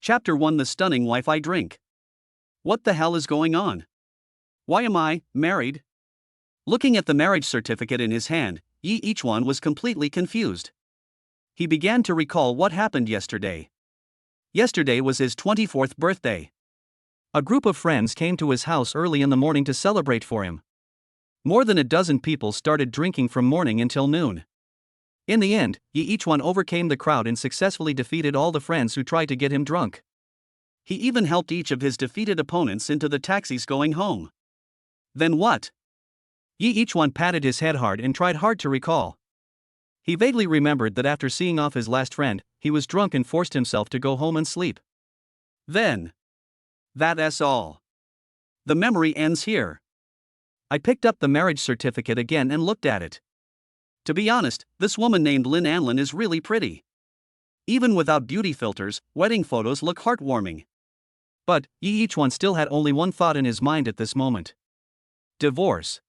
Chapter 1: The Stunning Wife I Drink. What the hell is going on? Why am I married? Looking at the marriage certificate in his hand, Yi Ichuan was completely confused. He began to recall what happened yesterday. Yesterday was his 24th birthday. A group of friends came to his house early in the morning to celebrate for him. More than a dozen people started drinking from morning until noon. In the end, Yi Ichuan overcame the crowd and successfully defeated all the friends who tried to get him drunk. He even helped each of his defeated opponents into the taxis going home. Then what? Yi Ichuan patted his head hard and tried hard to recall. He vaguely remembered that after seeing off his last friend, he was drunk and forced himself to go home and sleep. Then. That's all. The memory ends here. I picked up the marriage certificate again and looked at it. To be honest, this woman named Lin Anlin is really pretty. Even without beauty filters, wedding photos look heartwarming. But Yi Ichuan still had only one thought in his mind at this moment. Divorce.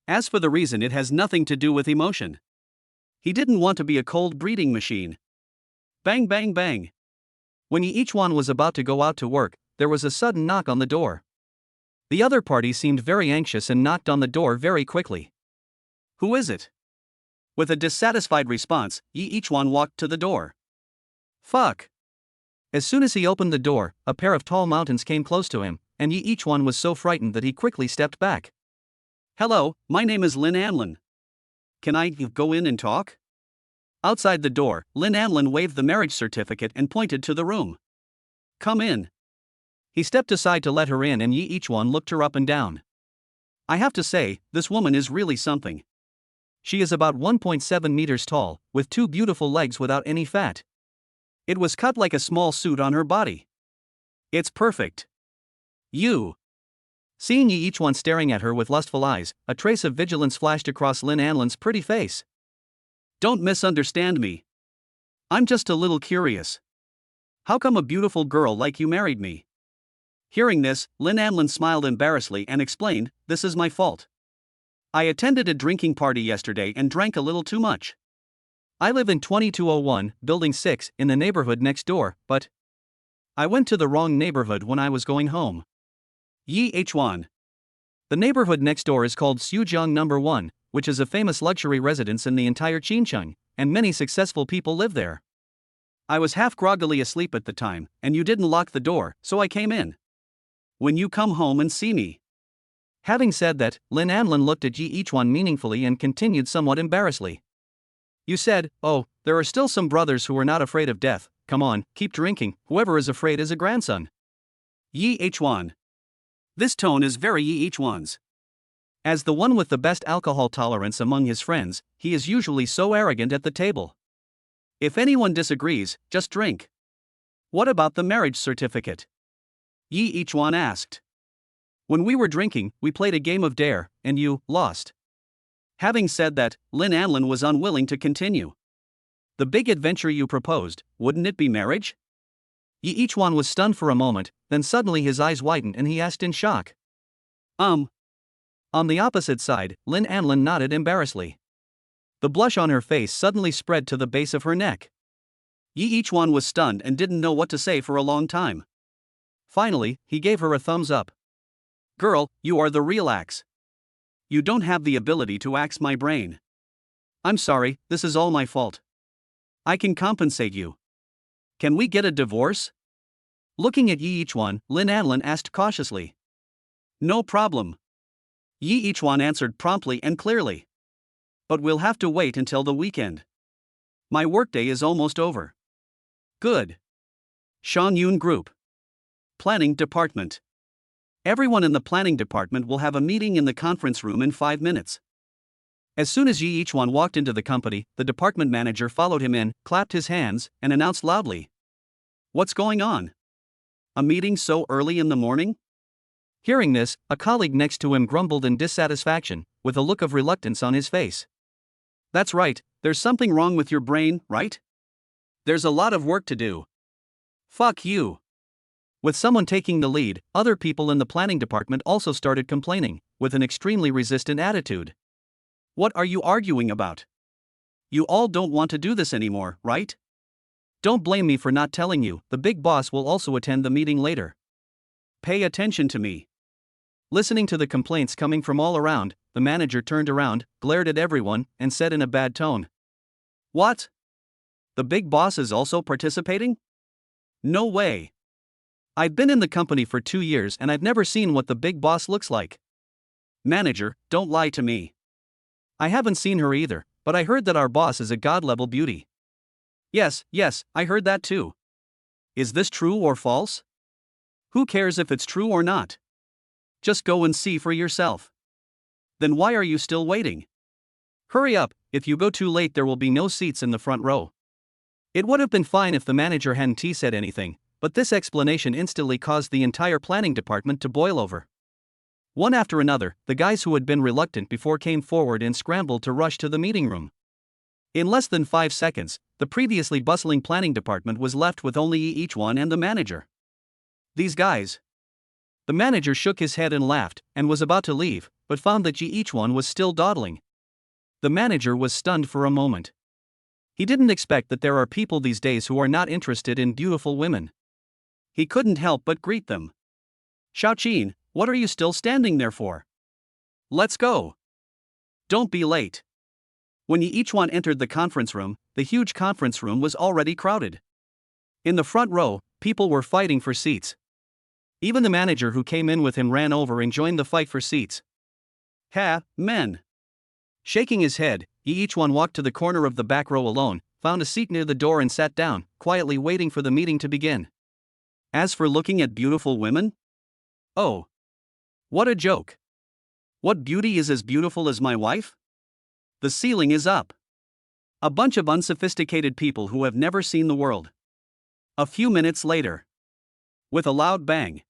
As for the reason, it has nothing to do with emotion. He didn't want to be a cold breeding machine. Bang bang bang. When Yi Ichuan was about to go out to work, there was a sudden knock on the door. The other party seemed very anxious and knocked on the door very quickly. Who is it? With a dissatisfied response, Yi Ichuan walked to the door. Fuck. As soon as he opened the door, a pair of tall mountains came close to him, and Yi Ichuan was so frightened that he quickly stepped back. Hello, my name is Lin Anlin. Can I go in and talk? Outside the door, Lin Anlin waved the marriage certificate and pointed to the room. Come in. He stepped aside to let her in, and Yi Ichuan looked her up and down. I have to say, this woman is really something. She is about 1.7 meters tall, with two beautiful legs without any fat. It was cut like a small suit on her body. It's perfect. You. Seeing Yi Ichuan staring at her with lustful eyes, a trace of vigilance flashed across Lin Anlin's pretty face. Don't misunderstand me. I'm just a little curious. How come a beautiful girl like you married me? Hearing this, Lin Anlin smiled embarrassedly and explained, this is my fault. I attended a drinking party yesterday and drank a little too much. I live in 2201, Building 6, in the neighborhood next door, but I went to the wrong neighborhood when I was going home. Yi Ichuan. The neighborhood next door is called Sujiang No. 1, which is a famous luxury residence in the entire Qincheng, and many successful people live there. I was half groggily asleep at the time, and you didn't lock the door, so I came in. When you come home and see me. Having said that, Lin Anlin looked at Yi Ichuan meaningfully and continued somewhat embarrassedly. You said, oh, there are still some brothers who are not afraid of death. Come on, keep drinking, whoever is afraid is a grandson. Yi Ichuan. This tone is very Yi Ichuan's. As the one with the best alcohol tolerance among his friends, he is usually so arrogant at the table. If anyone disagrees, just drink. What about the marriage certificate? Yi Ichuan asked. When we were drinking, we played a game of dare, and you lost. Having said that, Lin Anlin was unwilling to continue. The big adventure you proposed, wouldn't it be marriage? Yi Ichuan was stunned for a moment, then suddenly his eyes widened and he asked in shock. On the opposite side, Lin Anlin nodded embarrassedly. The blush on her face suddenly spread to the base of her neck. Yi Ichuan was stunned and didn't know what to say for a long time. Finally, he gave her a thumbs up. Girl, you are the real axe. You don't have the ability to axe my brain. I'm sorry, this is all my fault. I can compensate you. Can we get a divorce? Looking at Yi Ichuan, Lin Anlin asked cautiously. No problem. Yi Ichuan answered promptly and clearly. But we'll have to wait until the weekend. My workday is almost over. Good. Shangyun Group. Planning Department. Everyone in the planning department will have a meeting in the conference room in 5 minutes. As soon as Yi Ichuan walked into the company, the department manager followed him in, clapped his hands, and announced loudly. What's going on? A meeting so early in the morning? Hearing this, a colleague next to him grumbled in dissatisfaction, with a look of reluctance on his face. That's right, there's something wrong with your brain, right? There's a lot of work to do. Fuck you. With someone taking the lead, other people in the planning department also started complaining, with an extremely resistant attitude. What are you arguing about? You all don't want to do this anymore, right? Don't blame me for not telling you, the big boss will also attend the meeting later. Pay attention to me. Listening to the complaints coming from all around, the manager turned around, glared at everyone, and said in a bad tone, "What? The big boss is also participating? No way. I've been in the company for 2 years and I've never seen what the big boss looks like. Manager, don't lie to me. I haven't seen her either, but I heard that our boss is a god-level beauty." Yes, I heard that too. Is this true or false? Who cares if it's true or not? Just go and see for yourself. Then why are you still waiting? Hurry up, if you go too late there will be no seats in the front row. It would have been fine if the manager hadn't said anything, but this explanation instantly caused the entire planning department to boil over. One after another, the guys who had been reluctant before came forward and scrambled to rush to the meeting room. In less than 5 seconds, the previously bustling planning department was left with only each one and the manager. These guys. The manager shook his head and laughed, and was about to leave, but found that each one was still dawdling. The manager was stunned for a moment. He didn't expect that there are people these days who are not interested in beautiful women. He couldn't help but greet them. "Xiaoqin, what are you still standing there for? Let's go. Don't be late." When each one entered the conference room, the huge conference room was already crowded. In the front row, people were fighting for seats. Even the manager who came in with him ran over and joined the fight for seats. "Ha, men." Shaking his head, each one walked to the corner of the back row alone, found a seat near the door and sat down, quietly waiting for the meeting to begin. As for looking at beautiful women? Oh. What a joke. What beauty is as beautiful as my wife? The ceiling is up. A bunch of unsophisticated people who have never seen the world. A few minutes later. With a loud bang.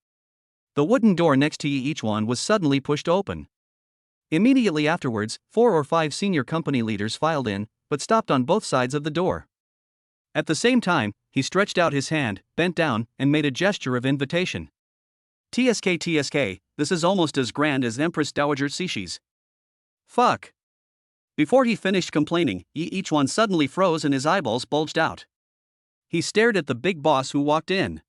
The wooden door next to each one was suddenly pushed open. Immediately afterwards, 4 or 5 senior company leaders filed in, but stopped on both sides of the door. At the same time, he stretched out his hand, bent down, and made a gesture of invitation. TSK, this is almost as grand as Empress Dowager Cixi. Fuck. Before he finished complaining, each one suddenly froze and his eyeballs bulged out. He stared at the big boss who walked in.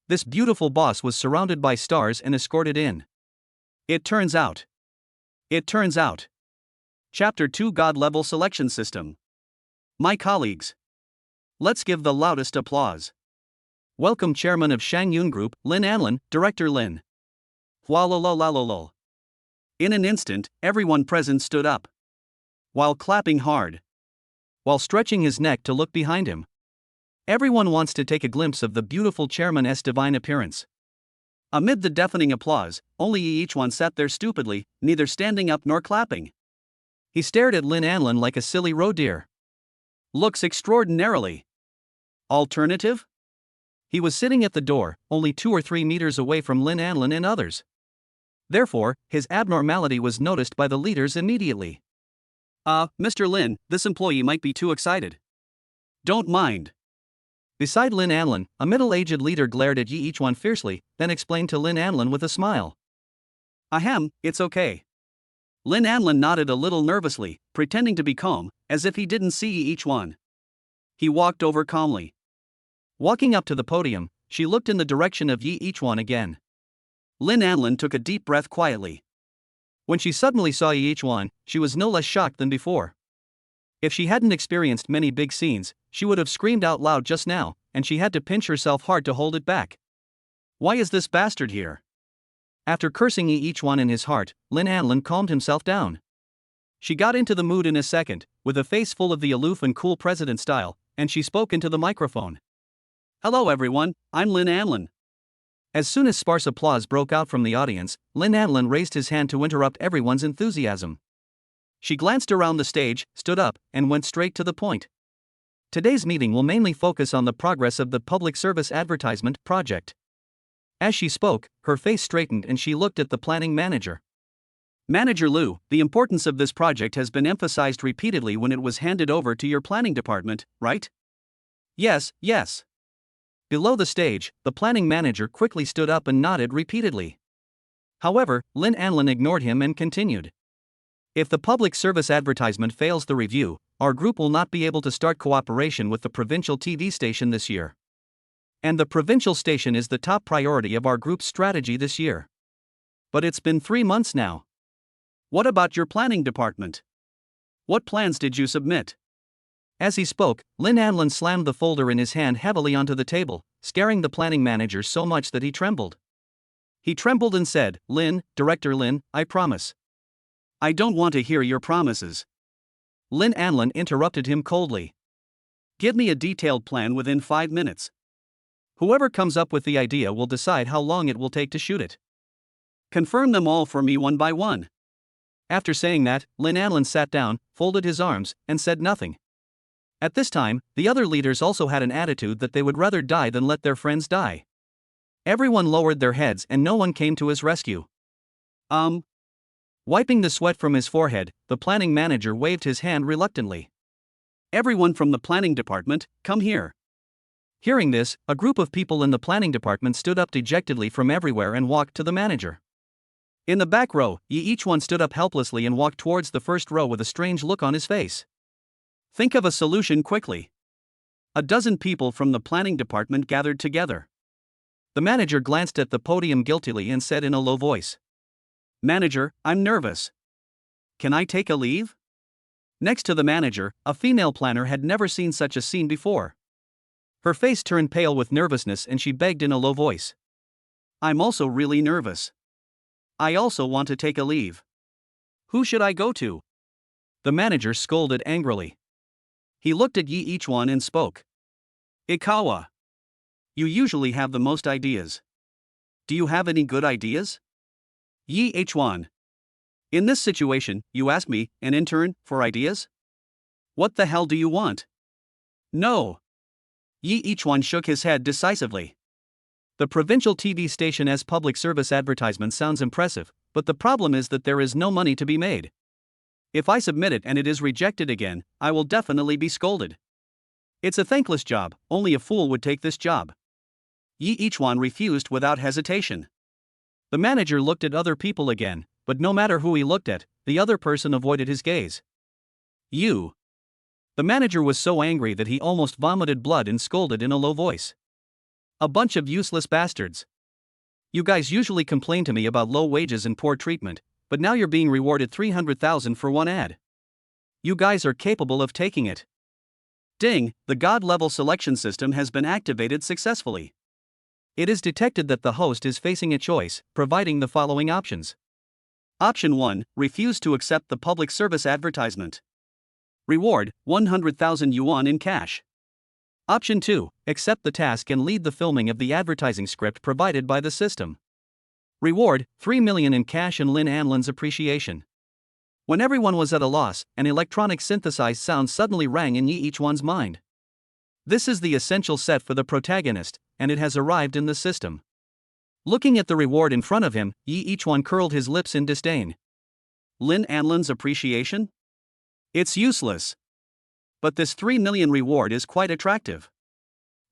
This beautiful boss was surrounded by stars and escorted in. It turns out. Chapter 2 God-Level Selection System. My colleagues. Let's give the loudest applause. Welcome Chairman of Shangyun Group, Lin Anlin, Director Lin. Hualalalolol. In an instant, everyone present stood up. While clapping hard. While stretching his neck to look behind him. Everyone wants to take a glimpse of the beautiful chairman's divine appearance. Amid the deafening applause, only each one sat there stupidly, neither standing up nor clapping. He stared at Lin Anlin like a silly roe deer. Looks extraordinarily. Alternative? He was sitting at the door, only 2 or 3 meters away from Lin Anlin and others. Therefore, his abnormality was noticed by the leaders immediately. Mr. Lin, this employee might be too excited. Don't mind. Beside Lin Anlin, a middle-aged leader glared at each one fiercely, then explained to Lin Anlin with a smile. Ahem, it's okay. Lin Anlin nodded a little nervously, pretending to be calm, as if he didn't see each one. He walked over calmly. Walking up to the podium, she looked in the direction of each one again. Lin Anlin took a deep breath quietly. When she suddenly saw each one, she was no less shocked than before. If she hadn't experienced many big scenes, she would have screamed out loud just now, and she had to pinch herself hard to hold it back. Why is this bastard here? After cursing each one in his heart, Lin Anlin calmed himself down. She got into the mood in a second, with a face full of the aloof and cool president style, and she spoke into the microphone. Hello everyone, I'm Lin Anlin. As soon as sparse applause broke out from the audience, Lin Anlin raised his hand to interrupt everyone's enthusiasm. She glanced around the stage, stood up, and went straight to the point. Today's meeting will mainly focus on the progress of the public service advertisement project. As she spoke, her face straightened and she looked at the planning manager. Manager Liu, the importance of this project has been emphasized repeatedly when it was handed over to your planning department, right? Yes. Below the stage, the planning manager quickly stood up and nodded repeatedly. However, Lin Anlin ignored him and continued. If the public service advertisement fails the review, our group will not be able to start cooperation with the provincial TV station this year. And the provincial station is the top priority of our group's strategy this year. But it's been 3 months now. What about your planning department? What plans did you submit? As he spoke, Lynn Anlin slammed the folder in his hand heavily onto the table, scaring the planning manager so much that he trembled. He trembled and said, "Lynn, Director Lynn, I promise." "I don't want to hear your promises." Lynn Anlin interrupted him coldly. "Give me a detailed plan within 5 minutes. Whoever comes up with the idea will decide how long it will take to shoot it. Confirm them all for me one by one." After saying that, Lynn Anlin sat down, folded his arms, and said nothing. At this time, the other leaders also had an attitude that they would rather die than let their friends die. Everyone lowered their heads and no one came to his rescue. Wiping the sweat from his forehead, the planning manager waved his hand reluctantly. "Everyone from the planning department, come here." Hearing this, a group of people in the planning department stood up dejectedly from everywhere and walked to the manager. In the back row, each one stood up helplessly and walked towards the first row with a strange look on his face. "Think of a solution quickly." A dozen people from the planning department gathered together. The manager glanced at the podium guiltily and said in a low voice, "Manager, I'm nervous. Can I take a leave?" Next to the manager, a female planner had never seen such a scene before. Her face turned pale with nervousness and she begged in a low voice, "I'm also really nervous. I also want to take a leave. Who should I go to?" The manager scolded angrily. He looked at each one and spoke. "Ikawa. You usually have the most ideas. Do you have any good ideas?" H1. "In this situation, you ask me, an intern, for ideas? What the hell do you want?" "No." Each one shook his head decisively. The provincial TV station as public service advertisement sounds impressive, but the problem is that there is no money to be made. If I submit it and it is rejected again, I will definitely be scolded. It's a thankless job, only a fool would take this job. Each one refused without hesitation. The manager looked at other people again, but no matter who he looked at, the other person avoided his gaze. "You." The manager was so angry that he almost vomited blood and scolded in a low voice. "A bunch of useless bastards. You guys usually complain to me about low wages and poor treatment, but now you're being rewarded 300,000 for one ad. You guys are capable of taking it. Ding, the God-level selection system has been activated successfully. It is detected that the host is facing a choice, providing the following options. Option 1, refuse to accept the public service advertisement. Reward, 100,000 yuan in cash. Option 2, accept the task and lead the filming of the advertising script provided by the system. Reward, 3 million in cash and Lynn Anlin's appreciation. When everyone was at a loss, an electronic synthesized sound suddenly rang in each one's mind. This is the essential set for the protagonist, and it has arrived in the system. Looking at the reward in front of him, each one curled his lips in disdain. Lynn Anlin's appreciation? It's useless. But this 3 million reward is quite attractive.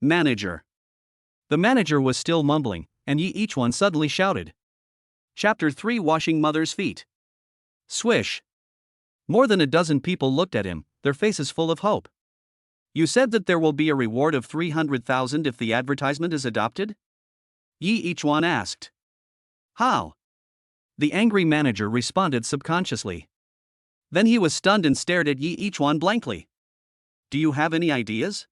Manager. The manager was still mumbling, and each one suddenly shouted. Chapter 3, Washing Mother's Feet. Swish. More than a dozen people looked at him, their faces full of hope. You said that there will be a reward of 300,000 if the advertisement is adopted? Each one asked. How? The angry manager responded subconsciously. Then he was stunned and stared at each one blankly. Do you have any ideas?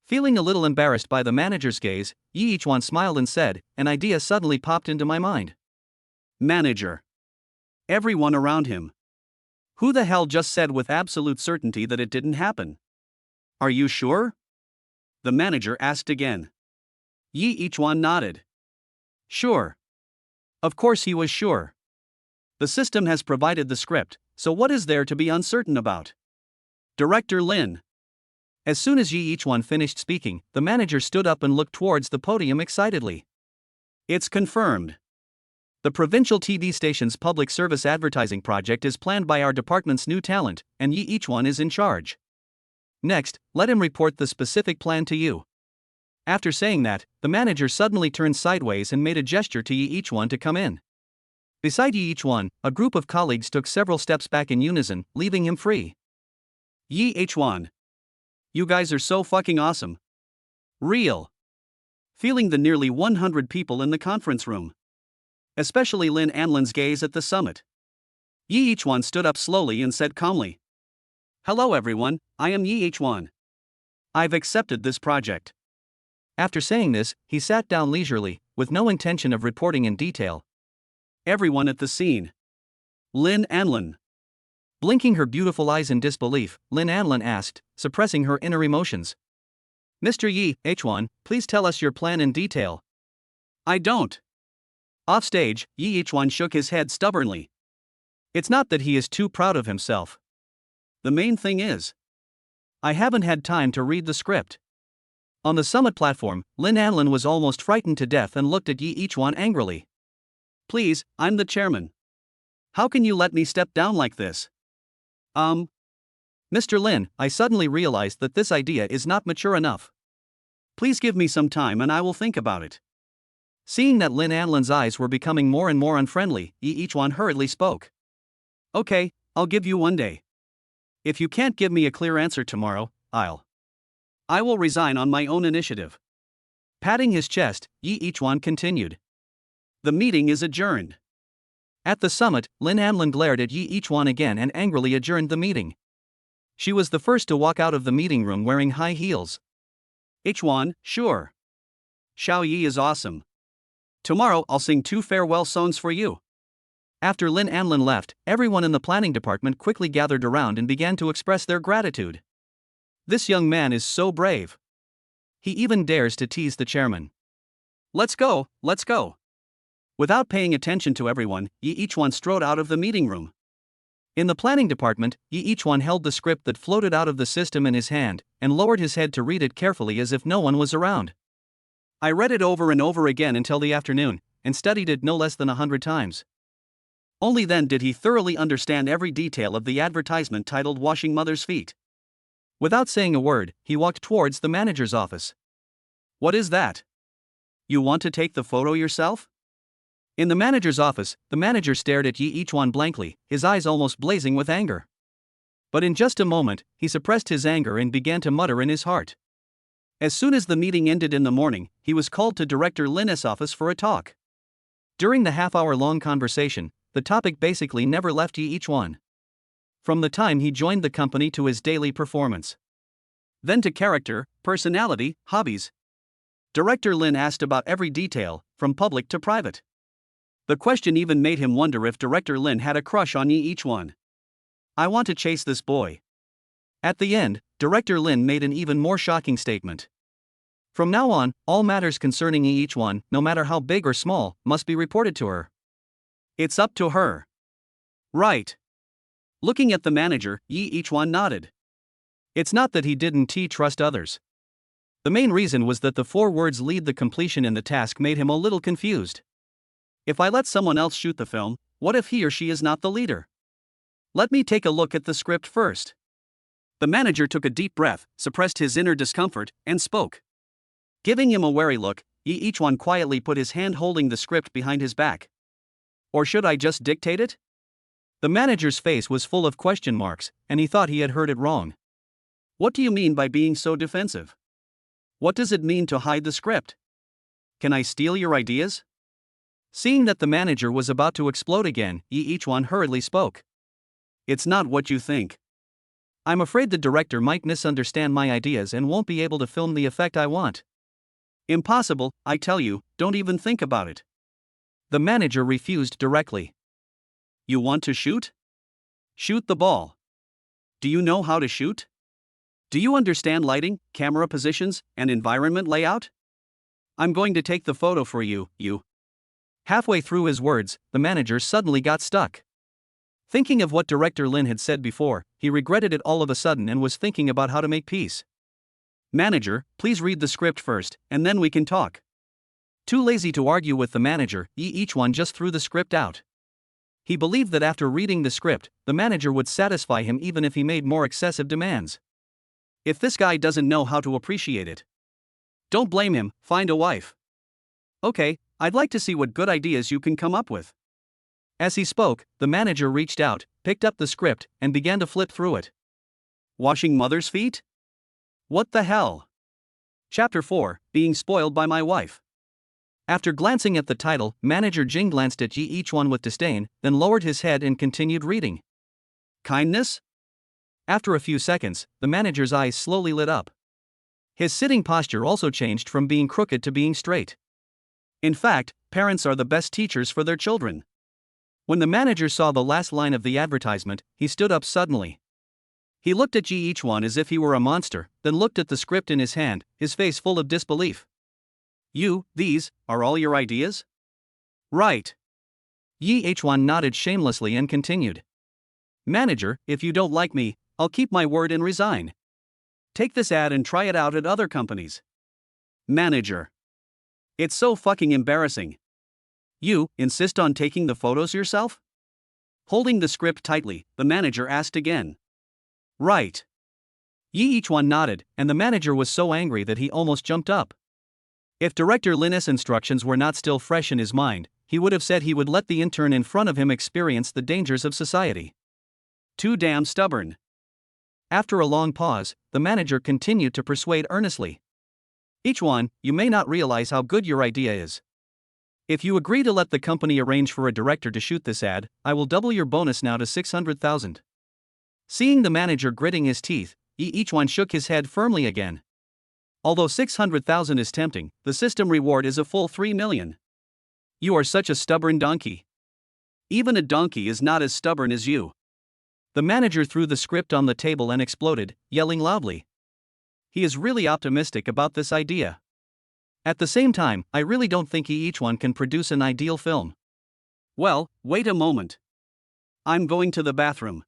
Feeling a little embarrassed by the manager's gaze, each one smiled and said, an idea suddenly popped into my mind. Manager. Everyone around him. Who the hell just said with absolute certainty that it didn't happen? Are you sure? The manager asked again. Each one nodded. Sure. Of course he was sure. The system has provided the script, so what is there to be uncertain about? Director Lin. As soon as each one finished speaking, the manager stood up and looked towards the podium excitedly. It's confirmed. The provincial TV station's public service advertising project is planned by our department's new talent, and each one is in charge. Next, let him report the specific plan to you. After saying that, the manager suddenly turned sideways and made a gesture to each one to come in. Beside Yi H1, a group of colleagues took several steps back in unison, leaving him free. Yi H1. You guys are so fucking awesome. Real. Feeling the nearly 100 people in the conference room. Especially Lin Anlin's gaze at the summit. Yi H1 stood up slowly and said calmly, "Hello everyone, I am Yi H1. I've accepted this project." After saying this, he sat down leisurely, with no intention of reporting in detail. Everyone at the scene. Lin Anlin. Blinking her beautiful eyes in disbelief, Lin Anlin asked, suppressing her inner emotions. "Mr. Yi H1, please tell us your plan in detail." "I don't." Offstage, Yi H1 shook his head stubbornly. It's not that he is too proud of himself. The main thing is, I haven't had time to read the script. On the summit platform, Lin Anlin was almost frightened to death and looked at Yi H1 angrily. "Please, I'm the chairman. How can you let me step down like this?" Mr. Lin, I suddenly realized that this idea is not mature enough. Please give me some time and I will think about it." Seeing that Lin Anlin's eyes were becoming more and more unfriendly, Yi H1 hurriedly spoke. "Okay, I'll give you 1 day. If you can't give me a clear answer tomorrow, I will resign on my own initiative." Patting his chest, Yi H1 continued. "The meeting is adjourned." At the summit, Lin Anlin glared at Yi H1 again and angrily adjourned the meeting. She was the first to walk out of the meeting room wearing high heels. "H1, sure. Xiao Yi is awesome. Tomorrow I'll sing 2 farewell songs for you." After Lin Anlin left, everyone in the planning department quickly gathered around and began to express their gratitude. This young man is so brave. He even dares to tease the chairman. Let's go, let's go." Without paying attention to everyone, Yi H1 strode out of the meeting room. In the planning department, Yi H1 held the script that floated out of the system in his hand, and lowered his head to read it carefully as if no one was around. I read it over and over again until the afternoon, and studied it no less than 100 times. Only then did he thoroughly understand every detail of the advertisement titled "Washing Mother's Feet." Without saying a word, he walked towards the manager's office. "What is that? You want to take the photo yourself?" In the manager's office, the manager stared at Yi H1 blankly, his eyes almost blazing with anger. But in just a moment, he suppressed his anger and began to mutter in his heart. As soon as the meeting ended in the morning, he was called to Director Lin's office for a talk. During the half-hour-long conversation, the topic basically never left Yi H1. From the time he joined the company to his daily performance. Then to character, personality, hobbies. Director Lin asked about every detail, from public to private. The question even made him wonder if Director Lin had a crush on Yi H1. "I want to chase this boy." At the end, Director Lin made an even more shocking statement. From now on, all matters concerning Yi H1, no matter how big or small, must be reported to her. "It's up to her." "Right." Looking at the manager, Yi H1 nodded. It's not that he didn't trust others. The main reason was that the 4 words "lead the completion" in the task made him a little confused. If I let someone else shoot the film, what if he or she is not the leader? Let me take a look at the script first. The manager took a deep breath, suppressed his inner discomfort, and spoke. Giving him a wary look, Yi H1 quietly put his hand holding the script behind his back. "Or should I just dictate it?" The manager's face was full of question marks, and he thought he had heard it wrong. "What do you mean by being so defensive? What does it mean to hide the script? Can I steal your ideas?" Seeing that the manager was about to explode again, Yi H1 hurriedly spoke. "It's not what you think. I'm afraid the director might misunderstand my ideas and won't be able to film the effect I want." "Impossible, I tell you, don't even think about it." The manager refused directly. "You want to shoot? Shoot the ball. Do you know how to shoot? Do you understand lighting, camera positions, and environment layout? I'm going to take the photo for you. Halfway through his words, the manager suddenly got stuck. Thinking of what Director Lin had said before, he regretted it all of a sudden and was thinking about how to make peace. "Manager, please read the script first, and then we can talk." Too lazy to argue with the manager, Yi H1 just threw the script out. He believed that after reading the script, the manager would satisfy him even if he made more excessive demands. If this guy doesn't know how to appreciate it, don't blame him, find a wife. "Okay, I'd like to see what good ideas you can come up with." As he spoke, the manager reached out, picked up the script, and began to flip through it. Washing mother's feet? What the hell? Chapter 4, Being Spoiled by My Wife. After glancing at the title, Manager Jing glanced at each one with disdain, then lowered his head and continued reading. Kindness? After a few seconds, the manager's eyes slowly lit up. His sitting posture also changed from being crooked to being straight. In fact, parents are the best teachers for their children. When the manager saw the last line of the advertisement, he stood up suddenly. He looked at each one as if he were a monster, then looked at the script in his hand, his face full of disbelief. These are all your ideas? Right. Each one nodded shamelessly and continued. Manager, if you don't like me, I'll keep my word and resign. Take this ad and try it out at other companies. Manager. It's so fucking embarrassing. You insist on taking the photos yourself? Holding the script tightly, the manager asked again. Right. Each one nodded, and the manager was so angry that he almost jumped up. If Director Lin's instructions were not still fresh in his mind, he would have said he would let the intern in front of him experience the dangers of society. Too damn stubborn. After a long pause, the manager continued to persuade earnestly. Each one, you may not realize how good your idea is. If you agree to let the company arrange for a director to shoot this ad, I will double your bonus now to 600,000. Seeing the manager gritting his teeth, each one shook his head firmly again. Although 600,000 is tempting, the system reward is a full 3 million. You are such a stubborn donkey. Even a donkey is not as stubborn as you. The manager threw the script on the table and exploded, yelling loudly. He is really optimistic about this idea. At the same time, I really don't think each one can produce an ideal film. Well, wait a moment. I'm going to the bathroom.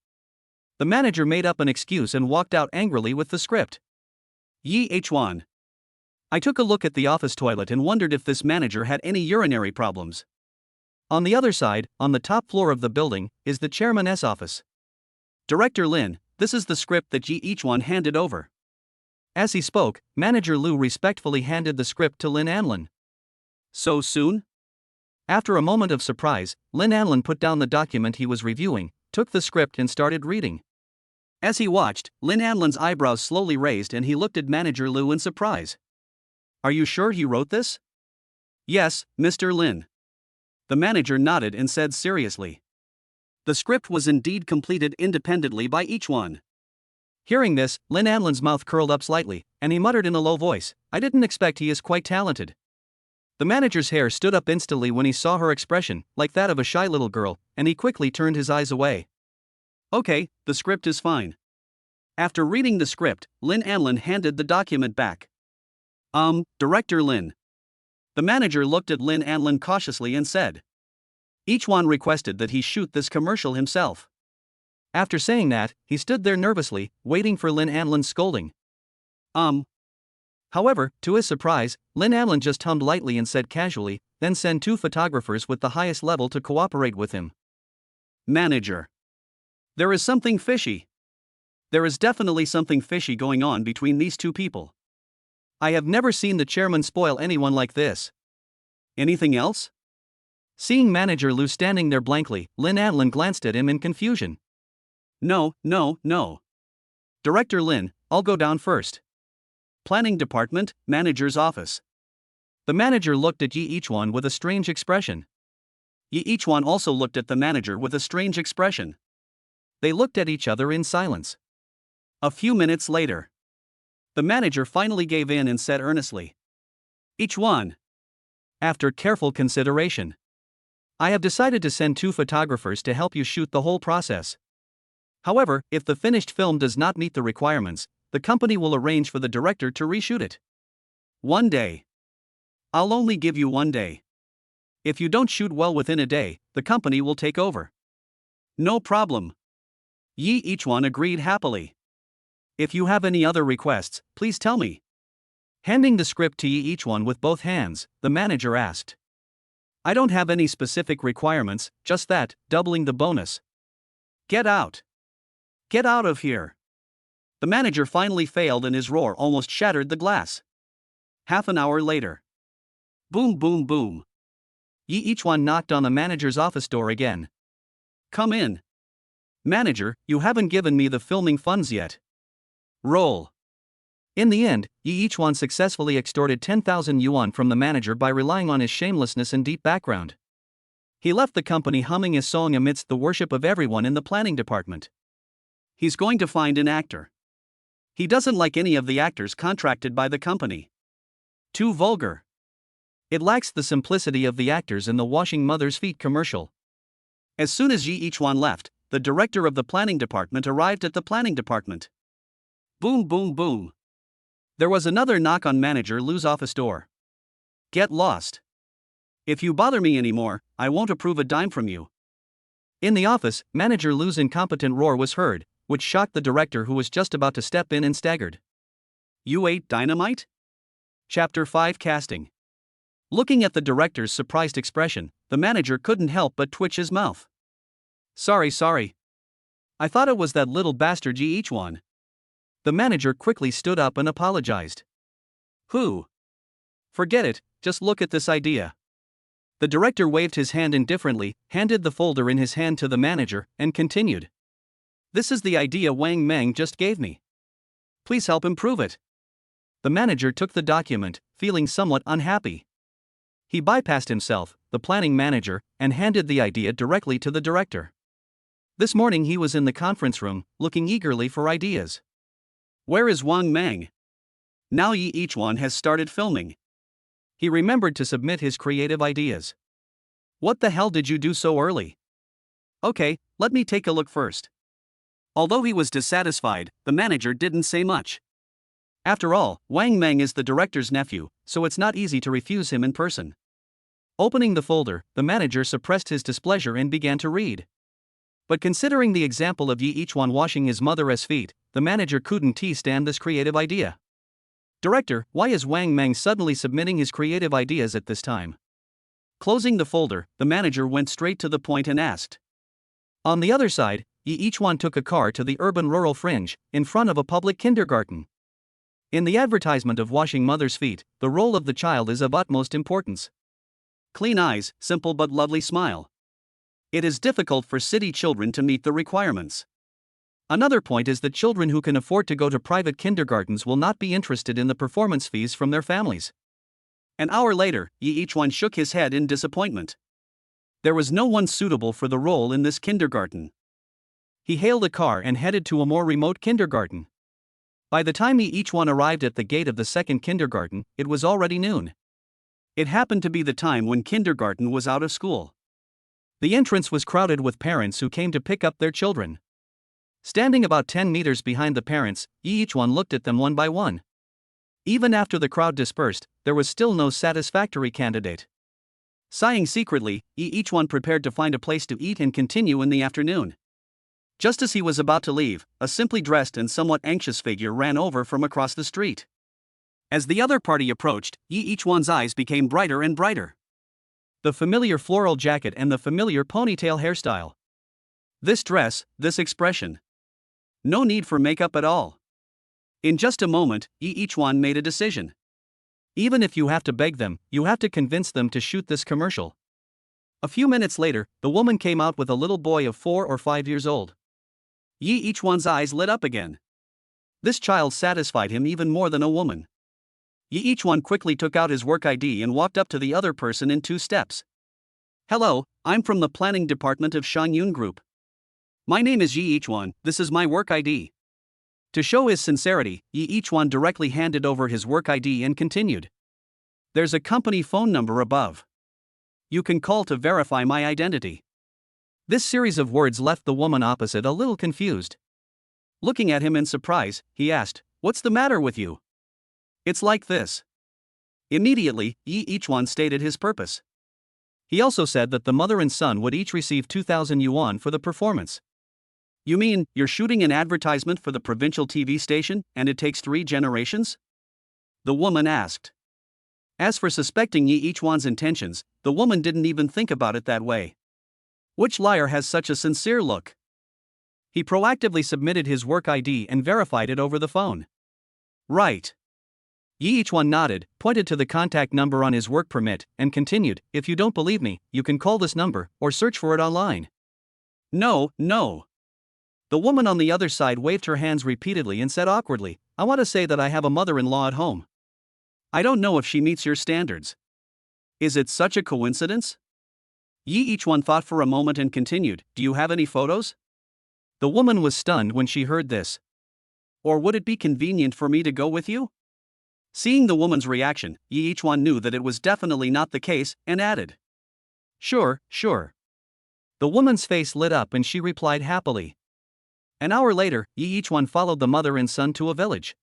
The manager made up an excuse and walked out angrily with the script. Each one. I took a look at the office toilet and wondered if this manager had any urinary problems. On the other side, on the top floor of the building, is the chairman's office. Director Lin, this is the script that each one handed over. As he spoke, Manager Lu respectfully handed the script to Lin Anlin. So soon? After a moment of surprise, Lin Anlin put down the document he was reviewing, took the script and started reading. As he watched, Lin Anlin's eyebrows slowly raised and he looked at Manager Lu in surprise. Are you sure he wrote this? Yes, Mr. Lin. The manager nodded and said seriously. The script was indeed completed independently by each one. Hearing this, Lin Anlin's mouth curled up slightly, and he muttered in a low voice, I didn't expect he is quite talented. The manager's hair stood up instantly when he saw her expression, like that of a shy little girl, and he quickly turned his eyes away. Okay, the script is fine. After reading the script, Lin Anlin handed the document back. Director Lin. The manager looked at Lin Anlin cautiously and said. Each one requested that he shoot this commercial himself. After saying that, he stood there nervously, waiting for Lin Anlin's scolding. However, to his surprise, Lin Anlin just hummed lightly and said casually, then send 2 photographers with the highest level to cooperate with him. Manager. There is something fishy. There is definitely something fishy going on between these 2 people. I have never seen the chairman spoil anyone like this. Anything else? Seeing Manager Lu standing there blankly, Lin Anlin glanced at him in confusion. No. Director Lin, I'll go down first. Planning Department, Manager's Office. The manager looked at each one with a strange expression. Each one also looked at the manager with a strange expression. They looked at each other in silence. A few minutes later, the manager finally gave in and said earnestly. Each one. After careful consideration, I have decided to send 2 photographers to help you shoot the whole process. However, if the finished film does not meet the requirements, the company will arrange for the director to reshoot it. 1 day. I'll only give you 1 day. If you don't shoot well within a day, the company will take over. No problem. Each one agreed happily. If you have any other requests, please tell me. Handing the script to each one with both hands, the manager asked. I don't have any specific requirements, just that, doubling the bonus. Get out. Get out of here. The manager finally failed and his roar almost shattered the glass. Half an hour later. Boom boom boom. Each one knocked on the manager's office door again. Come in. Manager, you haven't given me the filming funds yet. Roll. In the end, Yi Ichuan successfully extorted 10,000 yuan from the manager by relying on his shamelessness and deep background. He left the company humming his song amidst the worship of everyone in the planning department. He's going to find an actor. He doesn't like any of the actors contracted by the company. Too vulgar. It lacks the simplicity of the actors in the washing mother's feet commercial. As soon as Yi Ichuan left, the director of the planning department arrived at the planning department. Boom, boom, boom. There was another knock on manager Lu's office door. Get lost. If you bother me anymore, I won't approve a dime from you. In the office, manager Lu's incompetent roar was heard, which shocked the director, who was just about to step in and staggered. You ate dynamite? Chapter 5 Casting. Looking at the director's surprised expression, the manager couldn't help but twitch his mouth. Sorry. I thought it was that little bastard Yi Ichuan. The manager quickly stood up and apologized. Who? Forget it, just look at this idea. The director waved his hand indifferently, handed the folder in his hand to the manager, and continued. This is the idea Wang Meng just gave me. Please help improve it. The manager took the document, feeling somewhat unhappy. He bypassed himself, the planning manager, and handed the idea directly to the director. This morning he was in the conference room, looking eagerly for ideas. Where is Wang Meng? Now Yi Ichuan has started filming. He remembered to submit his creative ideas. What the hell did you do so early? Okay, let me take a look first. Although he was dissatisfied, the manager didn't say much. After all, Wang Meng is the director's nephew, so it's not easy to refuse him in person. Opening the folder, the manager suppressed his displeasure and began to read. But considering the example of Yi Ichuan washing his mother's feet, the manager couldn't stand this creative idea. Director, why is Wang Meng suddenly submitting his creative ideas at this time? Closing the folder, the manager went straight to the point and asked. On the other side, Yi Ichuan took a car to the urban-rural fringe, in front of a public kindergarten. In the advertisement of washing mother's feet, the role of the child is of utmost importance. Clean eyes, simple but lovely smile. It is difficult for city children to meet the requirements. Another point is that children who can afford to go to private kindergartens will not be interested in the performance fees from their families. An hour later, Yi Ichuan shook his head in disappointment. There was no one suitable for the role in this kindergarten. He hailed a car and headed to a more remote kindergarten. By the time Yi Ichuan arrived at the gate of the second kindergarten, it was already noon. It happened to be the time when kindergarten was out of school. The entrance was crowded with parents who came to pick up their children. Standing about 10 meters behind the parents, Yi Ichuan looked at them one by one. Even after the crowd dispersed, there was still no satisfactory candidate. Sighing secretly, Yi Ichuan prepared to find a place to eat and continue in the afternoon. Just as he was about to leave, a simply dressed and somewhat anxious figure ran over from across the street. As the other party approached, Yi Ichuan's eyes became brighter and brighter. The familiar floral jacket and the familiar ponytail hairstyle. This dress, this expression. No need for makeup at all. In just a moment, Yi Ichuan made a decision. Even if you have to beg them, you have to convince them to shoot this commercial. A few minutes later, the woman came out with a little boy of 4 or 5 years old. Yi Ichuan's eyes lit up again. This child satisfied him even more than a woman. Yi Ichuan quickly took out his work ID and walked up to the other person in 2 steps. Hello, I'm from the planning department of Shangyun Group. My name is Yi Ichuan, this is my work ID. To show his sincerity, Yi Ichuan directly handed over his work ID and continued. There's a company phone number above. You can call to verify my identity. This series of words left the woman opposite a little confused. Looking at him in surprise, he asked, "What's the matter with you?" "It's like this." Immediately, Yi Ichuan stated his purpose. He also said that the mother and son would each receive 2,000 yuan for the performance. You mean, you're shooting an advertisement for the provincial TV station, and it takes 3 generations? The woman asked. As for suspecting Yi Ichuan's intentions, the woman didn't even think about it that way. Which liar has such a sincere look? He proactively submitted his work ID and verified it over the phone. Right. Yi Ichuan nodded, pointed to the contact number on his work permit, and continued, "If you don't believe me, you can call this number, or search for it online." No, no. The woman on the other side waved her hands repeatedly and said awkwardly, I want to say that I have a mother-in-law at home. I don't know if she meets your standards. Is it such a coincidence? Yi each one thought for a moment and continued, do you have any photos? The woman was stunned when she heard this. Or would it be convenient for me to go with you? Seeing the woman's reaction, Yi each one knew that it was definitely not the case, and added, Sure, sure. The woman's face lit up and she replied happily. An hour later, Yi each one followed the mother and son to a village.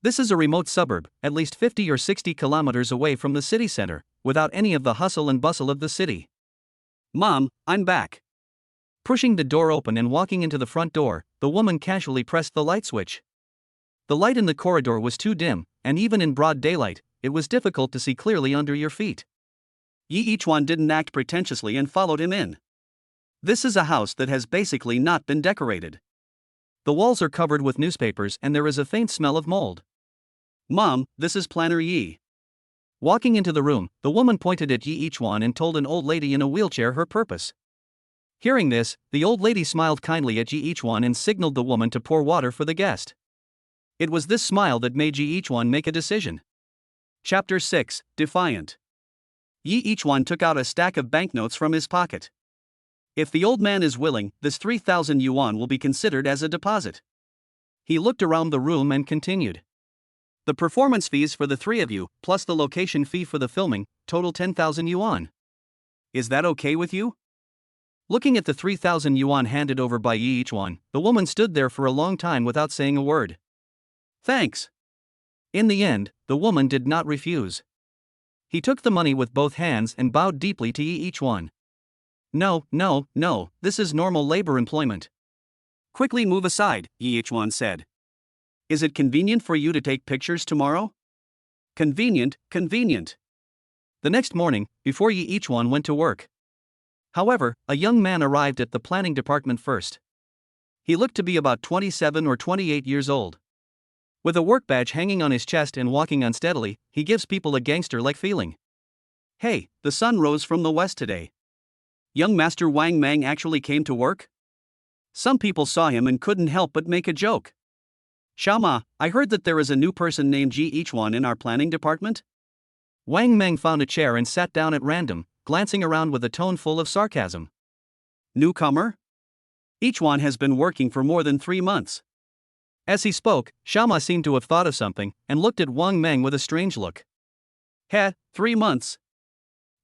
This is a remote suburb, at least 50 or 60 kilometers away from the city center, without any of the hustle and bustle of the city. Mom, I'm back. Pushing the door open and walking into the front door, the woman casually pressed the light switch. The light in the corridor was too dim, and even in broad daylight, it was difficult to see clearly under your feet. Yi each one didn't act pretentiously and followed him in. This is a house that has basically not been decorated. The walls are covered with newspapers and there is a faint smell of mold. Mom, this is Planner Yi. Walking into the room, the woman pointed at Yi each one and told an old lady in a wheelchair her purpose. Hearing this, the old lady smiled kindly at Yi each one and signaled the woman to pour water for the guest. It was this smile that made Yi each one make a decision. Chapter 6, Defiant. Yi each one took out a stack of banknotes from his pocket. If the old man is willing, this 3,000 yuan will be considered as a deposit. He looked around the room and continued. The performance fees for the three of you, plus the location fee for the filming, total 10,000 yuan. Is that okay with you? Looking at the 3,000 yuan handed over by Yi each one, the woman stood there for a long time without saying a word. Thanks. In the end, the woman did not refuse. He took the money with both hands and bowed deeply to Yi each one. No, no, no, this is normal labor employment. Quickly move aside, Yi each one said. Is it convenient for you to take pictures tomorrow? Convenient, convenient. The next morning, before Yi each one went to work. However, a young man arrived at the planning department first. He looked to be about 27 or 28 years old. With a work badge hanging on his chest and walking unsteadily, he gives people a gangster-like feeling. Hey, the sun rose from the west today. Young Master Wang Mang actually came to work? Some people saw him and couldn't help but make a joke. Xiaoma, I heard that there is a new person named Ji each one in our planning department? Wang Mang found a chair and sat down at random, glancing around with a tone full of sarcasm. Newcomer? Each one has been working for more than 3 months. As he spoke, Xiaoma seemed to have thought of something, and looked at Wang Mang with a strange look. 3 months?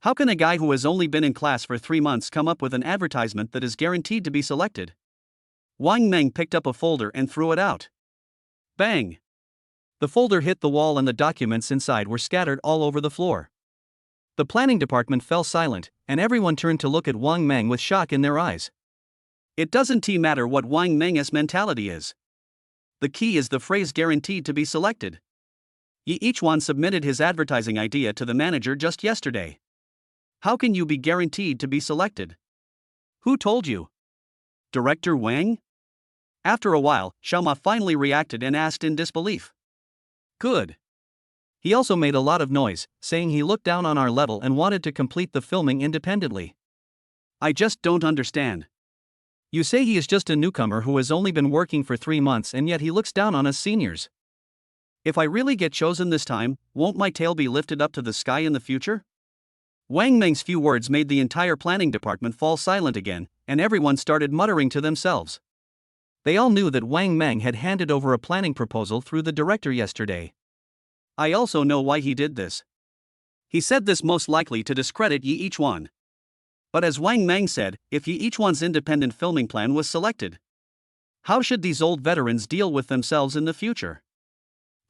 How can a guy who has only been in class for 3 months come up with an advertisement that is guaranteed to be selected? Wang Mang picked up a folder and threw it out. Bang! The folder hit the wall and the documents inside were scattered all over the floor. The planning department fell silent, and everyone turned to look at Wang Mang with shock in their eyes. It doesn't matter what Wang Mang's mentality is. The key is the phrase guaranteed to be selected. Yi each one submitted his advertising idea to the manager just yesterday. How can you be guaranteed to be selected? Who told you? Director Wang? After a while, Xiaoma finally reacted and asked in disbelief. Good. He also made a lot of noise, saying he looked down on our level and wanted to complete the filming independently. I just don't understand. You say he is just a newcomer who has only been working for 3 months and yet he looks down on us seniors. If I really get chosen this time, won't my tail be lifted up to the sky in the future? Wang Meng's few words made the entire planning department fall silent again, and everyone started muttering to themselves. They all knew that Wang Mang had handed over a planning proposal through the director yesterday. I also know why he did this. He said this most likely to discredit Yi each one. But as Wang Mang said, if Yi each one's independent filming plan was selected, how should these old veterans deal with themselves in the future?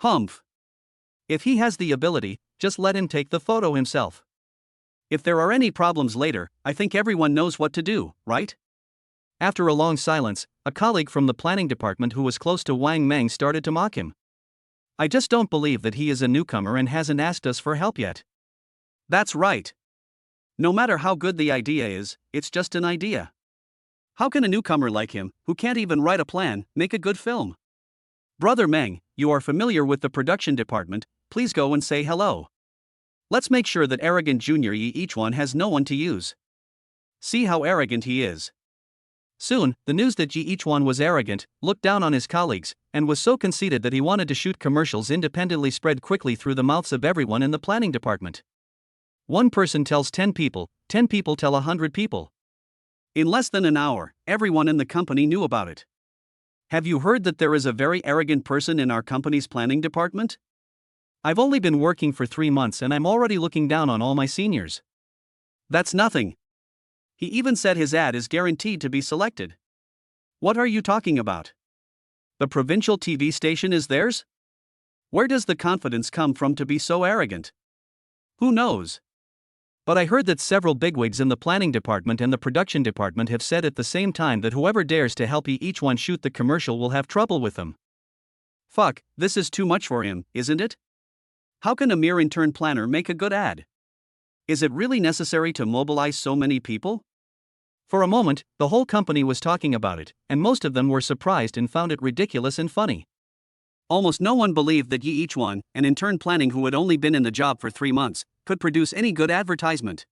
Humph. If he has the ability, just let him take the photo himself. If there are any problems later, I think everyone knows what to do, right? After a long silence, a colleague from the planning department who was close to Wang Mang started to mock him. I just don't believe that he is a newcomer and hasn't asked us for help yet. That's right. No matter how good the idea is, it's just an idea. How can a newcomer like him, who can't even write a plan, make a good film? Brother Meng, you are familiar with the production department, please go and say hello. Let's make sure that arrogant Junior Yi each one has no one to use. See how arrogant he is. Soon, the news that each one was arrogant, looked down on his colleagues, and was so conceited that he wanted to shoot commercials independently spread quickly through the mouths of everyone in the planning department. One person tells 10 people tell 100 people. In less than an hour, everyone in the company knew about it. Have you heard that there is a very arrogant person in our company's planning department? I've only been working for 3 months and I'm already looking down on all my seniors. That's nothing. He even said his ad is guaranteed to be selected. What are you talking about? The provincial TV station is theirs? Where does the confidence come from to be so arrogant? Who knows? But I heard that several bigwigs in the planning department and the production department have said at the same time that whoever dares to help each one shoot the commercial will have trouble with them. Fuck, this is too much for him, isn't it? How can a mere intern planner make a good ad? Is it really necessary to mobilize so many people? For a moment, the whole company was talking about it, and most of them were surprised and found it ridiculous and funny. Almost no one believed that each one, an intern planning who had only been in the job for 3 months, could produce any good advertisement.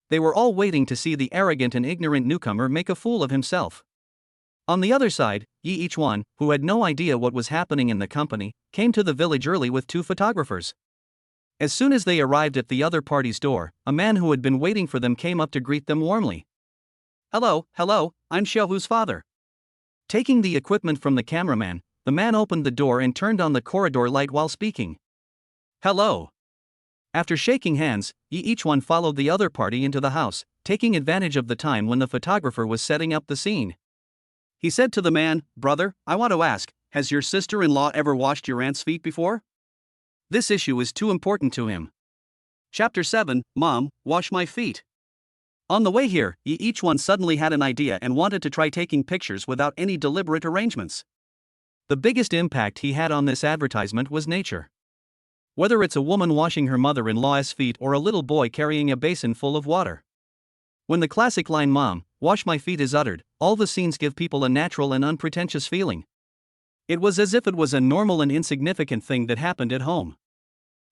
They were all waiting to see the arrogant and ignorant newcomer make a fool of himself. On the other side, each one, who had no idea what was happening in the company, came to the village early with 2 photographers. As soon as they arrived at the other party's door, a man who had been waiting for them came up to greet them warmly. Hello, I'm Xiaohu's father. Taking the equipment from the cameraman, the man opened the door and turned on the corridor light while speaking. Hello. After shaking hands, each one followed the other party into the house, taking advantage of the time when the photographer was setting up the scene. He said to the man, "Brother, I want to ask, has your sister-in-law ever washed your aunt's feet before?" This issue is too important to him. Chapter 7, Mom, wash my feet. On the way here, each one suddenly had an idea and wanted to try taking pictures without any deliberate arrangements. The biggest impact he had on this advertisement was nature. Whether it's a woman washing her mother-in-law's feet or a little boy carrying a basin full of water. When the classic line "Mom, wash my feet" is uttered, all the scenes give people a natural and unpretentious feeling. It was as if it was a normal and insignificant thing that happened at home.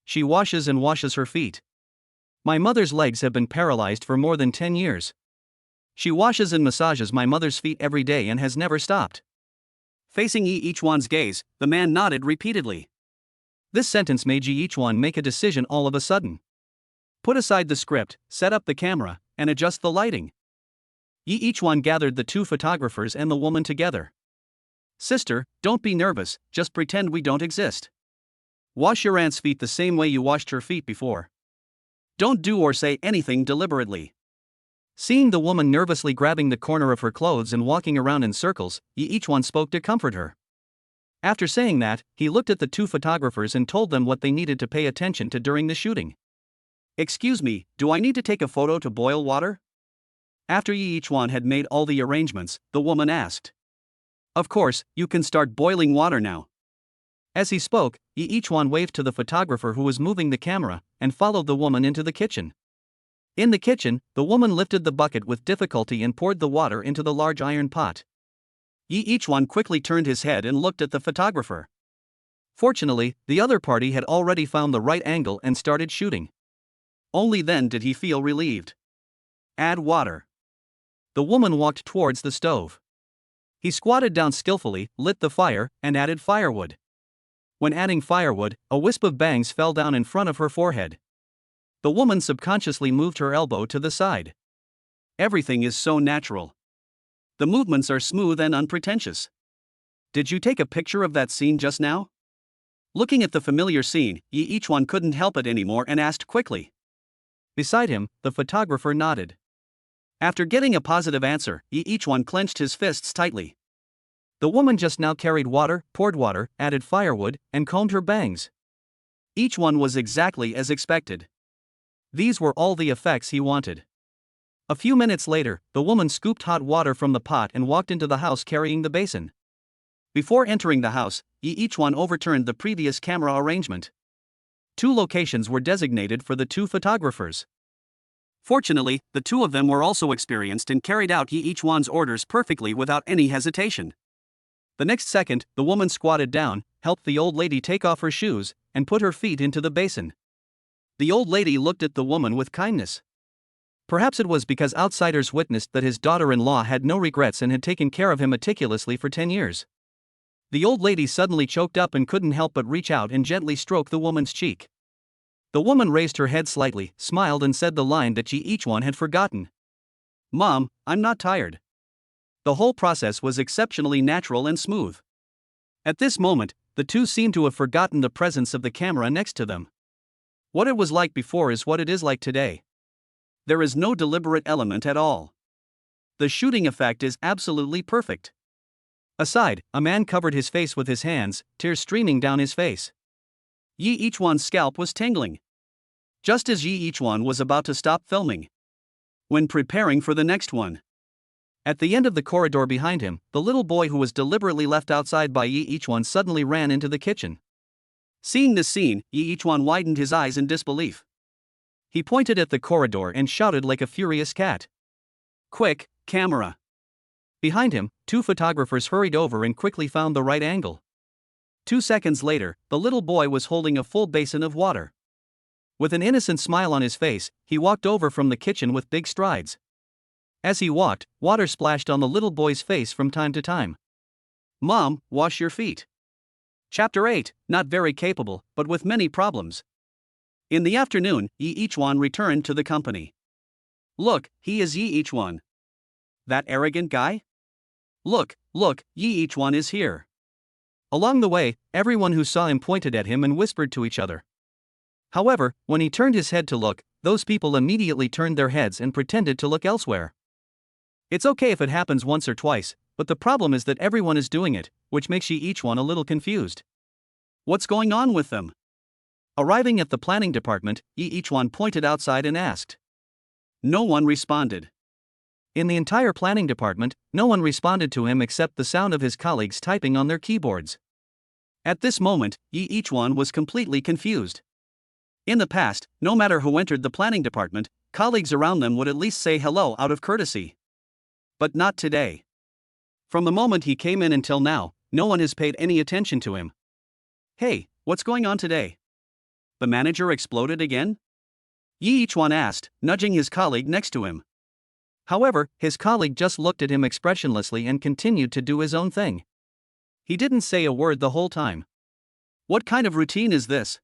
She washes and washes her feet. My mother's legs have been paralyzed for more than 10 years. She washes and massages my mother's feet every day and has never stopped. Facing each one's gaze, the man nodded repeatedly. This sentence made each one make a decision all of a sudden. Put aside the script, set up the camera, and adjust the lighting. Each one gathered the 2 photographers and the woman together. Sister, don't be nervous, just pretend we don't exist. Wash your aunt's feet the same way you washed her feet before. Don't do or say anything deliberately. Seeing the woman nervously grabbing the corner of her clothes and walking around in circles, each one spoke to comfort her. After saying that, he looked at the 2 photographers and told them what they needed to pay attention to during the shooting. Excuse me, do I need to take a photo to boil water? After each one had made all the arrangements, the woman asked. Of course, you can start boiling water now. As he spoke, each one waved to the photographer who was moving the camera, and followed the woman into the kitchen. In the kitchen, the woman lifted the bucket with difficulty and poured the water into the large iron pot. Each one quickly turned his head and looked at the photographer. Fortunately, the other party had already found the right angle and started shooting. Only then did he feel relieved. Add water. The woman walked towards the stove. He squatted down skillfully, lit the fire, and added firewood. When adding firewood, a wisp of bangs fell down in front of her forehead. The woman subconsciously moved her elbow to the side. Everything is so natural. The movements are smooth and unpretentious. Did you take a picture of that scene just now? Looking at the familiar scene, each one couldn't help it anymore and asked quickly. Beside him, the photographer nodded. After getting a positive answer, each one clenched his fists tightly. The woman just now carried water, poured water, added firewood, and combed her bangs. Each one was exactly as expected. These were all the effects he wanted. A few minutes later, the woman scooped hot water from the pot and walked into the house carrying the basin. Before entering the house, each one overturned the previous camera arrangement. 2 locations were designated for the 2 photographers. Fortunately, the 2 of them were also experienced and carried out each one's orders perfectly without any hesitation. The next second, the woman squatted down, helped the old lady take off her shoes, and put her feet into the basin. The old lady looked at the woman with kindness. Perhaps it was because outsiders witnessed that his daughter-in-law had no regrets and had taken care of him meticulously for 10 years. The old lady suddenly choked up and couldn't help but reach out and gently stroke the woman's cheek. The woman raised her head slightly, smiled and said the line that each one had forgotten. "Mom, I'm not tired." The whole process was exceptionally natural and smooth. At this moment, the two seemed to have forgotten the presence of the camera next to them. What it was like before is what it is like today. There is no deliberate element at all. The shooting effect is absolutely perfect. Aside, a man covered his face with his hands, tears streaming down his face. Each one's scalp was tingling. Just as each one was about to stop filming. When preparing for the next one. At the end of the corridor behind him, the little boy who was deliberately left outside by each one suddenly ran into the kitchen. Seeing this scene, each one widened his eyes in disbelief. He pointed at the corridor and shouted like a furious cat. "Quick, camera!" Behind him, two photographers hurried over and quickly found the right angle. 2 seconds later, the little boy was holding a full basin of water. With an innocent smile on his face, he walked over from the kitchen with big strides. As he walked, water splashed on the little boy's face from time to time. "Mom, wash your feet." Chapter 8, not very capable, but with many problems. In the afternoon, each one returned to the company. "Look, he is each one. That arrogant guy? Look, each one is here." Along the way, everyone who saw him pointed at him and whispered to each other. However, when he turned his head to look, those people immediately turned their heads and pretended to look elsewhere. It's okay if it happens once or twice, but the problem is that everyone is doing it, which makes each one a little confused. What's going on with them? Arriving at the planning department, each one pointed outside and asked. No one responded. In the entire planning department, no one responded to him except the sound of his colleagues typing on their keyboards. At this moment, each one was completely confused. In the past, no matter who entered the planning department, colleagues around them would at least say hello out of courtesy. But not today. From the moment he came in until now, no one has paid any attention to him. "Hey, what's going on today? The manager exploded again?" Each one asked, nudging his colleague next to him. However, his colleague just looked at him expressionlessly and continued to do his own thing. He didn't say a word the whole time. What kind of routine is this?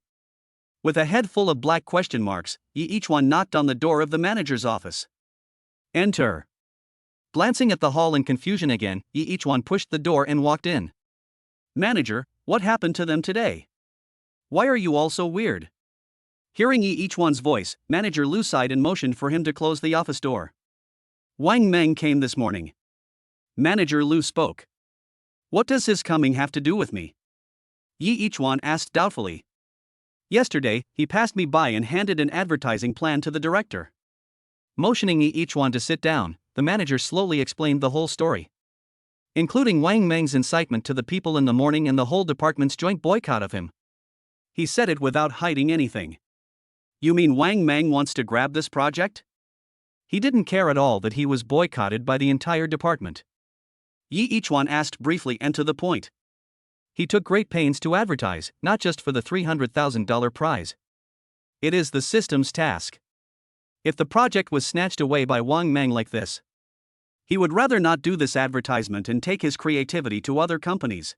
With a head full of black question marks, each one knocked on the door of the manager's office. "Enter." Glancing at the hall in confusion again, each one pushed the door and walked in. "Manager, what happened to them today? Why are you all so weird?" Hearing each one's voice, Manager Lu sighed and motioned for him to close the office door. "Wang Meng came this morning." Manager Lu spoke. "What does his coming have to do with me?" Each one asked doubtfully. "Yesterday, he passed me by and handed an advertising plan to the director." Motioning each one to sit down, the manager slowly explained the whole story, including Wang Meng's incitement to the people in the morning and the whole department's joint boycott of him. He said it without hiding anything. "You mean Wang Meng wants to grab this project?" He didn't care at all that he was boycotted by the entire department. Each one asked briefly and to the point. He took great pains to advertise, not just for the $300,000 prize. It is the system's task. If the project was snatched away by Wang Meng like this, he would rather not do this advertisement and take his creativity to other companies.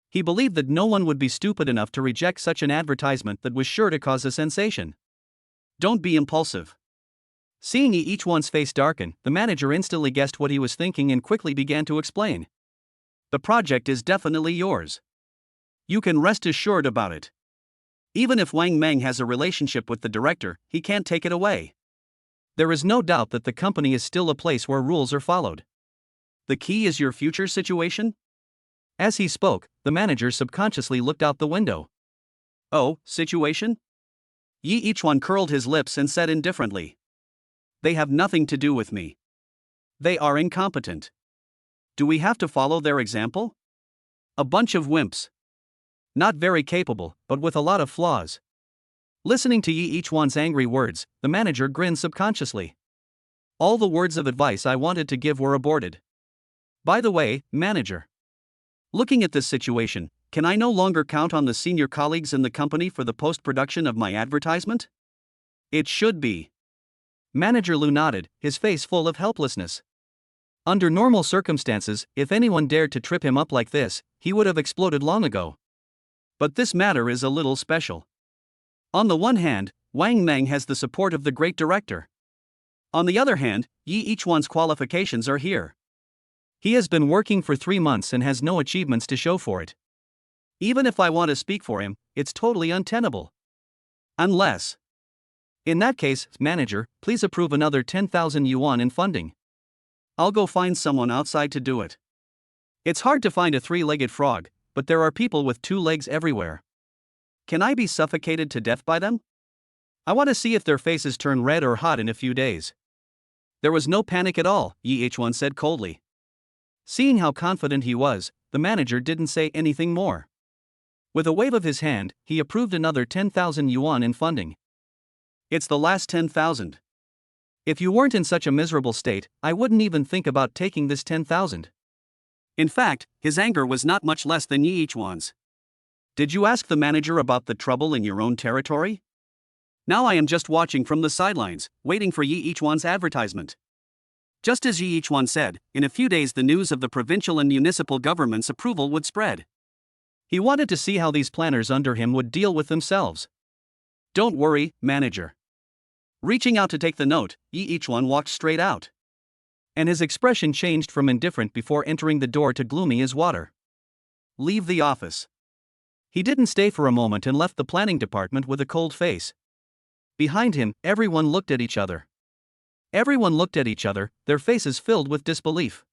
He believed that no one would be stupid enough to reject such an advertisement that was sure to cause a sensation. Don't be impulsive. Seeing each one's face darken, the manager instantly guessed what he was thinking and quickly began to explain. "The project is definitely yours. You can rest assured about it. Even if Wang Meng has a relationship with the director, he can't take it away. There is no doubt that the company is still a place where rules are followed. The key is your future situation?" As he spoke, the manager subconsciously looked out the window. "Oh, situation?" Each one curled his lips and said indifferently. "They have nothing to do with me. They are incompetent. Do we have to follow their example? A bunch of wimps. Not very capable, but with a lot of flaws." Listening to each one's angry words, the manager grinned subconsciously. All the words of advice I wanted to give were aborted. By the way, manager, looking at this situation, can I no longer count on the senior colleagues in the company for the post-production of my advertisement? It should be. Manager Lu nodded, his face full of helplessness. Under normal circumstances, if anyone dared to trip him up like this, he would have exploded long ago. But this matter is a little special. On the one hand, Wang Meng has the support of the great director. On the other hand, Yi Yichuan's qualifications are here. He has been working for 3 months and has no achievements to show for it. Even if I want to speak for him, it's totally untenable. Unless. In that case, manager, please approve another 10,000 yuan in funding. I'll go find someone outside to do it. It's hard to find a 3-legged frog, but there are people with 2 legs everywhere. Can I be suffocated to death by them? I want to see if their faces turn red or hot in a few days. There was no panic at all, Yi Yichuan said coldly. Seeing how confident he was, the manager didn't say anything more. With a wave of his hand, he approved another 10,000 yuan in funding. It's the last 10,000. If you weren't in such a miserable state, I wouldn't even think about taking this 10,000. In fact, his anger was not much less than Yi Yichuan's. Did you ask the manager about the trouble in your own territory? Now I am just watching from the sidelines, waiting for Yi Yichuan's advertisement. Just as Yi Yichuan said, in a few days the news of the provincial and municipal government's approval would spread. He wanted to see how these planners under him would deal with themselves. Don't worry, manager. Reaching out to take the note, Yi Yichuan walked straight out. And his expression changed from indifferent before entering the door to gloomy as water. Leave the office. He didn't stay for a moment and left the planning department with a cold face. Behind him, everyone looked at each other. Everyone looked at each other, their faces filled with disbelief.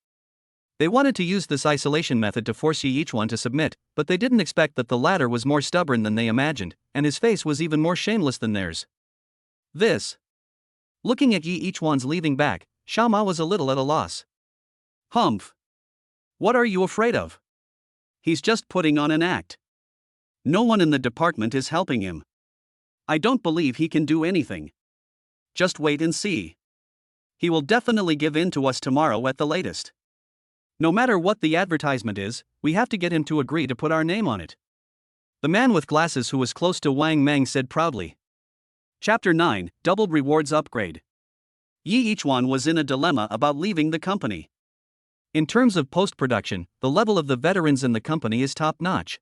They wanted to use this isolation method to force Yi Yichuan to submit, but they didn't expect that the latter was more stubborn than they imagined, and his face was even more shameless than theirs. This. Looking at Yi Yichuan's leaving back, Xiao Ma was a little at a loss. Humph. What are you afraid of? He's just putting on an act. No one in the department is helping him. I don't believe he can do anything. Just wait and see. He will definitely give in to us tomorrow at the latest. No matter what the advertisement is, we have to get him to agree to put our name on it. The man with glasses who was close to Wang Meng said proudly. Chapter 9, Doubled Rewards Upgrade. Yi Yichuan was in a dilemma about leaving the company. In terms of post-production, the level of the veterans in the company is top-notch.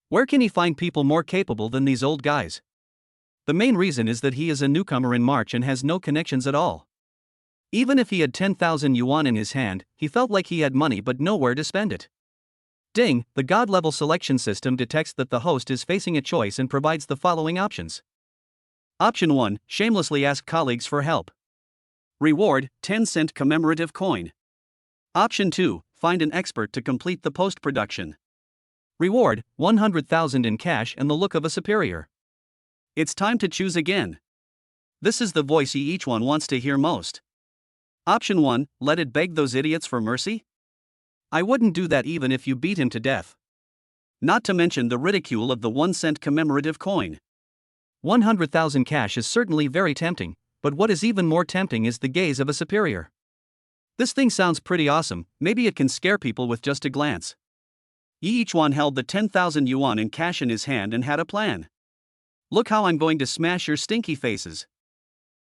Where can he find people more capable than these old guys? The main reason is that he is a newcomer in March and has no connections at all. Even if he had 10,000 yuan in his hand, he felt like he had money but nowhere to spend it. Ding, the God-level selection system detects that the host is facing a choice and provides the following options. Option 1, shamelessly ask colleagues for help. Reward, 10-cent commemorative coin. Option 2, find an expert to complete the post-production. Reward, 100,000 in cash and the look of a superior. It's time to choose again. This is the voice Yi Yichuan wants to hear most. Option 1, let it beg those idiots for mercy? I wouldn't do that even if you beat him to death. Not to mention the ridicule of the 1-cent commemorative coin. 100,000 cash is certainly very tempting, but what is even more tempting is the gaze of a superior. This thing sounds pretty awesome, maybe it can scare people with just a glance. Yi Yichuan held the 10,000 yuan in cash in his hand and had a plan. Look how I'm going to smash your stinky faces.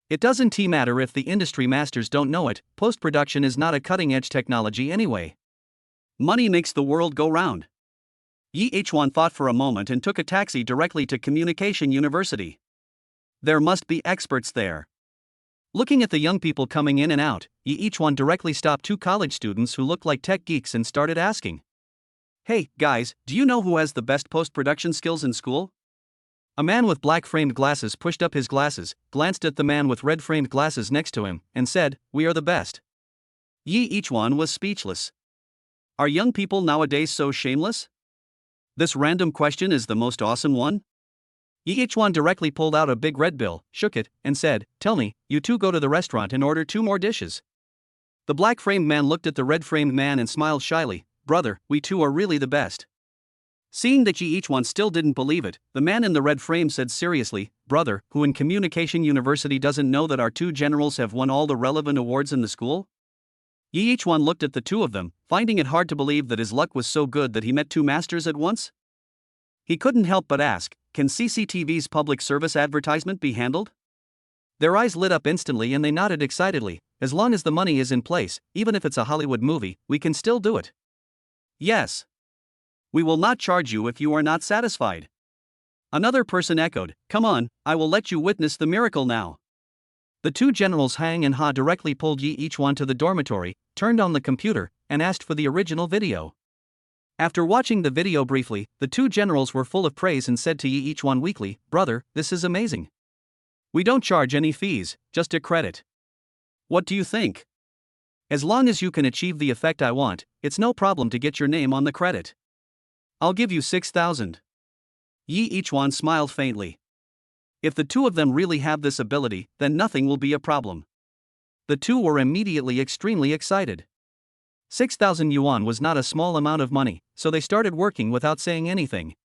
It doesn't matter if the industry masters don't know it, post-production is not a cutting-edge technology anyway. Money makes the world go round. Yi Yichuan thought for a moment and took a taxi directly to Communication University. There must be experts there. Looking at the young people coming in and out, Yi Yichuan directly stopped 2 college students who looked like tech geeks and started asking. Hey, guys, do you know who has the best post-production skills in school? A man with black-framed glasses pushed up his glasses, glanced at the man with red-framed glasses next to him, and said, "We are the best." Yi Yichuan was speechless. Are young people nowadays so shameless? This random question is the most awesome one. Yi Yichuan directly pulled out a big red bill, shook it, and said, "Tell me, you 2 go to the restaurant and order 2 more dishes." The black-framed man looked at the red-framed man and smiled shyly. "Brother, we 2 are really the best." Seeing that Yi Yichuan still didn't believe it, the man in the red frame said seriously, "Brother, who in Communication University doesn't know that our 2 generals have won all the relevant awards in the school?" Yi Yichuan looked at the 2 of them, finding it hard to believe that his luck was so good that he met 2 masters at once. He couldn't help but ask, can CCTV's public service advertisement be handled? Their eyes lit up instantly and they nodded excitedly. As long as the money is in place, even if it's a Hollywood movie, we can still do it. Yes. We will not charge you if you are not satisfied. Another person echoed, come on, I will let you witness the miracle now. The two generals Hang and Ha directly pulled Yi Ichuan to the dormitory, turned on the computer, and asked for the original video. After watching the video briefly, the two generals were full of praise and said to Yi Ichuan weakly, brother, this is amazing. We don't charge any fees, just a credit. What do you think? As long as you can achieve the effect I want, it's no problem to get your name on the credit. I'll give you 6,000. Yi Ichuan smiled faintly. If the two of them really have this ability, then nothing will be a problem. The two were immediately extremely excited. 6,000 yuan was not a small amount of money, so they started working without saying anything.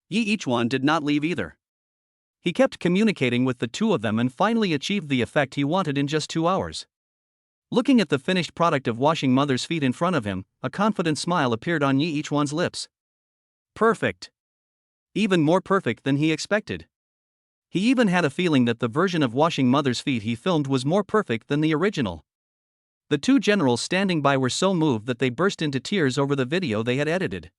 Yi Ichuan did not leave either. He kept communicating with the two of them and finally achieved the effect he wanted in just 2 hours. Looking at the finished product of washing mother's feet in front of him, a confident smile appeared on Yi Ichuan's lips. Perfect. Even more perfect than he expected. He even had a feeling that the version of washing mother's feet he filmed was more perfect than the original. The two generals standing by were so moved that they burst into tears over the video they had edited.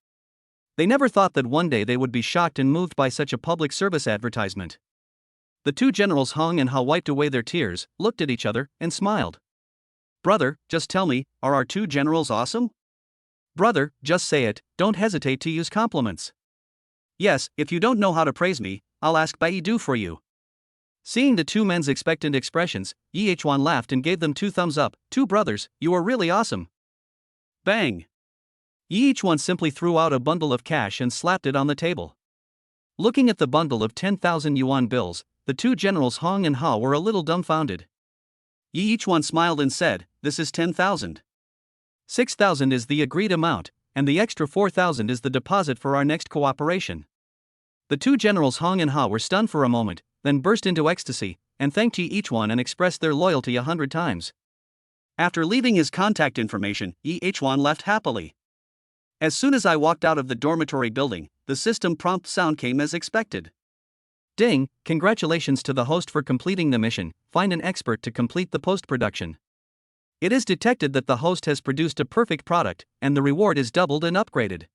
They never thought that one day they would be shocked and moved by such a public service advertisement. The two generals Hong and Ha wiped away their tears, looked at each other, and smiled. Brother, just tell me, are our two generals awesome? Brother, just say it, don't hesitate to use compliments. Yes, if you don't know how to praise me, I'll ask Baidu for you. Seeing the two men's expectant expressions, Yi Ichuan laughed and gave them 2 thumbs up. Two brothers, you are really awesome. Bang! Yi Ichuan simply threw out a bundle of cash and slapped it on the table. Looking at the bundle of 10,000 yuan bills, the two generals Hong and Ha were a little dumbfounded. Yi Ichuan smiled and said, this is 10,000. 6,000 is the agreed amount, and the extra 4,000 is the deposit for our next cooperation. The two generals Hong and Ha were stunned for a moment, then burst into ecstasy, and thanked Yi Ichuan and expressed their loyalty 100 times. After leaving his contact information, Yi Ichuan left happily. As soon as I walked out of the dormitory building, the system prompt sound came as expected. Ding, congratulations to the host for completing the mission, find an expert to complete the post-production. It is detected that the host has produced a perfect product, and the reward is doubled and upgraded.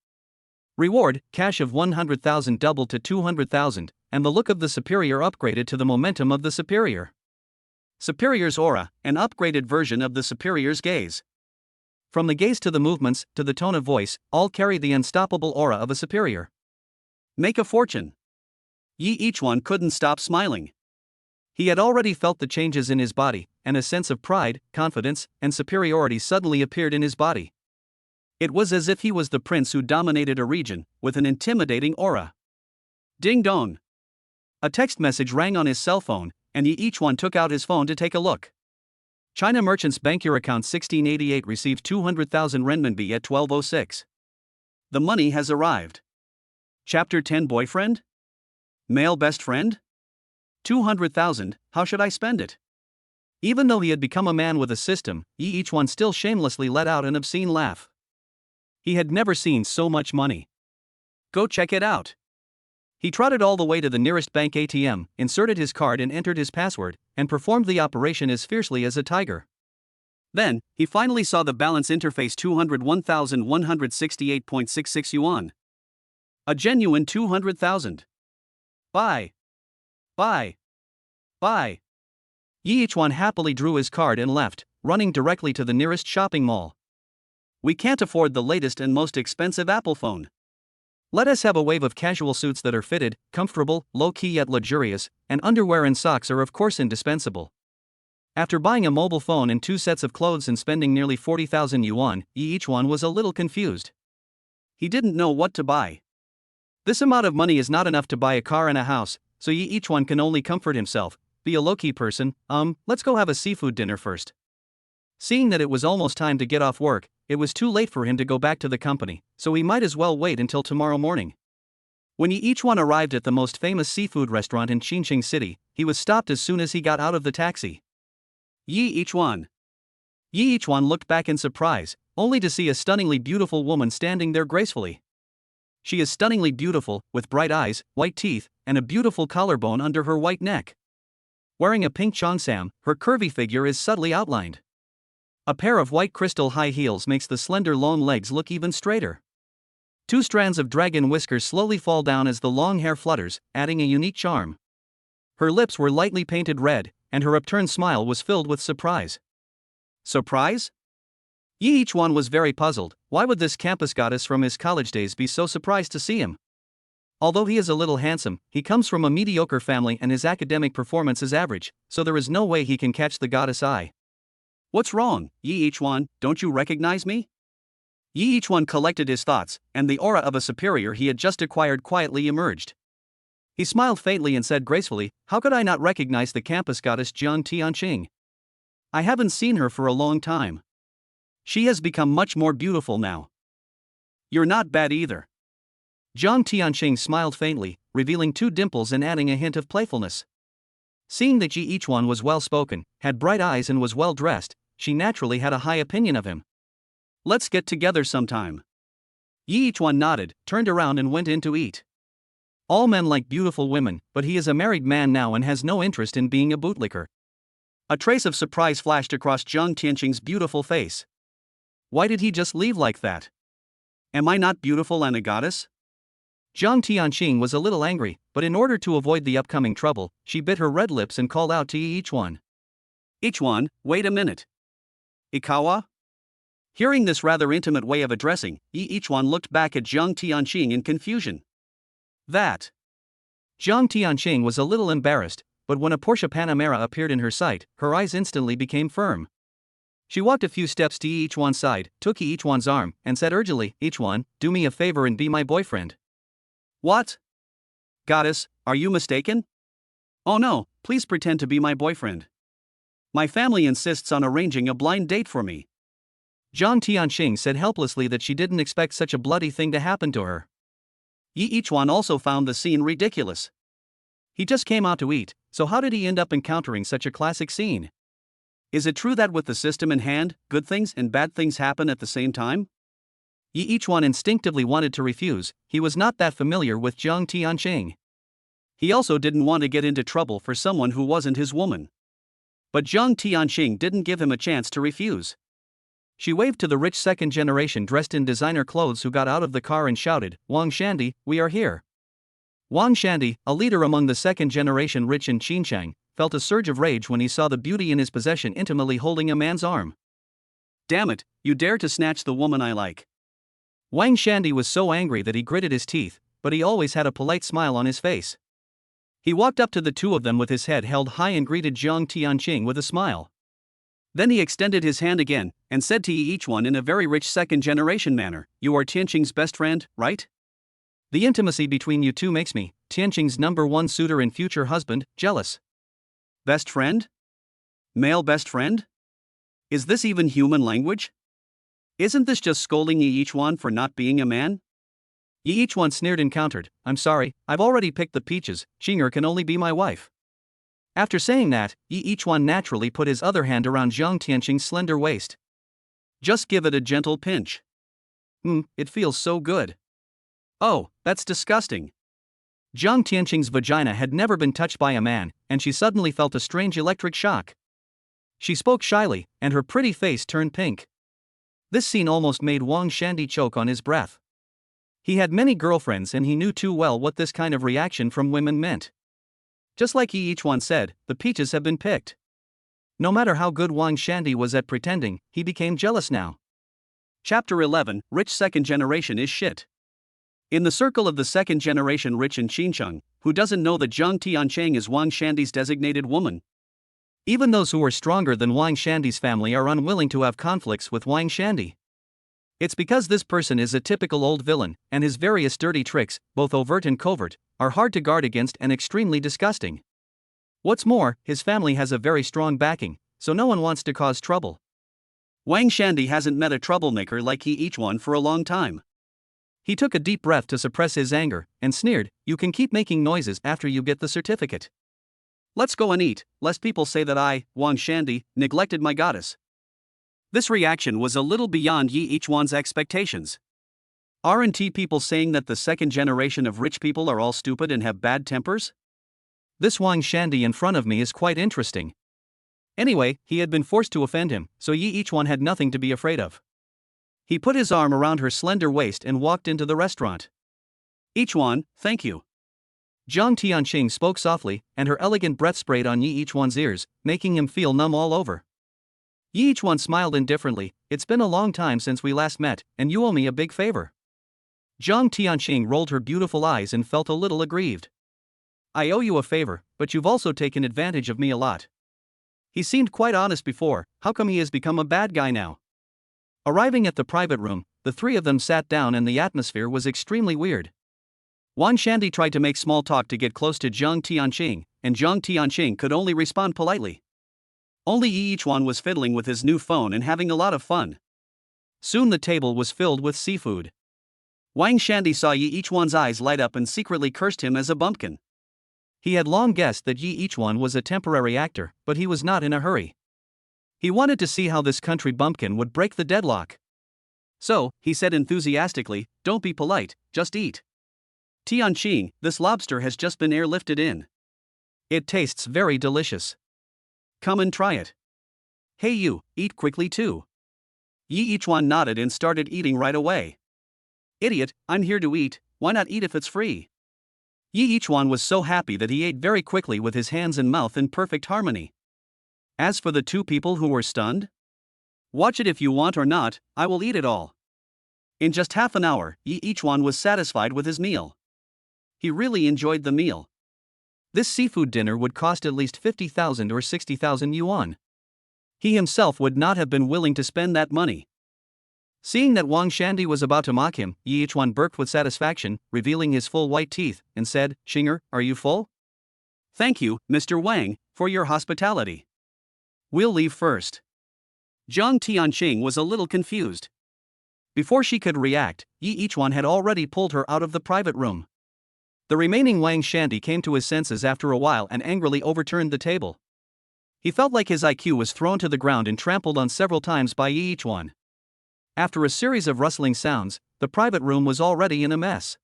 Reward, cash of 100,000 doubled to 200,000, and the look of the superior upgraded to the momentum of the superior. Superior's aura, an upgraded version of the superior's gaze. From the gaze to the movements, to the tone of voice, all carry the unstoppable aura of a superior. Make a fortune. Yi Ichuan couldn't stop smiling. He had already felt the changes in his body, and a sense of pride, confidence, and superiority suddenly appeared in his body. It was as if he was the prince who dominated a region, with an intimidating aura. Ding dong. A text message rang on his cell phone, and Yi Ichuan took out his phone to take a look. China Merchants Bank your account 1688 received 200,000 renminbi at 12:06. The money has arrived. Chapter 10 Boyfriend? Male best friend? 200,000, how should I spend it? Even though he had become a man with a system, Yi Ichuan still shamelessly let out an obscene laugh. He had never seen so much money. Go check it out. He trotted all the way to the nearest bank ATM, inserted his card and entered his password, and performed the operation as fiercely as a tiger. Then, he finally saw the balance interface 201,168.66 yuan. A genuine 200,000. Buy. Buy. Buy. Yi Ichuan happily drew his card and left, running directly to the nearest shopping mall. We can't afford the latest and most expensive Apple phone. Let us have a wave of casual suits that are fitted, comfortable, low-key yet luxurious, and underwear and socks are of course indispensable. After buying a mobile phone and 2 sets of clothes and spending nearly 40,000 yuan, Yi Ichuan was a little confused. He didn't know what to buy. This amount of money is not enough to buy a car and a house, so Yi Ichuan can only comfort himself, be a low-key person. Let's go have a seafood dinner first. Seeing that it was almost time to get off work, it was too late for him to go back to the company, so he might as well wait until tomorrow morning. When Yi Ichuan arrived at the most famous seafood restaurant in Qingqing City, he was stopped as soon as he got out of the taxi. Yi Ichuan. Yi Ichuan looked back in surprise, only to see a stunningly beautiful woman standing there gracefully. She is stunningly beautiful, with bright eyes, white teeth, and a beautiful collarbone under her white neck. Wearing a pink cheongsam, her curvy figure is subtly outlined. A pair of white crystal high heels makes the slender long legs look even straighter. 2 strands of dragon whiskers slowly fall down as the long hair flutters, adding a unique charm. Her lips were lightly painted red, and her upturned smile was filled with surprise. Surprise? Yi Ichuan was very puzzled. Why would this campus goddess from his college days be so surprised to see him? Although he is a little handsome, he comes from a mediocre family and his academic performance is average, so there is no way he can catch the goddess' eye. What's wrong, Yi Ichuan, don't you recognize me? Yi Ichuan collected his thoughts, and the aura of a superior he had just acquired quietly emerged. He smiled faintly and said gracefully, "How could I not recognize the campus goddess Jiang Tianqing? I haven't seen her for a long time. She has become much more beautiful now. You're not bad either." Jiang Tianqing smiled faintly, revealing 2 dimples and adding a hint of playfulness. Seeing that Yi Ichuan was well-spoken, had bright eyes and was well-dressed, she naturally had a high opinion of him. "Let's get together sometime." Yi Ichuan nodded, turned around and went in to eat. All men like beautiful women, but he is a married man now and has no interest in being a bootlicker. A trace of surprise flashed across Jiang Tianqing's beautiful face. Why did he just leave like that? Am I not beautiful and a goddess? Jiang Tianqing was a little angry, but in order to avoid the upcoming trouble, she bit her red lips and called out to Yi Ichuan. "Ichuan, wait a minute. Ikawa?" Hearing this rather intimate way of addressing, Yi Ichuan looked back at Jiang Tianqing in confusion. That. Jiang Tianqing was a little embarrassed, but when a Porsche Panamera appeared in her sight, her eyes instantly became firm. She walked a few steps to Yi Ichuan's side, took Yi Ichuan's arm, and said urgently, "Ichuan, do me a favor and be my boyfriend." "What? Goddess, are you mistaken? Oh no, please pretend to be my boyfriend. My family insists on arranging a blind date for me." Jiang Tianqing said helplessly that she didn't expect such a bloody thing to happen to her. Yi Ichuan also found the scene ridiculous. He just came out to eat, so how did he end up encountering such a classic scene? Is it true that with the system in hand, good things and bad things happen at the same time? Yi Ichuan instinctively wanted to refuse. He was not that familiar with Jiang Tianqing. He also didn't want to get into trouble for someone who wasn't his woman. But Jiang Tianqing didn't give him a chance to refuse. She waved to the rich second generation dressed in designer clothes who got out of the car and shouted, "Wang Shandy, we are here." Wang Shandy, a leader among the second generation rich in Xinjiang, felt a surge of rage when he saw the beauty in his possession intimately holding a man's arm. "Damn it, you dare to snatch the woman I like." Wang Shandy was so angry that he gritted his teeth, but he always had a polite smile on his face. He walked up to the 2 of them with his head held high and greeted Jiang Tianqing with a smile. Then he extended his hand again, and said to each one in a very rich second-generation manner, "You are Tianqing's best friend, right?" The intimacy between you 2 makes me, Tianqing's #1 suitor and future husband, jealous. Best friend? Male best friend? Is this even human language? Isn't this just scolding Yi Ichuan for not being a man? Yi Ichuan sneered and countered, "I'm sorry, I've already picked the peaches, Xinger can only be my wife." After saying that, Yi Ichuan naturally put his other hand around Jiang Tianqing's slender waist. "Just give it a gentle pinch." It feels so good." "Oh, that's disgusting." Jiang Tianqing's vagina had never been touched by a man, and she suddenly felt a strange electric shock. She spoke shyly, and her pretty face turned pink. This scene almost made Wang Shandy choke on his breath. He had many girlfriends and he knew too well what this kind of reaction from women meant. Just like Yi Ichuan said, the peaches have been picked. No matter how good Wang Shandy was at pretending, he became jealous now. Chapter 11, Rich Second Generation is Shit. In the circle of the second generation rich in Xinjiang, who doesn't know that Jiang Tianqing is Wang Shandy's designated woman? Even those who are stronger than Wang Shandy's family are unwilling to have conflicts with Wang Shandy. It's because this person is a typical old villain, and his various dirty tricks, both overt and covert, are hard to guard against and extremely disgusting. What's more, his family has a very strong backing, so no one wants to cause trouble. Wang Shandy hasn't met a troublemaker like Yi Ichuan for a long time. He took a deep breath to suppress his anger, and sneered, "You can keep making noises after you get the certificate. Let's go and eat, lest people say that I, Wang Shandy, neglected my goddess." This reaction was a little beyond Yi Ichuan's expectations. Aren't people saying that the second generation of rich people are all stupid and have bad tempers? This Wang Shandy in front of me is quite interesting. Anyway, he had been forced to offend him, so Yi Ichuan had nothing to be afraid of. He put his arm around her slender waist and walked into the restaurant. Ichuan, thank you. Zhang Tianqing spoke softly, and her elegant breath sprayed on Yi Ichuan's ears, making him feel numb all over. Yi Ichuan smiled indifferently. It's been a long time since we last met, and you owe me a big favor. Zhang Tianqing rolled her beautiful eyes and felt a little aggrieved. I owe you a favor, but you've also taken advantage of me a lot. He seemed quite honest before, how come he has become a bad guy now? Arriving at the private room, the three of them sat down and the atmosphere was extremely weird. Wang Shandy tried to make small talk to get close to Zhang Tianqing, and Zhang Tianqing could only respond politely. Only Yi Ichuan was fiddling with his new phone and having a lot of fun. Soon the table was filled with seafood. Wang Shandy saw Yi Ichuan's eyes light up and secretly cursed him as a bumpkin. He had long guessed that Yi Ichuan was a temporary actor, but he was not in a hurry. He wanted to see how this country bumpkin would break the deadlock. So, he said enthusiastically, don't be polite, just eat. Tianqing, this lobster has just been airlifted in. It tastes very delicious. Come and try it. Hey you, eat quickly too. Yi Ichuan nodded and started eating right away. Idiot, I'm here to eat, why not eat if it's free? Yi Ichuan was so happy that he ate very quickly with his hands and mouth in perfect harmony. As for the two people who were stunned? Watch it if you want or not, I will eat it all. In just half an hour, Yi Ichuan was satisfied with his meal. He really enjoyed the meal. This seafood dinner would cost at least 50,000 or 60,000 yuan. He himself would not have been willing to spend that money. Seeing that Wang Shandy was about to mock him, Yi Ichuan burped with satisfaction, revealing his full white teeth, and said, Xinger, are you full? Thank you, Mr. Wang, for your hospitality. We'll leave first. Zhang Tianqing was a little confused. Before she could react, Yi Ichuan had already pulled her out of the private room. The remaining Wang Shandy came to his senses after a while and angrily overturned the table. He felt like his IQ was thrown to the ground and trampled on several times by Yi Ichuan. After a series of rustling sounds, the private room was already in a mess.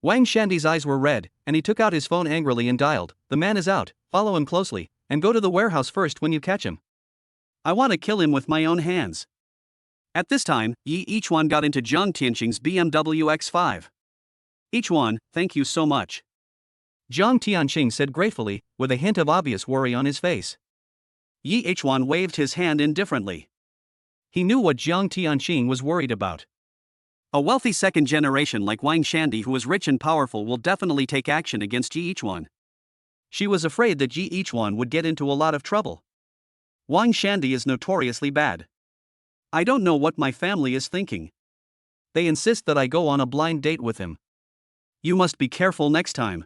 Wang Shandy's eyes were red, and he took out his phone angrily and dialed, "The man is out, follow him closely, and go to the warehouse first when you catch him. I want to kill him with my own hands." At this time, Yi Ichuan got into Zhang Tianqing's BMW X5. Ichuan, thank you so much. Zhang Tianqing said gratefully, with a hint of obvious worry on his face. Yi Ichuan waved his hand indifferently. He knew what Zhang Tianqing was worried about. A wealthy second generation like Wang Shandy who is rich and powerful will definitely take action against Yi Ichuan. She was afraid that Yi Ichuan would get into a lot of trouble. Wang Shandy is notoriously bad. I don't know what my family is thinking. They insist that I go on a blind date with him. You must be careful next time.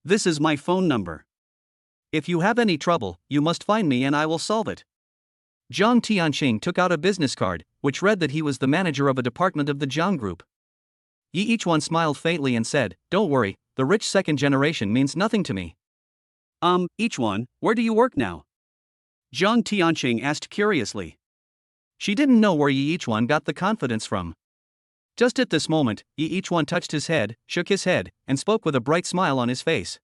This is my phone number. If you have any trouble, you must find me and I will solve it. Zhang Tianqing took out a business card, which read that he was the manager of a department of the Zhang Group. Yi Ichuan smiled faintly and said, Don't worry, the rich second generation means nothing to me. Ichuan, where do you work now? Zhang Tianqing asked curiously. She didn't know where Yi Ichuan got the confidence from. Just at this moment, Yi Ichuan touched his head, shook his head, and spoke with a bright smile on his face.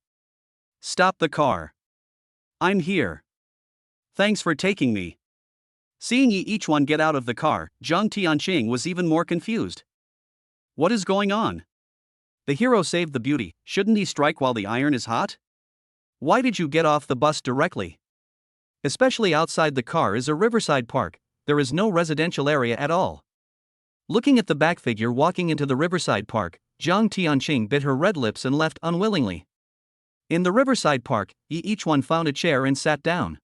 Stop the car. I'm here. Thanks for taking me. Seeing Yi Ichuan get out of the car, Zhang Tianqing was even more confused. What is going on? The hero saved the beauty, shouldn't he strike while the iron is hot? Why did you get off the bus directly? Especially outside the car is a riverside park, there is no residential area at all. Looking at the back figure walking into the riverside park, Zhang Tianqing bit her red lips and left unwillingly. In the riverside park, Yi Ichuan found a chair and sat down.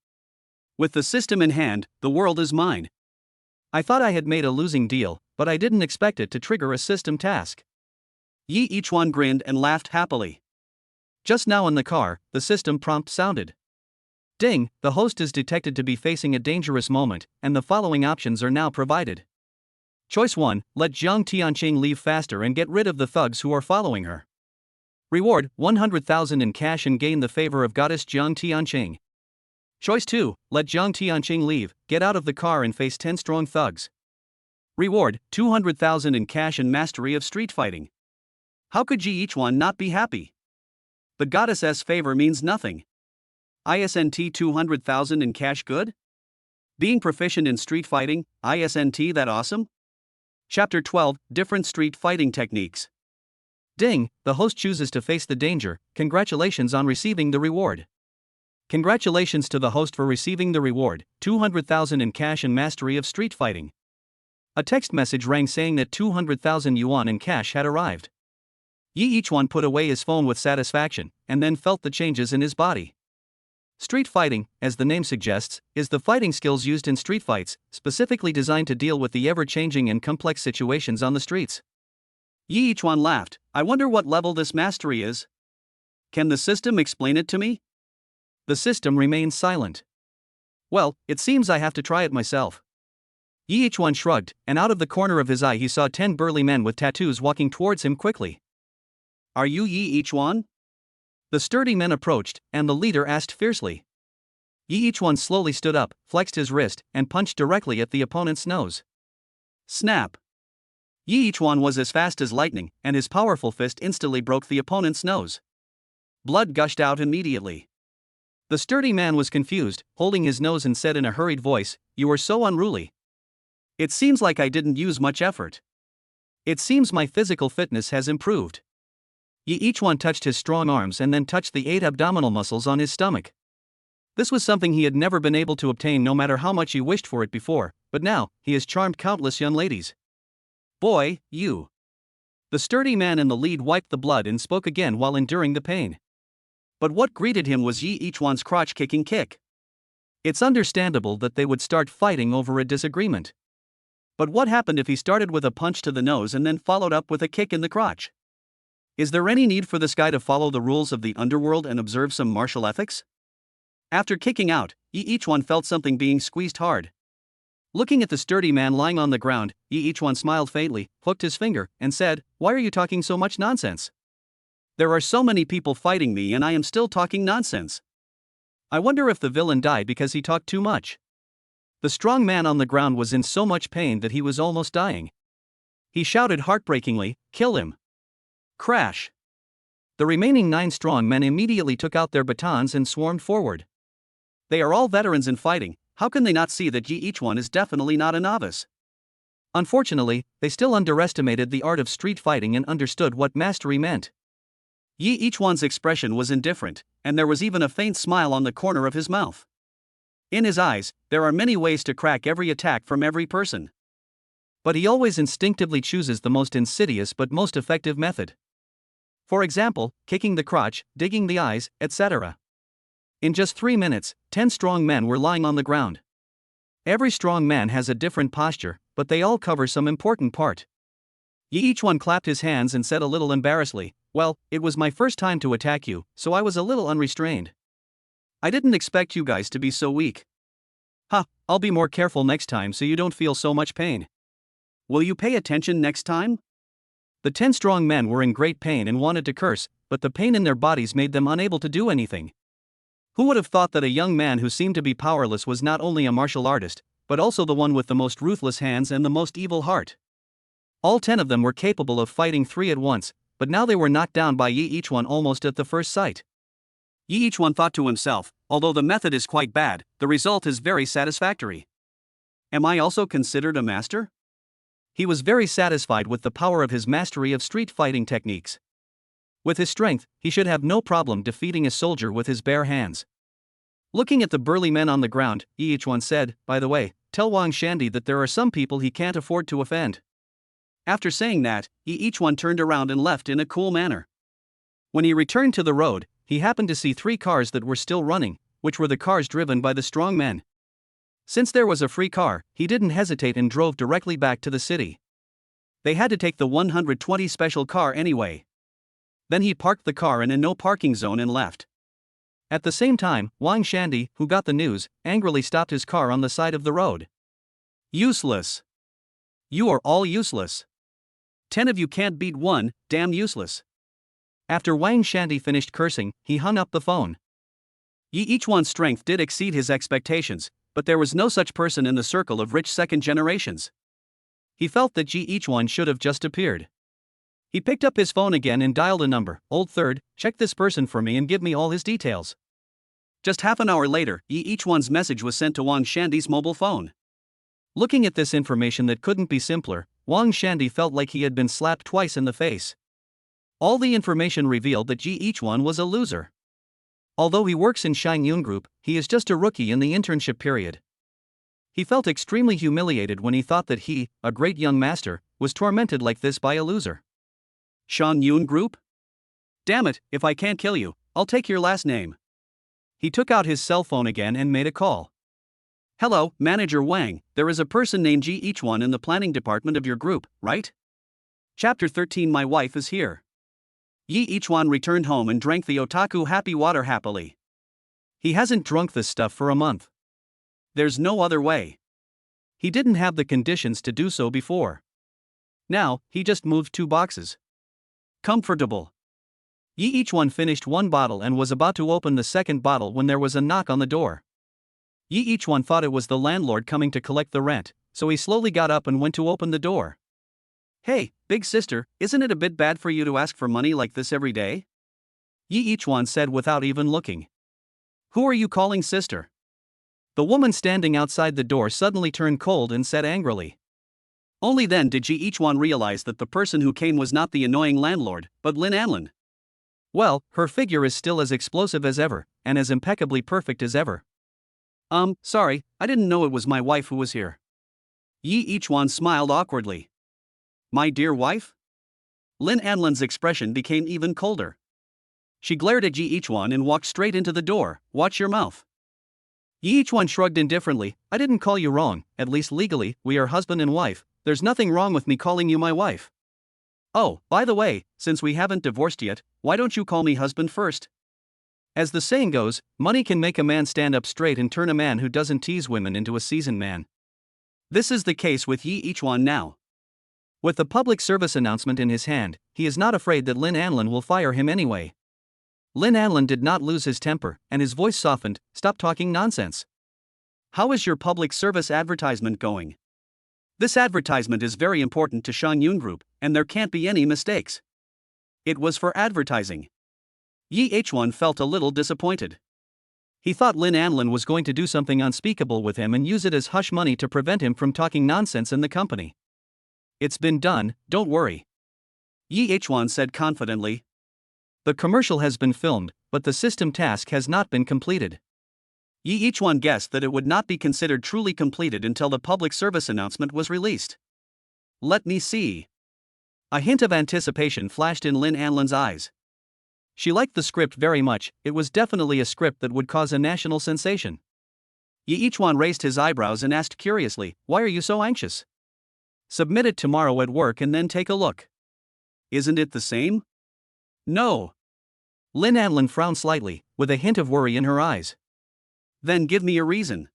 With the system in hand, the world is mine. I thought I had made a losing deal, but I didn't expect it to trigger a system task. Yi Ichuan grinned and laughed happily. Just now in the car, the system prompt sounded. Ding, the host is detected to be facing a dangerous moment, and the following options are now provided. Choice 1, let Zhang Tianqing leave faster and get rid of the thugs who are following her. Reward, 100,000 in cash and gain the favor of goddess Zhang Tianqing. Choice 2, let Zhang Tianqing leave, get out of the car and face 10 strong thugs. Reward, 200,000 in cash and mastery of street fighting. How could Yi Ichuan not be happy? The goddess's favor means nothing. ISNT 200,000 in cash good? Being proficient in street fighting, ISNT that awesome? Chapter 12, Different Street Fighting Techniques. Ding, the host chooses to face the danger. Congratulations on receiving the reward. Congratulations to the host for receiving the reward, 200,000 in cash and mastery of street fighting. A text message rang saying that 200,000 yuan in cash had arrived. Yi Ichuan put away his phone with satisfaction, and then felt the changes in his body. Street fighting, as the name suggests, is the fighting skills used in street fights, specifically designed to deal with the ever-changing and complex situations on the streets. Yi Ichuan laughed. I wonder what level this mastery is. Can the system explain it to me? The system remained silent. Well, it seems I have to try it myself. Yi Ichuan shrugged, and out of the corner of his eye he saw 10 burly men with tattoos walking towards him quickly. Are you Yi Ichuan? The sturdy men approached, and the leader asked fiercely. Yi Ichuan slowly stood up, flexed his wrist, and punched directly at the opponent's nose. Snap! Yi Ichuan was as fast as lightning, and his powerful fist instantly broke the opponent's nose. Blood gushed out immediately. The sturdy man was confused, holding his nose, and said in a hurried voice, "You are so unruly. It seems like I didn't use much effort. It seems my physical fitness has improved." Yi Ichuan touched his strong arms and then touched the 8 abdominal muscles on his stomach. This was something he had never been able to obtain no matter how much he wished for it before, but now, he has charmed countless young ladies. Boy, you. The sturdy man in the lead wiped the blood and spoke again while enduring the pain. But what greeted him was Yi Ichuan's crotch-kicking kick. It's understandable that they would start fighting over a disagreement. But what happened if he started with a punch to the nose and then followed up with a kick in the crotch? Is there any need for this guy to follow the rules of the underworld and observe some martial ethics? After kicking out, Yi Ichuan felt something being squeezed hard. Looking at the sturdy man lying on the ground, Yi Ichuan smiled faintly, hooked his finger, and said, "Why are you talking so much nonsense? There are so many people fighting me and I am still talking nonsense. I wonder if the villain died because he talked too much." The strong man on the ground was in so much pain that he was almost dying. He shouted heartbreakingly, "Kill him!" Crash! The remaining 9 strong men immediately took out their batons and swarmed forward. They are all veterans in fighting. How can they not see that Yi Ichuan is definitely not a novice? Unfortunately, they still underestimated the art of street fighting and understood what mastery meant. Yi Ichuan's expression was indifferent, and there was even a faint smile on the corner of his mouth. In his eyes, there are many ways to crack every attack from every person. But he always instinctively chooses the most insidious but most effective method. For example, kicking the crotch, digging the eyes, etc. In just 3 minutes, 10 strong men were lying on the ground. Every strong man has a different posture, but they all cover some important part. Yi Ichuan clapped his hands and said a little embarrassedly, "Well, it was my first time to attack you, so I was a little unrestrained. I didn't expect you guys to be so weak. Ha, I'll be more careful next time so you don't feel so much pain. Will you pay attention next time?" The 10 strong men were in great pain and wanted to curse, but the pain in their bodies made them unable to do anything. Who would have thought that a young man who seemed to be powerless was not only a martial artist, but also the one with the most ruthless hands and the most evil heart? All 10 of them were capable of fighting 3 at once, but now they were knocked down by Yi Ichuan almost at the first sight. Yi Ichuan thought to himself, although the method is quite bad, the result is very satisfactory. Am I also considered a master? He was very satisfied with the power of his mastery of street fighting techniques. With his strength, he should have no problem defeating a soldier with his bare hands. Looking at the burly men on the ground, Yi Ichuan said, "By the way, tell Wang Shandy that there are some people he can't afford to offend." After saying that, Yi Ichuan turned around and left in a cool manner. When he returned to the road, he happened to see 3 cars that were still running, which were the cars driven by the strong men. Since there was a free car, he didn't hesitate and drove directly back to the city. They had to take the 120 special car anyway. Then he parked the car in a no parking zone and left. At the same time, Wang Shandy, who got the news, angrily stopped his car on the side of the road. "Useless. You are all useless. 10 of you can't beat 1, damn useless." After Wang Shandy finished cursing, he hung up the phone. Yi Ichuan's strength did exceed his expectations, but there was no such person in the circle of rich second generations. He felt that Yi Ichuan should have just appeared. He picked up his phone again and dialed a number. Old third, check this person for me and give me all his details. Just half an hour later, each one's message was sent to Wang Shandi's mobile phone. Looking at this information that couldn't be simpler, Wang Shandi felt like he had been slapped twice in the face. All the information revealed that each one was a loser. Although he works in Shangyun Group, he is just a rookie in the internship period. He felt extremely humiliated when he thought that he, a great young master, was tormented like this by a loser. Shangyun Group? Damn it, if I can't kill you, I'll take your last name. He took out his cell phone again and made a call. Hello, Manager Wang, there is a person named each one in the planning department of your group, right? Chapter 13. My wife is here. Each one returned home and drank the otaku happy water happily. He hasn't drunk this stuff for a month. There's no other way. He didn't have the conditions to do so before. Now, he just moved 2 boxes. Comfortable. Each one finished 1 bottle and was about to open the 2nd bottle when there was a knock on the door. Each one thought it was the landlord coming to collect the rent, so he slowly got up and went to open the door. Hey, big sister, isn't it a bit bad for you to ask for money like this every day? Each one said without even looking. Who are you calling sister? The woman standing outside the door suddenly turned cold and said angrily. Only then did each one realize that the person who came was not the annoying landlord, but Lin Anlin. Well, her figure is still as explosive as ever, and as impeccably perfect as ever. Sorry, I didn't know it was my wife who was here. Each one smiled awkwardly. My dear wife? Lin Anlin's expression became even colder. She glared at each one and walked straight into the door. Watch your mouth. Each one shrugged indifferently. I didn't call you wrong, at least legally, we are husband and wife, there's nothing wrong with me calling you my wife. Oh, by the way, since we haven't divorced yet, why don't you call me husband first? As the saying goes, money can make a man stand up straight and turn a man who doesn't tease women into a seasoned man. This is the case with each one now. With the public service announcement in his hand, he is not afraid that Lin Anlin will fire him anyway. Lin Anlin did not lose his temper, and his voice softened. Stop talking nonsense. How is your public service advertisement going? This advertisement is very important to Shangyun Group, and there can't be any mistakes. It was for advertising. Each one felt a little disappointed. He thought Lin Anlin was going to do something unspeakable with him and use it as hush money to prevent him from talking nonsense in the company. It's been done, don't worry. Each one said confidently. The commercial has been filmed, but the system task has not been completed. Each one guessed that it would not be considered truly completed until the public service announcement was released. Let me see. A hint of anticipation flashed in Lin Anlin's eyes. She liked the script very much, it was definitely a script that would cause a national sensation. Each one raised his eyebrows and asked curiously, why are you so anxious? Submit it tomorrow at work and then take a look. Isn't it the same? No. Lin Anlin frowned slightly, with a hint of worry in her eyes. Then give me a reason.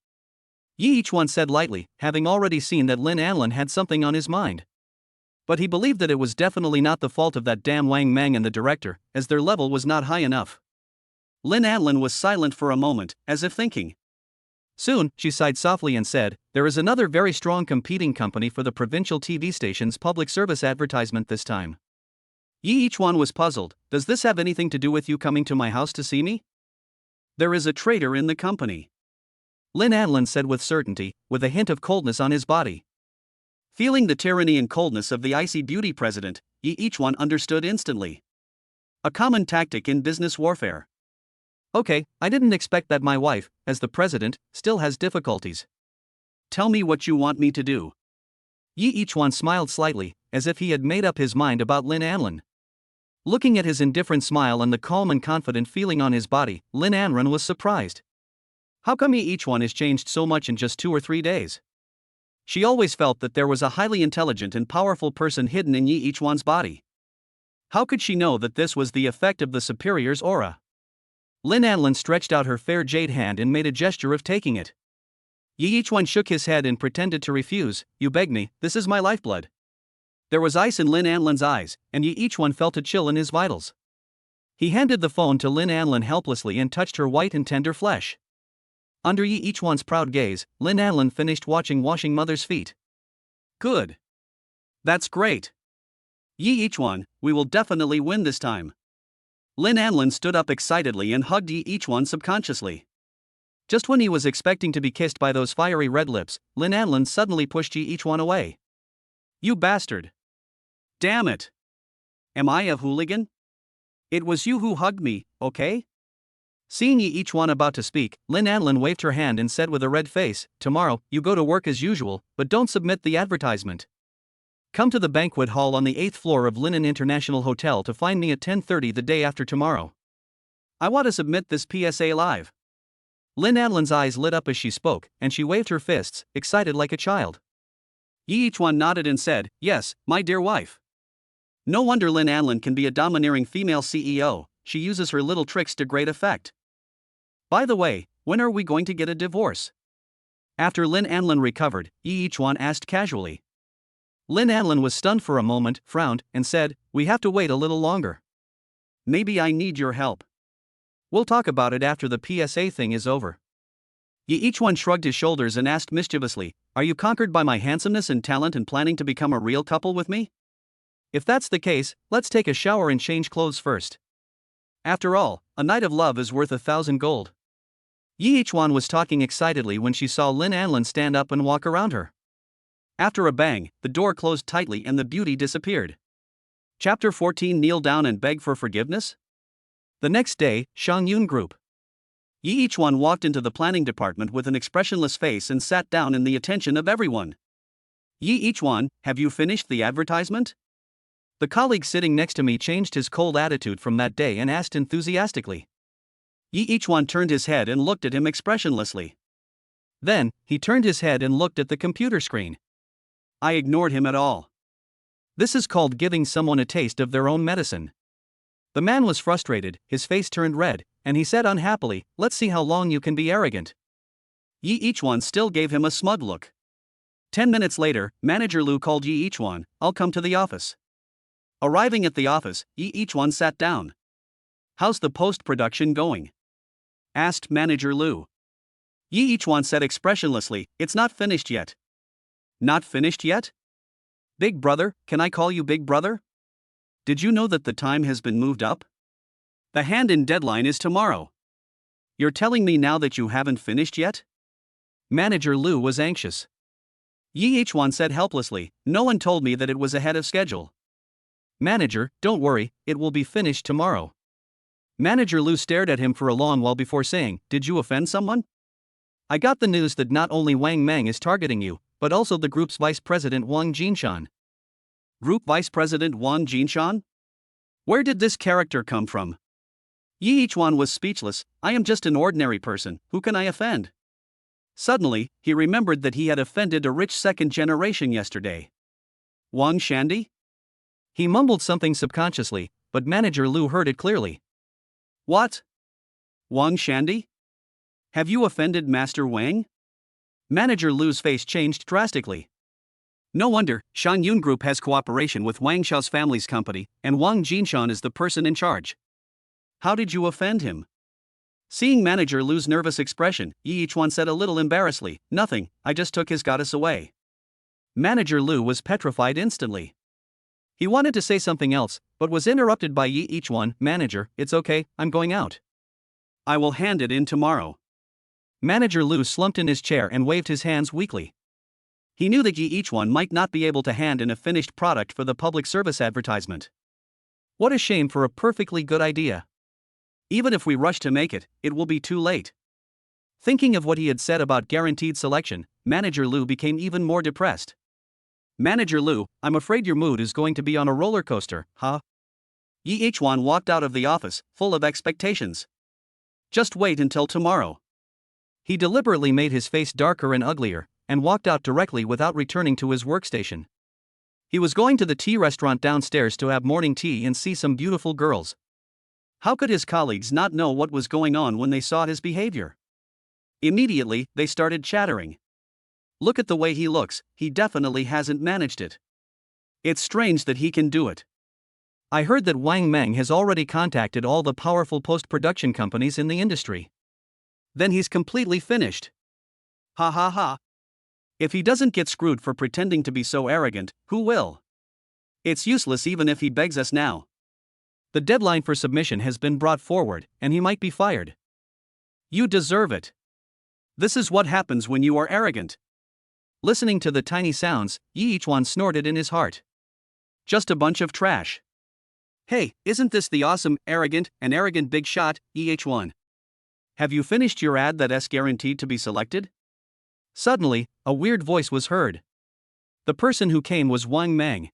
Each one said lightly, having already seen that Lin Anlin had something on his mind. But he believed that it was definitely not the fault of that damn Wang Mang and the director, as their level was not high enough. Lin Anlin was silent for a moment, as if thinking. Soon, she sighed softly and said, there is another very strong competing company for the provincial TV station's public service advertisement this time. Each one was puzzled. Does this have anything to do with you coming to my house to see me? There is a traitor in the company. Lin Anlin said with certainty, with a hint of coldness on his body. Feeling the tyranny and coldness of the icy beauty president, each one understood instantly. A common tactic in business warfare. Okay, I didn't expect that my wife, as the president, still has difficulties. Tell me what you want me to do. Each one smiled slightly, as if he had made up his mind about Lin Anlin. Looking at his indifferent smile and the calm and confident feeling on his body, Lin Anlin was surprised. How come each one has changed so much in just 2 or 3 days? She always felt that there was a highly intelligent and powerful person hidden in each one's body. How could she know that this was the effect of the superior's aura? Lin Anlin stretched out her fair jade hand and made a gesture of taking it. Each one shook his head and pretended to refuse. You beg me, this is my lifeblood. There was ice in Lin Anlin's eyes, and each one felt a chill in his vitals. He handed the phone to Lin Anlin helplessly and touched her white and tender flesh. Under each one's proud gaze, Lin Anlin finished washing mother's feet. Good. That's great. Yi Ichuan, we will definitely win this time. Lin Anlin stood up excitedly and hugged Yi Ichuan subconsciously. Just when he was expecting to be kissed by those fiery red lips, Lin Anlin suddenly pushed Yi Ichuan away. You bastard! Damn it! Am I a hooligan? It was you who hugged me, okay? Seeing Yi Ichuan about to speak, Lin Anlin waved her hand and said with a red face, tomorrow, you go to work as usual, but don't submit the advertisement. Come to the banquet hall on the 8th floor of Linen International Hotel to find me at 10:30 the day after tomorrow. I want to submit this PSA live. Lin Anlin's eyes lit up as she spoke, and she waved her fists, excited like a child. Yi Ichuan nodded and said, yes, my dear wife. No wonder Lin Anlin can be a domineering female CEO, she uses her little tricks to great effect. By the way, when are we going to get a divorce? After Lin Anlin recovered, Yi Ichuan asked casually. Lin Anlin was stunned for a moment, frowned, and said, we have to wait a little longer. Maybe I need your help. We'll talk about it after the PSA thing is over. Yi Ichuan shrugged his shoulders and asked mischievously, are you conquered by my handsomeness and talent and planning to become a real couple with me? If that's the case, let's take a shower and change clothes first. After all, a night of love is worth 1,000 gold. Yi Ichuan was talking excitedly when she saw Lin Anlin stand up and walk around her. After a bang, the door closed tightly and the beauty disappeared. Chapter 14 Kneel down and beg for forgiveness? The next day, Shangyun Group. Yi Ichuan walked into the planning department with an expressionless face and sat down in the attention of everyone. Yi Ichuan, have you finished the advertisement? The colleague sitting next to me changed his cold attitude from that day and asked enthusiastically. Yi Ichuan turned his head and looked at him expressionlessly. Then, he turned his head and looked at the computer screen. I ignored him at all. This is called giving someone a taste of their own medicine. The man was frustrated, his face turned red, and he said unhappily, let's see how long you can be arrogant. Yi Ichuan still gave him a smug look. 10 minutes later, Manager Lu called Yi Ichuan, I'll come to the office. Arriving at the office, Yi Ichuan sat down. How's the post-production going? Asked Manager Lu. Yi Ichuan said expressionlessly, it's not finished yet. Not finished yet? Big brother, can I call you big brother? Did you know that the time has been moved up? The hand-in deadline is tomorrow. You're telling me now that you haven't finished yet? Manager Lu was anxious. Yi Ichuan said helplessly, no one told me that it was ahead of schedule. Manager, don't worry, it will be finished tomorrow. Manager Lu stared at him for a long while before saying, did you offend someone? I got the news that not only Wang Meng is targeting you, but also the group's vice president Wang Jinshan. Group Vice President Wang Jinshan? Where did this character come from? Yi Ichuan was speechless, I am just an ordinary person, who can I offend? Suddenly, he remembered that he had offended a rich second generation yesterday. Wang Shandy? He mumbled something subconsciously, but Manager Lu heard it clearly. What? Wang Shandy? Have you offended Master Wang? Manager Lu's face changed drastically. No wonder, Shangyun Group has cooperation with Wang Xiao's family's company, and Wang Jinshan is the person in charge. How did you offend him? Seeing Manager Lu's nervous expression, Yi Ichuan said a little embarrassedly, nothing, I just took his goddess away. Manager Lu was petrified instantly. He wanted to say something else, but was interrupted by Yi Ichuan, manager, it's okay, I'm going out. I will hand it in tomorrow. Manager Lu slumped in his chair and waved his hands weakly. He knew that Yi Ichuan might not be able to hand in a finished product for the public service advertisement. What a shame for a perfectly good idea. Even if we rush to make it, it will be too late. Thinking of what he had said about guaranteed selection, Manager Lu became even more depressed. Manager Lu, I'm afraid your mood is going to be on a roller coaster, huh? Yi Ichuan walked out of the office, full of expectations. Just wait until tomorrow. He deliberately made his face darker and uglier, and walked out directly without returning to his workstation. He was going to the tea restaurant downstairs to have morning tea and see some beautiful girls. How could his colleagues not know what was going on when they saw his behavior? Immediately, they started chattering. Look at the way he looks, he definitely hasn't managed it. It's strange that he can do it. I heard that Wang Meng has already contacted all the powerful post-production companies in the industry. Then he's completely finished. Ha ha ha. If he doesn't get screwed for pretending to be so arrogant, who will? It's useless even if he begs us now. The deadline for submission has been brought forward, and he might be fired. You deserve it. This is what happens when you are arrogant. Listening to the tiny sounds, Yi Ichuan snorted in his heart. Just a bunch of trash. Hey, isn't this the awesome, arrogant big shot, EH1? Have you finished your ad that's guaranteed to be selected? Suddenly, a weird voice was heard. The person who came was Wang Mang.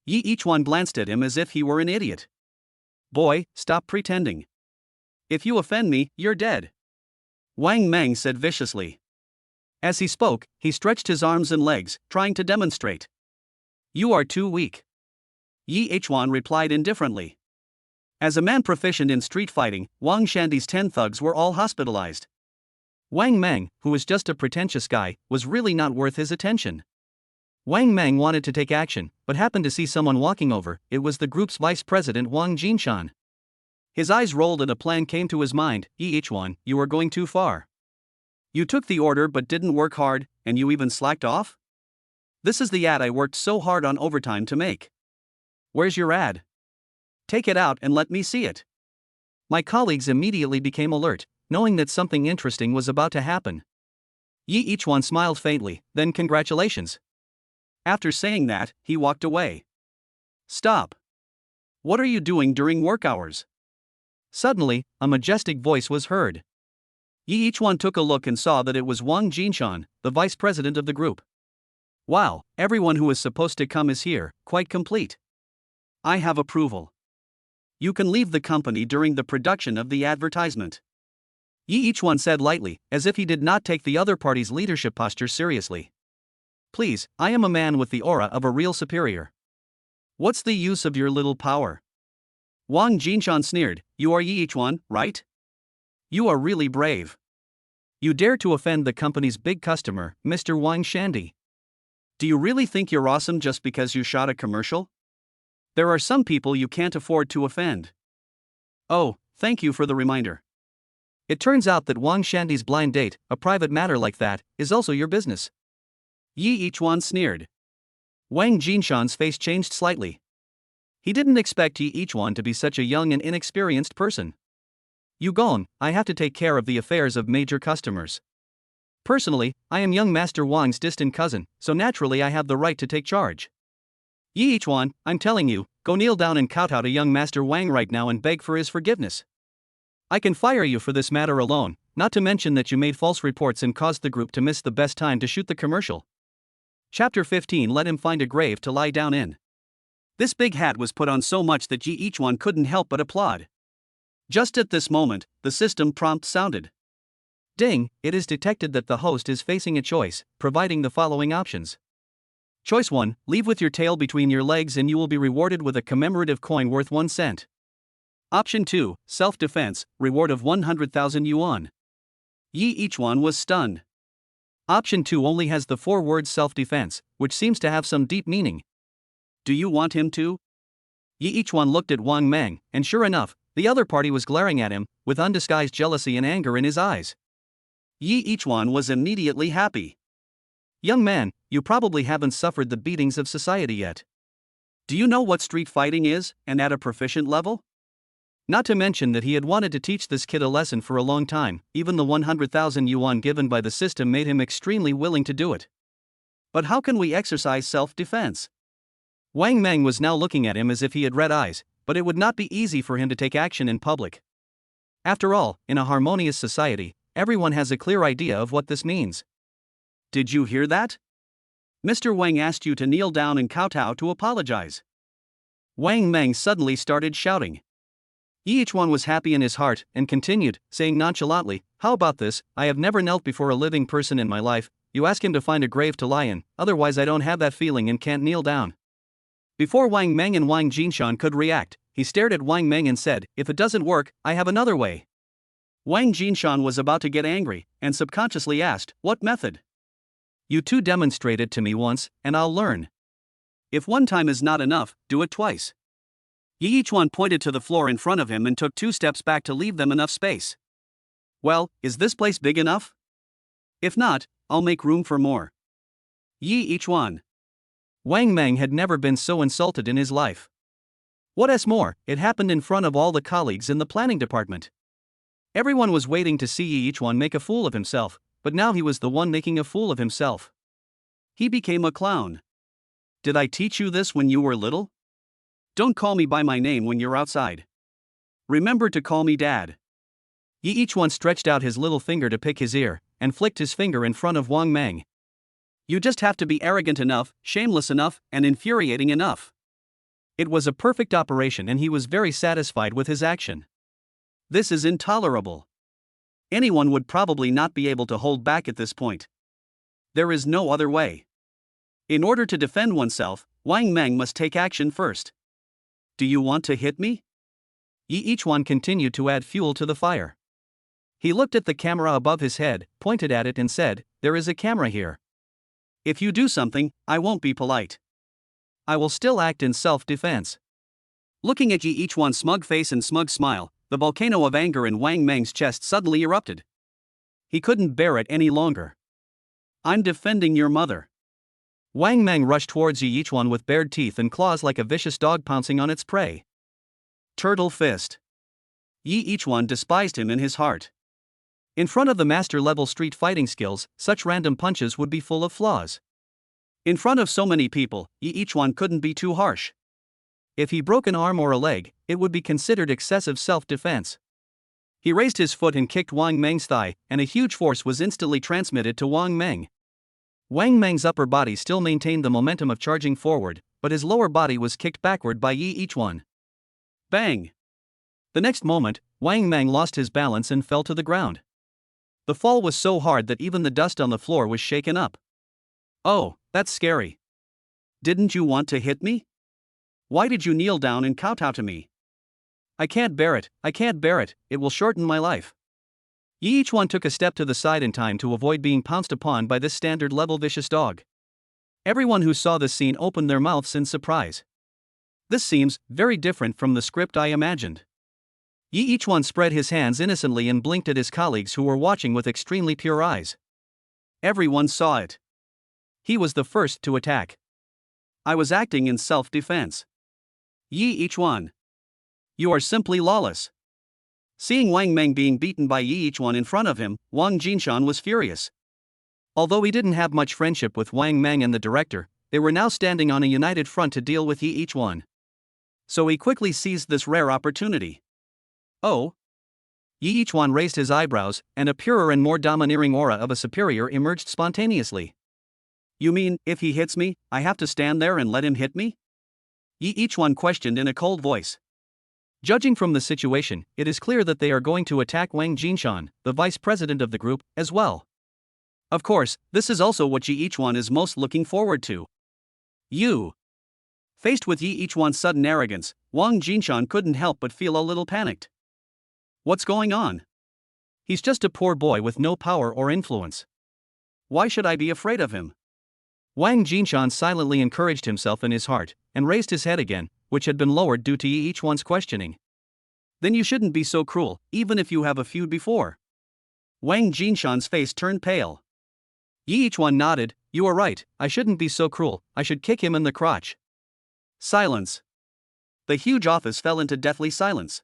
Yi Ichuan glanced at him as if he were an idiot. Boy, stop pretending. If you offend me, you're dead. Wang Mang said viciously. As he spoke, he stretched his arms and legs, trying to demonstrate. You are too weak. Yi Ichuan replied indifferently. As a man proficient in street fighting, Wang Shandi's 10 thugs were all hospitalized. Wang Mang, who was just a pretentious guy, was really not worth his attention. Wang Mang wanted to take action, but happened to see someone walking over. It was the group's vice president Wang Jinshan. His eyes rolled and a plan came to his mind. Yi Ichuan, you are going too far. You took the order but didn't work hard, and you even slacked off? This is the ad I worked so hard on overtime to make. Where's your ad? Take it out and let me see it. My colleagues immediately became alert, knowing that something interesting was about to happen. Yi Ichuan smiled faintly, then congratulations. After saying that, he walked away. Stop. What are you doing during work hours? Suddenly, a majestic voice was heard. Yi Ichuan took a look and saw that it was Wang Jinshan, the vice president of the group. Wow, everyone who is supposed to come is here, quite complete. I have approval. You can leave the company during the production of the advertisement. Yi Ichuan said lightly, as if he did not take the other party's leadership posture seriously. Please, I am a man with the aura of a real superior. What's the use of your little power? Wang Jinshan sneered. You are Yi Ichuan, right? You are really brave. You dare to offend the company's big customer, Mr. Wang Shandi. Do you really think you're awesome just because you shot a commercial? There are some people you can't afford to offend. Oh, thank you for the reminder. It turns out that Wang Shandi's blind date, a private matter like that, is also your business. Yi Ichuan sneered. Wang Jinshan's face changed slightly. He didn't expect Yi Ichuan to be such a young and inexperienced person. You go on, I have to take care of the affairs of major customers. Personally, I am young Master Wang's distant cousin, so naturally I have the right to take charge. Yi Ichuan, I'm telling you, go kneel down and kowtow to young Master Wang right now and beg for his forgiveness. I can fire you for this matter alone, not to mention that you made false reports and caused the group to miss the best time to shoot the commercial. Chapter 15. Let him find a grave to lie down in. This big hat was put on so much that Yi Ichuan couldn't help but applaud. Just at this moment, the system prompt sounded. Ding, it is detected that the host is facing a choice, providing the following options. Choice 1, leave with your tail between your legs and you will be rewarded with a commemorative coin worth 1 cent. Option 2, self-defense, reward of 100,000 yuan. Yi Ichuan was stunned. Option 2 only has the 4 words self-defense, which seems to have some deep meaning. Do you want him to? Yi Ichuan looked at Wang Mang, and sure enough, the other party was glaring at him, with undisguised jealousy and anger in his eyes. Yi Ichuan was immediately happy. Young man, you probably haven't suffered the beatings of society yet. Do you know what street fighting is, and at a proficient level? Not to mention that he had wanted to teach this kid a lesson for a long time. Even the 100,000 yuan given by the system made him extremely willing to do it. But how can we exercise self-defense? Wang Mang was now looking at him as if he had red eyes, but it would not be easy for him to take action in public. After all, in a harmonious society, everyone has a clear idea of what this means. Did you hear that? Mr. Wang asked you to kneel down and kowtow to apologize. Wang Mang suddenly started shouting. Yi Ichuan was happy in his heart and continued, saying nonchalantly, how about this? I have never knelt before a living person in my life. You ask him to find a grave to lie in, otherwise I don't have that feeling and can't kneel down. Before Wang Mang and Wang Jinshan could react, he stared at Wang Mang and said, if it doesn't work, I have another way. Wang Jinshan was about to get angry, and subconsciously asked, what method? You two demonstrate it to me once, and I'll learn. If one time is not enough, do it twice. Yi Ichuan pointed to the floor in front of him and took 2 steps back to leave them enough space. Well, is this place big enough? If not, I'll make room for more. Yi Ichuan. Wang Meng had never been so insulted in his life. What's more, it happened in front of all the colleagues in the planning department. Everyone was waiting to see each one make a fool of himself, but now he was the one making a fool of himself. He became a clown. Did I teach you this when you were little? Don't call me by my name when you're outside. Remember to call me Dad. Each one stretched out his little finger to pick his ear, and flicked his finger in front of Wang Meng. You just have to be arrogant enough, shameless enough, and infuriating enough. It was a perfect operation and he was very satisfied with his action. This is intolerable. Anyone would probably not be able to hold back at this point. There is no other way. In order to defend oneself, Wang Meng must take action first. Do you want to hit me? Each one continued to add fuel to the fire. He looked at the camera above his head, pointed at it and said, "There is a camera here. If you do something, I won't be polite. I will still act in self-defense." Looking at each one's smug face and smug smile, the volcano of anger in Wang Meng's chest suddenly erupted. He couldn't bear it any longer. I'm defending your mother. Wang Meng rushed towards each one with bared teeth and claws like a vicious dog pouncing on its prey. Turtle fist. Each one despised him in his heart. In front of the master-level street fighting skills, such random punches would be full of flaws. In front of so many people, each one couldn't be too harsh. If he broke an arm or a leg, it would be considered excessive self-defense. He raised his foot and kicked Wang Meng's thigh, and a huge force was instantly transmitted to Wang Meng. Wang Meng's upper body still maintained the momentum of charging forward, but his lower body was kicked backward by each one. Bang! The next moment, Wang Meng lost his balance and fell to the ground. The fall was so hard that even the dust on the floor was shaken up. Oh, that's scary. Didn't you want to hit me? Why did you kneel down and kowtow to me? I can't bear it, it will shorten my life. Each one took a step to the side in time to avoid being pounced upon by this standard-level vicious dog. Everyone who saw this scene opened their mouths in surprise. This seems very different from the script I imagined. Each one spread his hands innocently and blinked at his colleagues who were watching with extremely pure eyes. Everyone saw it. He was the first to attack. I was acting in self-defense. Each one. You are simply lawless. Seeing Wang Meng being beaten by each one in front of him, Wang Jinshan was furious. Although he didn't have much friendship with Wang Meng and the director, they were now standing on a united front to deal with each one. So he quickly seized this rare opportunity. Oh? Each one raised his eyebrows, and a purer and more domineering aura of a superior emerged spontaneously. You mean, if he hits me, I have to stand there and let him hit me? Each one questioned in a cold voice. Judging from the situation, it is clear that they are going to attack Wang Jinshan, the vice president of the group, as well. Of course, this is also what each one is most looking forward to. You. Faced with each one's sudden arrogance, Wang Jinshan couldn't help but feel a little panicked. What's going on? He's just a poor boy with no power or influence. Why should I be afraid of him? Wang Jinshan silently encouraged himself in his heart, and raised his head again, which had been lowered due to each one's questioning. Then you shouldn't be so cruel, even if you have a feud before. Wang Jinshan's face turned pale. Each one nodded. You are right, I shouldn't be so cruel, I should kick him in the crotch. Silence. The huge office fell into deathly silence.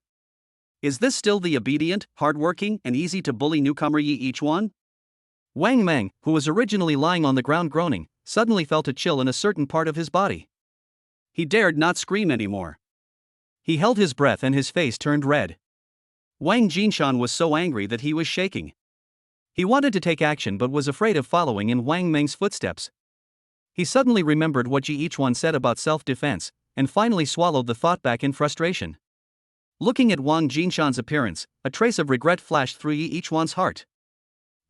Is this still the obedient, hardworking, and easy-to-bully newcomer each one? Wang Meng, who was originally lying on the ground groaning, suddenly felt a chill in a certain part of his body. He dared not scream anymore. He held his breath and his face turned red. Wang Jinshan was so angry that he was shaking. He wanted to take action but was afraid of following in Wang Meng's footsteps. He suddenly remembered what each one said about self-defense, and finally swallowed the thought back in frustration. Looking at Wang Jinshan's appearance, a trace of regret flashed through each one's heart.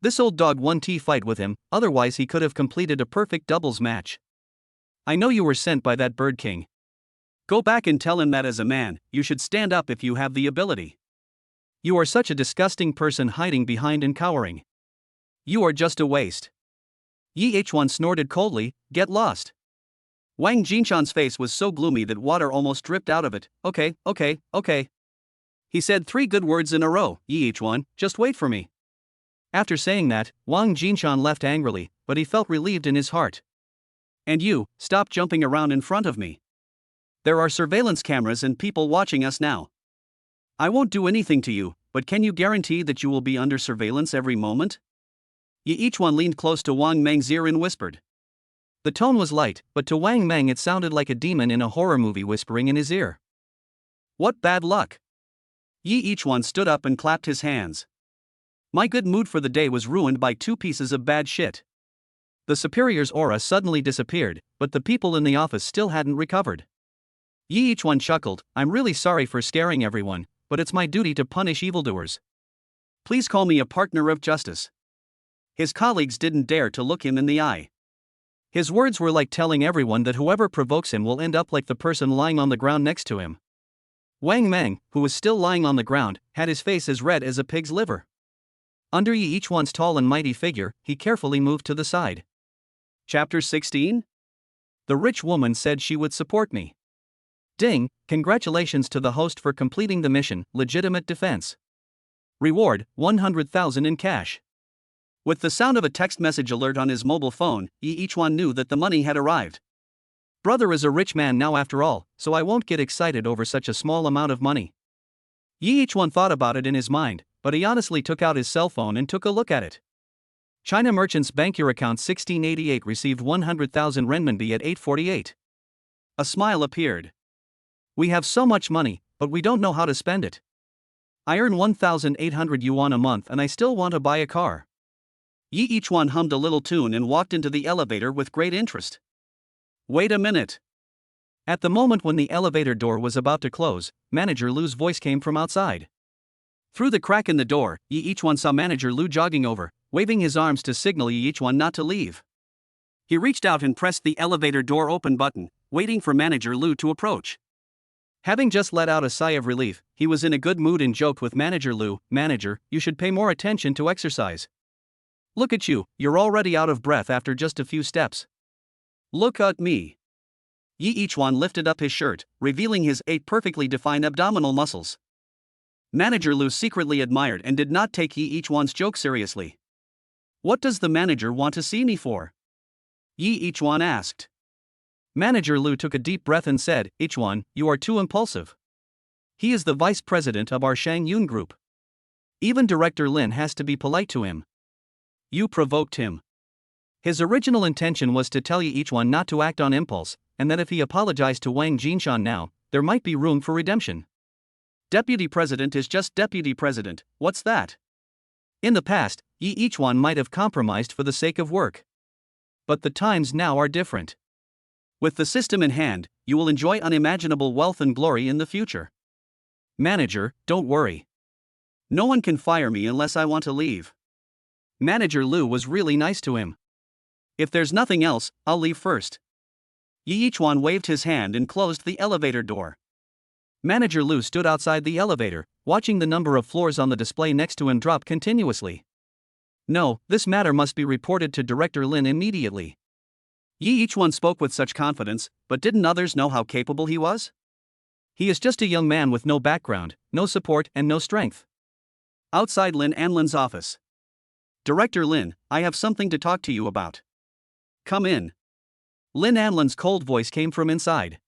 This old dog won a fight with him, otherwise he could have completed a perfect doubles match. I know you were sent by that bird king. Go back and tell him that as a man, you should stand up if you have the ability. You are such a disgusting person hiding behind and cowering. You are just a waste. Each one snorted coldly, get lost. Wang Jinshan's face was so gloomy that water almost dripped out of it. Okay. He said 3 good words in a row. Each one, just wait for me. After saying that, Wang Jinshan left angrily, but he felt relieved in his heart. And you, stop jumping around in front of me. There are surveillance cameras and people watching us now. I won't do anything to you, but can you guarantee that you will be under surveillance every moment? Yi Ichuan leaned close to Wang Meng's ear and whispered. The tone was light, but to Wang Meng it sounded like a demon in a horror movie whispering in his ear. What bad luck! Yi Ichuan stood up and clapped his hands. My good mood for the day was ruined by 2 pieces of bad shit. The superior's aura suddenly disappeared, but the people in the office still hadn't recovered. Yi Ichuan chuckled, I'm really sorry for scaring everyone, but it's my duty to punish evildoers. Please call me a partner of justice. His colleagues didn't dare to look him in the eye. His words were like telling everyone that whoever provokes him will end up like the person lying on the ground next to him. Wang Meng, who was still lying on the ground, had his face as red as a pig's liver. Under Yi Ichuan's tall and mighty figure, he carefully moved to the side. Chapter 16? The rich woman said she would support me. Ding, congratulations to the host for completing the mission, legitimate defense. Reward, 100,000 in cash. With the sound of a text message alert on his mobile phone, Yi Ichuan knew that the money had arrived. Brother is a rich man now after all, so I won't get excited over such a small amount of money. Yi Ichuan thought about it in his mind, but he honestly took out his cell phone and took a look at it. China Merchants Bank your account 1688 received 100,000 renminbi at 8:48. A smile appeared. We have so much money, but we don't know how to spend it. I earn 1,800 yuan a month and I still want to buy a car. Yi Ichuan hummed a little tune and walked into the elevator with great interest. Wait a minute. At the moment when the elevator door was about to close, Manager Lu's voice came from outside. Through the crack in the door, Yi Ichuan saw Manager Lu jogging over, waving his arms to signal Yi Ichuan not to leave. He reached out and pressed the elevator door open button, waiting for Manager Lu to approach. Having just let out a sigh of relief, he was in a good mood and joked with Manager Lu, Manager, you should pay more attention to exercise. Look at you, you're already out of breath after just a few steps. Look at me. Yi Ichuan lifted up his shirt, revealing his 8 perfectly defined abdominal muscles. Manager Lu secretly admired and did not take Yi Ichuan's joke seriously. What does the manager want to see me for? Yi Ichuan asked. Manager Lu took a deep breath and said, Ichuan, you are too impulsive. He is the vice president of our Shang Yun group. Even Director Lin has to be polite to him. You provoked him. His original intention was to tell Yi Ichuan not to act on impulse, and that if he apologized to Wang Jinshan now, there might be room for redemption. Deputy president is just deputy president, what's that? In the past, Yi Ichuan might have compromised for the sake of work. But the times now are different. With the system in hand, you will enjoy unimaginable wealth and glory in the future. Manager, don't worry. No one can fire me unless I want to leave. Manager Lu was really nice to him. If there's nothing else, I'll leave first. Yi Ichuan waved his hand and closed the elevator door. Manager Lu stood outside the elevator, watching the number of floors on the display next to him drop continuously. No, this matter must be reported to Director Lin immediately. Yi Ichuan spoke with such confidence, but didn't others know how capable he was? He is just a young man with no background, no support and no strength. Outside Lin Anlin's office. Director Lin, I have something to talk to you about. Come in. Lin Anlin's cold voice came from inside.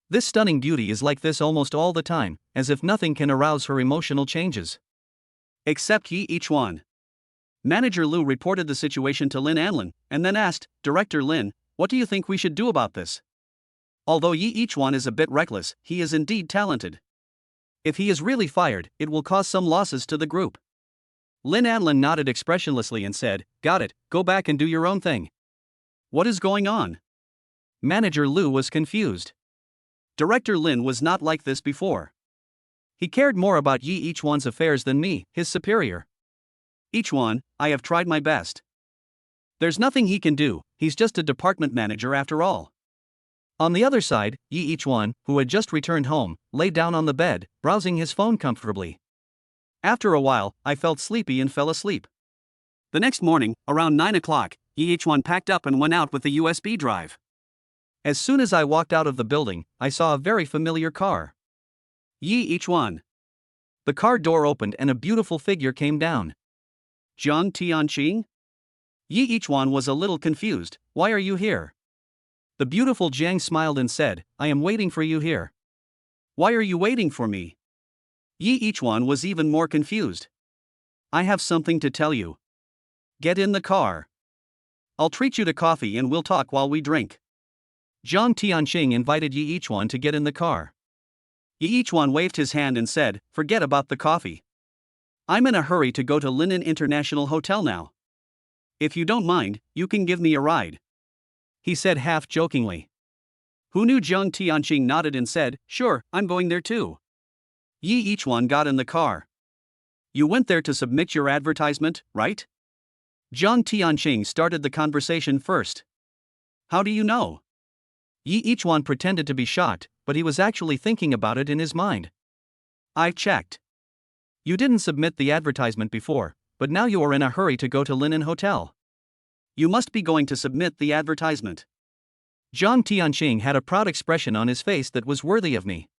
This stunning beauty is like this almost all the time, as if nothing can arouse her emotional changes. Except Yi Ichuan. Manager Lu reported the situation to Lin Anlin, and then asked, Director Lin, what do you think we should do about this? Although Yi Ichuan is a bit reckless, he is indeed talented. If he is really fired, it will cause some losses to the group. Lin Anlin nodded expressionlessly and said, got it, go back and do your own thing. What is going on? Manager Lu was confused. Director Lin was not like this before. He cared more about Yi Ichuan's affairs than me, his superior. Ichuan, I have tried my best. There's nothing he can do, he's just a department manager after all. On the other side, Yi Ichuan, who had just returned home, lay down on the bed, browsing his phone comfortably. After a while, I felt sleepy and fell asleep. The next morning, around 9 o'clock, Yi Ichuan packed up and went out with the USB drive. As soon as I walked out of the building, I saw a very familiar car. Yi Ichuan. The car door opened and a beautiful figure came down. Jiang Tianqing? Yi Ichuan was a little confused, why are you here? The beautiful Jiang smiled and said, I am waiting for you here. Why are you waiting for me? Yi Ichuan was even more confused. I have something to tell you. Get in the car. I'll treat you to coffee and we'll talk while we drink. Zhang Tianqing invited Yi Ichuan to get in the car. Yi Ichuan waved his hand and said, forget about the coffee. I'm in a hurry to go to Linen International Hotel now. If you don't mind, you can give me a ride. He said half jokingly. Who knew? Zhang Tianqing nodded and said, sure, I'm going there too. Yi Ichuan got in the car. You went there to submit your advertisement, right? Zhang Tianqing started the conversation first. How do you know? Yi Ichuan pretended to be shocked, but he was actually thinking about it in his mind. I checked. You didn't submit the advertisement before, but now you are in a hurry to go to Linen Hotel. You must be going to submit the advertisement. Zhang Tianqing had a proud expression on his face that was worthy of me.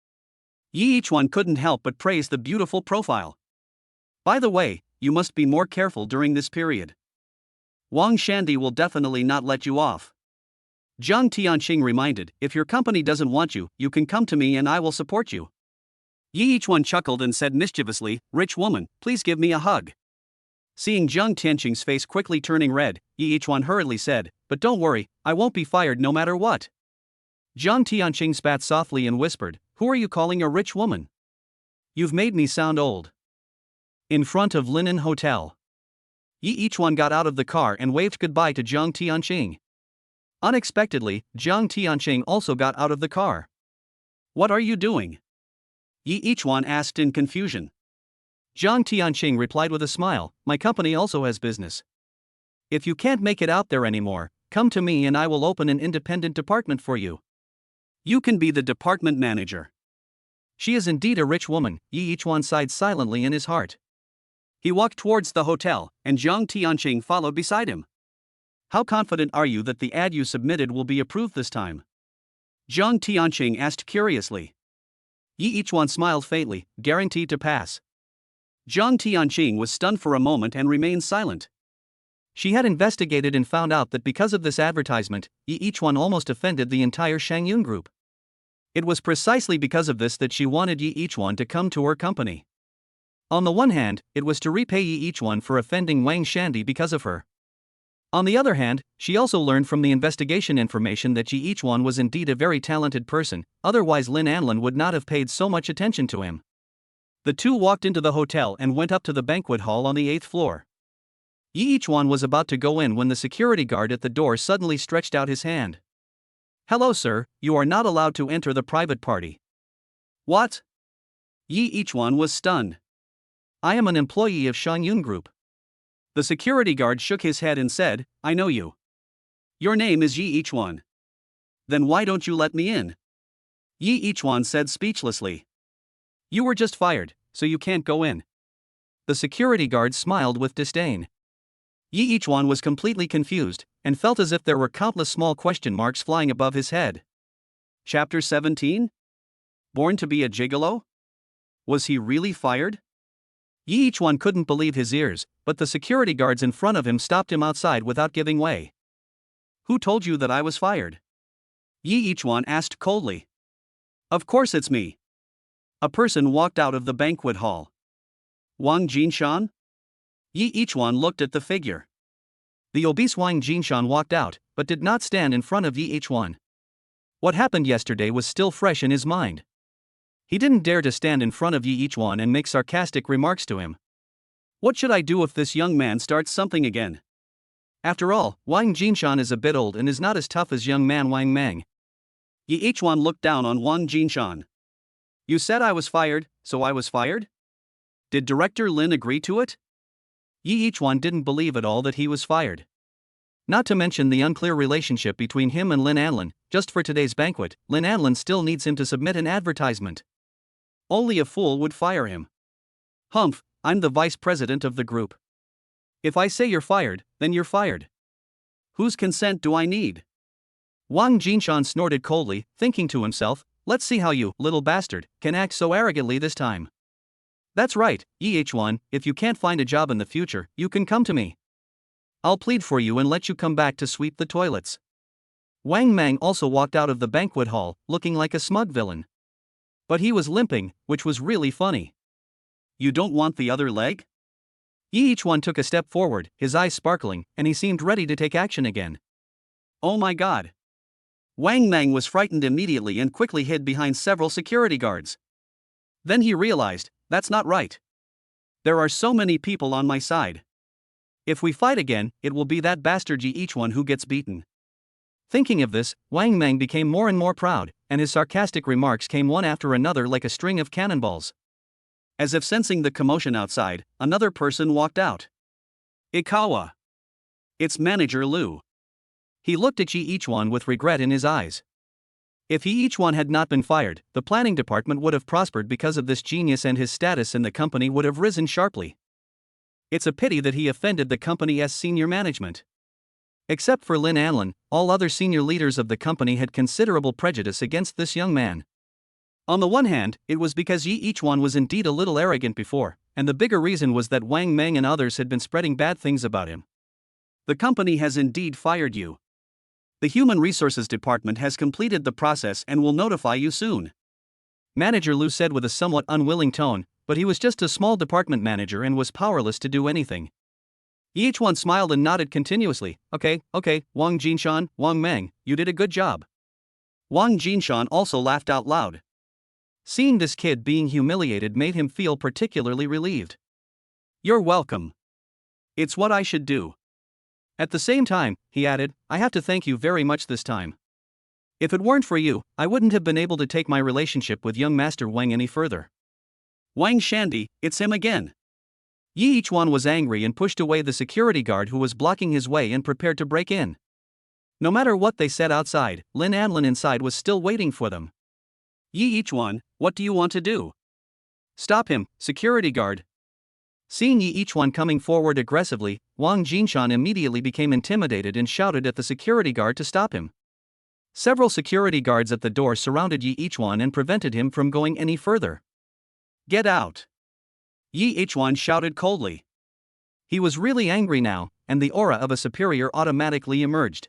Yi Ichuan couldn't help but praise the beautiful profile. By the way, you must be more careful during this period. Wang Shandy will definitely not let you off. Zhang Tianqing reminded, if your company doesn't want you, you can come to me and I will support you. Yi Ichuan chuckled and said mischievously, rich woman, please give me a hug. Seeing Zhang Tianqing's face quickly turning red, Yi Ichuan hurriedly said, but don't worry, I won't be fired no matter what. Zhang Tianqing spat softly and whispered, who are you calling a rich woman? You've made me sound old. In front of Linen Hotel, Yi Ichuan got out of the car and waved goodbye to Zhang Tianqing. Unexpectedly, Zhang Tianqing also got out of the car. What are you doing? Yi Ichuan asked in confusion. Zhang Tianqing replied with a smile, my company also has business. If you can't make it out there anymore, come to me and I will open an independent department for you. You can be the department manager. She is indeed a rich woman, Yi Ichuan sighed silently in his heart. He walked towards the hotel, and Zhang Tianqing followed beside him. How confident are you that the ad you submitted will be approved this time? Zhang Tianqing asked curiously. Yi Ichuan smiled faintly, guaranteed to pass. Zhang Tianqing was stunned for a moment and remained silent. She had investigated and found out that because of this advertisement, Yi Ichuan almost offended the entire Shangyun group. It was precisely because of this that she wanted Yi Ichuan to come to her company. On the one hand, it was to repay Yi Ichuan for offending Wang Shandy because of her. On the other hand, she also learned from the investigation information that Yi Ichuan was indeed a very talented person, otherwise Lin Anlin would not have paid so much attention to him. The two walked into the hotel and went up to the banquet hall on the 8th floor. Yi Ichuan was about to go in when the security guard at the door suddenly stretched out his hand. Hello sir, you are not allowed to enter the private party. What? Yi Ichuan was stunned. I am an employee of Shangyun Group. The security guard shook his head and said, I know you. Your name is Yi Ichuan. Then why don't you let me in? Yi Ichuan said speechlessly. You were just fired, so you can't go in. The security guard smiled with disdain. Yi Ichuan was completely confused, and felt as if there were countless small question marks flying above his head. Chapter 17? Born to be a gigolo? Was he really fired? Yi Ichuan couldn't believe his ears, but the security guards in front of him stopped him outside without giving way. Who told you that I was fired? Yi Ichuan asked coldly. Of course it's me. A person walked out of the banquet hall. Wang Jinshan? Yi Ichuan looked at the figure. The obese Wang Jinshan walked out, but did not stand in front of Yi Ichuan. What happened yesterday was still fresh in his mind. He didn't dare to stand in front of Yi Ichuan and make sarcastic remarks to him. What should I do if this young man starts something again? After all, Wang Jinshan is a bit old and is not as tough as young man Wang Meng. Yi Ichuan looked down on Wang Jinshan. You said I was fired, so I was fired? Did Director Lin agree to it? Yi Ichuan didn't believe at all that he was fired. Not to mention the unclear relationship between him and Lin Anlin. Just for today's banquet, Lin Anlin still needs him to submit an advertisement. Only a fool would fire him. Humph, I'm the vice president of the group. If I say you're fired, then you're fired. Whose consent do I need? Wang Jinshan snorted coldly, thinking to himself, let's see how you, little bastard, can act so arrogantly this time. That's right, Yi Ichuan, if you can't find a job in the future, you can come to me. I'll plead for you and let you come back to sweep the toilets. Wang Mang also walked out of the banquet hall, looking like a smug villain. But he was limping, which was really funny. You don't want the other leg? Yi Ichuan took a step forward, his eyes sparkling, and he seemed ready to take action again. Oh my god. Wang Mang was frightened immediately and quickly hid behind several security guards. Then he realized, that's not right. There are so many people on my side. If we fight again, it will be that bastard Yi Ichuan who gets beaten. Thinking of this, Wang Mang became more and more proud, and his sarcastic remarks came one after another like a string of cannonballs. As if sensing the commotion outside, another person walked out. Ikawa. It's Manager Liu. He looked at Yi Ichuan with regret in his eyes. If Yi Ichuan had not been fired, the planning department would have prospered because of this genius, and his status in the company would have risen sharply. It's a pity that he offended the company's senior management. Except for Lin Anlin, all other senior leaders of the company had considerable prejudice against this young man. On the one hand, it was because Yi Ichuan was indeed a little arrogant before, and the bigger reason was that Wang Mang and others had been spreading bad things about him. The company has indeed fired you. The Human Resources Department has completed the process and will notify you soon. Manager Liu said with a somewhat unwilling tone, but he was just a small department manager and was powerless to do anything. Yi Ichuan smiled and nodded continuously. Okay, Wang Jinshan, Wang Mang, you did a good job. Wang Jinshan also laughed out loud. Seeing this kid being humiliated made him feel particularly relieved. You're welcome. It's what I should do. At the same time, he added, I have to thank you very much this time. If it weren't for you, I wouldn't have been able to take my relationship with young Master Wang any further. Wang Shandy, it's him again. Yi Ichuan was angry and pushed away the security guard who was blocking his way and prepared to break in. No matter what they said outside, Lin Anlin inside was still waiting for them. Yi Ichuan, what do you want to do? Stop him, security guard. Seeing Yi Ichuan coming forward aggressively, Wang Jinshan immediately became intimidated and shouted at the security guard to stop him. Several security guards at the door surrounded Yi Ichuan and prevented him from going any further. Get out! Yi Ichuan shouted coldly. He was really angry now, and the aura of a superior automatically emerged.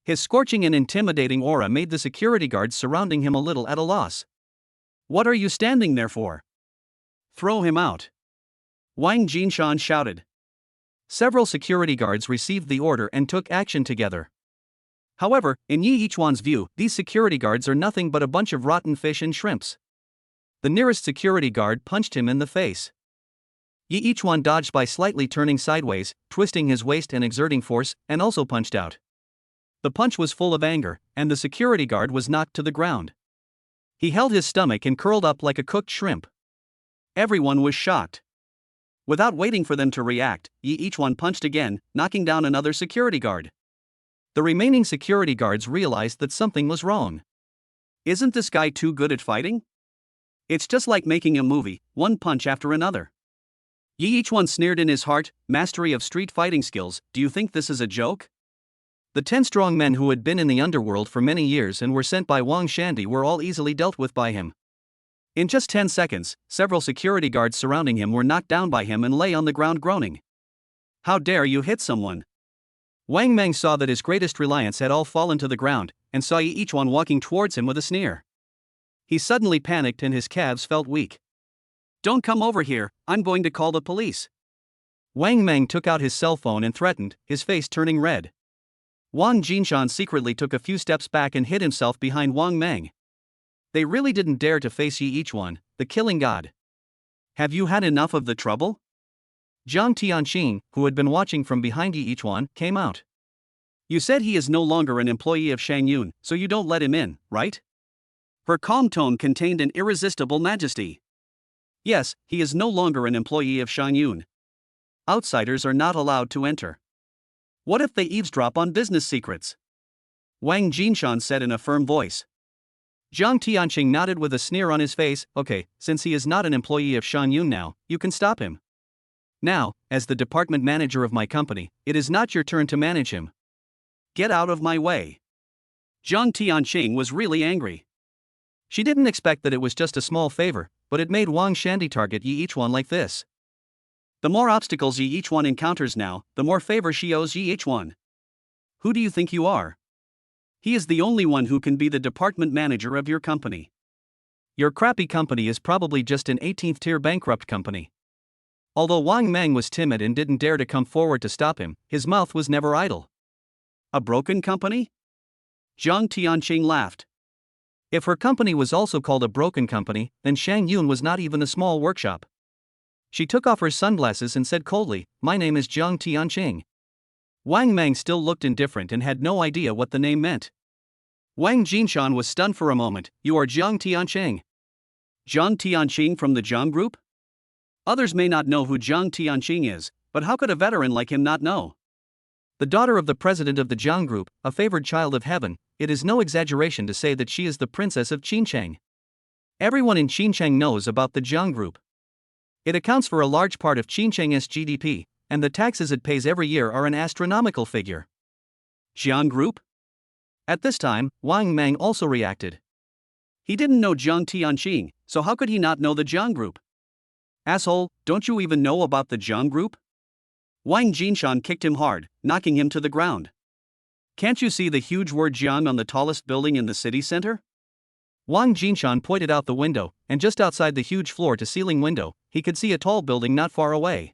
His scorching and intimidating aura made the security guards surrounding him a little at a loss. What are you standing there for? Throw him out! Wang Jinshan shouted. Several security guards received the order and took action together. However, in Yi Ichuan's view, these security guards are nothing but a bunch of rotten fish and shrimps. The nearest security guard punched him in the face. Yi Ichuan dodged by slightly turning sideways, twisting his waist and exerting force, and also punched out. The punch was full of anger, and the security guard was knocked to the ground. He held his stomach and curled up like a cooked shrimp. Everyone was shocked. Without waiting for them to react, Yi Ichuan punched again, knocking down another security guard. The remaining security guards realized that something was wrong. Isn't this guy too good at fighting? It's just like making a movie, one punch after another. Yi Ichuan sneered in his heart, mastery of street fighting skills, do you think this is a joke? The 10 strong men who had been in the underworld for many years and were sent by Wang Shandy were all easily dealt with by him. In just 10 seconds, several security guards surrounding him were knocked down by him and lay on the ground groaning. How dare you hit someone? Wang Mang saw that his greatest reliance had all fallen to the ground, and saw Yi Ichuan walking towards him with a sneer. He suddenly panicked and his calves felt weak. Don't come over here, I'm going to call the police. Wang Mang took out his cell phone and threatened, his face turning red. Wang Jinshan secretly took a few steps back and hid himself behind Wang Mang. They really didn't dare to face Yi Ichuan, the killing god. Have you had enough of the trouble? Zhang Tianqing, who had been watching from behind Yi Ichuan, came out. You said he is no longer an employee of Shang Yun, so you don't let him in, right? Her calm tone contained an irresistible majesty. Yes, he is no longer an employee of Shang Yun. Outsiders are not allowed to enter. What if they eavesdrop on business secrets? Wang Jinshan said in a firm voice. Zhang Tianqing nodded with a sneer on his face. Okay, since he is not an employee of Shang Yun now, you can stop him. Now, as the department manager of my company, it is not your turn to manage him. Get out of my way. Zhang Tianqing was really angry. She didn't expect that it was just a small favor, but it made Wang Shandy target Yi Ichuan like this. The more obstacles Yi Ichuan encounters now, the more favor she owes Yi Ichuan. Who do you think you are? He is the only one who can be the department manager of your company. Your crappy company is probably just an 18th tier bankrupt company. Although Wang Mang was timid and didn't dare to come forward to stop him, his mouth was never idle. A broken company? Zhang Tianqing laughed. If her company was also called a broken company, then Shang Yun was not even a small workshop. She took off her sunglasses and said coldly, "My name is Zhang Tianqing." Wang Mang still looked indifferent and had no idea what the name meant. Wang Jinshan was stunned for a moment. "You are Zhang Tianqing? Zhang Tianqing from the Zhang Group?" Others may not know who Zhang Tianqing is, but how could a veteran like him not know? The daughter of the president of the Zhang Group, a favored child of heaven, it is no exaggeration to say that she is the princess of Qinchang. Everyone in Qinchang knows about the Zhang Group. It accounts for a large part of Qinchang's GDP, and the taxes it pays every year are an astronomical figure. Zhang Group? At this time, Wang Mang also reacted. He didn't know Zhang Tianqing, so how could he not know the Zhang Group? Asshole, don't you even know about the Zhang Group? Wang Jinshan kicked him hard, knocking him to the ground. Can't you see the huge word Zhang on the tallest building in the city center? Wang Jinshan pointed out the window, and just outside the huge floor-to-ceiling window, he could see a tall building not far away.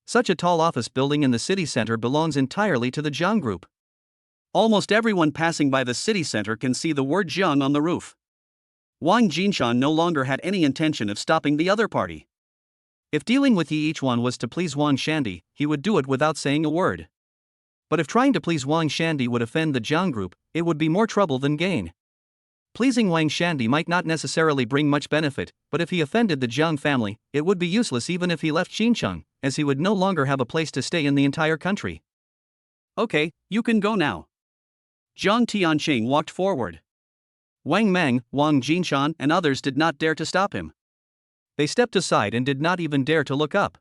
Such a tall office building in the city center belongs entirely to the Zhang Group. Almost everyone passing by the city center can see the word Zhang on the roof. Wang Jinshan no longer had any intention of stopping the other party. If dealing with Yi Ichuan was to please Wang Shandy, he would do it without saying a word. But if trying to please Wang Shandy would offend the Zhang Group, it would be more trouble than gain. Pleasing Wang Shandy might not necessarily bring much benefit, but if he offended the Zhang family, it would be useless even if he left Xincheng, as he would no longer have a place to stay in the entire country. Okay, you can go now. Zhang Tianqing walked forward. Wang Mang, Wang Jinshan, and others did not dare to stop him. They stepped aside and did not even dare to look up.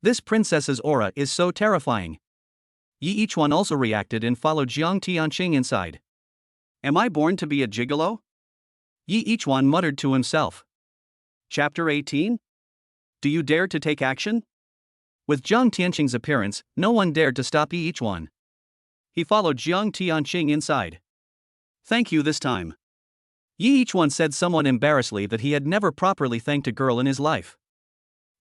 This princess's aura is so terrifying. Yi Ichuan also reacted and followed Zhang Tianqing inside. Am I born to be a gigolo? Yi Ichuan muttered to himself. Chapter 18? Do you dare to take action? With Zhang Tianqing's appearance, no one dared to stop Yi Ichuan. He followed Zhang Tianqing inside. Thank you this time. Yi Ichuan said somewhat embarrassedly that he had never properly thanked a girl in his life.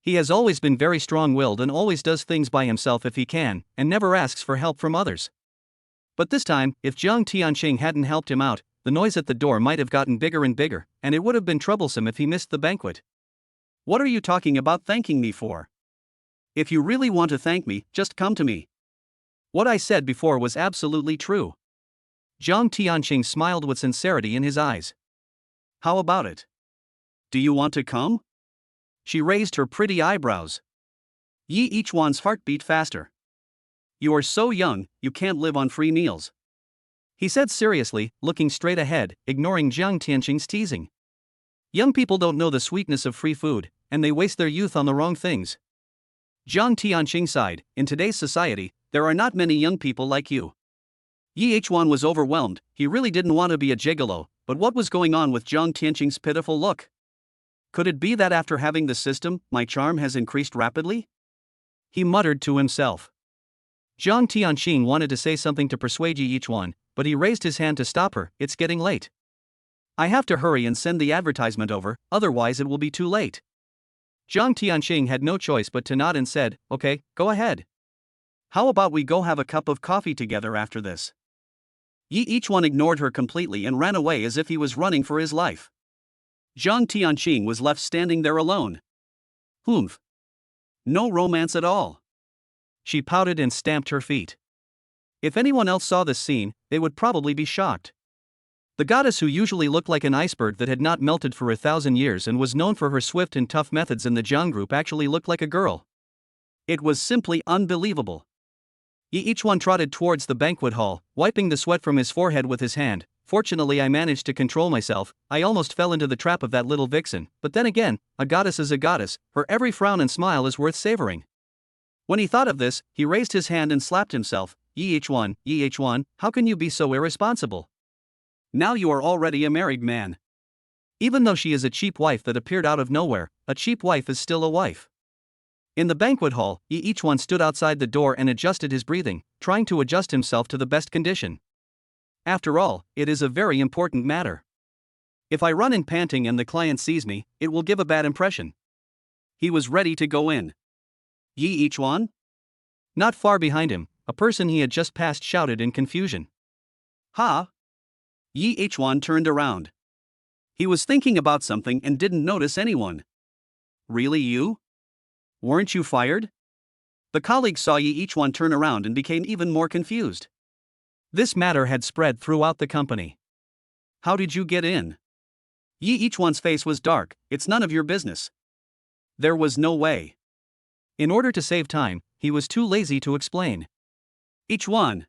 He has always been very strong-willed and always does things by himself if he can, and never asks for help from others. But this time, if Zhang Tianqing hadn't helped him out, the noise at the door might have gotten bigger and bigger, and it would have been troublesome if he missed the banquet. What are you talking about thanking me for? If you really want to thank me, just come to me. What I said before was absolutely true. Zhang Tianqing smiled with sincerity in his eyes. How about it? Do you want to come? She raised her pretty eyebrows. Yi Ichuan's heart beat faster. You are so young, you can't live on free meals. He said seriously, looking straight ahead, ignoring Zhang Tianqing's teasing. Young people don't know the sweetness of free food, and they waste their youth on the wrong things. Zhang Tianqing sighed. In today's society, there are not many young people like you. Yi Ichuan was overwhelmed. He really didn't want to be a gigolo, but what was going on with Zhang Tianqing's pitiful look? Could it be that after having the system, my charm has increased rapidly? He muttered to himself. Zhang Tianqing wanted to say something to persuade Yi Ichuan, but he raised his hand to stop her. It's getting late. I have to hurry and send the advertisement over, otherwise it will be too late. Zhang Tianqing had no choice but to nod and said, okay, go ahead. How about we go have a cup of coffee together after this? Yi Ichuan ignored her completely and ran away as if he was running for his life. Zhang Tianqing was left standing there alone. Humph. No romance at all. She pouted and stamped her feet. If anyone else saw this scene, they would probably be shocked. The goddess who usually looked like an iceberg that had not melted for 1,000 years and was known for her swift and tough methods in the Zhang Group actually looked like a girl. It was simply unbelievable. Yi Ichuan trotted towards the banquet hall, wiping the sweat from his forehead with his hand. Fortunately, I managed to control myself. I almost fell into the trap of that little vixen, but then again, a goddess is a goddess, her every frown and smile is worth savoring. When he thought of this, he raised his hand and slapped himself. Yi Ichuan, how can you be so irresponsible? Now you are already a married man. Even though she is a cheap wife that appeared out of nowhere, a cheap wife is still a wife. In the banquet hall, Yi Ichuan stood outside the door and adjusted his breathing, trying to adjust himself to the best condition. After all, it is a very important matter. If I run in panting and the client sees me, it will give a bad impression. He was ready to go in. Yi Ichuan? Not far behind him, a person he had just passed shouted in confusion. Ha! Yi Ichuan turned around. He was thinking about something and didn't notice anyone. Really, you? Weren't you fired? The colleague saw Yi Ichuan turn around and became even more confused. This matter had spread throughout the company. How did you get in? Yi Ichuan's face was dark. It's none of your business. There was no way. In order to save time, he was too lazy to explain. Ichuan.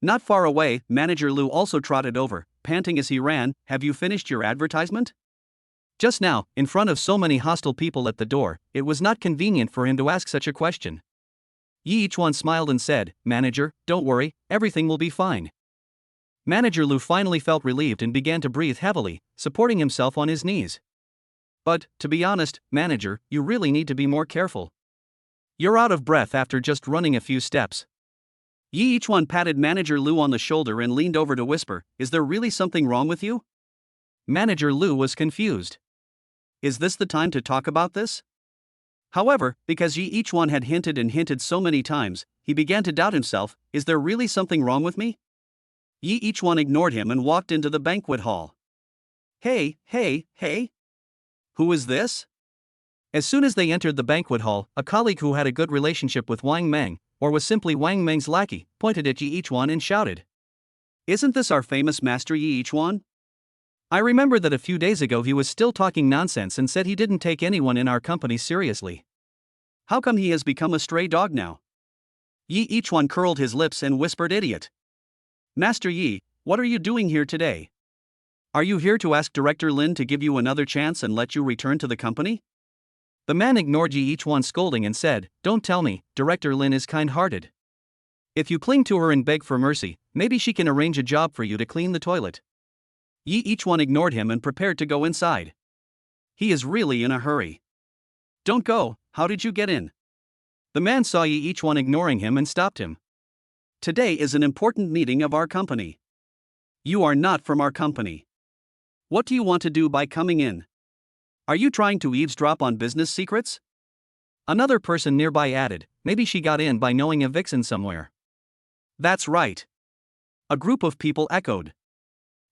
Not far away, Manager Lu also trotted over, panting as he ran. Have you finished your advertisement? Just now, in front of so many hostile people at the door, it was not convenient for him to ask such a question. Yi Ichuan smiled and said, Manager, don't worry, everything will be fine. Manager Lu finally felt relieved and began to breathe heavily, supporting himself on his knees. But, to be honest, Manager, you really need to be more careful. You're out of breath after just running a few steps. Yi Ichuan patted Manager Lu on the shoulder and leaned over to whisper, Is there really something wrong with you? Manager Lu was confused. Is this the time to talk about this? However, because Yi Ichuan had hinted so many times, he began to doubt himself. Is there really something wrong with me? Yi Ichuan ignored him and walked into the banquet hall. Hey. Who is this? As soon as they entered the banquet hall, a colleague who had a good relationship with Wang Meng, or was simply Wang Meng's lackey, pointed at Yi Ichuan and shouted. Isn't this our famous master Yi Ichuan? I remember that a few days ago he was still talking nonsense and said he didn't take anyone in our company seriously. How come he has become a stray dog now? Yi Ichuan curled his lips and whispered, Idiot. Master Yi, what are you doing here today? Are you here to ask Director Lin to give you another chance and let you return to the company? The man ignored Yi Ichuan's scolding and said, Don't tell me, Director Lin is kind-hearted. If you cling to her and beg for mercy, maybe she can arrange a job for you to clean the toilet. Yi Ichuan ignored him and prepared to go inside. He is really in a hurry. Don't go, how did you get in? The man saw Yi Ichuan ignoring him and stopped him. Today is an important meeting of our company. You are not from our company. What do you want to do by coming in? Are you trying to eavesdrop on business secrets? Another person nearby added, maybe she got in by knowing a vixen somewhere. That's right. A group of people echoed.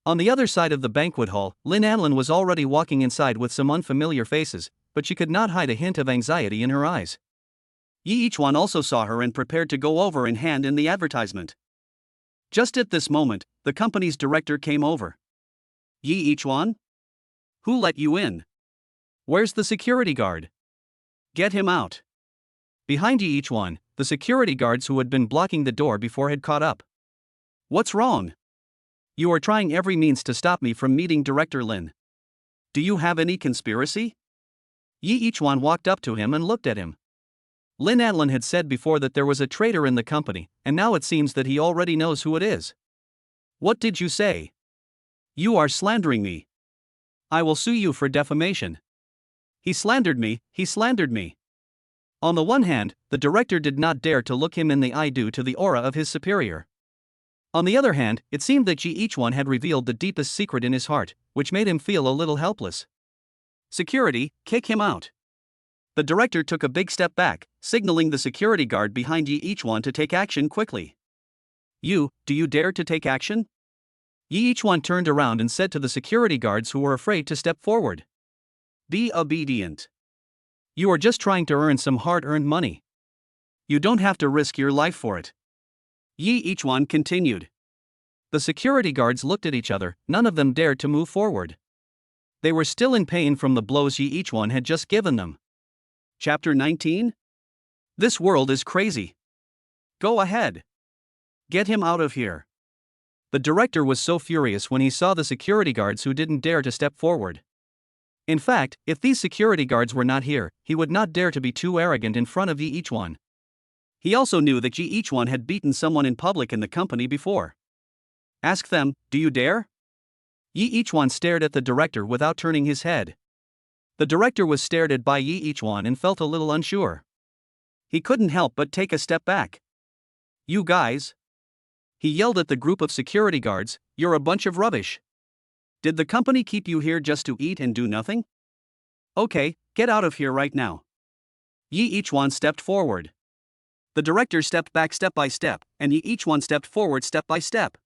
On the other side of the banquet hall, Lin Anlin was already walking inside with some unfamiliar faces, but she could not hide a hint of anxiety in her eyes. Yi Ichuan also saw her and prepared to go over and hand in the advertisement. Just at this moment, the company's director came over. Yi Ichuan? Who let you in? Where's the security guard? Get him out. Behind Yi Ichuan, the security guards who had been blocking the door before had caught up. What's wrong? You are trying every means to stop me from meeting Director Lin. Do you have any conspiracy? Yi Ichuan walked up to him and looked at him. Lin Anlin had said before that there was a traitor in the company, and now it seems that he already knows who it is. What did you say? You are slandering me. I will sue you for defamation. He slandered me. On the one hand, the director did not dare to look him in the eye due to the aura of his superior. On the other hand, it seemed that Yi Ichuan had revealed the deepest secret in his heart, which made him feel a little helpless. Security, kick him out. The director took a big step back, signaling the security guard behind Yi Ichuan to take action quickly. Do you dare to take action? Yi Ichuan turned around and said to the security guards who were afraid to step forward. Be obedient. You are just trying to earn some hard-earned money. You don't have to risk your life for it. Yi Ichuan continued. The security guards looked at each other, none of them dared to move forward. They were still in pain from the blows Yi Ichuan had just given them. Chapter 19? This world is crazy. Go ahead. Get him out of here. The director was so furious when he saw the security guards who didn't dare to step forward. In fact, if these security guards were not here, he would not dare to be too arrogant in front of Yi Ichuan. He also knew that Yi Ichuan had beaten someone in public in the company before. Ask them, do you dare? Yi Ichuan stared at the director without turning his head. The director was stared at by Yi Ichuan and felt a little unsure. He couldn't help but take a step back. You guys. he yelled at the group of security guards, "You're a bunch of rubbish. Did the company keep you here just to eat and do nothing? Okay, get out of here right now." Yi Ichuan stepped forward. The director stepped back step by step, and Yi Ichuan stepped forward step by step.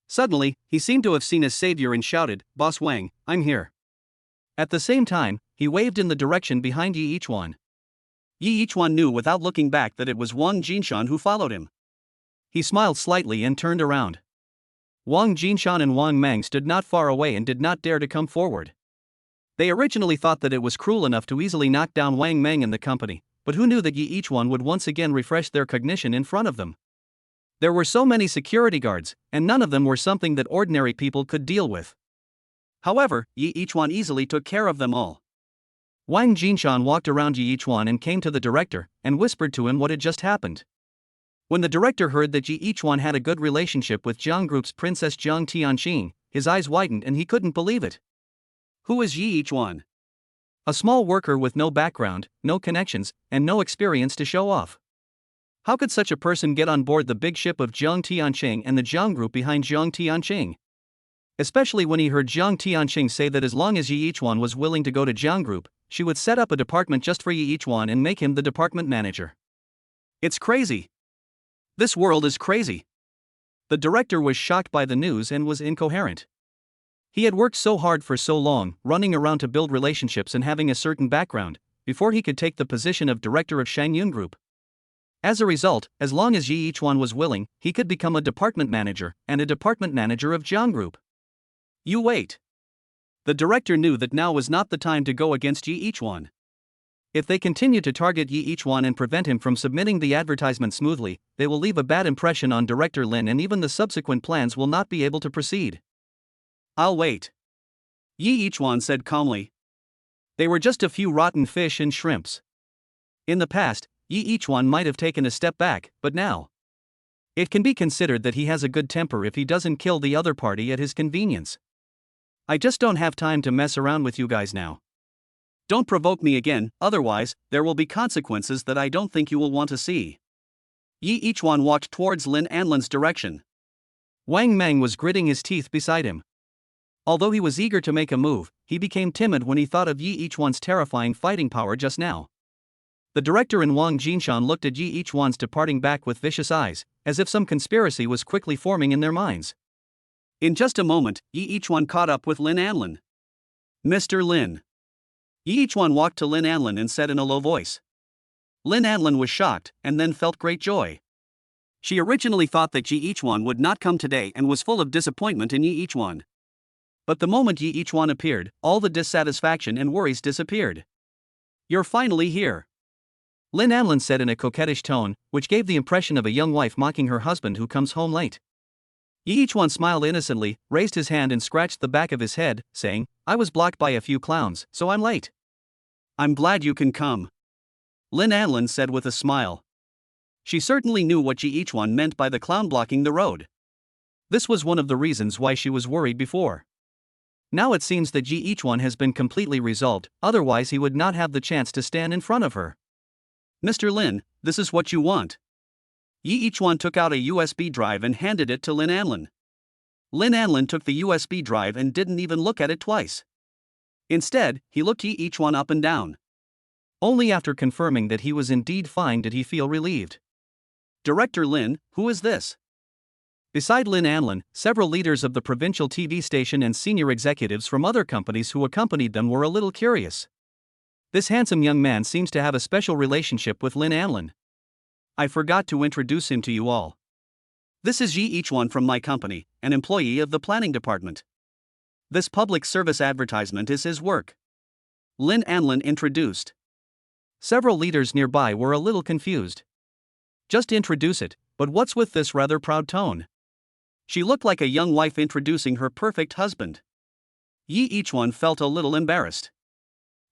Suddenly, he seemed to have seen his savior and shouted, "Boss Wang, I'm here." At the same time, he waved in the direction behind Yi Ichuan. Yi Ichuan knew without looking back that it was Wang Jinshan who followed him. He smiled slightly and turned around. Wang Jinshan and Wang Mang stood not far away and did not dare to come forward. They originally thought that it was cruel enough to easily knock down Wang Mang and the company, but who knew that Yi Ichuan would once again refresh their cognition in front of them. There were so many security guards, and none of them were something that ordinary people could deal with. However, Yi Ichuan easily took care of them all. Wang Jinshan walked around Yi Ichuan and came to the director, and whispered to him what had just happened. When the director heard that Yi Ichuan had a good relationship with Jiang Group's Princess Jiang Tianqing, his eyes widened and he couldn't believe it. Who is Yi Ichuan? A small worker with no background, no connections, and no experience to show off. How could such a person get on board the big ship of Jiang Tianqing and the Jiang Group behind Jiang Tianqing? Especially when he heard Jiang Tianqing say that as long as Yi Ichuan was willing to go to Jiang Group, she would set up a department just for Yi Ichuan and make him the department manager. It's crazy. This world is crazy. The director was shocked by the news and was incoherent. He had worked so hard for so long, running around to build relationships and having a certain background, before he could take the position of director of Shangyun Group. As a result, as long as Yi Ichuan was willing, he could become a department manager, and a department manager of Jiang Group. You wait. The director knew that now was not the time to go against Yi Ichuan. If they continue to target Yi Ichuan and prevent him from submitting the advertisement smoothly, they will leave a bad impression on Director Lin and even the subsequent plans will not be able to proceed. I'll wait. Yi Ichuan said calmly. They were just a few rotten fish and shrimps. In the past, Yi Ichuan might have taken a step back, but now it can be considered that he has a good temper if he doesn't kill the other party at his convenience. I just don't have time to mess around with you guys now. Don't provoke me again, otherwise, there will be consequences that I don't think you will want to see. Yi Ichuan walked towards Lin Anlin's direction. Wang Mang was gritting his teeth beside him. Although he was eager to make a move, he became timid when he thought of Yi Ichuan's terrifying fighting power just now. The director and Wang Jinshan looked at Yi Ichuan's departing back with vicious eyes, as if some conspiracy was quickly forming in their minds. In just a moment, Yi Ichuan caught up with Lin Anlin. Mr. Lin. Yi Ichuan walked to Lin Anlin and said in a low voice. Lin Anlin was shocked, and then felt great joy. She originally thought that Yi Ichuan would not come today and was full of disappointment in Yi Ichuan. But the moment Yi Ichuan appeared, all the dissatisfaction and worries disappeared. You're finally here. Lin Anlin said in a coquettish tone, which gave the impression of a young wife mocking her husband who comes home late. Yi Ichuan smiled innocently, raised his hand and scratched the back of his head, saying, I was blocked by a few clowns, so I'm late. I'm glad you can come. Lin Anlin said with a smile. She certainly knew what Yi Ichuan meant by the clown blocking the road. This was one of the reasons why she was worried before. Now it seems that Yi Ichuan has been completely resolved, otherwise he would not have the chance to stand in front of her. Mr. Lin, this is what you want. Yi Ichuan took out a USB drive and handed it to Lin Anlin. Lin Anlin took the USB drive and didn't even look at it twice. Instead, he looked Yi Ichuan up and down. Only after confirming that he was indeed fine did he feel relieved. Director Lin, who is this? Beside Lin Anlin, several leaders of the provincial TV station and senior executives from other companies who accompanied them were a little curious. This handsome young man seems to have a special relationship with Lin Anlin. I forgot to introduce him to you all. This is Yi Ichuan from my company, an employee of the planning department. This public service advertisement is his work. Lin Anlin introduced. Several leaders nearby were a little confused. Just introduce it, but what's with this rather proud tone? She looked like a young wife introducing her perfect husband. Yi Ichuan felt a little embarrassed.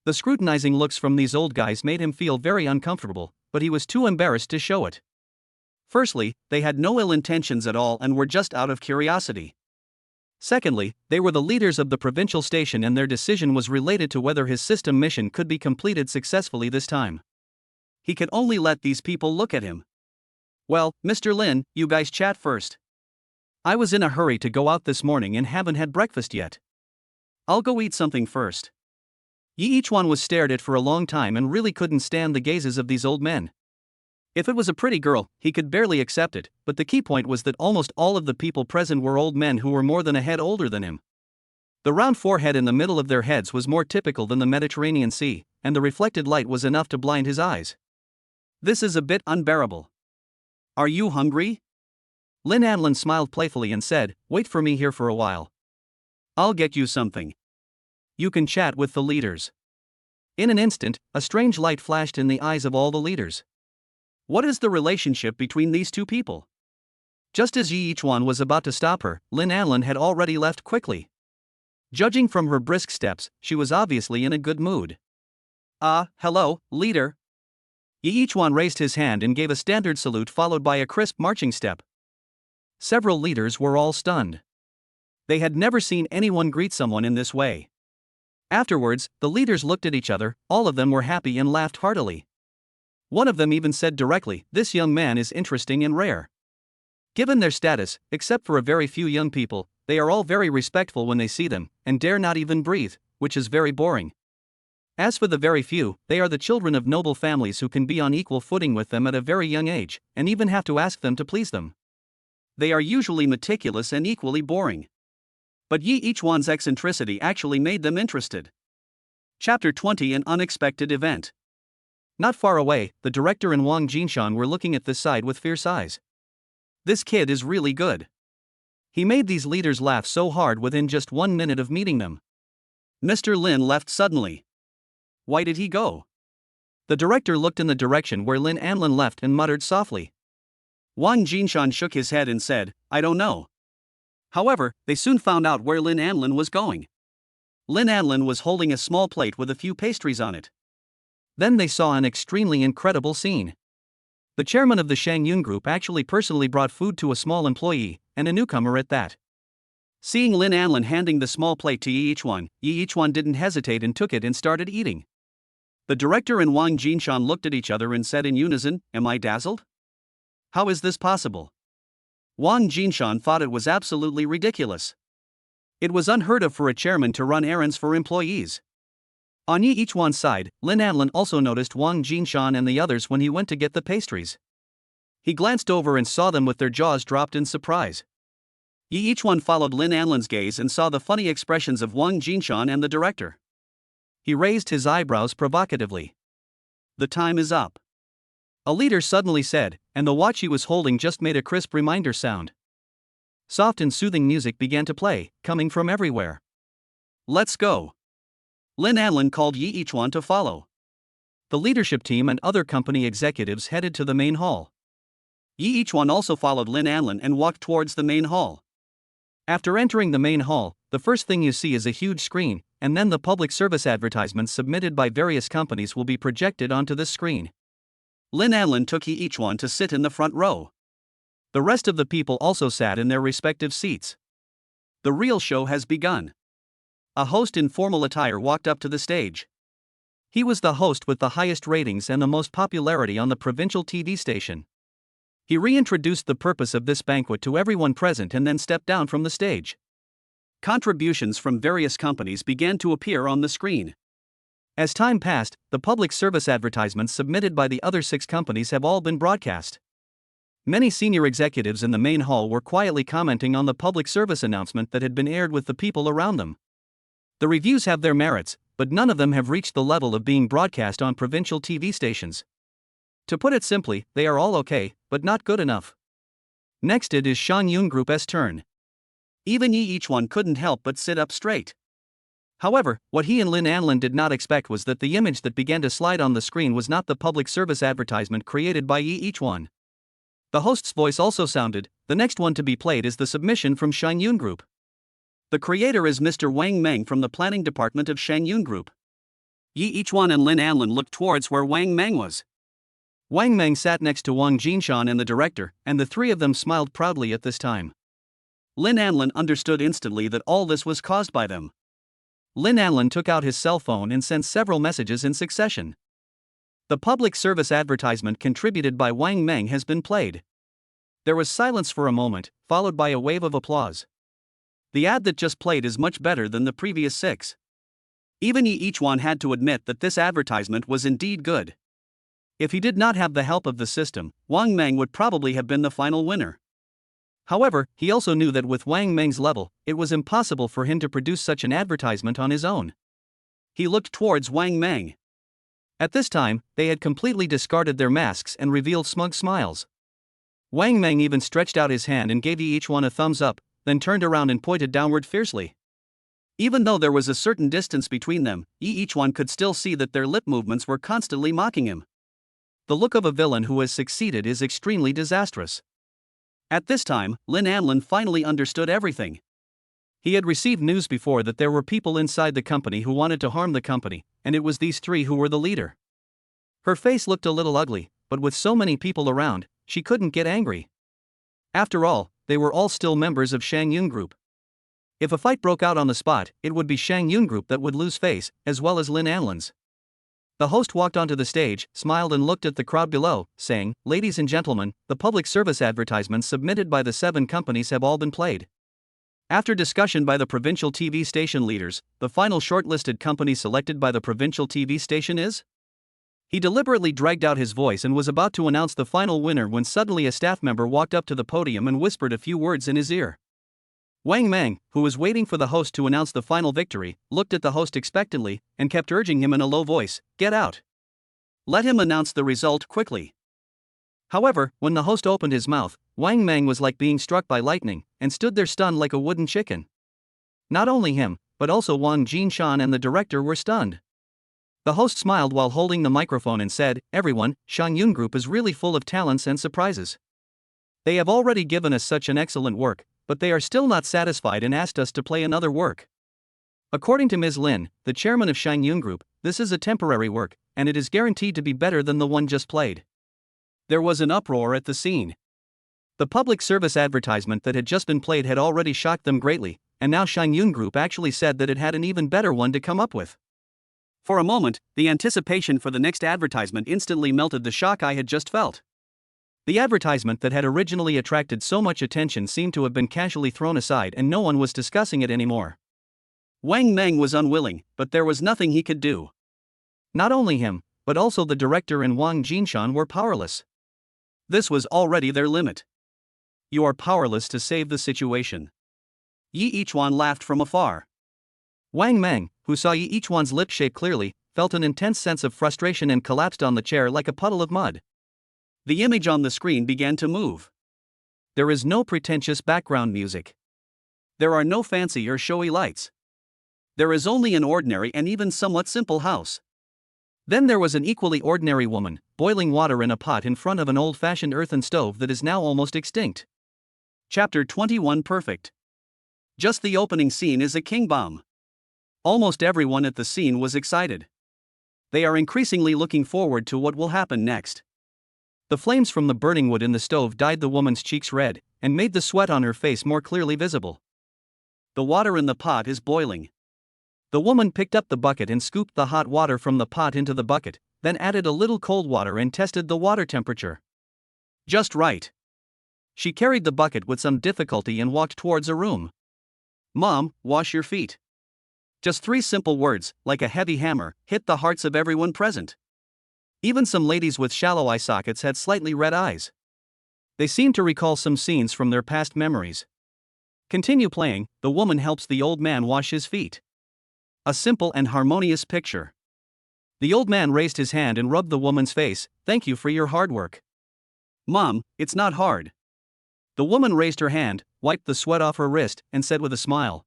The scrutinizing looks from these old guys made him feel very uncomfortable, but he was too embarrassed to show it. Firstly, they had no ill intentions at all and were just out of curiosity. Secondly, they were the leaders of the provincial station and their decision was related to whether his system mission could be completed successfully this time. He could only let these people look at him. Well, Mr. Lin, you guys chat first. I was in a hurry to go out this morning and haven't had breakfast yet. I'll go eat something first. Yi Ichuan was stared at for a long time and really couldn't stand the gazes of these old men. If it was a pretty girl, he could barely accept it, but the key point was that almost all of the people present were old men who were more than a head older than him. The round forehead in the middle of their heads was more typical than the Mediterranean Sea, and the reflected light was enough to blind his eyes. This is a bit unbearable. Are you hungry? Lin Anlin smiled playfully and said, "Wait for me here for a while. I'll get you something. You can chat with the leaders." In an instant, a strange light flashed in the eyes of all the leaders. What is the relationship between these two people? Just as Yi Ichuan was about to stop her, Lin Anlin had already left quickly. Judging from her brisk steps, she was obviously in a good mood. Hello, leader. Yi Ichuan raised his hand and gave a standard salute followed by a crisp marching step. Several leaders were all stunned. They had never seen anyone greet someone in this way. Afterwards, the leaders looked at each other, all of them were happy and laughed heartily. One of them even said directly, "This young man is interesting and rare." Given their status, except for a very few young people, they are all very respectful when they see them, and dare not even breathe, which is very boring. As for the very few, they are the children of noble families who can be on equal footing with them at a very young age, and even have to ask them to please them. They are usually meticulous and equally boring. But Yi Ichuan's eccentricity actually made them interested. Chapter 20: An unexpected event. Not far away, the director and Wang Jinshan were looking at this side with fierce eyes. This kid is really good. He made these leaders laugh so hard within just 1 minute of meeting them. Mr. Lin left suddenly. Why did he go? The director looked in the direction where Lin Anlin left and muttered softly. Wang Jinshan shook his head and said, "I don't know." However, they soon found out where Lin Anlin was going. Lin Anlin was holding a small plate with a few pastries on it. Then they saw an extremely incredible scene. The chairman of the Shang Yun Group actually personally brought food to a small employee, and a newcomer at that. Seeing Lin Anlin handing the small plate to Yi Ichuan didn't hesitate and took it and started eating. The director and Wang Jinshan looked at each other and said in unison, "Am I dazzled? How is this possible?" Wang Jinshan thought it was absolutely ridiculous. It was unheard of for a chairman to run errands for employees. On Yi Ichuan's side, Lin Anlin also noticed Wang Jinshan and the others when he went to get the pastries. He glanced over and saw them with their jaws dropped in surprise. Yi Ichuan followed Lin Anlin's gaze and saw the funny expressions of Wang Jinshan and the director. He raised his eyebrows provocatively. "The time is up," a leader suddenly said, and the watch he was holding just made a crisp reminder sound. Soft and soothing music began to play, coming from everywhere. "Let's go." Lin Anlin called Yi Ichuan to follow. The leadership team and other company executives headed to the main hall. Yi Ichuan also followed Lin Anlin and walked towards the main hall. After entering the main hall, the first thing you see is a huge screen, and then the public service advertisements submitted by various companies will be projected onto this screen. Lin Anlin took Yi Ichuan to sit in the front row. The rest of the people also sat in their respective seats. The real show has begun. A host in formal attire walked up to the stage. He was the host with the highest ratings and the most popularity on the provincial TV station. He reintroduced the purpose of this banquet to everyone present and then stepped down from the stage. Contributions from various companies began to appear on the screen. As time passed, the public service advertisements submitted by the other 6 companies have all been broadcast. Many senior executives in the main hall were quietly commenting on the public service announcement that had been aired with the people around them. The reviews have their merits, but none of them have reached the level of being broadcast on provincial TV stations. To put it simply, they are all okay, but not good enough. Next it is Shang Yun Group's turn. Even Yi Ichuan couldn't help but sit up straight. However, what he and Lin Anlin did not expect was that the image that began to slide on the screen was not the public service advertisement created by Yi Ichuan. The host's voice also sounded, "The next one to be played is the submission from Shang Yun Group. The creator is Mr. Wang Meng from the planning department of Shang Yun Group." Yi Ichuan and Lin Anlin looked towards where Wang Meng was. Wang Meng sat next to Wang Jinshan and the director, and the three of them smiled proudly at this time. Lin Anlin understood instantly that all this was caused by them. Lin Anlin took out his cell phone and sent several messages in succession. The public service advertisement contributed by Wang Meng has been played. There was silence for a moment, followed by a wave of applause. The ad that just played is much better than the previous 6. Even each one had to admit that this advertisement was indeed good. If he did not have the help of the system, Wang Meng would probably have been the final winner. However, he also knew that with Wang Meng's level, it was impossible for him to produce such an advertisement on his own. He looked towards Wang Meng. At this time, they had completely discarded their masks and revealed smug smiles. Wang Meng even stretched out his hand and gave each one a thumbs up, then turned around and pointed downward fiercely. Even though there was a certain distance between them, each one could still see that their lip movements were constantly mocking him. The look of a villain who has succeeded is extremely disastrous. At this time, Lin Anlin finally understood everything. He had received news before that there were people inside the company who wanted to harm the company, and it was these 3 who were the leader. Her face looked a little ugly, but with so many people around, she couldn't get angry. After all, they were all still members of Shang Yun Group. If a fight broke out on the spot, it would be Shang Yun Group that would lose face, as well as Lin Anlin's. The host walked onto the stage, smiled and looked at the crowd below, saying, "Ladies and gentlemen, the public service advertisements submitted by the 7 companies have all been played." After discussion by the provincial TV station leaders, the final shortlisted company selected by the provincial TV station is? He deliberately dragged out his voice and was about to announce the final winner when suddenly a staff member walked up to the podium and whispered a few words in his ear. Wang Meng, who was waiting for the host to announce the final victory, looked at the host expectantly and kept urging him in a low voice, "Get out. Let him announce the result quickly." However, when the host opened his mouth, Wang Meng was like being struck by lightning and stood there stunned like a wooden chicken. Not only him, but also Wang Jinshan and the director were stunned. The host smiled while holding the microphone and said, "Everyone, Shang Yun Group is really full of talents and surprises. They have already given us such an excellent work, but they are still not satisfied and asked us to play another work. According to Ms. Lin, the chairman of Shang Yun Group, this is a temporary work, and it is guaranteed to be better than the one just played." There was an uproar at the scene. The public service advertisement that had just been played had already shocked them greatly, and now Shang Yun Group actually said that it had an even better one to come up with. For a moment, the anticipation for the next advertisement instantly melted the shock I had just felt. The advertisement that had originally attracted so much attention seemed to have been casually thrown aside and no one was discussing it anymore. Wang Meng was unwilling, but there was nothing he could do. Not only him, but also the director and Wang Jinshan were powerless. This was already their limit. You are powerless to save the situation. Yi Ichuan laughed from afar. Wang Meng, who saw Yi Ichuan's lip shape clearly, felt an intense sense of frustration and collapsed on the chair like a puddle of mud. The image on the screen began to move. There is no pretentious background music. There are no fancy or showy lights. There is only an ordinary and even somewhat simple house. Then there was an equally ordinary woman, boiling water in a pot in front of an old-fashioned earthen stove that is now almost extinct. Chapter 21 Perfect. Just the opening scene is a king bomb. Almost everyone at the scene was excited. They are increasingly looking forward to what will happen next. The flames from the burning wood in the stove dyed the woman's cheeks red, and made the sweat on her face more clearly visible. The water in the pot is boiling. The woman picked up the bucket and scooped the hot water from the pot into the bucket, then added a little cold water and tested the water temperature. Just right. She carried the bucket with some difficulty and walked towards a room. "Mom, wash your feet." Just 3 simple words, like a heavy hammer, hit the hearts of everyone present. Even some ladies with shallow eye sockets had slightly red eyes. They seemed to recall some scenes from their past memories. Continue playing, the woman helps the old man wash his feet. A simple and harmonious picture. The old man raised his hand and rubbed the woman's face. "Thank you for your hard work." "Mom, it's not hard." The woman raised her hand, wiped the sweat off her wrist, and said with a smile.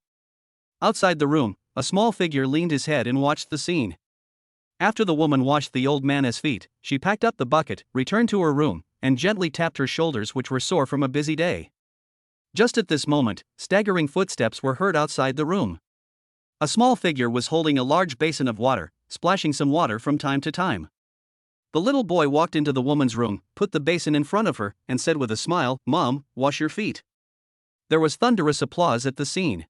Outside the room, a small figure leaned his head and watched the scene. After the woman washed the old man's feet, she packed up the bucket, returned to her room, and gently tapped her shoulders, which were sore from a busy day. Just at this moment, staggering footsteps were heard outside the room. A small figure was holding a large basin of water, splashing some water from time to time. The little boy walked into the woman's room, put the basin in front of her, and said with a smile, "Mom, wash your feet." There was thunderous applause at the scene.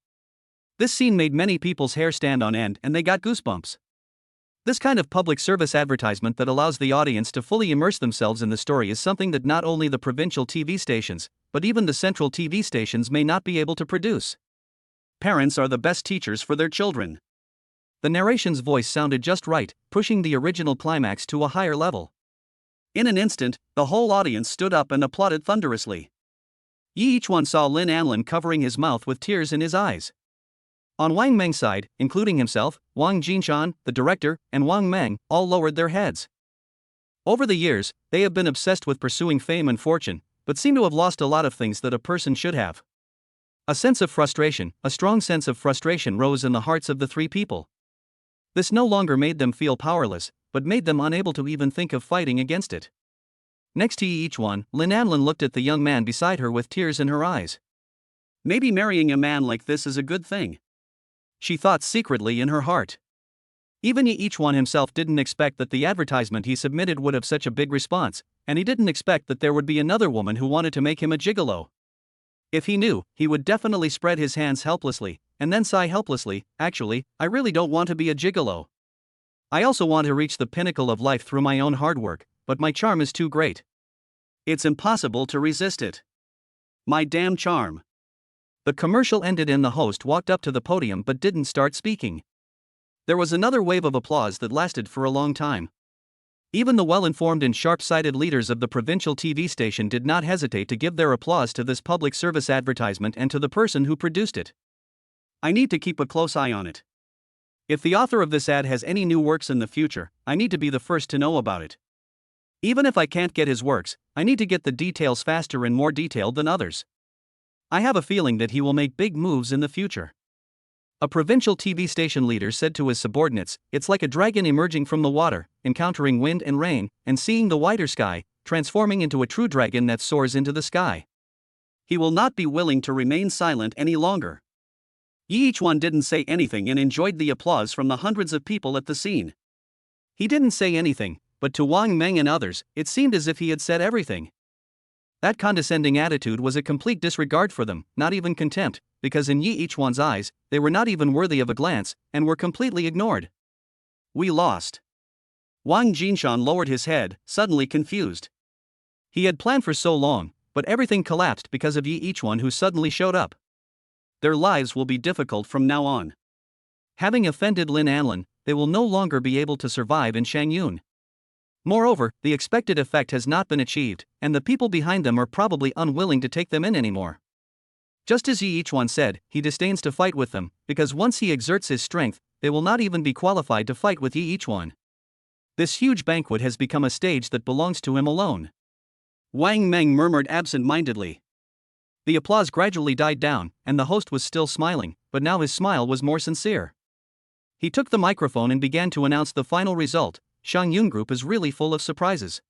This scene made many people's hair stand on end and they got goosebumps. This kind of public service advertisement that allows the audience to fully immerse themselves in the story is something that not only the provincial TV stations, but even the central TV stations may not be able to produce. Parents are the best teachers for their children. The narration's voice sounded just right, pushing the original climax to a higher level. In an instant, the whole audience stood up and applauded thunderously. Each one saw Lin Anlin covering his mouth with tears in his eyes. On Wang Meng's side, including himself, Wang Jinshan, the director, and Wang Meng, all lowered their heads. Over the years, they have been obsessed with pursuing fame and fortune, but seem to have lost a lot of things that a person should have. A strong sense of frustration rose in the hearts of the three people. This no longer made them feel powerless, but made them unable to even think of fighting against it. Next to each one, Lin Anlin looked at the young man beside her with tears in her eyes. Maybe marrying a man like this is a good thing, she thought secretly in her heart. Even each one himself didn't expect that the advertisement he submitted would have such a big response, and he didn't expect that there would be another woman who wanted to make him a gigolo. If he knew, he would definitely spread his hands helplessly, and then sigh helplessly, actually, I really don't want to be a gigolo. I also want to reach the pinnacle of life through my own hard work, but my charm is too great. It's impossible to resist it. My damn charm. The commercial ended and the host walked up to the podium but didn't start speaking. There was another wave of applause that lasted for a long time. Even the well-informed and sharp-sighted leaders of the provincial TV station did not hesitate to give their applause to this public service advertisement and to the person who produced it. I need to keep a close eye on it. If the author of this ad has any new works in the future, I need to be the first to know about it. Even if I can't get his works, I need to get the details faster and more detailed than others. I have a feeling that he will make big moves in the future. A provincial TV station leader said to his subordinates, it's like a dragon emerging from the water, encountering wind and rain, and seeing the wider sky, transforming into a true dragon that soars into the sky. He will not be willing to remain silent any longer. Each one didn't say anything and enjoyed the applause from the hundreds of people at the scene. He didn't say anything, but to Wang Meng and others, it seemed as if he had said everything. That condescending attitude was a complete disregard for them, not even contempt, because in each one's eyes, they were not even worthy of a glance, and were completely ignored. We lost. Wang Jinshan lowered his head, suddenly confused. He had planned for so long, but everything collapsed because of each one who suddenly showed up. Their lives will be difficult from now on. Having offended Lin Anlin, they will no longer be able to survive in Shangyun. Moreover, the expected effect has not been achieved, and the people behind them are probably unwilling to take them in anymore. Just as each one said, he disdains to fight with them, because once he exerts his strength, they will not even be qualified to fight with each one. This huge banquet has become a stage that belongs to him alone. Wang Meng murmured absent-mindedly. The applause gradually died down, and the host was still smiling, but now his smile was more sincere. He took the microphone and began to announce the final result. Shangyun Group is really full of surprises.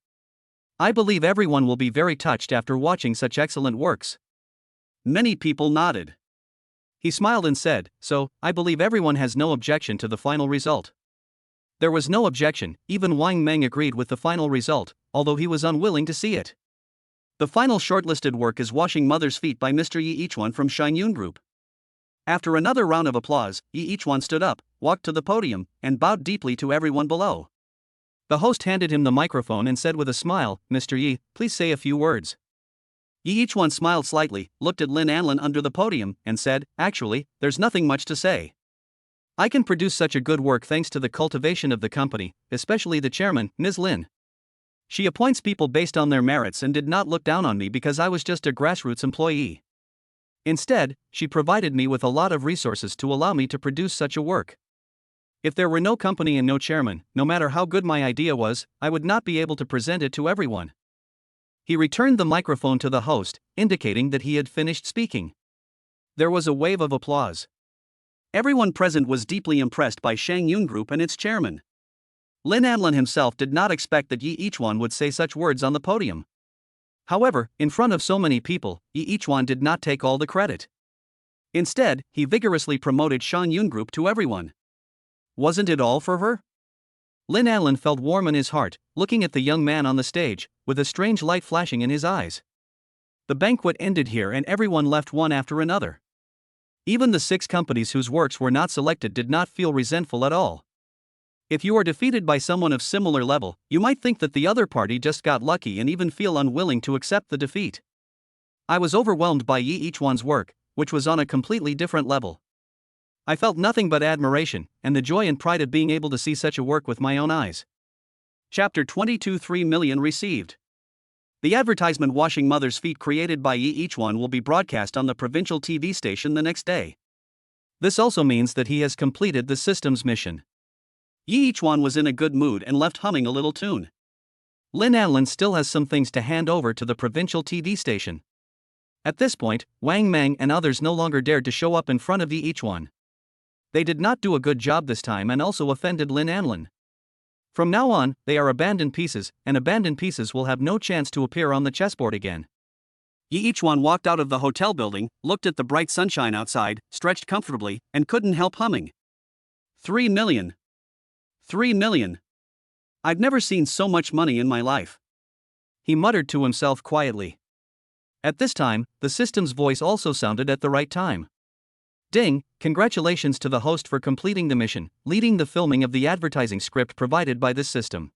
I believe everyone will be very touched after watching such excellent works. Many people nodded. He smiled and said, so, I believe everyone has no objection to the final result. There was no objection, even Wang Meng agreed with the final result, although he was unwilling to see it. The final shortlisted work is Washing Mother's Feet by Mr. Yichuan from Shangyun Group. After another round of applause, Yichuan stood up, walked to the podium, and bowed deeply to everyone below. The host handed him the microphone and said with a smile, Mr. Yi, please say a few words. Yichuan smiled slightly, looked at Lin Anlin under the podium, and said, actually, there's nothing much to say. I can produce such a good work thanks to the cultivation of the company, especially the chairman, Ms. Lin. She appoints people based on their merits and did not look down on me because I was just a grassroots employee. Instead, she provided me with a lot of resources to allow me to produce such a work. If there were no company and no chairman, no matter how good my idea was, I would not be able to present it to everyone. He returned the microphone to the host, indicating that he had finished speaking. There was a wave of applause. Everyone present was deeply impressed by Shangyun Group and its chairman. Lin Anlin himself did not expect that Yichuan would say such words on the podium. However, in front of so many people, Yichuan did not take all the credit. Instead, he vigorously promoted Shangyun Group to everyone. Wasn't it all for her? Lin Anlin felt warm in his heart, looking at the young man on the stage, with a strange light flashing in his eyes. The banquet ended here and everyone left one after another. Even the 6 companies whose works were not selected did not feel resentful at all. If you are defeated by someone of similar level, you might think that the other party just got lucky and even feel unwilling to accept the defeat. I was overwhelmed by Yi Ichuan's work, which was on a completely different level. I felt nothing but admiration, and the joy and pride of being able to see such a work with my own eyes. Chapter 22 3 million received. The advertisement washing mother's feet created by Yi Ichuan will be broadcast on the provincial TV station the next day. This also means that he has completed the system's mission. Yi Ichuan was in a good mood and left humming a little tune. Lin Anlin still has some things to hand over to the provincial TV station. At this point, Wang Meng and others no longer dared to show up in front of Yi Ichuan. They did not do a good job this time and also offended Lin Anlin. From now on, they are abandoned pieces, and abandoned pieces will have no chance to appear on the chessboard again. Yi Ichuan walked out of the hotel building, looked at the bright sunshine outside, stretched comfortably, and couldn't help humming. 3 million. 3 million. I've never seen so much money in my life. He muttered to himself quietly. At this time, the system's voice also sounded at the right time. Ding, congratulations to the host for completing the mission, leading the filming of the advertising script provided by this system.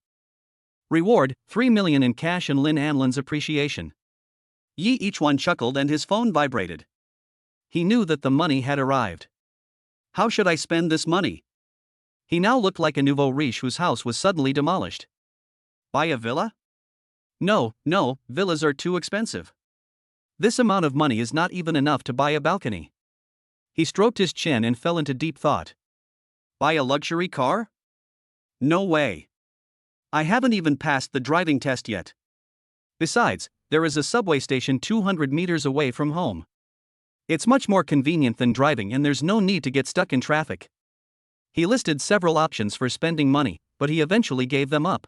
Reward, 3 million in cash and Lin Anlin's appreciation. Yi Ichuan chuckled and his phone vibrated. He knew that the money had arrived. How should I spend this money? He now looked like a nouveau riche whose house was suddenly demolished. Buy a villa? No, villas are too expensive. This amount of money is not even enough to buy a balcony. He stroked his chin and fell into deep thought. Buy a luxury car? No way. I haven't even passed the driving test yet. Besides, there is a subway station 200 meters away from home. It's much more convenient than driving and there's no need to get stuck in traffic. He listed several options for spending money, but he eventually gave them up.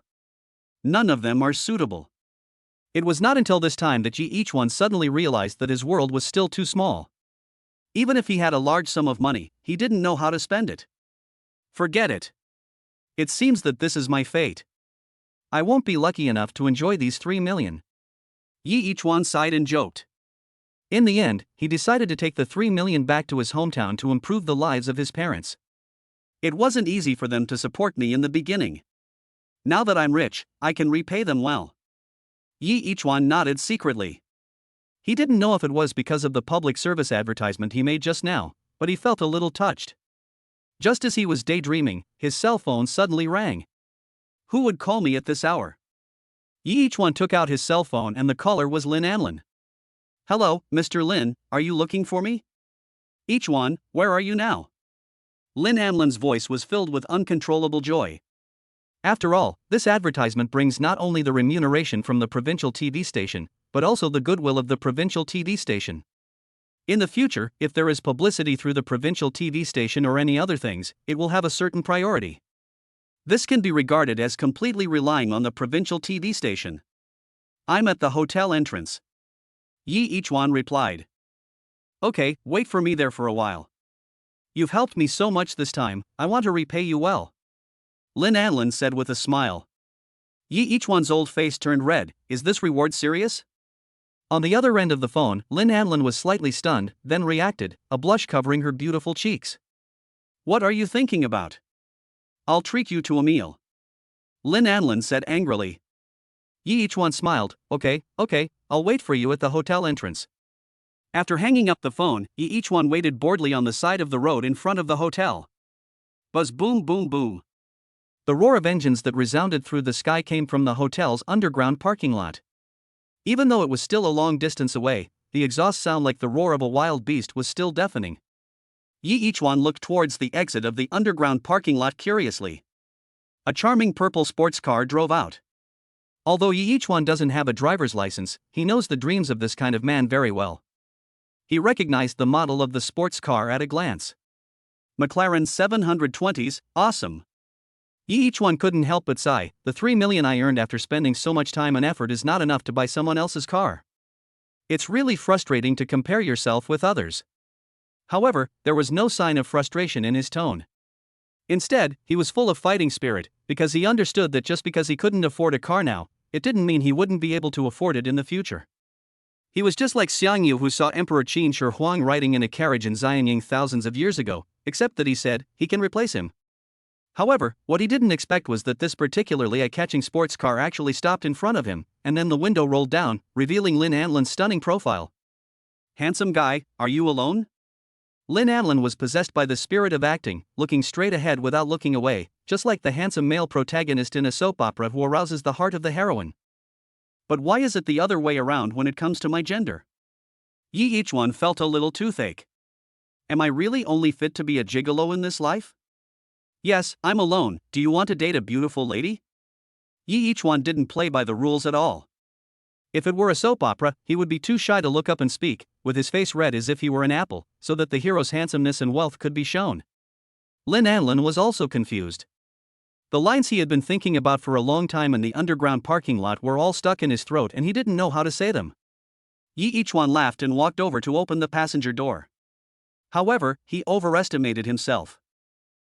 None of them are suitable. It was not until this time that Yi Ichuan suddenly realized that his world was still too small. Even if he had a large sum of money, he didn't know how to spend it. Forget it. It seems that this is my fate. I won't be lucky enough to enjoy these 3 million. Yi Ichuan sighed and joked. In the end, he decided to take the 3 million back to his hometown to improve the lives of his parents. It wasn't easy for them to support me in the beginning. Now that I'm rich, I can repay them well. Yi Ichuan nodded secretly. He didn't know if it was because of the public service advertisement he made just now, but he felt a little touched. Just as he was daydreaming, his cell phone suddenly rang. Who would call me at this hour? Yi Ichuan took out his cell phone and the caller was Lin Anlin. Hello, Mr. Lin, are you looking for me? Ichuan, where are you now? Lin Anlin's voice was filled with uncontrollable joy. After all, this advertisement brings not only the remuneration from the provincial TV station, but also the goodwill of the provincial TV station. In the future, if there is publicity through the provincial TV station or any other things, it will have a certain priority. This can be regarded as completely relying on the provincial TV station. I'm at the hotel entrance. Yi Ichuan replied. Okay, wait for me there for a while. You've helped me so much this time, I want to repay you well. Lin Anlin said with a smile. Yi Ichuan's old face turned red. Is this reward serious? On the other end of the phone, Lin Anlin was slightly stunned, then reacted, a blush covering her beautiful cheeks. What are you thinking about? I'll treat you to a meal. Lin Anlin said angrily. Yi Ichuan smiled. Okay, I'll wait for you at the hotel entrance. After hanging up the phone, Yi Ichuan waited boredly on the side of the road in front of the hotel. Buzz boom boom boom. The roar of engines that resounded through the sky came from the hotel's underground parking lot. Even though it was still a long distance away, the exhaust sound like the roar of a wild beast was still deafening. Yi Ichuan looked towards the exit of the underground parking lot curiously. A charming purple sports car drove out. Although Yi Ichuan doesn't have a driver's license, he knows the dreams of this kind of man very well. He recognized the model of the sports car at a glance. McLaren 720s, awesome. Yi Ichuan couldn't help but sigh. The 3 million I earned after spending so much time and effort is not enough to buy someone else's car. It's really frustrating to compare yourself with others. However, there was no sign of frustration in his tone. Instead, he was full of fighting spirit, because he understood that just because he couldn't afford a car now, it didn't mean he wouldn't be able to afford it in the future. He was just like Xiang Yu, who saw Emperor Qin Shi Huang riding in a carriage in Xianying thousands of years ago, except that he said he can replace him. However, what he didn't expect was that this particularly eye-catching sports car actually stopped in front of him, and then the window rolled down, revealing Lin Anlin's stunning profile. handsome guy, are you alone? Lynn Anlin was possessed by the spirit of acting, looking straight ahead without looking away, just like the handsome male protagonist in a soap opera who arouses the heart of the heroine. But why is it the other way around when it comes to my gender? Each one felt a little toothache. Am I really only fit to be a gigolo in this life? Yes, I'm alone. Do you want to date a beautiful lady? Each one didn't play by the rules at all. If it were a soap opera, he would be too shy to look up and speak, with his face red as if he were an apple, so that the hero's handsomeness and wealth could be shown. Lynn Anlin was also confused. The lines he had been thinking about for a long time in the underground parking lot were all stuck in his throat and he didn't know how to say them. Each one laughed and walked over to open the passenger door. However, he overestimated himself.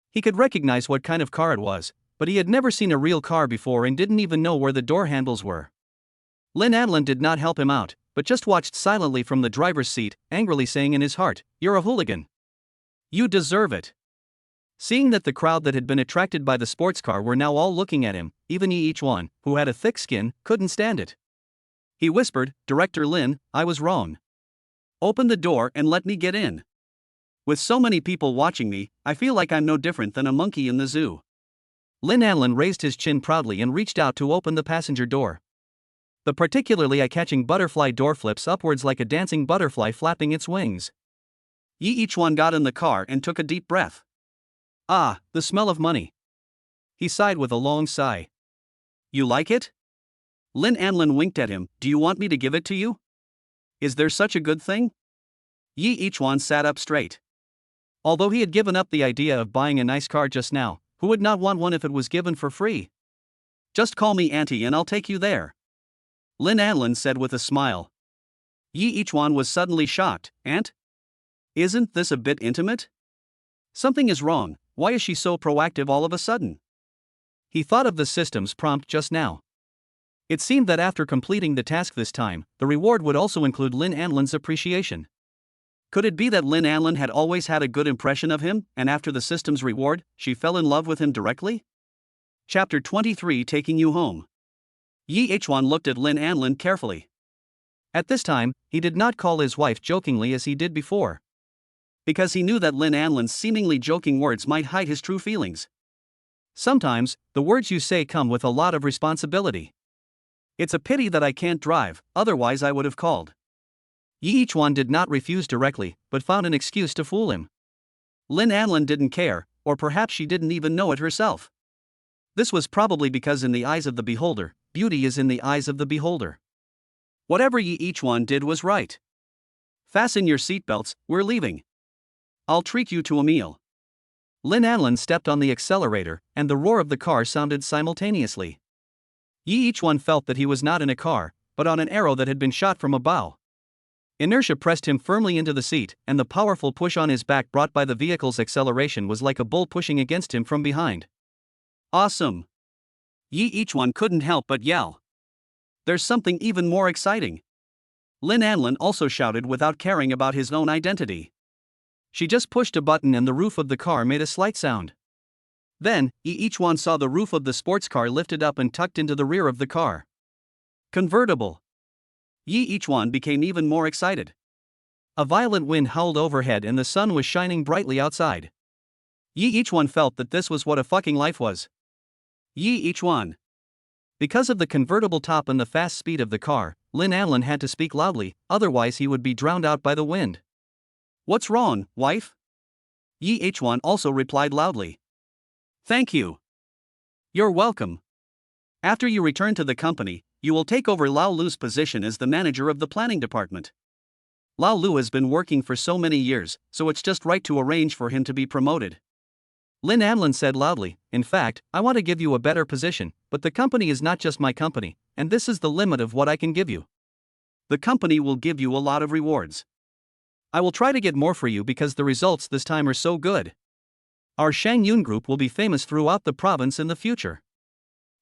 He could recognize what kind of car it was, but he had never seen a real car before and didn't even know where the door handles were. Lynn Anlin did not help him out, but just watched silently from the driver's seat, angrily saying in his heart, "You're a hooligan. You deserve it." Seeing that the crowd that had been attracted by the sports car were now all looking at him, even each one, who had a thick skin, couldn't stand it. He whispered, "Director Lynn, I was wrong. Open the door and let me get in. With so many people watching me, I feel like I'm no different than a monkey in the zoo." Lynn Anlin raised his chin proudly and reached out to open the passenger door. The particularly eye-catching butterfly door flips upwards like a dancing butterfly flapping its wings. Each one got in the car and took a deep breath. Ah, the smell of money. He sighed with a long sigh. You like it? Lynn Anlin winked at him. Do you want me to give it to you? Is there such a good thing? Each one sat up straight. Although he had given up the idea of buying a nice car just now, who would not want one if it was given for free? Just call me Auntie and I'll take you there, Lynn Anlin said with a smile. Each one was suddenly shocked. Aunt? Isn't this a bit intimate? Something is wrong. Why is she so proactive all of a sudden? He thought of the system's prompt just now. It seemed that after completing the task this time, the reward would also include Lynn Anlin's appreciation. Could it be that Lynn Anlin had always had a good impression of him, and after the system's reward, she fell in love with him directly? Chapter 23, Taking You Home. Each one looked at Lynn Anlin carefully. At this time, he did not call his wife jokingly as he did before. Because he knew that Lynn Anlin's seemingly joking words might hide his true feelings. Sometimes, the words you say come with a lot of responsibility. It's a pity that I can't drive, otherwise I would have called. Each one did not refuse directly, but found an excuse to fool him. Lynn Anlin didn't care, or perhaps she didn't even know it herself. This was probably because in the eyes of the beholder, beauty is in the eyes of the beholder. Whatever each one did was right. Fasten your seatbelts, we're leaving. I'll treat you to a meal. Lynn Anlin stepped on the accelerator, and the roar of the car sounded simultaneously. Each one felt that he was not in a car, but on an arrow that had been shot from a bow. Inertia pressed him firmly into the seat, and the powerful push on his back brought by the vehicle's acceleration was like a bull pushing against him from behind. Awesome! Each one couldn't help but yell. There's something even more exciting. Lynn Anlin also shouted without caring about his own identity. She just pushed a button and the roof of the car made a slight sound. Then, each one saw the roof of the sports car lifted up and tucked into the rear of the car. Convertible. Each one became even more excited. A violent wind howled overhead and the sun was shining brightly outside. Each one felt that this was what a fucking life was. Each one. Because of the convertible top and the fast speed of the car, Lynn Anlin had to speak loudly, otherwise he would be drowned out by the wind. What's wrong, wife? Each one also replied loudly. Thank you. You're welcome. After you return to the company, you will take over Lao Lu's position as the manager of the planning department. Lao Lu has been working for so many years, so it's just right to arrange for him to be promoted. Lynn Anlin said loudly, in fact, I want to give you a better position, but the company is not just my company, and this is the limit of what I can give you. The company will give you a lot of rewards. I will try to get more for you because the results this time are so good. Our Shang Yun group will be famous throughout the province in the future.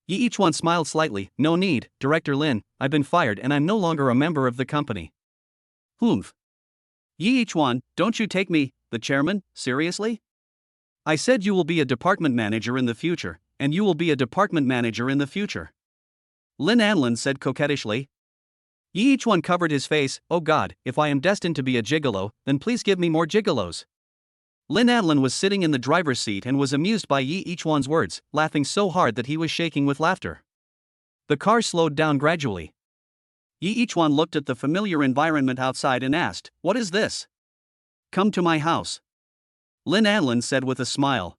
Each one smiled slightly. No need, Director Lin, I've been fired and I'm no longer a member of the company. Humph. Each one, don't you take me, the chairman, seriously? I said you will be a department manager in the future, and you will be a department manager in the future. Lynn Anlin said coquettishly. Ye each one covered his face. Oh God, if I am destined to be a gigolo, then please give me more gigolos. Lynn Anlin was sitting in the driver's seat and was amused by Ye each one's words, laughing so hard that he was shaking with laughter. The car slowed down gradually. Ye each one looked at the familiar environment outside and asked, "What is this?" "Come to my house," Lynn Anlin said with a smile.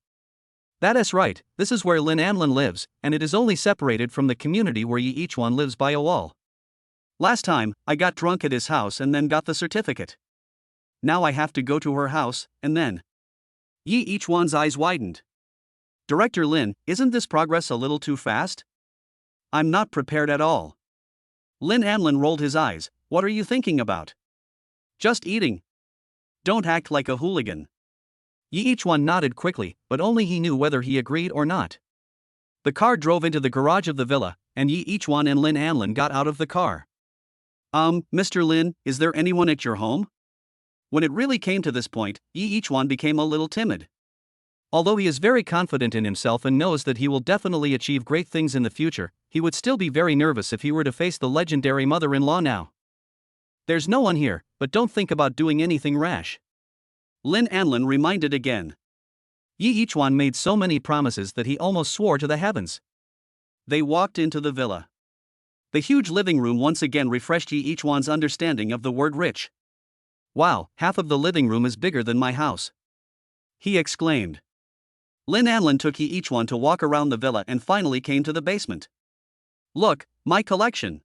That is right, this is where Lynn Anlin lives, and it is only separated from the community where Ye each one lives by a wall. Last time, I got drunk at his house and then got the certificate. Now I have to go to her house, and then. Ye each one's eyes widened. Director Lin, isn't this progress a little too fast? I'm not prepared at all. Lynn Anlin rolled his eyes. What are you thinking about? Just eating. Don't act like a hooligan. Ye each one nodded quickly, but only he knew whether he agreed or not. The car drove into the garage of the villa, and Ye each one and Lynn Anlin got out of the car. Mr. Lin, is there anyone at your home? When it really came to this point, Ye each one became a little timid. Although he is very confident in himself and knows that he will definitely achieve great things in the future, he would still be very nervous if he were to face the legendary mother-in-law now. There's no one here, but don't think about doing anything rash. Lynn Anlin reminded again. Ye each one made so many promises that he almost swore to the heavens. They walked into the villa. The huge living room once again refreshed Ye each one's understanding of the word rich. Wow, half of the living room is bigger than my house, he exclaimed. Lynn Anlin took Ye each one to walk around the villa and finally came to the basement. Look, my collection.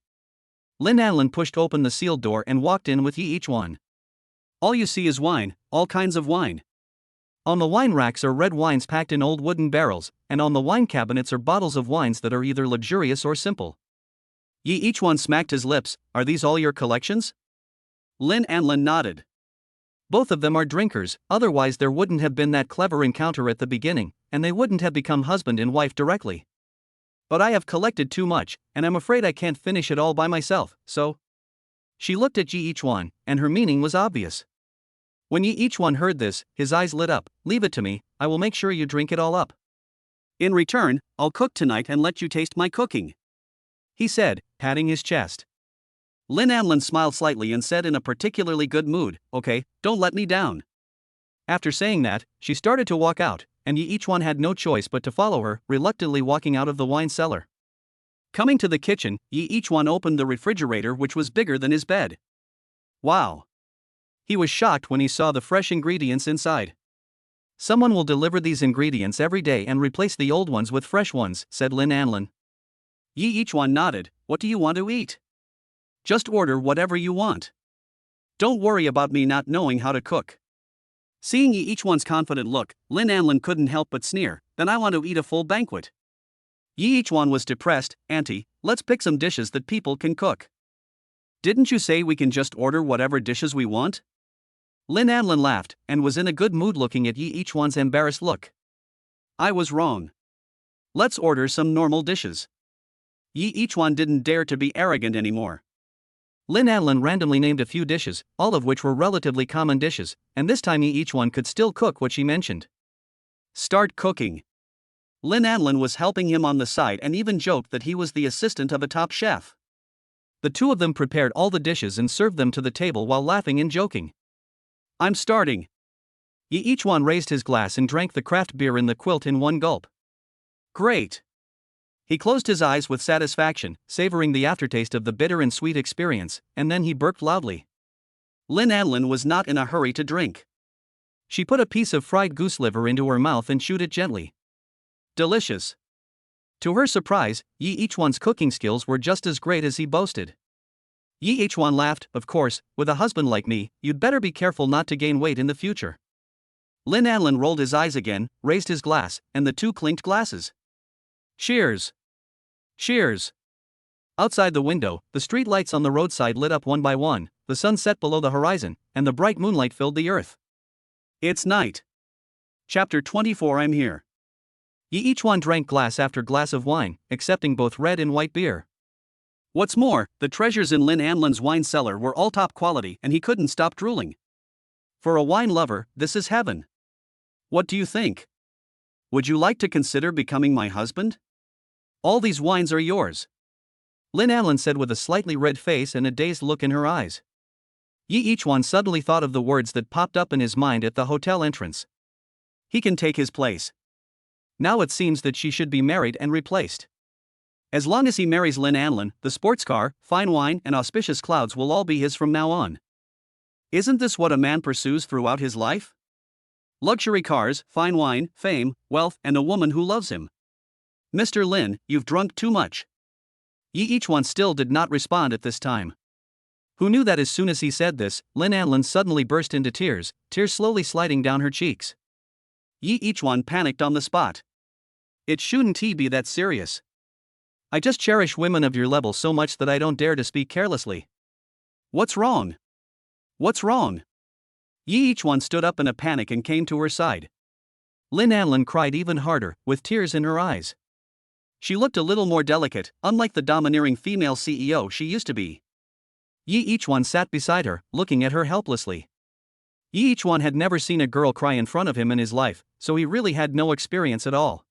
Lynn Anlin pushed open the sealed door and walked in with Ye each one. All you see is wine, all kinds of wine. On the wine racks are red wines packed in old wooden barrels, and on the wine cabinets are bottles of wines that are either luxurious or simple. Ye each one smacked his lips. Are these all your collections? Lynn Anlin nodded. Both of them are drinkers, otherwise there wouldn't have been that clever encounter at the beginning, and they wouldn't have become husband and wife directly. But I have collected too much, and I'm afraid I can't finish it all by myself, so. She looked at Ye each one, and her meaning was obvious. When Ye each one heard this, his eyes lit up. Leave it to me, I will make sure you drink it all up. In return, I'll cook tonight and let you taste my cooking, he said, patting his chest. Lynn Anlin smiled slightly and said in a particularly good mood, Okay, don't let me down. After saying that, she started to walk out, and Ye each one had no choice but to follow her, reluctantly walking out of the wine cellar. Coming to the kitchen, Ye each one opened the refrigerator, which was bigger than his bed. Wow! He was shocked when he saw the fresh ingredients inside. Someone will deliver these ingredients every day and replace the old ones with fresh ones, said Lynn Anlin. Ye each one nodded. What do you want to eat? Just order whatever you want. Don't worry about me not knowing how to cook. Seeing Ye each one's confident look, Lynn Anlin couldn't help but sneer. Then I want to eat a full banquet. Ye each one was depressed. Auntie, let's pick some dishes that people can cook. Didn't you say we can just order whatever dishes we want? Lynn Anlin laughed, and was in a good mood looking at Ye each one's embarrassed look. I was wrong. Let's order some normal dishes. Ye each one didn't dare to be arrogant anymore. Lynn Anlin randomly named a few dishes, all of which were relatively common dishes, and this time Ye each one could still cook what she mentioned. Start cooking. Lynn Anlin was helping him on the side and even joked that he was the assistant of a top chef. The two of them prepared all the dishes and served them to the table while laughing and joking. I'm starting. Ye each one raised his glass and drank the craft beer in the quilt in one gulp. Great. He closed his eyes with satisfaction, savoring the aftertaste of the bitter and sweet experience, and then he burped loudly. Lynn Anlin was not in a hurry to drink. She put a piece of fried goose liver into her mouth and chewed it gently. Delicious. To her surprise, Ye each one's cooking skills were just as great as he boasted. Ye each one laughed. Of course, with a husband like me, you'd better be careful not to gain weight in the future. Lynn Anlin rolled his eyes again, raised his glass, and the two clinked glasses. Cheers. Cheers. Outside the window, the street lights on the roadside lit up one by one, the sun set below the horizon, and the bright moonlight filled the earth. It's night. Chapter 24. I'm here. Ye each one drank glass after glass of wine, accepting both red and white beer. What's more, the treasures in Lynn Anlin's wine cellar were all top quality and he couldn't stop drooling. For a wine lover, this is heaven. What do you think? Would you like to consider becoming my husband? All these wines are yours. Lin Anlin said with a slightly red face and a dazed look in her eyes. Yi Ichuan suddenly thought of the words that popped up in his mind at the hotel entrance. He can take his place. Now it seems that she should be married and replaced. As long as he marries Lin Anlin, the sports car, fine wine, and auspicious clouds will all be his from now on. Isn't this what a man pursues throughout his life? Luxury cars, fine wine, fame, wealth, and a woman who loves him. Mr. Lin, you've drunk too much. Yi Ichuan still did not respond at this time. Who knew that as soon as he said this, Lin Anlin suddenly burst into tears, tears slowly sliding down her cheeks. Yi Ichuan panicked on the spot. It shouldn't be that serious. I just cherish women of your level so much that I don't dare to speak carelessly. What's wrong? What's wrong? Yi Ichuan stood up in a panic and came to her side. Lin Anlin cried even harder, with tears in her eyes. She looked a little more delicate, unlike the domineering female CEO she used to be. Yi Ichuan sat beside her, looking at her helplessly. Yi Ichuan had never seen a girl cry in front of him in his life, so he really had no experience at all.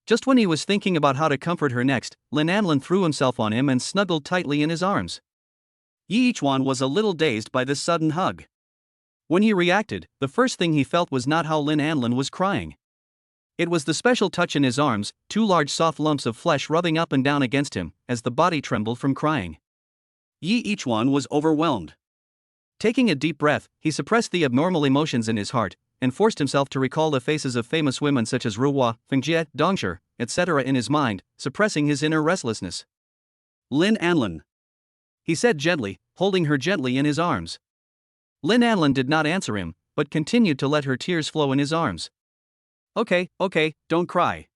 Just when he was thinking about how to comfort her next, Lin Anlin threw himself on him and snuggled tightly in his arms. Yi Ichuan was a little dazed by this sudden hug. When he reacted, the first thing he felt was not how Lin Anlin was crying. It was the special touch in his arms, two large soft lumps of flesh rubbing up and down against him, as the body trembled from crying. Yi Ichuan was overwhelmed. Taking a deep breath, he suppressed the abnormal emotions in his heart, and forced himself to recall the faces of famous women such as Ruhua, Fengjie, Dongshi, etc. in his mind, suppressing his inner restlessness. Lin Anlin, he said gently, holding her gently in his arms. Lin Anlin did not answer him, but continued to let her tears flow in his arms. Okay, don't cry.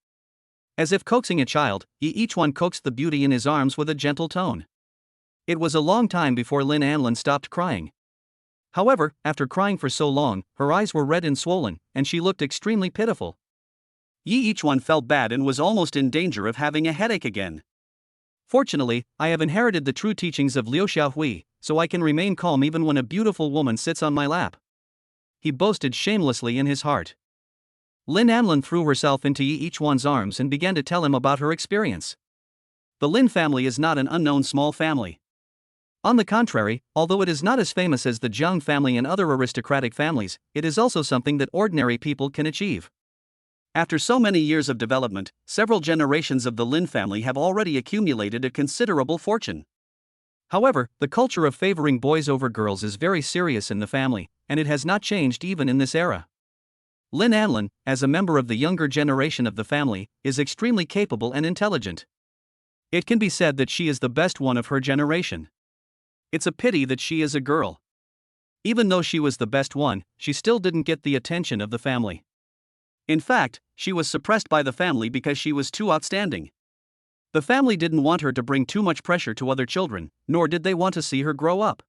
As if coaxing a child, Yi Ichuan coaxed the beauty in his arms with a gentle tone. It was a long time before Lin Anlin stopped crying. However, after crying for so long, her eyes were red and swollen, and she looked extremely pitiful. Yi Ichuan felt bad and was almost in danger of having a headache again. Fortunately, I have inherited the true teachings of Liu Xiaohui, so I can remain calm even when a beautiful woman sits on my lap. He boasted shamelessly in his heart. Lin Anlin threw herself into Yi Ichuan's arms and began to tell him about her experience. The Lin family is not an unknown small family. On the contrary, although it is not as famous as the Jiang family and other aristocratic families, it is also something that ordinary people can achieve. After so many years of development, several generations of the Lin family have already accumulated a considerable fortune. However, the culture of favoring boys over girls is very serious in the family, and it has not changed even in this era. Lin Anlin, as a member of the younger generation of the family, is extremely capable and intelligent. It can be said that she is the best one of her generation. It's a pity that she is a girl. Even though she was the best one, she still didn't get the attention of the family. In fact, she was suppressed by the family because she was too outstanding. The family didn't want her to bring too much pressure to other children, nor did they want to see her grow up.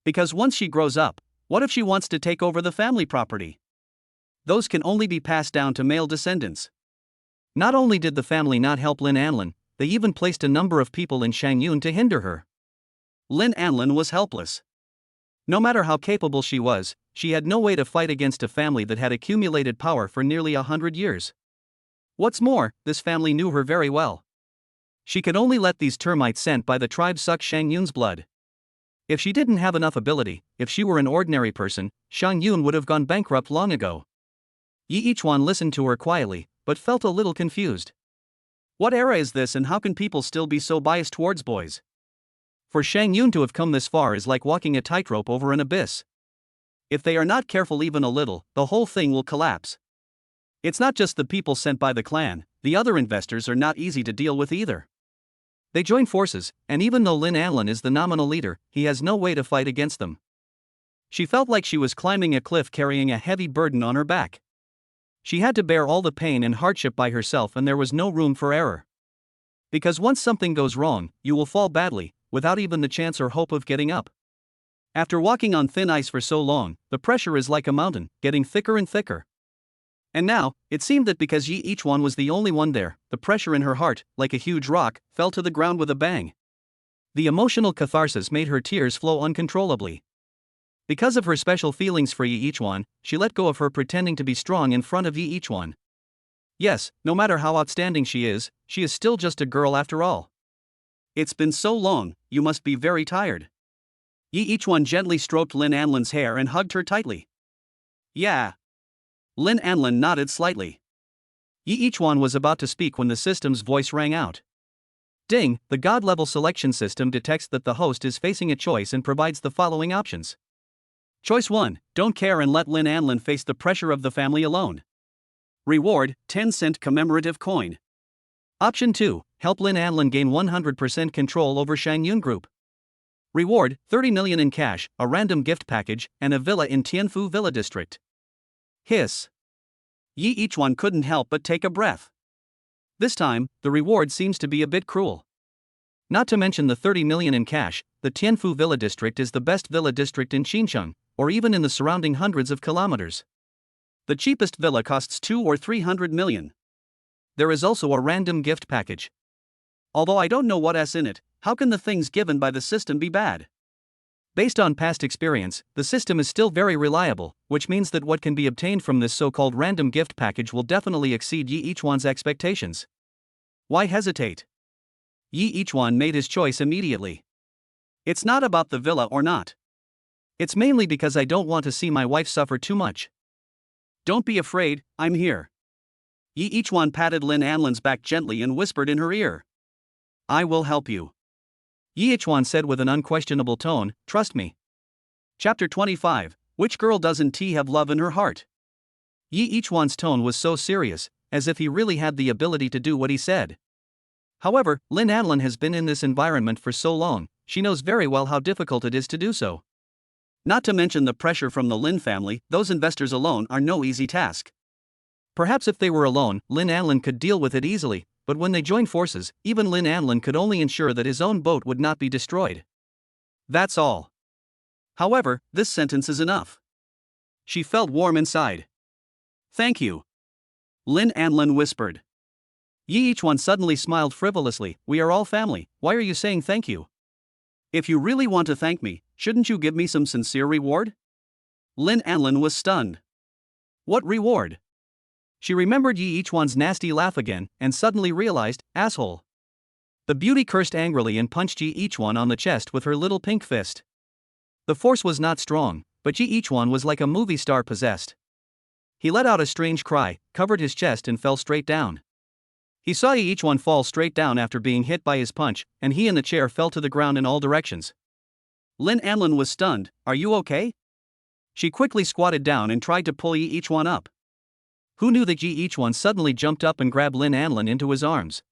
Because once she grows up, what if she wants to take over the family property? Those can only be passed down to male descendants. Not only did the family not help Lin Anlin, they even placed a number of people in Shangyun to hinder her. Lin Anlin was helpless. No matter how capable she was, she had no way to fight against a family that had accumulated power for nearly 100 years. What's more, this family knew her very well. She could only let these termites sent by the tribe suck Shangyun's blood. If she didn't have enough ability, if she were an ordinary person, Shangyun would have gone bankrupt long ago. Yi Ichuan listened to her quietly, but felt a little confused. What era is this and how can people still be so biased towards boys? For Shangyun to have come this far is like walking a tightrope over an abyss. If they are not careful even a little, the whole thing will collapse. It's not just the people sent by the clan, the other investors are not easy to deal with either. They join forces, and even though Lin Anlin is the nominal leader, he has no way to fight against them. She felt like she was climbing a cliff carrying a heavy burden on her back. She had to bear all the pain and hardship by herself, and there was no room for error. Because once something goes wrong, you will fall badly, without even the chance or hope of getting up. After walking on thin ice for so long, the pressure is like a mountain, getting thicker and thicker. And now, it seemed that because Yi Ichuan was the only one there, the pressure in her heart, like a huge rock, fell to the ground with a bang. The emotional catharsis made her tears flow uncontrollably. Because of her special feelings for Yi Ichuan, she let go of her pretending to be strong in front of Yi Ichuan. Yes, no matter how outstanding she is still just a girl after all. it's been so long, you must be very tired. Yi Ichuan gently stroked Lin Anlin's hair and hugged her tightly. Yeah. Lin Anlin nodded slightly. Yi Ichuan was about to speak when the system's voice rang out. Ding, the God-level selection system detects that the host is facing a choice and provides the following options. Choice 1, don't care and let Lin Anlin face the pressure of the family alone. Reward, 10-cent commemorative coin. Option 2, help Lin Anlin gain 100% control over Shang Yun Group. Reward, 30 million in cash, a random gift package, and a villa in Tianfu Villa District. Hiss. Yi Ichuan couldn't help but take a breath. This time, the reward seems to be a bit cruel. Not to mention the 30 million in cash, the Tianfu Villa District is the best villa district in Xinjiang, or even in the surrounding hundreds of kilometers. The cheapest villa costs 2 or 300 million. There is also a random gift package. Although I don't know what's in it, how can the things given by the system be bad? Based on past experience, the system is still very reliable, which means that what can be obtained from this so-called random gift package will definitely exceed Yi Ichuan's expectations. Why hesitate? Yi Ichuan made his choice immediately. It's not about the villa or not. It's mainly because I don't want to see my wife suffer too much. Don't be afraid, I'm here. Yi Ichuan patted Lin Anlin's back gently and whispered in her ear. I will help you. Yi Ichuan said with an unquestionable tone, trust me. Chapter 25, Which girl doesn't have love in her heart? Yi Ichuan's tone was so serious, as if he really had the ability to do what he said. However, Lin Anlin has been in this environment for so long, she knows very well how difficult it is to do so. Not to mention the pressure from the Lin family, those investors alone are no easy task. Perhaps if they were alone, Lin Anlin could deal with it easily, but when they join forces, even Lin Anlin could only ensure that his own boat would not be destroyed. That's all. However, this sentence is enough. She felt warm inside. Thank you. Lin Anlin whispered. Yi Ichuan suddenly smiled frivolously. We are all family, why are you saying thank you? If you really want to thank me, shouldn't you give me some sincere reward? Lin Anlin was stunned. What reward? She remembered Yi Ichuan's nasty laugh again, and suddenly realized, asshole. The beauty cursed angrily and punched Yi Ichuan on the chest with her little pink fist. The force was not strong, but Yi Ichuan was like a movie star possessed. He let out a strange cry, covered his chest and fell straight down. He saw Yi Ichuan fall straight down after being hit by his punch, and he and the chair fell to the ground in all directions. Lin Anlin was stunned. Are you okay? She quickly squatted down and tried to pull Yi Ichuan up. Who knew that Yi Ichuan suddenly jumped up and grabbed Lin Anlin into his arms?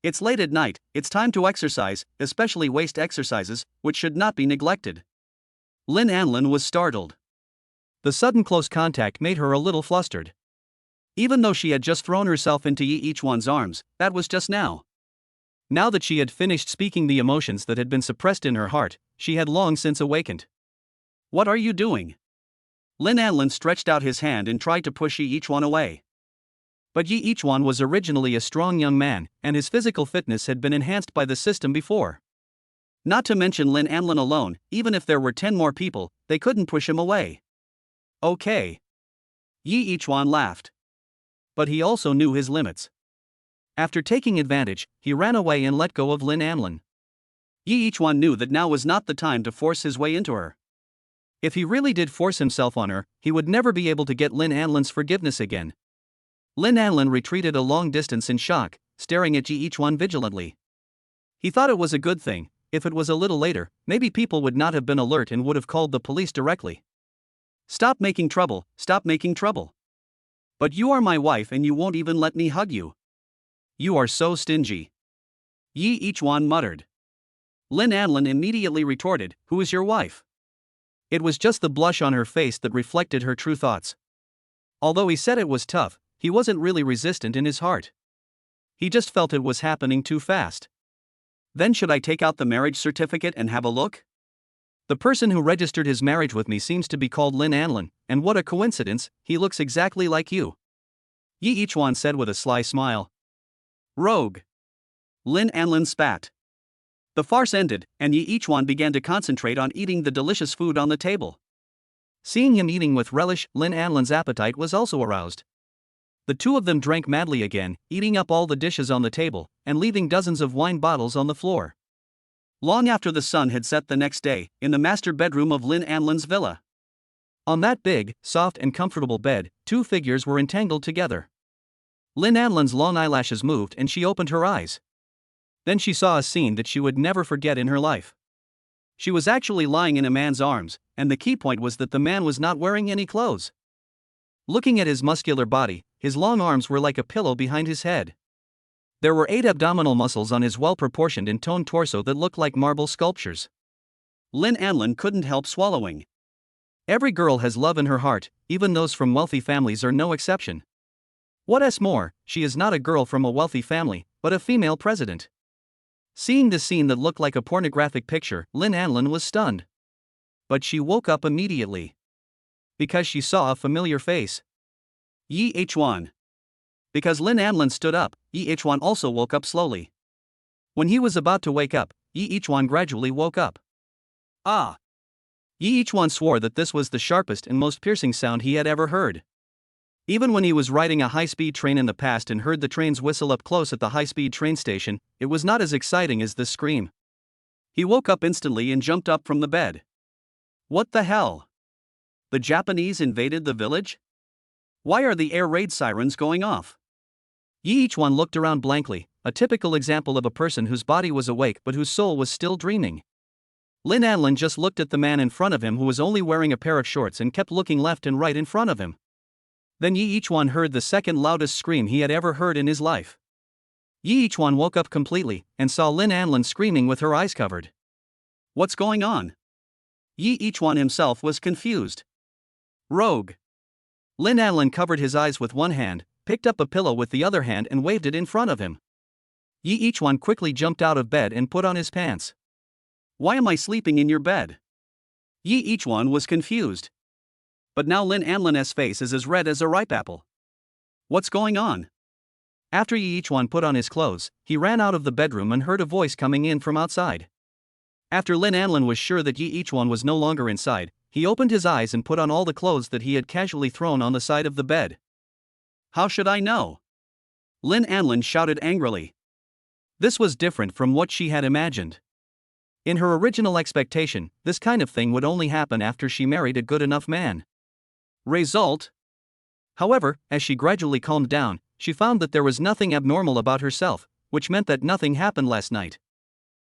It's late at night, it's time to exercise, especially waist exercises, which should not be neglected. Lin Anlin was startled. The sudden close contact made her a little flustered. Even though she had just thrown herself into Yi Ichuan's arms, that was just now. Now that she had finished speaking the emotions that had been suppressed in her heart, she had long since awakened. What are you doing? Lin Anlin stretched out his hand and tried to push Yi Ichuan away. But Yi Ichuan was originally a strong young man, and his physical fitness had been enhanced by the system before. Not to mention Lin Anlin alone, even if there were 10 more people, they couldn't push him away. Okay. Yi Ichuan laughed. But he also knew his limits. After taking advantage, he ran away and let go of Lin Anlin. Yi Ichuan knew that now was not the time to force his way into her. If he really did force himself on her, he would never be able to get Lin Anlin's forgiveness again. Lin Anlin retreated a long distance in shock, staring at Yi Ichuan vigilantly. He thought it was a good thing. If it was a little later, maybe people would not have been alert and would have called the police directly. Stop making trouble, stop making trouble. But you are my wife and you won't even let me hug you. You are so stingy. Yi Ichuan muttered. Lin Anlin immediately retorted, who is your wife? It was just the blush on her face that reflected her true thoughts. Although he said it was tough, he wasn't really resistant in his heart. He just felt it was happening too fast. Then should I take out the marriage certificate and have a look? The person who registered his marriage with me seems to be called Lin Anlin, and what a coincidence, he looks exactly like you. Yi Ichuan said with a sly smile. Rogue. Lin Anlin spat. The farce ended, and Yi Ichuan began to concentrate on eating the delicious food on the table. Seeing him eating with relish, Lin Anlin's appetite was also aroused. The two of them drank madly again, eating up all the dishes on the table, and leaving dozens of wine bottles on the floor. long after the sun had set the next day, in the master bedroom of Lynn Anlin's villa. On that big, soft and comfortable bed, two figures were entangled together. Lynn Anlin's long eyelashes moved and she opened her eyes. Then she saw a scene that she would never forget in her life. She was actually lying in a man's arms, and the key point was that the man was not wearing any clothes. Looking at his muscular body, his long arms were like a pillow behind his head. There were 8 abdominal muscles on his well-proportioned and toned torso that looked like marble sculptures. Lynn Anlin couldn't help swallowing. Every girl has love in her heart, even those from wealthy families are no exception. What's more, she is not a girl from a wealthy family, but a female president. Seeing this scene that looked like a pornographic picture, Lynn Anlin was stunned. But she woke up immediately. Because she saw a familiar face. Yi Hwan. Because Lynn Anlin stood up, Yi Hwan also woke up slowly. When he was about to wake up, Yi Hwan gradually woke up. Ah! Yi Hwan swore that this was the sharpest and most piercing sound he had ever heard. Even when he was riding a high-speed train in the past and heard the trains whistle up close at the high-speed train station, it was not as exciting as this scream. He woke up instantly and jumped up from the bed. What the hell? The Japanese invaded the village? Why are the air raid sirens going off? Yi Hwan looked around blankly, a typical example of a person whose body was awake but whose soul was still dreaming. Lynn Anlin just looked at the man in front of him who was only wearing a pair of shorts and kept looking left and right in front of him. Then Yi Hwan heard the second loudest scream he had ever heard in his life. Yi Hwan woke up completely and saw Lynn Anlin screaming with her eyes covered. What's going on? Yi Hwan himself was confused. Rogue. Lynn Anlin covered his eyes with one hand, picked up a pillow with the other hand and waved it in front of him. Yi Hwan quickly jumped out of bed and put on his pants. Why am I sleeping in your bed? Yi Hwan was confused. But now Lynn Anlin's face is as red as a ripe apple. What's going on? After Yi Hwan put on his clothes, he ran out of the bedroom and heard a voice coming in from outside. After Lynn Anlin was sure that Yi Hwan was no longer inside, he opened his eyes and put on all the clothes that he had casually thrown on the side of the bed. How should I know? Lynn Anlin shouted angrily. This was different from what she had imagined. In her original expectation, this kind of thing would only happen after she married a good enough man. Result? However, as she gradually calmed down, she found that there was nothing abnormal about herself, which meant that nothing happened last night.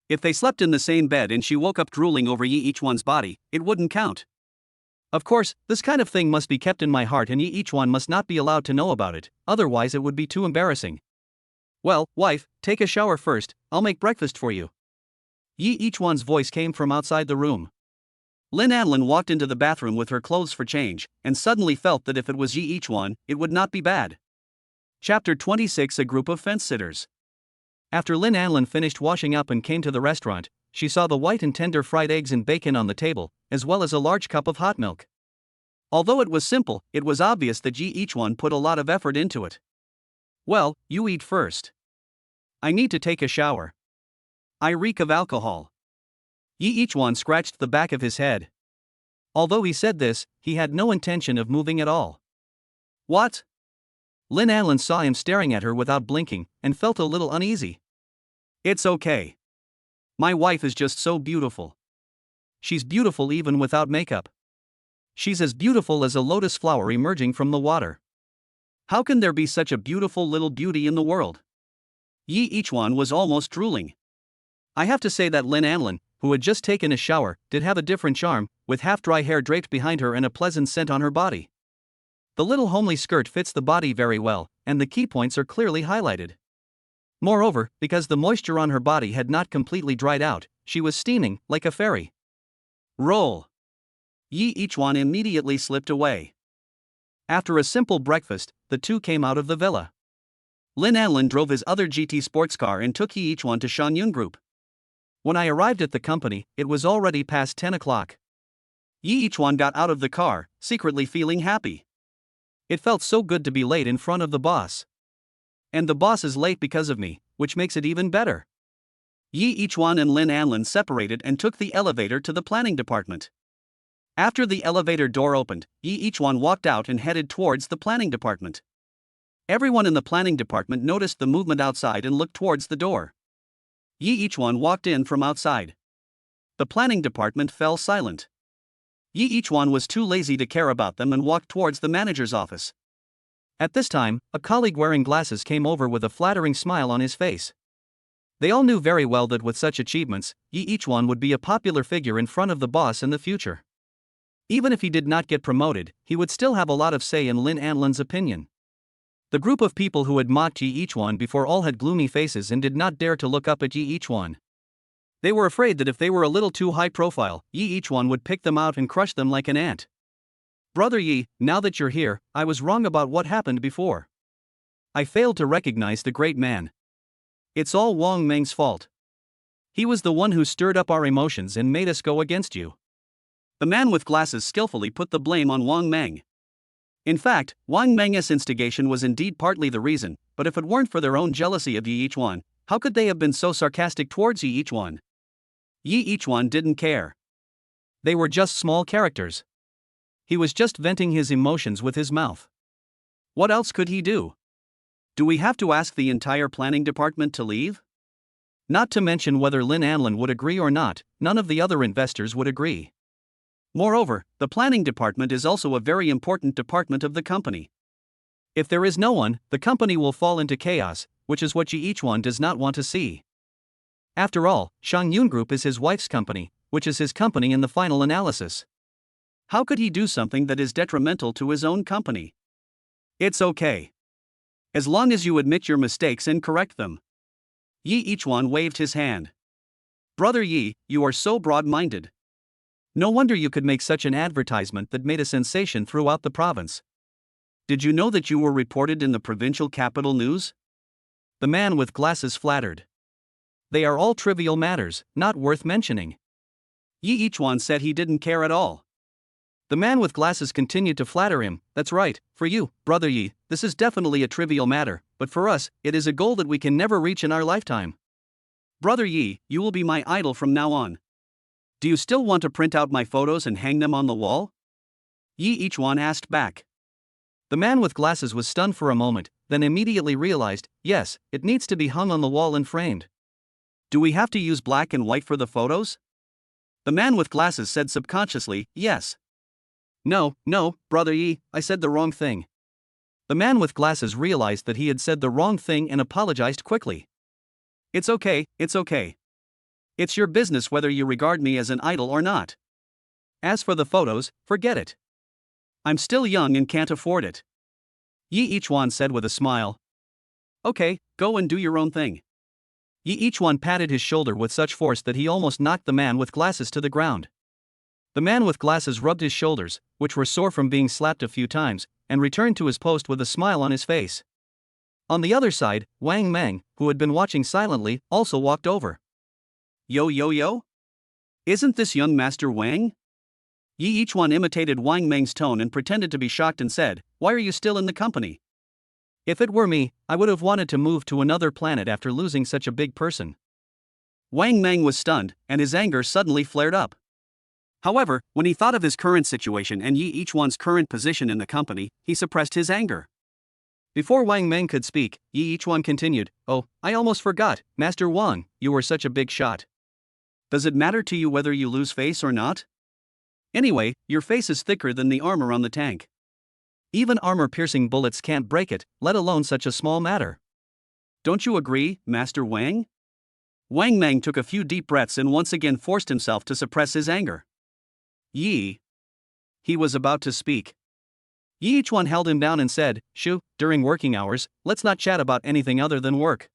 If they slept in the same bed and she woke up drooling over Yi Hwan's body, it wouldn't count. Of course, this kind of thing must be kept in my heart and Yi Hwan must not be allowed to know about it, otherwise it would be too embarrassing. Well, wife, take a shower first, I'll make breakfast for you. Yi Hwan's voice came from outside the room. Lynn Anlin walked into the bathroom with her clothes for change, and suddenly felt that if it was Yi Hwan, it would not be bad. Chapter 26. A group of fence-sitters. After Lynn Anlin finished washing up and came to the restaurant, she saw the white and tender fried eggs and bacon on the table, as well as a large cup of hot milk. Although it was simple, it was obvious that Yi Hwan put a lot of effort into it. Well, you eat first. I need to take a shower. I reek of alcohol. Yi Hwan scratched the back of his head. Although he said this, he had no intention of moving at all. What? Lynn Anlin saw him staring at her without blinking, and felt a little uneasy. It's okay. My wife is just so beautiful. She's beautiful even without makeup. She's as beautiful as a lotus flower emerging from the water. How can there be such a beautiful little beauty in the world? Yi Hwan was almost drooling. I have to say that Lynn Anlin, who had just taken a shower, did have a different charm, with half-dry hair draped behind her and a pleasant scent on her body. The little homely skirt fits the body very well, and the key points are clearly highlighted. Moreover, because the moisture on her body had not completely dried out, she was steaming like a fairy. Roll. Yi Hwan immediately slipped away. After a simple breakfast, the two came out of the villa. Lynn Anlin drove his other GT sports car and took Yi Hwan to Shanyun Group. When I arrived at the company, it was already past 10 o'clock. Yi Hwan got out of the car, secretly feeling happy. It felt so good to be late in front of the boss. And the boss is late because of me, which makes it even better. Yi Hwan and Lynn Anlin separated and took the elevator to the planning department. After the elevator door opened, Yi Hwan walked out and headed towards the planning department. Everyone in the planning department noticed the movement outside and looked towards the door. Yi Hwan walked in from outside. The planning department fell silent. Yi Ichuan was too lazy to care about them and walked towards the manager's office. At this time, a colleague wearing glasses came over with a flattering smile on his face. They all knew very well that with such achievements, Yi Ichuan would be a popular figure in front of the boss in the future. Even if he did not get promoted, he would still have a lot of say in Lin Anlan's opinion. The group of people who had mocked Yi Ichuan before all had gloomy faces and did not dare to look up at Yi Ichuan. They were afraid that if they were a little too high profile, Yi Ichuan would pick them out and crush them like an ant. Brother Yi, now that you're here, I was wrong about what happened before. I failed to recognize the great man. It's all Wang Meng's fault. He was the one who stirred up our emotions and made us go against you. The man with glasses skillfully put the blame on Wang Meng. In fact, Wang Meng's instigation was indeed partly the reason, but if it weren't for their own jealousy of Yi Ichuan, how could they have been so sarcastic towards Yi Ichuan? Yi Ichuan didn't care. They were just small characters. He was just venting his emotions with his mouth. What else could he do? Do we have to ask the entire planning department to leave? Not to mention whether Lin Anlan would agree or not, none of the other investors would agree. Moreover, the planning department is also a very important department of the company. If there is no one, the company will fall into chaos, which is what Yi Ichuan does not want to see. After all, Shangyun Group is his wife's company, which is his company in the final analysis. How could he do something that is detrimental to his own company? It's okay. As long as you admit your mistakes and correct them. Yi Ichuan waved his hand. Brother Yi, you are so broad-minded. No wonder you could make such an advertisement that made a sensation throughout the province. Did you know that you were reported in the provincial capital news? The man with glasses flattered. They are all trivial matters, not worth mentioning. Yi Ichuan said he didn't care at all. The man with glasses continued to flatter him. That's right, for you, Brother Yi, this is definitely a trivial matter, but for us, it is a goal that we can never reach in our lifetime. Brother Yi, you will be my idol from now on. Do you still want to print out my photos and hang them on the wall? Yi Ichuan asked back. The man with glasses was stunned for a moment, then immediately realized, yes, it needs to be hung on the wall and framed. Do we have to use black and white for the photos? The man with glasses said subconsciously, yes. No, Brother Yi, I said the wrong thing. The man with glasses realized that he had said the wrong thing and apologized quickly. It's okay. It's your business whether you regard me as an idol or not. As for the photos, forget it. I'm still young and can't afford it. Yi Ichuan said with a smile. Okay, go and do your own thing. Yi Ichuan patted his shoulder with such force that he almost knocked the man with glasses to the ground. The man with glasses rubbed his shoulders, which were sore from being slapped a few times, and returned to his post with a smile on his face. On the other side, Wang Meng, who had been watching silently, also walked over. Yo. Isn't this young Master Wang? Yi Ichuan imitated Wang Meng's tone and pretended to be shocked and said, why are you still in the company? If it were me, I would have wanted to move to another planet after losing such a big person. Wang Meng was stunned, and his anger suddenly flared up. However, when he thought of his current situation and Yi Ichuan's current position in the company, he suppressed his anger. Before Wang Meng could speak, Yi Ichuan continued, oh, I almost forgot, Master Wang, you were such a big shot. Does it matter to you whether you lose face or not? Anyway, your face is thicker than the armor on the tank. Even armor-piercing bullets can't break it, let alone such a small matter. Don't you agree, Master Wang? Wang Meng took a few deep breaths and once again forced himself to suppress his anger. Yi. He was about to speak. Yi Ichuan held him down and said, Shu, during working hours, let's not chat about anything other than work.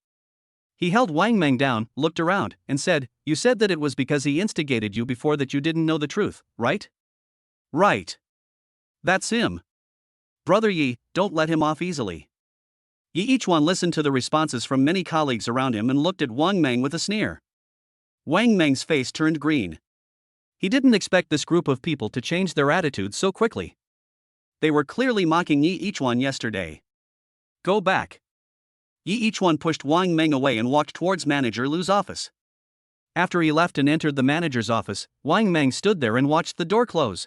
He held Wang Meng down, looked around, and said, you said that it was because he instigated you before that you didn't know the truth, right? Right. That's him. Brother Yi, don't let him off easily. Yi Ichuan listened to the responses from many colleagues around him and looked at Wang Meng with a sneer. Wang Meng's face turned green. He didn't expect this group of people to change their attitude so quickly. They were clearly mocking Yi Ichuan yesterday. Go back. Yi Ichuan pushed Wang Meng away and walked towards Manager Lu's office. After he left and entered the manager's office, Wang Meng stood there and watched the door close.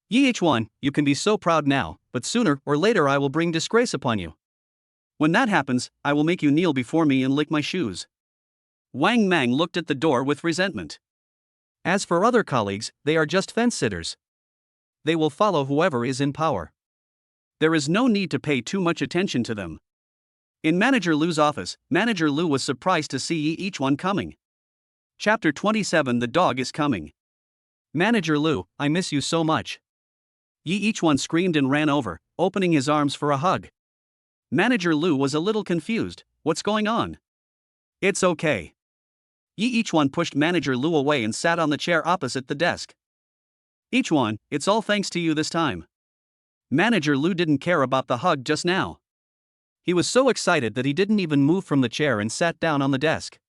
Yi Ichuan, you can be so proud now, but sooner or later I will bring disgrace upon you. When that happens, I will make you kneel before me and lick my shoes. Wang Meng looked at the door with resentment. As for other colleagues, they are just fence-sitters. They will follow whoever is in power. There is no need to pay too much attention to them. In Manager Lou's office, Manager Lou was surprised to see each one coming. Chapter 27: The Dog is Coming. Manager Lou, I miss you so much. Each one screamed and ran over, opening his arms for a hug. Manager Lou was a little confused. What's going on? It's okay. Each one pushed Manager Lou away and sat on the chair opposite the desk. Each one, it's all thanks to you this time. Manager Lou didn't care about the hug just now. He was so excited that he didn't even move from the chair and sat down on the desk.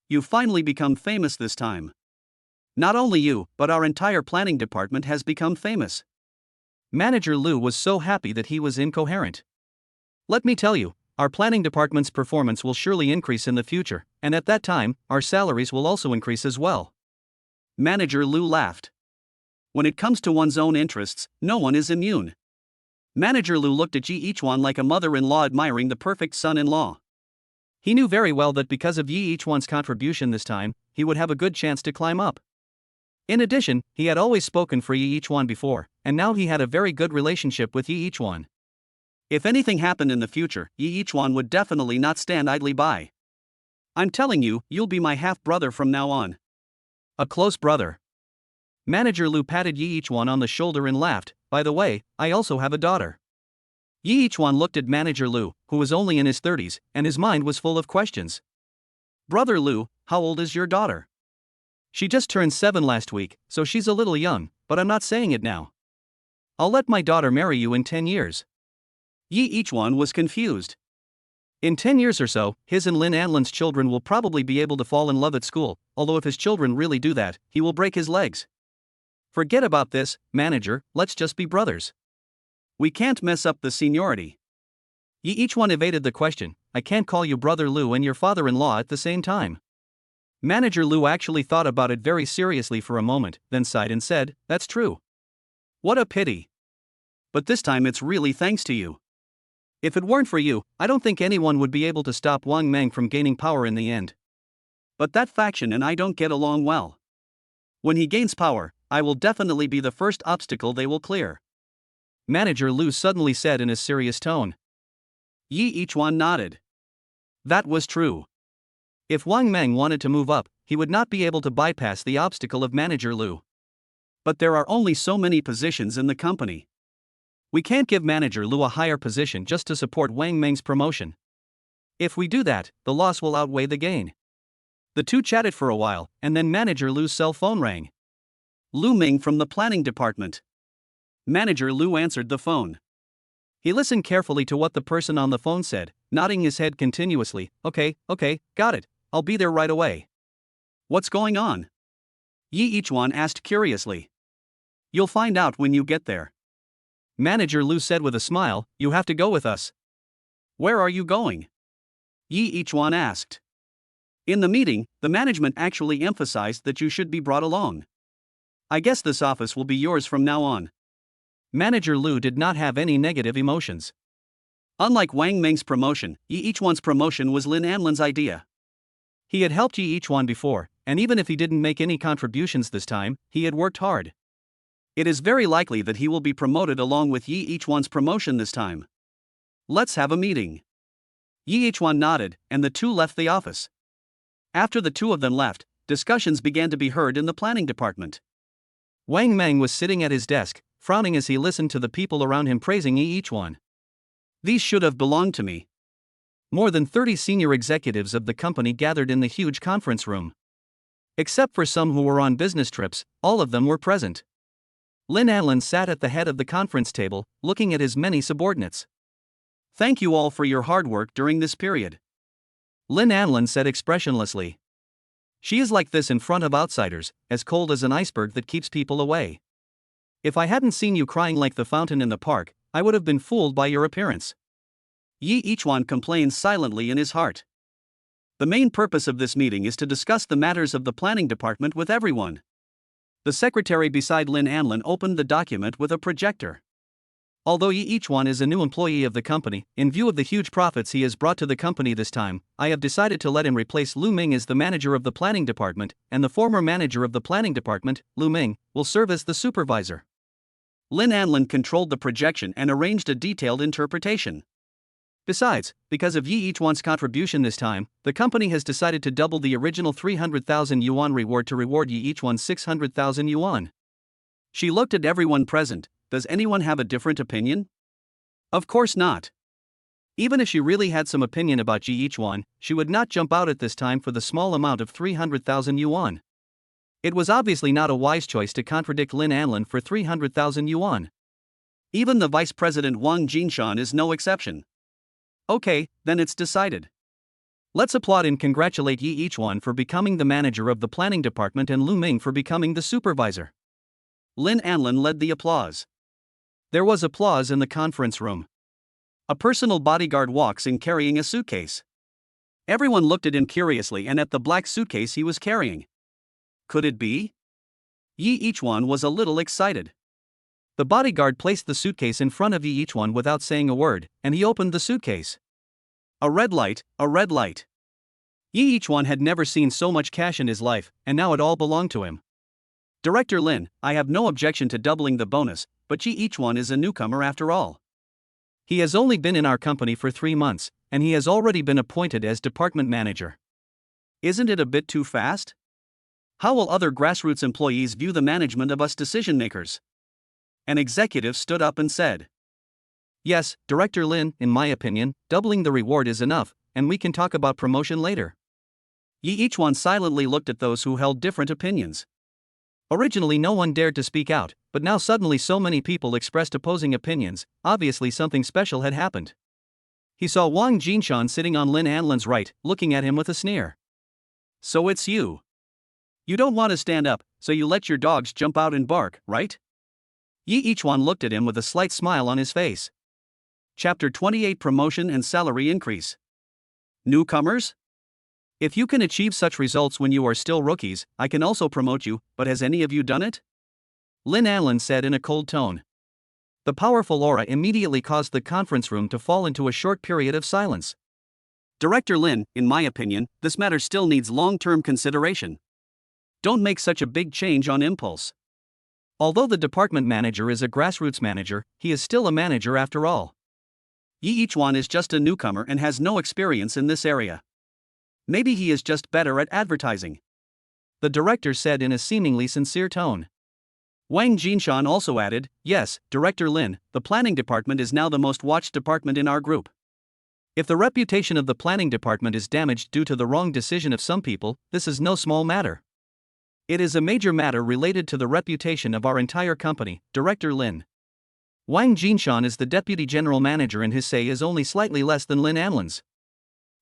You finally become famous this time. Not only you, but our entire planning department has become famous. Manager Lou was so happy that he was incoherent. Let me tell you, our planning department's performance will surely increase in the future, and at that time, our salaries will also increase as well. Manager Lou laughed. When it comes to one's own interests, no one is immune. Manager Lou looked at each one like a mother-in-law admiring the perfect son-in-law. He knew very well that because of each one's contribution this time, he would have a good chance to climb up. In addition, he had always spoken for each one before, and now he had a very good relationship with each one. If anything happened in the future, each one would definitely not stand idly by. I'm telling you, you'll be my half-brother from now on. A close brother. Manager Lou patted each one on the shoulder and laughed. By the way, I also have a daughter. Each one looked at Manager Lou, who was only in his 30s, and his mind was full of questions. Brother Lou, how old is your daughter? She just turned 7 last week, so she's a little young, but I'm not saying it now. I'll let my daughter marry you in 10 years. Each one was confused. In 10 years or so, his and Lynn Anlin's children will probably be able to fall in love at school, although if his children really do that, he will break his legs. Forget about this, manager, let's just be brothers. We can't mess up the seniority. Each one evaded the question. I can't call you Brother Lou and your father-in-law at the same time. Manager Lou actually thought about it very seriously for a moment, then sighed and said, that's true. What a pity. But this time it's really thanks to you. If it weren't for you, I don't think anyone would be able to stop Wang Meng from gaining power in the end. But that faction and I don't get along well. When he gains power, I will definitely be the first obstacle they will clear. Manager Lou suddenly said in a serious tone. Each one nodded. That was true. If Wang Meng wanted to move up, he would not be able to bypass the obstacle of Manager Lou. But there are only so many positions in the company. We can't give Manager Lou a higher position just to support Wang Meng's promotion. If we do that, the loss will outweigh the gain. The two chatted for a while, and then Manager Lou's cell phone rang. Lu Ming from the planning department. Manager Lou answered the phone. He listened carefully to what the person on the phone said, nodding his head continuously. Okay, got it. I'll be there right away. What's going on? Each one asked curiously. You'll find out when you get there. Manager Lou said with a smile, you have to go with us. Where are you going? Each one asked. In the meeting, the management actually emphasized that you should be brought along. I guess this office will be yours from now on. Manager Lou did not have any negative emotions. Unlike Wang Meng's promotion, each one's promotion was Lin Anlin's idea. He had helped each one before, and even if he didn't make any contributions this time, he had worked hard. It is very likely that he will be promoted along with each one's promotion this time. Let's have a meeting. Each one nodded, and the two left the office. After the two of them left, discussions began to be heard in the planning department. Wang Meng was sitting at his desk, frowning as he listened to the people around him praising each one. These should have belonged to me. More than 30 senior executives of the company gathered in the huge conference room. Except for some who were on business trips, all of them were present. Lin Anlin sat at the head of the conference table, looking at his many subordinates. Thank you all for your hard work during this period. Lin Anlin said expressionlessly. She is like this in front of outsiders, as cold as an iceberg that keeps people away. If I hadn't seen you crying like the fountain in the park, I would have been fooled by your appearance. Each one complained silently in his heart. The main purpose of this meeting is to discuss the matters of the planning department with everyone. The secretary beside Lin Anlin opened the document with a projector. Although each one is a new employee of the company, in view of the huge profits he has brought to the company this time, I have decided to let him replace Lu Ming as the manager of the planning department, and the former manager of the planning department, Lu Ming, will serve as the supervisor. Lin Anlin controlled the projection and arranged a detailed interpretation. Besides, because of each one's contribution this time, the company has decided to double the original 300,000 yuan reward to reward each one 600,000 yuan. She looked at everyone present. Does anyone have a different opinion? Of course not. Even if she really had some opinion about each one, she would not jump out at this time for the small amount of 300,000 yuan. It was obviously not a wise choice to contradict Lin Anlin for 300,000 yuan. Even the vice president Wang Jinshan is no exception. Okay, then it's decided. Let's applaud and congratulate each one for becoming the manager of the planning department and Lu Ming for becoming the supervisor. Lin Anlin led the applause. There was applause in the conference room. A personal bodyguard walks in carrying a suitcase. Everyone looked at him curiously and at the black suitcase he was carrying. Could it be? Each one was a little excited. The bodyguard placed the suitcase in front of each one without saying a word, and he opened the suitcase. A red light, a red light. Each one had never seen so much cash in his life, and now it all belonged to him. Director Lin, I have no objection to doubling the bonus, but each one is a newcomer after all. He has only been in our company for 3 months, and he has already been appointed as department manager. Isn't it a bit too fast? How will other grassroots employees view the management of us decision makers? An executive stood up and said. Yes, Director Lin, in my opinion, doubling the reward is enough, and we can talk about promotion later. Each one silently looked at those who held different opinions. Originally no one dared to speak out, but now suddenly so many people expressed opposing opinions. Obviously something special had happened. He saw Wang Jinshan sitting on Lin Anlin's right, looking at him with a sneer. So it's you. You don't want to stand up, so you let your dogs jump out and bark, right? Each one looked at him with a slight smile on his face. Chapter 28 Promotion and Salary Increase. Newcomers? If you can achieve such results when you are still rookies, I can also promote you, but has any of you done it? Lin Anlin said in a cold tone. The powerful aura immediately caused the conference room to fall into a short period of silence. Director Lin, in my opinion, this matter still needs long-term consideration. Don't make such a big change on impulse. Although the department manager is a grassroots manager, he is still a manager after all. Each one is just a newcomer and has no experience in this area. Maybe he is just better at advertising. The director said in a seemingly sincere tone. Wang Jinshan also added, yes, Director Lin, the planning department is now the most watched department in our group. If the reputation of the planning department is damaged due to the wrong decision of some people, this is no small matter. It is a major matter related to the reputation of our entire company, Director Lin. Wang Jinshan is the deputy general manager and his say is only slightly less than Lin Anlin's.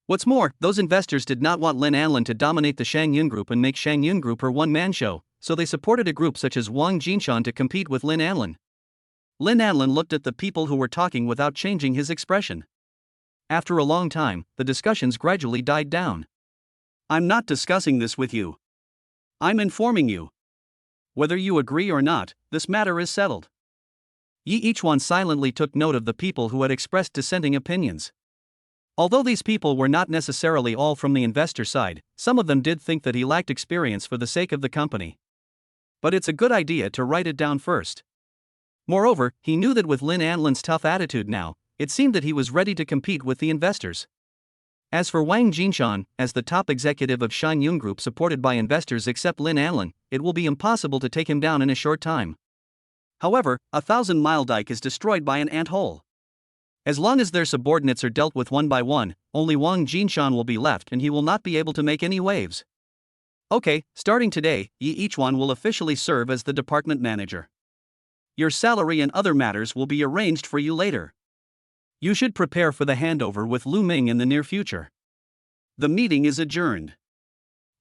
What's more, those investors did not want Lin Anlin to dominate the Shangyun Group and make Shangyun Group her one-man show, so they supported a group such as Wang Jinshan to compete with Lin Anlin. Lin Anlin looked at the people who were talking without changing his expression. After a long time, the discussions gradually died down. I'm not discussing this with you. I'm informing you. Whether you agree or not, this matter is settled. Each one silently took note of the people who had expressed dissenting opinions. Although these people were not necessarily all from the investor side, some of them did think that he lacked experience for the sake of the company. But it's a good idea to write it down first. Moreover, he knew that with Lin Anlin's tough attitude now, it seemed that he was ready to compete with the investors. As for Wang Jinshan, as the top executive of Shangyun Group supported by investors except Lin Anlin, it will be impossible to take him down in a short time. However, 1,000-mile dike is destroyed by an ant hole. As long as their subordinates are dealt with one by one, only Wang Jinshan will be left and he will not be able to make any waves. Okay, starting today, each one will officially serve as the department manager. Your salary and other matters will be arranged for you later. You should prepare for the handover with Lu Ming in the near future. The meeting is adjourned.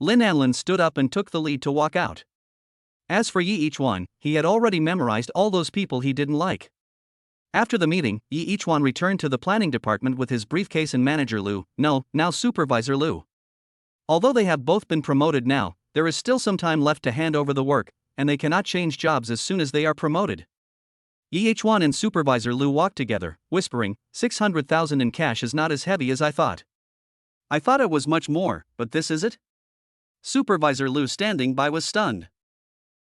Lin Anlin stood up and took the lead to walk out. As for each one, he had already memorized all those people he didn't like. After the meeting, each one returned to the planning department with his briefcase and manager Lu, now Supervisor Lu. Although they have both been promoted now, there is still some time left to hand over the work, and they cannot change jobs as soon as they are promoted. Yi-Chuan and Supervisor Lu walked together, whispering, 600,000 in cash is not as heavy as I thought. I thought it was much more, but this is it? Supervisor Lu standing by was stunned.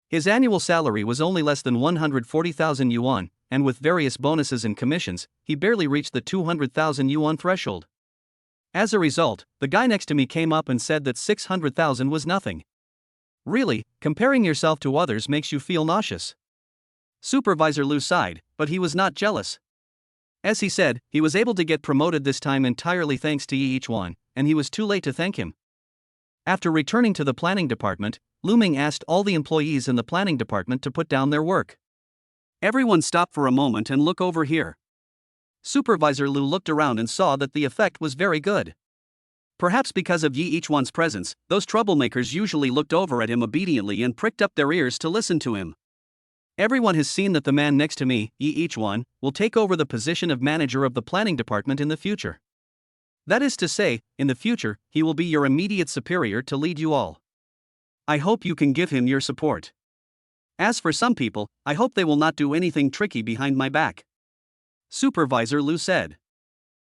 His annual salary was only less than 140,000 yuan, and with various bonuses and commissions, he barely reached the 200,000 yuan threshold. As a result, the guy next to me came up and said that 600,000 was nothing. Really, comparing yourself to others makes you feel nauseous. Supervisor Lu sighed, but he was not jealous. As he said, he was able to get promoted this time entirely thanks to Yi-Chuan, and he was too late to thank him. After returning to the planning department, Lu Ming asked all the employees in the planning department to put down their work. Everyone stop for a moment and look over here. Supervisor Lu looked around and saw that the effect was very good. Perhaps because of Yi-Chuan's presence, those troublemakers usually looked over at him obediently and pricked up their ears to listen to him. Everyone has seen that the man next to me, Yi-Chuan, will take over the position of manager of the planning department in the future. That is to say, in the future, he will be your immediate superior to lead you all. I hope you can give him your support. As for some people, I hope they will not do anything tricky behind my back. Supervisor Lu said.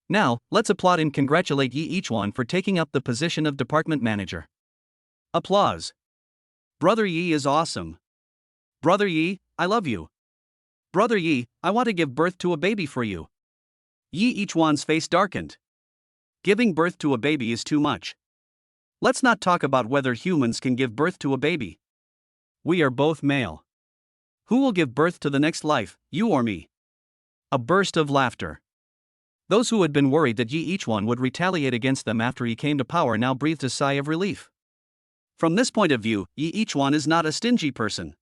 Now, let's applaud and congratulate Yi-Chuan for taking up the position of department manager. Applause. Brother Yi is awesome. Brother Yi, I love you. Brother Yi, I want to give birth to a baby for you. Yi-Chuan's face darkened. Giving birth to a baby is too much. Let's not talk about whether humans can give birth to a baby. We are both male. Who will give birth to the next life, you or me? A burst of laughter. Those who had been worried that Yi-Chuan would retaliate against them after he came to power now breathed a sigh of relief. From this point of view, Yi-Chuan is not a stingy person.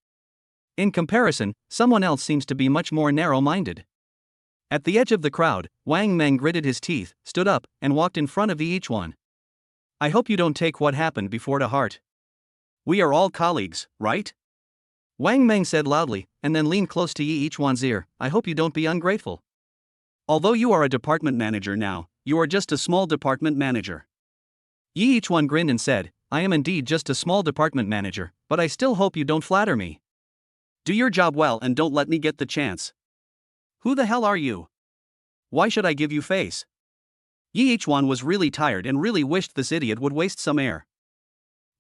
In comparison, someone else seems to be much more narrow-minded. At the edge of the crowd, Wang Meng gritted his teeth, stood up, and walked in front of Yi-Chuan. I hope you don't take what happened before to heart. We are all colleagues, right? Wang Meng said loudly, and then leaned close to Yi-Chuan's ear. I hope you don't be ungrateful. Although you are a department manager now, you are just a small department manager. Yi-Chuan grinned and said, I am indeed just a small department manager, but I still hope you don't flatter me. Do your job well and don't let me get the chance. Who the hell are you? Why should I give you face? Yi-Chuan was really tired and really wished this idiot would waste some air.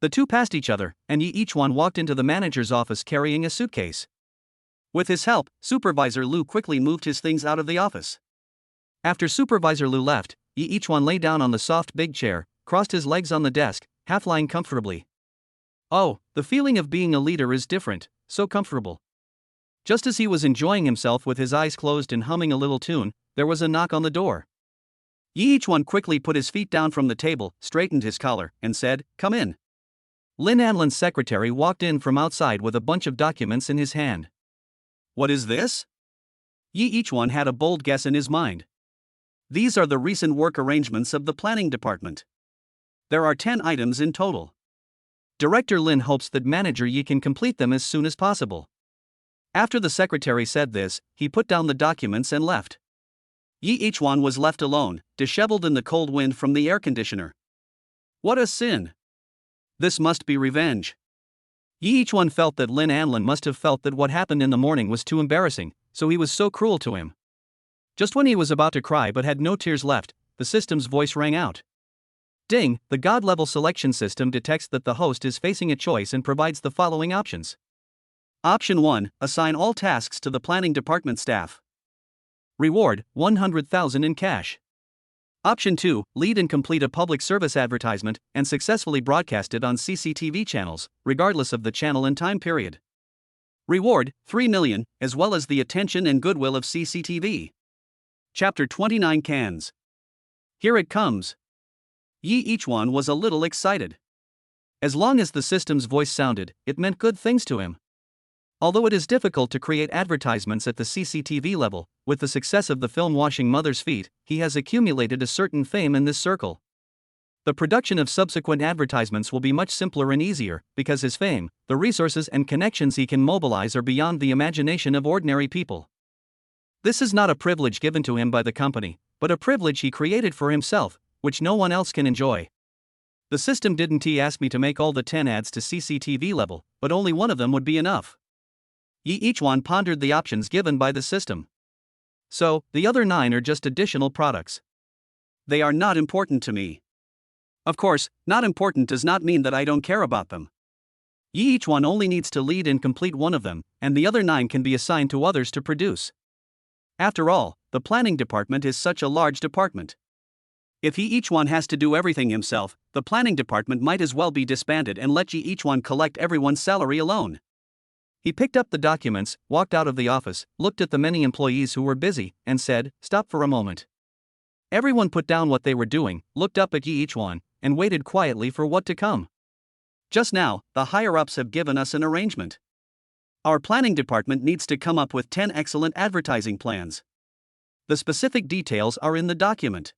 The two passed each other, and Yi-Chuan walked into the manager's office carrying a suitcase. With his help, Supervisor Lu quickly moved his things out of the office. After Supervisor Lu left, Yi-Chuan lay down on the soft big chair, crossed his legs on the desk, half lying comfortably. Oh, the feeling of being a leader is different, so comfortable. Just as he was enjoying himself with his eyes closed and humming a little tune, there was a knock on the door. Yi-Chuan quickly put his feet down from the table, straightened his collar, and said, Come in. Lin Anlin's secretary walked in from outside with a bunch of documents in his hand. What is this? Yi-Chuan had a bold guess in his mind. These are the recent work arrangements of the planning department. There are 10 items in total. Director Lin hopes that Manager Yi can complete them as soon as possible. After the secretary said this, he put down the documents and left. Yi-Chuan was left alone, disheveled in the cold wind from the air conditioner. What a sin! This must be revenge. Yi-Chuan felt that Lin Anlin must have felt that what happened in the morning was too embarrassing, so he was so cruel to him. Just when he was about to cry but had no tears left, the system's voice rang out. Ding, the God-level selection system detects that the host is facing a choice and provides the following options. Option 1, assign all tasks to the planning department staff. Reward, 100,000 in cash. Option 2, lead and complete a public service advertisement and successfully broadcast it on CCTV channels, regardless of the channel and time period. Reward, 3 million, as well as the attention and goodwill of CCTV. Chapter 29 Cans. Here it comes. Yi-Chuan was a little excited. As long as the system's voice sounded, it meant good things to him. Although it is difficult to create advertisements at the CCTV level, with the success of the film Washing Mother's Feet, he has accumulated a certain fame in this circle. The production of subsequent advertisements will be much simpler and easier, because his fame, the resources and connections he can mobilize are beyond the imagination of ordinary people. This is not a privilege given to him by the company, but a privilege he created for himself, which no one else can enjoy. The system didn't ask me to make all the 10 ads to CCTV level, but only one of them would be enough. Each one pondered the options given by the system. So, the other 9 are just additional products. They are not important to me. Of course, not important does not mean that I don't care about them. Each one only needs to lead and complete one of them, and the other 9 can be assigned to others to produce. After all, the planning department is such a large department. If each one has to do everything himself, the planning department might as well be disbanded and let each one collect everyone's salary alone. He picked up the documents, walked out of the office, looked at the many employees who were busy, and said, "Stop for a moment." Everyone put down what they were doing, looked up at each one, and waited quietly for what to come. Just now, the higher-ups have given us an arrangement. Our planning department needs to come up with 10 excellent advertising plans. The specific details are in the document.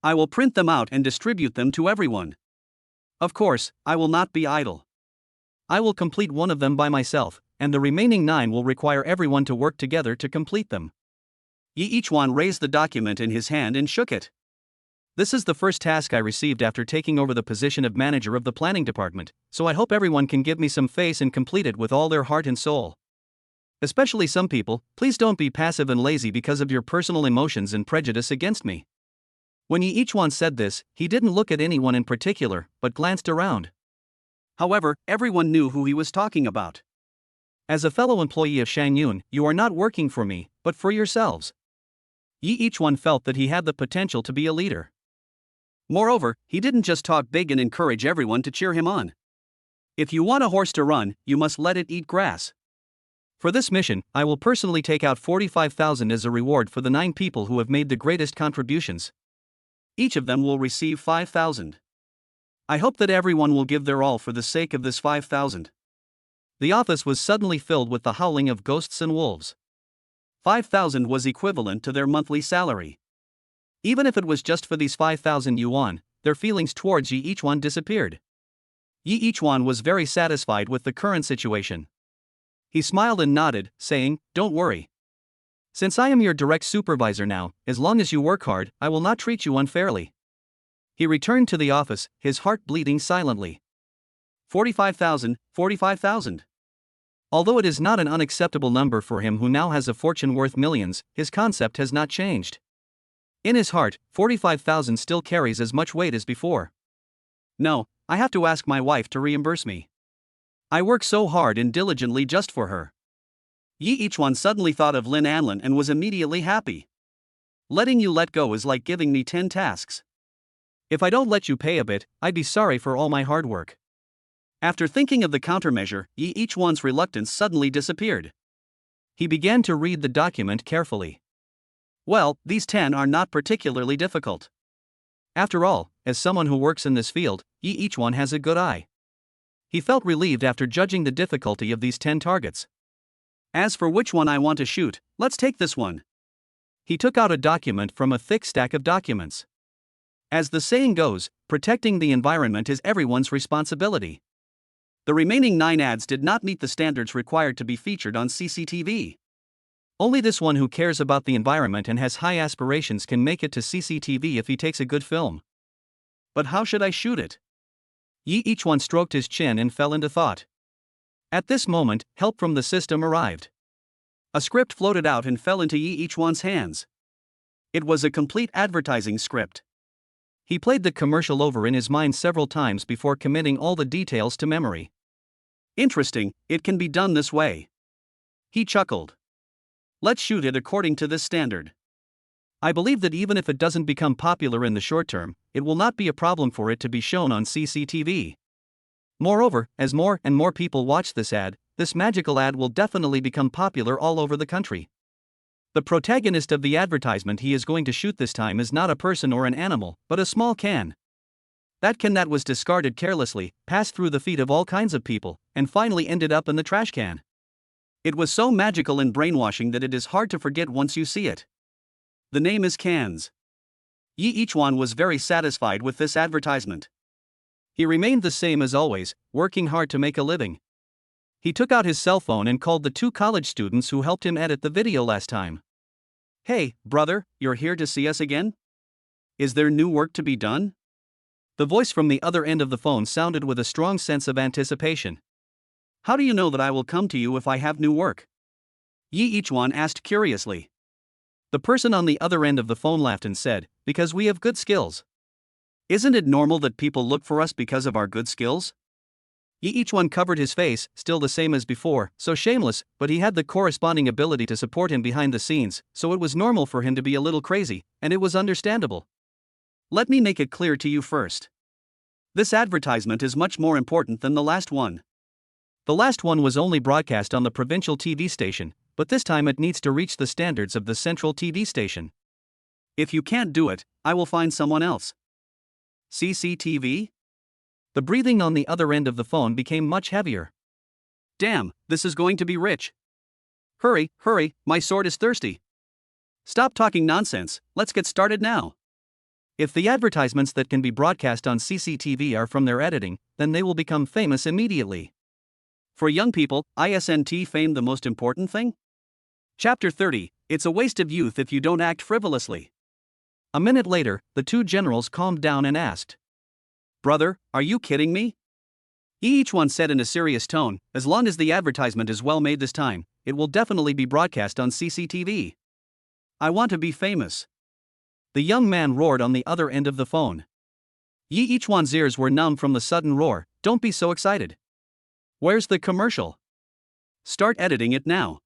I will print them out and distribute them to everyone. Of course, I will not be idle. I will complete one of them by myself, and the remaining 9 will require everyone to work together to complete them. Each one raised the document in his hand and shook it. This is the first task I received after taking over the position of manager of the planning department, so I hope everyone can give me some face and complete it with all their heart and soul. Especially some people, please don't be passive and lazy because of your personal emotions and prejudice against me. When each one said this, he didn't look at anyone in particular, but glanced around. However, everyone knew who he was talking about. As a fellow employee of Shangyun, you are not working for me, but for yourselves. Each one felt that he had the potential to be a leader. Moreover, he didn't just talk big and encourage everyone to cheer him on. If you want a horse to run, you must let it eat grass. For this mission, I will personally take out 45,000 as a reward for the 9 people who have made the greatest contributions. Each of them will receive 5,000. I hope that everyone will give their all for the sake of this 5,000. The office was suddenly filled with the howling of ghosts and wolves. 5,000 was equivalent to their monthly salary. Even if it was just for these 5,000 yuan, their feelings towards each one disappeared. Each one was very satisfied with the current situation. He smiled and nodded, saying, "Don't worry. Since I am your direct supervisor now, as long as you work hard, I will not treat you unfairly." He returned to the office, his heart bleeding silently. 45,000, 45,000. Although it is not an unacceptable number for him who now has a fortune worth millions, his concept has not changed. In his heart, 45,000 still carries as much weight as before. No, I have to ask my wife to reimburse me. I work so hard and diligently just for her. Each one suddenly thought of Lin Anlin and was immediately happy. Letting you let go is like giving me 10 tasks. If I don't let you pay a bit, I'd be sorry for all my hard work. After thinking of the countermeasure, each one's reluctance suddenly disappeared. He began to read the document carefully. Well, these 10 are not particularly difficult. After all, as someone who works in this field, each one has a good eye. He felt relieved after judging the difficulty of these 10 targets. As for which one I want to shoot, let's take this one. He took out a document from a thick stack of documents. As the saying goes, protecting the environment is everyone's responsibility. The remaining 9 ads did not meet the standards required to be featured on CCTV. Only this one who cares about the environment and has high aspirations can make it to CCTV if he takes a good film. But how should I shoot it? Each one stroked his chin and fell into thought. At this moment, help from the system arrived. A script floated out and fell into each one's hands. It was a complete advertising script. He played the commercial over in his mind several times before committing all the details to memory. Interesting, it can be done this way. He chuckled. Let's shoot it according to this standard. I believe that even if it doesn't become popular in the short term, it will not be a problem for it to be shown on CCTV. Moreover, as more and more people watch this ad, this magical ad will definitely become popular all over the country. The protagonist of the advertisement he is going to shoot this time is not a person or an animal, but a small can. That can that was discarded carelessly, passed through the feet of all kinds of people, and finally ended up in the trash can. It was so magical and brainwashing that it is hard to forget once you see it. The name is Cans. Each one was very satisfied with this advertisement. He remained the same as always, working hard to make a living. He took out his cell phone and called the 2 college students who helped him edit the video last time. Hey, brother, you're here to see us again? Is there new work to be done? The voice from the other end of the phone sounded with a strong sense of anticipation. How do you know that I will come to you if I have new work? Yi Ichuan asked curiously. The person on the other end of the phone laughed and said, because we have good skills. Isn't it normal that people look for us because of our good skills? Yi Ichuan covered his face, still the same as before, so shameless, but he had the corresponding ability to support him behind the scenes, so it was normal for him to be a little crazy, and it was understandable. Let me make it clear to you first. This advertisement is much more important than the last one. The last one was only broadcast on the provincial TV station, but this time it needs to reach the standards of the central TV station. If you can't do it, I will find someone else. CCTV? The breathing on the other end of the phone became much heavier. Damn, this is going to be rich. Hurry, hurry, my sword is thirsty. Stop talking nonsense, let's get started now. If the advertisements that can be broadcast on CCTV are from their editing, then they will become famous immediately. For young people, isn't fame the most important thing? Chapter 30, It's a waste of youth if you don't act frivolously. A minute later, the two generals calmed down and asked, Brother, are you kidding me? Each one said in a serious tone, as long as the advertisement is well made this time, it will definitely be broadcast on CCTV. I want to be famous. The young man roared on the other end of the phone. Yi Ichuan's ears were numb from the sudden roar. Don't be so excited. Where's the commercial? Start editing it now.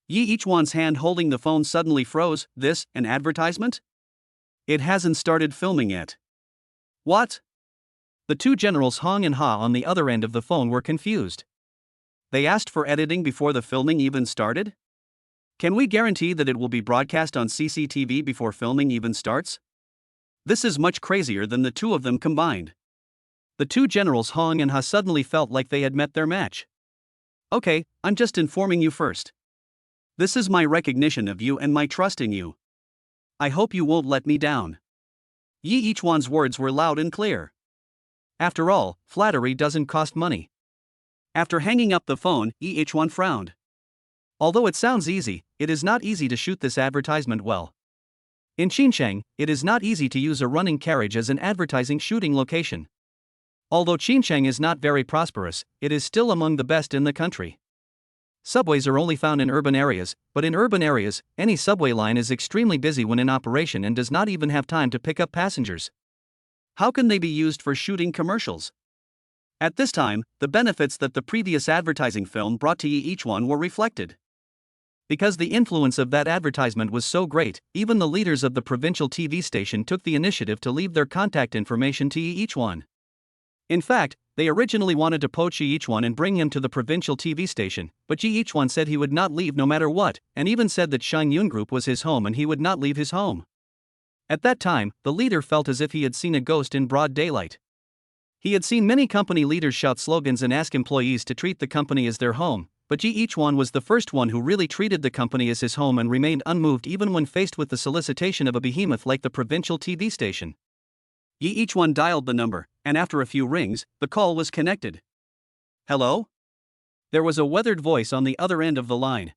Yi Ichuan's hand holding the phone suddenly froze. This, an advertisement? It hasn't started filming yet. What? The two generals Hong and Ha on the other end of the phone were confused. They asked for editing before the filming even started? Can we guarantee that it will be broadcast on CCTV before filming even starts? This is much crazier than the two of them combined. The two generals Hong and Ha suddenly felt like they had met their match. Okay, I'm just informing you first. This is my recognition of you and my trust in you. I hope you won't let me down. Yi Ichuan's words were loud and clear. After all, flattery doesn't cost money. After hanging up the phone, Yi Ichuan frowned. Although it sounds easy, it is not easy to shoot this advertisement well. In Xinjiang, it is not easy to use a running carriage as an advertising shooting location. Although Xinjiang is not very prosperous, it is still among the best in the country. Subways are only found in urban areas, but in urban areas, any subway line is extremely busy when in operation and does not even have time to pick up passengers. How can they be used for shooting commercials? At this time, the benefits that the previous advertising film brought to Yi Ichuan were reflected. Because the influence of that advertisement was so great, even the leaders of the provincial TV station took the initiative to leave their contact information to Yi Ichuan. In fact, they originally wanted to poach Yi Ichuan and bring him to the provincial TV station, but Yi Ichuan said he would not leave no matter what, and even said that Shang Yun Group was his home and he would not leave his home. At that time, the leader felt as if he had seen a ghost in broad daylight. He had seen many company leaders shout slogans and ask employees to treat the company as their home, but Yi Ichuan was the first one who really treated the company as his home and remained unmoved even when faced with the solicitation of a behemoth like the provincial TV station. Yi Ichuan dialed the number, and after a few rings, the call was connected. Hello? There was a weathered voice on the other end of the line.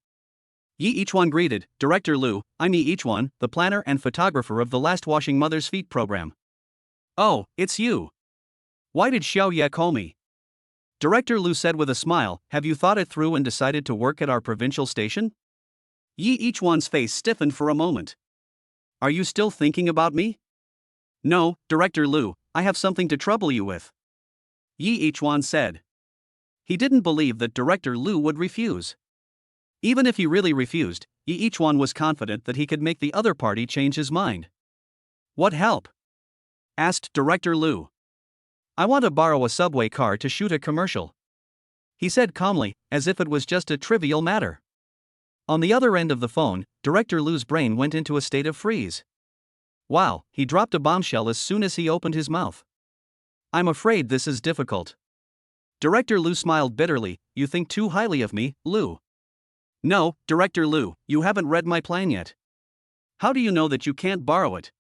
Yi Ichuan greeted, Director Liu, I'm Yi Ichuan, the planner and photographer of the last Washing Mother's Feet program. Oh, it's you. Why did Xiao Ye call me? Director Liu said with a smile, have you thought it through and decided to work at our provincial station? Yi Ichuan's face stiffened for a moment. Are you still thinking about me? No, Director Liu, I have something to trouble you with. Yi Ichuan said. He didn't believe that Director Liu would refuse. Even if he really refused, Yi Ichuan was confident that he could make the other party change his mind. What help? Asked Director Liu. I want to borrow a subway car to shoot a commercial. He said calmly, as if it was just a trivial matter. On the other end of the phone, Director Liu's brain went into a state of freeze. Wow, he dropped a bombshell as soon as he opened his mouth. I'm afraid this is difficult. Director Liu smiled bitterly, you think too highly of me, Liu. No, Director Liu, you haven't read my plan yet. How do you know that you can't borrow it?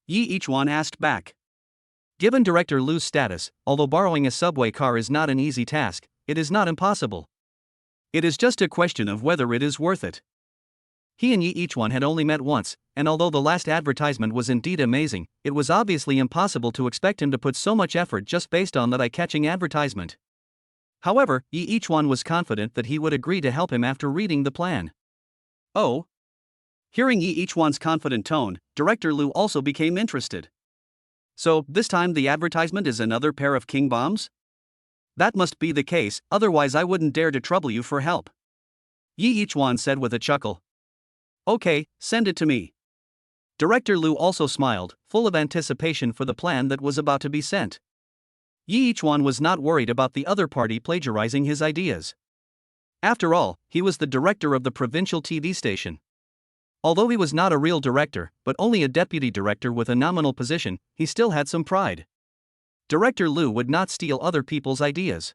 Yi Ichuan asked back. Given Director Liu's status, although borrowing a subway car is not an easy task, it is not impossible. It is just a question of whether it is worth it. He and Yi Ichuan had only met once, and although the last advertisement was indeed amazing, it was obviously impossible to expect him to put so much effort just based on that eye-catching advertisement. However, Yi Ichuan was confident that he would agree to help him after reading the plan. Oh? Hearing Yi Ichuan's confident tone, Director Liu also became interested. So, this time the advertisement is another pair of king bombs? That must be the case, otherwise I wouldn't dare to trouble you for help. Yi Ichuan said with a chuckle. Okay, send it to me. Director Liu also smiled, full of anticipation for the plan that was about to be sent. Yi Ichuan was not worried about the other party plagiarizing his ideas. After all, he was the director of the provincial TV station. Although he was not a real director, but only a deputy director with a nominal position, he still had some pride. Director Liu would not steal other people's ideas.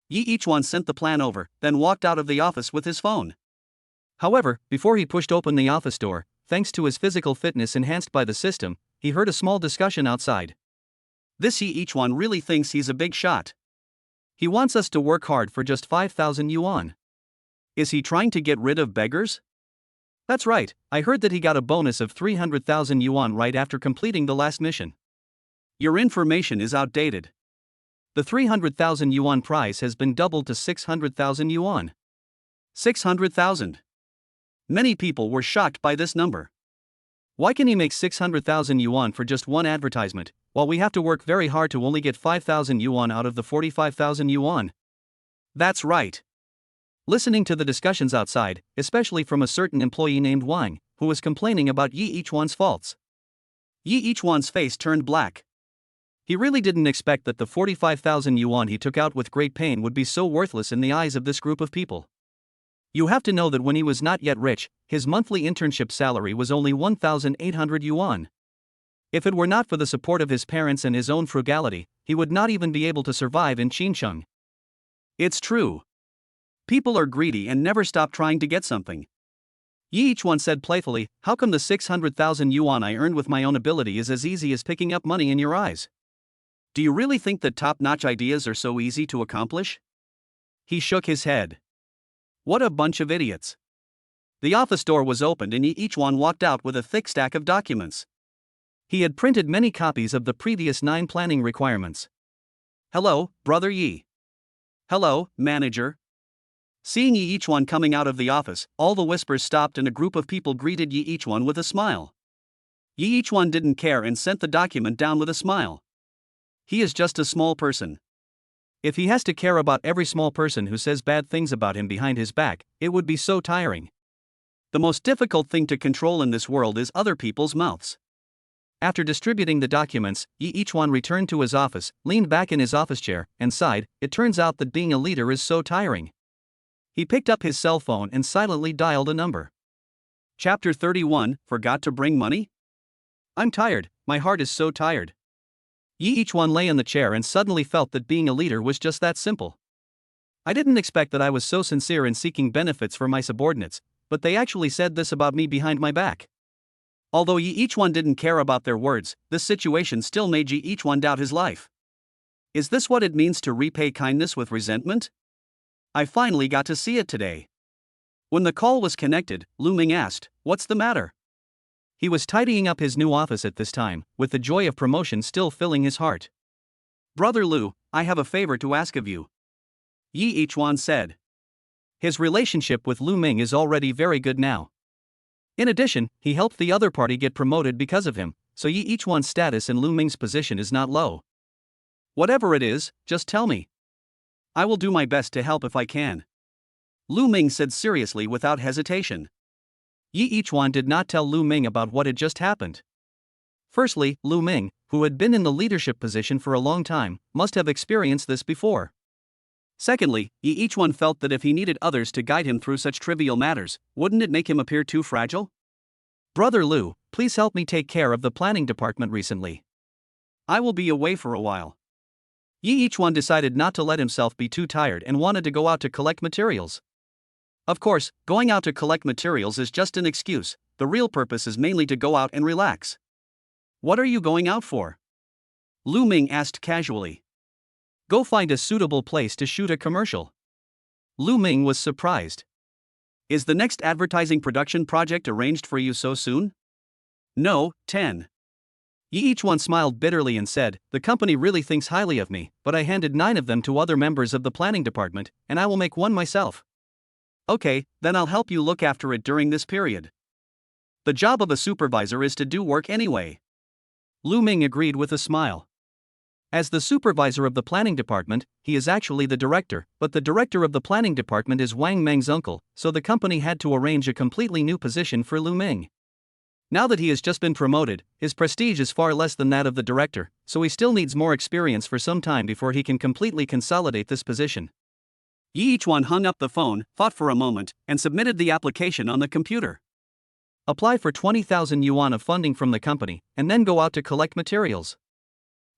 Yi Ichuan sent the plan over, then walked out of the office with his phone. However, before he pushed open the office door, thanks to his physical fitness enhanced by the system, he heard a small discussion outside. This Yi Ichuan really thinks he's a big shot. He wants us to work hard for just 5,000 yuan. Is he trying to get rid of beggars? That's right, I heard that he got a bonus of 300,000 yuan right after completing the last mission. Your information is outdated. The 300,000 yuan prize has been doubled to 600,000 yuan. 600,000. Many people were shocked by this number. Why can he make 600,000 yuan for just one advertisement, while we have to work very hard to only get 5,000 yuan out of the 45,000 yuan? That's right. Listening to the discussions outside, especially from a certain employee named Wang, who was complaining about Yi Ichuan's faults. Yi Ichuan's face turned black. He really didn't expect that the 45,000 yuan he took out with great pain would be so worthless in the eyes of this group of people. You have to know that when he was not yet rich, his monthly internship salary was only 1,800 yuan. If it were not for the support of his parents and his own frugality, he would not even be able to survive in Qincheng. It's true. People are greedy and never stop trying to get something. Yi Ichuan said playfully, how come the 600,000 yuan I earned with my own ability is as easy as picking up money in your eyes? Do you really think that top-notch ideas are so easy to accomplish? He shook his head. What a bunch of idiots. The office door was opened and Yi Ichuan walked out with a thick stack of documents. He had printed many copies of the previous 9 planning requirements. Hello, Brother Yi. Hello, Manager. Seeing Yi Ichuan coming out of the office, all the whispers stopped and a group of people greeted Yi Ichuan with a smile. Yi Ichuan didn't care and sent the document down with a smile. He is just a small person. If he has to care about every small person who says bad things about him behind his back, it would be so tiring. The most difficult thing to control in this world is other people's mouths. After distributing the documents, Yi Ichuan returned to his office, leaned back in his office chair, and sighed. It turns out that being a leader is so tiring. He picked up his cell phone and silently dialed a number. Chapter 31, Forgot to Bring Money? I'm tired, my heart is so tired. Yi Ichuan lay in the chair and suddenly felt that being a leader was just that simple. I didn't expect that I was so sincere in seeking benefits for my subordinates, but they actually said this about me behind my back. Although Yi Ichuan didn't care about their words, this situation still made Yi Ichuan doubt his life. Is this what it means to repay kindness with resentment? I finally got to see it today. When the call was connected, Lu Ming asked, "What's the matter?" He was tidying up his new office at this time, with the joy of promotion still filling his heart. Brother Lu, I have a favor to ask of you. Yi Ichuan said. His relationship with Lu Ming is already very good now. In addition, he helped the other party get promoted because of him, so Yi Ichuan's status in Lu Ming's position is not low. Whatever it is, just tell me. I will do my best to help if I can. Lu Ming said seriously without hesitation. Yi Ichuan did not tell Lu Ming about what had just happened. Firstly, Lu Ming, who had been in the leadership position for a long time, must have experienced this before. Secondly, Yi Ichuan felt that if he needed others to guide him through such trivial matters, wouldn't it make him appear too fragile? Brother Lu, please help me take care of the planning department recently. I will be away for a while. Yi Ichuan decided not to let himself be too tired and wanted to go out to collect materials. Of course, going out to collect materials is just an excuse, the real purpose is mainly to go out and relax. What are you going out for? Lu Ming asked casually. Go find a suitable place to shoot a commercial. Lu Ming was surprised. Is the next advertising production project arranged for you so soon? No, 10. Yi each one smiled bitterly and said, "The company really thinks highly of me, but I handed 9 of them to other members of the planning department, and I will make one myself." Okay, then I'll help you look after it during this period. The job of a supervisor is to do work anyway. Lu Ming agreed with a smile. As the supervisor of the planning department, he is actually the director, but the director of the planning department is Wang Meng's uncle, so the company had to arrange a completely new position for Lu Ming. Now that he has just been promoted, his prestige is far less than that of the director, so he still needs more experience for some time before he can completely consolidate this position. Yi each one hung up the phone, thought for a moment, and submitted the application on the computer. Apply for 20,000 yuan of funding from the company, and then go out to collect materials.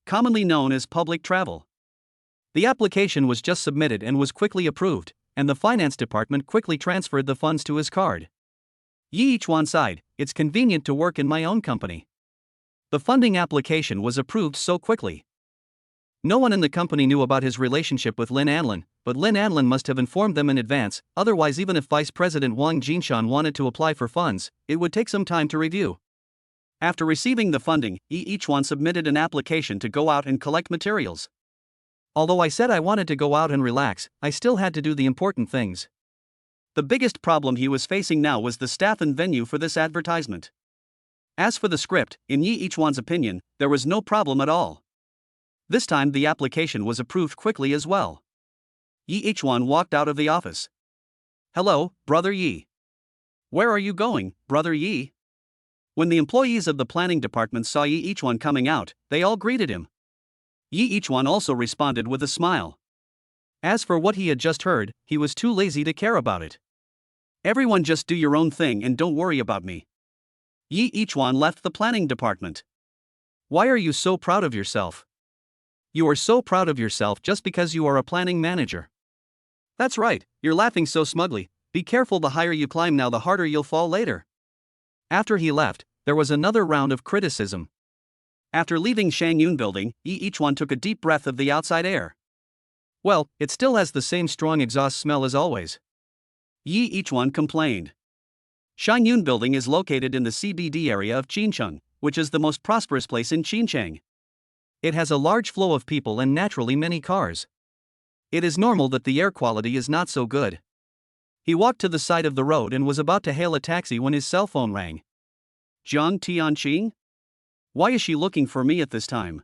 Commonly known as public travel. The application was just submitted and was quickly approved, and the finance department quickly transferred the funds to his card. Yi each one sighed, "It's convenient to work in my own company." The funding application was approved so quickly. No one in the company knew about his relationship with Lin Anlin, but Lin Anlin must have informed them in advance, otherwise even if Vice President Wang Jinshan wanted to apply for funds, it would take some time to review. After receiving the funding, Yi each one submitted an application to go out and collect materials. Although I said I wanted to go out and relax, I still had to do the important things. The biggest problem he was facing now was the staff and venue for this advertisement. As for the script, in Yi each one's opinion, there was no problem at all. This time the application was approved quickly as well. Yi each one walked out of the office. "Hello, Brother Yi." "Where are you going, Brother Yi?" When the employees of the planning department saw Yi each one coming out, they all greeted him. Yi each one also responded with a smile. As for what he had just heard, he was too lazy to care about it. "Everyone just do your own thing and don't worry about me." Yi each one left the planning department. Why are you so proud of yourself? You are so proud of yourself just because you are a planning manager. That's right, you're laughing so smugly. Be careful, the higher you climb now the harder you'll fall later. After he left, there was another round of criticism. After leaving Shangyun building, Yi each one took a deep breath of the outside air. Well, it still has the same strong exhaust smell as always. Yi each one complained. Shangyun building is located in the CBD area of Qincheng, which is the most prosperous place in Qincheng. It has a large flow of people and naturally many cars. It is normal that the air quality is not so good. He walked to the side of the road and was about to hail a taxi when his cell phone rang. Jiang Tianqing? Why is she looking for me at this time?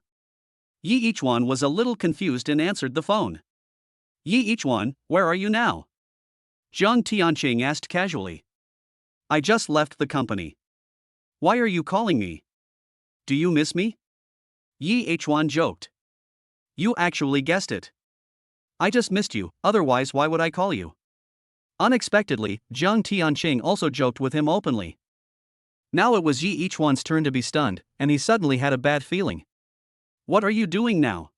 Yi each one was a little confused and answered the phone. Yi each one, where are you now? Jiang Tianqing asked casually. I just left the company. Why are you calling me? Do you miss me? Yi each one joked. You actually guessed it. I just missed you, otherwise why would I call you? Unexpectedly, Jiang Tianqing also joked with him openly. Now it was Yi each one's turn to be stunned, and he suddenly had a bad feeling. What are you doing now?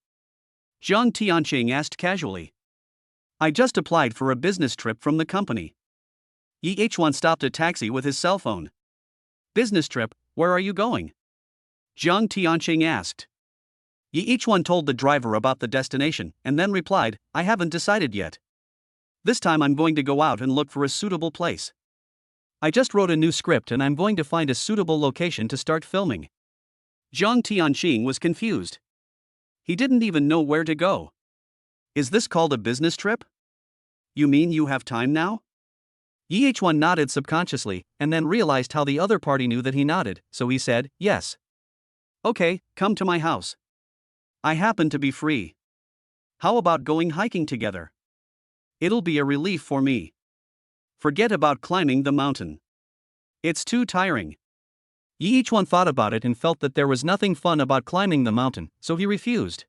Jiang Tianqing asked casually. I just applied for a business trip from the company. Yi each one stopped a taxi with his cell phone. Business trip, where are you going? Jiang Tianqing asked. Yi each one told the driver about the destination, and then replied, I haven't decided yet. This time I'm going to go out and look for a suitable place. I just wrote a new script and I'm going to find a suitable location to start filming. Jiang Tianqing was confused. He didn't even know where to go. Is this called a business trip? You mean you have time now? Yi each one nodded subconsciously, and then realized how the other party knew that he nodded, so he said, yes. Okay, come to my house. I happen to be free. How about going hiking together? It'll be a relief for me. Forget about climbing the mountain. It's too tiring. Yi each one thought about it and felt that there was nothing fun about climbing the mountain, so he refused.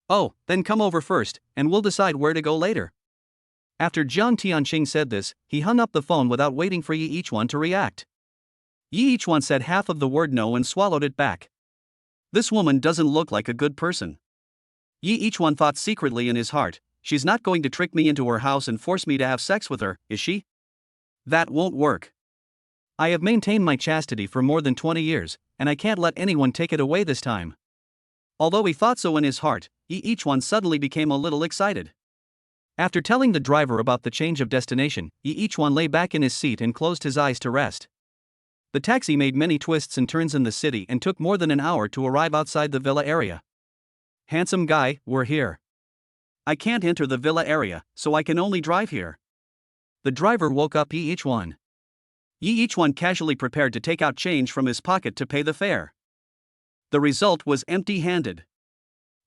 Oh, then come over first, and we'll decide where to go later. After Jiang Tianqing said this, he hung up the phone without waiting for Yi each one to react. Yi each one said half of the word no and swallowed it back. This woman doesn't look like a good person. Yi each one thought secretly in his heart, she's not going to trick me into her house and force me to have sex with her, is she? That won't work. I have maintained my chastity for more than 20 years, and I can't let anyone take it away this time. Although he thought so in his heart, Yi each one suddenly became a little excited. After telling the driver about the change of destination, Yi each one lay back in his seat and closed his eyes to rest. The taxi made many twists and turns in the city and took more than an hour to arrive outside the villa area. Handsome guy, we're here. I can't enter the villa area, so I can only drive here. The driver woke up each one. Each one casually prepared to take out change from his pocket to pay the fare. The result was empty-handed.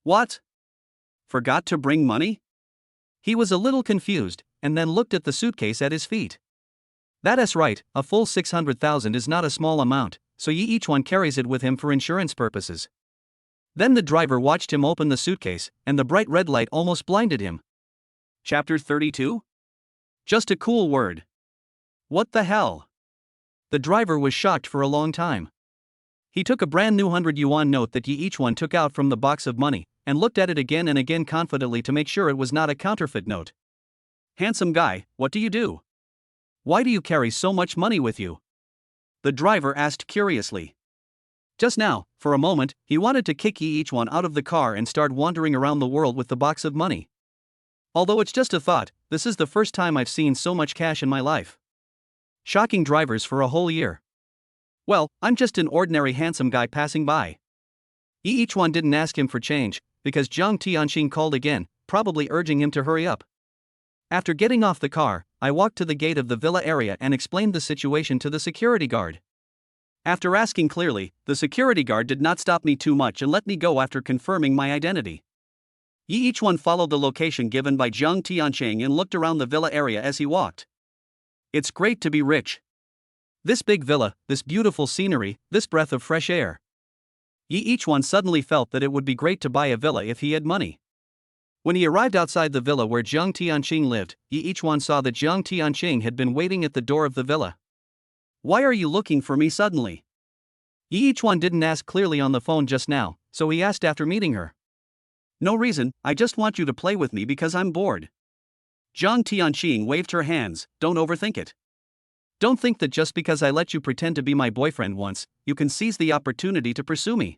What? Forgot to bring money? He was a little confused, and then looked at the suitcase at his feet. That's right, a full 600,000 is not a small amount, so each one carries it with him for insurance purposes. Then the driver watched him open the suitcase, and the bright red light almost blinded him. Chapter 32? Just a cool word. What the hell? The driver was shocked for a long time. He took a brand new 100 yuan note that each one took out from the box of money, and looked at it again and again confidently to make sure it was not a counterfeit note. Handsome guy, what do you do? Why do you carry so much money with you? The driver asked curiously. Just now, for a moment, he wanted to kick each one out of the car and start wandering around the world with the box of money. Although it's just a thought, this is the first time I've seen so much cash in my life. Shocking drivers for a whole year. Well, I'm just an ordinary handsome guy passing by. Each one didn't ask him for change, because Jiang Tianqing called again, probably urging him to hurry up. After getting off the car, I walked to the gate of the villa area and explained the situation to the security guard. After asking clearly, the security guard did not stop me too much and let me go after confirming my identity. Each one followed the location given by Jiang Tianqing and looked around the villa area as he walked. It's great to be rich. This big villa, this beautiful scenery, this breath of fresh air. Each one suddenly felt that it would be great to buy a villa if he had money. When he arrived outside the villa where Jiang Tianqing lived, each one saw that Jiang Tianqing had been waiting at the door of the villa. Why are you looking for me suddenly? Each one didn't ask clearly on the phone just now, so he asked after meeting her. No reason, I just want you to play with me because I'm bored. Jiang Tianqing waved her hands, don't overthink it. Don't think that just because I let you pretend to be my boyfriend once, you can seize the opportunity to pursue me.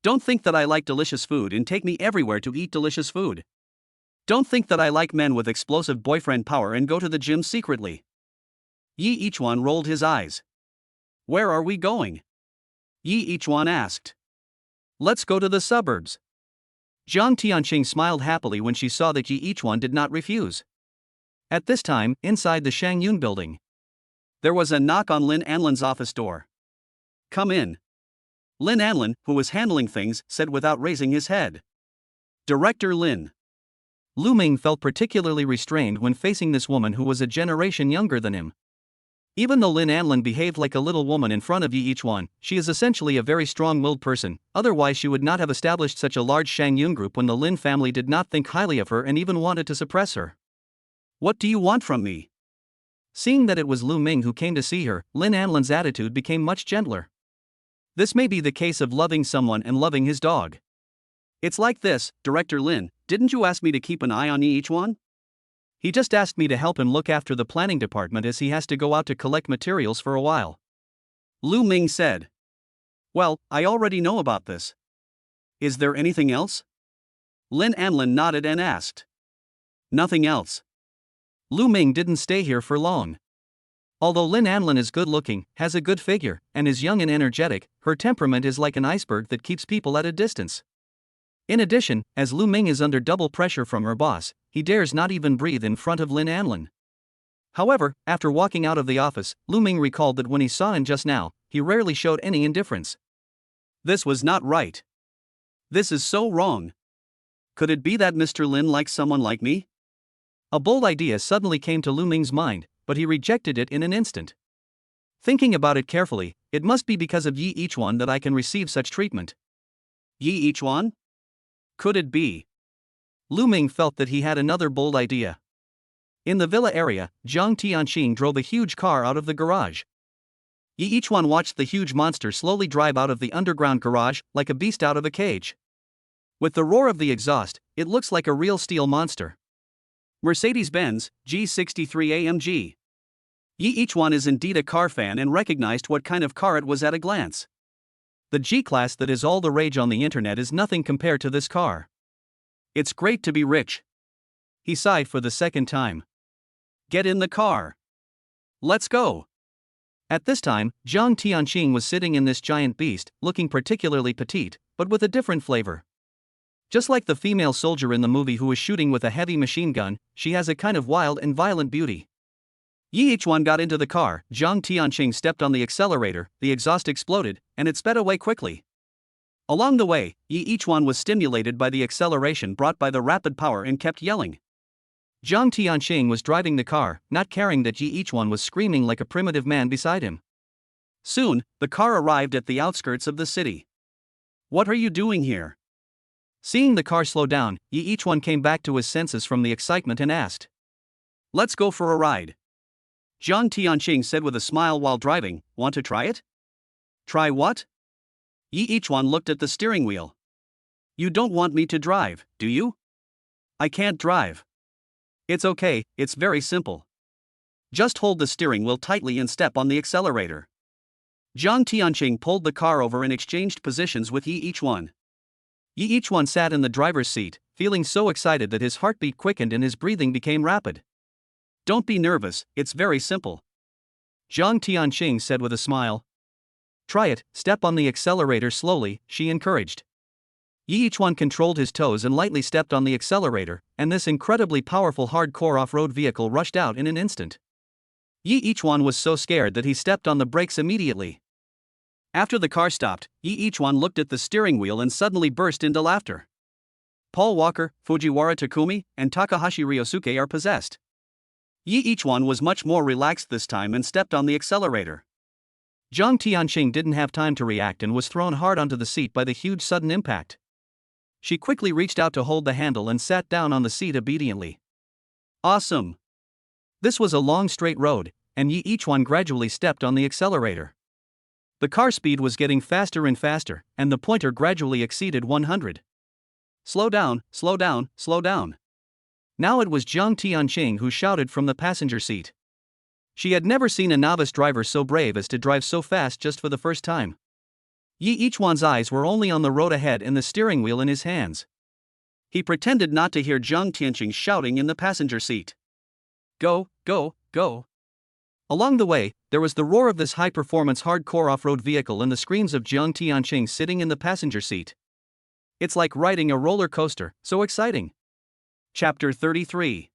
Don't think that I like delicious food and take me everywhere to eat delicious food. Don't think that I like men with explosive boyfriend power and go to the gym secretly. Each one rolled his eyes. Where are we going? Each one asked. Let's go to the suburbs. Jiang Tianqing smiled happily when she saw that each one did not refuse. At this time, inside the Shangyun building, there was a knock on Lin Anlin's office door. Come in. Lin Anlin, who was handling things, said without raising his head. Director Lin. Lu Ming felt particularly restrained when facing this woman who was a generation younger than him. Even though Lin Anlin behaved like a little woman in front of each one, she is essentially a very strong-willed person, otherwise she would not have established such a large Shangyun group when the Lin family did not think highly of her and even wanted to suppress her. What do you want from me? Seeing that it was Lu Ming who came to see her, Lin Anlin's attitude became much gentler. This may be the case of loving someone and loving his dog. It's like this, Director Lin, didn't you ask me to keep an eye on each one? He just asked me to help him look after the planning department as he has to go out to collect materials for a while. Lu Ming said. Well, I already know about this. Is there anything else? Lin Anlin nodded and asked. Nothing else. Lu Ming didn't stay here for long. Although Lin Anlin is good-looking, has a good figure, and is young and energetic, her temperament is like an iceberg that keeps people at a distance. In addition, as Lu Ming is under double pressure from her boss, he dares not even breathe in front of Lin Anlin. However, after walking out of the office, Lu Ming recalled that when he saw him just now, he rarely showed any indifference. This was not right. This is so wrong. Could it be that Mr. Lin likes someone like me? A bold idea suddenly came to Lu Ming's mind, but he rejected it in an instant. Thinking about it carefully, it must be because of each one that I can receive such treatment. Each one? Could it be? Lu Ming felt that he had another bold idea. In the villa area, Jiang Tianqing drove a huge car out of the garage. Each one watched the huge monster slowly drive out of the underground garage, like a beast out of a cage. With the roar of the exhaust, it looks like a real steel monster. Mercedes-Benz, G63 AMG. Each one is indeed a car fan and recognized what kind of car it was at a glance. The G-Class that is all the rage on the internet is nothing compared to this car. It's great to be rich. He sighed for the second time. Get in the car. Let's go. At this time, Zhang Tianqing was sitting in this giant beast, looking particularly petite, but with a different flavor. Just like the female soldier in the movie who is shooting with a heavy machine gun, she has a kind of wild and violent beauty. Yi Ichuan got into the car, Zhang Tianqing stepped on the accelerator, the exhaust exploded, and it sped away quickly. Along the way, Yi Ichuan was stimulated by the acceleration brought by the rapid power and kept yelling. Zhang Tianqing was driving the car, not caring that Yi Ichuan was screaming like a primitive man beside him. Soon, the car arrived at the outskirts of the city. "What are you doing here?" Seeing the car slow down, Yi Ichuan came back to his senses from the excitement and asked. "Let's go for a ride." Zhang Tianqing said with a smile while driving, "Want to try it?" "Try what?" Yi Ichuan looked at the steering wheel. "You don't want me to drive, do you?" "I can't drive." "It's okay, it's very simple. Just hold the steering wheel tightly and step on the accelerator." Zhang Tianqing pulled the car over and exchanged positions with Yi Ichuan. Yi Ichuan sat in the driver's seat, feeling so excited that his heartbeat quickened and his breathing became rapid. "Don't be nervous, it's very simple," Zhang Tianqing said with a smile. "Try it, step on the accelerator slowly," she encouraged. Yi Ichuan controlled his toes and lightly stepped on the accelerator, and this incredibly powerful hardcore off-road vehicle rushed out in an instant. Yi Ichuan was so scared that he stepped on the brakes immediately. After the car stopped, Yi Ichuan looked at the steering wheel and suddenly burst into laughter. Paul Walker, Fujiwara Takumi, and Takahashi Ryosuke are possessed. Yi Ichuan was much more relaxed this time and stepped on the accelerator. Zhang Tianqing didn't have time to react and was thrown hard onto the seat by the huge sudden impact. She quickly reached out to hold the handle and sat down on the seat obediently. Awesome! This was a long straight road, and Yi Ichuan gradually stepped on the accelerator. The car speed was getting faster and faster, and the pointer gradually exceeded 100. "Slow down, slow down, slow down." Now it was Zhang Tianqing who shouted from the passenger seat. She had never seen a novice driver so brave as to drive so fast just for the first time. Yi Ichuan's eyes were only on the road ahead and the steering wheel in his hands. He pretended not to hear Zhang Tianqing shouting in the passenger seat. "Go, go, go." Along the way, there was the roar of this high-performance hardcore off-road vehicle and the screams of Zhang Tianqing sitting in the passenger seat. It's like riding a roller coaster, so exciting. Chapter 33.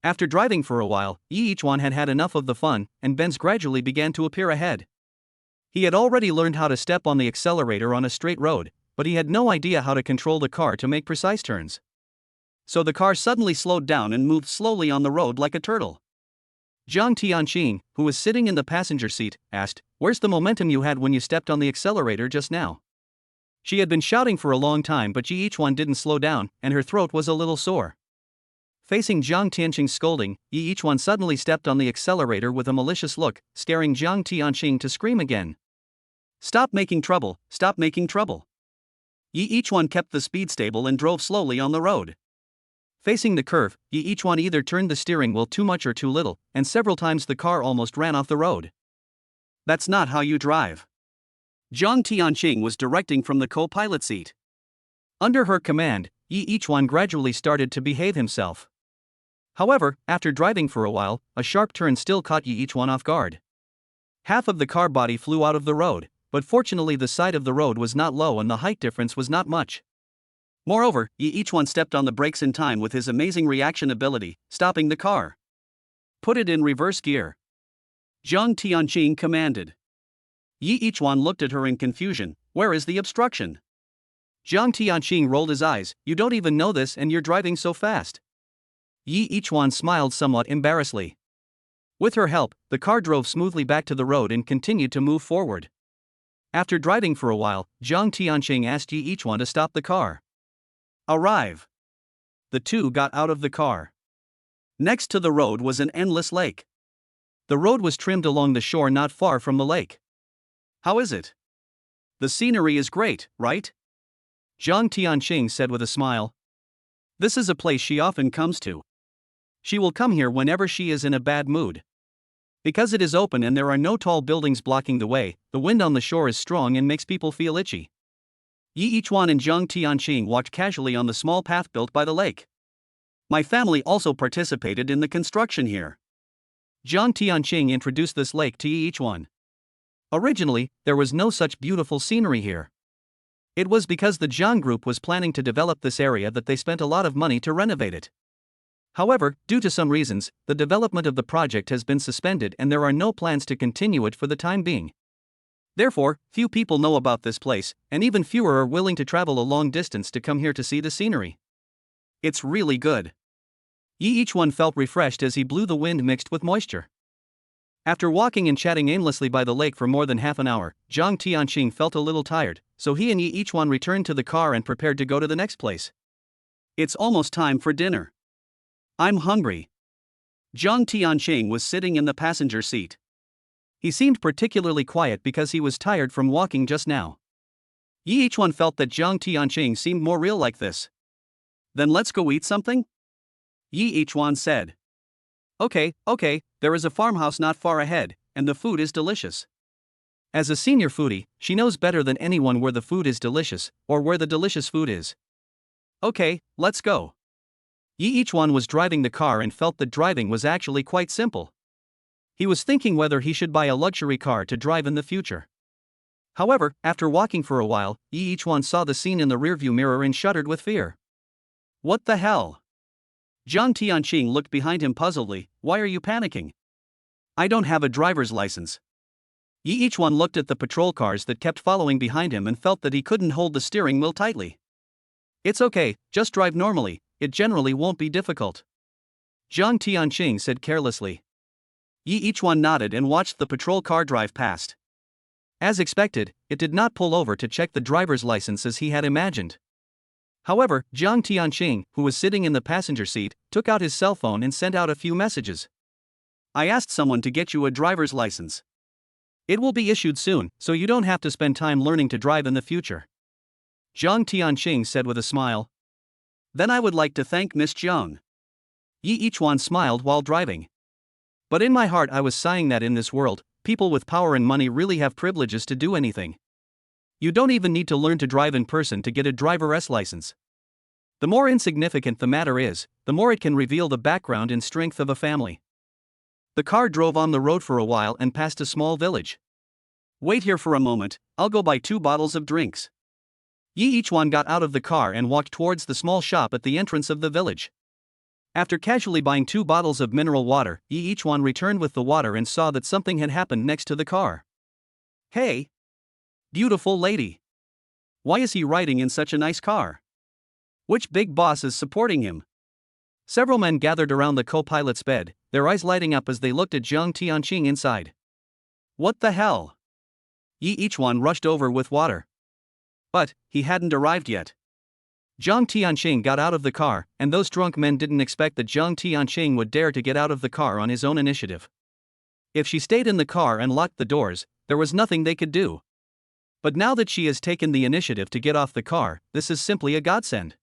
After driving for a while, Yi Ichuan had had enough of the fun, and bends gradually began to appear ahead. He had already learned how to step on the accelerator on a straight road, but he had no idea how to control the car to make precise turns. So the car suddenly slowed down and moved slowly on the road like a turtle. Zhang Tianqing, who was sitting in the passenger seat, asked, "Where's the momentum you had when you stepped on the accelerator just now?" She had been shouting for a long time, but Yi Ichuan didn't slow down, and her throat was a little sore. Facing Zhang Tianqing's scolding, Yi Ichuan suddenly stepped on the accelerator with a malicious look, scaring Zhang Tianqing to scream again. "Stop making trouble, stop making trouble." Yi Ichuan kept the speed stable and drove slowly on the road. Facing the curve, Yi Ichuan either turned the steering wheel too much or too little, and several times the car almost ran off the road. "That's not how you drive." Zhang Tianqing was directing from the co-pilot seat. Under her command, Yi Ichuan gradually started to behave himself. However, after driving for a while, a sharp turn still caught Yi Ichuan off guard. Half of the car body flew out of the road, but fortunately the side of the road was not low and the height difference was not much. Moreover, Yi Ichuan stepped on the brakes in time with his amazing reaction ability, stopping the car. "Put it in reverse gear," Zhang Tianqing commanded. Yi Ichuan looked at her in confusion. "Where is the obstruction?" Zhang Tianqing rolled his eyes. "You don't even know this and you're driving so fast." Yi Ichuan smiled somewhat embarrassedly. With her help, the car drove smoothly back to the road and continued to move forward. After driving for a while, Zhang Tianqing asked Yi Ichuan to stop the car. "Arrive." The two got out of the car. Next to the road was an endless lake. The road was trimmed along the shore not far from the lake. "How is it?" "The scenery is great, right?" Zhang Tianqing said with a smile. "This is a place she often comes to. She will come here whenever she is in a bad mood. Because it is open and there are no tall buildings blocking the way, the wind on the shore is strong and makes people feel itchy." Yi Ichuan and Zhang Tianqing walked casually on the small path built by the lake. "My family also participated in the construction here." Jiang Tianqing introduced this lake to each one. Originally, there was no such beautiful scenery here. It was because the Jiang group was planning to develop this area that they spent a lot of money to renovate it. However, due to some reasons, the development of the project has been suspended and there are no plans to continue it for the time being. Therefore, few people know about this place, and even fewer are willing to travel a long distance to come here to see the scenery. It's really good. Each one felt refreshed as he blew the wind mixed with moisture. After walking and chatting aimlessly by the lake for more than half an hour, Jiang Tianqing felt a little tired, so he and each one returned to the car and prepared to go to the next place. It's almost time for dinner. I'm hungry. Jiang Tianqing was sitting in the passenger seat. He seemed particularly quiet because he was tired from walking just now. Each one felt that Jiang Tianqing seemed more real like this. Then let's go eat something? Yi Ichuan said. Okay, there is a farmhouse not far ahead, and the food is delicious. As a senior foodie, she knows better than anyone where the food is delicious, or where the delicious food is. Okay, let's go. Yi Ichuan was driving the car and felt that driving was actually quite simple. He was thinking whether he should buy a luxury car to drive in the future. However, after walking for a while, Yi Ichuan saw the scene in the rearview mirror and shuddered with fear. What the hell? Jiang Tianqing looked behind him puzzledly. Why are you panicking? I don't have a driver's license. Yi Ichuan looked at the patrol cars that kept following behind him and felt that he couldn't hold the steering wheel tightly. It's okay, just drive normally, it generally won't be difficult. Jiang Tianqing said carelessly. Yi Ichuan nodded and watched the patrol car drive past. As expected, it did not pull over to check the driver's license as he had imagined. However, Jiang Tianqing, who was sitting in the passenger seat, took out his cell phone and sent out a few messages. I asked someone to get you a driver's license. It will be issued soon, so you don't have to spend time learning to drive in the future. Jiang Tianqing said with a smile. Then I would like to thank Miss Jiang. Yi Ichuan smiled while driving. But in my heart I was sighing that in this world, people with power and money really have privileges to do anything. You don't even need to learn to drive in person to get a driver's license. The more insignificant the matter is, the more it can reveal the background and strength of a family. The car drove on the road for a while and passed a small village. Wait here for a moment, I'll go buy 2 bottles of drinks. Yi Ichuan got out of the car and walked towards the small shop at the entrance of the village. After casually buying 2 bottles of mineral water, Yi Ichuan returned with the water and saw that something had happened next to the car. Hey! Beautiful lady. Why is he riding in such a nice car? Which big boss is supporting him? Several men gathered around the co-pilot's bed, their eyes lighting up as they looked at Jiang Tianqing inside. What the hell? Yi Ichuan rushed over with water. But he hadn't arrived yet. Jiang Tianqing got out of the car, and those drunk men didn't expect that Jiang Tianqing would dare to get out of the car on his own initiative. If she stayed in the car and locked the doors, there was nothing they could do. But now that she has taken the initiative to get off the car, this is simply a godsend.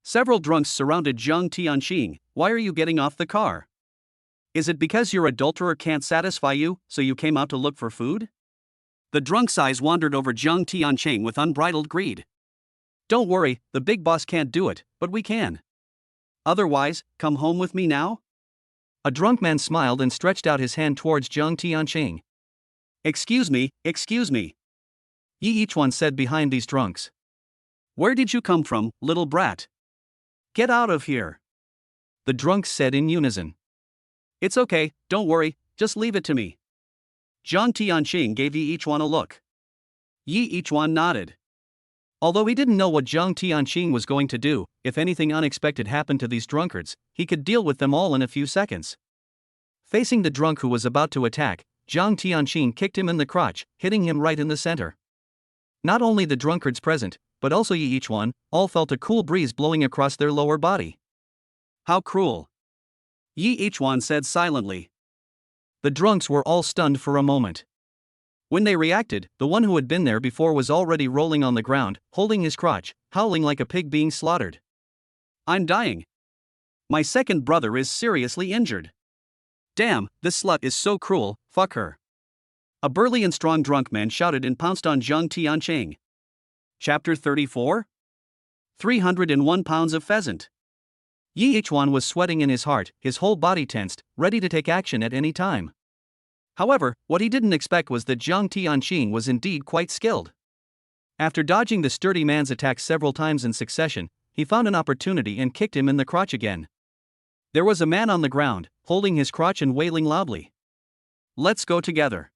Several drunks surrounded Jiang Tianqing. Why are you getting off the car? Is it because your adulterer can't satisfy you, so you came out to look for food? The drunk's eyes wandered over Jiang Tianqing with unbridled greed. Don't worry, the big boss can't do it, but we can. Otherwise, come home with me now? A drunk man smiled and stretched out his hand towards Jiang Tianqing. Excuse me. Yi Ichuan said behind these drunks. Where did you come from, little brat? Get out of here. The drunks said in unison. It's okay, don't worry, just leave it to me. Jiang Tianqing gave Yi Ichuan a look. Yi Ichuan nodded. Although he didn't know what Jiang Tianqing was going to do, if anything unexpected happened to these drunkards, he could deal with them all in a few seconds. Facing the drunk who was about to attack, Jiang Tianqing kicked him in the crotch, hitting him right in the center. Not only the drunkards present, but also Yi Ichuan, all felt a cool breeze blowing across their lower body. How cruel! Yi Ichuan said silently. The drunks were all stunned for a moment. When they reacted, the one who had been there before was already rolling on the ground, holding his crotch, howling like a pig being slaughtered. I'm dying. My second brother is seriously injured. Damn, this slut is so cruel, fuck her. A burly and strong drunk man shouted and pounced on Jiang Tianqing. Chapter 34? 301 pounds of pheasant. Yi Ichuan was sweating in his heart, his whole body tensed, ready to take action at any time. However, what he didn't expect was that Zhang Tianqing was indeed quite skilled. After dodging the sturdy man's attack several times in succession, he found an opportunity and kicked him in the crotch again. There was a man on the ground, holding his crotch and wailing loudly. Let's go together.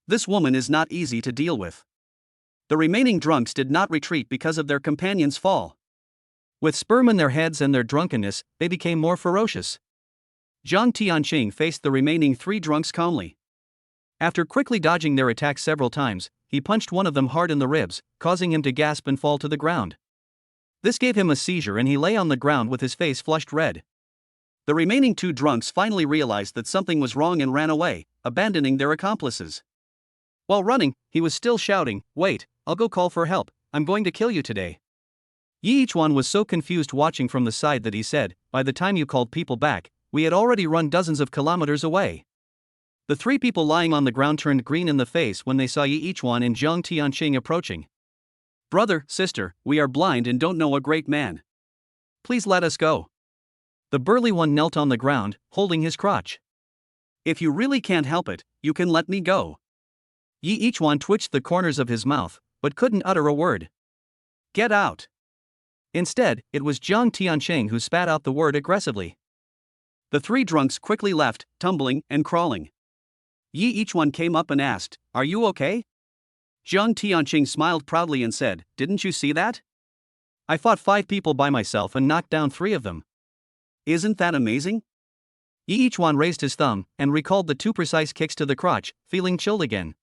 This woman is not easy to deal with. The remaining drunks did not retreat because of their companion's fall. With sperm in their heads and their drunkenness, they became more ferocious. Zhang Tianqing faced the remaining 3 drunks calmly. After quickly dodging their attack several times, he punched one of them hard in the ribs, causing him to gasp and fall to the ground. This gave him a seizure and he lay on the ground with his face flushed red. The remaining 2 drunks finally realized that something was wrong and ran away, abandoning their accomplices. While running, he was still shouting, "Wait, I'll go call for help, I'm going to kill you today." Yi Ichuan was so confused watching from the side that he said, "By the time you called people back, we had already run dozens of kilometers away." The 3 people lying on the ground turned green in the face when they saw Yi Ichuan and Zhang Tianqing approaching. "Brother, sister, we are blind and don't know a great man. Please let us go." The burly one knelt on the ground, holding his crotch. "If you really can't help it, you can let me go." Yi Ichuan twitched the corners of his mouth, but couldn't utter a word. "Get out." Instead, it was Zhang Tianqing who spat out the word aggressively. The 3 drunks quickly left, tumbling and crawling. Yi Ichuan came up and asked, "Are you okay?" Zhang Tianqing smiled proudly and said, "Didn't you see that? I fought 5 people by myself and knocked down 3 of them. Isn't that amazing?" Yi Ichuan raised his thumb and recalled the 2 precise kicks to the crotch, feeling chilled again.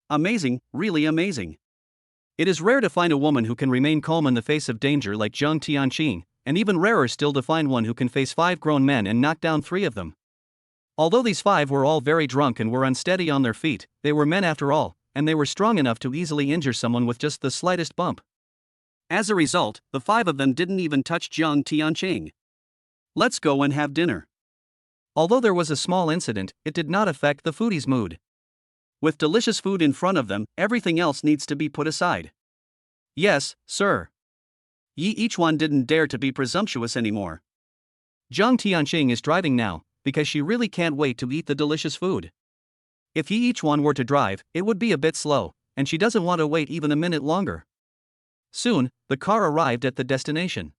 Amazing, really amazing. It is rare to find a woman who can remain calm in the face of danger like Zhang Tianqing, and even rarer still to find one who can face 5 grown men and knock down 3 of them. Although these 5 were all very drunk and were unsteady on their feet, they were men after all, and they were strong enough to easily injure someone with just the slightest bump. As a result, the 5 of them didn't even touch Zhang Tianqing. "Let's go and have dinner." Although there was a small incident, it did not affect the foodie's mood. With delicious food in front of them, everything else needs to be put aside. "Yes, sir." Yi Ichuan didn't dare to be presumptuous anymore. Zhang Tianqing is driving now, because she really can't wait to eat the delicious food. If Yi Ichuan were to drive, it would be a bit slow, and she doesn't want to wait even a minute longer. Soon, the car arrived at the destination.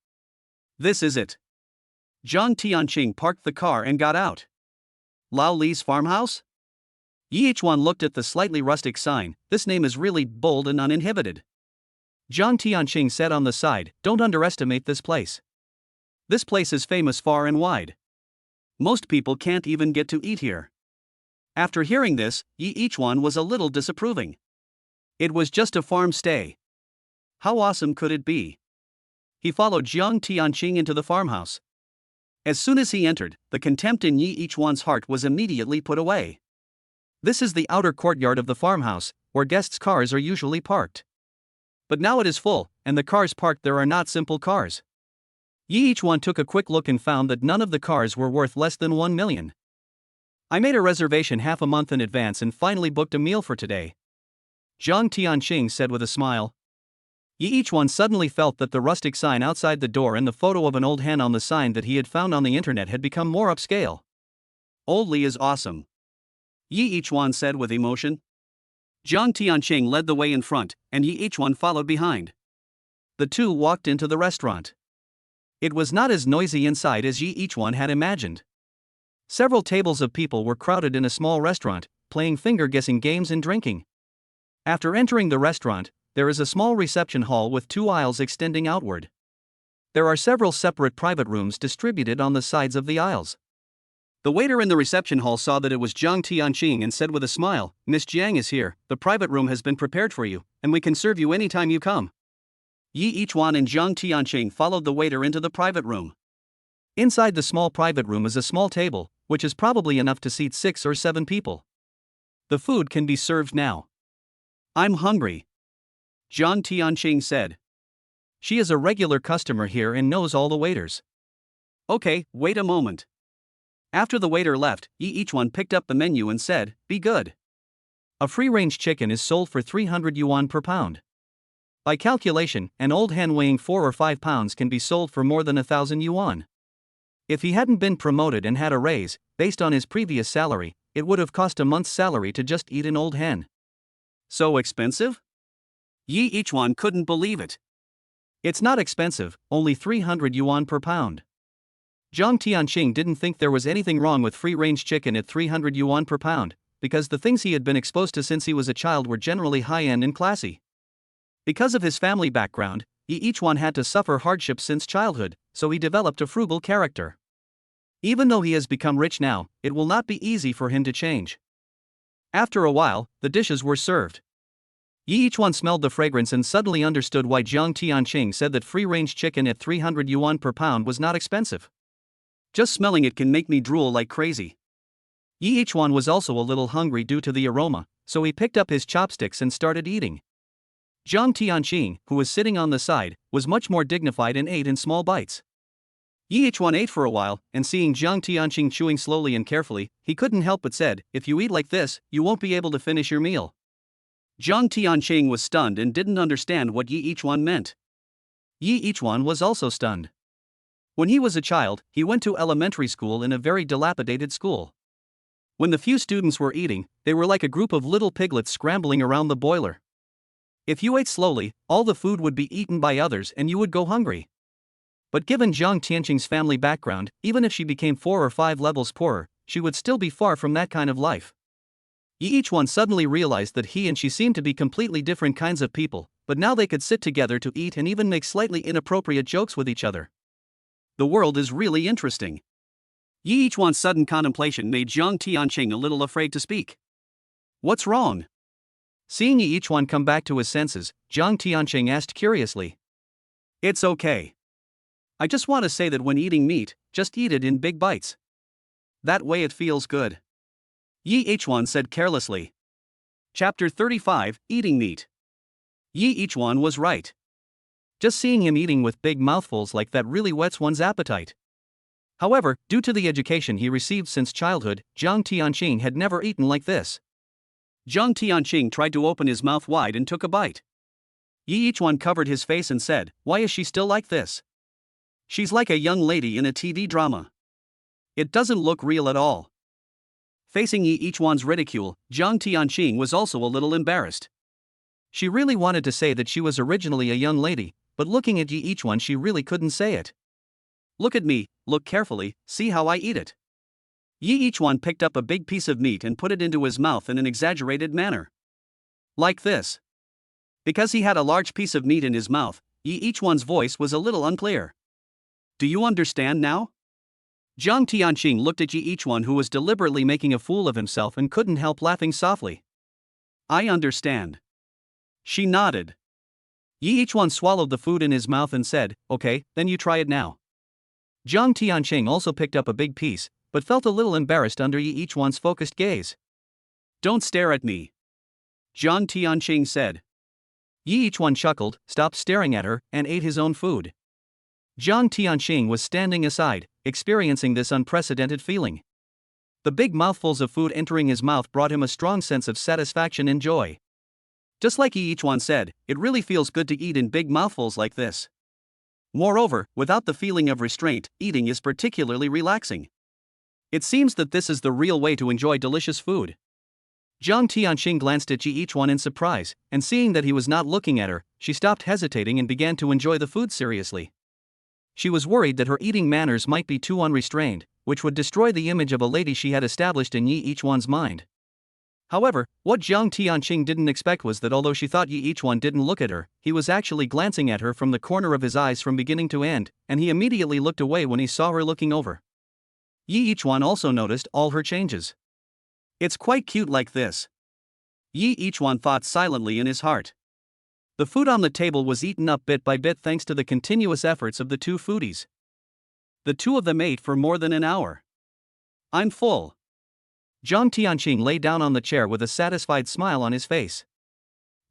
"This is it." Zhang Tianqing parked the car and got out. "Lao Li's farmhouse?" Yi Ichuan looked at the slightly rustic sign. "This name is really bold and uninhibited." Zhang Tianqing said on the side, "Don't underestimate this place. This place is famous far and wide. Most people can't even get to eat here." After hearing this, Yi Ichuan was a little disapproving. It was just a farm stay. How awesome could it be? He followed Zhang Tianqing into the farmhouse. As soon as he entered, the contempt in Yi Ichuan's heart was immediately put away. This is the outer courtyard of the farmhouse, where guests' cars are usually parked. But now it is full, and the cars parked there are not simple cars. Yi Ichuan took a quick look and found that none of the cars were worth less than 1 million. "I made a reservation half a month in advance and finally booked a meal for today," Zhang Tianqing said with a smile. Yi Ichuan suddenly felt that the rustic sign outside the door and the photo of an old hen on the sign that he had found on the internet had become more upscale. "Old Li is awesome," Yi Ichuan said with emotion. Zhang Tianqing led the way in front, and Yi Ichuan followed behind. The 2 walked into the restaurant. It was not as noisy inside as Yi Ichuan had imagined. Several tables of people were crowded in a small restaurant, playing finger-guessing games and drinking. After entering the restaurant, there is a small reception hall with 2 aisles extending outward. There are several separate private rooms distributed on the sides of the aisles. The waiter in the reception hall saw that it was Zhang Tianqing and said with a smile, "Miss Jiang is here, the private room has been prepared for you, and we can serve you anytime you come." Yi Ichuan and Zhang Tianqing followed the waiter into the private room. Inside the small private room is a small table, which is probably enough to seat 6 or 7 people. The food can be served now. "I'm hungry," Zhang Tianqing said. She is a regular customer here and knows all the waiters. "Okay, wait a moment." After the waiter left, Yi Ichuan picked up the menu and said, "Be good." A free-range chicken is sold for 300 yuan per pound. By calculation, an old hen weighing 4 or 5 pounds can be sold for more than 1,000 yuan. If he hadn't been promoted and had a raise, based on his previous salary, it would have cost a month's salary to just eat an old hen. So expensive? Yi Ichuan couldn't believe it. It's not expensive, only 300 yuan per pound. Zhang Tianqing didn't think there was anything wrong with free-range chicken at 300 yuan per pound, because the things he had been exposed to since he was a child were generally high-end and classy. Because of his family background, Yi Ichuan had to suffer hardships since childhood, so he developed a frugal character. Even though he has become rich now, it will not be easy for him to change. After a while, the dishes were served. Yi Ichuan smelled the fragrance and suddenly understood why Zhang Tianqing said that free-range chicken at 300 yuan per pound was not expensive. Just smelling it can make me drool like crazy. Yi Ichuan was also a little hungry due to the aroma, so he picked up his chopsticks and started eating. Zhang Tianqing, who was sitting on the side, was much more dignified and ate in small bites. Yi Ichuan ate for a while, and seeing Zhang Tianqing chewing slowly and carefully, he couldn't help but said, "If you eat like this, you won't be able to finish your meal." Zhang Tianqing was stunned and didn't understand what Yi Ichuan meant. Yi Ichuan was also stunned. When he was a child, he went to elementary school in a very dilapidated school. When the few students were eating, they were like a group of little piglets scrambling around the boiler. If you ate slowly, all the food would be eaten by others and you would go hungry. But given Zhang Tianqing's family background, even if she became 4 or 5 levels poorer, she would still be far from that kind of life. Yi Ichuan suddenly realized that he and she seemed to be completely different kinds of people, but now they could sit together to eat and even make slightly inappropriate jokes with each other. The world is really interesting. Yi Ichuan's sudden contemplation made Zhang Tianqing a little afraid to speak. What's wrong? Seeing Yi Ichuan come back to his senses, Zhang Tianqing asked curiously. It's okay. I just want to say that when eating meat, just eat it in big bites. That way it feels good. Yi Ichuan said carelessly. Chapter 35, Eating Meat. Yi Ichuan was right. Just seeing him eating with big mouthfuls like that really whets one's appetite. However, due to the education he received since childhood, Zhang Tianqing had never eaten like this. Zhang Tianqing tried to open his mouth wide and took a bite. Yi Ichuan covered his face and said, "Why is she still like this? She's like a young lady in a TV drama. It doesn't look real at all." Facing Yi Ichuan's ridicule, Zhang Tianqing was also a little embarrassed. She really wanted to say that she was originally a young lady, but looking at Yi Ichuan she really couldn't say it. "Look at me, look carefully, see how I eat it." Yi Ichuan picked up a big piece of meat and put it into his mouth in an exaggerated manner. Like this. Because he had a large piece of meat in his mouth, Yi Ichuan's voice was a little unclear. "Do you understand now?" Zhang Tianqing looked at Yi Ichuan, who was deliberately making a fool of himself, and couldn't help laughing softly. "I understand." She nodded. Yi Ichuan swallowed the food in his mouth and said, "Okay, then you try it now." Zhang Tianqing also picked up a big piece, but felt a little embarrassed under Yi Ichuan's focused gaze. "Don't stare at me," Zhang Tianqing said. Yi Ichuan chuckled, stopped staring at her, and ate his own food. Zhang Tianqing was standing aside, experiencing this unprecedented feeling. The big mouthfuls of food entering his mouth brought him a strong sense of satisfaction and joy. Just like Yi Ichuan said, it really feels good to eat in big mouthfuls like this. Moreover, without the feeling of restraint, eating is particularly relaxing. It seems that this is the real way to enjoy delicious food. Zhang Tianqing glanced at Yi Ichuan in surprise, and seeing that he was not looking at her, she stopped hesitating and began to enjoy the food seriously. She was worried that her eating manners might be too unrestrained, which would destroy the image of a lady she had established in Yi Ichuan's mind. However, what Zhang Tianqing didn't expect was that although she thought Yi Ichuan didn't look at her, he was actually glancing at her from the corner of his eyes from beginning to end, and he immediately looked away when he saw her looking over. Yi Ichuan also noticed all her changes. "It's quite cute like this," Yi Ichuan thought silently in his heart. The food on the table was eaten up bit by bit thanks to the continuous efforts of the two foodies. The two of them ate for more than an hour. "I'm full." Zhang Tianqing lay down on the chair with a satisfied smile on his face.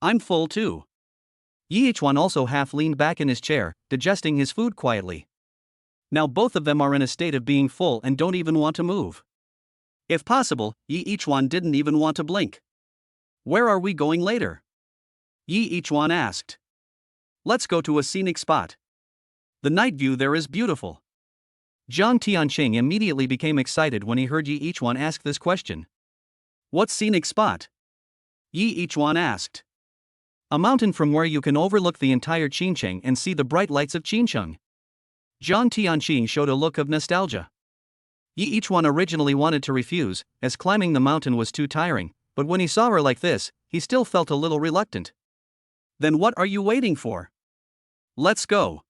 "I'm full too." Yi Ichuan also half leaned back in his chair, digesting his food quietly. Now both of them are in a state of being full and don't even want to move. If possible, Yi Ichuan didn't even want to blink. "Where are we going later?" Yi Ichuan asked. "Let's go to a scenic spot. The night view there is beautiful." Jiang Tianqing immediately became excited when he heard Yi Yichuan ask this question. What scenic spot? Yi Yichuan asked. A mountain from where you can overlook the entire Qincheng and see the bright lights of Qincheng. Jiang Tianqing showed a look of nostalgia. Yi Yichuan originally wanted to refuse, as climbing the mountain was too tiring, but when he saw her like this, he still felt a little reluctant. Then what are you waiting for? Let's go.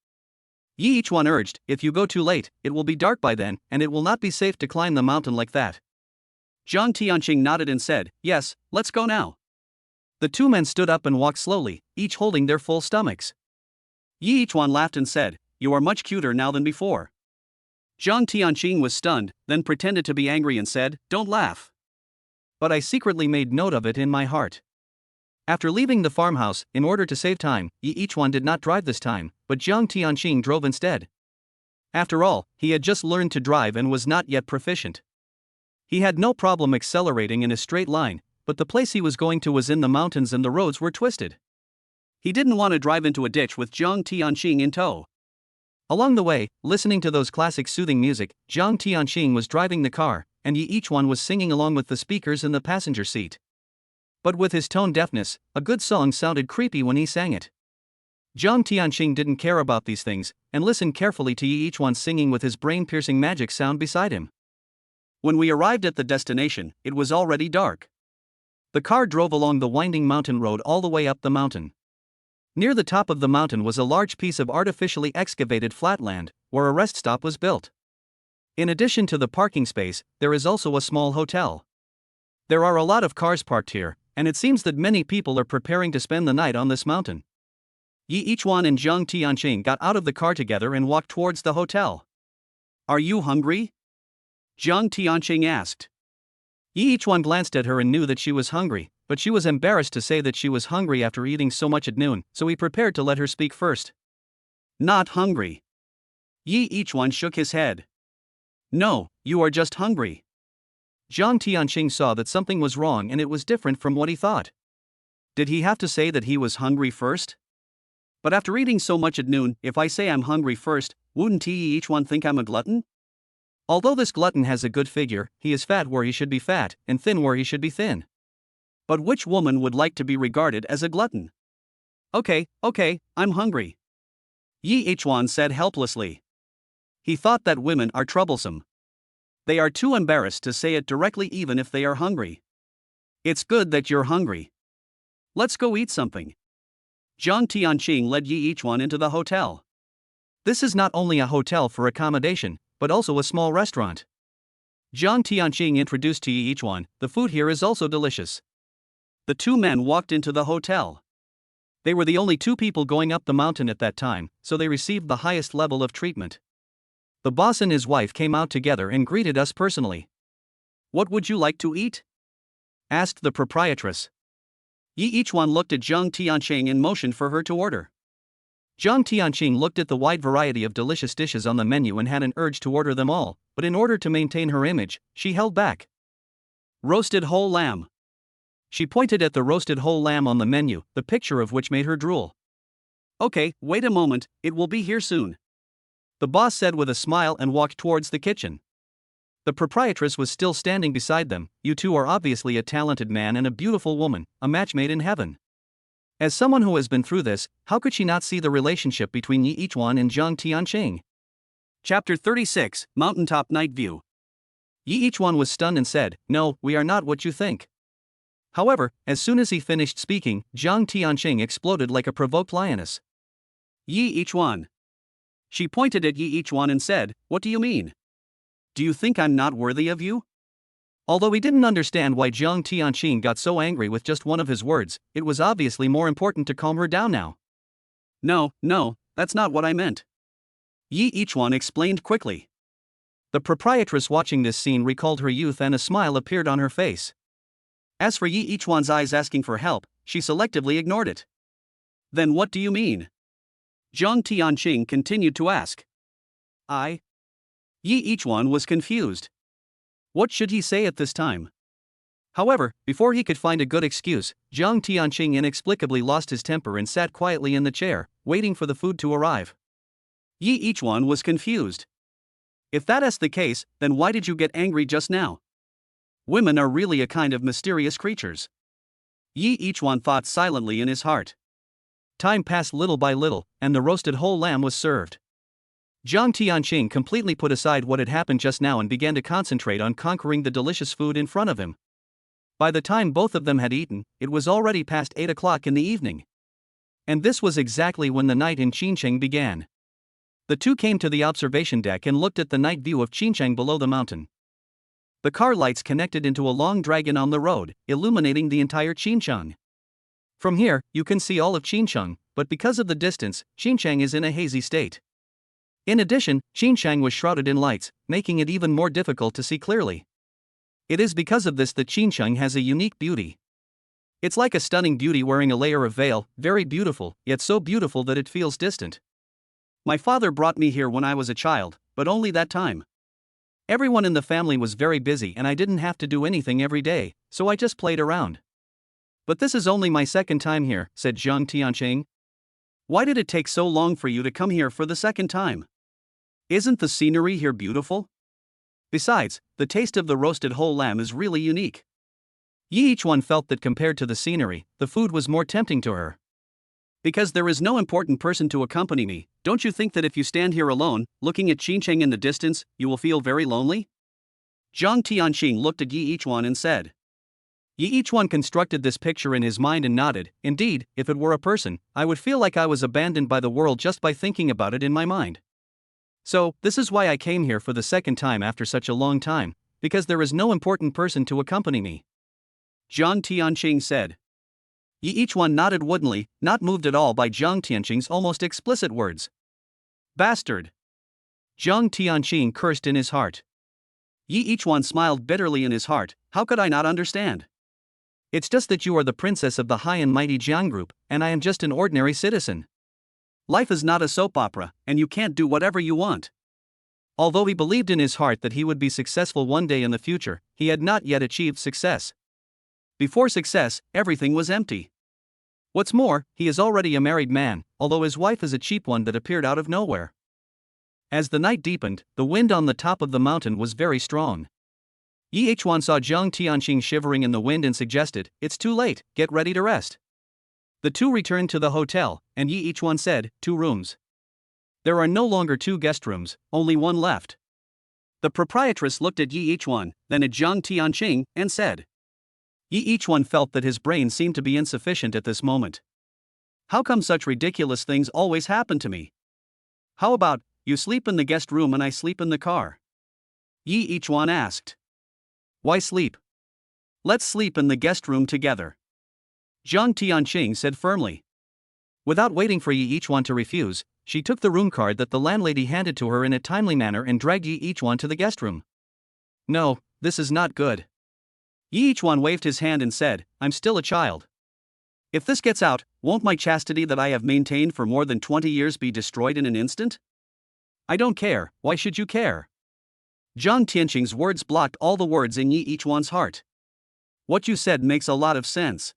Yi Yichuan urged, if you go too late, it will be dark by then, and it will not be safe to climb the mountain like that. Jiang Tianqing nodded and said, yes, let's go now. The two men stood up and walked slowly, each holding their full stomachs. Yi Yichuan laughed and said, you are much cuter now than before. Jiang Tianqing was stunned, then pretended to be angry and said, don't laugh. But I secretly made note of it in my heart. After leaving the farmhouse, in order to save time, Yi Yichuan did not drive this time, but Jiang Tianqing drove instead. After all, he had just learned to drive and was not yet proficient. He had no problem accelerating in a straight line, but the place he was going to was in the mountains and the roads were twisted. He didn't want to drive into a ditch with Jiang Tianqing in tow. Along the way, listening to those classic soothing music, Jiang Tianqing was driving the car, and Yi Yichuan was singing along with the speakers in the passenger seat. But with his tone deafness, a good song sounded creepy when he sang it. Jiang Tianqing didn't care about these things, and listened carefully to Yi Yichuan singing with his brain-piercing magic sound beside him. When we arrived at the destination, it was already dark. The car drove along the winding mountain road all the way up the mountain. Near the top of the mountain was a large piece of artificially excavated flatland, where a rest stop was built. In addition to the parking space, there is also a small hotel. There are a lot of cars parked here, and it seems that many people are preparing to spend the night on this mountain. Yi Yichuan and Jiang Tianqing got out of the car together and walked towards the hotel. Are you hungry? Jiang Tianqing asked. Yi Yichuan glanced at her and knew that she was hungry, but she was embarrassed to say that she was hungry after eating so much at noon, so he prepared to let her speak first. Not hungry. Yi Yichuan shook his head. No, you are just hungry. Jiang Tianqing saw that something was wrong and it was different from what he thought. Did he have to say that he was hungry first? But after eating so much at noon, if I say I'm hungry first, wouldn't Yi Yichuan think I'm a glutton? Although this glutton has a good figure, he is fat where he should be fat, and thin where he should be thin. But which woman would like to be regarded as a glutton? Okay, I'm hungry. Yi Yichuan said helplessly. He thought that women are troublesome. They are too embarrassed to say it directly even if they are hungry. It's good that you're hungry. Let's go eat something. Jiang Tianqing led Yi Yichuan into the hotel. This is not only a hotel for accommodation, but also a small restaurant. Jiang Tianqing introduced to Yi Yichuan, the food here is also delicious. The two men walked into the hotel. They were the only two people going up the mountain at that time, so they received the highest level of treatment. The boss and his wife came out together and greeted us personally. What would you like to eat? Asked the proprietress. Yi Yichuan looked at Jiang Tianqing and motioned for her to order. Jiang Tianqing looked at the wide variety of delicious dishes on the menu and had an urge to order them all, but in order to maintain her image, she held back. Roasted whole lamb. She pointed at the roasted whole lamb on the menu, the picture of which made her drool. Okay, wait a moment, it will be here soon. The boss said with a smile and walked towards the kitchen. The proprietress was still standing beside them. You two are obviously a talented man and a beautiful woman, a match made in heaven. As someone who has been through this, how could she not see the relationship between Yi Yichuan and Jiang Tianqing? Chapter 36, Mountaintop Night View. Yi Yichuan was stunned and said, "No, we are not what you think." However, as soon as he finished speaking, Jiang Tianqing exploded like a provoked lioness. Yi Yichuan. She pointed at Yi Yichuan and said, "What do you mean? Do you think I'm not worthy of you?" Although he didn't understand why Jiang Tianqing got so angry with just one of his words, it was obviously more important to calm her down now. No, that's not what I meant. Yi Yichuan explained quickly. The proprietress watching this scene recalled her youth and a smile appeared on her face. As for Yi Yichuan's eyes asking for help, she selectively ignored it. Then what do you mean? Jiang Tianqing continued to ask. Yi Yichuan was confused. What should he say at this time? However, before he could find a good excuse, Jiang Tianqing inexplicably lost his temper and sat quietly in the chair, waiting for the food to arrive. Yi Yichuan was confused. If that's the case, then why did you get angry just now? Women are really a kind of mysterious creatures. Yi Ichuan thought silently in his heart. Time passed little by little, and the roasted whole lamb was served. Zhang Tianqing completely put aside what had happened just now and began to concentrate on conquering the delicious food in front of him. By the time both of them had eaten, it was already past 8 o'clock in the evening. And this was exactly when the night in Qincheng began. The two came to the observation deck and looked at the night view of Qincheng below the mountain. The car lights connected into a long dragon on the road, illuminating the entire Qincheng. From here, you can see all of Qincheng, but because of the distance, Qincheng is in a hazy state. In addition, Qincheng was shrouded in lights, making it even more difficult to see clearly. It is because of this that Qincheng has a unique beauty. It's like a stunning beauty wearing a layer of veil, very beautiful, yet so beautiful that it feels distant. My father brought me here when I was a child, but only that time. Everyone in the family was very busy and I didn't have to do anything every day, so I just played around. But this is only my second time here, said Zhang Tianqing. Why did it take so long for you to come here for the second time? Isn't the scenery here beautiful? Besides, the taste of the roasted whole lamb is really unique. Yi Ichuan felt that compared to the scenery, the food was more tempting to her. Because there is no important person to accompany me, don't you think that if you stand here alone, looking at Qincheng in the distance, you will feel very lonely? Zhang Tianqing looked at Yi Ichuan and said. Yi Ichuan constructed this picture in his mind and nodded. Indeed, if it were a person, I would feel like I was abandoned by the world just by thinking about it in my mind. So, this is why I came here for the second time after such a long time, because there is no important person to accompany me. Zhang Tianqing said. Yi Ichuan nodded woodenly, not moved at all by Zhang Tianqing's almost explicit words. Bastard! Zhang Tianqing cursed in his heart. Yi Ichuan smiled bitterly in his heart. How could I not understand? It's just that you are the princess of the high and mighty Jiang group, and I am just an ordinary citizen. Life is not a soap opera, and you can't do whatever you want. Although he believed in his heart that he would be successful one day in the future, he had not yet achieved success. Before success, everything was empty. What's more, he is already a married man, although his wife is a cheap one that appeared out of nowhere. As the night deepened, the wind on the top of the mountain was very strong. Yi Ichuan saw Zhang Tianqing shivering in the wind and suggested, "It's too late, get ready to rest." The two returned to the hotel, and Yi Ichuan said, 2 rooms. There are no longer 2 guest rooms, only 1 left. The proprietress looked at Yi Ichuan, then at Zhang Tianqing, and said. Yi Ichuan felt that his brain seemed to be insufficient at this moment. How come such ridiculous things always happen to me? How about, you sleep in the guest room and I sleep in the car? Yi Ichuan asked. Why sleep? Let's sleep in the guest room together. Zhang Tianqing said firmly. Without waiting for Yi Ichuan to refuse, she took the room card that the landlady handed to her in a timely manner and dragged Yi Ichuan to the guest room. No, this is not good. Yi Ichuan waved his hand and said, I'm still a child. If this gets out, won't my chastity that I have maintained for more than 20 years be destroyed in an instant? I don't care, why should you care? Zhang Tianqing's words blocked all the words in Yi Ichuan's heart. What you said makes a lot of sense.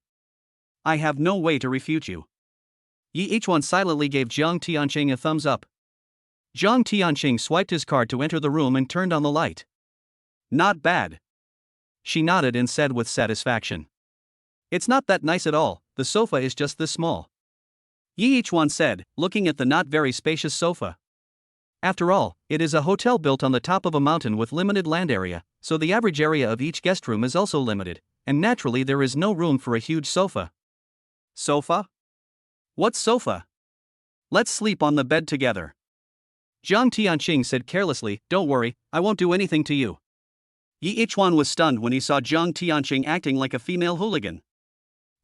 I have no way to refute you. Yi Ichuan silently gave Zhang Tianqing a thumbs up. Zhang Tianqing swiped his card to enter the room and turned on the light. Not bad. She nodded and said with satisfaction. It's not that nice at all, the sofa is just this small. Yi Ichuan said, looking at the not very spacious sofa. After all, it is a hotel built on the top of a mountain with limited land area, so the average area of each guest room is also limited, and naturally there is no room for a huge sofa. Sofa? What sofa? Let's sleep on the bed together. Zhang Tianqing said carelessly, don't worry, I won't do anything to you. Yi Ichuan was stunned when he saw Zhang Tianqing acting like a female hooligan.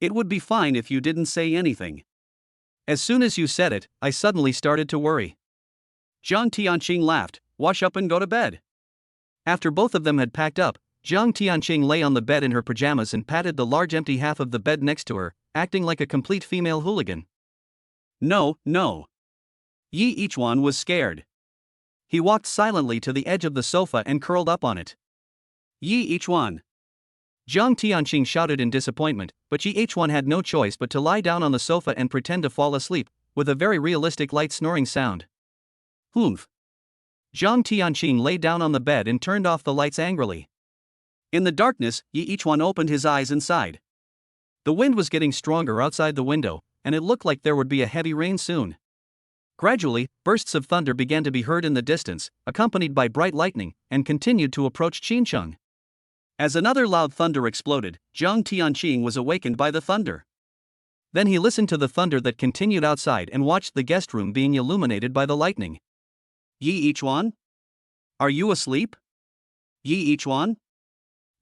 It would be fine if you didn't say anything. As soon as you said it, I suddenly started to worry. Zhang Tianqing laughed, wash up and go to bed. After both of them had packed up, Zhang Tianqing lay on the bed in her pajamas and patted the large empty half of the bed next to her, acting like a complete female hooligan. No, no. Yi Ichuan was scared. He walked silently to the edge of the sofa and curled up on it. Yi Ichuan. Zhang Tianqing shouted in disappointment, but Yi Ichuan had no choice but to lie down on the sofa and pretend to fall asleep, with a very realistic light snoring sound. Humph. Jiang Tianqing lay down on the bed and turned off the lights angrily. In the darkness, Yi Ichuan opened his eyes and sighed. The wind was getting stronger outside the window, and it looked like there would be a heavy rain soon. Gradually, bursts of thunder began to be heard in the distance, accompanied by bright lightning, and continued to approach Qincheng. As another loud thunder exploded, Jiang Tianqing was awakened by the thunder. Then he listened to the thunder that continued outside and watched the guest room being illuminated by the lightning. Yi Ichuan? Are you asleep? Yi Ichuan?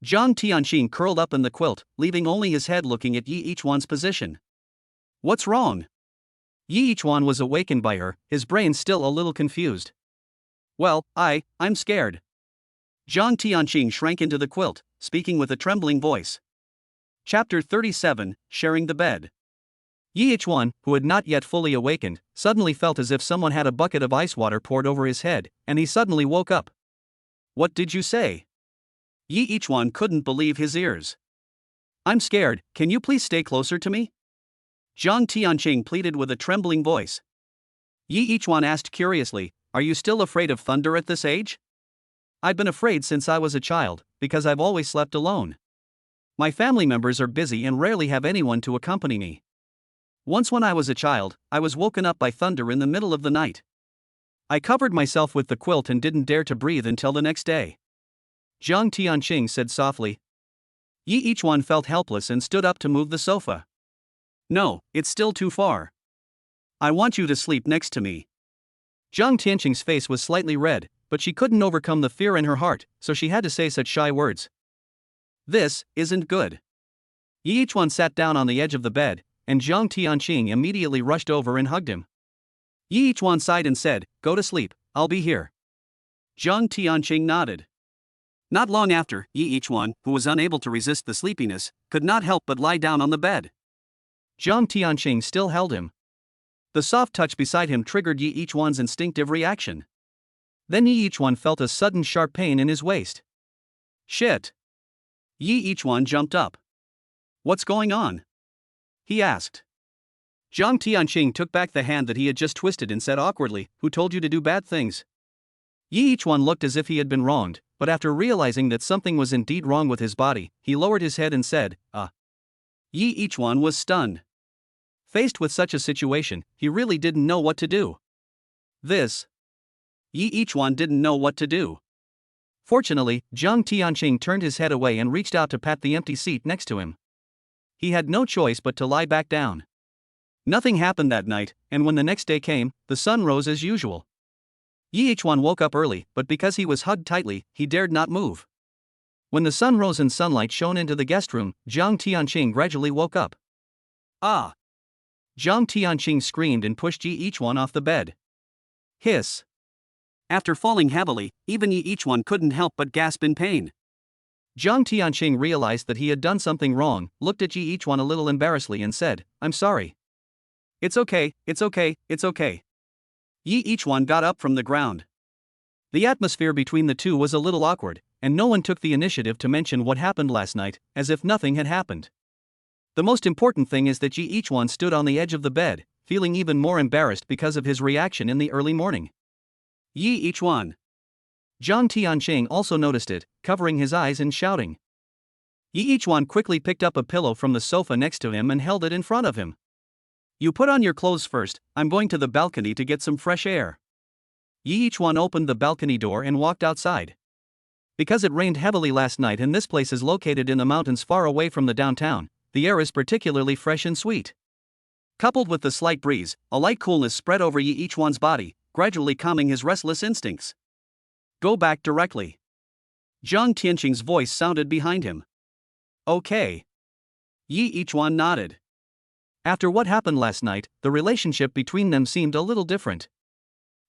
Jiang Tianqing curled up in the quilt, leaving only his head looking at Yi Ichuan's position. What's wrong? Yi Ichuan was awakened by her, his brain still a little confused. Well, I'm scared. Jiang Tianqing shrank into the quilt, speaking with a trembling voice. Chapter 37, Sharing the Bed. Yi Ichuan, who had not yet fully awakened, suddenly felt as if someone had a bucket of ice water poured over his head, and he suddenly woke up. What did you say? Yi Ichuan couldn't believe his ears. I'm scared, can you please stay closer to me? Jiang Tianqing pleaded with a trembling voice. Yi Ichuan asked curiously, Are you still afraid of thunder at this age? I've been afraid since I was a child, because I've always slept alone. My family members are busy and rarely have anyone to accompany me. Once when I was a child, I was woken up by thunder in the middle of the night. I covered myself with the quilt and didn't dare to breathe until the next day. Jiang Tianqing said softly. Yi Ichuan felt helpless and stood up to move the sofa. No, it's still too far. I want you to sleep next to me. Jiang Tianqing's face was slightly red, but she couldn't overcome the fear in her heart, so she had to say such shy words. This isn't good. Yi Ichuan sat down on the edge of the bed, and Jiang Tianqing immediately rushed over and hugged him. Yi Ichuan sighed and said, Go to sleep, I'll be here. Jiang Tianqing nodded. Not long after, Yi Ichuan, who was unable to resist the sleepiness, could not help but lie down on the bed. Jiang Tianqing still held him. The soft touch beside him triggered Yi Ichuan's instinctive reaction. Then Yi Ichuan felt a sudden sharp pain in his waist. Shit! Yi Ichuan jumped up. What's going on? He asked. Jiang Tianqing took back the hand that he had just twisted and said awkwardly, Who told you to do bad things? Yi Ichuan looked as if he had been wronged, but after realizing that something was indeed wrong with his body, he lowered his head and said, Yi Ichuan was stunned. Faced with such a situation, he really didn't know what to do. Yi Ichuan didn't know what to do. Fortunately, Jiang Tianqing turned his head away and reached out to pat the empty seat next to him. He had no choice but to lie back down. Nothing happened that night, and when the next day came, the sun rose as usual. Yi Ichuan woke up early, but because he was hugged tightly, he dared not move. When the sun rose and sunlight shone into the guest room, Jiang Tianqing gradually woke up. Ah! Jiang Tianqing screamed and pushed Yi Ichuan off the bed. Hiss! After falling heavily, even Yi Ichuan couldn't help but gasp in pain. Jiang Tianqing realized that he had done something wrong, looked at Yi Ichuan a little embarrassedly and said, I'm sorry. It's okay, it's okay, it's okay. Yi Ichuan got up from the ground. The atmosphere between the two was a little awkward, and no one took the initiative to mention what happened last night, as if nothing had happened. The most important thing is that Yi Ichuan stood on the edge of the bed, feeling even more embarrassed because of his reaction in the early morning. Yi Ichuan. Jiang Tianqing also noticed it, covering his eyes and shouting. Yi Ichuan quickly picked up a pillow from the sofa next to him and held it in front of him. You put on your clothes first, I'm going to the balcony to get some fresh air. Yi Ichuan opened the balcony door and walked outside. Because it rained heavily last night and this place is located in the mountains far away from the downtown, the air is particularly fresh and sweet. Coupled with the slight breeze, a light coolness spread over Yi Ichuan's body, gradually calming his restless instincts. Go back directly. Jiang Tianqing's voice sounded behind him. Okay. Yi Ichuan nodded. After what happened last night, the relationship between them seemed a little different.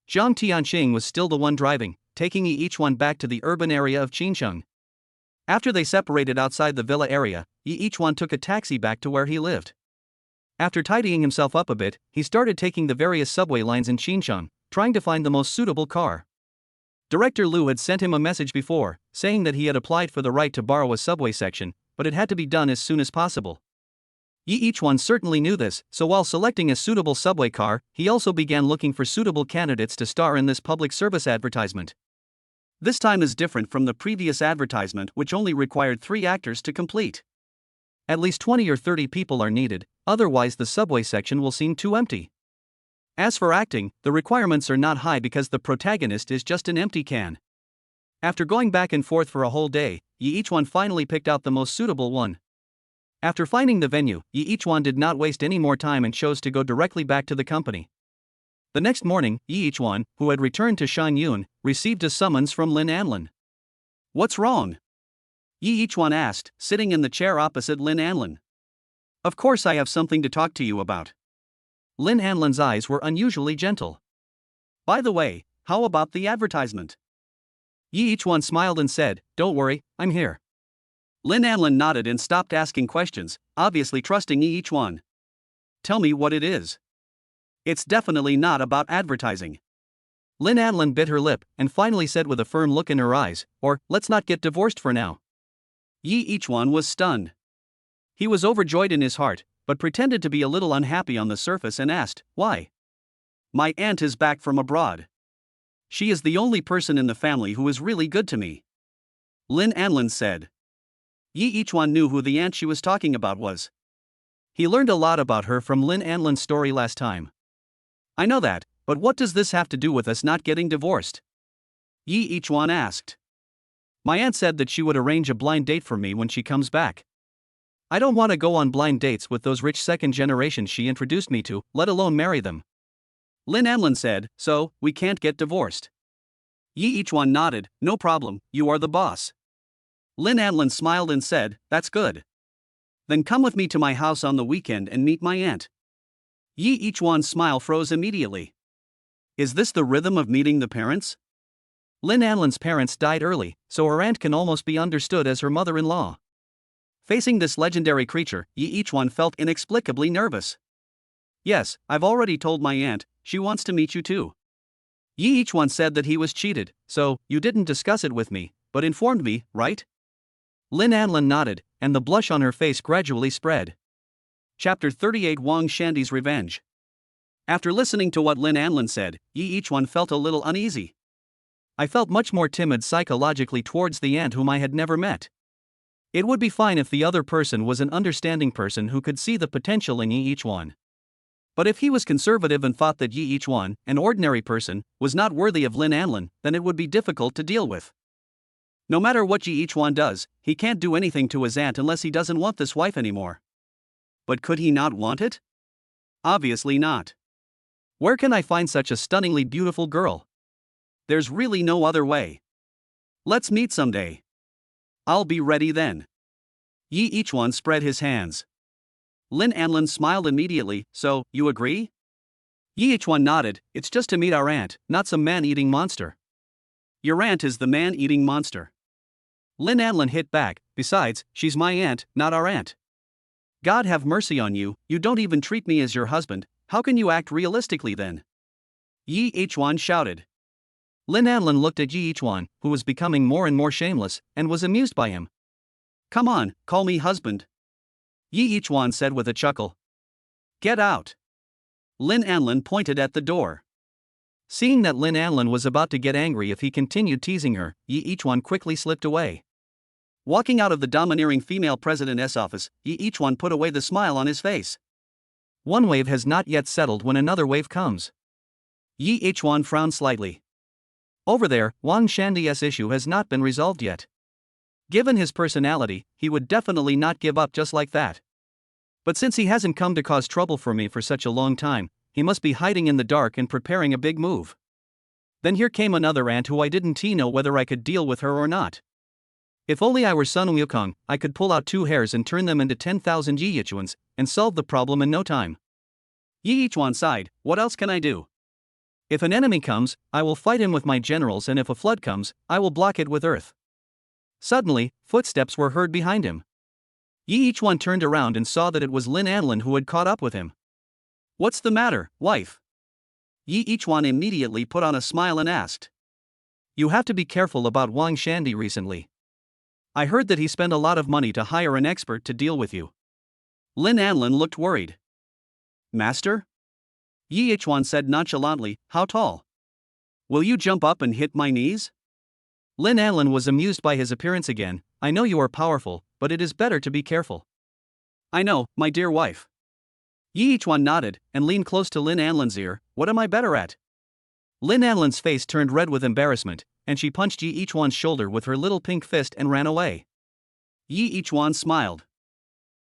Jiang Tianqing was still the one driving, taking Yi Ichuan back to the urban area of Qincheng. After they separated outside the villa area, Yi Ichuan took a taxi back to where he lived. After tidying himself up a bit, he started taking the various subway lines in Qincheng, trying to find the most suitable car. Director Liu had sent him a message before, saying that he had applied for the right to borrow a subway section, but it had to be done as soon as possible. Yi Ichuan certainly knew this, so while selecting a suitable subway car, he also began looking for suitable candidates to star in this public service advertisement. This time is different from the previous advertisement, which only required 3 actors to complete. At least 20 or 30 people are needed, otherwise the subway section will seem too empty. As for acting, the requirements are not high because the protagonist is just an empty can. After going back and forth for a whole day, Yi Ichuan finally picked out the most suitable one. After finding the venue, Yi Ichuan did not waste any more time and chose to go directly back to the company. The next morning, Yi Ichuan, who had returned to Shan received a summons from Lin Anlin. What's wrong? Yi Ichuan asked, sitting in the chair opposite Lin Anlin. Of course I have something to talk to you about. Lin Anlin's eyes were unusually gentle. By the way, how about the advertisement? Yi Ichuan smiled and said, "Don't worry, I'm here." Lin Anlin nodded and stopped asking questions, obviously trusting Yi Ichuan. Tell me what it is. It's definitely not about advertising. Lin Anlin bit her lip and finally said with a firm look in her eyes, "Or, let's not get divorced for now." Yi Ichuan was stunned. He was overjoyed in his heart, but pretended to be a little unhappy on the surface and asked, "Why?" My aunt is back from abroad. She is the only person in the family who is really good to me. Lin Anlin said. Yi Ichuan knew who the aunt she was talking about was. He learned a lot about her from Lin Anlin's story last time. I know that, but what does this have to do with us not getting divorced? Yi Ichuan asked. My aunt said that she would arrange a blind date for me when she comes back. I don't want to go on blind dates with those rich second generations she introduced me to, let alone marry them. Lin Anlin said, so, we can't get divorced. Yi Ichuan nodded, no problem, you are the boss. Lin Anlin smiled and said, that's good. Then come with me to my house on the weekend and meet my aunt. Yi Ichuan's smile froze immediately. Is this the rhythm of meeting the parents? Lin Anlin's parents died early, so her aunt can almost be understood as her mother-in-law. Facing this legendary creature, Yi Ichuan felt inexplicably nervous. Yes, I've already told my aunt, she wants to meet you too. Yi Ichuan said that he was cheated, so, you didn't discuss it with me, but informed me, right? Lin Anlin nodded, and the blush on her face gradually spread. Chapter 38 Wang Shandi's Revenge. After listening to what Lin Anlin said, Yi Ichuan felt a little uneasy. I felt much more timid psychologically towards the aunt whom I had never met. It would be fine if the other person was an understanding person who could see the potential in Yi Ichuan. But if he was conservative and thought that Yi Ichuan, an ordinary person, was not worthy of Lin Anlin, then it would be difficult to deal with. No matter what Yi Ichuan does, he can't do anything to his aunt unless he doesn't want this wife anymore. But could he not want it? Obviously not. Where can I find such a stunningly beautiful girl? There's really no other way. Let's meet someday. I'll be ready then. Yi Ichuan spread his hands. Lin Anlin smiled immediately, so, you agree? Yi Ichuan nodded, it's just to meet our aunt, not some man-eating monster. Your aunt is the man-eating monster. Lin Anlin hit back, besides, she's my aunt, not our aunt. God have mercy on you, you don't even treat me as your husband, how can you act realistically then? Yi Ichuan shouted. Lin Anlin looked at Yi Ichuan, who was becoming more and more shameless, and was amused by him. Come on, call me husband. Yi Ichuan said with a chuckle. Get out. Lin Anlin pointed at the door. Seeing that Lin Anlin was about to get angry if he continued teasing her, Yi Ichuan quickly slipped away. Walking out of the domineering female president's office, Yi Ichuan put away the smile on his face. One wave has not yet settled when another wave comes. Yi Ichuan frowned slightly. Over there, Wang Shandi's issue has not been resolved yet. Given his personality, he would definitely not give up just like that. But since he hasn't come to cause trouble for me for such a long time, he must be hiding in the dark and preparing a big move. Then here came another aunt who I didn't know whether I could deal with her or not. If only I were Sun Wukong, I could pull out 2 hairs and turn them into 10,000 Yi Ichuans, and solve the problem in no time. Yi Ichuan sighed, what else can I do? If an enemy comes, I will fight him with my generals, and if a flood comes, I will block it with earth. Suddenly, footsteps were heard behind him. Yi Ichuan turned around and saw that it was Lin Anlin who had caught up with him. What's the matter, wife? Yi Ichuan immediately put on a smile and asked. You have to be careful about Wang Shandi recently. I heard that he spent a lot of money to hire an expert to deal with you. Lin Anlin looked worried. Master? Yi Ichuan said nonchalantly, how tall? Will you jump up and hit my knees? Lin Anlin was amused by his appearance again. I know you are powerful, but it is better to be careful. I know, my dear wife. Yi Ichuan nodded and leaned close to Lin Anlin's ear. What am I better at? Lin Anlin's face turned red with embarrassment, and she punched Yi Ichuan's shoulder with her little pink fist and ran away. Yi Ichuan smiled.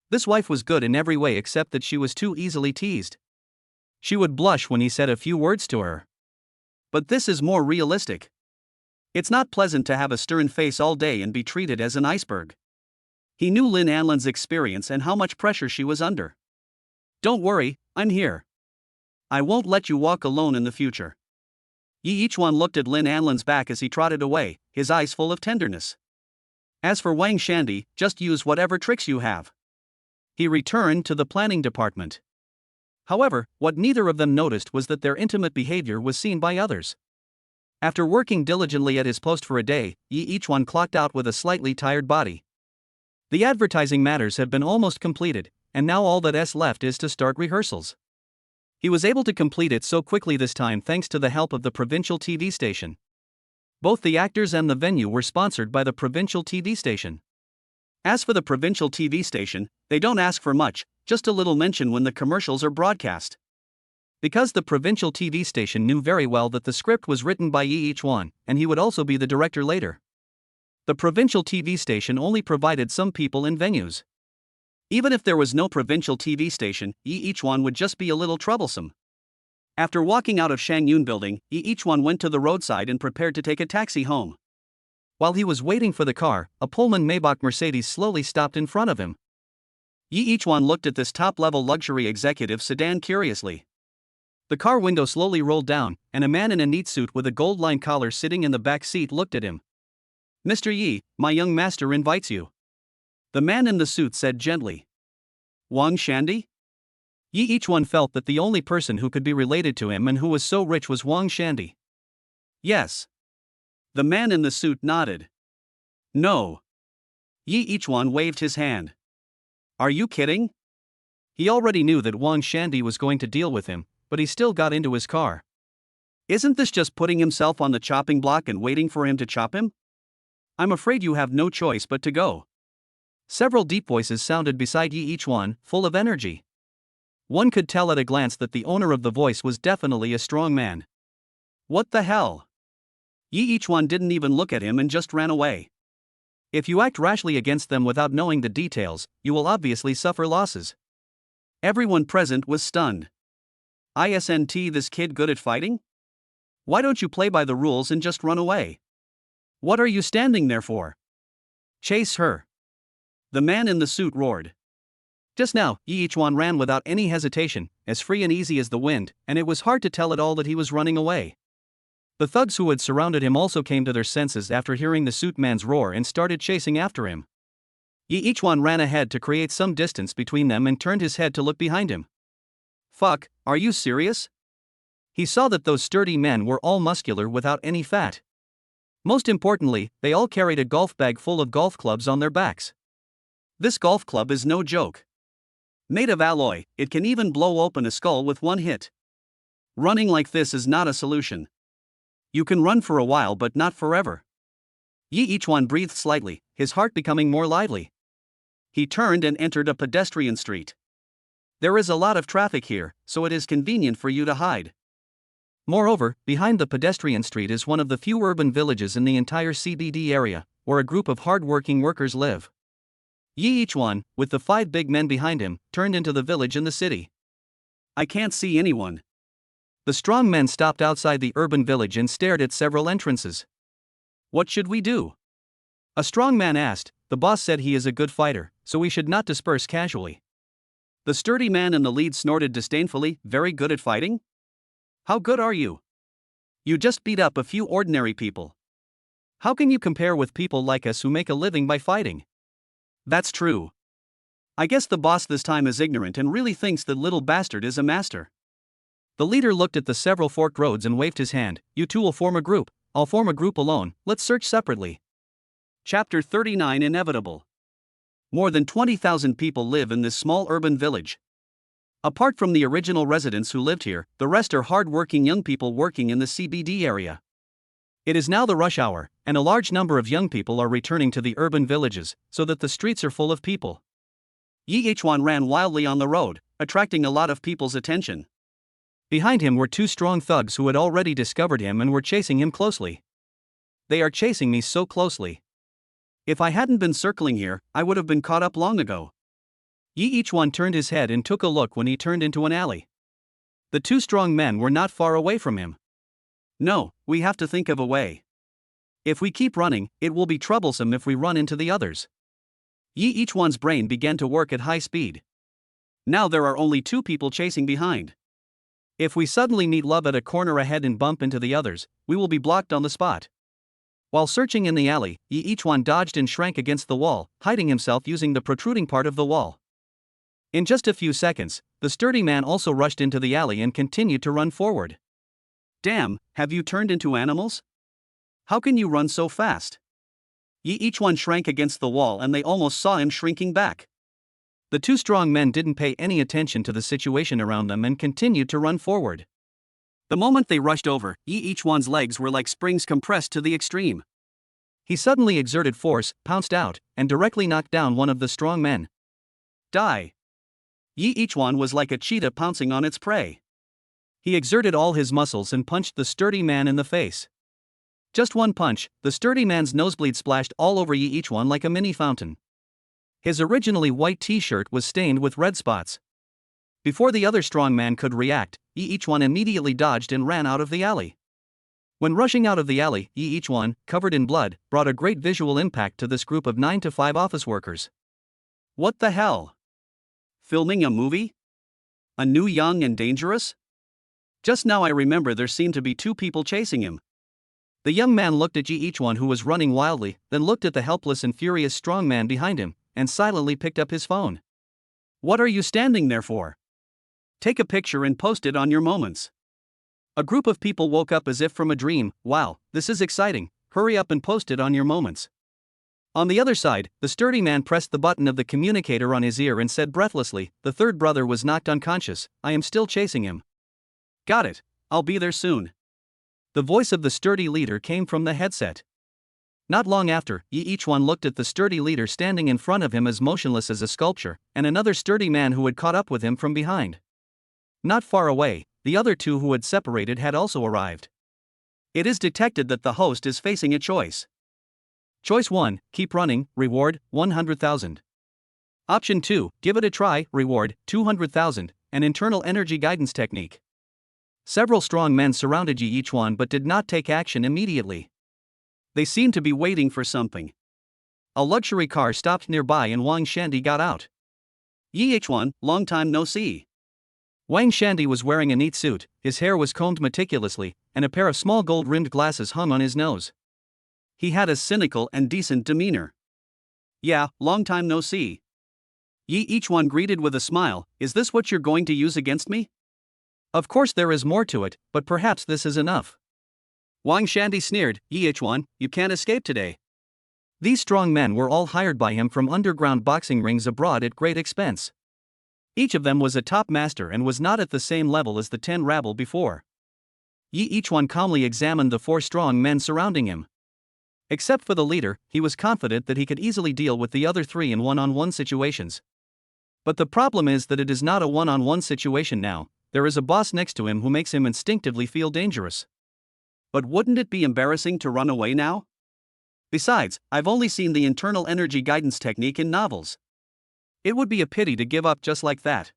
This wife was good in every way except that she was too easily teased. She would blush when he said a few words to her. But this is more realistic. It's not pleasant to have a stern face all day and be treated as an iceberg. He knew Lin Anlin's experience and how much pressure she was under. Don't worry, I'm here. I won't let you walk alone in the future. Yi Ichuan looked at Lin Anlin's back as he trotted away, his eyes full of tenderness. As for Wang Shandy, just use whatever tricks you have. He returned to the planning department. However, what neither of them noticed was that their intimate behavior was seen by others. After working diligently at his post for a day, Yi Ichuan clocked out with a slightly tired body. The advertising matters have been almost completed, and now all that's left is to start rehearsals. He was able to complete it so quickly this time thanks to the help of the provincial TV station. Both the actors and the venue were sponsored by the provincial TV station. As for the provincial TV station, they don't ask for much, just a little mention when the commercials are broadcast. Because the provincial TV station knew very well that the script was written by Yi Ichuan, and he would also be the director later. The provincial TV station only provided some people in venues. Even if there was no provincial TV station, Yi Ichuan would just be a little troublesome. After walking out of Shangyun building, Yi Ichuan went to the roadside and prepared to take a taxi home. While he was waiting for the car, a Pullman Maybach Mercedes slowly stopped in front of him. Yi Ichuan looked at this top-level luxury executive sedan curiously. The car window slowly rolled down, and a man in a neat suit with a gold-lined collar sitting in the back seat looked at him. Mr. Yi, my young master invites you. The man in the suit said gently. Wang Shandy? Yi Ichuan felt that the only person who could be related to him and who was so rich was Wang Shandy. Yes. The man in the suit nodded. No. Yi Ichuan waved his hand. Are you kidding? He already knew that Wang Shandy was going to deal with him, but he still got into his car. Isn't this just putting himself on the chopping block and waiting for him to chop him? I'm afraid you have no choice but to go. Several deep voices sounded beside Yi Ichuan, full of energy. One could tell at a glance that the owner of the voice was definitely a strong man. What the hell? Yi Ichuan didn't even look at him and just ran away. If you act rashly against them without knowing the details, you will obviously suffer losses. Everyone present was stunned. Isn't this kid good at fighting? Why don't you play by the rules and just run away? What are you standing there for? Chase her. The man in the suit roared. Just now, Yi Ichuan ran without any hesitation, as free and easy as the wind, and it was hard to tell at all that he was running away. The thugs who had surrounded him also came to their senses after hearing the suit man's roar and started chasing after him. Yi Ichuan ran ahead to create some distance between them and turned his head to look behind him. Fuck, are you serious? He saw that those sturdy men were all muscular without any fat. Most importantly, they all carried a golf bag full of golf clubs on their backs. This golf club is no joke. Made of alloy, it can even blow open a skull with one hit. Running like this is not a solution. You can run for a while but not forever. Yi Ichuan breathed slightly, his heart becoming more lively. He turned and entered a pedestrian street. There is a lot of traffic here, so it is convenient for you to hide. Moreover, behind the pedestrian street is one of the few urban villages in the entire CBD area, where a group of hard-working workers live. Yi Ichuan, with the 5 big men behind him, turned into the village in the city. I can't see anyone. The strong men stopped outside the urban village and stared at several entrances. What should we do? A strong man asked. The boss said he is a good fighter, so we should not disperse casually. The sturdy man in the lead snorted disdainfully. Very good at fighting? How good are you? You just beat up a few ordinary people. How can you compare with people like us who make a living by fighting? That's true. I guess the boss this time is ignorant and really thinks that little bastard is a master. The leader looked at the several forked roads and waved his hand. You two will form a group. I'll form a group alone. Let's search separately. Chapter 39 Inevitable. More than 20,000 people live in this small urban village. Apart from the original residents who lived here, the rest are hard-working young people working in the CBD area. It is now the rush hour, and a large number of young people are returning to the urban villages, so that the streets are full of people. Yi Chuan ran wildly on the road, attracting a lot of people's attention. Behind him were two strong thugs who had already discovered him and were chasing him closely. They are chasing me so closely. If I hadn't been circling here, I would have been caught up long ago. Yi Chuan turned his head and took a look when he turned into an alley. The two strong men were not far away from him. No, we have to think of a way. If we keep running, it will be troublesome if we run into the others. Yi Chuan's brain began to work at high speed. Now there are only two people chasing behind. If we suddenly meet love at a corner ahead and bump into the others, we will be blocked on the spot. While searching in the alley, Yi Chuan dodged and shrank against the wall, hiding himself using the protruding part of the wall. In just a few seconds, the sturdy man also rushed into the alley and continued to run forward. Damn, have you turned into animals? How can you run so fast? Yi Chuan shrank against the wall and they almost saw him shrinking back. The two strong men didn't pay any attention to the situation around them and continued to run forward. The moment they rushed over, Yi Chuan's legs were like springs compressed to the extreme. He suddenly exerted force, pounced out, and directly knocked down one of the strong men. Die! Yi Chuan was like a cheetah pouncing on its prey. He exerted all his muscles and punched the sturdy man in the face. Just one punch, the sturdy man's nosebleed splashed all over Yi Chuan like a mini fountain. His originally white t-shirt was stained with red spots. Before the other strong man could react, Yi Chuan immediately dodged and ran out of the alley. When rushing out of the alley, Yi Chuan, covered in blood, brought a great visual impact to this group of 9 to 5 office workers. What the hell? Filming a movie? A new Young and Dangerous? Just now I remember there seemed to be two people chasing him. The young man looked at Yi Chuan who was running wildly, then looked at the helpless and furious strong man behind him, and silently picked up his phone. What are you standing there for? Take a picture and post it on your moments. A group of people woke up as if from a dream. Wow, this is exciting, hurry up and post it on your moments. On the other side, the sturdy man pressed the button of the communicator on his ear and said breathlessly, "The third brother was knocked unconscious, I am still chasing him." Got it, I'll be there soon. The voice of the sturdy leader came from the headset. Not long after, Yi Chuan looked at the sturdy leader standing in front of him as motionless as a sculpture, and another sturdy man who had caught up with him from behind. Not far away, the other two who had separated had also arrived. It is detected that the host is facing a choice. Choice 1, keep running, reward, 100,000. Option 2, give it a try, reward, 200,000, an internal energy guidance technique. Several strong men surrounded Yi Chuan but did not take action immediately. They seemed to be waiting for something. A luxury car stopped nearby and Wang Shandy got out. Yi Chuan, long time no see. Wang Shandy was wearing a neat suit, his hair was combed meticulously, and a pair of small gold-rimmed glasses hung on his nose. He had a cynical and decent demeanor. Yeah, long time no see. Yi Chuan greeted with a smile, is this what you're going to use against me? Of course there is more to it, but perhaps this is enough. Wang Shandy sneered, Yi Chuan, you can't escape today. These strong men were all hired by him from underground boxing rings abroad at great expense. Each of them was a top master and was not at the same level as the 10 rabble before. Yi Chuan calmly examined the 4 strong men surrounding him. Except for the leader, he was confident that he could easily deal with the other 3 in one-on-one situations. But the problem is that it is not a one-on-one situation now. There is a boss next to him who makes him instinctively feel dangerous. But wouldn't it be embarrassing to run away now? Besides, I've only seen the internal energy guidance technique in novels. It would be a pity to give up just like that.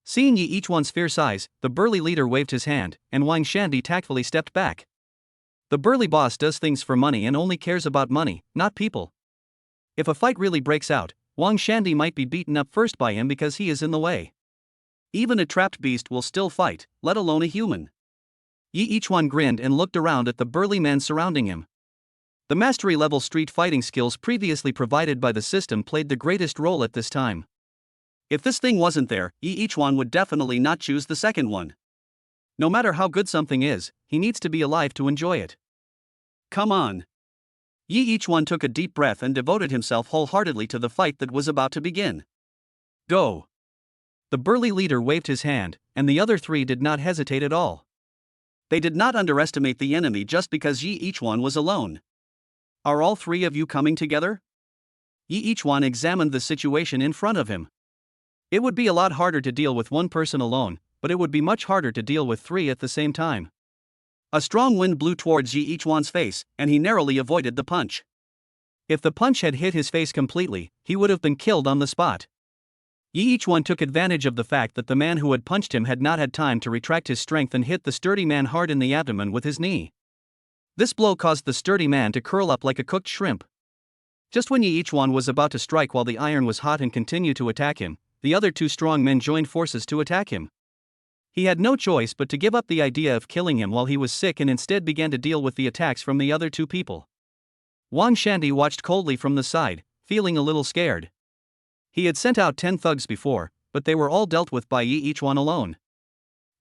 Seeing Yi Chuan's fierce eyes, the burly leader waved his hand, and Wang Shandy tactfully stepped back. The burly boss does things for money and only cares about money, not people. If a fight really breaks out, Wang Shandy might be beaten up first by him because he is in the way. Even a trapped beast will still fight, let alone a human. Yi Chuan grinned and looked around at the burly men surrounding him. The mastery-level street fighting skills previously provided by the system played the greatest role at this time. If this thing wasn't there, Yi Chuan would definitely not choose the second one. No matter how good something is, he needs to be alive to enjoy it. Come on. Yi each one took a deep breath and devoted himself wholeheartedly to the fight that was about to begin. Go! The burly leader waved his hand, and the other three did not hesitate at all. They did not underestimate the enemy just because Yi each one was alone. Are all three of you coming together? Yi each one examined the situation in front of him. It would be a lot harder to deal with one person alone, but it would be much harder to deal with three at the same time. A strong wind blew towards Yi each one's face, and he narrowly avoided the punch. If the punch had hit his face completely, he would have been killed on the spot. Yi each one took advantage of the fact that the man who had punched him had not had time to retract his strength and hit the sturdy man hard in the abdomen with his knee. This blow caused the sturdy man to curl up like a cooked shrimp. Just when Yi each one was about to strike while the iron was hot and continue to attack him, the other two strong men joined forces to attack him. He had no choice but to give up the idea of killing him while he was sick and instead began to deal with the attacks from the other two people. Wang Shandy watched coldly from the side, feeling a little scared. He had sent out 10 thugs before, but they were all dealt with by Yi each one alone.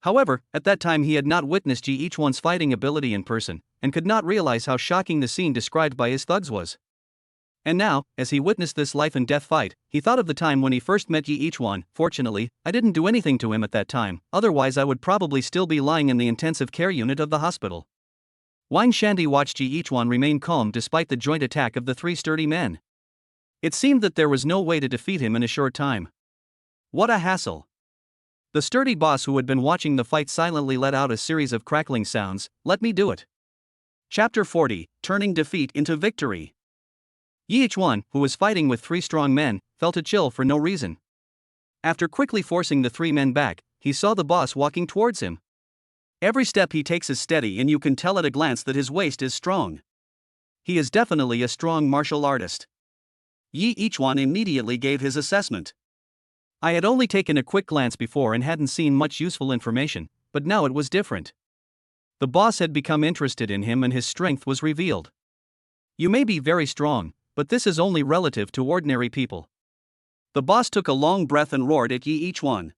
However, at that time he had not witnessed Yi each one's fighting ability in person, and could not realize how shocking the scene described by his thugs was. And now, as he witnessed this life and death fight, he thought of the time when he first met Yi each one. Fortunately, I didn't do anything to him at that time, otherwise I would probably still be lying in the intensive care unit of the hospital. Wang Shandy watched Yi each one remain calm despite the joint attack of the three sturdy men. It seemed that there was no way to defeat him in a short time. What a hassle! The sturdy boss who had been watching the fight silently let out a series of crackling sounds. Let me do it. Chapter 40, Turning Defeat into Victory. Yi each one, who was fighting with three strong men, felt a chill for no reason. After quickly forcing the three men back, he saw the boss walking towards him. Every step he takes is steady and you can tell at a glance that his waist is strong. He is definitely a strong martial artist. Yi each one immediately gave his assessment. I had only taken a quick glance before and hadn't seen much useful information, but now it was different. The boss had become interested in him and his strength was revealed. You may be very strong, but this is only relative to ordinary people. The boss took a long breath and roared at Yi each one.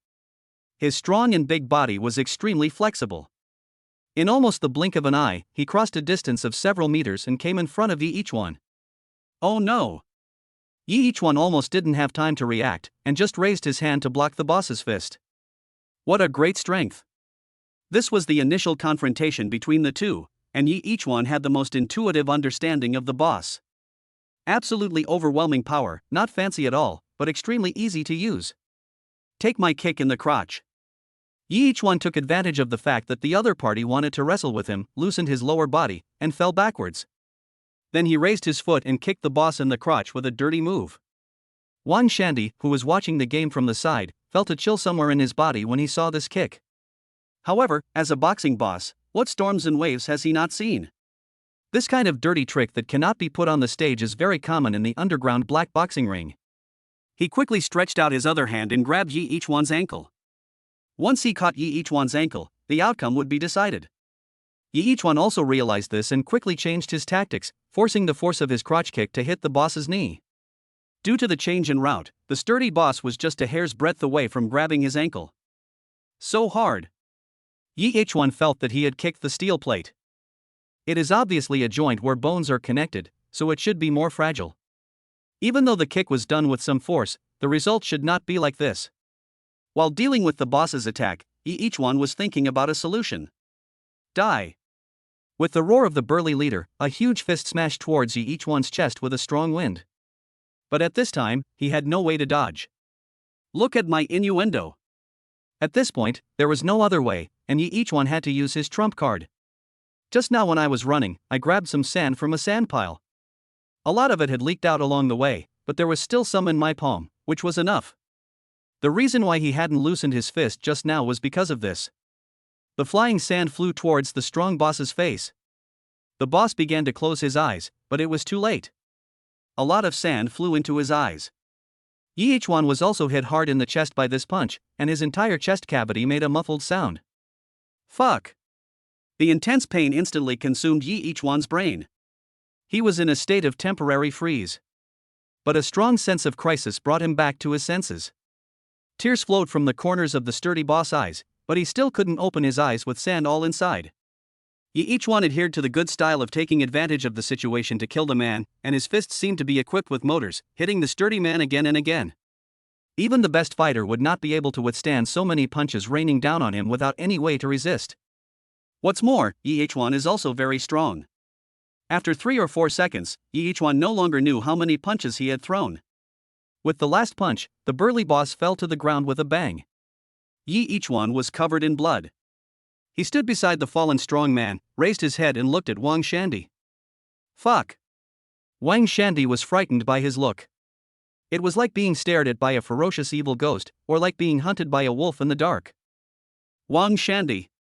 His strong and big body was extremely flexible. In almost the blink of an eye, he crossed a distance of several meters and came in front of Yi each one. Oh no! Yi each one almost didn't have time to react, and just raised his hand to block the boss's fist. What a great strength! This was the initial confrontation between the two, and Yi each one had the most intuitive understanding of the boss. Absolutely overwhelming power, not fancy at all, but extremely easy to use. Take my kick in the crotch. Yi each one took advantage of the fact that the other party wanted to wrestle with him, loosened his lower body, and fell backwards. Then he raised his foot and kicked the boss in the crotch with a dirty move. Wang Shandy, who was watching the game from the side, felt a chill somewhere in his body when he saw this kick. However, as a boxing boss, what storms and waves has he not seen? This kind of dirty trick that cannot be put on the stage is very common in the underground black boxing ring. He quickly stretched out his other hand and grabbed Yi each one's ankle. Once he caught Yi each one's ankle, the outcome would be decided. Yi each one also realized this and quickly changed his tactics, forcing the force of his crotch kick to hit the boss's knee. Due to the change in route, the sturdy boss was just a hair's breadth away from grabbing his ankle. So hard! Yi each one felt that he had kicked the steel plate. It is obviously a joint where bones are connected, so it should be more fragile. Even though the kick was done with some force, the result should not be like this. While dealing with the boss's attack, Yi each one was thinking about a solution. Die! With the roar of the burly leader, a huge fist smashed towards Yi each one's chest with a strong wind. But at this time, he had no way to dodge. Look at my innuendo. At this point, there was no other way, and Yi each one had to use his trump card. Just now when I was running, I grabbed some sand from a sand pile. A lot of it had leaked out along the way, but there was still some in my palm, which was enough. The reason why he hadn't loosened his fist just now was because of this. The flying sand flew towards the strong boss's face. The boss began to close his eyes, but it was too late. A lot of sand flew into his eyes. Yi each one was also hit hard in the chest by this punch, and his entire chest cavity made a muffled sound. Fuck! The intense pain instantly consumed Yi each one's brain. He was in a state of temporary freeze. But a strong sense of crisis brought him back to his senses. Tears flowed from the corners of the sturdy boss' eyes, but he still couldn't open his eyes with sand all inside. Each one adhered to the good style of taking advantage of the situation to kill the man, and his fists seemed to be equipped with motors, hitting the sturdy man again and again. Even the best fighter would not be able to withstand so many punches raining down on him without any way to resist. What's more, each one is also very strong. After 3 or 4 seconds, each one no longer knew how many punches he had thrown. With the last punch, the burly boss fell to the ground with a bang. Each one was covered in blood. He stood beside the fallen strong man, raised his head and looked at Wang Shandy. Fuck! Wang Shandy was frightened by his look. It was like being stared at by a ferocious evil ghost, or like being hunted by a wolf in the dark. Wang Shandy!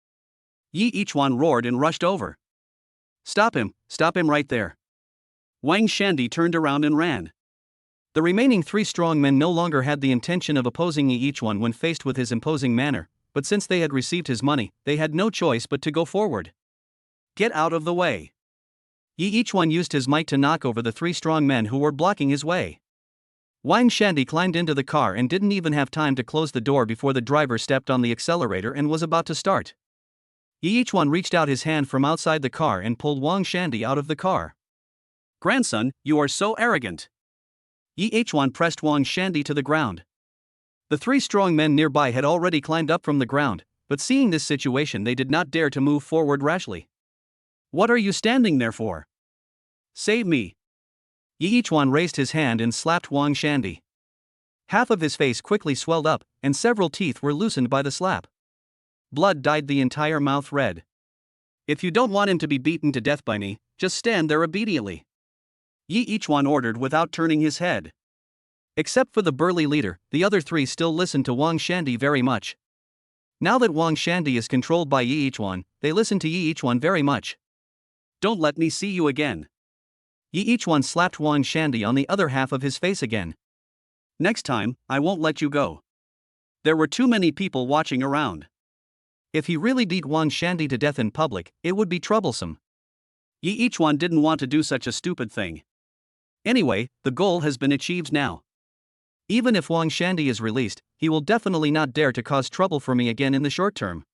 Each one roared and rushed over. Stop him right there. Wang Shandy turned around and ran. The remaining 3 strong men no longer had the intention of opposing each one when faced with his imposing manner, but since they had received his money, they had no choice but to go forward. Get out of the way. Each one used his might to knock over the 3 strong men who were blocking his way. Wang Shandy climbed into the car and didn't even have time to close the door before the driver stepped on the accelerator and was about to start. Each one reached out his hand from outside the car and pulled Wang Shandy out of the car. Grandson, you are so arrogant. Each one pressed Wang Shandy to the ground. The 3 strong men nearby had already climbed up from the ground, but seeing this situation they did not dare to move forward rashly. What are you standing there for? Save me. Each one raised his hand and slapped Wang Shandy. Half of his face quickly swelled up, and several teeth were loosened by the slap. Blood dyed the entire mouth red. If you don't want him to be beaten to death by me, just stand there obediently. Each one ordered without turning his head. Except for the burly leader, the other 3 still listened to Wang Shandy very much. Now that Wang Shandy is controlled by each one, they listen to each one very much. Don't let me see you again. Each one slapped Wang Shandy on the other half of his face again. Next time, I won't let you go. There were too many people watching around. If he really beat Wang Shandy to death in public, it would be troublesome. Each one didn't want to do such a stupid thing. Anyway, the goal has been achieved now. Even if Wang Shandy is released, he will definitely not dare to cause trouble for me again in the short term.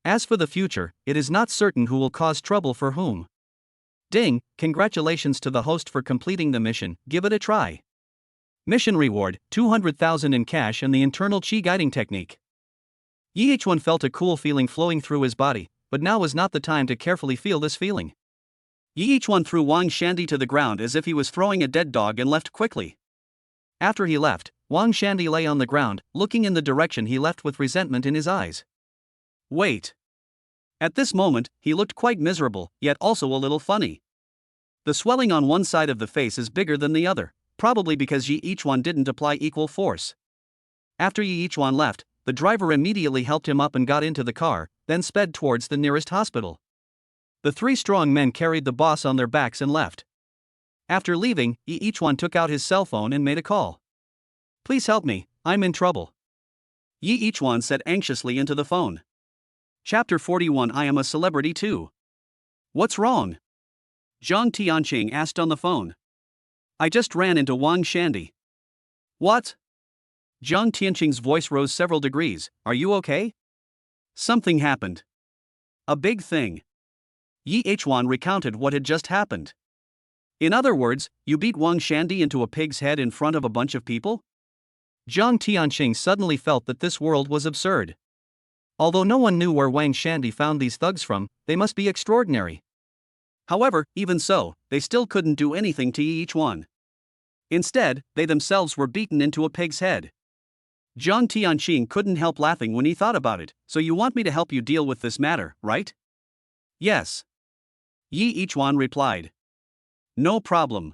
As for the future, it is not certain who will cause trouble for whom. Ding, congratulations to the host for completing the mission, give it a try. Mission reward, 200,000 in cash and the internal chi guiding technique. Each one felt a cool feeling flowing through his body, but now was not the time to carefully feel this feeling. Each one threw Wang Shandy to the ground as if he was throwing a dead dog and left quickly. After he left, Wang Shandy lay on the ground, looking in the direction he left with resentment in his eyes. Wait. At this moment, he looked quite miserable, yet also a little funny. The swelling on one side of the face is bigger than the other, probably because each one didn't apply equal force. After each one left, the driver immediately helped him up and got into the car, then sped towards the nearest hospital. The 3 strong men carried the boss on their backs and left. After leaving, each one took out his cell phone and made a call. Please help me, I'm in trouble. Each one said anxiously into the phone. Chapter 41 I am a celebrity too. What's wrong? Zhang Tianqing asked on the phone. I just ran into Wang Shandy. What? Zhang Tianqing's voice rose several degrees. Are you okay? Something happened. A big thing. Each one recounted what had just happened. In other words, you beat Wang Shandy into a pig's head in front of a bunch of people? Zhang Tianqing suddenly felt that this world was absurd. Although no one knew where Wang Shandy found these thugs from, they must be extraordinary. However, even so, they still couldn't do anything to each one. Instead, they themselves were beaten into a pig's head. Zhang Tianqing couldn't help laughing when he thought about it. So you want me to help you deal with this matter, right? Yes. Each one replied. No problem.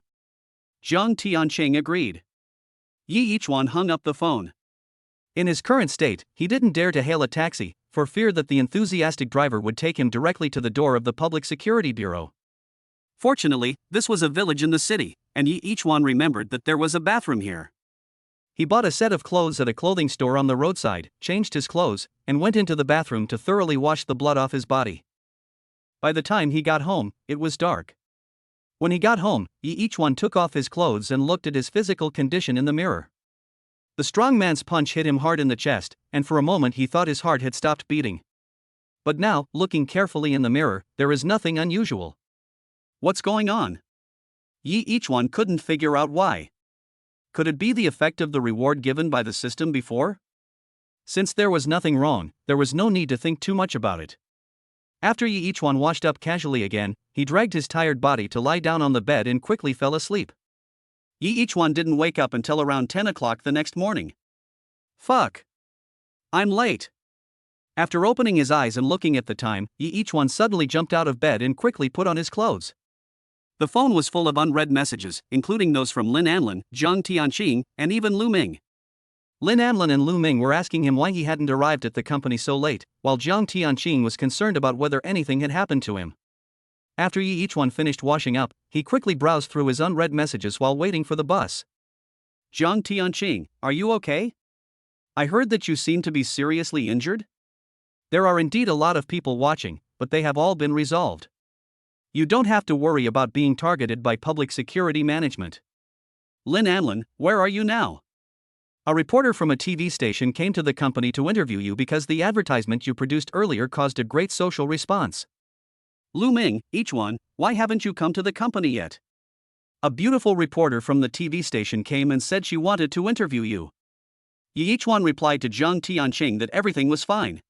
Zhang Tianqing agreed. Each one hung up the phone. In his current state, he didn't dare to hail a taxi, for fear that the enthusiastic driver would take him directly to the door of the Public Security Bureau. Fortunately, this was a village in the city, and each one remembered that there was a bathroom here. He bought a set of clothes at a clothing store on the roadside, changed his clothes, and went into the bathroom to thoroughly wash the blood off his body. By the time he got home, it was dark. When he got home, each one took off his clothes and looked at his physical condition in the mirror. The strong man's punch hit him hard in the chest, and for a moment he thought his heart had stopped beating. But now, looking carefully in the mirror, there is nothing unusual. What's going on? Each one couldn't figure out why. Could it be the effect of the reward given by the system before? Since there was nothing wrong, there was no need to think too much about it. After each one washed up casually again, he dragged his tired body to lie down on the bed and quickly fell asleep. Each one didn't wake up until around 10 o'clock the next morning. Fuck. I'm late. After opening his eyes and looking at the time, each one suddenly jumped out of bed and quickly put on his clothes. The phone was full of unread messages, including those from Lin Anlin, Zhang Tianqing, and even Lu Ming. Lin Anlin and Lu Ming were asking him why he hadn't arrived at the company so late, while Zhang Tianqing was concerned about whether anything had happened to him. After each one finished washing up, he quickly browsed through his unread messages while waiting for the bus. Zhang Tianqing, are you okay? I heard that you seem to be seriously injured? There are indeed a lot of people watching, but they have all been resolved. You don't have to worry about being targeted by public security management. Lin Anlin, where are you now? A reporter from a TV station came to the company to interview you because the advertisement you produced earlier caused a great social response. Lu Ming, each one, why haven't you come to the company yet? A beautiful reporter from the TV station came and said she wanted to interview you. Each one replied to Zhang Tianqing that everything was fine.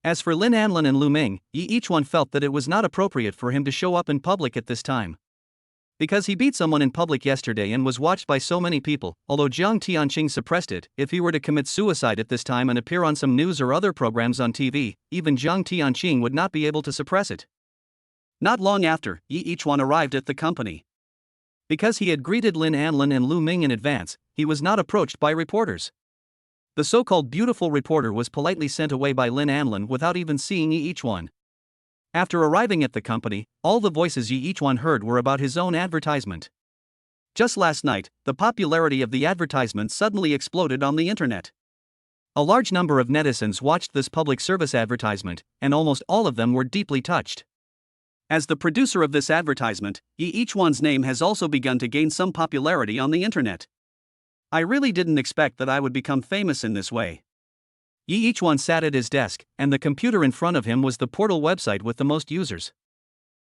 As for Lin Anlin and Lu Ming, each one felt that it was not appropriate for him to show up in public at this time. Because he beat someone in public yesterday and was watched by so many people, although Zhang Tianqing suppressed it, if he were to commit suicide at this time and appear on some news or other programs on TV, even Zhang Tianqing would not be able to suppress it. Not long after, each one arrived at the company. Because he had greeted Lin Anlin and Lu Ming in advance, he was not approached by reporters. The so-called beautiful reporter was politely sent away by Lin Anlin without even seeing each one. After arriving at the company, all the voices each one heard were about his own advertisement. Just last night, the popularity of the advertisement suddenly exploded on the internet. A large number of netizens watched this public service advertisement, and almost all of them were deeply touched. As the producer of this advertisement, each one's name has also begun to gain some popularity on the internet. I really didn't expect that I would become famous in this way. Each one sat at his desk, and the computer in front of him was the portal website with the most users.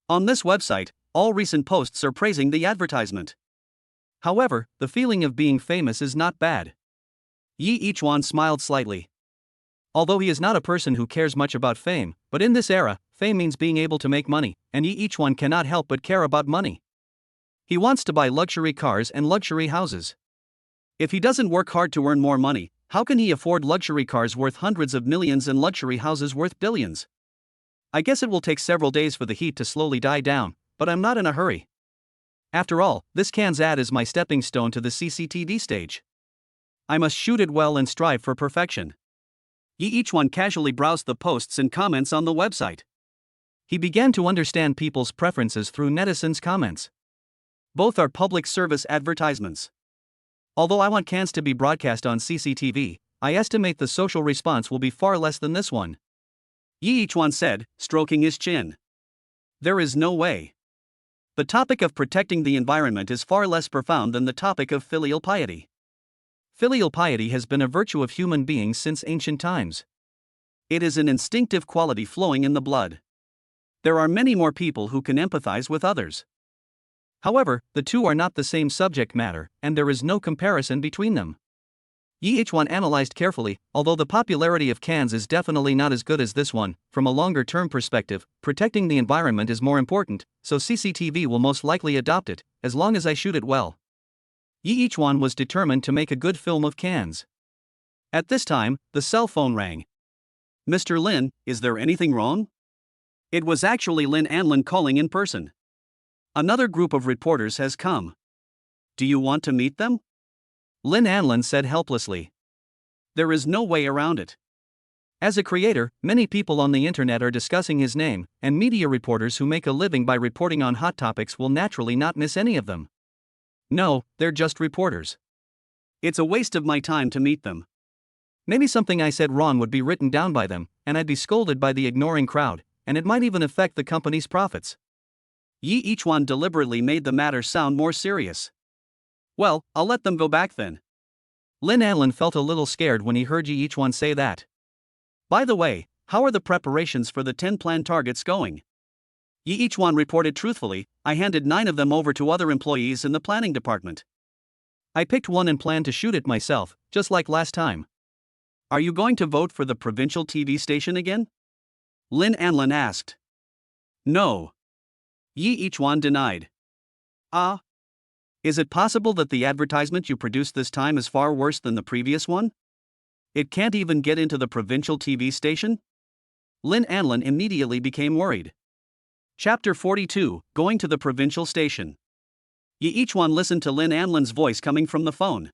On this website, all recent posts are praising the advertisement. However, the feeling of being famous is not bad. Each one smiled slightly. Although he is not a person who cares much about fame, but in this era, fame means being able to make money, and each one cannot help but care about money. He wants to buy luxury cars and luxury houses. If he doesn't work hard to earn more money, how can he afford luxury cars worth hundreds of millions and luxury houses worth billions? I guess it will take several days for the heat to slowly die down, but I'm not in a hurry. After all, this Cannes ad is my stepping stone to the CCTV stage. I must shoot it well and strive for perfection. Each one casually browsed the posts and comments on the website. He began to understand people's preferences through netizens' comments. Both are public service advertisements. Although I want Cannes to be broadcast on CCTV, I estimate the social response will be far less than this one. Each one said, stroking his chin. There is no way. The topic of protecting the environment is far less profound than the topic of filial piety. Filial piety has been a virtue of human beings since ancient times. It is an instinctive quality flowing in the blood. There are many more people who can empathize with others. However, the two are not the same subject matter, and there is no comparison between them. Each one analyzed carefully, although the popularity of Cannes is definitely not as good as this one, from a longer-term perspective, protecting the environment is more important, so CCTV will most likely adopt it, as long as I shoot it well. Each one was determined to make a good film of Cannes. At this time, the cell phone rang. Mr. Lin, is there anything wrong? It was actually Lin Anlin calling in person. Another group of reporters has come. Do you want to meet them? Lin Anlin said helplessly. There is no way around it. As a creator, many people on the internet are discussing his name, and media reporters who make a living by reporting on hot topics will naturally not miss any of them. No, they're just reporters. It's a waste of my time to meet them. Maybe something I said wrong would be written down by them, and I'd be scolded by the ignoring crowd, and it might even affect the company's profits. Each one deliberately made the matter sound more serious. Well, I'll let them go back then. Lin Anlin felt a little scared when he heard each one say that. By the way, how are the preparations for the 10 planned targets going? Yi Ichwan reported truthfully, I handed 9 of them over to other employees in the planning department. I picked one and planned to shoot it myself, just like last time. Are you going to vote for the provincial TV station again? Lin Anlin asked. No. Yi Ichwan denied. Ah? Is it possible that the advertisement you produced this time is far worse than the previous one? It can't even get into the provincial TV station? Lin Anlin immediately became worried. Chapter 42, Going to the Provincial Station. Yi Ichwan listened to Lin Anlin's voice coming from the phone.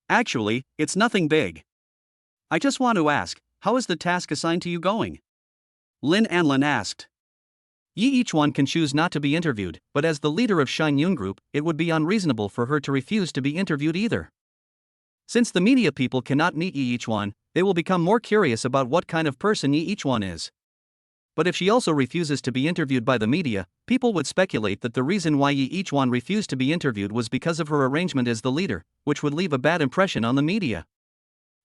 Actually, it's nothing big. I just want to ask, how is the task assigned to you going? Lin Anlin asked. Yi Ichwan can choose not to be interviewed, but as the leader of Shine Yun Group, it would be unreasonable for her to refuse to be interviewed either. Since the media people cannot meet Yi Ichwan, they will become more curious about what kind of person Yi Ichwan is. But if she also refuses to be interviewed by the media, people would speculate that the reason why Yi Ichwan refused to be interviewed was because of her arrangement as the leader, which would leave a bad impression on the media.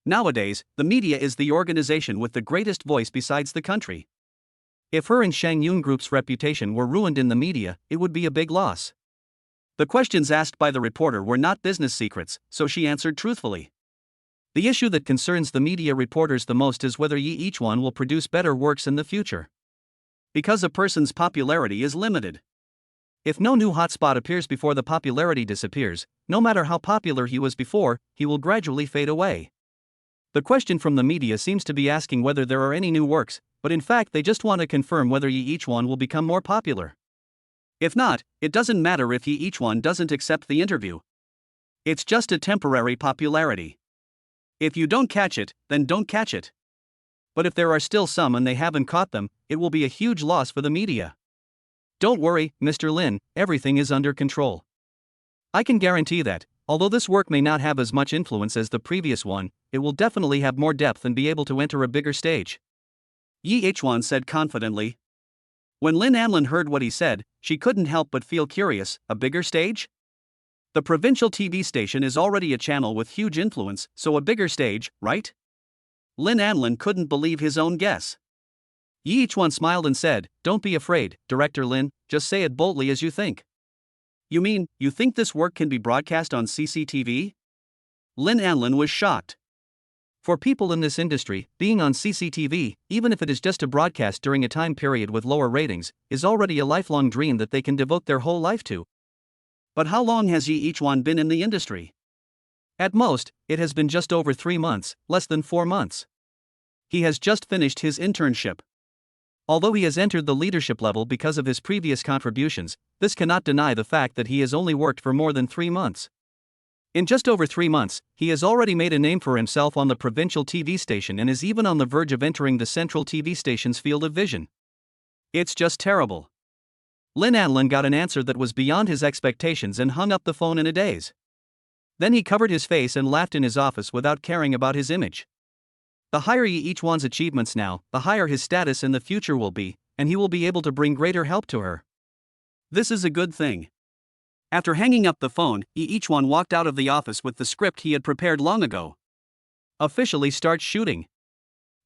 Nowadays, the media is the organization with the greatest voice besides the country. If her and Shang Yun Group's reputation were ruined in the media, it would be a big loss. The questions asked by the reporter were not business secrets, so she answered truthfully. The issue that concerns the media reporters the most is whether Yi Ichwan will produce better works in the future. Because a person's popularity is limited. If no new hotspot appears before the popularity disappears, no matter how popular he was before, he will gradually fade away. The question from the media seems to be asking whether there are any new works, but in fact they just want to confirm whether Yi Ichwan will become more popular. If not, it doesn't matter if Yi Ichwan doesn't accept the interview. It's just a temporary popularity. If you don't catch it, then don't catch it. But if there are still some and they haven't caught them, it will be a huge loss for the media. Don't worry, Mr. Lin, everything is under control. I can guarantee that, although this work may not have as much influence as the previous one, it will definitely have more depth and be able to enter a bigger stage. Yi Ichwan said confidently. When Lin Anlin heard what he said, she couldn't help but feel curious. A bigger stage? The provincial TV station is already a channel with huge influence, so a bigger stage, right? Lin Anlin couldn't believe his own guess. Yi Ichwan smiled and said, Don't be afraid, Director Lin, just say it boldly as you think. You mean, you think this work can be broadcast on CCTV? Lin Anlin was shocked. For people in this industry, being on CCTV, even if it is just a broadcast during a time period with lower ratings, is already a lifelong dream that they can devote their whole life to. But how long has Yi Ichwan been in the industry? At most, it has been just over 3 months, less than 4 months. He has just finished his internship. Although he has entered the leadership level because of his previous contributions, this cannot deny the fact that he has only worked for more than 3 months. In just over 3 months, he has already made a name for himself on the provincial TV station and is even on the verge of entering the central TV station's field of vision. It's just terrible. Lin Anlin got an answer that was beyond his expectations and hung up the phone in a daze. Then he covered his face and laughed in his office without caring about his image. The higher Yi Ichwan's achievements now, the higher his status in the future will be, and he will be able to bring greater help to her. This is a good thing. After hanging up the phone, Yi Ichwan walked out of the office with the script he had prepared long ago. Officially start shooting.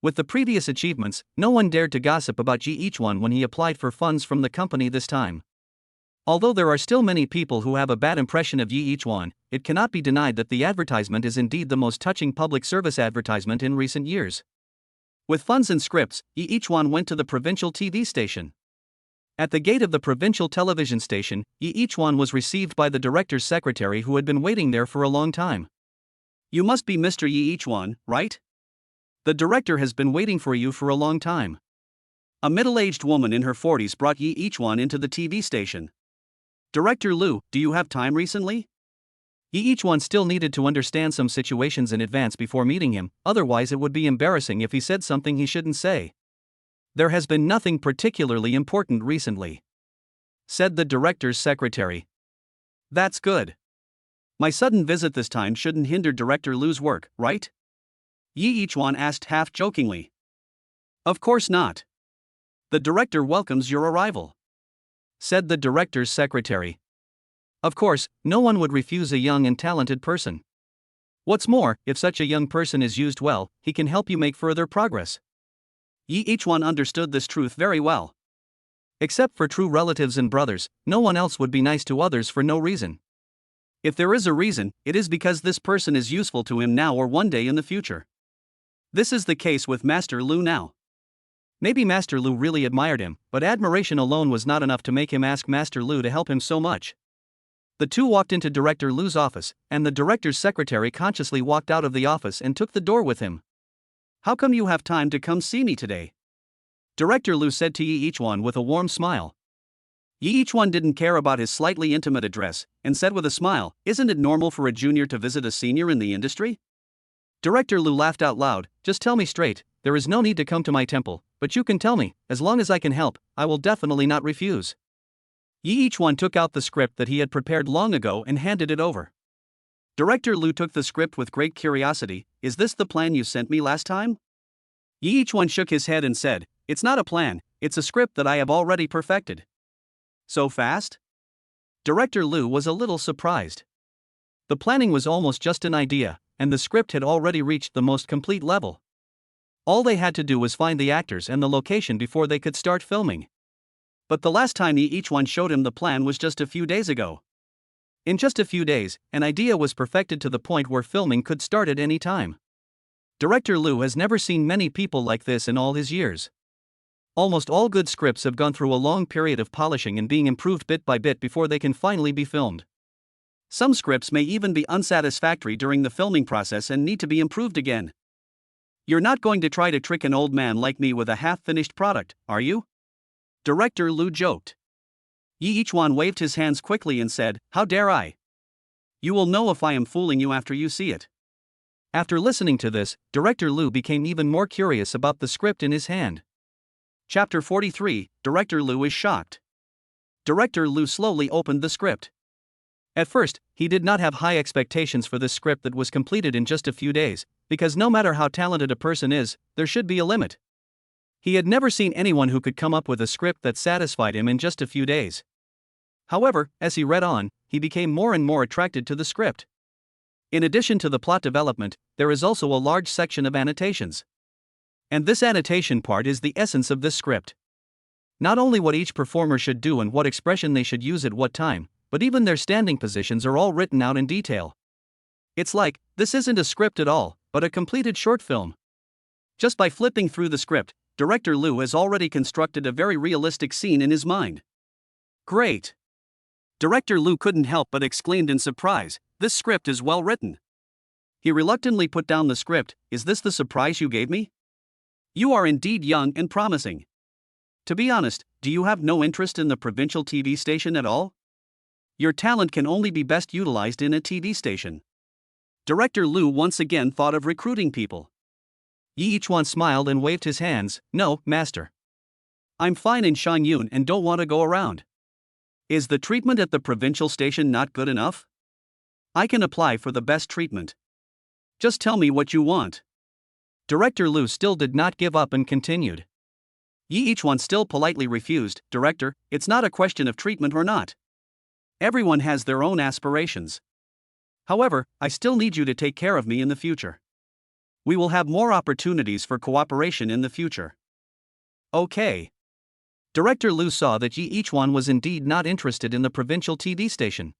With the previous achievements, no one dared to gossip about Yi Ichwan when he applied for funds from the company this time. Although there are still many people who have a bad impression of Yi Ichwan, it cannot be denied that the advertisement is indeed the most touching public service advertisement in recent years. With funds and scripts, Yi Ichwan went to the provincial TV station. At the gate of the provincial television station, Yi Ichwan was received by the director's secretary who had been waiting there for a long time. You must be Mr. Yi Ichwan, right? The director has been waiting for you for a long time. A middle-aged woman in her 40s brought Yi Ichwan into the TV station. Director Liu, do you have time recently? Yi Ichwan still needed to understand some situations in advance before meeting him, otherwise it would be embarrassing if he said something he shouldn't say. There has been nothing particularly important recently, said the director's secretary. That's good. My sudden visit this time shouldn't hinder Director Liu's work, right? Yi Ichwan asked half-jokingly. Of course not. The director welcomes your arrival, said the director's secretary. Of course, no one would refuse a young and talented person. What's more, if such a young person is used well, he can help you make further progress. Ye each one understood this truth very well. Except for true relatives and brothers, no one else would be nice to others for no reason. If there is a reason, it is because this person is useful to him now or one day in the future. This is the case with Master Lu now. Maybe Master Lu really admired him, but admiration alone was not enough to make him ask Master Lu to help him so much. The two walked into Director Lu's office, and the director's secretary consciously walked out of the office and took the door with him. How come you have time to come see me today? Director Lu said to Ye each one with a warm smile. Ye each one didn't care about his slightly intimate address, and said with a smile, "Isn't it normal for a junior to visit a senior in the industry?" Director Lu laughed out loud. "Just tell me straight, there is no need to come to my temple, but you can tell me, as long as I can help, I will definitely not refuse." Ye each one took out the script that he had prepared long ago and handed it over. Director Lu took the script with great curiosity. "Is this the plan you sent me last time?" Ye each one shook his head and said, "It's not a plan, it's a script that I have already perfected." So fast? Director Lu was a little surprised. The planning was almost just an idea, and the script had already reached the most complete level. All they had to do was find the actors and the location before they could start filming. But the last time Ye each one showed him the plan was just a few days ago. In just a few days, an idea was perfected to the point where filming could start at any time. Director Lu has never seen many people like this in all his years. Almost all good scripts have gone through a long period of polishing and being improved bit by bit before they can finally be filmed. Some scripts may even be unsatisfactory during the filming process and need to be improved again. You're not going to try to trick an old man like me with a half-finished product, are you? Director Lu joked. Ye each one waved his hands quickly and said, "How dare I? You will know if I am fooling you after you see it." After listening to this, Director Lu became even more curious about the script in his hand. Chapter 43, Director Lu is shocked. Director Lu slowly opened the script. At first, he did not have high expectations for this script that was completed in just a few days, because no matter how talented a person is, there should be a limit. He had never seen anyone who could come up with a script that satisfied him in just a few days. However, as he read on, he became more and more attracted to the script. In addition to the plot development, there is also a large section of annotations. And this annotation part is the essence of this script. Not only what each performer should do and what expression they should use at what time, but even their standing positions are all written out in detail. It's like, this isn't a script at all, but a completed short film. Just by flipping through the script, Director Lu has already constructed a very realistic scene in his mind. Great! Director Lu couldn't help but exclaimed in surprise, "This script is well written." He reluctantly put down the script. "Is this the surprise you gave me? You are indeed young and promising. To be honest, do you have no interest in the provincial TV station at all? Your talent can only be best utilized in a TV station." Director Lu once again thought of recruiting people. Ye each one smiled and waved his hands. "No, master. I'm fine in Shangyun and don't want to go around. Is the treatment at the provincial station not good enough? I can apply for the best treatment. Just tell me what you want." Director Lu still did not give up and continued. Ye each one still politely refused. "Director, it's not a question of treatment or not. Everyone has their own aspirations. However, I still need you to take care of me in the future. We will have more opportunities for cooperation in the future." Okay. Director Lu saw that Ye each one was indeed not interested in the provincial TV station.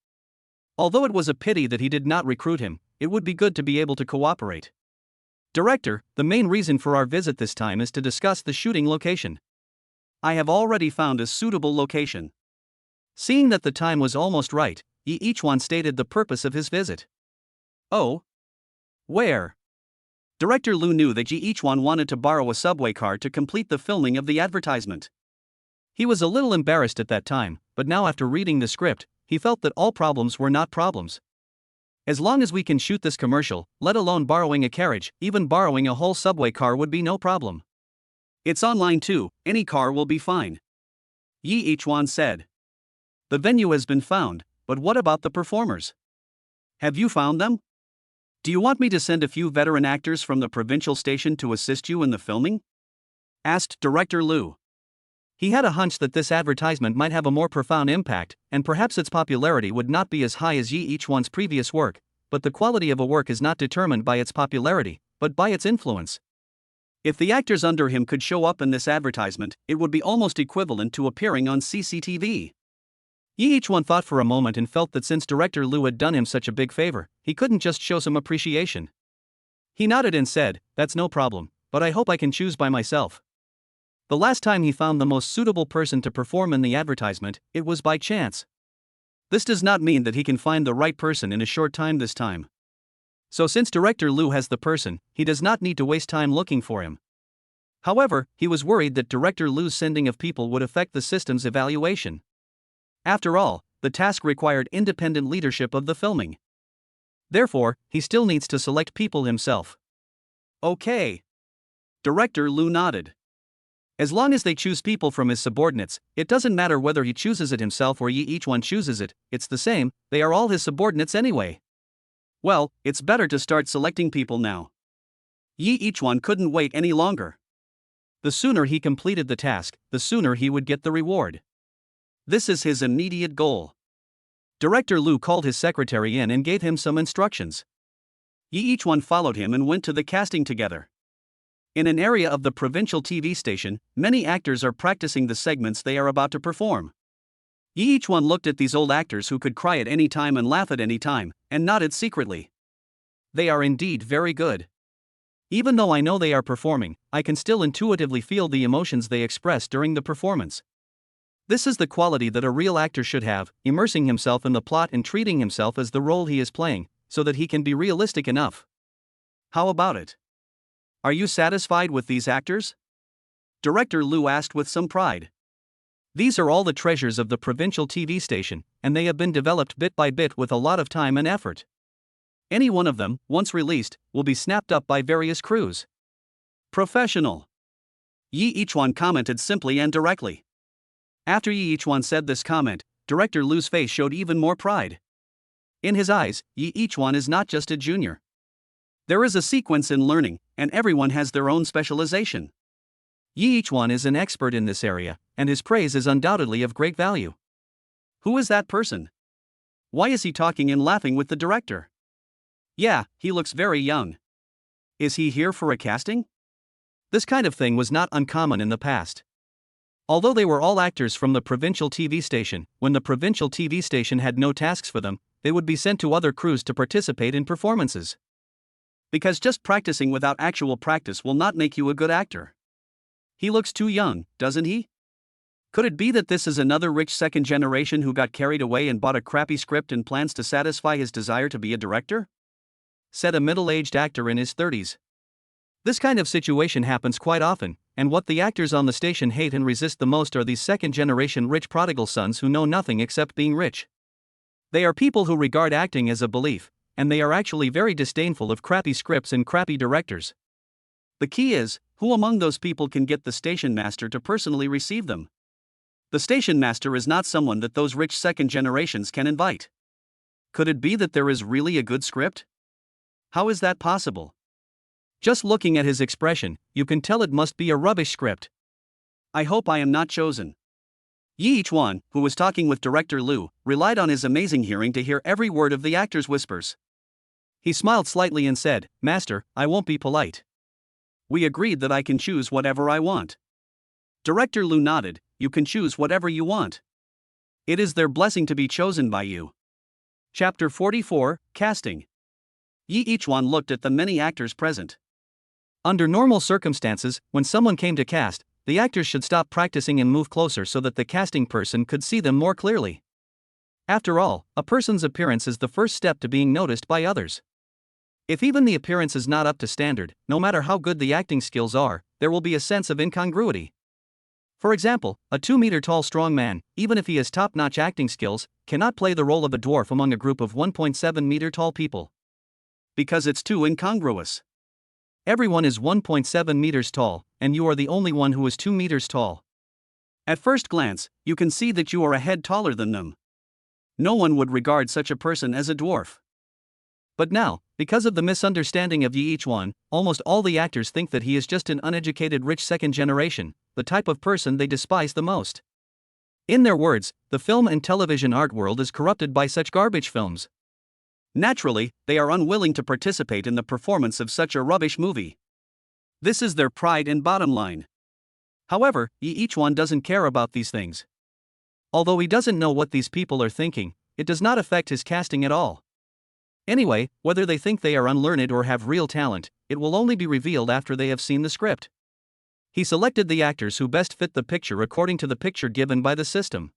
Although it was a pity that he did not recruit him, it would be good to be able to cooperate. "Director, the main reason for our visit this time is to discuss the shooting location. I have already found a suitable location." Seeing that the time was almost right, Ye each one stated the purpose of his visit. "Oh? Where?" Director Lu knew that Ye each one wanted to borrow a subway car to complete the filming of the advertisement. He was a little embarrassed at that time, but now after reading the script, he felt that all problems were not problems. As long as we can shoot this commercial, let alone borrowing a carriage, even borrowing a whole subway car would be no problem. It's online too, any car will be fine. Ye each one said. The venue has been found, but what about the performers? Have you found them? Do you want me to send a few veteran actors from the provincial station to assist you in the filming? Asked Director Lu. He had a hunch that this advertisement might have a more profound impact, and perhaps its popularity would not be as high as Ye each one's previous work, but the quality of a work is not determined by its popularity, but by its influence. If the actors under him could show up in this advertisement, it would be almost equivalent to appearing on CCTV. Each one thought for a moment and felt that since Director Liu had done him such a big favor, he couldn't just show some appreciation. He nodded and said, "That's no problem, but I hope I can choose by myself." The last time he found the most suitable person to perform in the advertisement, it was by chance. This does not mean that he can find the right person in a short time this time. So since Director Liu has the person, he does not need to waste time looking for him. However, he was worried that Director Liu's sending of people would affect the system's evaluation. After all, the task required independent leadership of the filming. Therefore, he still needs to select people himself. Okay. Director Liu nodded. As long as they choose people from his subordinates, it doesn't matter whether he chooses it himself or each one chooses it, it's the same, they are all his subordinates anyway. Well, it's better to start selecting people now. Each one couldn't wait any longer. The sooner he completed the task, the sooner he would get the reward. This is his immediate goal. Director Liu called his secretary in and gave him some instructions. Each one followed him and went to the casting together. In an area of the provincial TV station, many actors are practicing the segments they are about to perform. Each one looked at these old actors who could cry at any time and laugh at any time, and nodded secretly. They are indeed very good. Even though I know they are performing, I can still intuitively feel the emotions they express during the performance. This is the quality that a real actor should have, immersing himself in the plot and treating himself as the role he is playing, so that he can be realistic enough. How about it? Are you satisfied with these actors? Director Liu asked with some pride. These are all the treasures of the provincial TV station, and they have been developed bit by bit with a lot of time and effort. Any one of them, once released, will be snapped up by various crews. Professional. Each one commented simply and directly. After each one said this comment, Director Liu's face showed even more pride. In his eyes, each one is not just a junior. There is a sequence in learning, and everyone has their own specialization. Each one is an expert in this area, and his praise is undoubtedly of great value. Who is that person? Why is he talking and laughing with the director? Yeah, he looks very young. Is he here for a casting? This kind of thing was not uncommon in the past. Although they were all actors from the provincial TV station, when the provincial TV station had no tasks for them, they would be sent to other crews to participate in performances. Because just practicing without actual practice will not make you a good actor. He looks too young, doesn't he? Could it be that this is another rich second generation who got carried away and bought a crappy script and plans to satisfy his desire to be a director? Said a middle-aged actor in his 30s. This kind of situation happens quite often, and what the actors on the station hate and resist the most are these second-generation rich prodigal sons who know nothing except being rich. They are people who regard acting as a belief, and they are actually very disdainful of crappy scripts and crappy directors. The key is, who among those people can get the station master to personally receive them? The station master is not someone that those rich second generations can invite. Could it be that there is really a good script? How is that possible? Just looking at his expression, you can tell it must be a rubbish script. I hope I am not chosen. Each one, who was talking with Director Liu, relied on his amazing hearing to hear every word of the actor's whispers. He smiled slightly and said, "Master, I won't be polite. We agreed that I can choose whatever I want." Director Liu nodded, "You can choose whatever you want. It is their blessing to be chosen by you." Chapter 44, Casting. Each one looked at the many actors present. Under normal circumstances, when someone came to cast, the actors should stop practicing and move closer so that the casting person could see them more clearly. After all, a person's appearance is the first step to being noticed by others. If even the appearance is not up to standard, no matter how good the acting skills are, there will be a sense of incongruity. For example, a 2-meter-tall strong man, even if he has top-notch acting skills, cannot play the role of a dwarf among a group of 1.7-meter-tall people. Because it's too incongruous. Everyone is 1.7 meters tall, and you are the only one who is 2 meters tall. At first glance, you can see that you are a head taller than them. No one would regard such a person as a dwarf. But now, because of the misunderstanding of each one, almost all the actors think that he is just an uneducated rich second generation, the type of person they despise the most. In their words, the film and television art world is corrupted by such garbage films. Naturally, they are unwilling to participate in the performance of such a rubbish movie. This is their pride and bottom line. However, each one doesn't care about these things. Although he doesn't know what these people are thinking, it does not affect his casting at all. Anyway, whether they think they are unlearned or have real talent, it will only be revealed after they have seen the script. He selected the actors who best fit the picture according to the picture given by the system.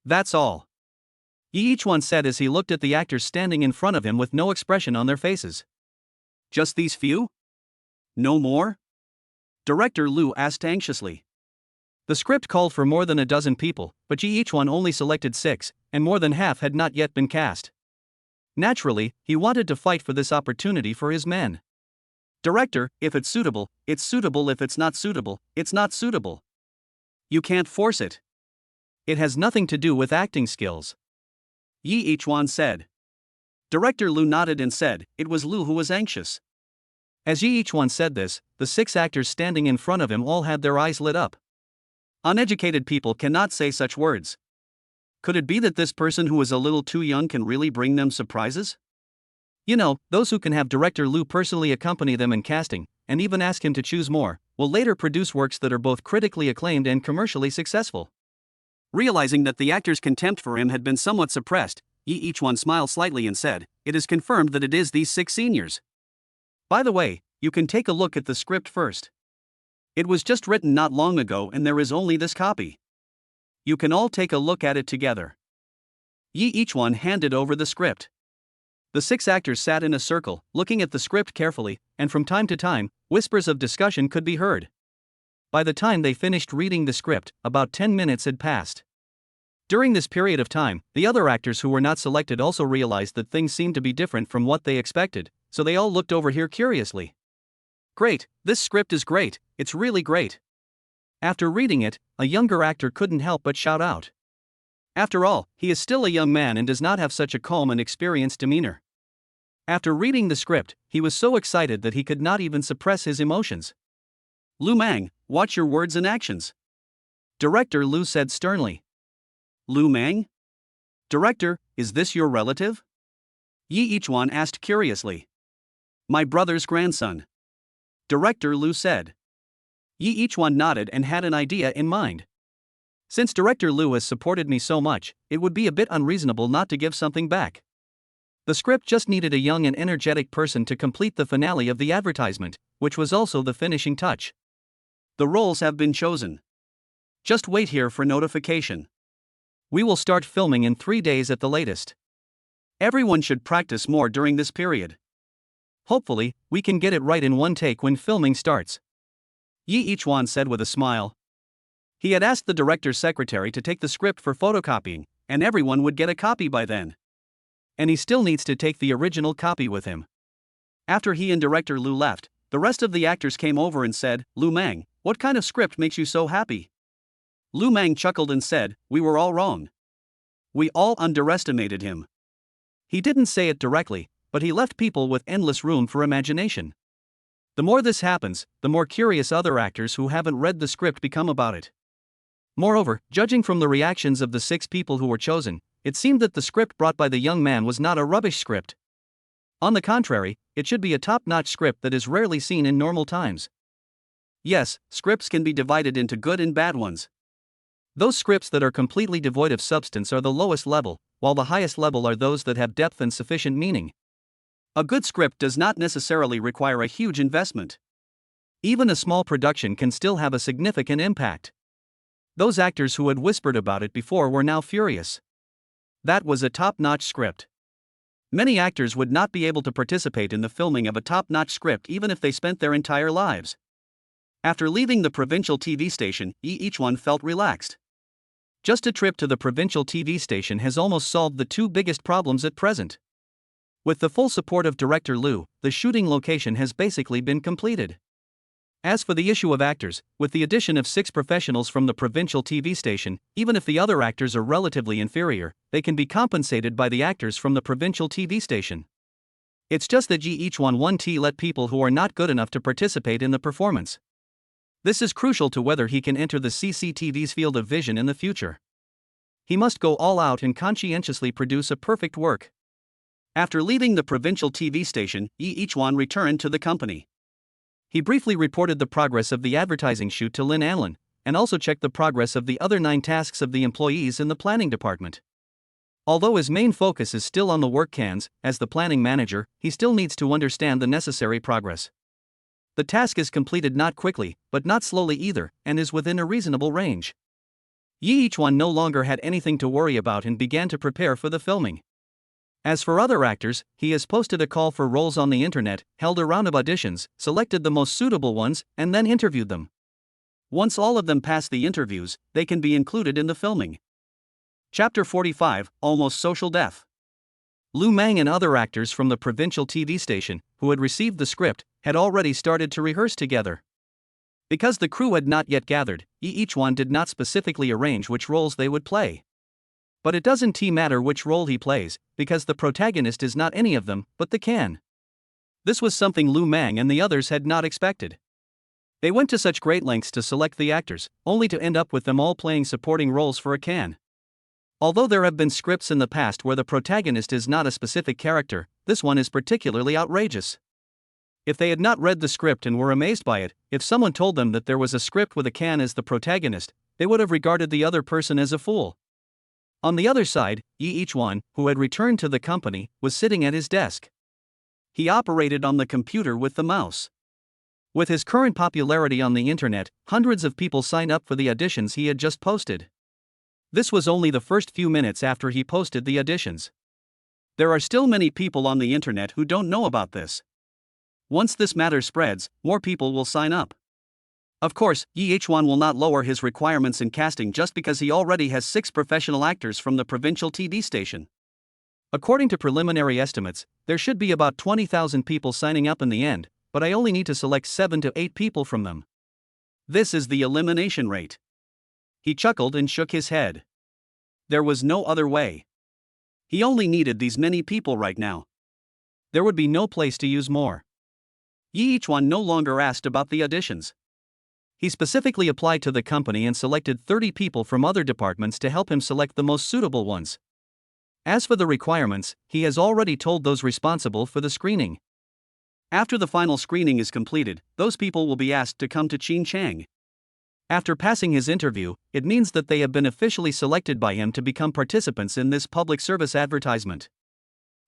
That's all. Each one said as he looked at the actors standing in front of him with no expression on their faces. Just these few? No more? Director Liu asked anxiously. The script called for more than a dozen people, but each one only selected 6, and more than half had not yet been cast. Naturally, he wanted to fight for this opportunity for his men. Director, if it's suitable, it's suitable. If it's not suitable, it's not suitable. You can't force it. It has nothing to do with acting skills. Yi Ichuan said. Director Liu nodded and said, it was Liu who was anxious. As Yi Ichuan said this, the 6 actors standing in front of him all had their eyes lit up. Uneducated people cannot say such words. Could it be that this person who is a little too young can really bring them surprises? You know, those who can have Director Liu personally accompany them in casting, and even ask him to choose more, will later produce works that are both critically acclaimed and commercially successful. Realizing that the actor's contempt for him had been somewhat suppressed, Yi Ichuan smiled slightly and said, it is confirmed that it is these 6 seniors. By the way, you can take a look at the script first. It was just written not long ago and there is only this copy. You can all take a look at it together. Yi Ichuan handed over the script. The 6 actors sat in a circle, looking at the script carefully, and from time to time, whispers of discussion could be heard. By the time they finished reading the script, about 10 minutes had passed. During this period of time, the other actors who were not selected also realized that things seemed to be different from what they expected, so they all looked over here curiously. Great, this script is great, it's really great. After reading it, a younger actor couldn't help but shout out. After all, he is still a young man and does not have such a calm and experienced demeanor. After reading the script, he was so excited that he could not even suppress his emotions. Lu Mang, watch your words and actions. Director Liu said sternly. Lu Mang? Director, is this your relative? Yi Ichuan asked curiously. My brother's grandson. Director Liu said. Yi Ichuan nodded and had an idea in mind. Since Director Liu has supported me so much, it would be a bit unreasonable not to give something back. The script just needed a young and energetic person to complete the finale of the advertisement, which was also the finishing touch. The roles have been chosen. Just wait here for notification. We will start filming in 3 days at the latest. Everyone should practice more during this period. Hopefully, we can get it right in one take when filming starts. Yi Ichuan said with a smile. He had asked the director's secretary to take the script for photocopying, and everyone would get a copy by then. And he still needs to take the original copy with him. After he and Director Liu left, the rest of the actors came over and said, Lu Mang, what kind of script makes you so happy? Lu Mang chuckled and said, we were all wrong. We all underestimated him. He didn't say it directly, but he left people with endless room for imagination. The more this happens, the more curious other actors who haven't read the script become about it. Moreover, judging from the reactions of the 6 people who were chosen, it seemed that the script brought by the young man was not a rubbish script. On the contrary, it should be a top-notch script that is rarely seen in normal times. Yes, scripts can be divided into good and bad ones. Those scripts that are completely devoid of substance are the lowest level, while the highest level are those that have depth and sufficient meaning. A good script does not necessarily require a huge investment. Even a small production can still have a significant impact. Those actors who had whispered about it before were now furious. That was a top-notch script. Many actors would not be able to participate in the filming of a top-notch script even if they spent their entire lives. After leaving the provincial TV station, each one felt relaxed. Just a trip to the provincial TV station has almost solved the 2 biggest problems at present. With the full support of Director Liu, the shooting location has basically been completed. As for the issue of actors, with the addition of 6 professionals from the provincial TV station, even if the other actors are relatively inferior, they can be compensated by the actors from the provincial TV station. It's just that each one let people who are not good enough to participate in the performance. This is crucial to whether he can enter the CCTV's field of vision in the future. He must go all out and conscientiously produce a perfect work. After leaving the provincial TV station, each one returned to the company. He briefly reported the progress of the advertising shoot to Lynn Allen, and also checked the progress of the other 9 tasks of the employees in the planning department. Although his main focus is still on the work cans, as the planning manager, he still needs to understand the necessary progress. The task is completed not quickly, but not slowly either, and is within a reasonable range. Yi Ichwan no longer had anything to worry about and began to prepare for the filming. As for other actors, he has posted a call for roles on the internet, held a round of auditions, selected the most suitable ones, and then interviewed them. Once all of them pass the interviews, they can be included in the filming. Chapter 45, Almost Social Death. Lu Mang and other actors from the provincial TV station, who had received the script, had already started to rehearse together. Because the crew had not yet gathered, Yi Ichwan did not specifically arrange which roles they would play. But it doesn't matter which role he plays, because the protagonist is not any of them, but the can. This was something Lu Mang and the others had not expected. They went to such great lengths to select the actors, only to end up with them all playing supporting roles for a can. Although there have been scripts in the past where the protagonist is not a specific character, this one is particularly outrageous. If they had not read the script and were amazed by it, if someone told them that there was a script with a can as the protagonist, they would have regarded the other person as a fool. On the other side, Yi Ichwan, who had returned to the company, was sitting at his desk. He operated on the computer with the mouse. With his current popularity on the internet, hundreds of people signed up for the auditions he had just posted. This was only the first few minutes after he posted the auditions. There are still many people on the internet who don't know about this. Once this matter spreads, more people will sign up. Of course, Yi Ichwan will not lower his requirements in casting just because he already has 6 professional actors from the provincial TV station. According to preliminary estimates, there should be about 20,000 people signing up in the end, but I only need to select 7 to 8 people from them. This is the elimination rate. He chuckled and shook his head. There was no other way. He only needed these many people right now. There would be no place to use more. Yi Ichwan no longer asked about the auditions. He specifically applied to the company and selected 30 people from other departments to help him select the most suitable ones. As for the requirements, he has already told those responsible for the screening. After the final screening is completed, those people will be asked to come to Xinjiang. After passing his interview, it means that they have been officially selected by him to become participants in this public service advertisement.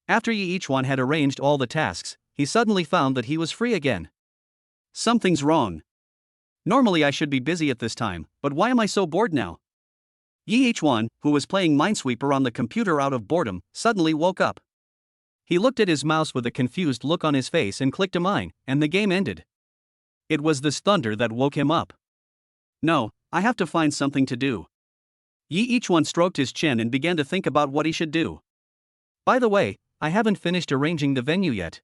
After Yi Ichwan had arranged all the tasks, he suddenly found that he was free again. Something's wrong. Normally I should be busy at this time, but why am I so bored now? Yi Ichwan, who was playing Minesweeper on the computer out of boredom, suddenly woke up. He looked at his mouse with a confused look on his face and clicked a mine, and the game ended. It was this thunder that woke him up. No, I have to find something to do. Yi Ichwan stroked his chin and began to think about what he should do. By the way, I haven't finished arranging the venue yet.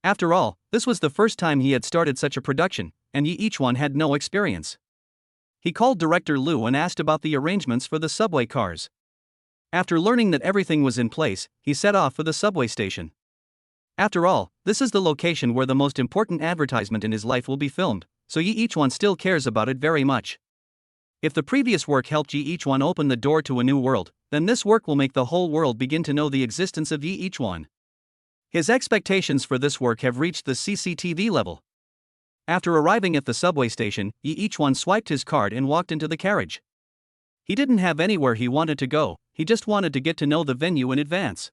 After all, this was the first time he had started such a production, and Yi Ichwan had no experience. He called Director Liu and asked about the arrangements for the subway cars. After learning that everything was in place, he set off for the subway station. After all, this is the location where the most important advertisement in his life will be filmed, so Yi Ichwan still cares about it very much. If the previous work helped Yi Ichwan open the door to a new world, then this work will make the whole world begin to know the existence of Yi Ichwan. His expectations for this work have reached the CCTV level. After arriving at the subway station, Yi Ichwan swiped his card and walked into the carriage. He didn't have anywhere he wanted to go, he just wanted to get to know the venue in advance.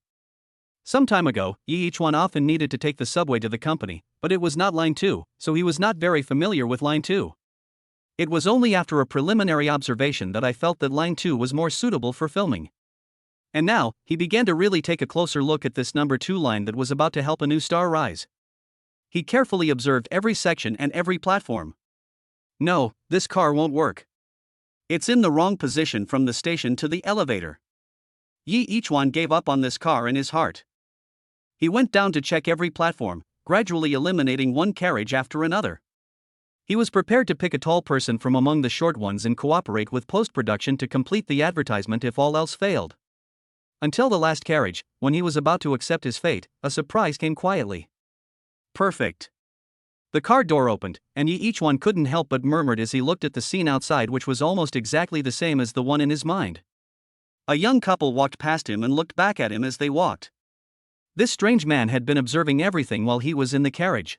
Some time ago, Yi Ichwan often needed to take the subway to the company, but it was not Line 2, so he was not very familiar with Line 2. It was only after a preliminary observation that I felt that Line 2 was more suitable for filming. And now, he began to really take a closer look at this number 2 line that was about to help a new star rise. He carefully observed every section and every platform. No, this car won't work. It's in the wrong position from the station to the elevator. Yi Ichwan gave up on this car in his heart. He went down to check every platform, gradually eliminating one carriage after another. He was prepared to pick a tall person from among the short ones and cooperate with post-production to complete the advertisement if all else failed. Until the last carriage, when he was about to accept his fate, a surprise came quietly. Perfect. The car door opened, and Yi Ichwan couldn't help but murmured as he looked at the scene outside, which was almost exactly the same as the one in his mind. A young couple walked past him and looked back at him as they walked. This strange man had been observing everything while he was in the carriage.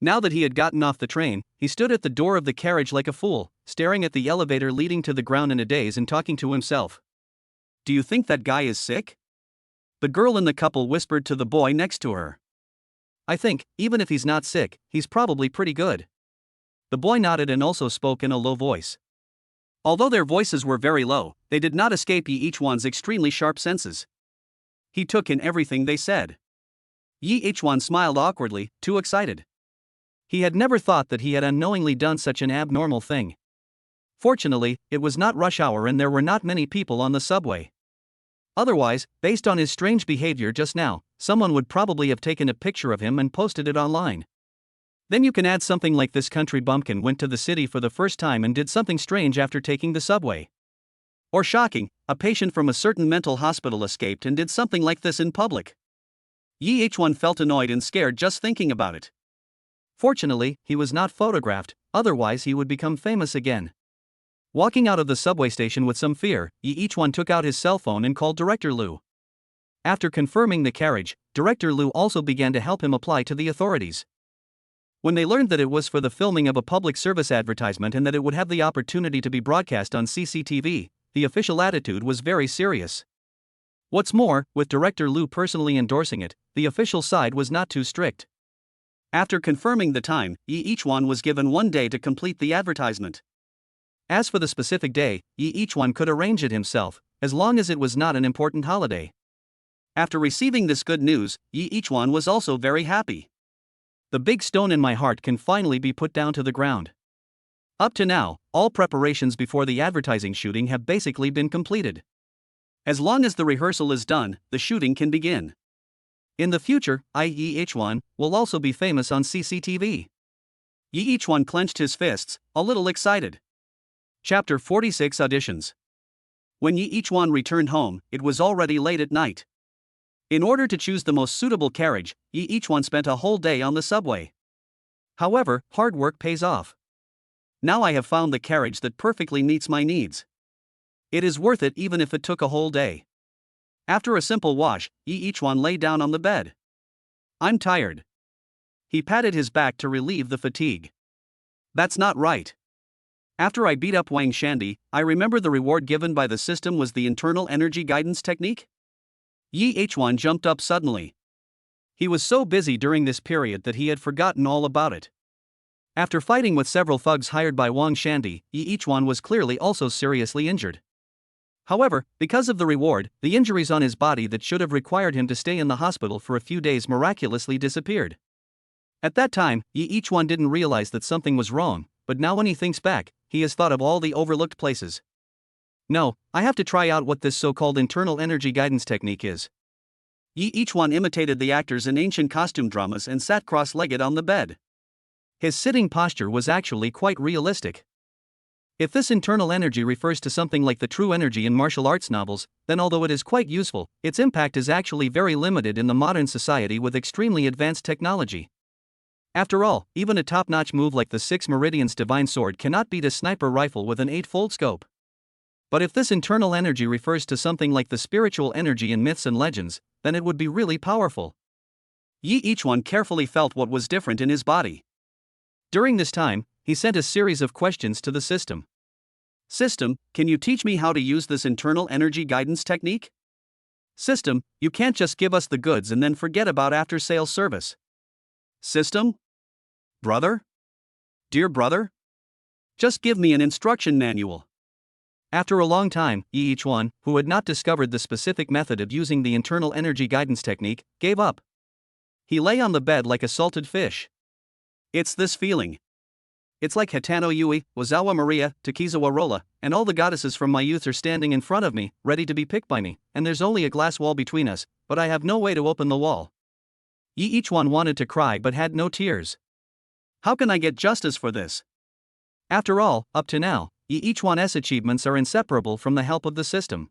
Now that he had gotten off the train, he stood at the door of the carriage like a fool, staring at the elevator leading to the ground in a daze and talking to himself. Do you think that guy is sick? The girl in the couple whispered to the boy next to her. I think, even if he's not sick, he's probably pretty good. The boy nodded and also spoke in a low voice. Although their voices were very low, they did not escape each one's extremely sharp senses. He took in everything they said. Each one smiled awkwardly, too excited. He had never thought that he had unknowingly done such an abnormal thing. Fortunately, it was not rush hour and there were not many people on the subway. Otherwise, based on his strange behavior just now, someone would probably have taken a picture of him and posted it online. Then you can add something like this country bumpkin went to the city for the first time and did something strange after taking the subway. Or shocking, a patient from a certain mental hospital escaped and did something like this in public. Each one felt annoyed and scared just thinking about it. Fortunately, he was not photographed, otherwise he would become famous again. Walking out of the subway station with some fear, each one took out his cell phone and called Director Liu. After confirming the carriage, Director Liu also began to help him apply to the authorities. When they learned that it was for the filming of a public service advertisement and that it would have the opportunity to be broadcast on CCTV, the official attitude was very serious. What's more, with Director Liu personally endorsing it, the official side was not too strict. After confirming the time, each one was given 1 day to complete the advertisement. As for the specific day, each one could arrange it himself, as long as it was not an important holiday. After receiving this good news, each one was also very happy. The big stone in my heart can finally be put down to the ground. Up to now, all preparations before the advertising shooting have basically been completed. As long as the rehearsal is done, the shooting can begin. In the future, each one will also be famous on CCTV. Each one clenched his fists, a little excited. Chapter 46 Auditions. When each one returned home, it was already late at night. In order to choose the most suitable carriage, each one spent a whole day on the subway. However, hard work pays off. Now I have found the carriage that perfectly meets my needs. It is worth it even if it took a whole day. After a simple wash, each one lay down on the bed. I'm tired. He patted his back to relieve the fatigue. That's not right. After I beat up Wang Shandy, I remember the reward given by the system was the internal energy guidance technique? Each one jumped up suddenly. He was so busy during this period that he had forgotten all about it. After fighting with several thugs hired by Wang Shandy, each one was clearly also seriously injured. However, because of the reward, the injuries on his body that should have required him to stay in the hospital for a few days miraculously disappeared. At that time, each one didn't realize that something was wrong, but now when he thinks back, he has thought of all the overlooked places. No, I have to try out what this so-called internal energy guidance technique is. Each one imitated the actors in ancient costume dramas and sat cross-legged on the bed. His sitting posture was actually quite realistic. If this internal energy refers to something like the true energy in martial arts novels, then although it is quite useful, its impact is actually very limited in the modern society with extremely advanced technology. After all, even a top-notch move like the 6 Meridians Divine Sword cannot beat a sniper rifle with an 8-fold scope. But if this internal energy refers to something like the spiritual energy in myths and legends, then it would be really powerful. Each one carefully felt what was different in his body. During this time, he sent a series of questions to the system. System, can you teach me how to use this internal energy guidance technique? System, you can't just give us the goods and then forget about after-sales service. System? Brother? Dear brother? Just give me an instruction manual. After a long time, each one, who had not discovered the specific method of using the internal energy guidance technique, gave up. He lay on the bed like a salted fish. It's this feeling. It's like Hitano Yui, Wazawa Maria, Takizawa Rolla, and all the goddesses from my youth are standing in front of me, ready to be picked by me, and there's only a glass wall between us, but I have no way to open the wall. Each one wanted to cry but had no tears. How can I get justice for this? After all, up to now, each one's achievements are inseparable from the help of the system.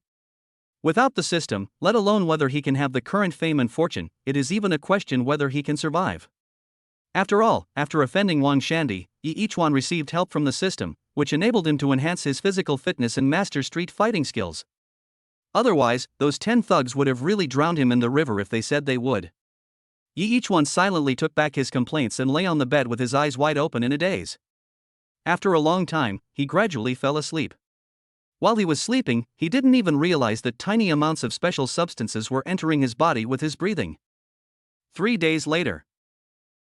Without the system, let alone whether he can have the current fame and fortune, it is even a question whether he can survive. After all, after offending Wang Shandy, each one received help from the system, which enabled him to enhance his physical fitness and master street fighting skills. Otherwise, those 10 thugs would have really drowned him in the river if they said they would. Yi each one silently took back his complaints and lay on the bed with his eyes wide open in a daze. After a long time, he gradually fell asleep. While he was sleeping, he didn't even realize that tiny amounts of special substances were entering his body with his breathing. 3 days later.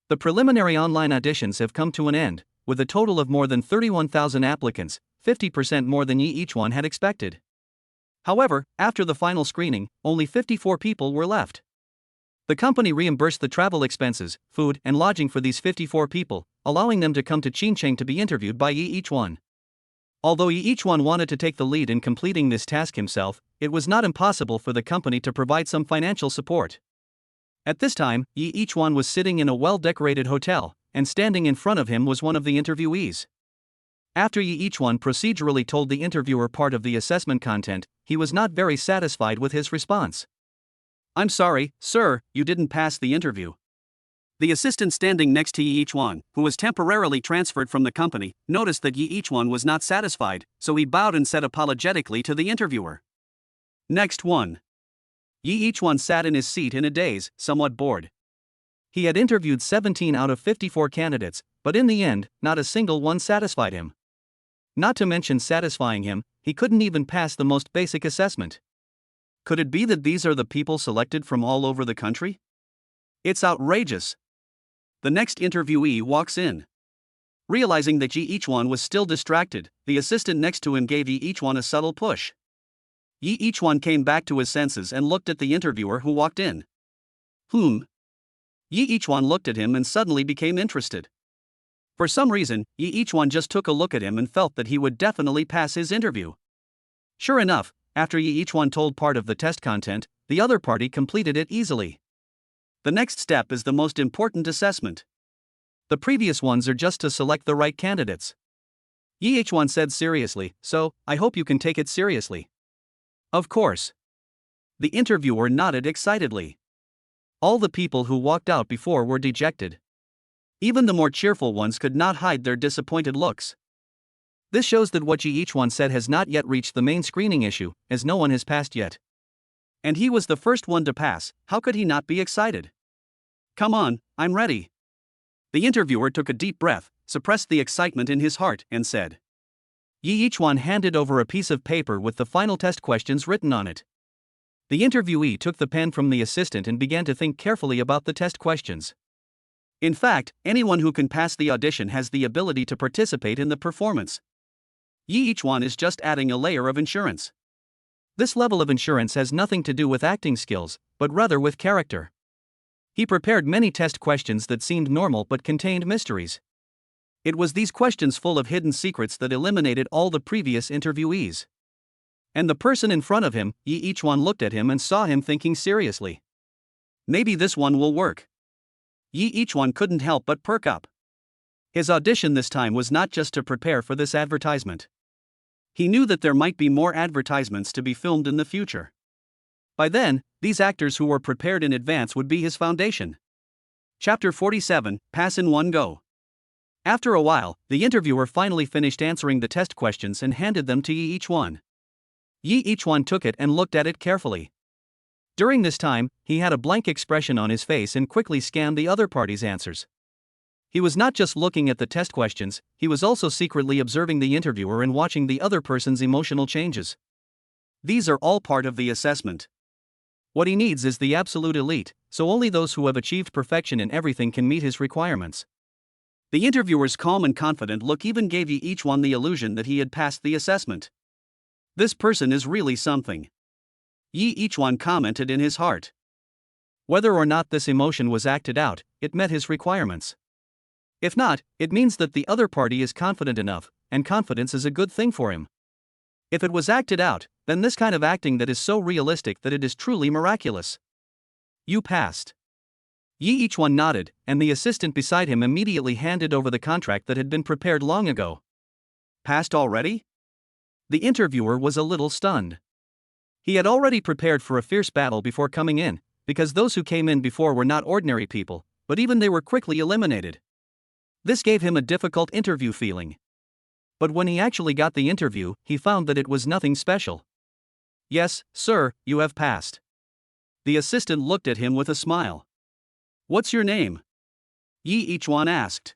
The preliminary online auditions have come to an end, with a total of more than 31,000 applicants, 50% more than Yi each one had expected. However, after the final screening, only 54 people were left. The company reimbursed the travel expenses, food, and lodging for these 54 people, allowing them to come to Qingcheng to be interviewed by Yi each one. Although Yi each one wanted to take the lead in completing this task himself, it was not impossible for the company to provide some financial support. At this time, Yi each one was sitting in a well-decorated hotel, and standing in front of him was one of the interviewees. After Yi each one procedurally told the interviewer part of the assessment content, he was not very satisfied with his response. "I'm sorry, sir, you didn't pass the interview." The assistant standing next to Yi each one, who was temporarily transferred from the company, noticed that Yi each one was not satisfied, so he bowed and said apologetically to the interviewer. Next one. Yi each one sat in his seat in a daze, somewhat bored. He had interviewed 17 out of 54 candidates, but in the end, not a single one satisfied him. Not to mention satisfying him, he couldn't even pass the most basic assessment. Could it be that these are the people selected from all over the country? It's outrageous. The next interviewee walks in. Realizing that Yi each one was still distracted, the assistant next to him gave Yi each one a subtle push. Yi each one came back to his senses and looked at the interviewer who walked in. Yi each one looked at him and suddenly became interested. For some reason, Yi each one just took a look at him and felt that he would definitely pass his interview. Sure enough, after Yi each one told part of the test content, the other party completed it easily. The next step is the most important assessment. The previous ones are just to select the right candidates. Yi each one said seriously, "So, I hope you can take it seriously." Of course. The interviewer nodded excitedly. All the people who walked out before were dejected. Even the more cheerful ones could not hide their disappointed looks. This shows that what Yi each one said has not yet reached the main screening issue, as no one has passed yet. And he was the first one to pass, how could he not be excited? "Come on, I'm ready." The interviewer took a deep breath, suppressed the excitement in his heart, and said. Yi each one handed over a piece of paper with the final test questions written on it. The interviewee took the pen from the assistant and began to think carefully about the test questions. In fact, anyone who can pass the audition has the ability to participate in the performance. Yi each one is just adding a layer of insurance. This level of insurance has nothing to do with acting skills, but rather with character. He prepared many test questions that seemed normal but contained mysteries. It was these questions full of hidden secrets that eliminated all the previous interviewees. And the person in front of him, Yi each one looked at him and saw him thinking seriously. Maybe this one will work. Yi each one couldn't help but perk up. His audition this time was not just to prepare for this advertisement. He knew that there might be more advertisements to be filmed in the future. By then, these actors who were prepared in advance would be his foundation. Chapter 47, Pass in One Go. After a while, the interviewer finally finished answering the test questions and handed them to Yi each one. Yi each one took it and looked at it carefully. During this time, he had a blank expression on his face and quickly scanned the other party's answers. He was not just looking at the test questions, he was also secretly observing the interviewer and watching the other person's emotional changes. These are all part of the assessment. What he needs is the absolute elite, so only those who have achieved perfection in everything can meet his requirements. The interviewer's calm and confident look even gave Yi each one the illusion that he had passed the assessment. This person is really something. Yi each one commented in his heart. Whether or not this emotion was acted out, it met his requirements. If not, it means that the other party is confident enough, and confidence is a good thing for him. If it was acted out, then this kind of acting that is so realistic that it is truly miraculous. You passed. Yi each one nodded, and the assistant beside him immediately handed over the contract that had been prepared long ago. Passed already? The interviewer was a little stunned. He had already prepared for a fierce battle before coming in, because those who came in before were not ordinary people, but even they were quickly eliminated. This gave him a difficult interview feeling. But when he actually got the interview, he found that it was nothing special. Yes, sir, you have passed. The assistant looked at him with a smile. What's your name? Yi Ichuan asked.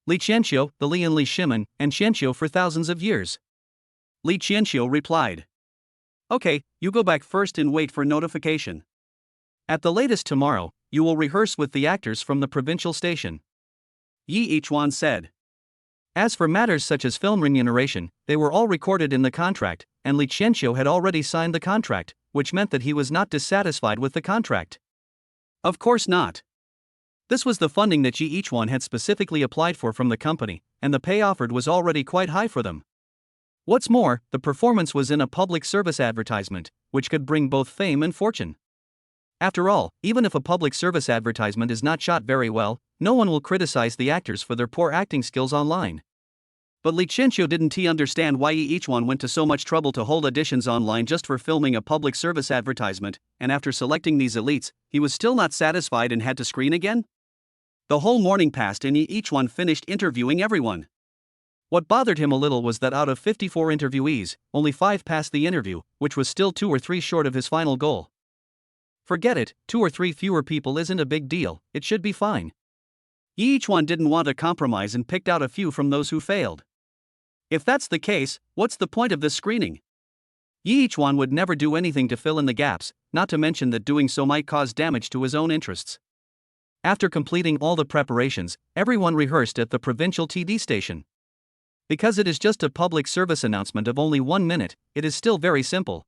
Li Qianqiu, the Li and Li Shimen, and Qianqiu for thousands of years. Li Qianqiu replied. Okay, you go back first and wait for notification. At the latest tomorrow, you will rehearse with the actors from the provincial station. Yi Ichuan said. As for matters such as film remuneration, they were all recorded in the contract, and Li Qianqiu had already signed the contract, which meant that he was not dissatisfied with the contract. Of course not. This was the funding that Yi Ichuan had specifically applied for from the company, and the pay offered was already quite high for them. What's more, the performance was in a public service advertisement, which could bring both fame and fortune. After all, even if a public service advertisement is not shot very well, no one will criticize the actors for their poor acting skills online. But Li Qianqiu didn't understand why Yi Ichuan went to so much trouble to hold auditions online just for filming a public service advertisement, and after selecting these elites, he was still not satisfied and had to screen again? The whole morning passed and Yi Ichuan finished interviewing everyone. What bothered him a little was that out of 54 interviewees, only 5 passed the interview, which was still 2 or 3 short of his final goal. Forget it, 2 or 3 fewer people isn't a big deal, it should be fine. Yi Ichuan didn't want to compromise and picked out a few from those who failed. If that's the case, what's the point of this screening? Yi Ichuan would never do anything to fill in the gaps, not to mention that doing so might cause damage to his own interests. After completing all the preparations, everyone rehearsed at the provincial TV station. Because it is just a public service announcement of only 1 minute, it is still very simple.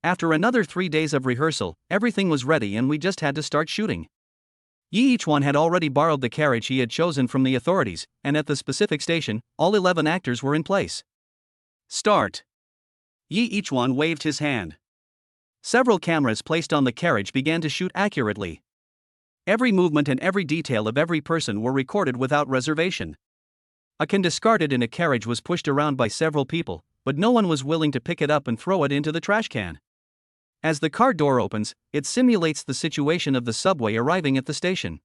After another 3 days of rehearsal, everything was ready and we just had to start shooting. Yi Ichuan had already borrowed the carriage he had chosen from the authorities, and at the specific station, all 11 actors were in place. Start. Yi Ichuan waved his hand. Several cameras placed on the carriage began to shoot accurately. Every movement and every detail of every person were recorded without reservation. A can discarded in a carriage was pushed around by several people, but no one was willing to pick it up and throw it into the trash can. As the car door opens, it simulates the situation of the subway arriving at the station.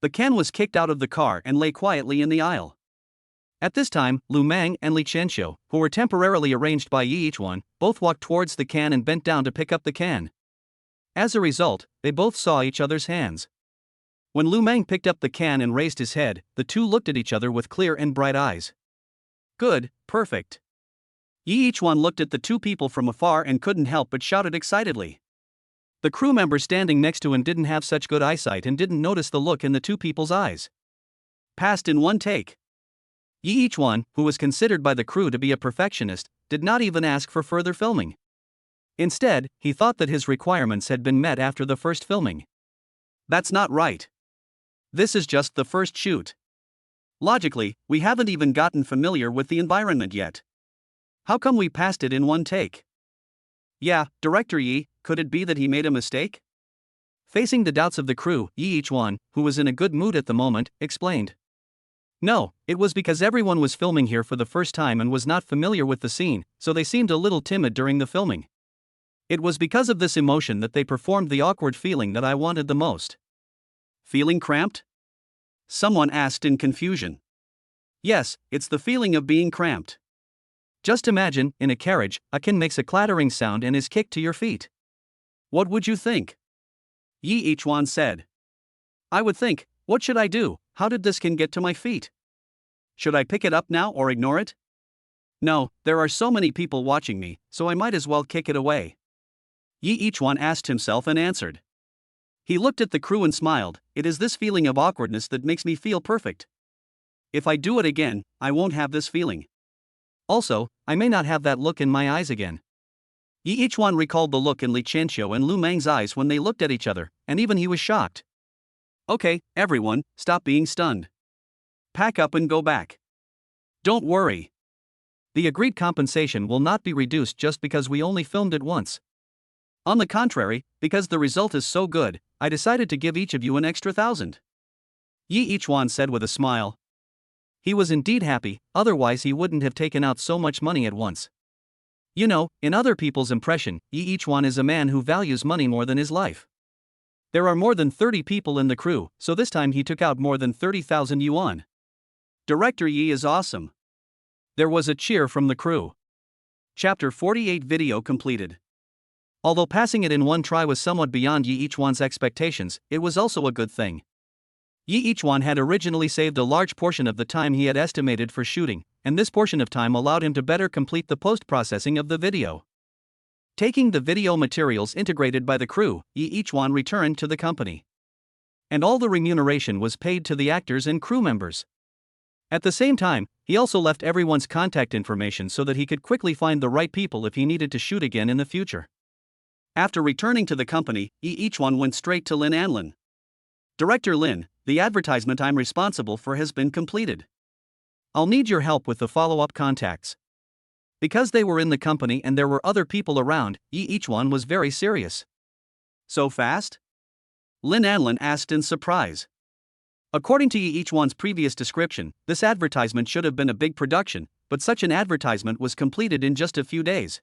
The can was kicked out of the car and lay quietly in the aisle. At this time, Lu Mang and Li Qianqiu, who were temporarily arranged by Yi Ichuan, both walked towards the can and bent down to pick up the can. As a result, they both saw each other's hands. When Lu Mang picked up the can and raised his head, the two looked at each other with clear and bright eyes. Good, perfect. Yi Ichuan looked at the 2 people from afar and couldn't help but shouted excitedly. The crew member standing next to him didn't have such good eyesight and didn't notice the look in the 2 people's eyes. Passed in 1 take. Yi Ichuan, who was considered by the crew to be a perfectionist, did not even ask for further filming. Instead, he thought that his requirements had been met after the first filming. That's not right. This is just the first shoot. Logically, we haven't even gotten familiar with the environment yet. How come we passed it in 1 take? Yeah, Director Yi, could it be that he made a mistake? Facing the doubts of the crew, Yi Ichuan, who was in a good mood at the moment, explained. No, it was because everyone was filming here for the first time and was not familiar with the scene, so they seemed a little timid during the filming. It was because of this emotion that they performed the awkward feeling that I wanted the most. Feeling cramped? Someone asked in confusion. Yes, it's the feeling of being cramped. Just imagine, in a carriage, a can makes a clattering sound and is kicked to your feet. What would you think? Yi Ichuan said. I would think, what should I do? How did this can get to my feet? Should I pick it up now or ignore it? No, there are so many people watching me, so I might as well kick it away. Yi Ichuan asked himself and answered. He looked at the crew and smiled. It is this feeling of awkwardness that makes me feel perfect. If I do it again, I won't have this feeling. Also, I may not have that look in my eyes again. Yi Ichuan recalled the look in Li Qianqiu and Lu Mang's eyes when they looked at each other, and even he was shocked. Okay, everyone, stop being stunned. Pack up and go back. Don't worry. The agreed compensation will not be reduced just because we only filmed it once. On the contrary, because the result is so good, I decided to give each of you an extra 1,000. Yi Ichuan said with a smile. He was indeed happy, otherwise he wouldn't have taken out so much money at once. You know, in other people's impression, Yi Ichuan is a man who values money more than his life. There are more than 30 people in the crew, so this time he took out more than 30,000 yuan. Director Yi is awesome. There was a cheer from the crew. Chapter 48 video completed. Although passing it in one try was somewhat beyond Yi Ichwan's expectations, it was also a good thing. Yi Ichwan had originally saved a large portion of the time he had estimated for shooting, and this portion of time allowed him to better complete the post-processing of the video. Taking the video materials integrated by the crew, Yi Ichwan returned to the company. And all the remuneration was paid to the actors and crew members. At the same time, he also left everyone's contact information so that he could quickly find the right people if he needed to shoot again in the future. After returning to the company, Yi Ichwan went straight to Lin Anlin. Director Lin, the advertisement I'm responsible for has been completed. I'll need your help with the follow-up contacts. Because they were in the company and there were other people around, Yi Ichwan was very serious. So fast? Lin Anlin asked in surprise. According to Yi Ichwan's previous description, this advertisement should have been a big production, but such an advertisement was completed in just a few days.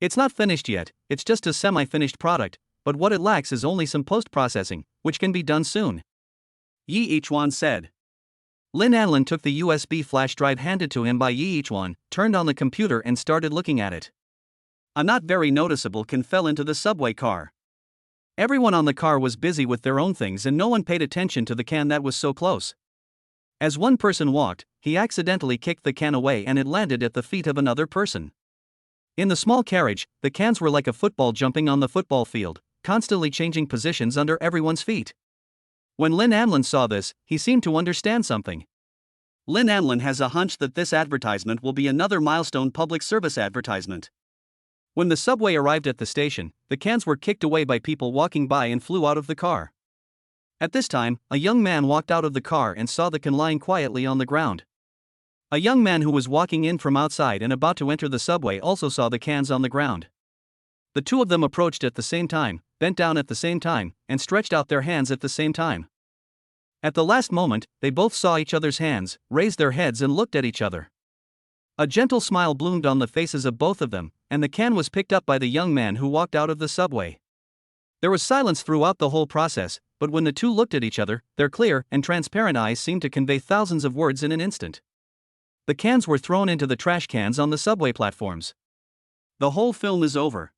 It's not finished yet, it's just a semi-finished product, but what it lacks is only some post-processing, which can be done soon. Yi Ichwan said. Lin Anlin took the USB flash drive handed to him by Yi Ichwan, turned on the computer and started looking at it. A not very noticeable can fell into the subway car. Everyone on the car was busy with their own things and no one paid attention to the can that was so close. As one person walked, he accidentally kicked the can away and it landed at the feet of another person. In the small carriage, the cans were like a football jumping on the football field, constantly changing positions under everyone's feet. When Lin Anlin saw this, he seemed to understand something. Lin Anlin has a hunch that this advertisement will be another milestone public service advertisement. When the subway arrived at the station, the cans were kicked away by people walking by and flew out of the car. At this time, a young man walked out of the car and saw the can lying quietly on the ground. A young man who was walking in from outside and about to enter the subway also saw the cans on the ground. The two of them approached at the same time, bent down at the same time, and stretched out their hands at the same time. At the last moment, they both saw each other's hands, raised their heads and looked at each other. A gentle smile bloomed on the faces of both of them, and the can was picked up by the young man who walked out of the subway. There was silence throughout the whole process, but when the two looked at each other, their clear and transparent eyes seemed to convey thousands of words in an instant. The cans were thrown into the trash cans on the subway platforms. The whole film is over.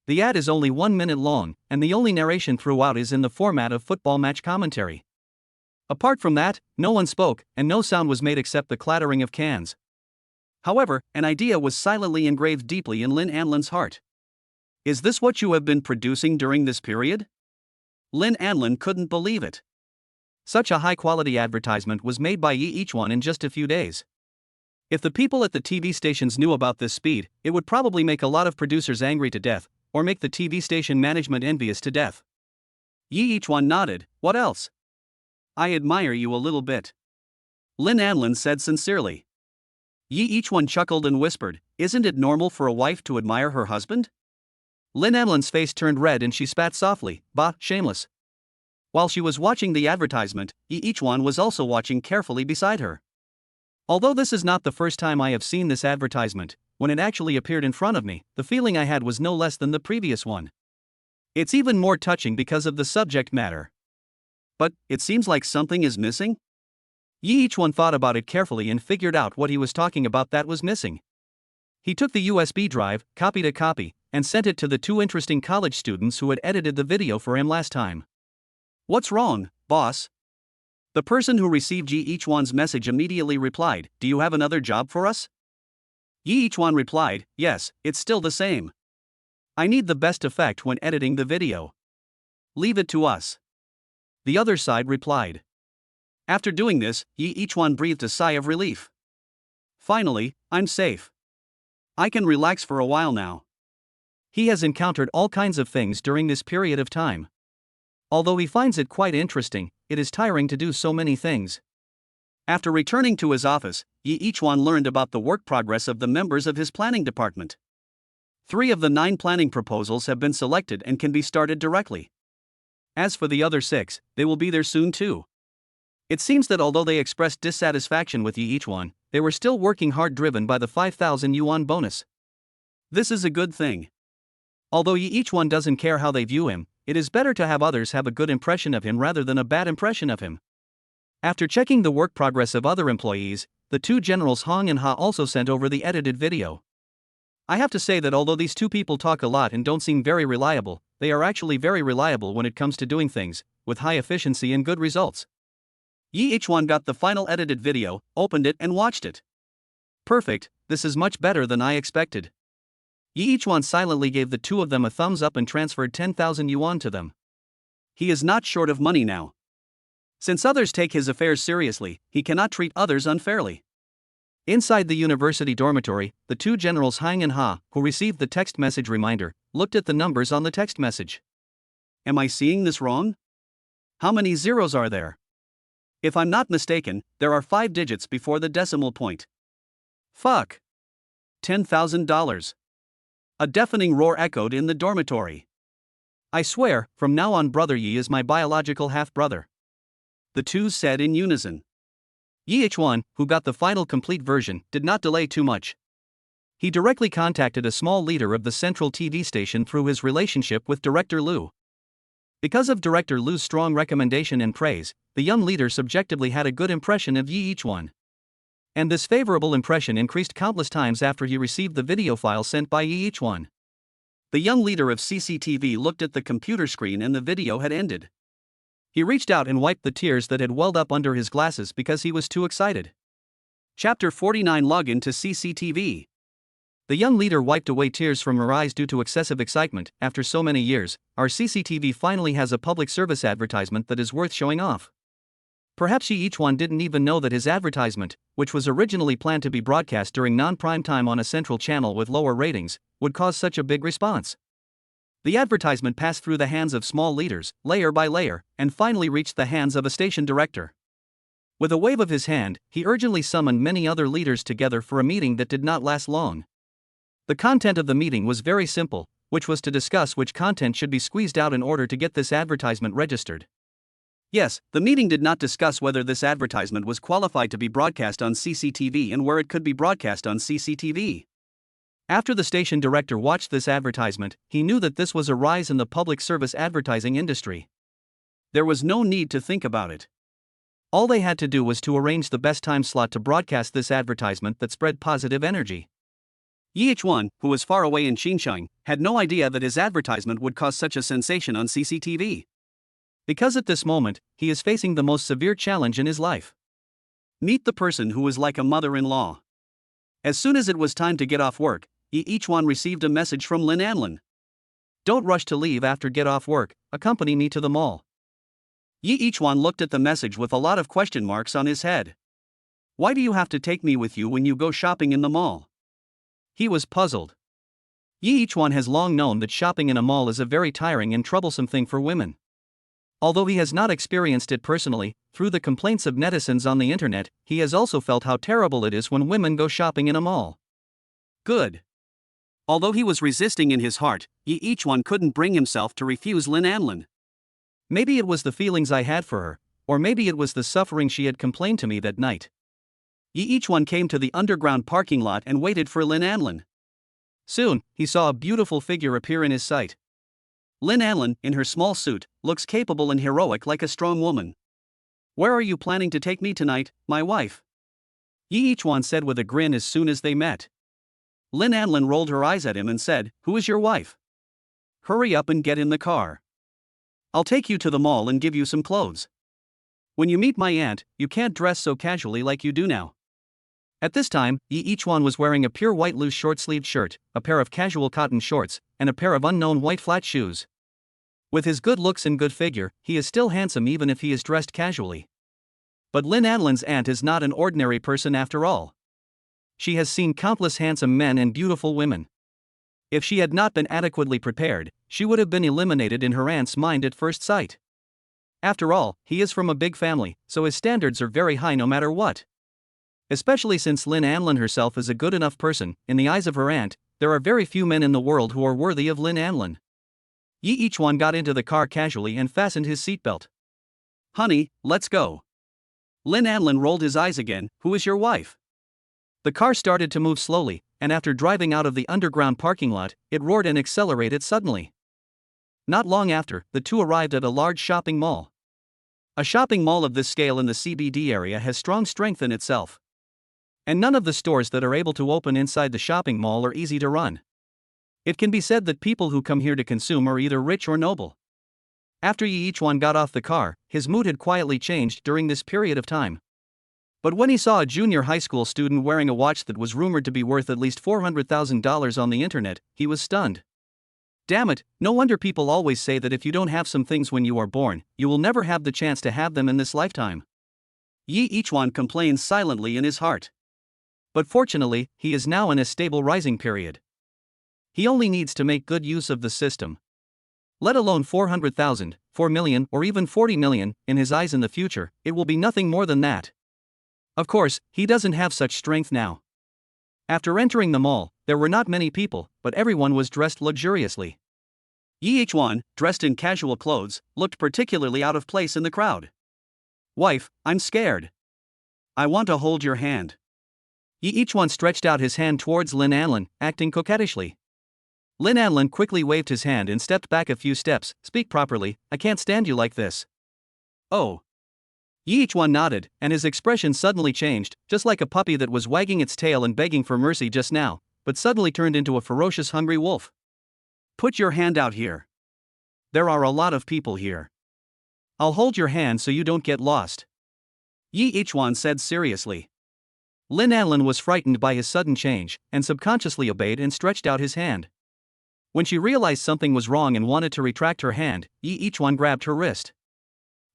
The ad is only 1 minute long, and the only narration throughout is in the format of football match commentary. Apart from that, no one spoke, and no sound was made except the clattering of cans. However, an idea was silently engraved deeply in Lin Anlin's heart. Is this what you have been producing during this period? Lin Anlin couldn't believe it. Such a high-quality advertisement was made by Yi Ichwan in just a few days. If the people at the TV stations knew about this speed, it would probably make a lot of producers angry to death, or make the TV station management envious to death. Yi Ichwan nodded. What else? I admire you a little bit. Lin Anlin said sincerely. Yi Ichwan chuckled and whispered, isn't it normal for a wife to admire her husband? Lin Anlin's face turned red and she spat softly, bah, shameless. While she was watching the advertisement, Yi Ichwan was also watching carefully beside her. Although this is not the first time I have seen this advertisement, when it actually appeared in front of me, the feeling I had was no less than the previous one. It's even more touching because of the subject matter. But, it seems like something is missing? Yi Ichwan thought about it carefully and figured out what he was talking about that was missing. He took the USB drive, copied a copy, and sent it to the two interesting college students who had edited the video for him last time. What's wrong, boss? The person who received Yi Ichwan's message immediately replied, do you have another job for us? Yi Ichwan replied, yes, it's still the same. I need the best effect when editing the video. Leave it to us. The other side replied. After doing this, Yi Ichwan breathed a sigh of relief. Finally, I'm safe. I can relax for a while now. He has encountered all kinds of things during this period of time. Although he finds it quite interesting, it is tiring to do so many things. After returning to his office, Yi Ichwan learned about the work progress of the members of his planning department. 3 of the 9 planning proposals have been selected and can be started directly. As for the other 6, they will be there soon too. It seems that although they expressed dissatisfaction with Yi Ichwan, they were still working hard, driven by the 5,000 yuan bonus. This is a good thing. Although Yi Ichwan doesn't care how they view him, it is better to have others have a good impression of him rather than a bad impression of him. After checking the work progress of other employees, the 2 generals Hong and Ha also sent over the edited video. I have to say that although these two people talk a lot and don't seem very reliable, they are actually very reliable when it comes to doing things, with high efficiency and good results. Yi Ichwan got the final edited video, opened it and watched it. Perfect, this is much better than I expected. Yi Ichwan silently gave the two of them a thumbs up and transferred 10,000 yuan to them. He is not short of money now. Since others take his affairs seriously, he cannot treat others unfairly. Inside the university dormitory, the two generals Hang and Ha, who received the text message reminder, looked at the numbers on the text message. Am I seeing this wrong? How many zeros are there? If I'm not mistaken, there are 5 digits before the decimal point. Fuck. $10,000. A deafening roar echoed in the dormitory. I swear, from now on Brother Yi is my biological half-brother. The two said in unison. Yi Ichwan, who got the final complete version, did not delay too much. He directly contacted a small leader of the central TV station through his relationship with Director Liu. Because of Director Liu's strong recommendation and praise, the young leader subjectively had a good impression of Yi Ichwan. And this favorable impression increased countless times after he received the video file sent by Yi Ichwan. The young leader of CCTV looked at the computer screen and the video had ended. He reached out and wiped the tears that had welled up under his glasses because he was too excited. Chapter 49 Login to CCTV. The young leader wiped away tears from her eyes due to excessive excitement. After so many years, our CCTV finally has a public service advertisement that is worth showing off. Perhaps Yi Ichwan didn't even know that his advertisement, which was originally planned to be broadcast during non-prime time on a central channel with lower ratings, would cause such a big response. The advertisement passed through the hands of small leaders, layer by layer, and finally reached the hands of a station director. With a wave of his hand, he urgently summoned many other leaders together for a meeting that did not last long. The content of the meeting was very simple, which was to discuss which content should be squeezed out in order to get this advertisement registered. Yes, the meeting did not discuss whether this advertisement was qualified to be broadcast on CCTV and where it could be broadcast on CCTV. After the station director watched this advertisement, he knew that this was a rise in the public service advertising industry. There was no need to think about it. All they had to do was to arrange the best time slot to broadcast this advertisement that spread positive energy. Yi Ichwan, who was far away in Xinjiang, had no idea that his advertisement would cause such a sensation on CCTV. Because at this moment, he is facing the most severe challenge in his life. Meet the person who was like a mother-in-law. As soon as it was time to get off work, Yi Ichwan received a message from Lin Anlin. Don't rush to leave after get off work, accompany me to the mall. Yi Ichwan looked at the message with a lot of question marks on his head. Why do you have to take me with you when you go shopping in the mall? He was puzzled. Yi Ichwan has long known that shopping in a mall is a very tiring and troublesome thing for women. Although he has not experienced it personally, through the complaints of netizens on the internet, he has also felt how terrible it is when women go shopping in a mall. Good. Although he was resisting in his heart, Yi Ichwan couldn't bring himself to refuse Lin Anlin. Maybe it was the feelings I had for her, or maybe it was the suffering she had complained to me that night. Yi Ichwan came to the underground parking lot and waited for Lin Anlin. Soon, he saw a beautiful figure appear in his sight. Lin Anlin, in her small suit, looks capable and heroic like a strong woman. Where are you planning to take me tonight, my wife? Yi Ichwan said with a grin as soon as they met. Lin Anlin rolled her eyes at him and said, Who is your wife? Hurry up and get in the car. I'll take you to the mall and give you some clothes. When you meet my aunt, you can't dress so casually like you do now. At this time, Yi Ichwan was wearing a pure white loose short-sleeved shirt, a pair of casual cotton shorts, and a pair of unknown white flat shoes. With his good looks and good figure, he is still handsome even if he is dressed casually. But Lin Anlin's aunt is not an ordinary person after all. She has seen countless handsome men and beautiful women. If she had not been adequately prepared, she would have been eliminated in her aunt's mind at first sight. After all, he is from a big family, so his standards are very high no matter what. Especially since Lin Anlin herself is a good enough person, in the eyes of her aunt, there are very few men in the world who are worthy of Lin Anlin. Yi Ichwan got into the car casually and fastened his seatbelt. Honey, let's go. Lin Anlin rolled his eyes again. Who is your wife? The car started to move slowly, and after driving out of the underground parking lot, it roared and accelerated suddenly. Not long after, the two arrived at a large shopping mall. A shopping mall of this scale in the CBD area has strong strength in itself. And none of the stores that are able to open inside the shopping mall are easy to run. It can be said that people who come here to consume are either rich or noble. After Yi Ichuan got off the car, his mood had quietly changed during this period of time. But when he saw a junior high school student wearing a watch that was rumored to be worth at least $400,000 on the internet, he was stunned. Damn it, no wonder people always say that if you don't have some things when you are born, you will never have the chance to have them in this lifetime. Yi Ichuan complains silently in his heart. But fortunately, he is now in a stable rising period. He only needs to make good use of the system. Let alone 400,000, 4 million, or even 40 million, in his eyes in the future, it will be nothing more than that. Of course, he doesn't have such strength now. After entering the mall, there were not many people, but everyone was dressed luxuriously. Yi Ichuan, dressed in casual clothes, looked particularly out of place in the crowd. Wife, I'm scared. I want to hold your hand. Yi Ichuan stretched out his hand towards Lin Anlin, acting coquettishly. Lin Anlin quickly waved his hand and stepped back a few steps. Speak properly, I can't stand you like this. Oh. Yi Ichuan nodded, and his expression suddenly changed, just like a puppy that was wagging its tail and begging for mercy just now, but suddenly turned into a ferocious hungry wolf. Put your hand out here. There are a lot of people here. I'll hold your hand so you don't get lost. Yi Ichuan said seriously. Lin Anlin was frightened by his sudden change, and subconsciously obeyed and stretched out his hand. When she realized something was wrong and wanted to retract her hand, Yi Ichuan grabbed her wrist.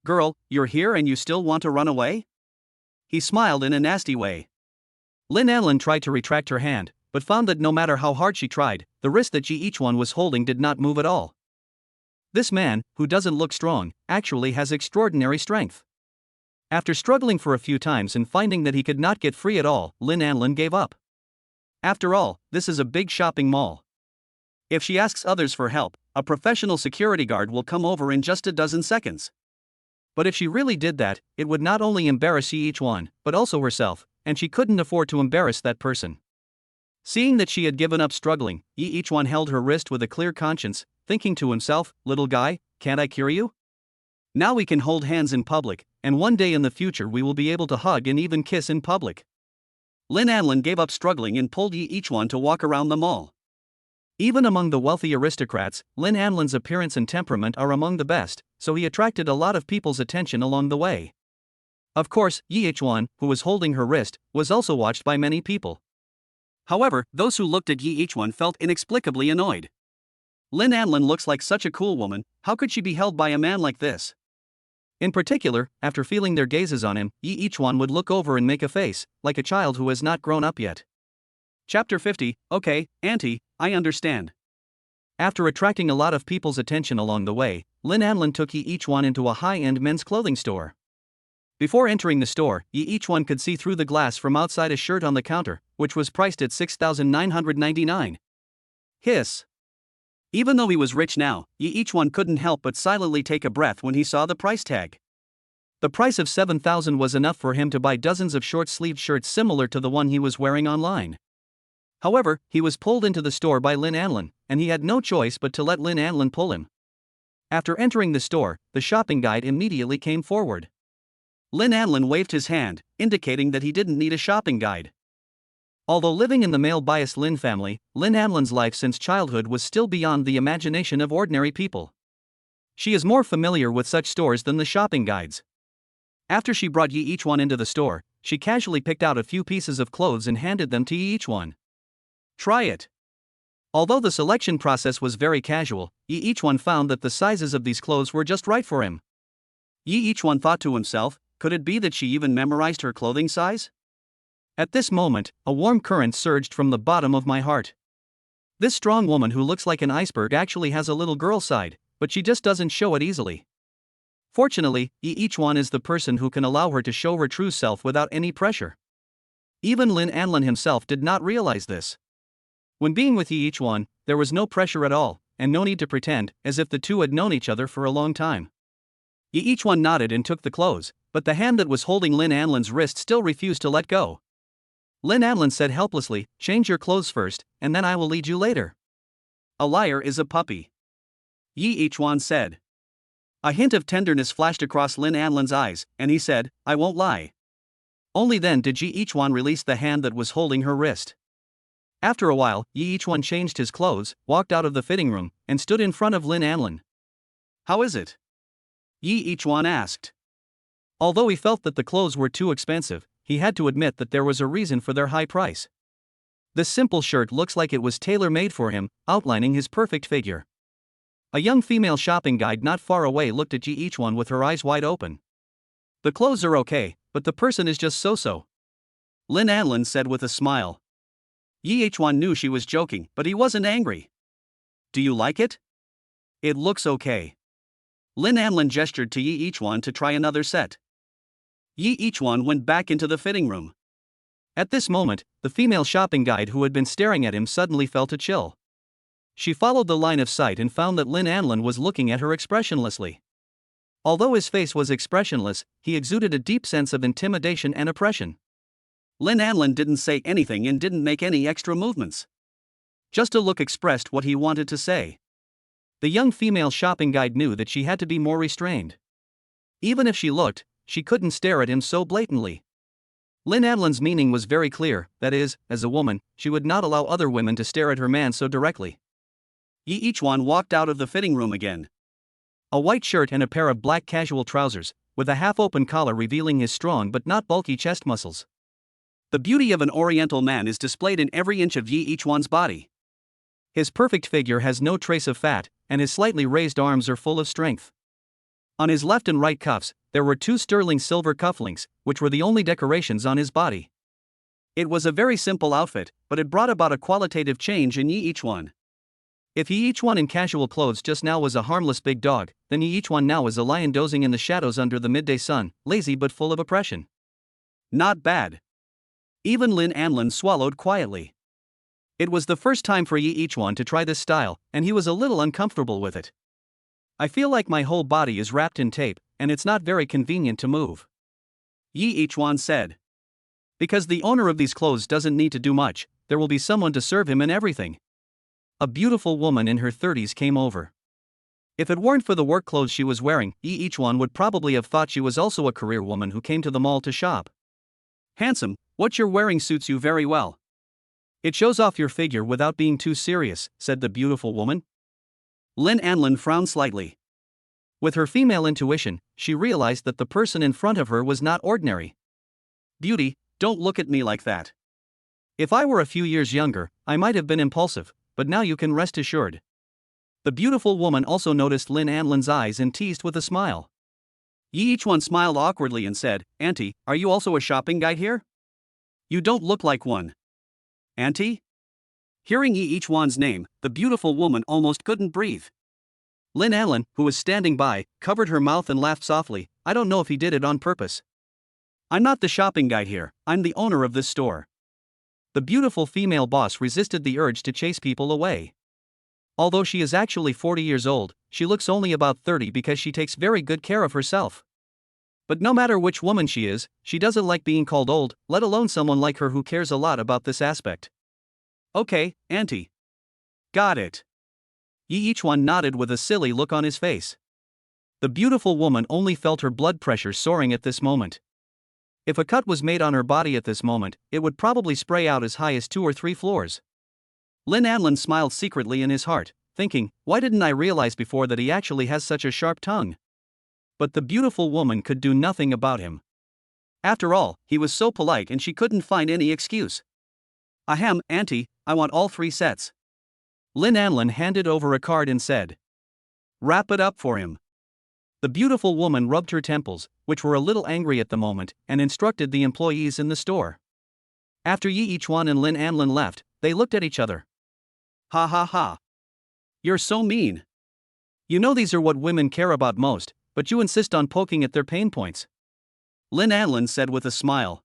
Girl, you're here and you still want to run away? He smiled in a nasty way. Lin Anlin tried to retract her hand, but found that no matter how hard she tried, the wrist that Yi Ichuan was holding did not move at all. This man, who doesn't look strong, actually has extraordinary strength. After struggling for a few times and finding that he could not get free at all, Lin Anlin gave up. After all, this is a big shopping mall. If she asks others for help, a professional security guard will come over in just a dozen seconds. But if she really did that, it would not only embarrass Yi Ichuan, but also herself, and she couldn't afford to embarrass that person. Seeing that she had given up struggling, Yi Ichuan held her wrist with a clear conscience, thinking to himself, little guy, can't I cure you? Now we can hold hands in public, and one day in the future we will be able to hug and even kiss in public. Lin Anlin gave up struggling and pulled Yi Ichuan to walk around the mall. Even among the wealthy aristocrats, Lin Anlin's appearance and temperament are among the best, so he attracted a lot of people's attention along the way. Of course, Yi Ichuan, who was holding her wrist, was also watched by many people. However, those who looked at Yi Ichuan felt inexplicably annoyed. Lin Anlin looks like such a cool woman, how could she be held by a man like this? In particular, after feeling their gazes on him, Yi Ichuan would look over and make a face, like a child who has not grown up yet. Chapter 50, okay, Auntie, I understand. After attracting a lot of people's attention along the way, Lin Anlin took Yi Ichuan into a high-end men's clothing store. Before entering the store, Yi Ichuan could see through the glass from outside a shirt on the counter, which was priced at 6,999. Hiss. Even though he was rich now, Yi Ichuan couldn't help but silently take a breath when he saw the price tag. The price of 7,000 was enough for him to buy dozens of short-sleeved shirts similar to the one he was wearing online. However, he was pulled into the store by Lin Anlin, and he had no choice but to let Lin Anlin pull him. After entering the store, the shopping guide immediately came forward. Lin Anlin waved his hand, indicating that he didn't need a shopping guide. Although living in the male-biased Lin family, Lin Anlin's life since childhood was still beyond the imagination of ordinary people. She is more familiar with such stores than the shopping guides. After she brought Yi Ichuan into the store, she casually picked out a few pieces of clothes and handed them to Yi Ichuan. Try it. Although the selection process was very casual, Yi Ichuan found that the sizes of these clothes were just right for him. Yi Ichuan thought to himself, could it be that she even memorized her clothing size? At this moment, a warm current surged from the bottom of my heart. This strong woman who looks like an iceberg actually has a little girl side, but she just doesn't show it easily. Fortunately, Yi Ichuan is the person who can allow her to show her true self without any pressure. Even Lin Anlin himself did not realize this. When being with Yi Ichuan, there was no pressure at all, and no need to pretend, as if the two had known each other for a long time. Yi Ichuan nodded and took the clothes, but the hand that was holding Lin Anlin's wrist still refused to let go. Lin Anlin said helplessly, change your clothes first, and then I will lead you later. A liar is a puppy. Yi Ichuan said. A hint of tenderness flashed across Lin Anlin's eyes, and he said, I won't lie. Only then did Yi Ichuan release the hand that was holding her wrist. After a while, Yi Ichuan changed his clothes, walked out of the fitting room, and stood in front of Lin Anlin. How is it? Yi Ichuan asked. Although he felt that the clothes were too expensive, he had to admit that there was a reason for their high price. This simple shirt looks like it was tailor-made for him, outlining his perfect figure. A young female shopping guide not far away looked at Yi Ichuan with her eyes wide open. The clothes are okay, but the person is just so-so, Lin Anlin said with a smile. Yi Ichuan knew she was joking, but he wasn't angry. Do you like it? It looks okay. Lin Anlin gestured to Yi Ichuan to try another set. Yi Ichuan went back into the fitting room. At this moment, the female shopping guide who had been staring at him suddenly felt a chill. She followed the line of sight and found that Lin Anlin was looking at her expressionlessly. Although his face was expressionless, he exuded a deep sense of intimidation and oppression. Lin Anlin didn't say anything and didn't make any extra movements. Just a look expressed what he wanted to say. The young female shopping guide knew that she had to be more restrained. Even if she looked, she couldn't stare at him so blatantly. Lin Anlin's meaning was very clear, that is, as a woman, she would not allow other women to stare at her man so directly. Yi Ichuan walked out of the fitting room again. A white shirt and a pair of black casual trousers, with a half-open collar revealing his strong but not bulky chest muscles. The beauty of an Oriental man is displayed in every inch of Yi Ichuan's body. His perfect figure has no trace of fat, and his slightly raised arms are full of strength. On his left and right cuffs, there were two sterling silver cufflinks, which were the only decorations on his body. It was a very simple outfit, but it brought about a qualitative change in Yi Ichuan. If Yi Ichuan in casual clothes just now was a harmless big dog, then Yi Ichuan now is a lion dozing in the shadows under the midday sun, lazy but full of oppression. Not bad. Even Lin Anlin swallowed quietly. It was the first time for Yi Ichuan to try this style, and he was a little uncomfortable with it. I feel like my whole body is wrapped in tape, and it's not very convenient to move, Yi Ichuan said. Because the owner of these clothes doesn't need to do much, there will be someone to serve him and everything. A beautiful woman in her 30s came over. If it weren't for the work clothes she was wearing, Yi Ichuan would probably have thought she was also a career woman who came to the mall to shop. Handsome, what you're wearing suits you very well. It shows off your figure without being too serious, said the beautiful woman. Lin Anlin frowned slightly. With her female intuition, she realized that the person in front of her was not ordinary. Beauty, don't look at me like that. If I were a few years younger, I might have been impulsive, but now you can rest assured. The beautiful woman also noticed Lin Anlin's eyes and teased with a smile. Yi Ichuan smiled awkwardly and said, Auntie, are you also a shopping guide here? You don't look like one. Auntie? Hearing Yi Ichuan's name, the beautiful woman almost couldn't breathe. Lin Anlin, who was standing by, covered her mouth and laughed softly. I don't know if he did it on purpose. I'm not the shopping guide here, I'm the owner of this store. The beautiful female boss resisted the urge to chase people away. Although she is actually 40 years old, she looks only about 30 because she takes very good care of herself. But no matter which woman she is, she doesn't like being called old, let alone someone like her who cares a lot about this aspect. Okay, Auntie. Got it. Yi Ichuan nodded with a silly look on his face. The beautiful woman only felt her blood pressure soaring at this moment. If a cut was made on her body at this moment, it would probably spray out as high as 2 or 3 floors. Lin Anlin smiled secretly in his heart, thinking, why didn't I realize before that he actually has such a sharp tongue? But the beautiful woman could do nothing about him. After all, he was so polite and she couldn't find any excuse. Ahem, Auntie, I want all 3 sets. Lin Anlin handed over a card and said, wrap it up for him. The beautiful woman rubbed her temples, which were a little angry at the moment, and instructed the employees in the store. After Yi Ichuan and Lin Anlin left, they looked at each other. Ha ha ha. You're so mean. You know these are what women care about most, but you insist on poking at their pain points. Lin Anlin said with a smile.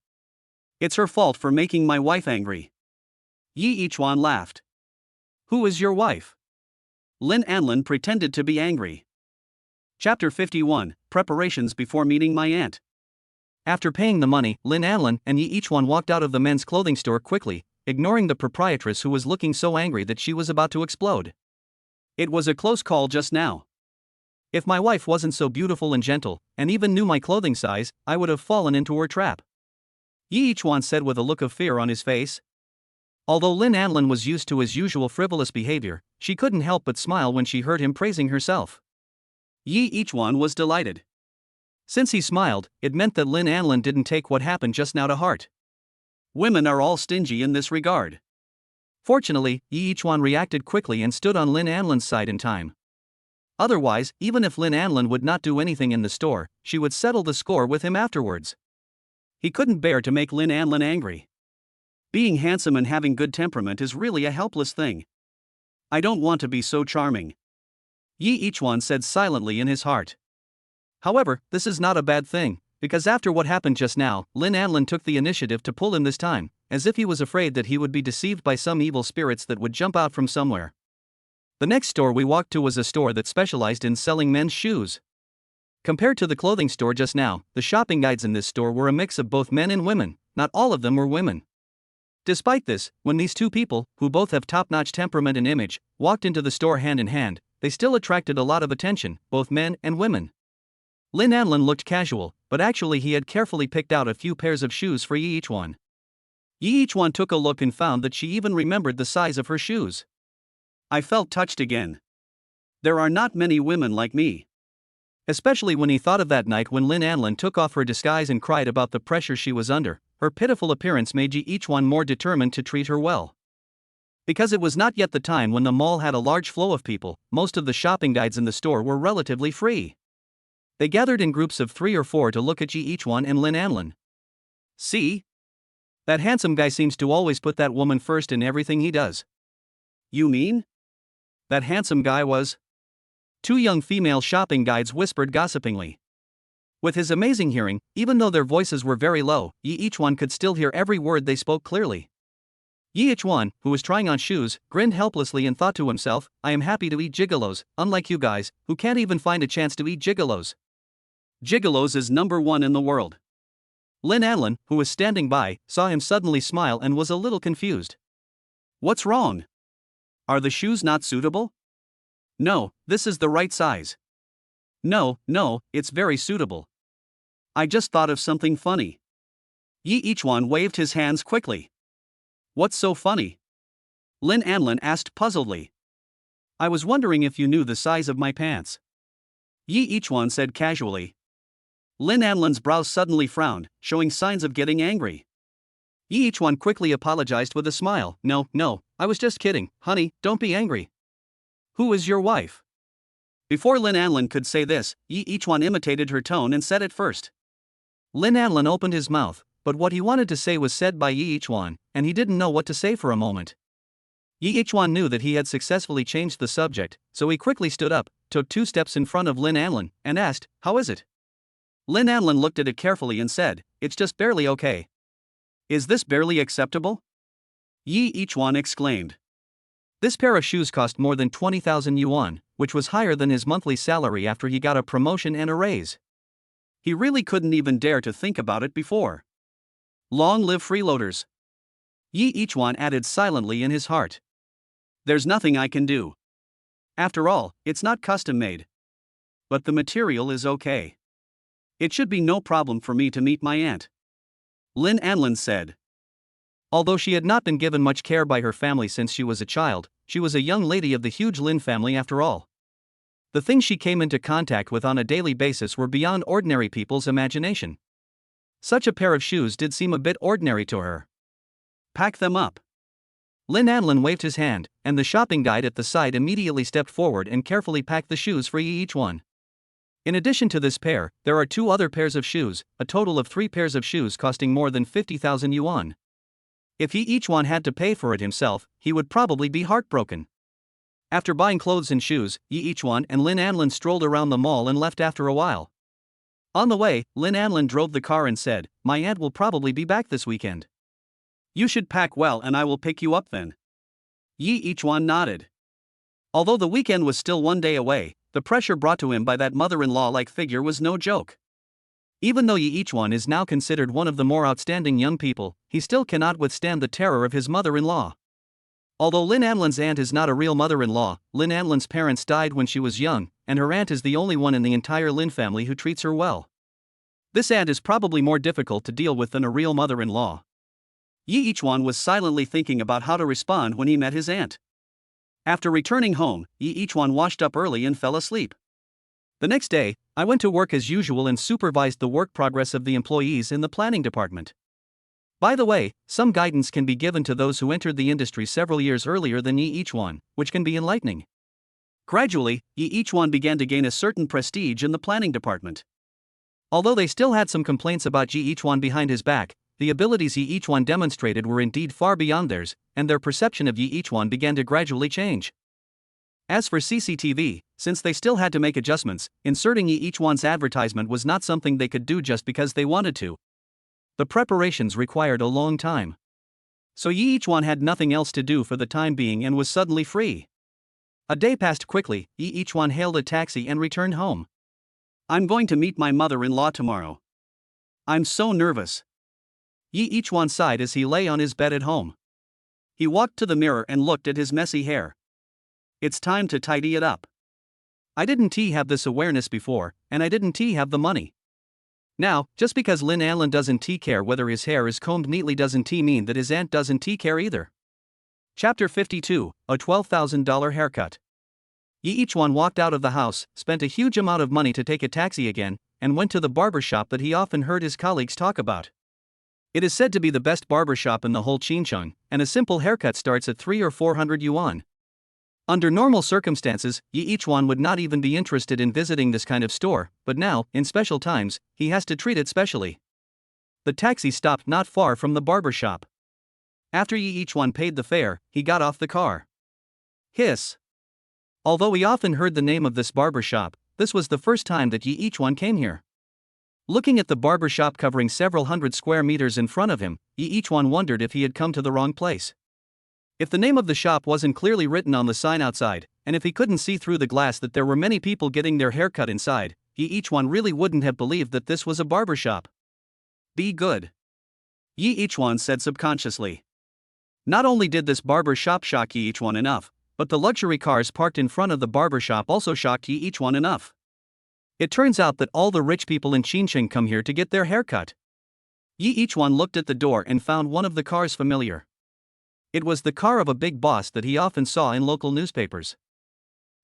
It's her fault for making my wife angry. Yi Ichuan laughed. Who is your wife? Lin Anlin pretended to be angry. Chapter 51, Preparations before meeting my aunt. After paying the money, Lin Anlin and Yi Ichuan walked out of the men's clothing store quickly, ignoring the proprietress who was looking so angry that she was about to explode. It was a close call just now. If my wife wasn't so beautiful and gentle, and even knew my clothing size, I would have fallen into her trap. Yi Ichuan said with a look of fear on his face. Although Lin Anlin was used to his usual frivolous behavior, she couldn't help but smile when she heard him praising herself. Yi Ichuan was delighted. Since he smiled, it meant that Lin Anlin didn't take what happened just now to heart. Women are all stingy in this regard. Fortunately, Yi Ichuan reacted quickly and stood on Lin Anlin's side in time. Otherwise, even if Lin Anlin would not do anything in the store, she would settle the score with him afterwards. He couldn't bear to make Lin Anlin angry. Being handsome and having good temperament is really a helpless thing. I don't want to be so charming, Yi Ichuan said silently in his heart. However, this is not a bad thing, because after what happened just now, Lin Anlin took the initiative to pull him this time, as if he was afraid that he would be deceived by some evil spirits that would jump out from somewhere. The next store we walked to was a store that specialized in selling men's shoes. Compared to the clothing store just now, the shopping guides in this store were a mix of both men and women. Not all of them were women. Despite this, when these two people, who both have top-notch temperament and image, walked into the store hand in hand, they still attracted a lot of attention, both men and women. Lin Anlin looked casual, but actually he had carefully picked out a few pairs of shoes for Yi Ichuan. Yi Ichuan took a look and found that she even remembered the size of her shoes. I felt touched again. There are not many women like me. Especially when he thought of that night when Lin Anlin took off her disguise and cried about the pressure she was under. Her pitiful appearance made Yi Ichuan more determined to treat her well. Because it was not yet the time when the mall had a large flow of people, most of the shopping guides in the store were relatively free. They gathered in groups of 3 or 4 to look at Yi Ichuan and Lin Anlin. See? That handsome guy seems to always put that woman first in everything he does. You mean? That handsome guy was? 2 young female shopping guides whispered gossipingly. With his amazing hearing, even though their voices were very low, Yi Ichuan could still hear every word they spoke clearly. Yi Ichuan, who was trying on shoes, grinned helplessly and thought to himself, I am happy to eat gigolos, unlike you guys, who can't even find a chance to eat gigolos. Gigolos is #1 in the world. Lin Anlin, who was standing by, saw him suddenly smile and was a little confused. What's wrong? Are the shoes not suitable? No, this is the right size. No, it's very suitable. I just thought of something funny. Yi Ichuan waved his hands quickly. What's so funny? Lin Anlin asked puzzledly. I was wondering if you knew the size of my pants. Yi Ichuan said casually. Lin Anlin's brows suddenly frowned, showing signs of getting angry. Yi Ichuan quickly apologized with a smile. No, I was just kidding, honey, don't be angry. Who is your wife? Before Lin Anlin could say this, Yi Ichuan imitated her tone and said it first. Lin Anlin opened his mouth, but what he wanted to say was said by Yi Ichuan, and he didn't know what to say for a moment. Yi Ichuan knew that he had successfully changed the subject, so he quickly stood up, took 2 steps in front of Lin Anlin, and asked, How is it? Lin Anlin looked at it carefully and said, It's just barely okay. Is this barely acceptable? Yi Ichuan exclaimed. This pair of shoes cost more than 20,000 yuan, which was higher than his monthly salary after he got a promotion and a raise. He really couldn't even dare to think about it before. Long live freeloaders. Yi Ichuan added silently in his heart. There's nothing I can do. After all, it's not custom made. But the material is okay. It should be no problem for me to meet my aunt, Lin Anlin said. Although she had not been given much care by her family since she was a child, she was a young lady of the huge Lin family after all. The things she came into contact with on a daily basis were beyond ordinary people's imagination. Such a pair of shoes did seem a bit ordinary to her. Pack them up. Lin Anlin waved his hand, and the shopping guide at the side immediately stepped forward and carefully packed the shoes for Yi Ichuan. In addition to this pair, there are 2 other pairs of shoes, a total of 3 pairs of shoes costing more than 50,000 yuan. If Yi Ichuan had to pay for it himself, he would probably be heartbroken. After buying clothes and shoes, Yi Ichuan and Lin Anlin strolled around the mall and left after a while. On the way, Lin Anlin drove the car and said, My aunt will probably be back this weekend. You should pack well and I will pick you up then. Yi Ichuan nodded. Although the weekend was still 1 day away, the pressure brought to him by that mother-in-law-like figure was no joke. Even though Yi Ichuan is now considered one of the more outstanding young people, he still cannot withstand the terror of his mother-in-law. Although Lin Anlin's aunt is not a real mother-in-law, Lin Anlin's parents died when she was young, and her aunt is the only one in the entire Lin family who treats her well. This aunt is probably more difficult to deal with than a real mother-in-law. Yi Ichuan was silently thinking about how to respond when he met his aunt. After returning home, Yi Ichuan washed up early and fell asleep. The next day, I went to work as usual and supervised the work progress of the employees in the planning department. By the way, some guidance can be given to those who entered the industry several years earlier than Yi Ichuan, which can be enlightening. Gradually, Yi Ichuan began to gain a certain prestige in the planning department. Although they still had some complaints about Yi Ichuan behind his back, the abilities Yi Ichuan demonstrated were indeed far beyond theirs, and their perception of Yi Ichuan began to gradually change. As for CCTV, since they still had to make adjustments, inserting Yi Ichuan's advertisement was not something they could do just because they wanted to. The preparations required a long time. So Yi Ichuan had nothing else to do for the time being and was suddenly free. A day passed quickly. Yi Ichuan hailed a taxi and returned home. I'm going to meet my mother-in-law tomorrow. I'm so nervous. Yi Ichuan sighed as he lay on his bed at home. He walked to the mirror and looked at his messy hair. It's time to tidy it up. I didn't have this awareness before, and I didn't have the money. Now, just because Lin Allen doesn't care whether his hair is combed neatly doesn't mean that his aunt doesn't care either. Chapter 52, a $12,000 haircut. Yi Ichuan walked out of the house, spent a huge amount of money to take a taxi again, and went to the barber shop that he often heard his colleagues talk about. It is said to be the best barber shop in the whole Qincheng, and a simple haircut starts at 300 or 400 yuan. Under normal circumstances, Yi Ichuan would not even be interested in visiting this kind of store, but now, in special times, he has to treat it specially. The taxi stopped not far from the barber shop. After Yi Ichuan paid the fare, he got off the car. Hiss. Although he often heard the name of this barber shop, this was the first time that Yi Ichuan came here. Looking at the barber shop covering several hundred square meters in front of him, Yi Ichuan wondered if he had come to the wrong place. If the name of the shop wasn't clearly written on the sign outside, and if he couldn't see through the glass that there were many people getting their hair cut inside, Yi Ichuan really wouldn't have believed that this was a barber shop. Be good, Yi Ichuan said subconsciously. Not only did this barber shop shock Yi Ichuan enough, but the luxury cars parked in front of the barber shop also shocked Yi Ichuan enough. It turns out that all the rich people in Qincheng come here to get their hair cut. Yi Ichuan looked at the door and found one of the cars familiar. It was the car of a big boss that he often saw in local newspapers.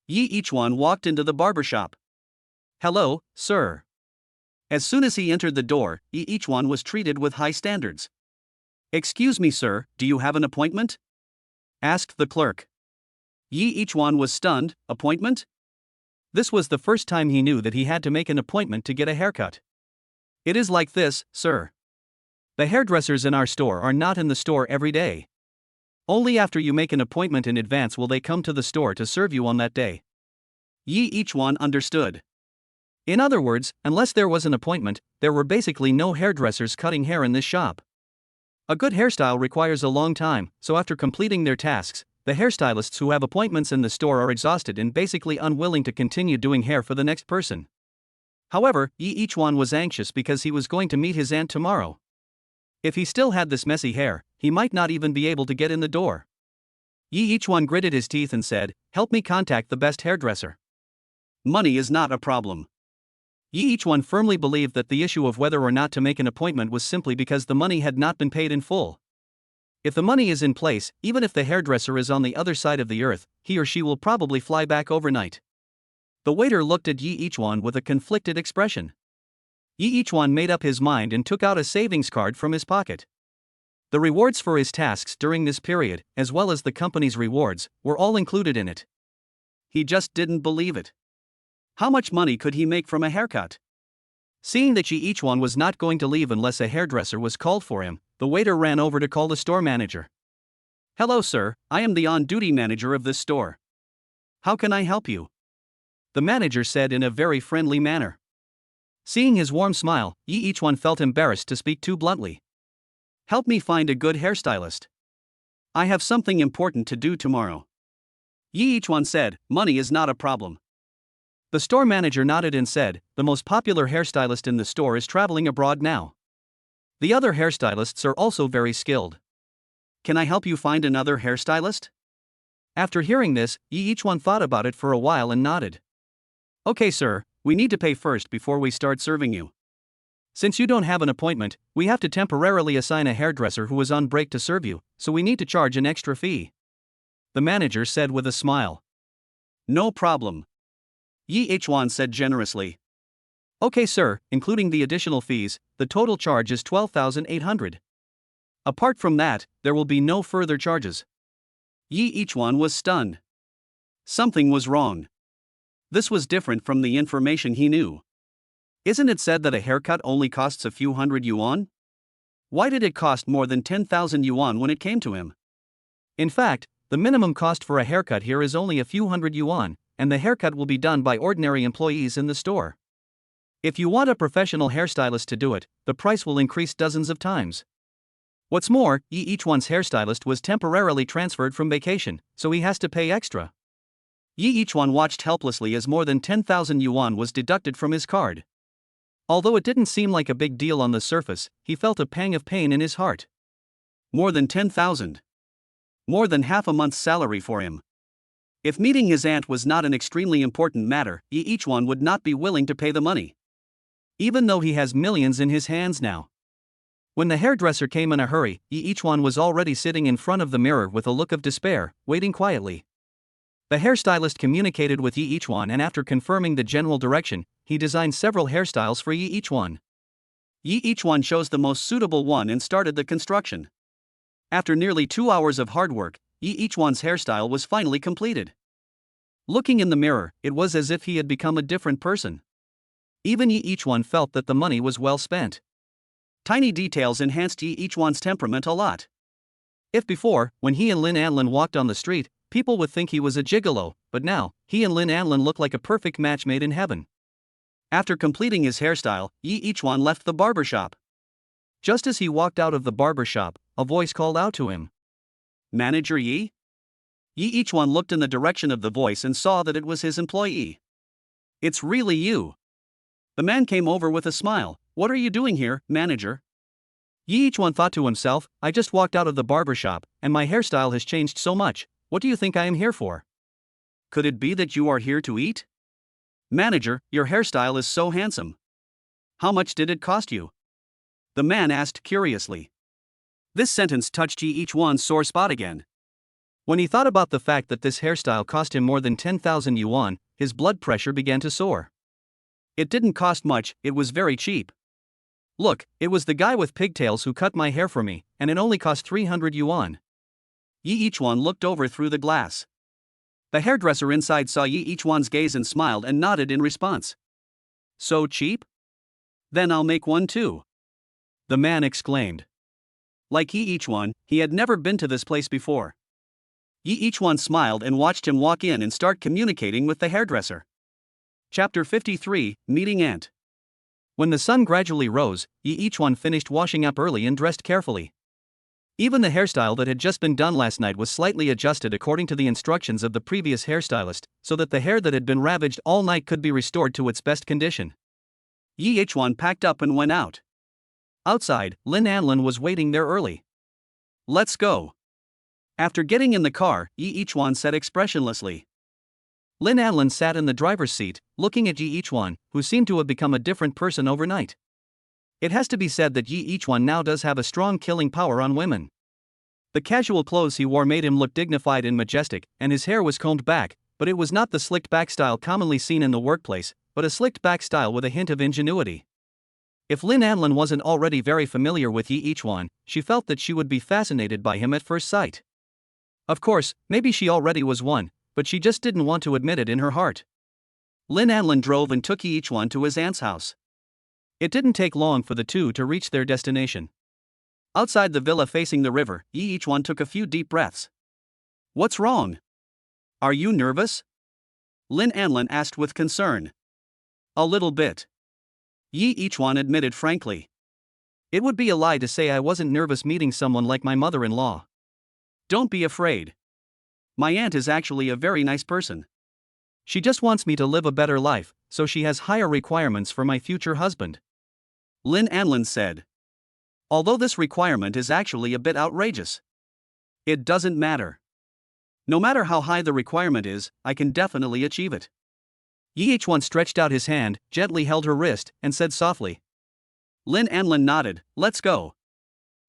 Yi Ichuan walked into the barber shop. Hello, sir. As soon as he entered the door, Yi Ichuan was treated with high standards. Excuse me, sir, do you have an appointment? Asked the clerk. Yi Ichuan was stunned. Appointment? This was the first time he knew that he had to make an appointment to get a haircut. It is like this, sir. The hairdressers in our store are not in the store every day. Only after you make an appointment in advance will they come to the store to serve you on that day. Yi Ichuan understood. In other words, unless there was an appointment, there were basically no hairdressers cutting hair in this shop. A good hairstyle requires a long time, so after completing their tasks, the hairstylists who have appointments in the store are exhausted and basically unwilling to continue doing hair for the next person. However, Yi Ichuan was anxious because he was going to meet his aunt tomorrow. If he still had this messy hair, he might not even be able to get in the door. Yi Ichuan gritted his teeth and said, "Help me contact the best hairdresser." Money is not a problem. Yi Ichuan firmly believed that the issue of whether or not to make an appointment was simply because the money had not been paid in full. If the money is in place, even if the hairdresser is on the other side of the earth, he or she will probably fly back overnight. The waiter looked at Yi Ichuan with a conflicted expression. Yi Ichuan made up his mind and took out a savings card from his pocket. The rewards for his tasks during this period, as well as the company's rewards, were all included in it. He just didn't believe it. How much money could he make from a haircut? Seeing that Yi Ichuan was not going to leave unless a hairdresser was called for him, the waiter ran over to call the store manager. "Hello, sir, I am the on-duty manager of this store. How can I help you?" The manager said in a very friendly manner. Seeing his warm smile, Yi Ichuan felt embarrassed to speak too bluntly. "Help me find a good hairstylist. I have something important to do tomorrow." Yi Ichuan said, "Money is not a problem." The store manager nodded and said, "The most popular hairstylist in the store is traveling abroad now. The other hairstylists are also very skilled. Can I help you find another hairstylist?" After hearing this, Yi Ichuan thought about it for a while and nodded. "Okay, sir, we need to pay first before we start serving you." Since you don't have an appointment, we have to temporarily assign a hairdresser who is on break to serve you, so we need to charge an extra fee. The manager said with a smile. No problem. Yi Hwan said generously. Okay, sir, including the additional fees, the total charge is 12,800. Apart from that, there will be no further charges. Yi Hwan was stunned. Something was wrong. This was different from the information he knew. Isn't it said that a haircut only costs a few hundred yuan? Why did it cost more than 10,000 yuan when it came to him? In fact, the minimum cost for a haircut here is only a few hundred yuan, and the haircut will be done by ordinary employees in the store. If you want a professional hairstylist to do it, the price will increase dozens of times. What's more, Yi Hwan's hairstylist was temporarily transferred from vacation, so he has to pay extra. Yi Hwan watched helplessly as more than 10,000 yuan was deducted from his card. Although it didn't seem like a big deal on the surface, he felt a pang of pain in his heart. More than 10,000. More than half a month's salary for him. If meeting his aunt was not an extremely important matter, Yi Hwan would not be willing to pay the money. Even though he has millions in his hands now. When the hairdresser came in a hurry, Yi Hwan was already sitting in front of the mirror with a look of despair, waiting quietly. The hairstylist communicated with Yi Hwan, and after confirming the general direction, he designed several hairstyles for Yi Hwan. Yi Hwan chose the most suitable one and started the construction. After nearly 2 hours of hard work, Yi Hwan's hairstyle was finally completed. Looking in the mirror, it was as if he had become a different person. Even Yi Hwan felt that the money was well spent. Tiny details enhanced Yi Hwan's temperament a lot. If before, when he and Lin Anlin walked on the street, people would think he was a gigolo, but now, he and Lin Anlin look like a perfect match made in heaven. After completing his hairstyle, Yi Hwan left the barber shop. Just as he walked out of the barber shop, a voice called out to him. Manager Yi? Yi Hwan looked in the direction of the voice and saw that it was his employee. It's really you. The man came over with a smile. What are you doing here, manager? Yi Hwan thought to himself, I just walked out of the barber shop, and my hairstyle has changed so much. What do you think I am here for? Could it be that you are here to eat? Manager, your hairstyle is so handsome. How much did it cost you? The man asked curiously. This sentence touched Yi Hwan's sore spot again. When he thought about the fact that this hairstyle cost him more than 10,000 yuan, his blood pressure began to soar. It didn't cost much, it was very cheap. Look, it was the guy with pigtails who cut my hair for me, and it only cost 300 yuan. Yi Hwan looked over through the glass. The hairdresser inside saw Yi Hwan's gaze and smiled and nodded in response. So cheap? Then I'll make one too. The man exclaimed. Like Yi Hwan, he had never been to this place before. Yi Hwan smiled and watched him walk in and start communicating with the hairdresser. Chapter 53, Meeting Aunt. When the sun gradually rose, Yi Hwan finished washing up early and dressed carefully. Even the hairstyle that had just been done last night was slightly adjusted according to the instructions of the previous hairstylist, so that the hair that had been ravaged all night could be restored to its best condition. Yi Hwan packed up and went out. Outside, Lin Anlin was waiting there early. Let's go. After getting in the car, Yi Hwan said expressionlessly. Lin Anlin sat in the driver's seat, looking at Yi Hwan, who seemed to have become a different person overnight. It has to be said that Yi Hwan now does have a strong killing power on women. The casual clothes he wore made him look dignified and majestic, and his hair was combed back, but it was not the slicked back style commonly seen in the workplace, but a slicked back style with a hint of ingenuity. If Lin Anlin wasn't already very familiar with Yi Hwan, she felt that she would be fascinated by him at first sight. Of course, maybe she already was one, but she just didn't want to admit it in her heart. Lin Anlin drove and took Yi Hwan to his aunt's house. It didn't take long for the two to reach their destination. Outside the villa facing the river, Yi Hwan took a few deep breaths. What's wrong? Are you nervous? Lin Anlin asked with concern. A little bit. Yi Hwan admitted frankly. It would be a lie to say I wasn't nervous meeting someone like my mother-in-law. Don't be afraid. My aunt is actually a very nice person. She just wants me to live a better life, so she has higher requirements for my future husband. Lin Anlin said. Although this requirement is actually a bit outrageous. It doesn't matter. No matter how high the requirement is, I can definitely achieve it. Yi Hwan stretched out his hand, gently held her wrist, and said softly. Lin Anlin nodded. Let's go.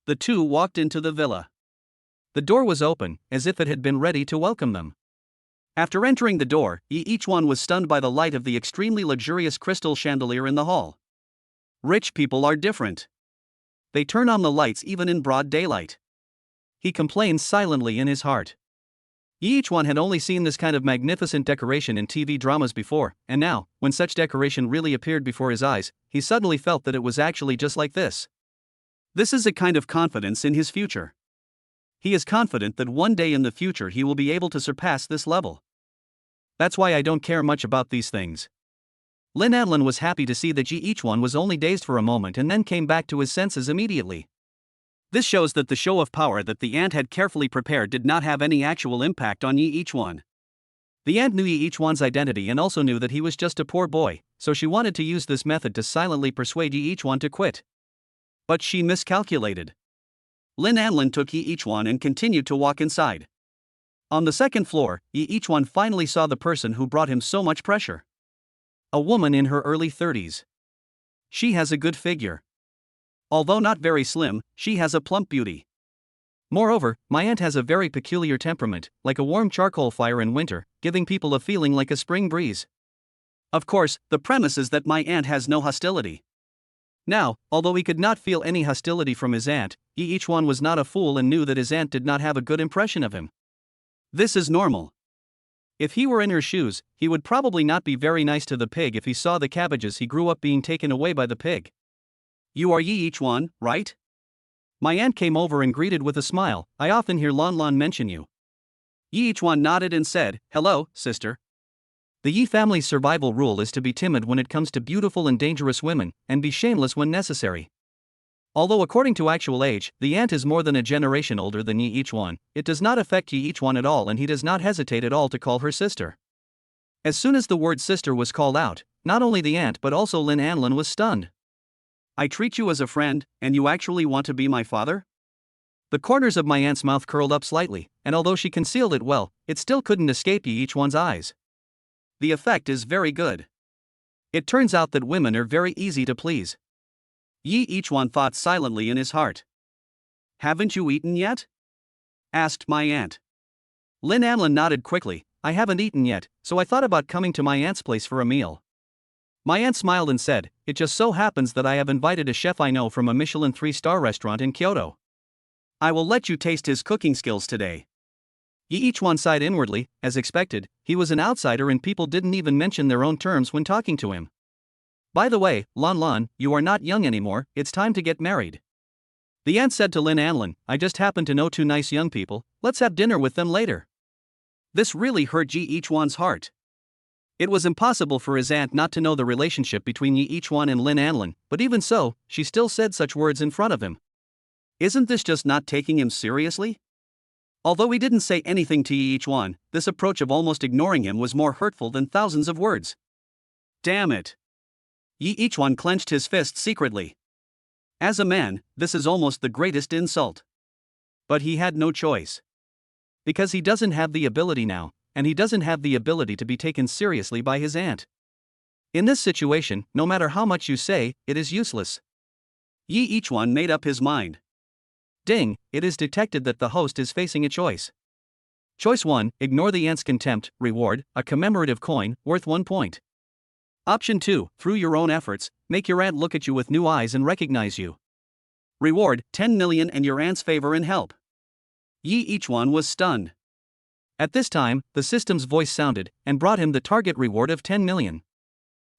The two walked into the villa. The door was open, as if it had been ready to welcome them. After entering the door, each one was stunned by the light of the extremely luxurious crystal chandelier in the hall. Rich people are different. They turn on the lights even in broad daylight. He complained silently in his heart. Each one had only seen this kind of magnificent decoration in TV dramas before, and now, when such decoration really appeared before his eyes, he suddenly felt that it was actually just like this. This is a kind of confidence in his future. He is confident that one day in the future he will be able to surpass this level. That's why I don't care much about these things. Lin Anlin was happy to see that each one was only dazed for a moment and then came back to his senses immediately. This shows that the show of power that the ant had carefully prepared did not have any actual impact on each one. The ant knew each one's identity and also knew that he was just a poor boy, so she wanted to use this method to silently persuade each one to quit. But she miscalculated. Lin Anlin took each one and continued to walk inside. On the second floor, each one finally saw the person who brought him so much pressure. A woman in her early 30s. She has a good figure. Although not very slim, she has a plump beauty. Moreover, my aunt has a very peculiar temperament, like a warm charcoal fire in winter, giving people a feeling like a spring breeze. Of course, the premise is that my aunt has no hostility. Now, although he could not feel any hostility from his aunt, each one was not a fool and knew that his aunt did not have a good impression of him. This is normal. If he were in her shoes, he would probably not be very nice to the pig if he saw the cabbages he grew up being taken away by the pig. You are each one, right? My aunt came over and greeted with a smile. I often hear Lon Lon mention you. Each one nodded and said, hello, sister. The Yi family's survival rule is to be timid when it comes to beautiful and dangerous women, and be shameless when necessary. Although according to actual age, the aunt is more than a generation older than each one, it does not affect each one at all and he does not hesitate at all to call her sister. As soon as the word sister was called out, not only the aunt but also Lin Anlin was stunned. I treat you as a friend, and you actually want to be my father? The corners of my aunt's mouth curled up slightly, and although she concealed it well, it still couldn't escape each one's eyes. The effect is very good. It turns out that women are very easy to please. Each one thought silently in his heart. Haven't you eaten yet? Asked my aunt. Lin Anlin nodded quickly. I haven't eaten yet, so I thought about coming to my aunt's place for a meal. My aunt smiled and said, it just so happens that I have invited a chef I know from a Michelin 3-star restaurant in Kyoto. I will let you taste his cooking skills today. Each one sighed inwardly. As expected, he was an outsider and people didn't even mention their own terms when talking to him. By the way, Lon Lon, you are not young anymore, it's time to get married. The aunt said to Lin Anlin, I just happen to know two nice young people, let's have dinner with them later. This really hurt each one's heart. It was impossible for his aunt not to know the relationship between each one and Lin Anlin, but even so, she still said such words in front of him. Isn't this just not taking him seriously? Although he didn't say anything to each one, this approach of almost ignoring him was more hurtful than thousands of words. Damn it. Each one clenched his fist secretly. As a man, this is almost the greatest insult. But he had no choice. Because he doesn't have the ability now, and he doesn't have the ability to be taken seriously by his aunt. In this situation, no matter how much you say, it is useless. Each one made up his mind. Ding, it is detected that the host is facing a choice. Choice 1, ignore the aunt's contempt, reward, a commemorative coin, worth 1 point. Option 2, through your own efforts, make your aunt look at you with new eyes and recognize you. Reward, 10 million and your aunt's favor and help. Each one was stunned. At this time, the system's voice sounded, and brought him the target reward of 10 million.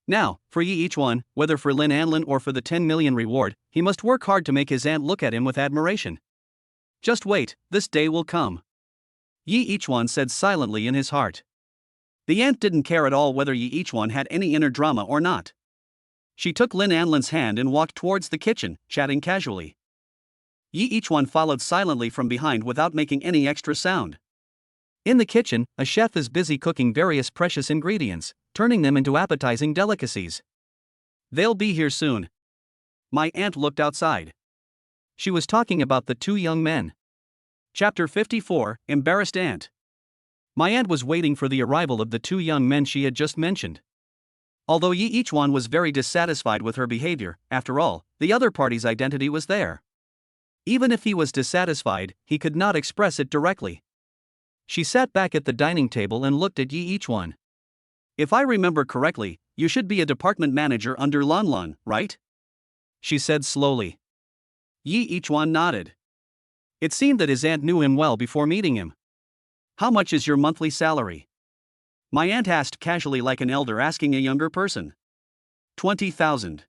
Now, for each one, whether for Lin Anlin or for the 10 million reward, he must work hard to make his aunt look at him with admiration. Just wait, this day will come. Each one said silently in his heart. The aunt didn't care at all whether each one had any inner drama or not. She took Lin Anlin's hand and walked towards the kitchen, chatting casually. Each one followed silently from behind without making any extra sound. In the kitchen, a chef is busy cooking various precious ingredients, turning them into appetizing delicacies. They'll be here soon. My aunt looked outside. She was talking about the two young men. Chapter 54, Embarrassed Aunt. My aunt was waiting for the arrival of the two young men she had just mentioned. Although Yi Ichuan was very dissatisfied with her behavior, after all, the other party's identity was there. Even if he was dissatisfied, he could not express it directly. She sat back at the dining table and looked at Yi Ichuan. If I remember correctly, you should be a department manager under Lanlan, right? She said slowly. Yi Ichuan nodded. It seemed that his aunt knew him well before meeting him. How much is your monthly salary? My aunt asked casually, like an elder asking a younger person. 20,000.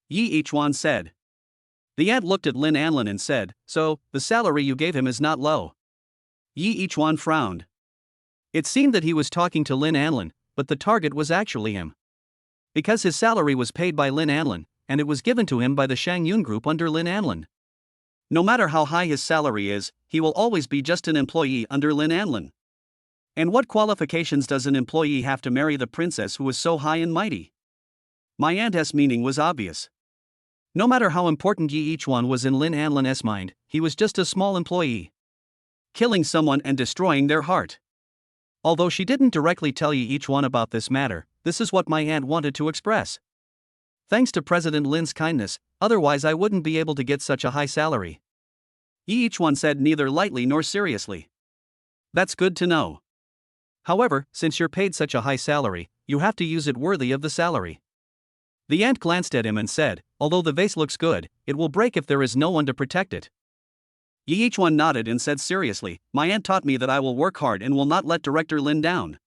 Yi Ichuan said. The aunt looked at Lin Anlin and said, so, the salary you gave him is not low. Yi Ichuan frowned. It seemed that he was talking to Lin Anlin, but the target was actually him. Because his salary was paid by Lin Anlin, and it was given to him by the Shangyun Group under Lin Anlin. No matter how high his salary is, he will always be just an employee under Lin Anlin. And what qualifications does an employee have to marry the princess who is so high and mighty? My aunt's meaning was obvious. No matter how important Yi Ichuan was in Lin Anlin's mind, he was just a small employee. Killing someone and destroying their heart. Although she didn't directly tell Yi Ichuan about this matter, this is what my aunt wanted to express. Thanks to President Lin's kindness, otherwise I wouldn't be able to get such a high salary. Yi Ichuan said, neither lightly nor seriously. That's good to know. However, since you're paid such a high salary, you have to use it worthy of the salary. The aunt glanced at him and said, although the vase looks good, it will break if there is no one to protect it. Yi Ichuan nodded and said seriously, my aunt taught me that I will work hard and will not let Director Lin down.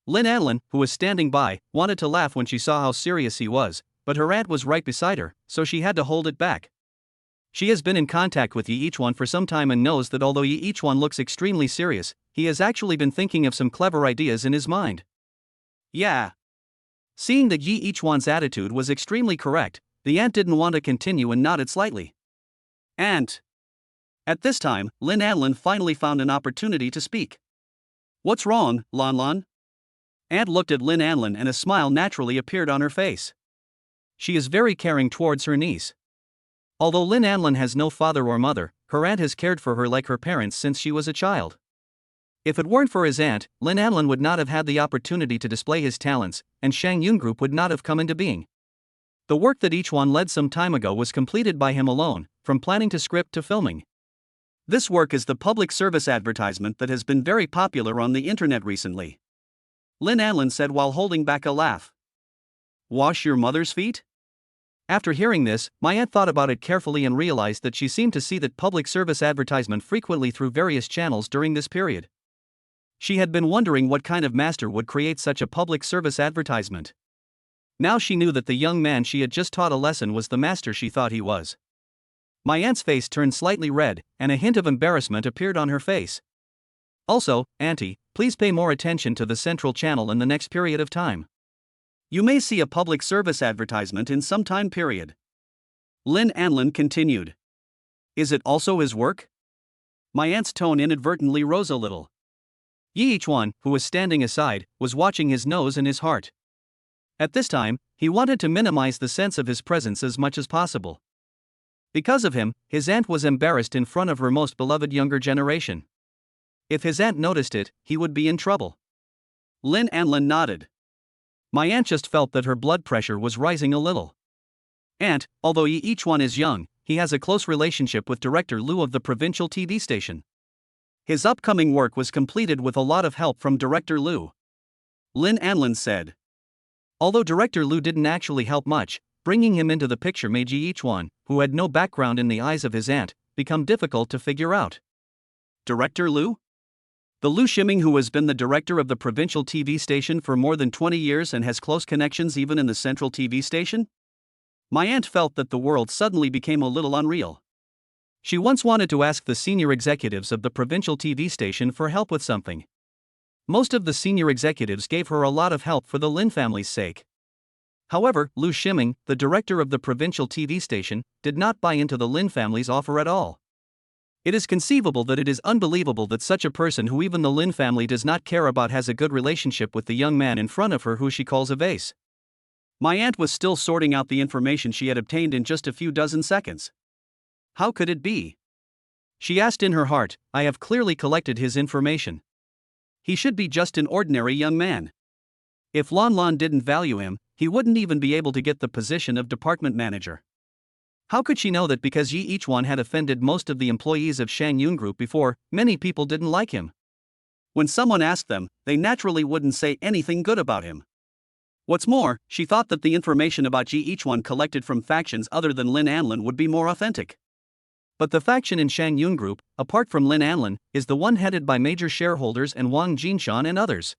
Lin Anlin, who was standing by, wanted to laugh when she saw how serious he was, but her aunt was right beside her, so she had to hold it back. She has been in contact with Yi Ichuan for some time and knows that although Yi Ichuan looks extremely serious, he has actually been thinking of some clever ideas in his mind. Yeah. Seeing that Yi Ichuan's attitude was extremely correct, the aunt didn't want to continue and nodded slightly. Aunt. At this time, Lin Anlin finally found an opportunity to speak. What's wrong, Lanlan? Aunt looked at Lin Anlin and a smile naturally appeared on her face. She is very caring towards her niece. Although Lin Anlin has no father or mother, her aunt has cared for her like her parents since she was a child. If it weren't for his aunt, Lin Anlin would not have had the opportunity to display his talents, and Shangyun Group would not have come into being. The work that Ichuan led some time ago was completed by him alone, from planning to script to filming. This work is the public service advertisement that has been very popular on the internet recently. Lin Anlin said while holding back a laugh. Wash your mother's feet? After hearing this, my aunt thought about it carefully and realized that she seemed to see that public service advertisement frequently through various channels during this period. She had been wondering what kind of master would create such a public service advertisement. Now she knew that the young man she had just taught a lesson was the master she thought he was. My aunt's face turned slightly red, and a hint of embarrassment appeared on her face. Also, Auntie, please pay more attention to the central channel in the next period of time. You may see a public service advertisement in some time period. Lin Anlin continued. Is it also his work? My aunt's tone inadvertently rose a little. Yi Ichuan, who was standing aside, was watching his nose and his heart. At this time, he wanted to minimize the sense of his presence as much as possible. Because of him, his aunt was embarrassed in front of her most beloved younger generation. If his aunt noticed it, he would be in trouble. Lin Anlin nodded. My aunt just felt that her blood pressure was rising a little. Aunt, although Yi Ichuan is young, he has a close relationship with Director Liu of the provincial TV station. His upcoming work was completed with a lot of help from Director Liu. Lin Anlin said. Although Director Liu didn't actually help much, bringing him into the picture made Yi Ichuan, who had no background in the eyes of his aunt, become difficult to figure out. Director Liu? The Liu Shiming who has been the director of the provincial TV station for more than 20 years and has close connections even in the central TV station? My aunt felt that the world suddenly became a little unreal. She once wanted to ask the senior executives of the provincial TV station for help with something. Most of the senior executives gave her a lot of help for the Lin family's sake. However, Liu Shiming, the director of the provincial TV station, did not buy into the Lin family's offer at all. It is conceivable that it is unbelievable that such a person who even the Lin family does not care about has a good relationship with the young man in front of her who she calls a vase. My aunt was still sorting out the information she had obtained in just a few dozen seconds. How could it be? She asked in her heart, I have clearly collected his information. He should be just an ordinary young man. If Lon Lon didn't value him, he wouldn't even be able to get the position of department manager. How could she know that because Yi Ichuan had offended most of the employees of Shang Yun Group before, many people didn't like him? When someone asked them, they naturally wouldn't say anything good about him. What's more, she thought that the information about Yi Ichuan collected from factions other than Lin Anlin would be more authentic. But the faction in Shang Yun Group, apart from Lin Anlin, is the one headed by major shareholders and Wang Jinshan and others.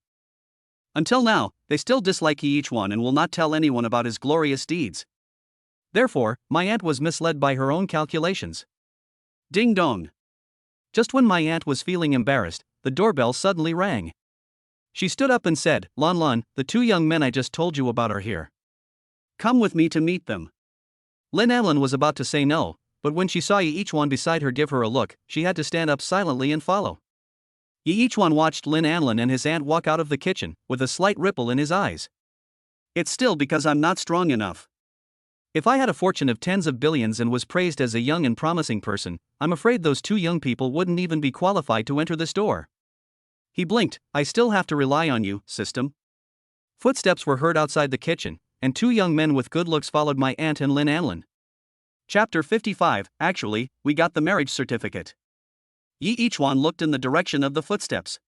Until now, they still dislike Yi Ichuan and will not tell anyone about his glorious deeds. Therefore, my aunt was misled by her own calculations. Ding dong. Just when my aunt was feeling embarrassed, the doorbell suddenly rang. She stood up and said, "Lon Lon, the two young men I just told you about are here. Come with me to meet them." Lin Anlin was about to say no, but when she saw Yi Ichuan beside her give her a look, she had to stand up silently and follow. Yi Ichuan watched Lin Anlin and his aunt walk out of the kitchen, with a slight ripple in his eyes. "It's still because I'm not strong enough. If I had a fortune of tens of billions and was praised as a young and promising person, I'm afraid those two young people wouldn't even be qualified to enter this door." He blinked. "I still have to rely on you, system." Footsteps were heard outside the kitchen, and two young men with good looks followed my aunt and Lin Anlin. Chapter 55. Actually, we got the marriage certificate. Yi Ichuan looked in the direction of the footsteps.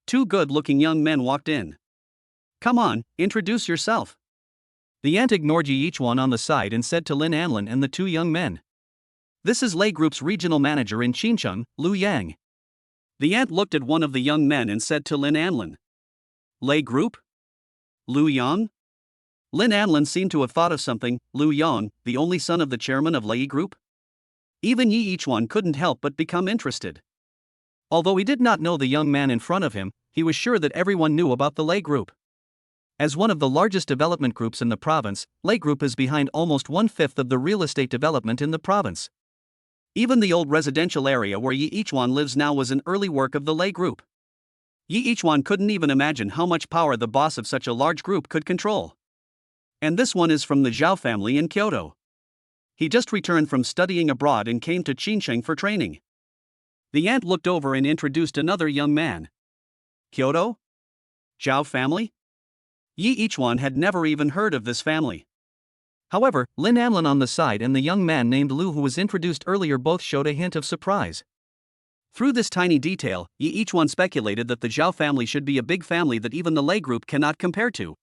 Two good-looking young men walked in. "Come on, introduce yourself." The aunt ignored Yi Ichuan on the side and said to Lin Anlin and the two young men, "This is Lei Group's regional manager in Qincheng, Lu Yang." The aunt looked at one of the young men and said to Lin Anlin, "Lei Group? Lu Yang?" Lin Anlin seemed to have thought of something. Lu Yang, the only son of the chairman of Lei Group? Even Yi Ichuan couldn't help but become interested. Although he did not know the young man in front of him, he was sure that everyone knew about the Lei Group. As one of the largest development groups in the province, Lei Group is behind almost 1/5 of the real estate development in the province. Even the old residential area where Yi Ichuan lives now was an early work of the Lei Group. Yi Ichuan couldn't even imagine how much power the boss of such a large group could control. And this one is from the Zhao family in Kyoto. He just returned from studying abroad and came to Qincheng for training. The aunt looked over and introduced another young man. Kyoto? Zhao family? Yi Ichuan had never even heard of this family. However, Lin Anlin on the side and the young man named Lu who was introduced earlier both showed a hint of surprise. Through this tiny detail, Yi Ichuan speculated that the Zhao family should be a big family that even the Lei Group cannot compare to.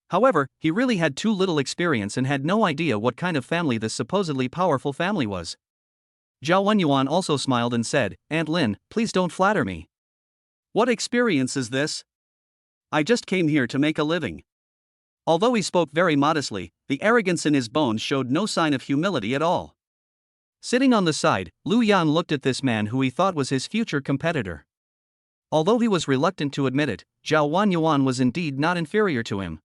However, he really had too little experience and had no idea what kind of family this supposedly powerful family was. Zhao Wenyuan also smiled and said, "Aunt Lin, please don't flatter me. What experience is this? I just came here to make a living." Although he spoke very modestly, the arrogance in his bones showed no sign of humility at all. Sitting on the side, Lu Yan looked at this man who he thought was his future competitor. Although he was reluctant to admit it, Zhao Wenyuan was indeed not inferior to him.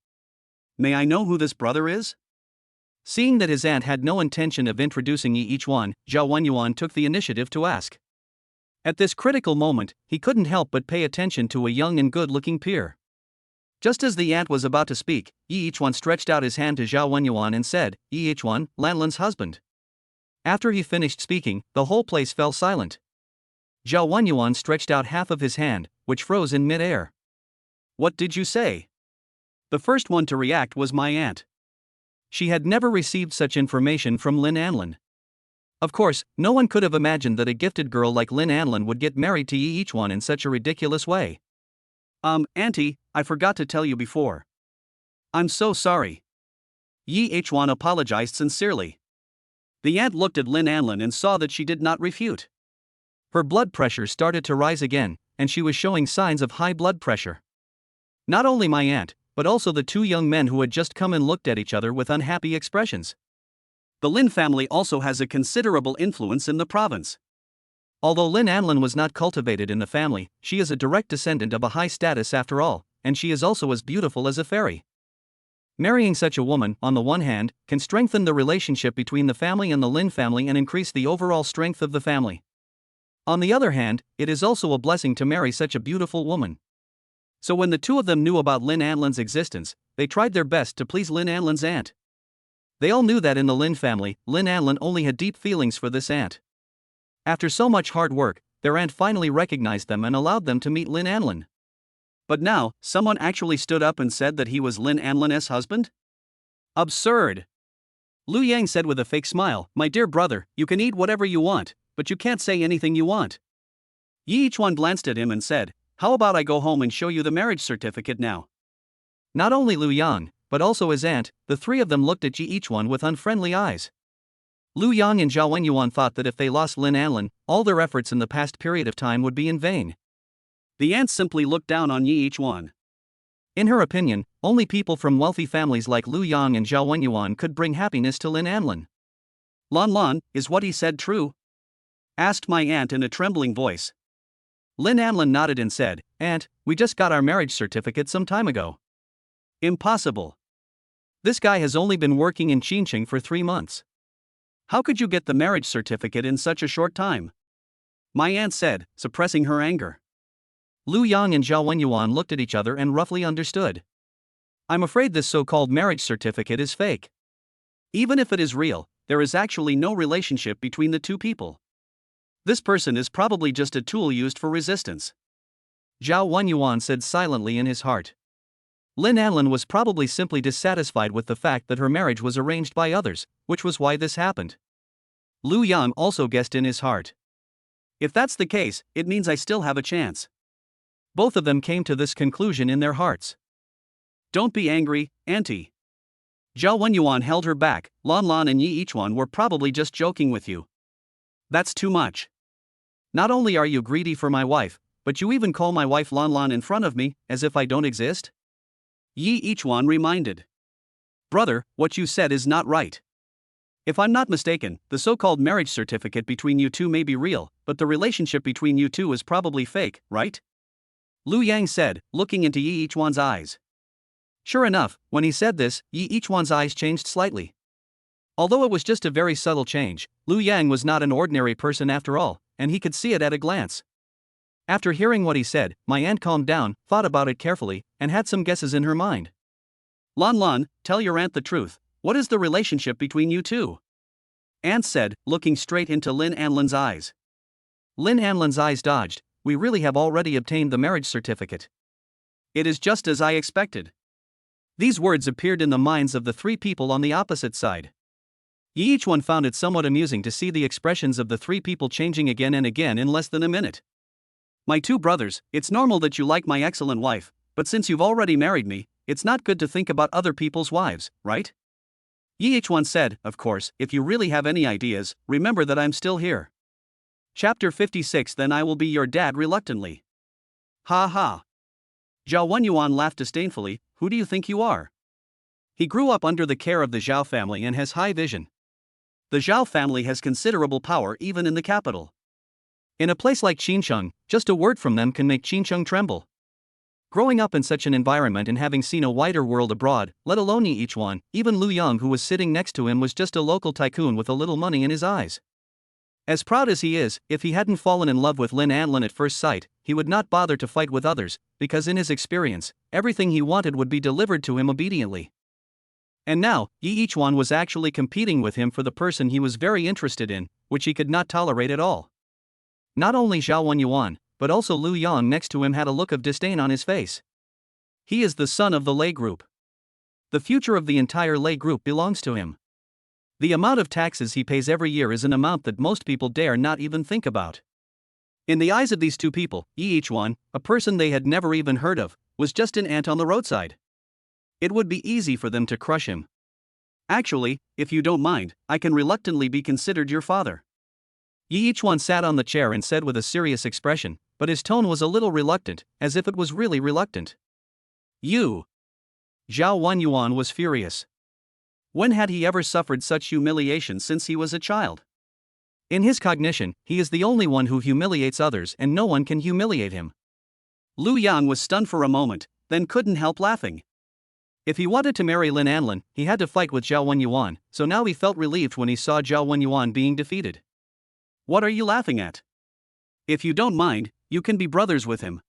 "May I know who this brother is?" Seeing that his aunt had no intention of introducing Yi Ichuan, Zhao Wenyuan took the initiative to ask. At this critical moment, he couldn't help but pay attention to a young and good-looking peer. Just as the aunt was about to speak, Yi Ichuan stretched out his hand to Zhao Wenyuan and said, "Yi Ichuan, Lanlin's husband." After he finished speaking, the whole place fell silent. Zhao Wenyuan stretched out half of his hand, which froze in mid-air. "What did you say?" The first one to react was my aunt. She had never received such information from Lin Anlin. Of course, no one could have imagined that a gifted girl like Lin Anlin would get married to Yi Ichuan in such a ridiculous way. Auntie, I forgot to tell you before. I'm so sorry." Yi Ichuan apologized sincerely. The aunt looked at Lin Anlin and saw that she did not refute. Her blood pressure started to rise again, and she was showing signs of high blood pressure. Not only my aunt, but also the two young men who had just come in looked at each other with unhappy expressions. The Lin family also has a considerable influence in the province. Although Lin Anlin was not cultivated in the family, she is a direct descendant of a high status after all, and she is also as beautiful as a fairy. Marrying such a woman, on the one hand, can strengthen the relationship between the family and the Lin family and increase the overall strength of the family. On the other hand, it is also a blessing to marry such a beautiful woman. So when the two of them knew about Lin Anlin's existence, they tried their best to please Lin Anlin's aunt. They all knew that in the Lin family, Lin Anlin only had deep feelings for this aunt. After so much hard work, their aunt finally recognized them and allowed them to meet Lin Anlin. But now, someone actually stood up and said that he was Lin Anlin's husband? Absurd! Lu Yang said with a fake smile, "My dear brother, you can eat whatever you want, but you can't say anything you want." Yi Ichuan glanced at him and said, "How about I go home and show you the marriage certificate now?" Not only Lu Yang, but also his aunt, the three of them looked at Yi Ichuan with unfriendly eyes. Lu Yang and Zhao Wenyuan thought that if they lost Lin Anlin, all their efforts in the past period of time would be in vain. The aunt simply looked down on Yi Ichuan. In her opinion, only people from wealthy families like Lu Yang and Zhao Wenyuan could bring happiness to Lin Anlin. "Lan, is what he said true?" asked my aunt in a trembling voice. Lin Anlin nodded and said, "Aunt, we just got our marriage certificate some time ago." "Impossible. This guy has only been working in Xinjiang for 3 months. How could you get the marriage certificate in such a short time?" my aunt said, suppressing her anger. Lu Yang and Zhao Wenyuan looked at each other and roughly understood. "I'm afraid this so-called marriage certificate is fake. Even if it is real, there is actually no relationship between the two people. This person is probably just a tool used for resistance." Zhao Wenyuan said silently in his heart. Lin Anlin was probably simply dissatisfied with the fact that her marriage was arranged by others, which was why this happened. Lu Yang also guessed in his heart. "If that's the case, it means I still have a chance." Both of them came to this conclusion in their hearts. "Don't be angry, auntie. Zhao Wenyuan held her back. Lan and Yi Ichuan were probably just joking with you. That's too much. Not only are you greedy for my wife, but you even call my wife Lan in front of me, as if I don't exist?" Yi Ichuan reminded. "Brother, what you said is not right. If I'm not mistaken, the so-called marriage certificate between you two may be real, but the relationship between you two is probably fake, right?" Lu Yang said, looking into Yi Ichuan's eyes. Sure enough, when he said this, Yi Ichuan's eyes changed slightly. Although it was just a very subtle change, Lu Yang was not an ordinary person after all, and he could see it at a glance. After hearing what he said, my aunt calmed down, thought about it carefully, and had some guesses in her mind. Lan, tell your aunt the truth. What is the relationship between you two?" Aunt said, looking straight into Lin Anlin's eyes. Lin Anlin's eyes dodged. "We really have already obtained the marriage certificate." "It is just as I expected." These words appeared in the minds of the three people on the opposite side. Each one found it somewhat amusing to see the expressions of the three people changing again and again in less than a minute. "My two brothers, it's normal that you like my excellent wife, but since you've already married me, it's not good to think about other people's wives, right?" Yi Ichuan said, "Of course, if you really have any ideas, remember that I'm still here." Chapter 56 Then I will be your dad reluctantly. Ha ha. Zhao Wenyuan laughed disdainfully. "Who do you think you are?" He grew up under the care of the Zhao family and has high vision. The Zhao family has considerable power even in the capital. In a place like Xinjiang, just a word from them can make Xinjiang tremble. Growing up in such an environment and having seen a wider world abroad, let alone Yi Ichuan, even Lu Yang who was sitting next to him was just a local tycoon with a little money in his eyes. As proud as he is, if he hadn't fallen in love with Lin Anlin at first sight, he would not bother to fight with others, because in his experience, everything he wanted would be delivered to him obediently. And now, Yi Ichuan was actually competing with him for the person he was very interested in, which he could not tolerate at all. Not only Zhao Wenyuan, but also Lu Yang next to him had a look of disdain on his face. He is the son of the Lei group. The future of the entire Lei group belongs to him. The amount of taxes he pays every year is an amount that most people dare not even think about. In the eyes of these two people, Yi Ichuan, a person they had never even heard of, was just an ant on the roadside. It would be easy for them to crush him. "Actually, if you don't mind, I can reluctantly be considered your father." Yi Ichuan sat on the chair and said with a serious expression, but his tone was a little reluctant, as if it was really reluctant. "You." Zhao Wenyuan was furious. When had he ever suffered such humiliation since he was a child? In his cognition, he is the only one who humiliates others and no one can humiliate him. Lu Yang was stunned for a moment, then couldn't help laughing. If he wanted to marry Lin Anlin, he had to fight with Zhao Wenyuan, so now he felt relieved when he saw Zhao Wenyuan being defeated. "What are you laughing at? If you don't mind, you can be brothers with him."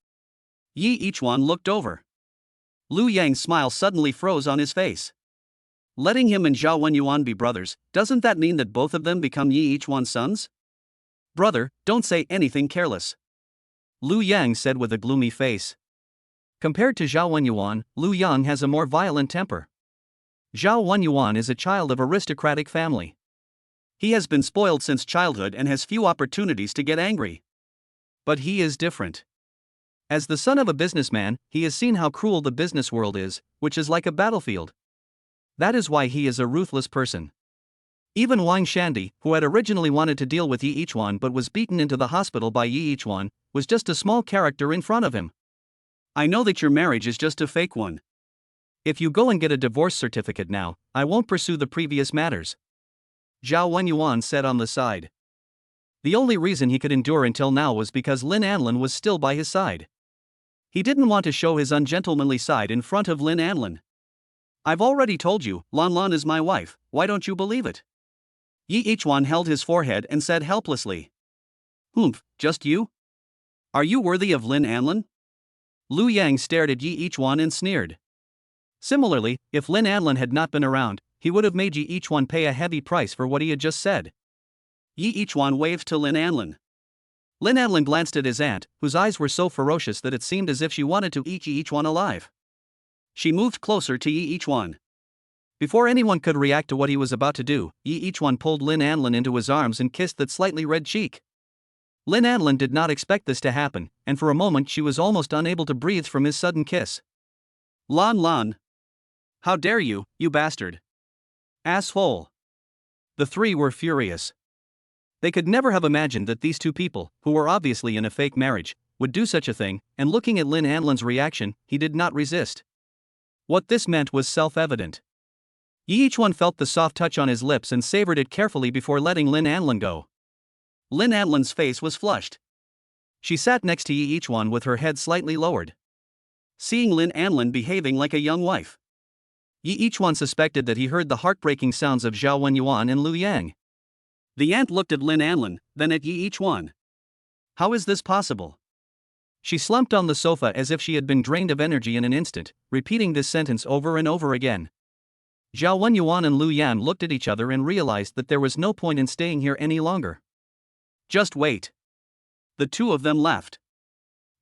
Yi Ichuan looked over. Lu Yang's smile suddenly froze on his face. Letting him and Zhao Wenyuan be brothers, doesn't that mean that both of them become Yi Ichuan's sons? "Brother, don't say anything careless," Lu Yang said with a gloomy face. Compared to Zhao Wenyuan, Lu Yang has a more violent temper. Zhao Wenyuan is a child of aristocratic family. He has been spoiled since childhood and has few opportunities to get angry. But he is different. As the son of a businessman, he has seen how cruel the business world is, which is like a battlefield. That is why he is a ruthless person. Even Wang Shandy, who had originally wanted to deal with Yi Ichuan but was beaten into the hospital by Yi Ichuan, was just a small character in front of him. I know that your marriage is just a fake one. If you go and get a divorce certificate now, I won't pursue the previous matters. Zhao Wenyuan said on the side. The only reason he could endure until now was because Lin Anlin was still by his side. He didn't want to show his ungentlemanly side in front of Lin Anlin. I've already told you, Lan Lan is my wife, why don't you believe it? Yi Ichuan held his forehead and said helplessly. Humph, just you? Are you worthy of Lin Anlin? Lu Yang stared at Yi Ichuan and sneered. Similarly, if Lin Anlin had not been around, he would have made Yi Ichuan pay a heavy price for what he had just said. Yi Ichuan waved to Lin Anlin. Lin Anlin glanced at his aunt, whose eyes were so ferocious that it seemed as if she wanted to eat Yi Ichuan alive. She moved closer to Yi Ichuan. Before anyone could react to what he was about to do, Yi Ichuan pulled Lin Anlin into his arms and kissed that slightly red cheek. Lin Anlin did not expect this to happen, and for a moment she was almost unable to breathe from his sudden kiss. Lan Lan. How dare you, you bastard. Asshole. The three were furious. They could never have imagined that these two people, who were obviously in a fake marriage, would do such a thing, and looking at Lin Anlin's reaction, he did not resist. What this meant was self-evident. Yi Ichuan felt the soft touch on his lips and savored it carefully before letting Lin Anlin go. Lin Anlin's face was flushed. She sat next to Yi Ichuan with her head slightly lowered. Seeing Lin Anlin behaving like a young wife, Yi Ichuan suspected that he heard the heartbreaking sounds of Zhao Wenyuan and Lu Yang. The aunt looked at Lin Anlin, then at Yi Ichuan. How is this possible? She slumped on the sofa as if she had been drained of energy in an instant, repeating this sentence over and over again. Zhao Wenyuan and Lu Yan looked at each other and realized that there was no point in staying here any longer. Just wait. The two of them left.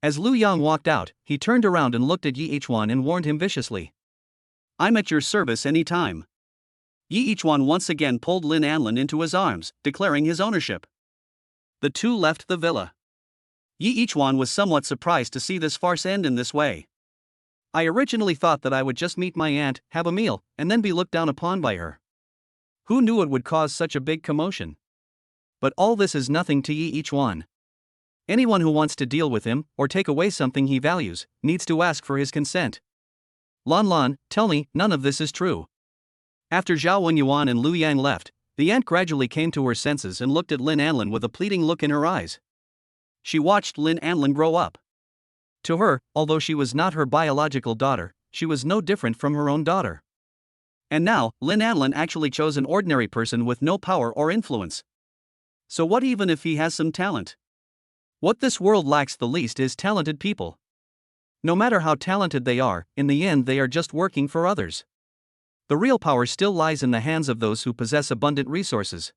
As Lu Yang walked out, he turned around and looked at Yi Ichuan and warned him viciously. I'm at your service any time. Yi Ichuan once again pulled Lin Anlin into his arms, declaring his ownership. The two left the villa. Yi Ichuan was somewhat surprised to see this farce end in this way. I originally thought that I would just meet my aunt, have a meal, and then be looked down upon by her. Who knew it would cause such a big commotion? But all this is nothing to Yi Ichuan. Anyone who wants to deal with him, or take away something he values, needs to ask for his consent. Lan Lan, tell me, none of this is true. After Zhao Wenyuan and Lu Yang left, the aunt gradually came to her senses and looked at Lin Anlin with a pleading look in her eyes. She watched Lin Anlin grow up. To her, although she was not her biological daughter, she was no different from her own daughter. And now, Lin Anlin actually chose an ordinary person with no power or influence. So what even if he has some talent? What this world lacks the least is talented people. No matter how talented they are, in the end they are just working for others. The real power still lies in the hands of those who possess abundant resources.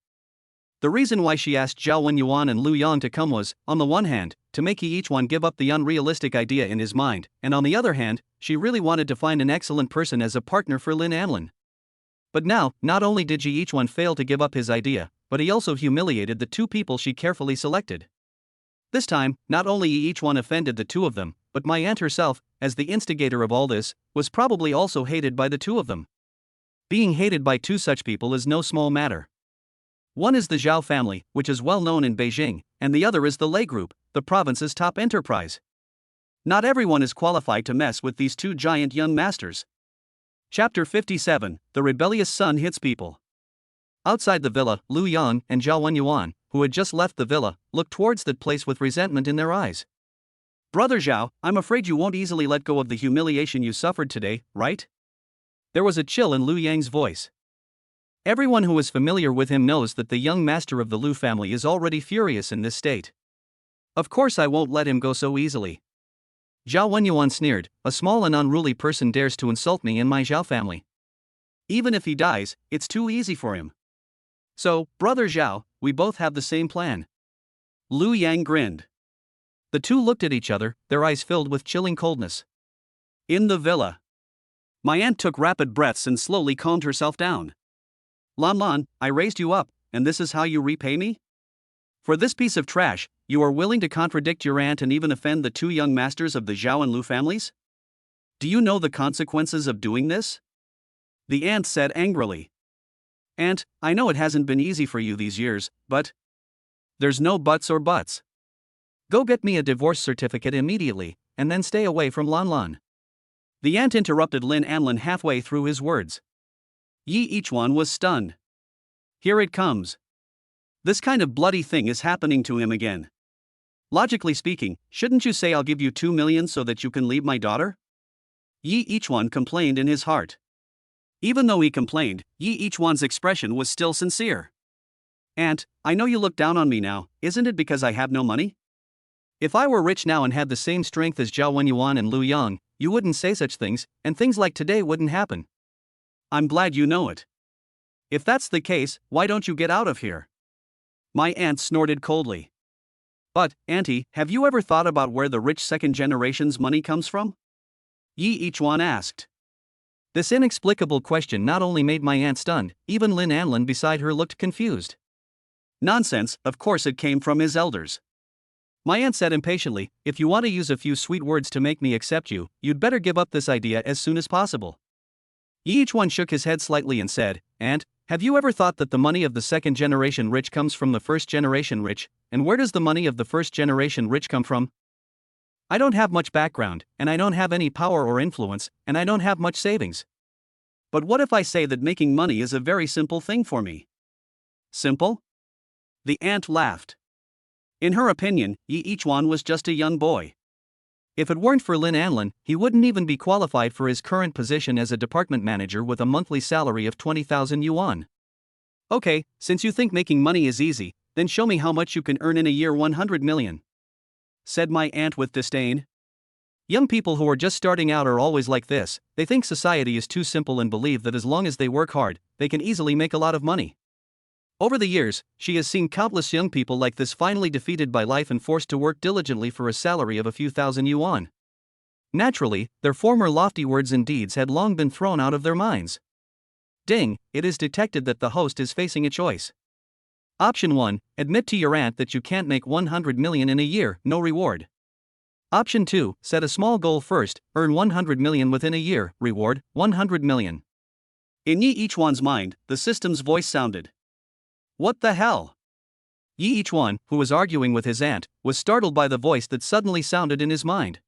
The reason why she asked Zhao Wenyuan and Lu Yang to come was, on the one hand, to make Yi Ichuan give up the unrealistic idea in his mind, and on the other hand, she really wanted to find an excellent person as a partner for Lin Anlin. But now, not only did Yi Ichuan fail to give up his idea, but he also humiliated the two people she carefully selected. This time, not only Yi Ichuan offended the two of them, but my aunt herself, as the instigator of all this, was probably also hated by the two of them. Being hated by two such people is no small matter. One is the Zhao family, which is well known in Beijing, and the other is the Lei Group, the province's top enterprise. Not everyone is qualified to mess with these two giant young masters. Chapter 57, The Rebellious Son Hits People. Outside the villa, Lu Yang and Zhao Wenyuan, who had just left the villa, looked towards that place with resentment in their eyes. Brother Zhao, I'm afraid you won't easily let go of the humiliation you suffered today, right? There was a chill in Lu Yang's voice. Everyone who is familiar with him knows that the young master of the Lu family is already furious in this state. Of course I won't let him go so easily. Zhao Wenyuan sneered, a small and unruly person dares to insult me and my Zhao family. Even if he dies, it's too easy for him. So, brother Zhao, we both have the same plan. Lu Yang grinned. The two looked at each other, their eyes filled with chilling coldness. In the villa. My aunt took rapid breaths and slowly calmed herself down. Lan Lan, I raised you up, and this is how you repay me? For this piece of trash, you are willing to contradict your aunt and even offend the two young masters of the Zhao and Lu families? Do you know the consequences of doing this? The aunt said angrily. Aunt, I know it hasn't been easy for you these years, but... There's no buts or buts. Go get me a divorce certificate immediately, and then stay away from Lan Lan. The aunt interrupted Lin Anlin halfway through his words. Yi Ichuan was stunned. Here it comes. This kind of bloody thing is happening to him again. Logically speaking, shouldn't you say I'll give you 2 million so that you can leave my daughter? Yi Ichuan complained in his heart. Even though he complained, Yi Ichuan's expression was still sincere. Aunt, I know you look down on me now, isn't it because I have no money? If I were rich now and had the same strength as Zhao Wenyuan and Lu Yang, you wouldn't say such things, and things like today wouldn't happen. I'm glad you know it. If that's the case, why don't you get out of here? My aunt snorted coldly. But, Auntie, have you ever thought about where the rich second generation's money comes from? Yi Ichuan asked. This inexplicable question not only made my aunt stunned, even Lin Anlin beside her looked confused. Nonsense, of course it came from his elders. My aunt said impatiently, if you want to use a few sweet words to make me accept you, you'd better give up this idea as soon as possible. Yi Ichuan shook his head slightly and said, Aunt, have you ever thought that the money of the second generation rich comes from the first generation rich, and where does the money of the first generation rich come from? I don't have much background, and I don't have any power or influence, and I don't have much savings. But what if I say that making money is a very simple thing for me? Simple? The aunt laughed. In her opinion, Yi Ichuan was just a young boy. If it weren't for Lin Anlin, he wouldn't even be qualified for his current position as a department manager with a monthly salary of 20,000 yuan. Okay, since you think making money is easy, then show me how much you can earn in a year. 100 million. Said my aunt with disdain. Young people who are just starting out are always like this. They think society is too simple and believe that as long as they work hard, they can easily make a lot of money. Over the years, she has seen countless young people like this finally defeated by life and forced to work diligently for a salary of a few thousand yuan. Naturally, their former lofty words and deeds had long been thrown out of their minds. Ding, it is detected that the host is facing a choice. Option 1, admit to your aunt that you can't make 100 million in a year, no reward. Option 2, set a small goal first, earn 100 million within a year, reward, 100 million. In Yi Ichuan's mind, the system's voice sounded. What the hell? Yi Ichuan, who was arguing with his aunt, was startled by the voice that suddenly sounded in his mind.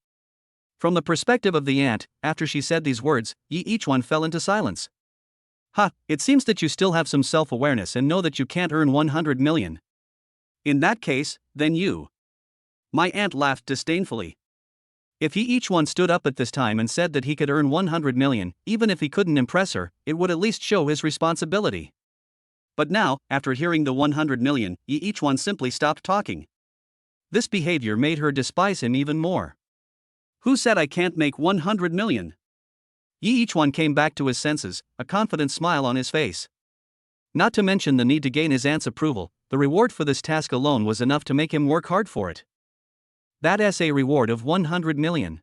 From the perspective of the aunt, after she said these words, Yi Ichuan fell into silence. Ha, it seems that you still have some self-awareness and know that you can't earn 100 million. In that case, then you. My aunt laughed disdainfully. If Yi Ichuan stood up at this time and said that he could earn 100 million, even if he couldn't impress her, it would at least show his responsibility. But now, after hearing the 100 million, Yi Ichuan simply stopped talking. This behavior made her despise him even more. Who said I can't make 100 million? Yi Ichuan came back to his senses, a confident smile on his face. Not to mention the need to gain his aunt's approval, the reward for this task alone was enough to make him work hard for it. That's a reward of 100 million.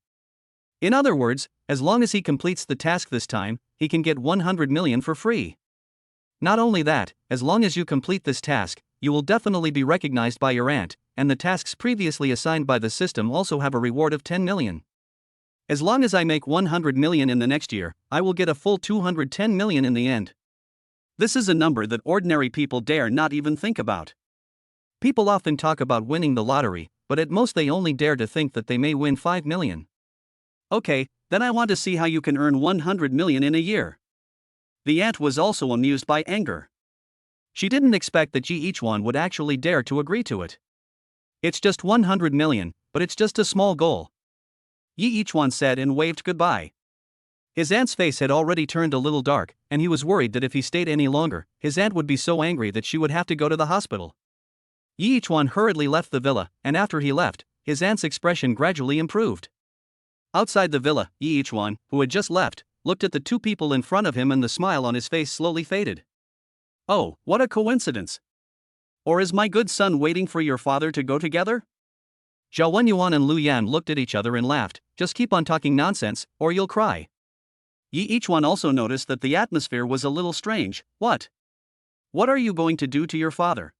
In other words, as long as he completes the task this time, he can get 100 million for free. Not only that, as long as you complete this task, you will definitely be recognized by your aunt, and the tasks previously assigned by the system also have a reward of 10 million. As long as I make 100 million in the next year, I will get a full 210 million in the end. This is a number that ordinary people dare not even think about. People often talk about winning the lottery, but at most they only dare to think that they may win 5 million. Okay, then I want to see how you can earn 100 million in a year. The aunt was also amused by anger. She didn't expect that Yi Ichuan would actually dare to agree to it. It's just 100 million, but it's just a small goal. Yi Ichuan said and waved goodbye. His aunt's face had already turned a little dark, and he was worried that if he stayed any longer, his aunt would be so angry that she would have to go to the hospital. Yi Ichuan hurriedly left the villa, and after he left, his aunt's expression gradually improved. Outside the villa, Yi Ichuan, who had just left, looked at the two people in front of him and the smile on his face slowly faded. Oh, what a coincidence! Or is my good son waiting for your father to go together? Zhao Wenyuan and Lu Yan looked at each other and laughed, just keep on talking nonsense, or you'll cry. Yi Ichuan also noticed that the atmosphere was a little strange. What? What are you going to do to your father?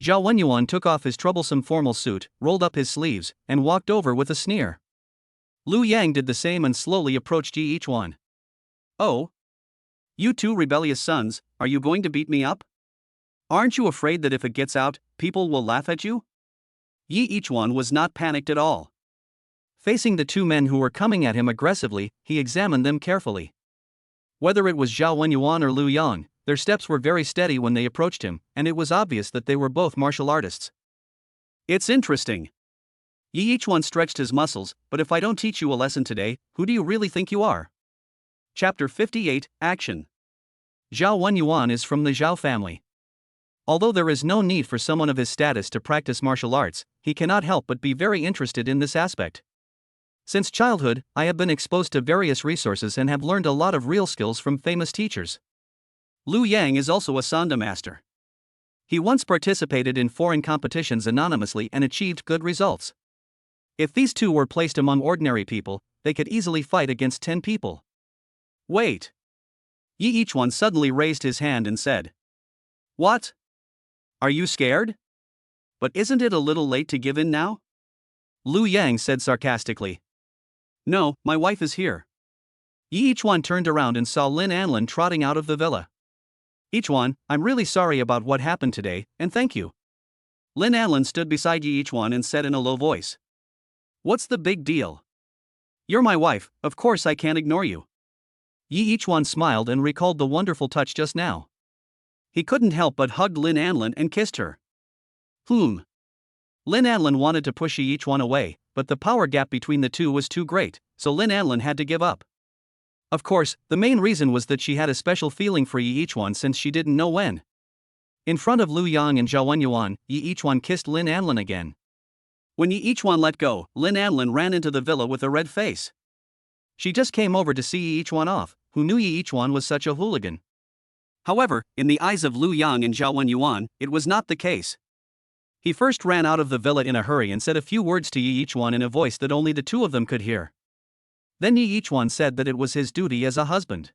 Zhao Wenyuan took off his troublesome formal suit, rolled up his sleeves, and walked over with a sneer. Lu Yang did the same and slowly approached Yi Ichuan. Oh? You two rebellious sons, are you going to beat me up? Aren't you afraid that if it gets out, people will laugh at you? Yi Ichuan was not panicked at all. Facing the two men who were coming at him aggressively, he examined them carefully. Whether it was Zhao Wenyuan or Lu Yang, their steps were very steady when they approached him, and it was obvious that they were both martial artists. It's interesting. Yi Ichuan stretched his muscles, but if I don't teach you a lesson today, who do you really think you are? Chapter 58, Action. Zhao Wenyuan is from the Zhao family. Although there is no need for someone of his status to practice martial arts, he cannot help but be very interested in this aspect. Since childhood, I have been exposed to various resources and have learned a lot of real skills from famous teachers. Lu Yang is also a Sanda master. He once participated in foreign competitions anonymously and achieved good results. If these two were placed among ordinary people, they could easily fight against 10 people. Wait. Yi Ichuan suddenly raised his hand and said, What? Are you scared? But isn't it a little late to give in now? Lu Yang said sarcastically. No, my wife is here. Yi Ichuan turned around and saw Lin Anlin trotting out of the villa. Ichuan, I'm really sorry about what happened today, and thank you. Lin Anlin stood beside Yi Ichuan and said in a low voice. What's the big deal? You're my wife, of course I can't ignore you. Yi Ichuan smiled and recalled the wonderful touch just now. He couldn't help but hugged Lin Anlin and kissed her. Lin Anlin wanted to push Yi Ichuan away, but the power gap between the two was too great, so Lin Anlin had to give up. Of course, the main reason was that she had a special feeling for Yi Ichuan since she didn't know when. In front of Lu Yang and Zhao Wenyuan, Yi Ichuan kissed Lin Anlin again. When Yi Ichuan let go, Lin Anlin ran into the villa with a red face. She just came over to see Yi Ichuan off, who knew Yi Ichuan was such a hooligan. However, in the eyes of Lu Yang and Zhao Wenyuan, it was not the case. He first ran out of the villa in a hurry and said a few words to Yi Ichuan in a voice that only the two of them could hear. Then Yi Ichuan said that it was his duty as a husband.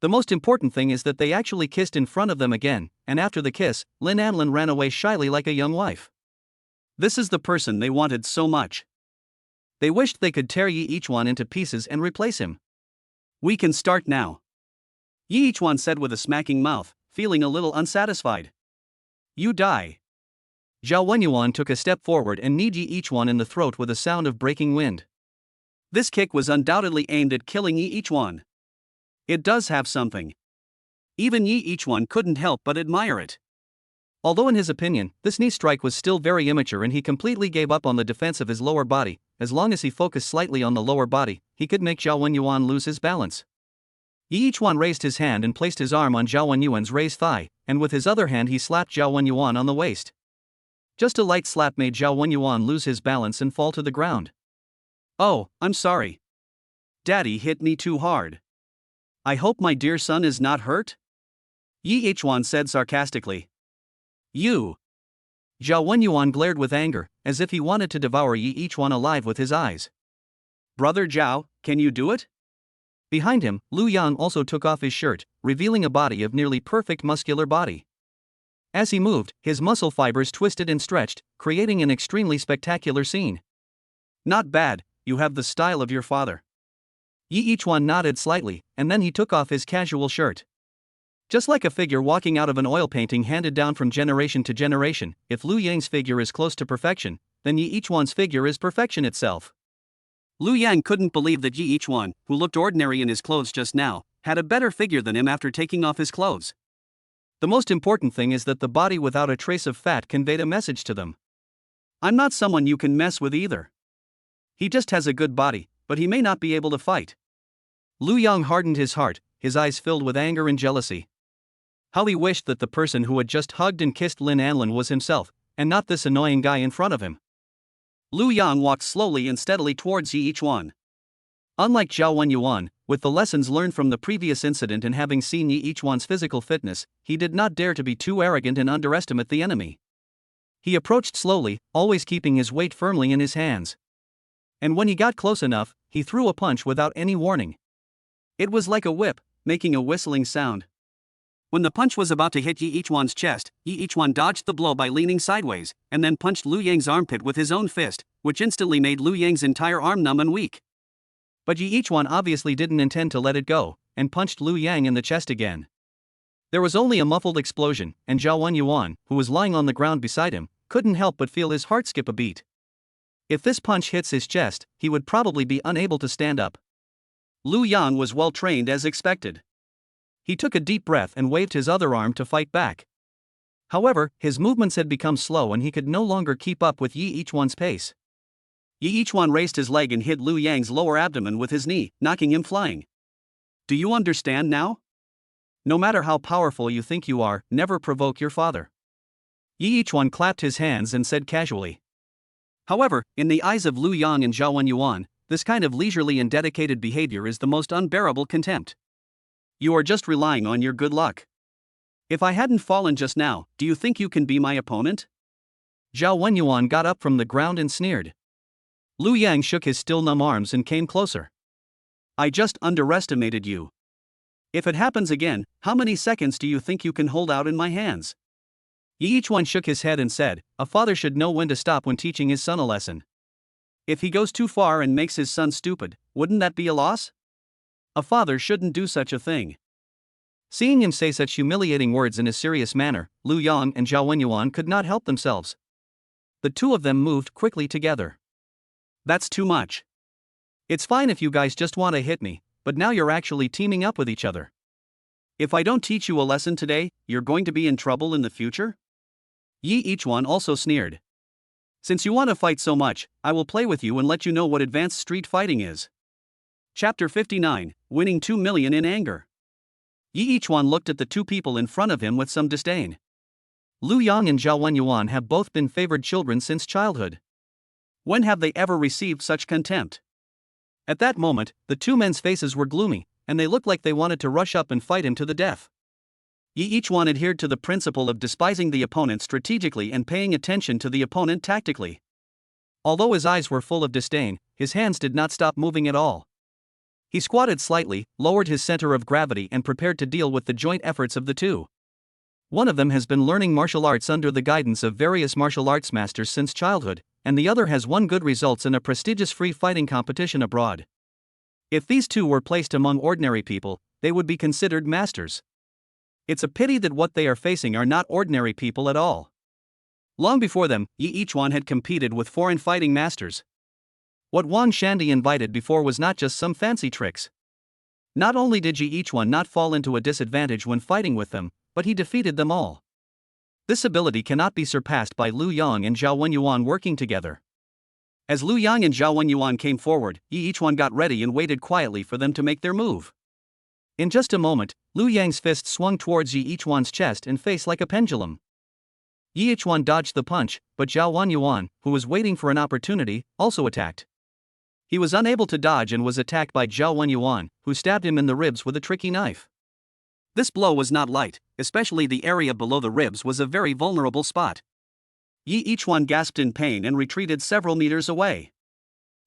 The most important thing is that they actually kissed in front of them again, and after the kiss, Lin Anlin ran away shyly like a young wife. This is the person they wanted so much. They wished they could tear Yi Ichuan into pieces and replace him. We can start now. Yi Ichuan said with a smacking mouth, feeling a little unsatisfied. You die. Zhao Wenyuan took a step forward and kneed Yi Ichuan in the throat with a sound of breaking wind. This kick was undoubtedly aimed at killing Yi Ichuan. It does have something. Even Yi Ichuan couldn't help but admire it. Although in his opinion, this knee strike was still very immature and he completely gave up on the defense of his lower body, as long as he focused slightly on the lower body, he could make Zhao Wenyuan lose his balance. Yi Ichuan raised his hand and placed his arm on Zhao Wenyuan's raised thigh, and with his other hand he slapped Zhao Wenyuan on the waist. Just a light slap made Zhao Wenyuan lose his balance and fall to the ground. Oh, I'm sorry. Daddy hit me too hard. I hope my dear son is not hurt? Yi Ichuan said sarcastically. You. Zhao Wenyuan glared with anger, as if he wanted to devour Yi Ichuan alive with his eyes. Brother Zhao, can you do it? Behind him, Lu Yang also took off his shirt, revealing a body of nearly perfect muscular body. As he moved, his muscle fibers twisted and stretched, creating an extremely spectacular scene. Not bad, you have the style of your father. Yi Ichuan nodded slightly, and then he took off his casual shirt. Just like a figure walking out of an oil painting handed down from generation to generation, if Lu Yang's figure is close to perfection, then Yi Ichuan's figure is perfection itself. Lu Yang couldn't believe that Yi Ichuan, who looked ordinary in his clothes just now, had a better figure than him after taking off his clothes. The most important thing is that the body without a trace of fat conveyed a message to them. I'm not someone you can mess with either. He just has a good body, but he may not be able to fight. Lu Yang hardened his heart, his eyes filled with anger and jealousy. How he wished that the person who had just hugged and kissed Lin Anlin was himself, and not this annoying guy in front of him. Lu Yang walked slowly and steadily towards Yi Ichuan. Unlike Zhao Wenyuan, with the lessons learned from the previous incident and having seen Yi Ichuan's physical fitness, he did not dare to be too arrogant and underestimate the enemy. He approached slowly, always keeping his weight firmly in his hands. And when he got close enough, he threw a punch without any warning. It was like a whip, making a whistling sound. When the punch was about to hit Yi Ichuan's chest, Yi Ichuan dodged the blow by leaning sideways, and then punched Lu Yang's armpit with his own fist, which instantly made Lu Yang's entire arm numb and weak. But Yi Ichuan obviously didn't intend to let it go, and punched Lu Yang in the chest again. There was only a muffled explosion, and Zhao Wenyuan, who was lying on the ground beside him, couldn't help but feel his heart skip a beat. If this punch hits his chest, he would probably be unable to stand up. Lu Yang was well trained as expected. He took a deep breath and waved his other arm to fight back. However, his movements had become slow and he could no longer keep up with Yi Ichuan's pace. Yi Ichuan raised his leg and hit Lu Yang's lower abdomen with his knee, knocking him flying. Do you understand now? No matter how powerful you think you are, never provoke your father. Yi Ichuan clapped his hands and said casually. However, in the eyes of Lu Yang and Zhao Wenyuan, this kind of leisurely and dedicated behavior is the most unbearable contempt. You are just relying on your good luck. If I hadn't fallen just now, do you think you can be my opponent? Zhao Wenyuan got up from the ground and sneered. Lu Yang shook his still numb arms and came closer. I just underestimated you. If it happens again, how many seconds do you think you can hold out in my hands? Yi Ichuan shook his head and said, a father should know when to stop when teaching his son a lesson. If he goes too far and makes his son stupid, wouldn't that be a loss? A father shouldn't do such a thing. Seeing him say such humiliating words in a serious manner, Lu Yang and Zhao Wenyuan could not help themselves. The two of them moved quickly together. That's too much. It's fine if you guys just want to hit me, but now you're actually teaming up with each other. If I don't teach you a lesson today, you're going to be in trouble in the future? Yi Ichuan also sneered. Since you want to fight so much, I will play with you and let you know what advanced street fighting is. Chapter 59, Winning 2 Million in Anger. Yi Ichuan looked at the two people in front of him with some disdain. Lu Yang and Zhao Wenyuan have both been favored children since childhood. When have they ever received such contempt? At that moment, the two men's faces were gloomy, and they looked like they wanted to rush up and fight him to the death. Yi Ichuan adhered to the principle of despising the opponent strategically and paying attention to the opponent tactically. Although his eyes were full of disdain, his hands did not stop moving at all. He squatted slightly, lowered his center of gravity and prepared to deal with the joint efforts of the two. One of them has been learning martial arts under the guidance of various martial arts masters since childhood, and the other has won good results in a prestigious free fighting competition abroad. If these two were placed among ordinary people, they would be considered masters. It's a pity that what they are facing are not ordinary people at all. Long before them, Yi Ichuan had competed with foreign fighting masters. What Wang Shandy invited before was not just some fancy tricks. Not only did Yi Ichuan not fall into a disadvantage when fighting with them, but he defeated them all. This ability cannot be surpassed by Lu Yang and Zhao Wenyuan working together. As Lu Yang and Zhao Wenyuan came forward, Yi Ichuan got ready and waited quietly for them to make their move. In just a moment, Lu Yang's fist swung towards Yi Ichuan's chest and face like a pendulum. Yi Ichuan dodged the punch, but Zhao Wenyuan, who was waiting for an opportunity, also attacked. He was unable to dodge and was attacked by Zhao Wenyuan, who stabbed him in the ribs with a tricky knife. This blow was not light, especially the area below the ribs was a very vulnerable spot. Yi Ichuan gasped in pain and retreated several meters away.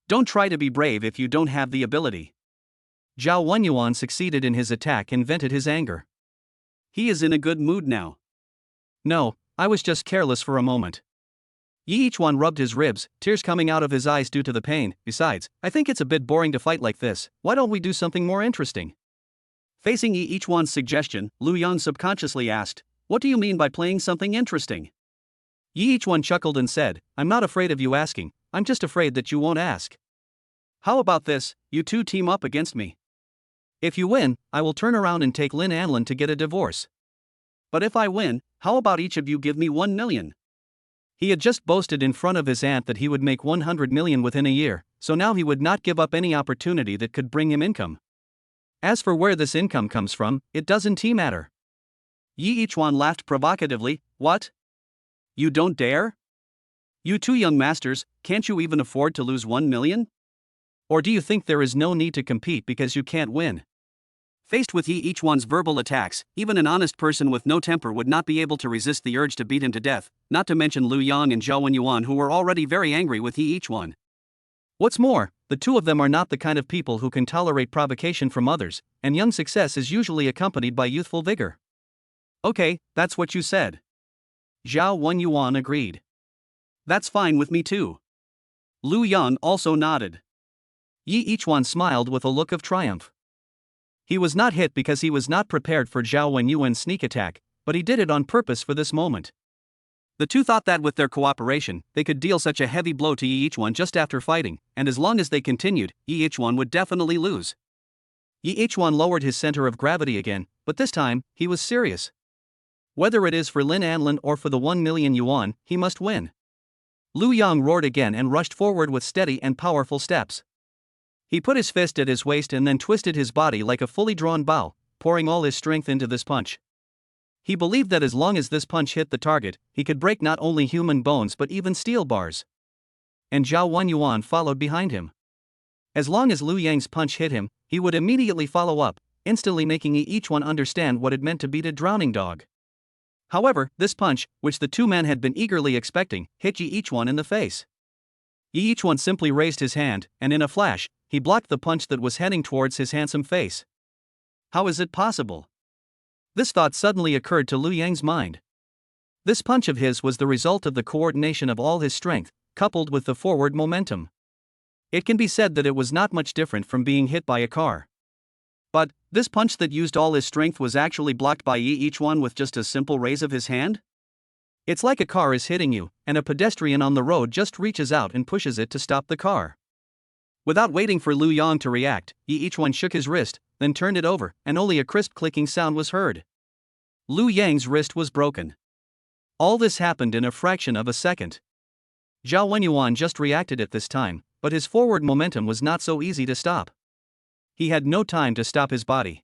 Don't try to be brave if you don't have the ability. Zhao Wenyuan succeeded in his attack and vented his anger. He is in a good mood now. No, I was just careless for a moment. Yi Ichuan rubbed his ribs, tears coming out of his eyes due to the pain. Besides, I think it's a bit boring to fight like this. Why don't we do something more interesting? Facing Yi Ichuan's suggestion, Lu Yang subconsciously asked, what do you mean by playing something interesting? Yi Ichuan chuckled and said, I'm not afraid of you asking, I'm just afraid that you won't ask. How about this, you two team up against me? If you win, I will turn around and take Lin Anlin to get a divorce. But if I win, how about each of you give me 1 million? He had just boasted in front of his aunt that he would make 100 million within a year, so now he would not give up any opportunity that could bring him income. As for where this income comes from, it doesn't matter. Yi Ichuan laughed provocatively, what? You don't dare? You two young masters, can't you even afford to lose 1 million? Or do you think there is no need to compete because you can't win? Faced with Yi Ichuan's verbal attacks, even an honest person with no temper would not be able to resist the urge to beat him to death, not to mention Lu Yang and Zhao Wenyuan, who were already very angry with Yi Ichuan. What's more, the two of them are not the kind of people who can tolerate provocation from others, and young success is usually accompanied by youthful vigor. Okay, that's what you said. Zhao Wenyuan agreed. That's fine with me too. Lu Yang also nodded. Yi Ichuan smiled with a look of triumph. He was not hit because he was not prepared for Zhao Wenyuan's sneak attack, but he did it on purpose for this moment. The two thought that with their cooperation, they could deal such a heavy blow to Yi Ichuan just after fighting, and as long as they continued, Yi Ichuan would definitely lose. Yi Ichuan lowered his center of gravity again, but this time, he was serious. Whether it is for Lin Anlin or for the 1 million yuan, he must win. Lu Yang roared again and rushed forward with steady and powerful steps. He put his fist at his waist and then twisted his body like a fully drawn bow, pouring all his strength into this punch. He believed that as long as this punch hit the target, he could break not only human bones but even steel bars. And Zhao Wenyuan followed behind him. As long as Lu Yang's punch hit him, he would immediately follow up, instantly making Yi Ichuan understand what it meant to beat a drowning dog. However, this punch, which the two men had been eagerly expecting, hit Yi Ichuan in the face. Yi Ichuan simply raised his hand, and in a flash, he blocked the punch that was heading towards his handsome face. How is it possible? This thought suddenly occurred to Lu Yang's mind. This punch of his was the result of the coordination of all his strength, coupled with the forward momentum. It can be said that it was not much different from being hit by a car. But, this punch that used all his strength was actually blocked by Yi Ichuan with just a simple raise of his hand? It's like a car is hitting you, and a pedestrian on the road just reaches out and pushes it to stop the car. Without waiting for Lu Yang to react, Yi Ichuan shook his wrist, then turned it over, and only a crisp clicking sound was heard. Lu Yang's wrist was broken. All this happened in a fraction of a second. Zhao Wenyuan just reacted at this time, but his forward momentum was not so easy to stop. He had no time to stop his body.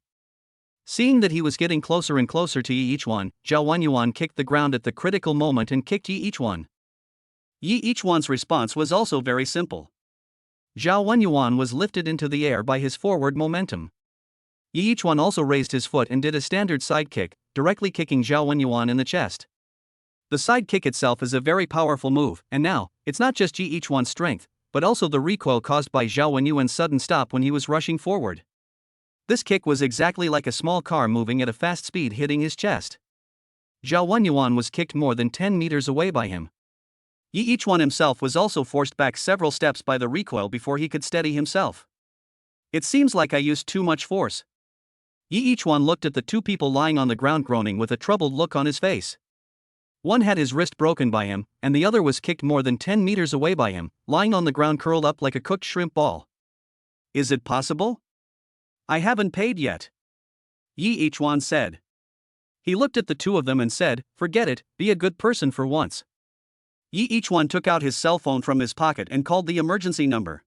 Seeing that he was getting closer and closer to Yi Ichuan, Zhao Wenyuan kicked the ground at the critical moment and kicked Yi Ichuan. Yi Ichuan's response was also very simple. Zhao Wenyuan was lifted into the air by his forward momentum. Yi Ichuan also raised his foot and did a standard side kick, directly kicking Zhao Wenyuan in the chest. The side kick itself is a very powerful move, and now, it's not just Yi Ichuan's strength, but also the recoil caused by Zhao Wenyuan's sudden stop when he was rushing forward. This kick was exactly like a small car moving at a fast speed hitting his chest. Zhao Wenyuan was kicked more than 10 meters away by him. Yi Ichuan himself was also forced back several steps by the recoil before he could steady himself. It seems like I used too much force. Yi Ichuan looked at the two people lying on the ground groaning with a troubled look on his face. One had his wrist broken by him, and the other was kicked more than 10 meters away by him, lying on the ground curled up like a cooked shrimp ball. Is it possible? I haven't paid yet. Yi Ichuan said. He looked at the two of them and said, "Forget it, be a good person for once." Yi Ichuan took out his cell phone from his pocket and called the emergency number.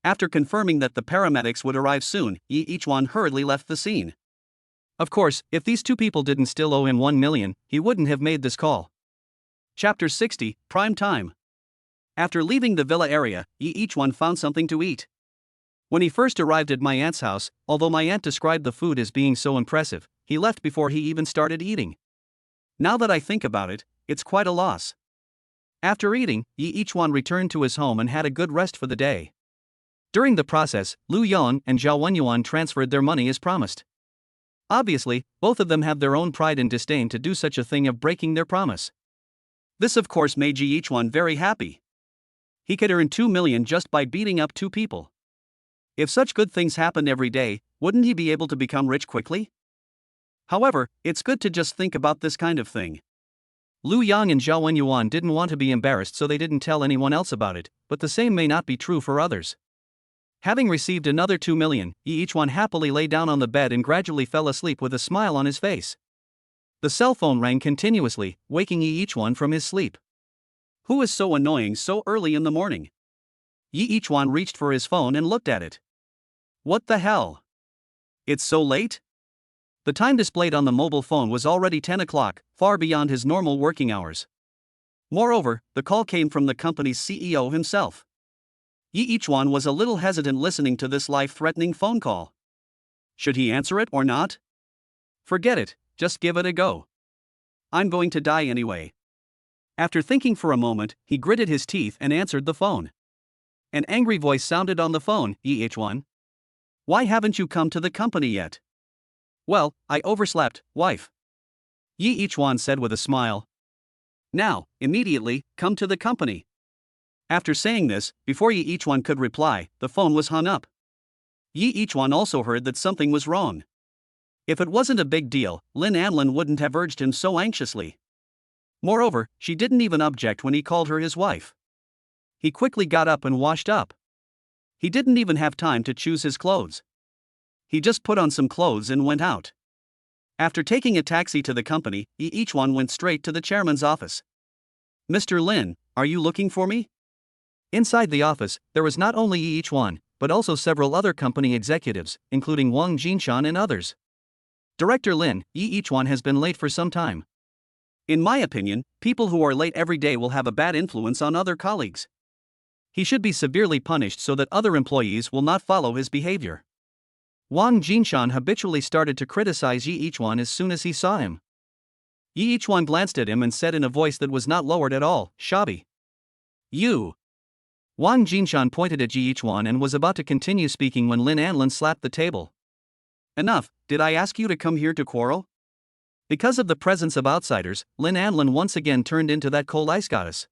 After confirming that the paramedics would arrive soon, Yi Ichuan hurriedly left the scene. Of course, if these two people didn't still owe him 1 million, he wouldn't have made this call. Chapter 60, Prime Time. After leaving the villa area, Yi Ichuan found something to eat. When he first arrived at my aunt's house, although my aunt described the food as being so impressive, he left before he even started eating. Now that I think about it, it's quite a loss. After eating, Yi Ichuan returned to his home and had a good rest for the day. During the process, Lu Yang and Zhao Wenyuan transferred their money as promised. Obviously, both of them have their own pride and disdain to do such a thing of breaking their promise. This of course made Yi Ichuan very happy. He could earn 2 million just by beating up two people. If such good things happened every day, wouldn't he be able to become rich quickly? However, it's good to just think about this kind of thing. Lu Yang and Zhao Wenyuan didn't want to be embarrassed, so they didn't tell anyone else about it, but the same may not be true for others. Having received another 2 million, Yi Ichuan happily lay down on the bed and gradually fell asleep with a smile on his face. The cell phone rang continuously, waking Yi Ichuan from his sleep. Who is so annoying so early in the morning? Yi Ichuan reached for his phone and looked at it. What the hell? It's so late? The time displayed on the mobile phone was already 10 o'clock, far beyond his normal working hours. Moreover, the call came from the company's CEO himself. Yi Ichuan was a little hesitant listening to this life-threatening phone call. Should he answer it or not? Forget it, just give it a go. I'm going to die anyway. After thinking for a moment, he gritted his teeth and answered the phone. An angry voice sounded on the phone. "One? Why haven't you come to the company yet?" "Well, I overslept, wife," One said with a smile. "Now, immediately, come to the company." After saying this, before One could reply, the phone was hung up. One also heard that something was wrong. If it wasn't a big deal, Lynn Anlin wouldn't have urged him so anxiously. Moreover, she didn't even object when he called her his wife. He quickly got up and washed up. He didn't even have time to choose his clothes. He just put on some clothes and went out. After taking a taxi to the company, One went straight to the chairman's office. "Mr. Lin, are you looking for me?" Inside the office, there was not only One, but also several other company executives, including Wang Jinshan and others. "Director Lin, One has been late for some time. In my opinion, people who are late every day will have a bad influence on other colleagues. He should be severely punished so that other employees will not follow his behavior." Wang Jinshan habitually started to criticize One as soon as he saw him. One glanced at him and said in a voice that was not lowered at all, "Shabby. You." Wang Jinshan pointed at One and was about to continue speaking when Lin Anlin slapped the table. "Enough, did I ask you to come here to quarrel?" Because of the presence of outsiders, Lin Anlin once again turned into that cold ice goddess.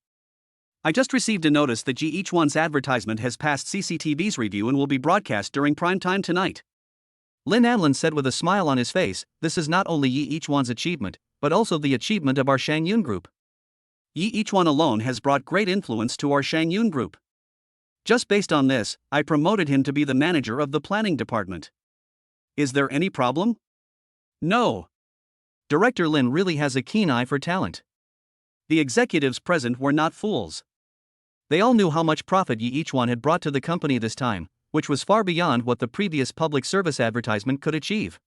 "I just received a notice that One's advertisement has passed CCTV's review and will be broadcast during prime time tonight." Lin Anlin said with a smile on his face, "This is not only One's achievement, but also the achievement of our Shangyun group. One alone has brought great influence to our Shangyun group. Just based on this, I promoted him to be the manager of the planning department. Is there any problem?" "No. Director Lin really has a keen eye for talent." The executives present were not fools. They all knew how much profit One had brought to the company this time, which was far beyond what the previous public service advertisement could achieve.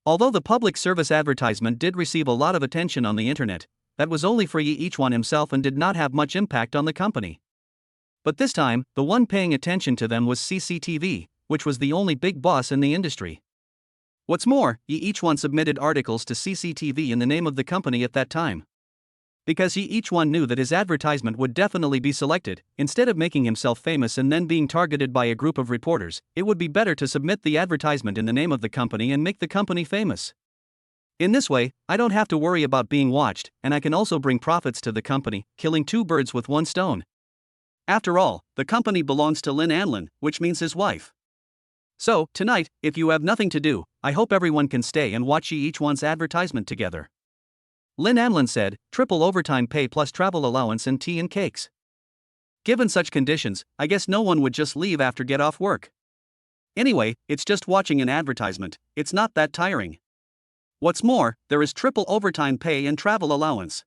Although the public service advertisement did receive a lot of attention on the internet, that was only for One himself and did not have much impact on the company. But this time, the one paying attention to them was CCTV, which was the only big boss in the industry. What's more, One submitted articles to CCTV in the name of the company at that time. Because One knew that his advertisement would definitely be selected, instead of making himself famous and then being targeted by a group of reporters, it would be better to submit the advertisement in the name of the company and make the company famous. In this way, I don't have to worry about being watched, and I can also bring profits to the company, killing two birds with one stone. After all, the company belongs to Lin Anlin, which means his wife. So, tonight, if you have nothing to do, I hope everyone can stay and watch One's advertisement together." Lin Anlin said, "Triple overtime pay plus travel allowance and tea and cakes. Given such conditions, I guess no one would just leave after get off work. Anyway, it's just watching an advertisement, it's not that tiring. What's more, there is triple overtime pay and travel allowance.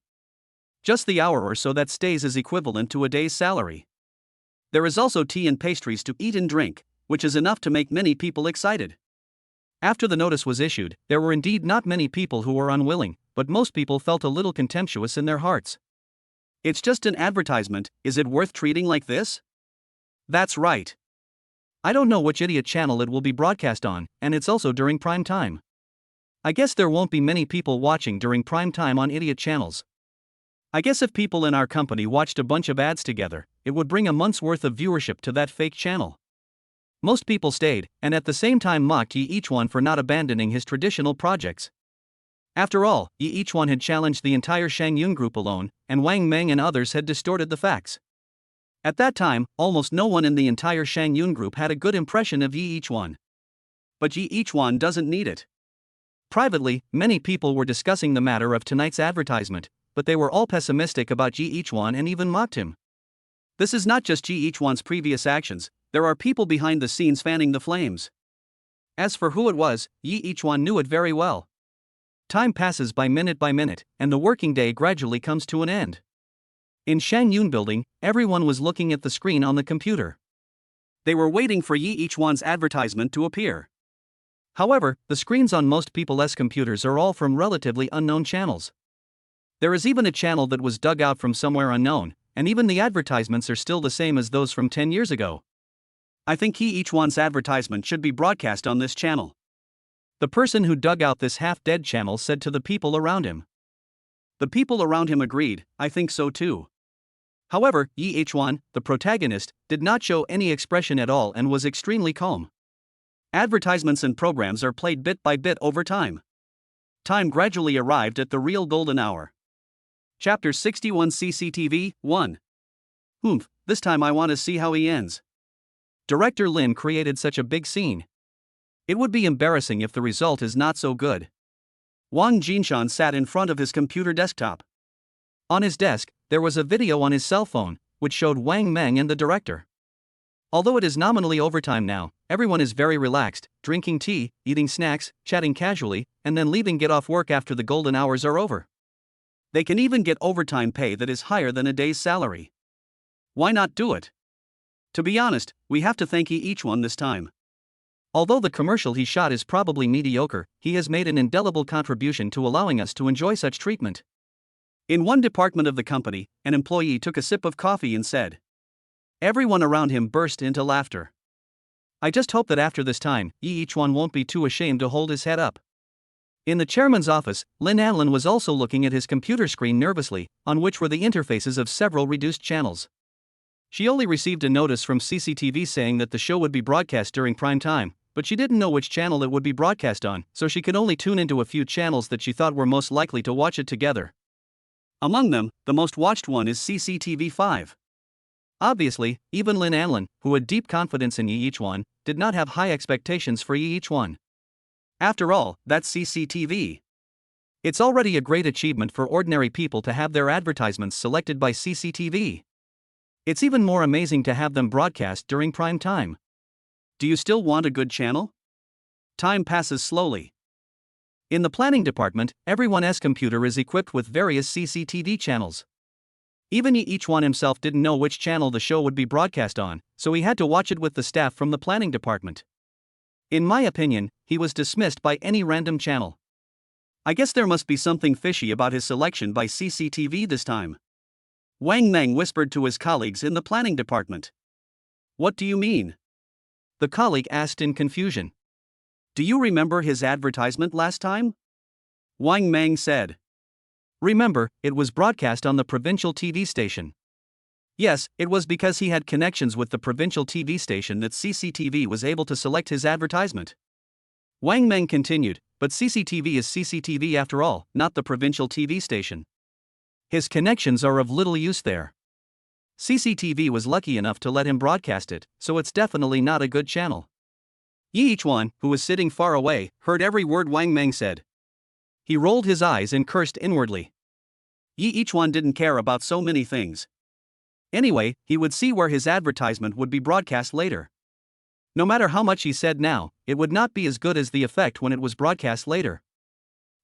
Just the hour or so that stays is equivalent to a day's salary. There is also tea and pastries to eat and drink, which is enough to make many people excited." After the notice was issued, there were indeed not many people who were unwilling, but most people felt a little contemptuous in their hearts. "It's just an advertisement, is it worth treating like this?" "That's right. I don't know which idiot channel it will be broadcast on, and it's also during prime time. I guess there won't be many people watching during prime time on idiot channels. I guess if people in our company watched a bunch of ads together, it would bring a month's worth of viewership to that fake channel." Most people stayed, and at the same time mocked One for not abandoning his traditional projects. After all, One had challenged the entire Shangyun group alone, and Wang Meng and others had distorted the facts. At that time, almost no one in the entire Shangyun group had a good impression of One. But One doesn't need it. Privately, many people were discussing the matter of tonight's advertisement, but they were all pessimistic about One and even mocked him. This is not just One's previous actions, there are people behind the scenes fanning the flames. As for who it was, One knew it very well. Time passes by minute, and the working day gradually comes to an end. In Shangyun building, everyone was looking at the screen on the computer. They were waiting for One's advertisement to appear. However, the screens on most people's computers are all from relatively unknown channels. There is even a channel that was dug out from somewhere unknown, and even the advertisements are still the same as those from 10 years ago. "I think One's advertisement should be broadcast on this channel," the person who dug out this half-dead channel said to the people around him. The people around him agreed, "I think so too." However, Yi Ichuan, the protagonist, did not show any expression at all and was extremely calm. Advertisements and programs are played bit by bit over time. Time gradually arrived at the real golden hour. Chapter 61 CCTV 1. This time I want to see how he ends. Director Lin created such a big scene. It would be embarrassing if the result is not so good. Wang Jinshan sat in front of his computer desktop. On his desk, there was a video on his cell phone, which showed Wang Meng and the director. Although it is nominally overtime now, everyone is very relaxed, drinking tea, eating snacks, chatting casually, and then leaving get off work after the golden hours are over. They can even get overtime pay that is higher than a day's salary. Why not do it? To be honest, we have to thank each one this time. Although the commercial he shot is probably mediocre, he has made an indelible contribution to allowing us to enjoy such treatment. In one department of the company, an employee took a sip of coffee and said. Everyone around him burst into laughter. I just hope that after this time, Yi Ichuan won't be too ashamed to hold his head up. In the chairman's office, Lin Anlin was also looking at his computer screen nervously, on which were the interfaces of several reduced channels. She only received a notice from CCTV saying that the show would be broadcast during prime time, but she didn't know which channel it would be broadcast on, so she could only tune into a few channels that she thought were most likely to watch it together. Among them, the most watched one is CCTV 5. Obviously, even Lin Anlin, who had deep confidence in Yi Ichuan, did not have high expectations for Yi Ichuan. After all, that's CCTV. It's already a great achievement for ordinary people to have their advertisements selected by CCTV. It's even more amazing to have them broadcast during prime time. Do you still want a good channel? Time passes slowly. In the planning department, everyone's computer is equipped with various CCTV channels. Even Yi Ichuan himself didn't know which channel the show would be broadcast on, so he had to watch it with the staff from the planning department. In my opinion, he was dismissed by any random channel. I guess there must be something fishy about his selection by CCTV this time. Wang Meng whispered to his colleagues in the planning department. What do you mean? The colleague asked in confusion. Do you remember his advertisement last time? Wang Meng said. Remember, it was broadcast on the provincial TV station. Yes, it was because he had connections with the provincial TV station that CCTV was able to select his advertisement. Wang Meng continued, but CCTV is CCTV after all, not the provincial TV station. His connections are of little use there. CCTV was lucky enough to let him broadcast it, so it's definitely not a good channel. Yi Ichuan, who was sitting far away, heard every word Wang Meng said. He rolled his eyes and cursed inwardly. Yi Ichuan didn't care about so many things. Anyway, he would see where his advertisement would be broadcast later. No matter how much he said now, it would not be as good as the effect when it was broadcast later.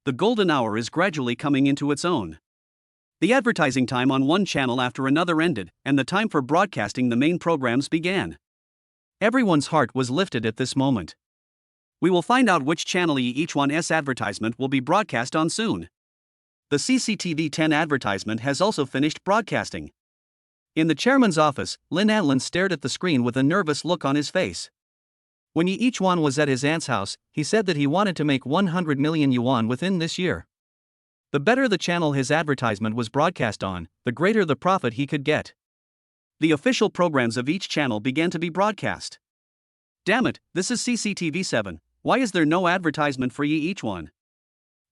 The golden hour is gradually coming into its own. The advertising time on one channel after another ended, and the time for broadcasting the main programs began. Everyone's heart was lifted at this moment. We will find out which channel each one's advertisement will be broadcast on soon. The CCTV 10 advertisement has also finished broadcasting. In the chairman's office, Lin Anlin stared at the screen with a nervous look on his face. When Yi Ichuan was at his aunt's house, he said that he wanted to make 100 million yuan within this year. The better the channel his advertisement was broadcast on, the greater the profit he could get. The official programs of each channel began to be broadcast. Damn it, this is CCTV 7, why is there no advertisement for Yi Ichuan?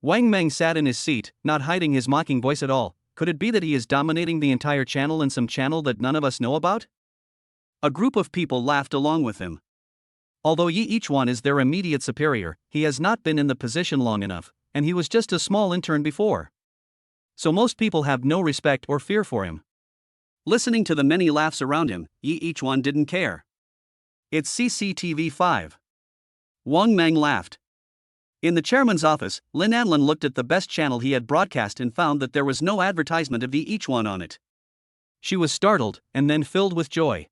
Wang Meng sat in his seat, not hiding his mocking voice at all. Could it be that he is dominating the entire channel in some channel that none of us know about? A group of people laughed along with him. Although Yi Ichuan is their immediate superior, he has not been in the position long enough, and he was just a small intern before. So most people have no respect or fear for him. Listening to the many laughs around him, Yi Ichuan didn't care. It's CCTV 5. Wang Meng laughed. In the chairman's office, Lin Anlin looked at the best channel he had broadcast and found that there was no advertisement of Yi Ichuan on it. She was startled, and then filled with joy.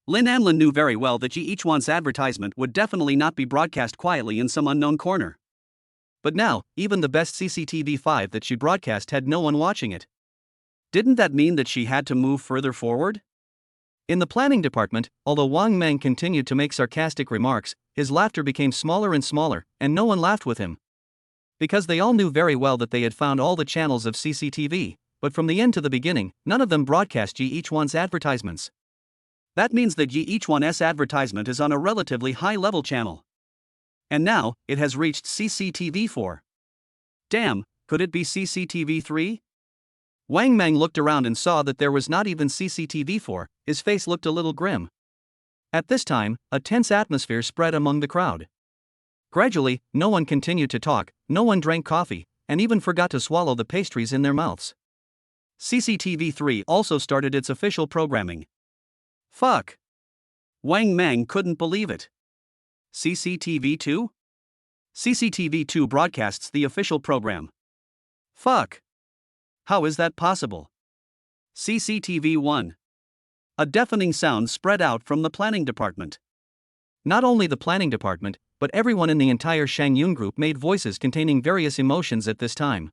Lin Anlin knew very well that Yi Ichuan's advertisement would definitely not be broadcast quietly in some unknown corner. But now, even the best CCTV 5 that she broadcast had no one watching it. Didn't that mean that she had to move further forward? In the planning department, although Wang Meng continued to make sarcastic remarks, his laughter became smaller and smaller, and no one laughed with him. Because they all knew very well that they had found all the channels of CCTV, but from the end to the beginning, none of them broadcast Ye each one's advertisements. That means that Ye each one's advertisement is on a relatively high-level channel. And now, it has reached CCTV 4. Damn, could it be CCTV 3? Wang Mang looked around and saw that there was not even CCTV 4, his face looked a little grim. At this time, a tense atmosphere spread among the crowd. Gradually, no one continued to talk, no one drank coffee, and even forgot to swallow the pastries in their mouths. CCTV 3 also started its official programming. Fuck! Wang Mang couldn't believe it. CCTV 2? CCTV 2 broadcasts the official program. Fuck! How is that possible? CCTV 1. A deafening sound spread out from the planning department. Not only the planning department, but everyone in the entire Shangyun group made voices containing various emotions at this time.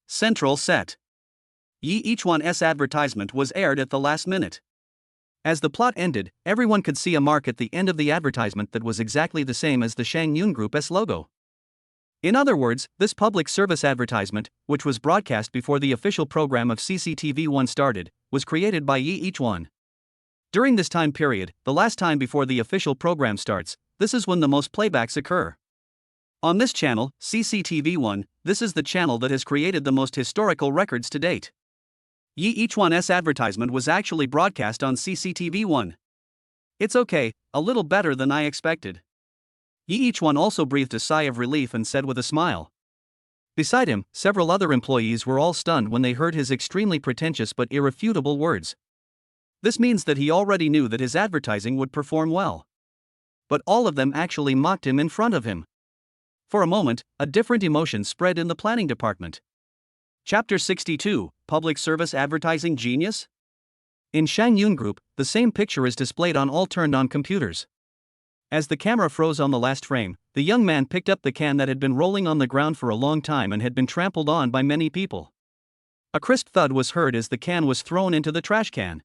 Central set. Ye each one's advertisement was aired at the last minute. As the plot ended, everyone could see a mark at the end of the advertisement that was exactly the same as the Shangyun Group's logo. In other words, this public service advertisement, which was broadcast before the official program of CCTV 1 started, was created by Ye each one. During this time period, the last time before the official program starts, this is when the most playbacks occur. On this channel, CCTV 1, this is the channel that has created the most historical records to date. Ye each one's advertisement was actually broadcast on CCTV 1. It's okay, a little better than I expected. Ye each one also breathed a sigh of relief and said with a smile. Beside him, several other employees were all stunned when they heard his extremely pretentious but irrefutable words. This means that he already knew that his advertising would perform well. But all of them actually mocked him in front of him. For a moment, a different emotion spread in the planning department. Chapter 62, Public Service Advertising Genius? In Shangyun Group, the same picture is displayed on all turned-on computers. As the camera froze on the last frame, the young man picked up the can that had been rolling on the ground for a long time and had been trampled on by many people. A crisp thud was heard as the can was thrown into the trash can.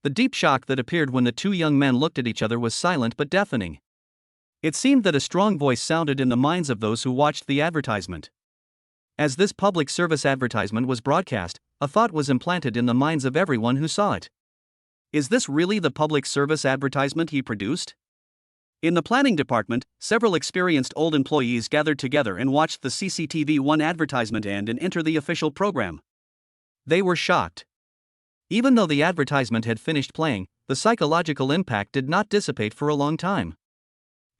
The deep shock that appeared when the two young men looked at each other was silent but deafening. It seemed that a strong voice sounded in the minds of those who watched the advertisement. As this public service advertisement was broadcast, a thought was implanted in the minds of everyone who saw it. Is this really the public service advertisement he produced? In the planning department, several experienced old employees gathered together and watched the CCTV 1 advertisement end and enter the official program. They were shocked. Even though the advertisement had finished playing, the psychological impact did not dissipate for a long time.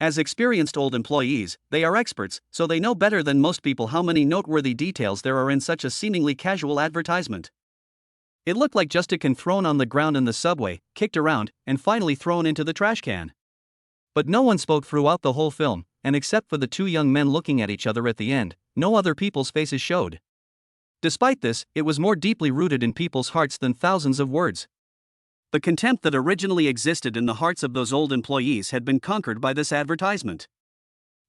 As experienced old employees, they are experts, so they know better than most people how many noteworthy details there are in such a seemingly casual advertisement. It looked like just a can thrown on the ground in the subway, kicked around, and finally thrown into the trash can. But no one spoke throughout the whole film, and except for the two young men looking at each other at the end, no other people's faces showed. Despite this, it was more deeply rooted in people's hearts than thousands of words. The contempt that originally existed in the hearts of those old employees had been conquered by this advertisement.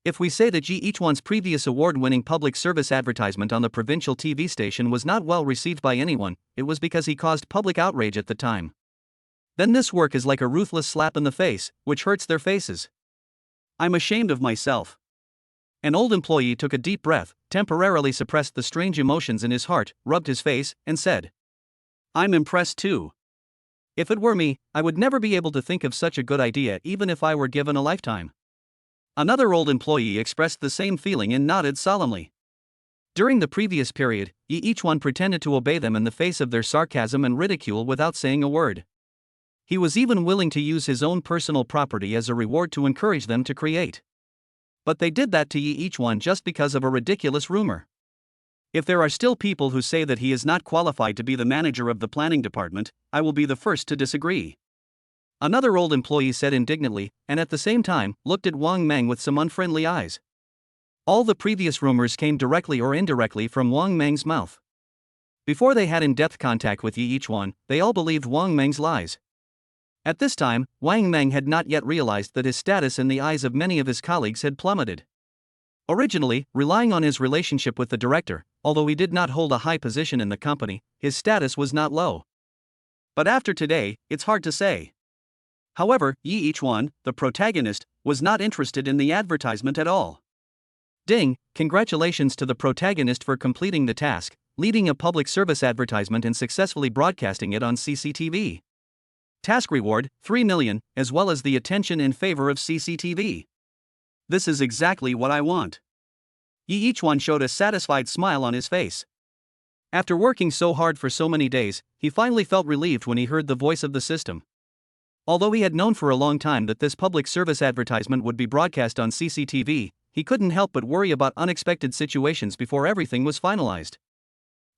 If we say that Ye each one's previous award-winning public service advertisement on the provincial TV station was not well received by anyone, it was because he caused public outrage at the time. Then this work is like a ruthless slap in the face, which hurts their faces. I'm ashamed of myself. An old employee took a deep breath, temporarily suppressed the strange emotions in his heart, rubbed his face, and said, I'm impressed too. If it were me, I would never be able to think of such a good idea even if I were given a lifetime. Another old employee expressed the same feeling and nodded solemnly. During the previous period, Ye each one pretended to obey them in the face of their sarcasm and ridicule without saying a word. He was even willing to use his own personal property as a reward to encourage them to create. But they did that to Ye each one just because of a ridiculous rumor. If there are still people who say that he is not qualified to be the manager of the planning department, I will be the first to disagree. Another old employee said indignantly, and at the same time, looked at Wang Mang with some unfriendly eyes. All the previous rumors came directly or indirectly from Wang Mang's mouth. Before they had in-depth contact with Ye each one, they all believed Wang Mang's lies. At this time, Wang Mang had not yet realized that his status in the eyes of many of his colleagues had plummeted. Originally, relying on his relationship with the director, although he did not hold a high position in the company, his status was not low. But after today, it's hard to say. However, Ye each one, the protagonist, was not interested in the advertisement at all. Ding, congratulations to the protagonist for completing the task. leading a public service advertisement and successfully broadcasting it on CCTV. Task reward, 3 million, as well as the attention in favor of CCTV. This is exactly what I want. Yi Ichuan showed a satisfied smile on his face. After working so hard for so many days, he finally felt relieved when he heard the voice of the system. Although he had known for a long time that this public service advertisement would be broadcast on CCTV, he couldn't help but worry about unexpected situations before everything was finalized.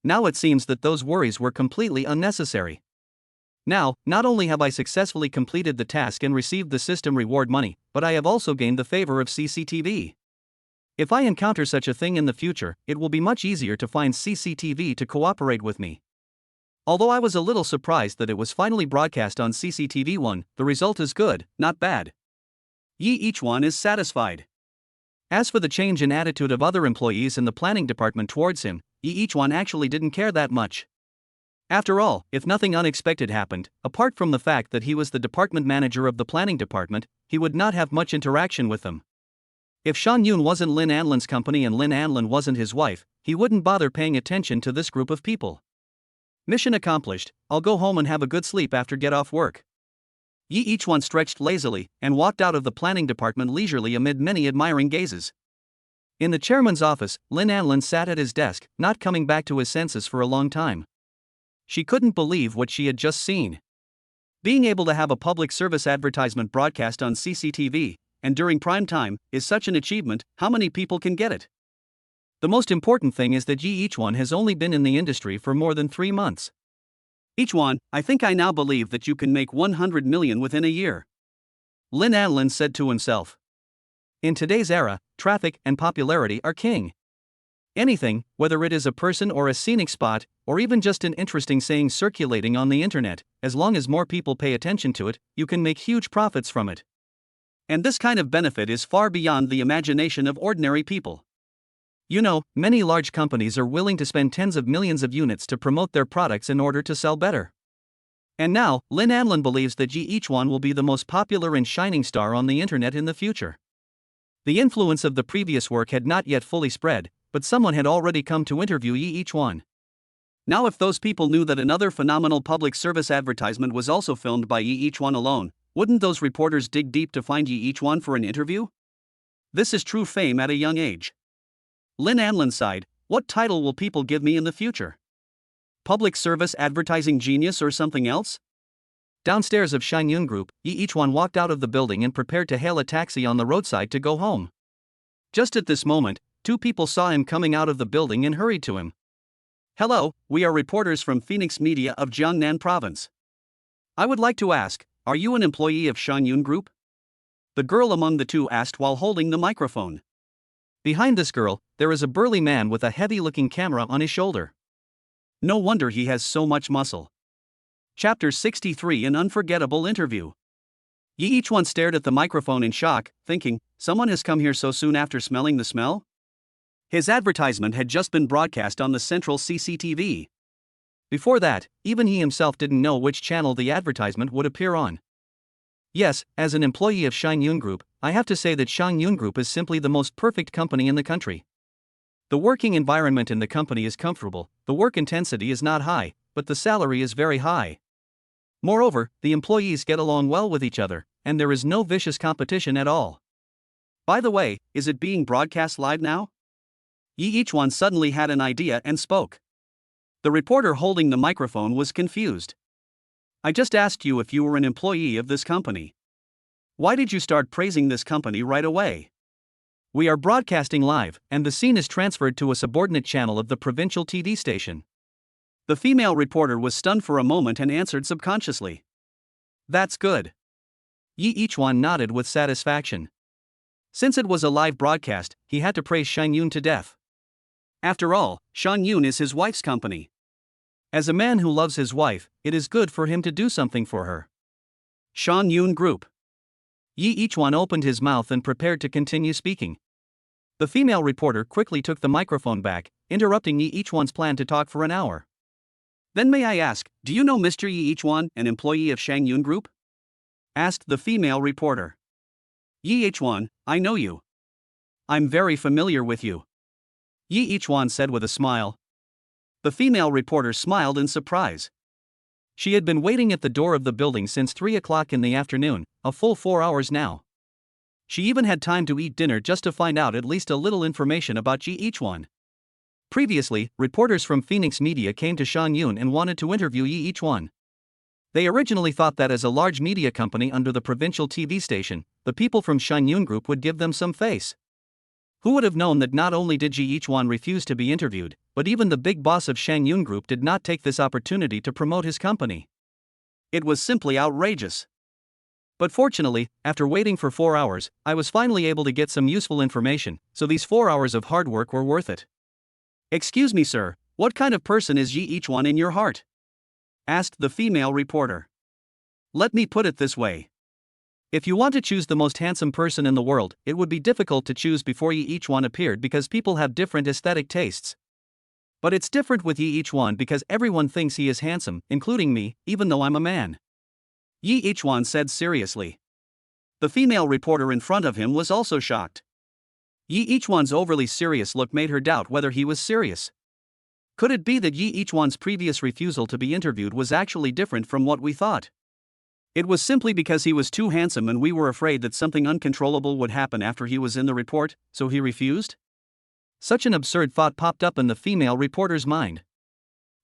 Now it seems that those worries were completely unnecessary. Now, not only have I successfully completed the task and received the system reward money, but I have also gained the favor of CCTV. If I encounter such a thing in the future, it will be much easier to find CCTV to cooperate with me. Although I was a little surprised that it was finally broadcast on CCTV1, the result is good, not bad. Yi Ichuan is satisfied. As for the change in attitude of other employees in the planning department towards him, Yi Ichuan actually didn't care that much. After all, if nothing unexpected happened, apart from the fact that he was the department manager of the planning department, he would not have much interaction with them. If Shan Yun wasn't Lin Anlin's company and Lin Anlin wasn't his wife, he wouldn't bother paying attention to this group of people. Mission accomplished, I'll go home and have a good sleep after get off work. Yi Ichuan stretched lazily and walked out of the planning department leisurely amid many admiring gazes. In the chairman's office, Lin Anlin sat at his desk, not coming back to his senses for a long time. She couldn't believe what she had just seen. Being able to have a public service advertisement broadcast on CCTV, and during prime time, is such an achievement. How many people can get it? The most important thing is that Yi Ichuan has only been in the industry for more than 3 months. Ichuan, I think I now believe that you can make 100 million within a year. Lin Anlin said to himself. In today's era, traffic and popularity are king. Anything, whether it is a person or a scenic spot, or even just an interesting saying circulating on the internet, as long as more people pay attention to it, you can make huge profits from it. And this kind of benefit is far beyond the imagination of ordinary people. You know, many large companies are willing to spend tens of millions of units to promote their products in order to sell better. And now, Lin Anlin believes that Yi Ichuan will be the most popular and shining star on the internet in the future. The influence of the previous work had not yet fully spread, but someone had already come to interview Yi Ichuan. Now if those people knew that another phenomenal public service advertisement was also filmed by Yi Ichuan alone, wouldn't those reporters dig deep to find Yi Ichuan for an interview? This is true fame at a young age. Lin Anlin sighed, what title will people give me in the future? Public service advertising genius or something else? Downstairs of Shan Yun Group, Yi Ichuan walked out of the building and prepared to hail a taxi on the roadside to go home. Just at this moment, 2 people saw him coming out of the building and hurried to him. Hello, we are reporters from Phoenix Media of Jiangnan Province. I would like to ask, are you an employee of Shan Yun Group? The girl among the 2 asked while holding the microphone. Behind this girl, there is a burly man with a heavy-looking camera on his shoulder. No wonder he has so much muscle. Chapter 63 An Unforgettable Interview. Yi Ichuan stared at the microphone in shock, thinking, someone has come here so soon after smelling the smell? His advertisement had just been broadcast on the central CCTV. Before that, even he himself didn't know which channel the advertisement would appear on. Yes, as an employee of Shan Yun Group, I have to say that Shan Yun Group is simply the most perfect company in the country. The working environment in the company is comfortable, the work intensity is not high, but the salary is very high. Moreover, the employees get along well with each other, and there is no vicious competition at all. By the way, is it being broadcast live now? Yi Ichuan suddenly had an idea and spoke. The reporter holding the microphone was confused. I just asked you if you were an employee of this company. Why did you start praising this company right away? We are broadcasting live, and the scene is transferred to a subordinate channel of the provincial TV station. The female reporter was stunned for a moment and answered subconsciously. That's good. Yi Ichuan nodded with satisfaction. Since it was a live broadcast, he had to praise Shan Yun to death. After all, Shan Yun is his wife's company. As a man who loves his wife, it is good for him to do something for her. Shan Yun Group. Yi Ichuan opened his mouth and prepared to continue speaking. The female reporter quickly took the microphone back, interrupting Yi Ichuan's plan to talk for an hour. Then may I ask, do you know Mr. Yi Ichuan, an employee of Shan Yun Group? Asked the female reporter. Yi Ichuan, I know you. I'm very familiar with you. Yi Ichuan said with a smile. The female reporter smiled in surprise. She had been waiting at the door of the building since 3 o'clock in the afternoon, a full 4 hours now. She even had time to eat dinner just to find out at least a little information about Ji Ichwan. Previously, reporters from Phoenix Media came to Shanyun and wanted to interview Yi Ichwan. They originally thought that as a large media company under the provincial TV station, the people from Shanyun Group would give them some face. Who would have known that not only did Ji Ichwan refuse to be interviewed, but even the big boss of Shanyun Group did not take this opportunity to promote his company. It was simply outrageous. But fortunately, after waiting for 4 hours, I was finally able to get some useful information, so these 4 hours of hard work were worth it. Excuse me, sir, what kind of person is Yi Ichwan in your heart? Asked the female reporter. Let me put it this way. If you want to choose the most handsome person in the world, it would be difficult to choose before Yi Ichwan appeared because people have different aesthetic tastes. But it's different with Yi Ichwan because everyone thinks he is handsome, including me, even though I'm a man. Yi Ichwan said seriously. The female reporter in front of him was also shocked. Yi Ichwan's overly serious look made her doubt whether he was serious. Could it be that Yi Ichwan's previous refusal to be interviewed was actually different from what we thought? It was simply because he was too handsome and we were afraid that something uncontrollable would happen after he was in the report, so he refused? Such an absurd thought popped up in the female reporter's mind.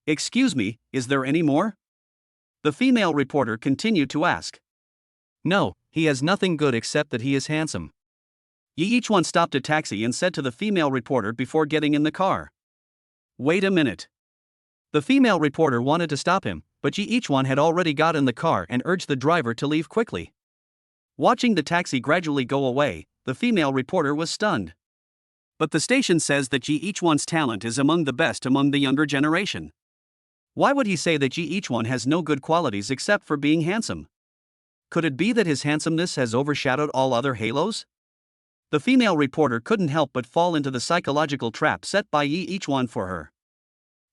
Excuse me, is there any more? The female reporter continued to ask. No, he has nothing good except that he is handsome. Yi Ichwan stopped a taxi and said to the female reporter before getting in the car. Wait a minute. The female reporter wanted to stop him, but Yi Ichwan had already got in the car and urged the driver to leave quickly. Watching the taxi gradually go away, the female reporter was stunned. But the station says that Yi Ichwan's talent is among the best among the younger generation. Why would he say that Yi Ichwan has no good qualities except for being handsome? Could it be that his handsomeness has overshadowed all other halos? The female reporter couldn't help but fall into the psychological trap set by Yi Ichwan for her.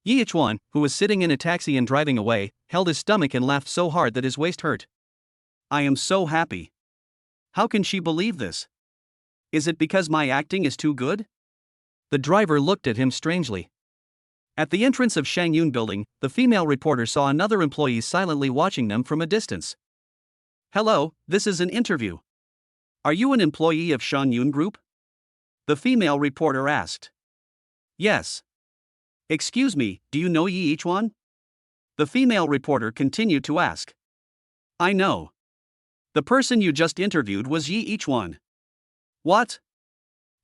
Yi Ichwan, who was sitting in a taxi and driving away, held his stomach and laughed so hard that his waist hurt. I am so happy. How can she believe this? Is it because my acting is too good? The driver looked at him strangely. At the entrance of Shangyun building, the female reporter saw another employee silently watching them from a distance. Hello, this is an interview. Are you an employee of Shangyun Group? The female reporter asked. Yes. Excuse me, do you know Yi Ichwan? The female reporter continued to ask. I know. The person you just interviewed was Yi Ichwan. What?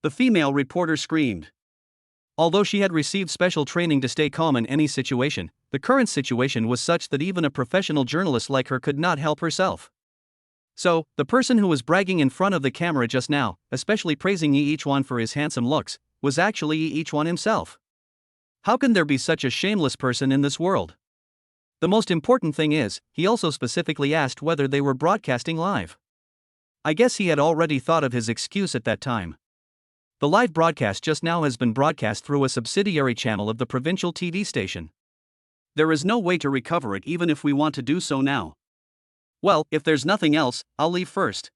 The female reporter screamed. Although she had received special training to stay calm in any situation, the current situation was such that even a professional journalist like her could not help herself. So, the person who was bragging in front of the camera just now, especially praising Yi Ichwan for his handsome looks, was actually Yi Ichwan himself. How can there be such a shameless person in this world? The most important thing is, he also specifically asked whether they were broadcasting live. I guess he had already thought of his excuse at that time. The live broadcast just now has been broadcast through a subsidiary channel of the provincial TV station. There is no way to recover it even if we want to do so now. Well, if there's nothing else, I'll leave first.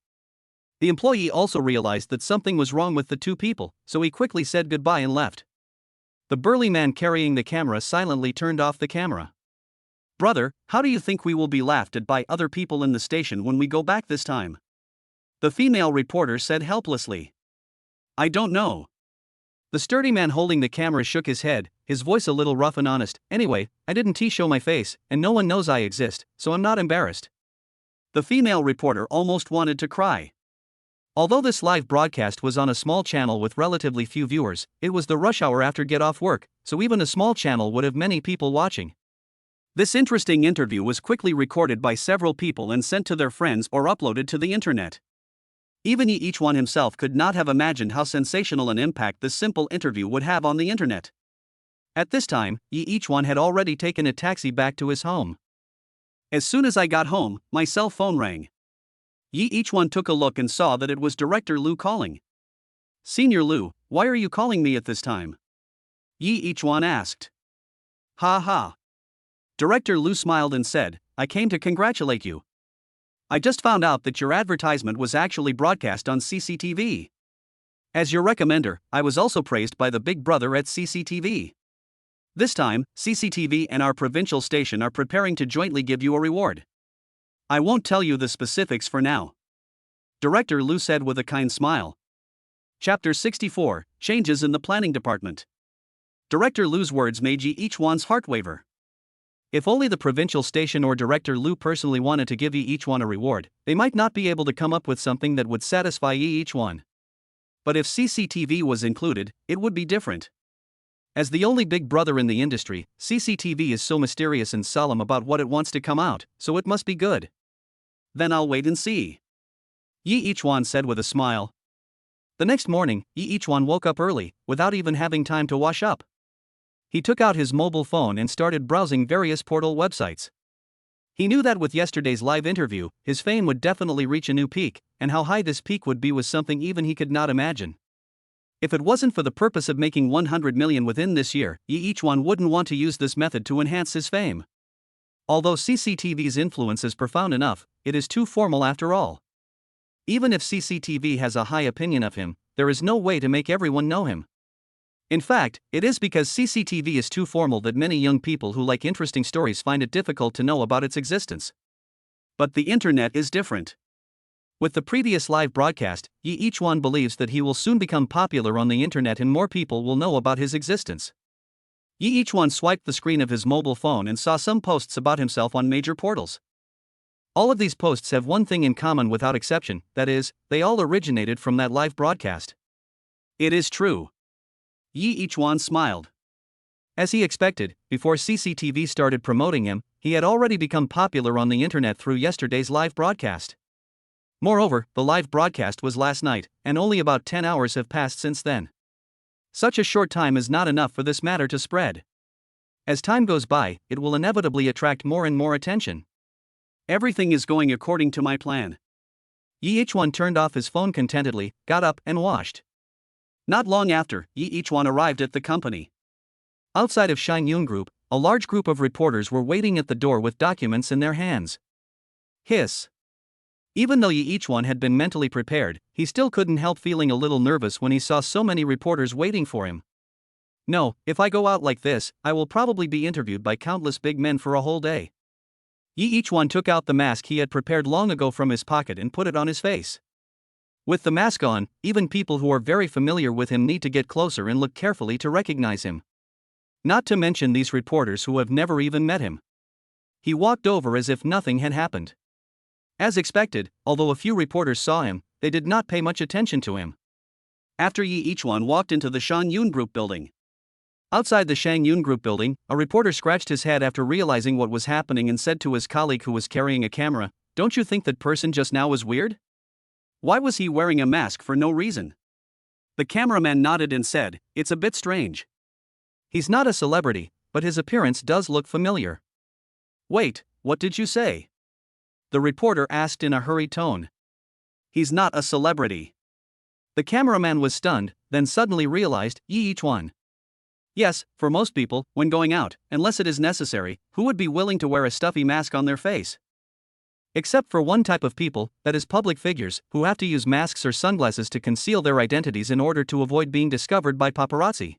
The employee also realized that something was wrong with the two people, so he quickly said goodbye and left. The burly man carrying the camera silently turned off the camera. Brother, how do you think we will be laughed at by other people in the station when we go back this time? The female reporter said helplessly. I don't know. The sturdy man holding the camera shook his head, his voice a little rough and honest. Anyway, I didn't show my face, and no one knows I exist, so I'm not embarrassed. The female reporter almost wanted to cry. Although this live broadcast was on a small channel with relatively few viewers, it was the rush hour after get off work, so even a small channel would have many people watching. This interesting interview was quickly recorded by several people and sent to their friends or uploaded to the internet. Even Yi Ichwan himself could not have imagined how sensational an impact this simple interview would have on the internet. At this time, Yi Ichwan had already taken a taxi back to his home. As soon as I got home, my cell phone rang. Yi Ichwan took a look and saw that it was Director Liu calling. Senior Liu, why are you calling me at this time? Yi Ichwan asked. Ha ha. Director Liu smiled and said, I came to congratulate you. I just found out that your advertisement was actually broadcast on CCTV. As your recommender, I was also praised by the big brother at CCTV. This time, CCTV and our provincial station are preparing to jointly give you a reward. I won't tell you the specifics for now. Director Lu said with a kind smile. Chapter 64, Changes in the Planning Department. Director Lu's words made Yi Ichuan's heart waver. If only the provincial station or Director Lu personally wanted to give Yi Ichuan a reward, they might not be able to come up with something that would satisfy Yi Ichuan. But if CCTV was included, it would be different. As the only big brother in the industry, CCTV is so mysterious and solemn about what it wants to come out, so it must be good. Then I'll wait and see. Yi Ichuan said with a smile. The next morning, Yi Ichuan woke up early, without even having time to wash up. He took out his mobile phone and started browsing various portal websites. He knew that with yesterday's live interview, his fame would definitely reach a new peak, and how high this peak would be was something even he could not imagine. If it wasn't for the purpose of making 100 million within this year, Yi Ichuan wouldn't want to use this method to enhance his fame. Although CCTV's influence is profound enough, it is too formal after all. Even if CCTV has a high opinion of him, there is no way to make everyone know him. In fact, it is because CCTV is too formal that many young people who like interesting stories find it difficult to know about its existence. But the internet is different. With the previous live broadcast, Yi Ichuan believes that he will soon become popular on the internet and more people will know about his existence. Yi Ichuan swiped the screen of his mobile phone and saw some posts about himself on major portals. All of these posts have one thing in common without exception, that is, they all originated from that live broadcast. It is true. Yi Ichuan smiled. As he expected, before CCTV started promoting him, he had already become popular on the internet through yesterday's live broadcast. Moreover, the live broadcast was last night, and only about 10 hours have passed since then. Such a short time is not enough for this matter to spread. As time goes by, it will inevitably attract more and more attention. Everything is going according to my plan. Yi Ichuan turned off his phone contentedly, got up, and washed. Not long after, Yi Ichuan arrived at the company. Outside of Yun Group, a large group of reporters were waiting at the door with documents in their hands. Hiss. Even though Yi Ichuan had been mentally prepared, he still couldn't help feeling a little nervous when he saw so many reporters waiting for him. No, if I go out like this, I will probably be interviewed by countless big men for a whole day. Yi Ichuan took out the mask he had prepared long ago from his pocket and put it on his face. With the mask on, even people who are very familiar with him need to get closer and look carefully to recognize him. Not to mention these reporters who have never even met him. He walked over as if nothing had happened. As expected, although a few reporters saw him, they did not pay much attention to him. After Yi Ichuan walked into the Yun Group building. Outside the Yun Group building, a reporter scratched his head after realizing what was happening and said to his colleague who was carrying a camera, "Don't you think that person just now was weird? Why was he wearing a mask for no reason?" The cameraman nodded and said, "It's a bit strange. He's not a celebrity, but his appearance does look familiar." "Wait, what did you say?" the reporter asked in a hurried tone. "He's not a celebrity." The cameraman was stunned, then suddenly realized, Yi Ichuan. Yes, for most people, when going out, unless it is necessary, who would be willing to wear a stuffy mask on their face? Except for one type of people, that is public figures, who have to use masks or sunglasses to conceal their identities in order to avoid being discovered by paparazzi.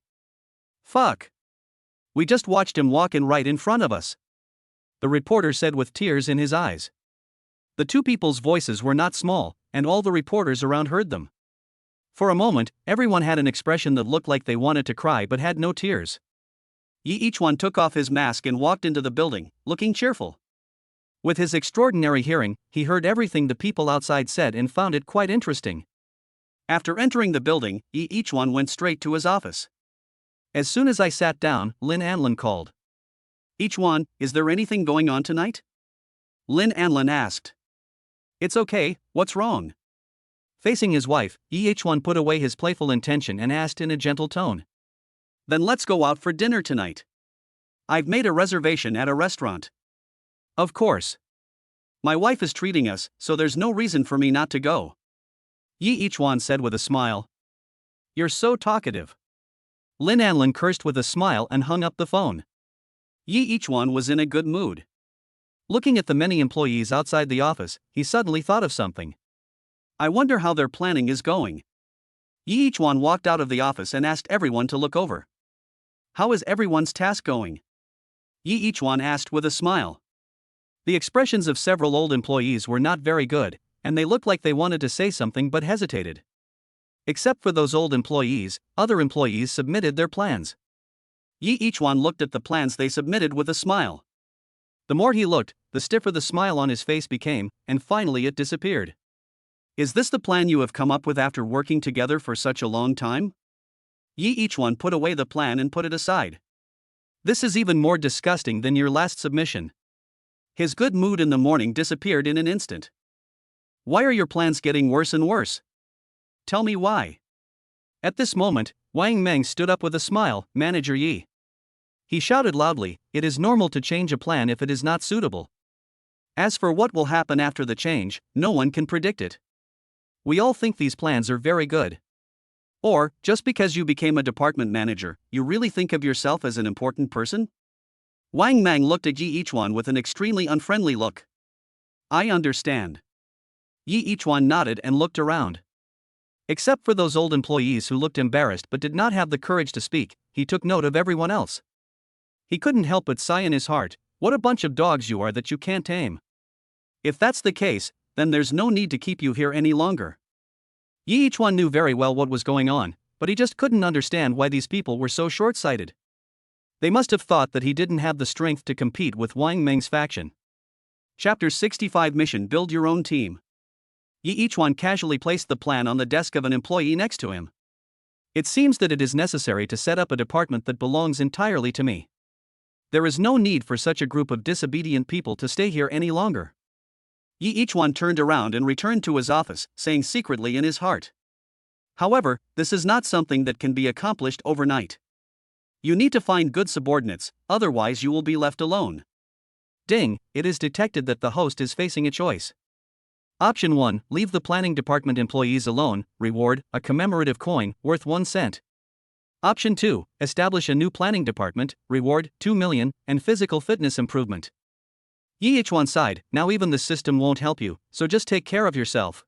Fuck. We just watched him walk in right in front of us, the reporter said with tears in his eyes. The two people's voices were not small, and all the reporters around heard them. For a moment, everyone had an expression that looked like they wanted to cry but had no tears. Yi Ichuan took off his mask and walked into the building, looking cheerful. With his extraordinary hearing, he heard everything the people outside said and found it quite interesting. After entering the building, Yi Ichuan went straight to his office. As soon as I sat down, Lin Anlin called. "Ichuan, is there anything going on tonight?" Lin Anlin asked. "It's okay, what's wrong?" Facing his wife, Yi Ichuan put away his playful intention and asked in a gentle tone. "Then let's go out for dinner tonight. I've made a reservation at a restaurant." "Of course. My wife is treating us, so there's no reason for me not to go," Yi Ichuan said with a smile. "You're so talkative." Lin Anlin cursed with a smile and hung up the phone. Yi Ichuan was in a good mood. Looking at the many employees outside the office, he suddenly thought of something. I wonder how their planning is going. Yi Ichuan walked out of the office and asked everyone to look over. How is everyone's task going? Yi Ichuan asked with a smile. The expressions of several old employees were not very good, and they looked like they wanted to say something but hesitated. Except for those old employees, other employees submitted their plans. Yi Ichuan looked at the plans they submitted with a smile. The more he looked, the stiffer the smile on his face became, and finally it disappeared. Is this the plan you have come up with after working together for such a long time? Yi Ichuan put away the plan and put it aside. This is even more disgusting than your last submission. His good mood in the morning disappeared in an instant. Why are your plans getting worse and worse? Tell me why. At this moment, Wang Meng stood up with a smile. Manager Yi. He shouted loudly, "It is normal to change a plan if it is not suitable. As for what will happen after the change, no one can predict it. We all think these plans are very good. Or, just because you became a department manager, you really think of yourself as an important person?" Wang Meng looked at Yi Ichuan with an extremely unfriendly look. I understand. Yi Ichuan nodded and looked around. Except for those old employees who looked embarrassed but did not have the courage to speak, he took note of everyone else. He couldn't help but sigh in his heart, "What a bunch of dogs you are that you can't tame." If that's the case, then there's no need to keep you here any longer. Yi Ichuan knew very well what was going on, but he just couldn't understand why these people were so short-sighted. They must have thought that he didn't have the strength to compete with Wang Meng's faction. Chapter 65 Mission: Build Your Own Team. Yi Ichuan casually placed the plan on the desk of an employee next to him. It seems that it is necessary to set up a department that belongs entirely to me. There is no need for such a group of disobedient people to stay here any longer. Yi Ichuan turned around and returned to his office, saying secretly in his heart. However, this is not something that can be accomplished overnight. You need to find good subordinates, otherwise you will be left alone. Ding, it is detected that the host is facing a choice. Option 1, leave the planning department employees alone, reward, a commemorative coin, worth 1 cent. Option 2, establish a new planning department, reward, 2 million, and physical fitness improvement. Yi Ichuan sighed, now even the system won't help you, so just take care of yourself.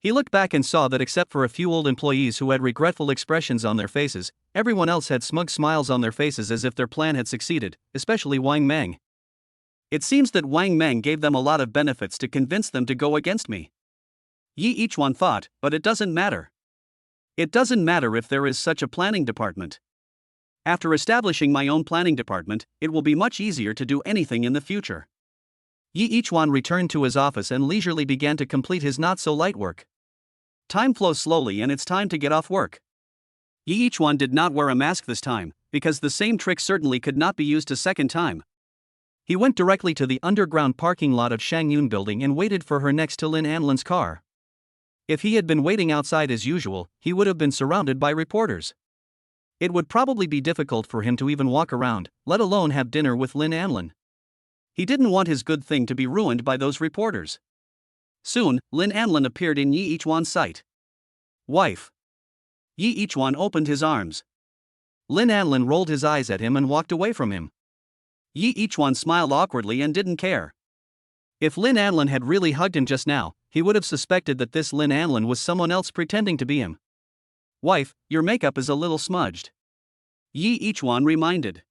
He looked back and saw that except for a few old employees who had regretful expressions on their faces, everyone else had smug smiles on their faces as if their plan had succeeded, especially Wang Meng. It seems that Wang Meng gave them a lot of benefits to convince them to go against me. Yi Ichuan thought, but it doesn't matter. It doesn't matter if there is such a planning department. After establishing my own planning department, it will be much easier to do anything in the future. Yi Ichuan returned to his office and leisurely began to complete his not-so-light work. Time flows slowly and it's time to get off work. Yi Ichuan did not wear a mask this time, because the same trick certainly could not be used a second time. He went directly to the underground parking lot of Shangyun Building and waited for her next to Lin Anlin's car. If he had been waiting outside as usual, he would have been surrounded by reporters. It would probably be difficult for him to even walk around, let alone have dinner with Lin Anlin. He didn't want his good thing to be ruined by those reporters. Soon, Lin Anlin appeared in Yi Ichuan's sight. Wife. Yi Ichuan opened his arms. Lin Anlin rolled his eyes at him and walked away from him. Yi Ichuan smiled awkwardly and didn't care. If Lin Anlin had really hugged him just now, he would have suspected that this Lin Anlin was someone else pretending to be him. Wife, your makeup is a little smudged. Yi Ichuan reminded.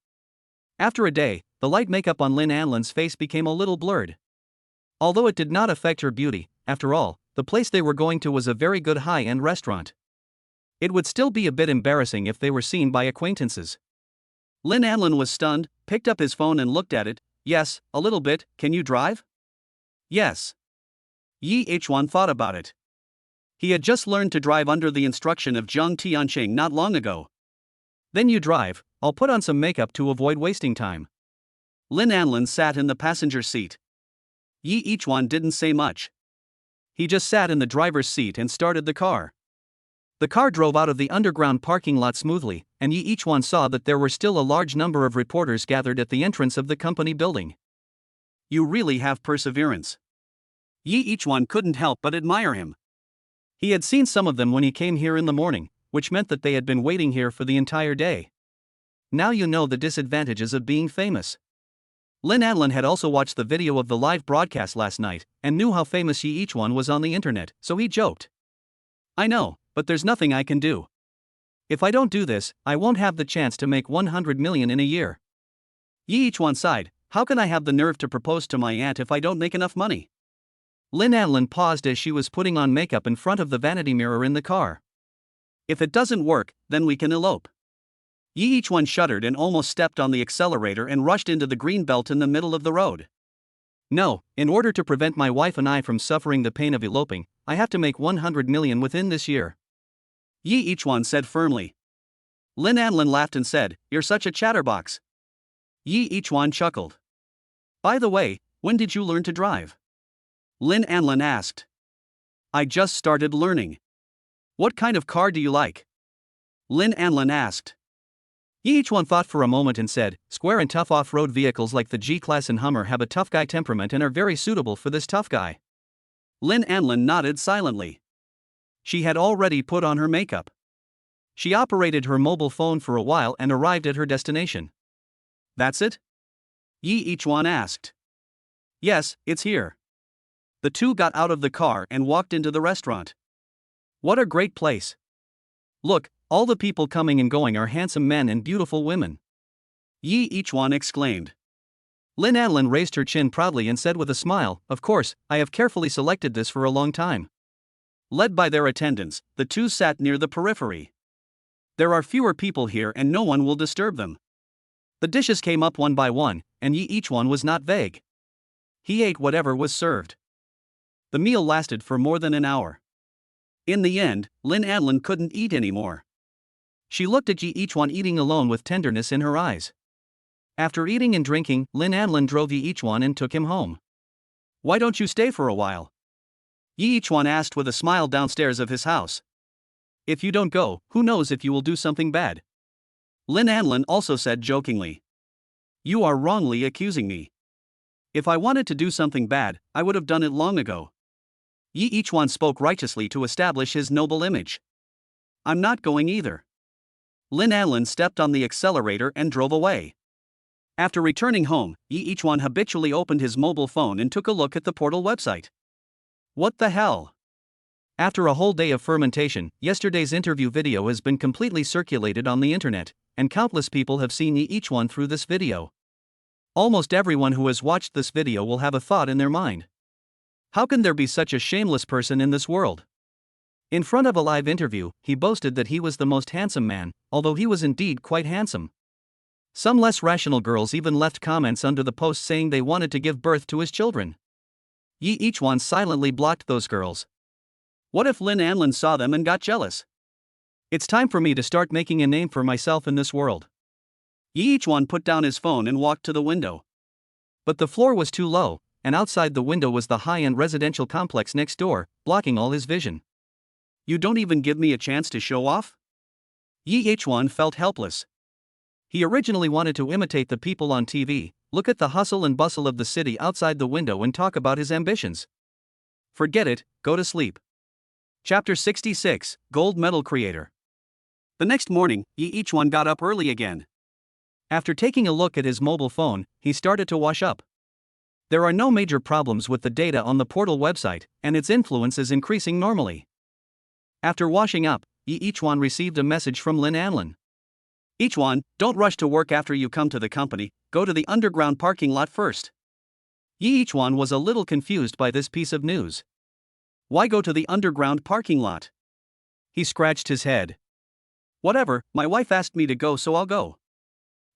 After a day, the light makeup on Lin Anlin's face became a little blurred. Although it did not affect her beauty, after all, the place they were going to was a very good high-end restaurant. It would still be a bit embarrassing if they were seen by acquaintances. Lin Anlin was stunned, picked up his phone and looked at it. Yes, a little bit. Can you drive? Yes. Yi Ichuan thought about it. He had just learned to drive under the instruction of Zhang Tianqing not long ago. Then you drive, I'll put on some makeup to avoid wasting time. Lin Anlin sat in the passenger seat. Yi Ichuan didn't say much. He just sat in the driver's seat and started the car. The car drove out of the underground parking lot smoothly, and Yi Ichuan saw that there were still a large number of reporters gathered at the entrance of the company building. You really have perseverance. Yi Ichuan couldn't help but admire him. He had seen some of them when he came here in the morning, which meant that they had been waiting here for the entire day. Now you know the disadvantages of being famous. Lin Anlin had also watched the video of the live broadcast last night, and knew how famous Yi Ichuan was on the internet, so he joked. I know, but there's nothing I can do. If I don't do this, I won't have the chance to make 100 million in a year. Yi Ichuan sighed, how can I have the nerve to propose to my aunt if I don't make enough money? Lin Anlin paused as she was putting on makeup in front of the vanity mirror in the car. If it doesn't work, then we can elope. Yi Ichuan shuddered and almost stepped on the accelerator and rushed into the green belt in the middle of the road. No, in order to prevent my wife and I from suffering the pain of eloping, I have to make 100 million within this year. Yi Ichuan said firmly. Lin Anlin laughed and said, you're such a chatterbox. Yi Ichuan chuckled. By the way, when did you learn to drive? Lin Anlin asked. I just started learning. What kind of car do you like? Lin Anlin asked. Yi Ichuan thought for a moment and said, square and tough off-road vehicles like the G-Class and Hummer have a tough guy temperament and are very suitable for this tough guy. Lin Anlin nodded silently. She had already put on her makeup. She operated her mobile phone for a while and arrived at her destination. That's it? Yi Ichuan asked. Yes, it's here. The two got out of the car and walked into the restaurant. What a great place. Look, all the people coming and going are handsome men and beautiful women. Yi Ichuan exclaimed. Lin Anlin raised her chin proudly and said with a smile, of course, I have carefully selected this for a long time. Led by their attendants, the two sat near the periphery. There are fewer people here and no one will disturb them. The dishes came up one by one, and Yi Ichuan was not vague. He ate whatever was served. The meal lasted for more than an hour. In the end, Lin Anlin couldn't eat anymore. She looked at Yi Ichuan eating alone with tenderness in her eyes. After eating and drinking, Lin Anlin drove Yi Ichuan and took him home. Why don't you stay for a while? Yi Ichuan asked with a smile downstairs of his house. If you don't go, who knows if you will do something bad? Lin Anlin also said jokingly. You are wrongly accusing me. If I wanted to do something bad, I would have done it long ago. Yi Ichuan spoke righteously to establish his noble image. I'm not going either. Lin Anlin stepped on the accelerator and drove away. After returning home, Yi Ichuan habitually opened his mobile phone and took a look at the portal website. What the hell? After a whole day of fermentation, yesterday's interview video has been completely circulated on the internet, and countless people have seen Yi Ichuan through this video. Almost everyone who has watched this video will have a thought in their mind. How can there be such a shameless person in this world? In front of a live interview, he boasted that he was the most handsome man, although he was indeed quite handsome. Some less rational girls even left comments under the post saying they wanted to give birth to his children. Yi Ichuan silently blocked those girls. What if Lin Anlin saw them and got jealous? It's time for me to start making a name for myself in this world. Yi Ichuan put down his phone and walked to the window. But the floor was too low, and outside the window was the high-end residential complex next door, blocking all his vision. You don't even give me a chance to show off? Yi Ichuan felt helpless. He originally wanted to imitate the people on TV, look at the hustle and bustle of the city outside the window and talk about his ambitions. Forget it, go to sleep. Chapter 66, Gold Medal Creator. The next morning, Yi Ichuan got up early again. After taking a look at his mobile phone, he started to wash up. There are no major problems with the data on the portal website, and its influence is increasing normally. After washing up, Yi Ichuan received a message from Lin Anlin. Ichuan, don't rush to work after you come to the company, go to the underground parking lot first. Yi Ichuan was a little confused by this piece of news. Why go to the underground parking lot? He scratched his head. Whatever, my wife asked me to go, so I'll go.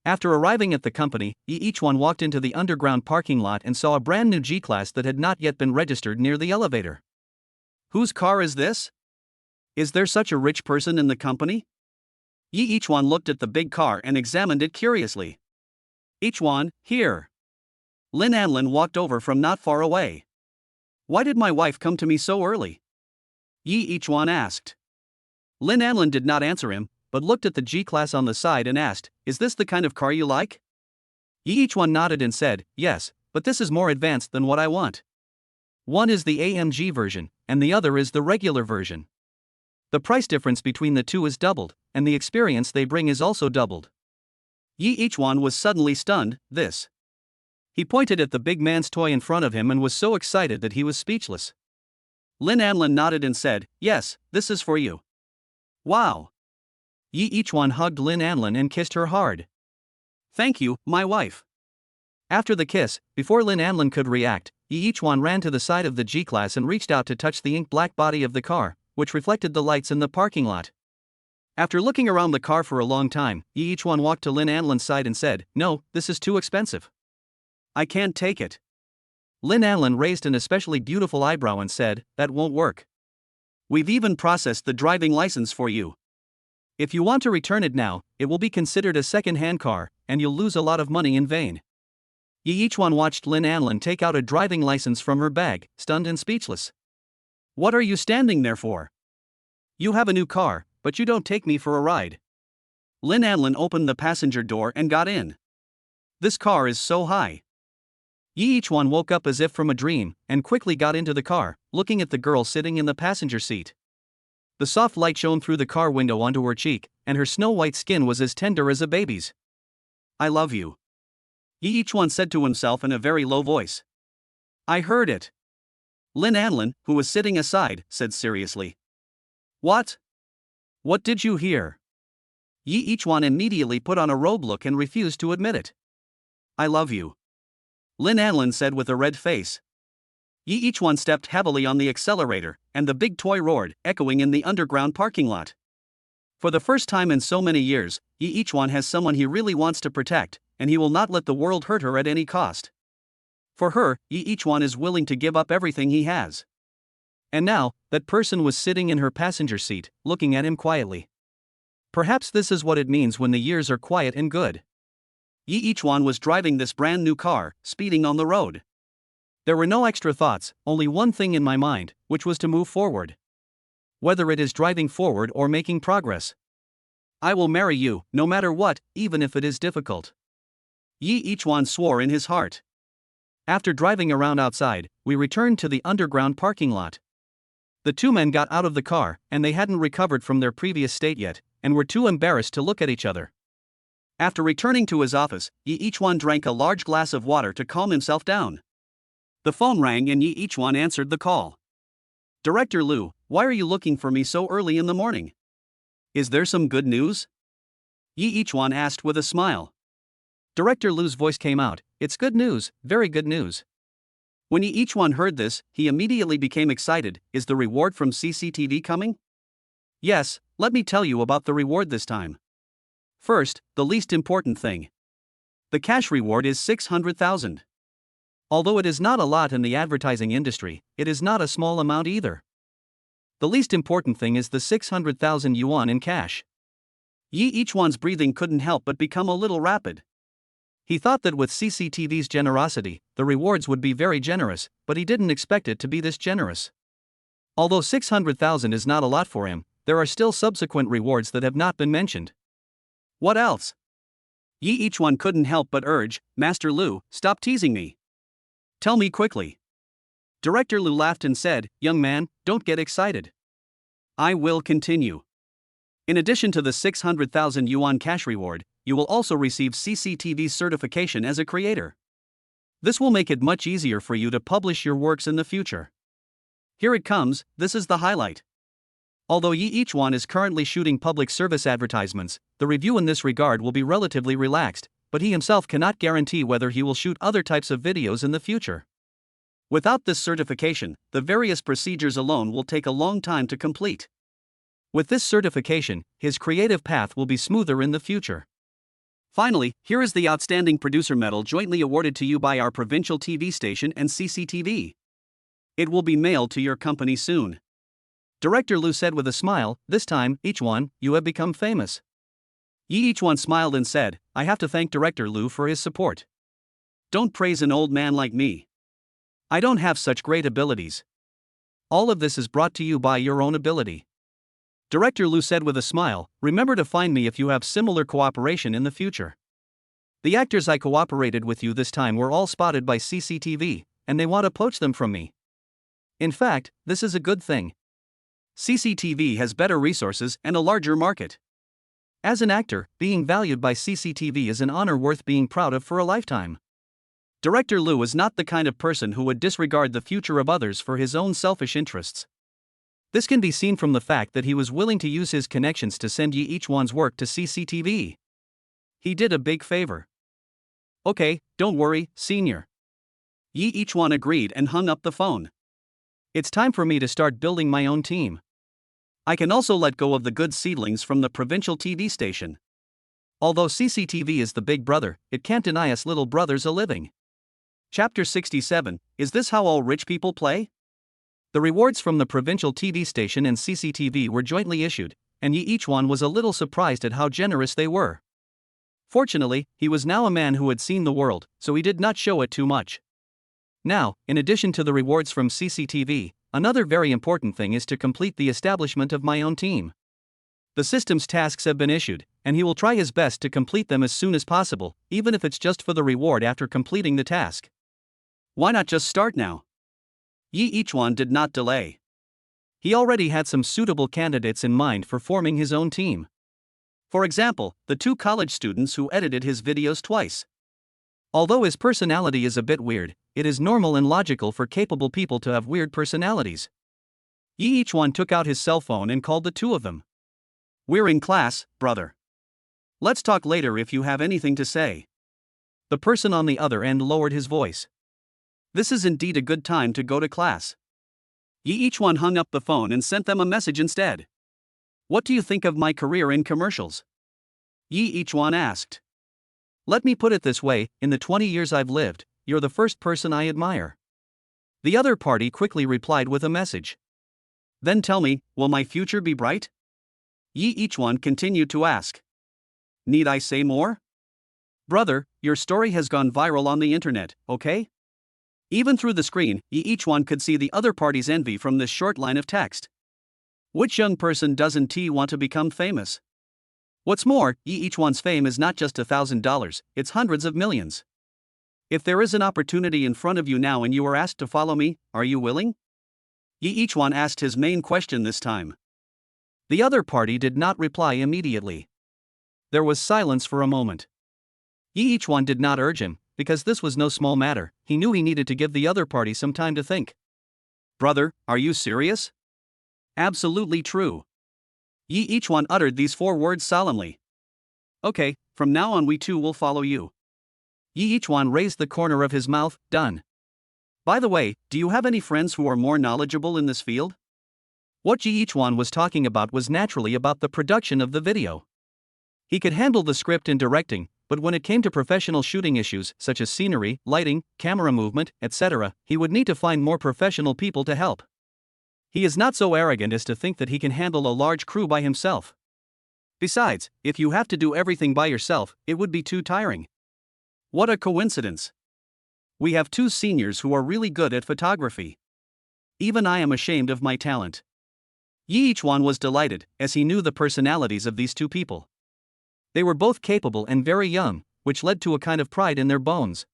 After arriving at the company, Yi Ichuan walked into the underground parking lot and saw a brand new G-Class that had not yet been registered near the elevator. Whose car is this? Is there such a rich person in the company? Yi Ichuan looked at the big car and examined it curiously. Ichuan, here. Lin Anlin walked over from not far away. Why did my wife come to me so early? Yi Ichuan asked. Lin Anlin did not answer him, but looked at the G-Class on the side and asked, is this the kind of car you like? Yi Ichuan nodded and said, yes, but this is more advanced than what I want. One is the AMG version, and the other is the regular version. The price difference between the two is doubled, and the experience they bring is also doubled. Yi Ichuan was suddenly stunned. This. He pointed at the big man's toy in front of him and was so excited that he was speechless. Lin Anlin nodded and said, yes, this is for you. Wow. Yi Ichuan hugged Lin Anlin and kissed her hard. Thank you, my wife. After the kiss, before Lin Anlin could react, Yi Ichuan ran to the side of the G-Class and reached out to touch the ink-black body of the car, which reflected the lights in the parking lot. After looking around the car for a long time, Yi Ichuan walked to Lin Anlin's side and said, "No, this is too expensive. I can't take it." Lin Anlin raised an especially beautiful eyebrow and said, "That won't work. We've even processed the driving license for you. If you want to return it now, it will be considered a second-hand car, and you'll lose a lot of money in vain." Yi Ichuan watched Lin Anlin take out a driving license from her bag, stunned and speechless. What are you standing there for? You have a new car, but you don't take me for a ride. Lin Anlin opened the passenger door and got in. This car is so high. Yi Ichuan woke up as if from a dream, and quickly got into the car, looking at the girl sitting in the passenger seat. The soft light shone through the car window onto her cheek, and her snow-white skin was as tender as a baby's. I love you. Yi Ichuan said to himself in a very low voice. I heard it. Lin Anlin, who was sitting aside, said seriously. What? What did you hear? Yi Ichuan immediately put on a robe look and refused to admit it. I love you. Lin Anlin said with a red face. Yi Ichuan stepped heavily on the accelerator, and the big toy roared, echoing in the underground parking lot. For the first time in so many years, Yi Ichuan has someone he really wants to protect, and he will not let the world hurt her at any cost. For her, Yi Ichuan is willing to give up everything he has. And now, that person was sitting in her passenger seat, looking at him quietly. Perhaps this is what it means when the years are quiet and good. Yi Ichuan was driving this brand new car, speeding on the road. There were no extra thoughts, only one thing in my mind, which was to move forward. Whether it is driving forward or making progress. I will marry you, no matter what, even if it is difficult. Yi Ichuan swore in his heart. After driving around outside, we returned to the underground parking lot. The two men got out of the car, and they hadn't recovered from their previous state yet, and were too embarrassed to look at each other. After returning to his office, Yi Ichuan drank a large glass of water to calm himself down. The phone rang and Yi Ichuan answered the call. Director Liu, why are you looking for me so early in the morning? Is there some good news? Yi Ichuan asked with a smile. Director Liu's voice came out. It's good news, very good news. When Yi Ichuan heard this, he immediately became excited. Is the reward from CCTV coming? Yes, let me tell you about the reward this time. First, the least important thing. The cash reward is 600,000. Although it is not a lot in the advertising industry, it is not a small amount either. The least important thing is the 600,000 yuan in cash. Yi Ichuan's breathing couldn't help but become a little rapid. He thought that with CCTV's generosity, the rewards would be very generous, but he didn't expect it to be this generous. Although 600,000 is not a lot for him, there are still subsequent rewards that have not been mentioned. What else? Yi Ichuan couldn't help but urge, Master Liu, stop teasing me. Tell me quickly. Director Liu laughed and said, Young man, don't get excited. I will continue. In addition to the 600,000 yuan cash reward, you will also receive CCTV's certification as a creator. This will make it much easier for you to publish your works in the future. Here it comes, this is the highlight. Although Yi Ichuan is currently shooting public service advertisements, the review in this regard will be relatively relaxed, but he himself cannot guarantee whether he will shoot other types of videos in the future. Without this certification, the various procedures alone will take a long time to complete. With this certification, his creative path will be smoother in the future. Finally, here is the Outstanding Producer Medal jointly awarded to you by our provincial TV station and CCTV. It will be mailed to your company soon. Director Liu said with a smile, this time, Ichuan, you have become famous. Yi Ichuan smiled and said, I have to thank Director Liu for his support. Don't praise an old man like me. I don't have such great abilities. All of this is brought to you by your own ability. Director Liu said with a smile, remember to find me if you have similar cooperation in the future. The actors I cooperated with you this time were all spotted by CCTV, and they want to poach them from me. In fact, this is a good thing. CCTV has better resources and a larger market. As an actor, being valued by CCTV is an honor worth being proud of for a lifetime. Director Liu is not the kind of person who would disregard the future of others for his own selfish interests. This can be seen from the fact that he was willing to use his connections to send Yi each one's work to CCTV. He did a big favor. Okay, don't worry, senior. Yi each one agreed and hung up the phone. It's time for me to start building my own team. I can also let go of the good seedlings from the provincial TV station. Although CCTV is the big brother, it can't deny us little brothers a living. Chapter 67, Is this how all rich people play? The rewards from the provincial TV station and CCTV were jointly issued, and Yi each one was a little surprised at how generous they were. Fortunately, he was now a man who had seen the world, so he did not show it too much. Now, in addition to the rewards from CCTV, another very important thing is to complete the establishment of my own team. The system's tasks have been issued, and he will try his best to complete them as soon as possible, even if it's just for the reward after completing the task. Why not just start now? Yi each one did not delay. He already had some suitable candidates in mind for forming his own team. For example, the 2 college students who edited his videos twice. Although his personality is a bit weird, it is normal and logical for capable people to have weird personalities. Yi each one took out his cell phone and called the 2 of them. We're in class, brother. Let's talk later if you have anything to say. The person on the other end lowered his voice. This is indeed a good time to go to class. Yi each one hung up the phone and sent them a message instead. What do you think of my career in commercials? Yi each one asked. Let me put it this way, in the 20 years I've lived, you're the first person I admire. The other party quickly replied with a message. Then tell me, will my future be bright? Yi each one continued to ask. Need I say more? Brother, your story has gone viral on the internet, okay? Even through the screen, Yi each one could see the other party's envy from this short line of text. Which young person doesn't want to become famous? What's more, Yi each one's fame is not just $1,000, it's hundreds of millions. If there is an opportunity in front of you now and you are asked to follow me, are you willing? Yi each one asked his main question this time. The other party did not reply immediately. There was silence for a moment. Yi each one did not urge him, because this was no small matter. He knew he needed to give the other party some time to think. Brother, are you serious? Absolutely true. Yi each one uttered these 4 words solemnly. Okay, from now on we too will follow you. Yi each one raised the corner of his mouth, done. By the way, do you have any friends who are more knowledgeable in this field? What Yi each one was talking about was naturally about the production of the video. He could handle the script and directing, but when it came to professional shooting issues such as scenery, lighting, camera movement, etc., he would need to find more professional people to help. He is not so arrogant as to think that he can handle a large crew by himself. Besides, if you have to do everything by yourself, it would be too tiring. What a coincidence. We have 2 seniors who are really good at photography. Even I am ashamed of my talent. Yi each one was delighted, as he knew the personalities of these 2 people. They were both capable and very young, which led to a kind of pride in their bones.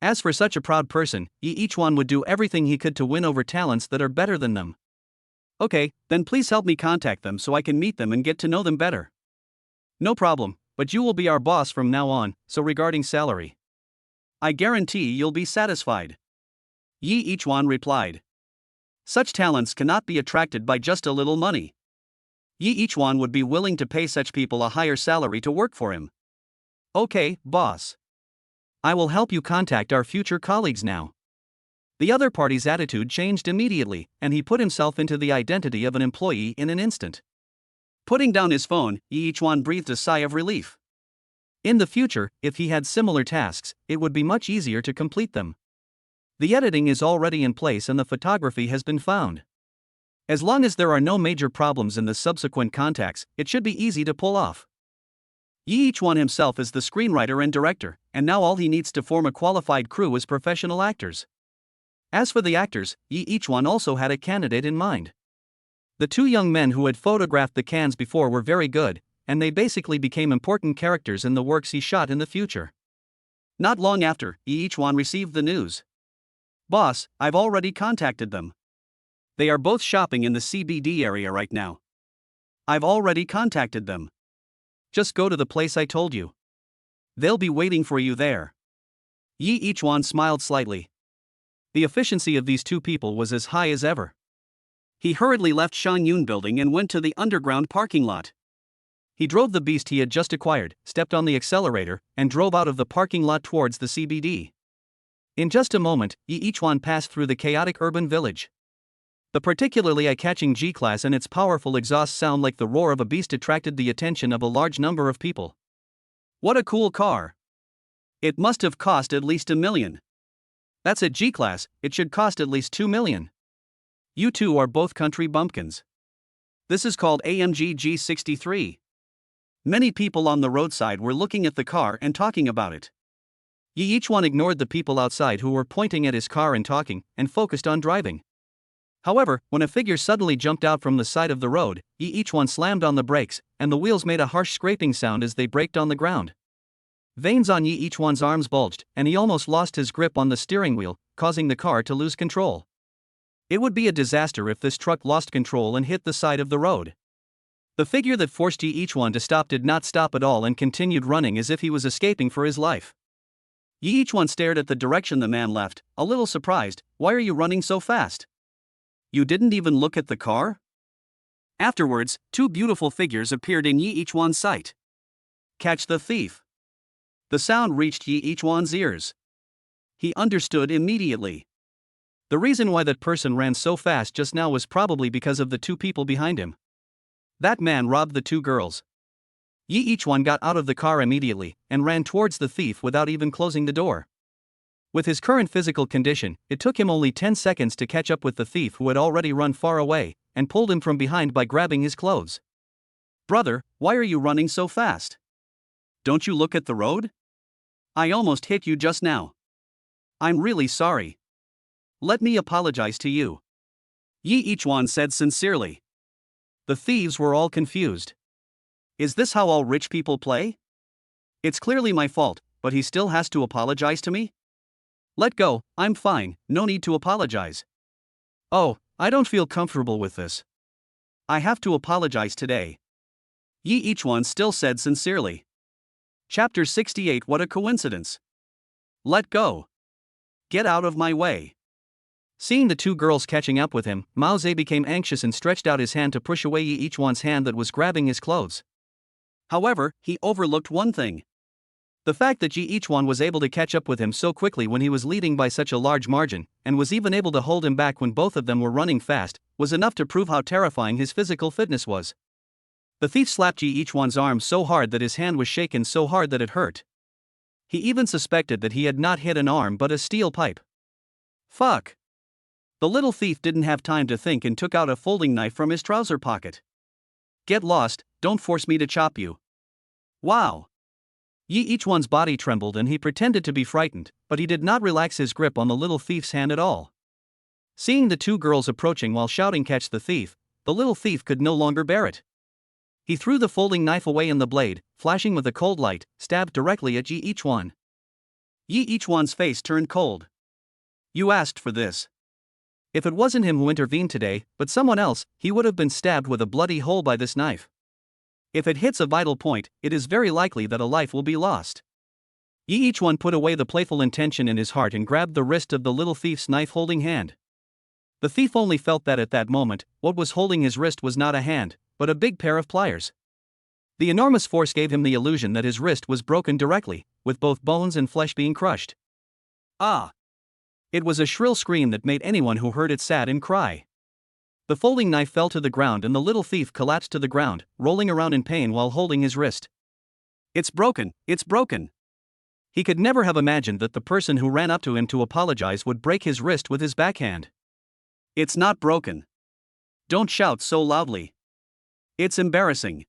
As for such a proud person, Yi each one would do everything he could to win over talents that are better than them. Okay, then please help me contact them so I can meet them and get to know them better. No problem, but you will be our boss from now on, so regarding salary, I guarantee you'll be satisfied. Yi each one replied. Such talents cannot be attracted by just a little money. Yi each one would be willing to pay such people a higher salary to work for him. Okay, boss. I will help you contact our future colleagues now. The other party's attitude changed immediately, and he put himself into the identity of an employee in an instant. Putting down his phone, Yi each one breathed a sigh of relief. In the future, if he had similar tasks, it would be much easier to complete them. The editing is already in place and the photography has been found. As long as there are no major problems in the subsequent contacts, it should be easy to pull off. Yi each one himself is the screenwriter and director, and now all he needs to form a qualified crew is professional actors. As for the actors, Yi each one also had a candidate in mind. The 2 young men who had photographed the cans before were very good, and they basically became important characters in the works he shot in the future. Not long after, Yi each one received the news. Boss, I've already contacted them. They are both shopping in the CBD area right now. I've already contacted them. Just go to the place I told you. They'll be waiting for you there. Yi each one smiled slightly. The efficiency of these 2 people was as high as ever. He hurriedly left Shanyun building and went to the underground parking lot. He drove the beast he had just acquired, stepped on the accelerator, and drove out of the parking lot towards the CBD. In just a moment, Yi Ichuan passed through the chaotic urban village. The particularly eye-catching G-Class and its powerful exhaust sound like the roar of a beast attracted the attention of a large number of people. What a cool car! It must have cost at least $1 million. That's a G-Class, it should cost at least $2 million. You two are both country bumpkins. This is called AMG G63. Many people on the roadside were looking at the car and talking about it. Yi Ichuan ignored the people outside who were pointing at his car and talking, and focused on driving. However, when a figure suddenly jumped out from the side of the road, Yi Ichuan slammed on the brakes, and the wheels made a harsh scraping sound as they braked on the ground. Veins on Yi Ichuan's arms bulged, and he almost lost his grip on the steering wheel, causing the car to lose control. It would be a disaster if this truck lost control and hit the side of the road. The figure that forced Yi Ichuan to stop did not stop at all and continued running as if he was escaping for his life. Yi Ichuan stared at the direction the man left, a little surprised. Why are you running so fast? You didn't even look at the car? Afterwards, two beautiful figures appeared in Yi Ichuan's sight. Catch the thief. The sound reached Yi Ichuan's ears. He understood immediately. The reason why that person ran so fast just now was probably because of the two people behind him. That man robbed the two girls. Yi Ichuan got out of the car immediately and ran towards the thief without even closing the door. With his current physical condition, it took him only 10 seconds to catch up with the thief who had already run far away and pulled him from behind by grabbing his clothes. Brother, why are you running so fast? Don't you look at the road? I almost hit you just now. I'm really sorry. Let me apologize to you. Yi Ichuan said sincerely. The thieves were all confused. Is this how all rich people play? It's clearly my fault, but he still has to apologize to me? Let go, I'm fine, no need to apologize. Oh, I don't feel comfortable with this. I have to apologize today. Yi Ichuan still said sincerely. Chapter 68. What a coincidence. Let go. Get out of my way. Seeing the two girls catching up with him, Mao Ze became anxious and stretched out his hand to push away Yi Ichuan's hand that was grabbing his clothes. However, he overlooked one thing. The fact that Yi Ichuan was able to catch up with him so quickly when he was leading by such a large margin, and was even able to hold him back when both of them were running fast, was enough to prove how terrifying his physical fitness was. The thief slapped Yi Ichuan's arm so hard that his hand was shaken so hard that it hurt. He even suspected that he had not hit an arm but a steel pipe. Fuck! The little thief didn't have time to think and took out a folding knife from his trouser pocket. Get lost, don't force me to chop you. Wow! Yi Ichuan's body trembled and he pretended to be frightened, but he did not relax his grip on the little thief's hand at all. Seeing the two girls approaching while shouting "Catch the thief," the little thief could no longer bear it. He threw the folding knife away and the blade, flashing with a cold light, stabbed directly at Yi Ichuan. Yi Ichuan's face turned cold. You asked for this. If it wasn't him who intervened today, but someone else, he would have been stabbed with a bloody hole by this knife. If it hits a vital point, it is very likely that a life will be lost. Yi Ichuan put away the playful intention in his heart and grabbed the wrist of the little thief's knife-holding hand. The thief only felt that at that moment, what was holding his wrist was not a hand, but a big pair of pliers. The enormous force gave him the illusion that his wrist was broken directly, with both bones and flesh being crushed. Ah! It was a shrill scream that made anyone who heard it sad and cry. The folding knife fell to the ground and the little thief collapsed to the ground, rolling around in pain while holding his wrist. It's broken, it's broken. He could never have imagined that the person who ran up to him to apologize would break his wrist with his backhand. It's not broken. Don't shout so loudly. It's embarrassing.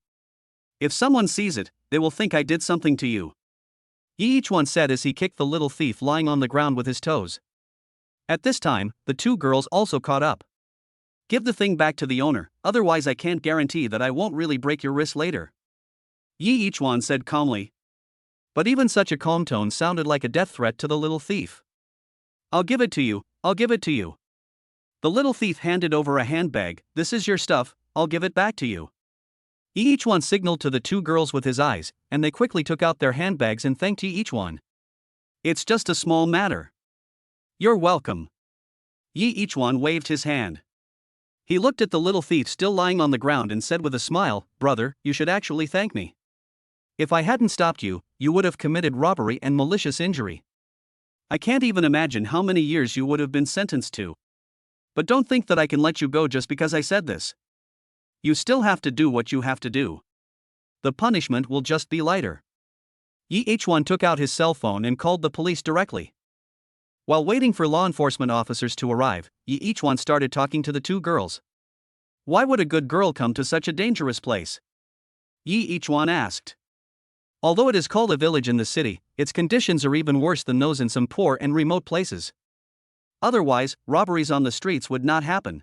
If someone sees it, they will think I did something to you. Yi Ichuan said as he kicked the little thief lying on the ground with his toes. At this time, the two girls also caught up. Give the thing back to the owner, otherwise I can't guarantee that I won't really break your wrist later. Yi Ichuan said calmly. But even such a calm tone sounded like a death threat to the little thief. I'll give it to you, I'll give it to you. The little thief handed over a handbag. This is your stuff, I'll give it back to you. Yi Ichuan signaled to the two girls with his eyes, and they quickly took out their handbags and thanked Yi Ichuan. It's just a small matter. You're welcome. Yi Ichuan waved his hand. He looked at the little thief still lying on the ground and said with a smile, "Brother, you should actually thank me. If I hadn't stopped you, you would have committed robbery and malicious injury. I can't even imagine how many years you would have been sentenced to. But don't think that I can let you go just because I said this. You still have to do what you have to do. The punishment will just be lighter." Yi-H-Wan took out his cell phone and called the police directly. While waiting for law enforcement officers to arrive, Yi-H-Wan started talking to the two girls. "Why would a good girl come to such a dangerous place?" Yi-H-Wan asked. "Although it is called a village in the city, its conditions are even worse than those in some poor and remote places. Otherwise, robberies on the streets would not happen.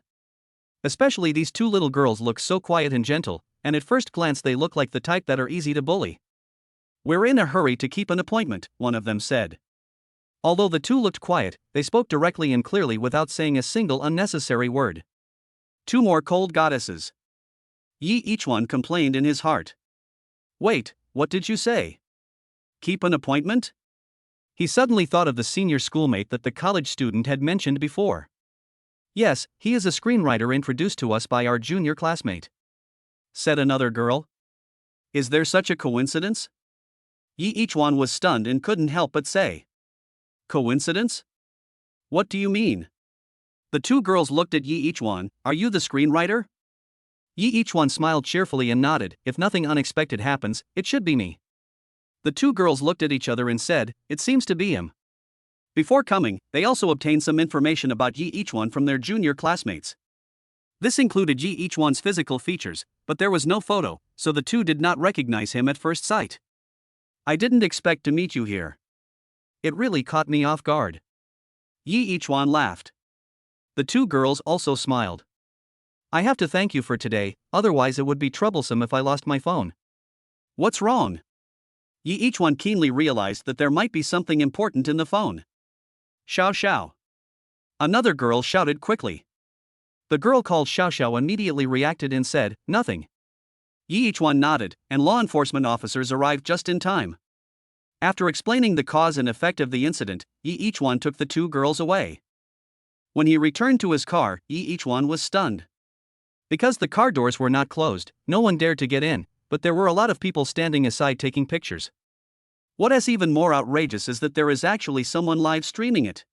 Especially these two little girls look so quiet and gentle, and at first glance they look like the type that are easy to bully." "We're in a hurry to keep an appointment," one of them said. Although the two looked quiet, they spoke directly and clearly without saying a single unnecessary word. "Two more cold goddesses," Yi-H-Wan complained in his heart. "Wait, what did you say? Keep an appointment?" He suddenly thought of the senior schoolmate that the college student had mentioned before. "Yes, he is a screenwriter introduced to us by our junior classmate," said another girl. "Is there such a coincidence?" Yi-H-Wan was stunned and couldn't help but say, "Coincidence? What do you mean?" The two girls looked at Yi-H-Wan. "Are you the screenwriter?" Yi-H-Wan smiled cheerfully and nodded. "If nothing unexpected happens, it should be me." The two girls looked at each other and said, "It seems to be him." Before coming, they also obtained some information about Yi-H-Wan from their junior classmates. This included Yi-H-Wan's physical features, but there was no photo, so the two did not recognize him at first sight. "I didn't expect to meet you here. It really caught me off guard." Yi-H-Wan laughed. The two girls also smiled. "I have to thank you for today, otherwise it would be troublesome if I lost my phone." "What's wrong?" Yi-H-Wan keenly realized that there might be something important in the phone. "Xiao Xiao," another girl shouted quickly. The girl called Xiao Xiao immediately reacted and said, "Nothing." Yi-H-Wan nodded, and law enforcement officers arrived just in time. After explaining the cause and effect of the incident, Yi-H-Wan took the two girls away. When he returned to his car, Yi-H-Wan was stunned. Because the car doors were not closed, no one dared to get in, but there were a lot of people standing aside taking pictures. What is even more outrageous is that there is actually someone live streaming it.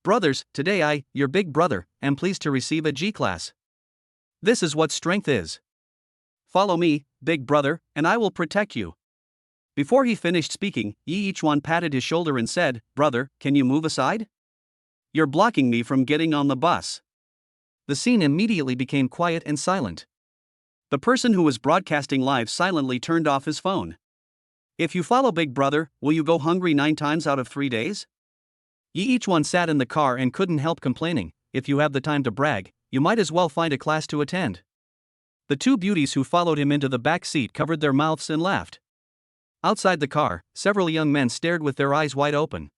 "Brothers, today I, your big brother, am pleased to receive a G-class. This is what strength is. Follow me, big brother, and I will protect you." Before he finished speaking, Yi-H-Wan patted his shoulder and said, "Brother, can you move aside? You're blocking me from getting on the bus." The scene immediately became quiet and silent. The person who was broadcasting live silently turned off his phone. "If you follow Big Brother, will you go hungry 9 times out of 3 days?" Yi-H-Wan sat in the car and couldn't help complaining, "If you have the time to brag, you might as well find a class to attend." The two beauties who followed him into the back seat covered their mouths and laughed. Outside the car, several young men stared with their eyes wide open.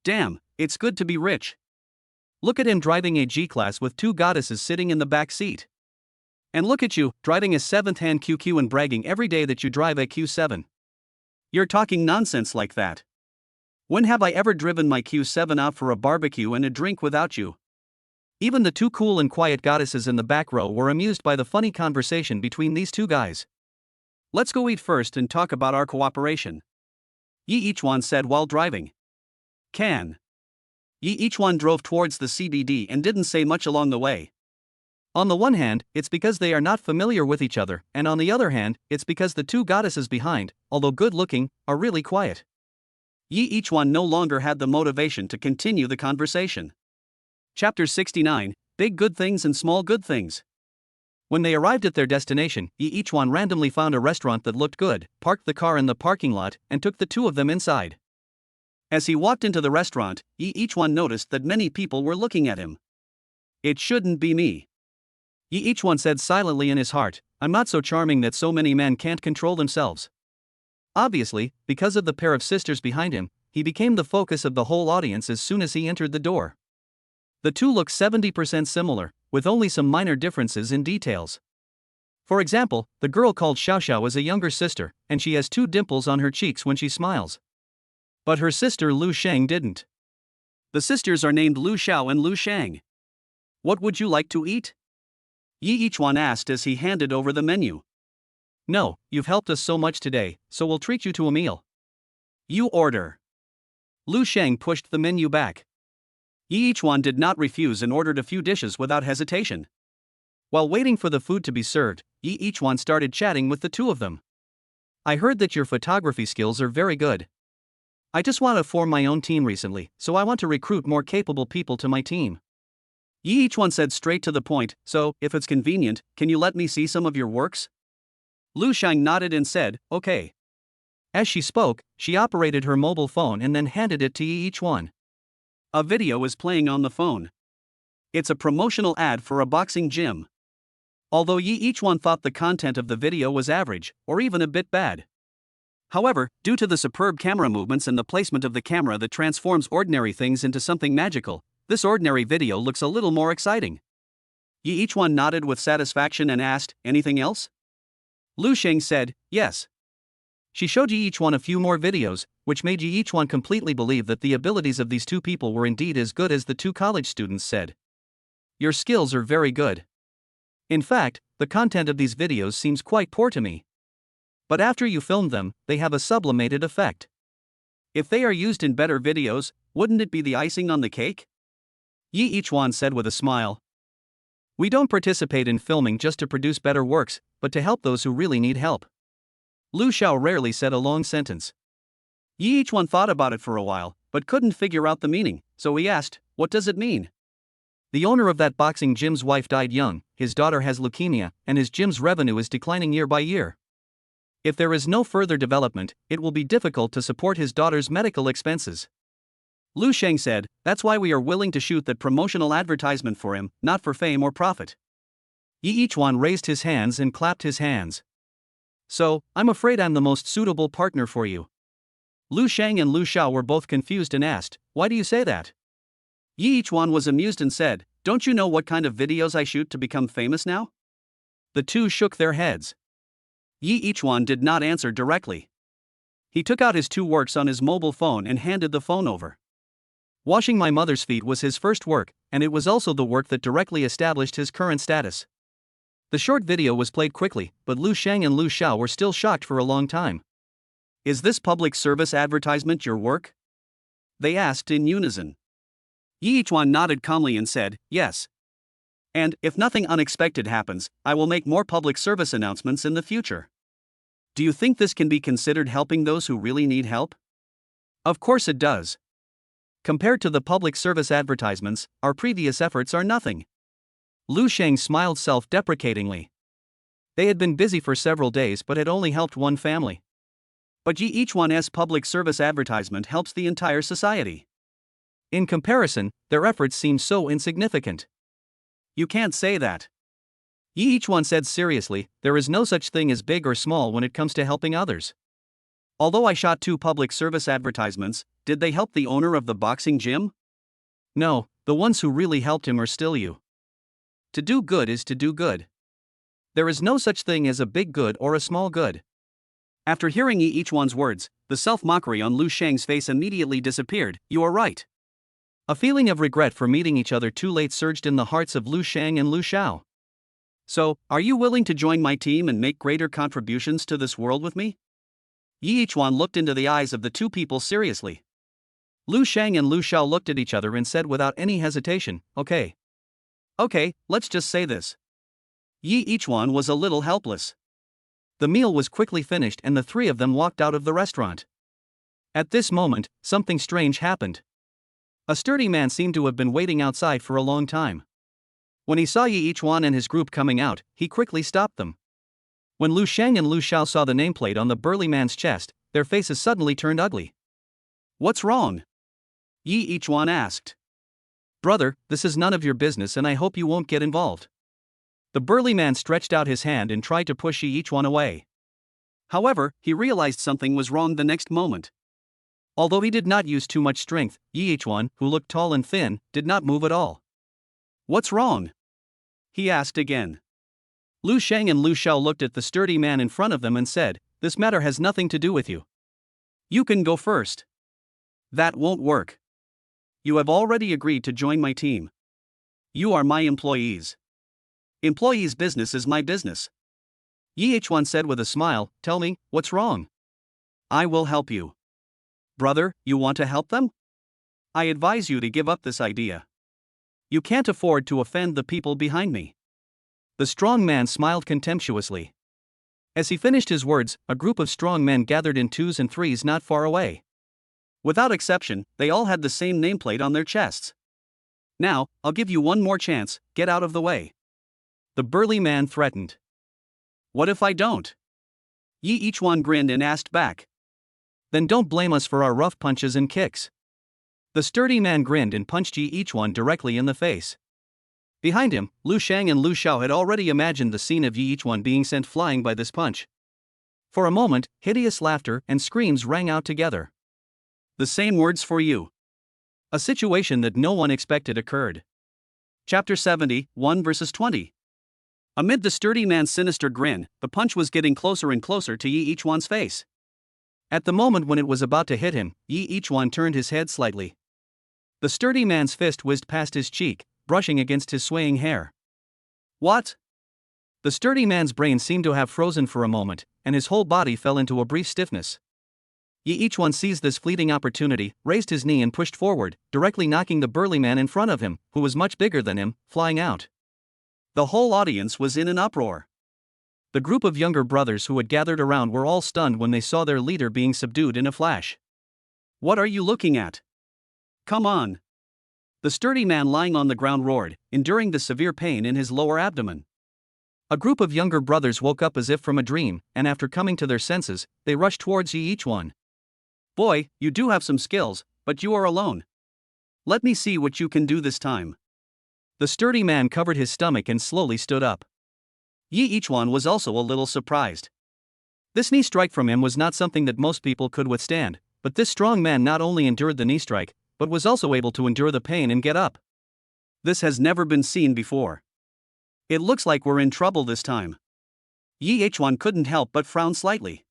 "Damn, it's good to be rich. Look at him driving a G-Class with two goddesses sitting in the back seat. And look at you, driving a 7th-hand QQ and bragging every day that you drive a Q7. You're talking nonsense like that. When have I ever driven my Q7 out for a barbecue and a drink without you?" Even the two cool and quiet goddesses in the back row were amused by the funny conversation between these two guys. "Let's go eat first and talk about our cooperation," Yi-H-Wan said while driving. "Can." Yi-H-Wan drove towards the CBD and didn't say much along the way. On the one hand, it's because they are not familiar with each other, and on the other hand, it's because the two goddesses behind, although good-looking, are really quiet. Yi-H-Wan no longer had the motivation to continue the conversation. Chapter 69, Big Good Things and Small Good Things. When they arrived at their destination, Yi-H-Wan randomly found a restaurant that looked good, parked the car in the parking lot, and took the two of them inside. As he walked into the restaurant, Yi-H-Wan noticed that many people were looking at him. "It shouldn't be me," Yi-H-Wan said silently in his heart. "I'm not so charming that so many men can't control themselves." Obviously, because of the pair of sisters behind him, he became the focus of the whole audience as soon as he entered the door. The two look 70% similar, with only some minor differences in details. For example, the girl called Xiao Xiao is a younger sister, and she has 2 dimples on her cheeks when she smiles. But her sister Lu Shang didn't. The sisters are named Lu Xiao and Lu Shang. "What would you like to eat?" Yi Ichuan asked as he handed over the menu. No, you've helped us so much today, so we'll treat you to a meal. You order. Lu Sheng pushed the menu back. Yi Ichuan did not refuse and ordered a few dishes without hesitation. While waiting for the food to be served, Yi Ichuan started chatting with the two of them. I heard that your photography skills are very good. I just want to form my own team recently, so I want to recruit more capable people to my team. Yi Ichuan said straight to the point, so, if it's convenient, can you let me see some of your works? Lu Sheng nodded and said, okay. As she spoke, she operated her mobile phone and then handed it to Yi Ichuan. A video is playing on the phone. It's a promotional ad for a boxing gym. Although Yi Ichuan thought the content of the video was average, or even a bit bad. However, due to the superb camera movements and the placement of the camera that transforms ordinary things into something magical, this ordinary video looks a little more exciting. Yi Ichuan nodded with satisfaction and asked, anything else? Lu Sheng said, yes. She showed Yi Ichuan a few more videos, which made Yi Ichuan completely believe that the abilities of these two people were indeed as good as the two college students said. Your skills are very good. In fact, the content of these videos seems quite poor to me. But after you filmed them, they have a sublimated effect. If they are used in better videos, wouldn't it be the icing on the cake? Yi Ichuan said with a smile. We don't participate in filming just to produce better works, but to help those who really need help. Lu Xiao rarely said a long sentence. Yi Ichuan thought about it for a while, but couldn't figure out the meaning, so he asked, what does it mean? The owner of that boxing gym's wife died young, his daughter has leukemia, and his gym's revenue is declining year by year. If there is no further development, it will be difficult to support his daughter's medical expenses. Lu Sheng said, that's why we are willing to shoot that promotional advertisement for him, not for fame or profit. Yi Ichuan raised his hands and clapped his hands. So, I'm afraid I'm the most suitable partner for you. Lu Sheng and Lu Xiao were both confused and asked, why do you say that? Yi Ichuan was amused and said, don't you know what kind of videos I shoot to become famous now? The two shook their heads. Yi Ichuan did not answer directly. He took out his two works on his mobile phone and handed the phone over. Washing my mother's feet was his first work, and it was also the work that directly established his current status. The short video was played quickly, but Lu Sheng and Lu Xiao were still shocked for a long time. Is this public service advertisement your work? They asked in unison. Yi Ichuan nodded calmly and said, yes. And, if nothing unexpected happens, I will make more public service announcements in the future. Do you think this can be considered helping those who really need help? Of course it does. Compared to the public service advertisements, our previous efforts are nothing. Lu Sheng smiled self-deprecatingly. They had been busy for several days but had only helped one family. But Yi Ichuan's public service advertisement helps the entire society. In comparison, their efforts seem so insignificant. You can't say that. Yi Ichuan said seriously, there is no such thing as big or small when it comes to helping others. Although I shot 2 public service advertisements, did they help the owner of the boxing gym? No, the ones who really helped him are still you. To do good is to do good. There is no such thing as a big good or a small good. After hearing Yi Ichuan's words, the self-mockery on Lu Sheng's face immediately disappeared. You are right. A feeling of regret for meeting each other too late surged in the hearts of Lu Sheng and Lu Xiao. So, are you willing to join my team and make greater contributions to this world with me? Yi Ichuan looked into the eyes of the two people seriously. Lu Sheng and Lu Xiao looked at each other and said without any hesitation, okay. Okay, let's just say this. Yi Ichuan was a little helpless. The meal was quickly finished and the three of them walked out of the restaurant. At this moment, something strange happened. A sturdy man seemed to have been waiting outside for a long time. When he saw Yi Ichuan and his group coming out, he quickly stopped them. When Lu Sheng and Lu Xiao saw the nameplate on the burly man's chest, their faces suddenly turned ugly. What's wrong? Yi Ichuan asked. Brother, this is none of your business and I hope you won't get involved. The burly man stretched out his hand and tried to push Yi Ichuan away. However, he realized something was wrong the next moment. Although he did not use too much strength, Yi Ichuan, who looked tall and thin, did not move at all. What's wrong? He asked again. Lu Sheng and Lu Xiao looked at the sturdy man in front of them and said, this matter has nothing to do with you. You can go first. That won't work. You have already agreed to join my team. You are my employees. Employee's business is my business. Yi Chuan said with a smile, "Tell me, what's wrong?" I will help you. Brother, you want to help them? I advise you to give up this idea. You can't afford to offend the people behind me. The strong man smiled contemptuously. As he finished his words, a group of strong men gathered in twos and threes not far away. Without exception, they all had the same nameplate on their chests. Now, I'll give you one more chance, get out of the way. The burly man threatened. What if I don't? Yi Chuan grinned and asked back. Then don't blame us for our rough punches and kicks. The sturdy man grinned and punched Yi Chuan directly in the face. Behind him, Lu Shang and Lu Xiao had already imagined the scene of Yi Chuan being sent flying by this punch. For a moment, hideous laughter and screams rang out together. The same words for you. A situation that no one expected occurred. Chapter 70, 1 verses 20. Amid the sturdy man's sinister grin, the punch was getting closer and closer to Yi Chuan's face. At the moment when it was about to hit him, Yi Chuan turned his head slightly. The sturdy man's fist whizzed past his cheek, brushing against his swaying hair. What? The sturdy man's brain seemed to have frozen for a moment, and his whole body fell into a brief stiffness. Yi Chuan seized this fleeting opportunity, raised his knee and pushed forward, directly knocking the burly man in front of him, who was much bigger than him, flying out. The whole audience was in an uproar. The group of younger brothers who had gathered around were all stunned when they saw their leader being subdued in a flash. What are you looking at? Come on. The sturdy man lying on the ground roared, enduring the severe pain in his lower abdomen. A group of younger brothers woke up as if from a dream, and after coming to their senses, they rushed towards Yi Chuan. Boy, you do have some skills, but you are alone. Let me see what you can do this time. The sturdy man covered his stomach and slowly stood up. Yi Chuan was also a little surprised. This knee strike from him was not something that most people could withstand, but this strong man not only endured the knee strike, but was also able to endure the pain and get up. This has never been seen before. It looks like we're in trouble this time. Yi Chuan couldn't help but frown slightly.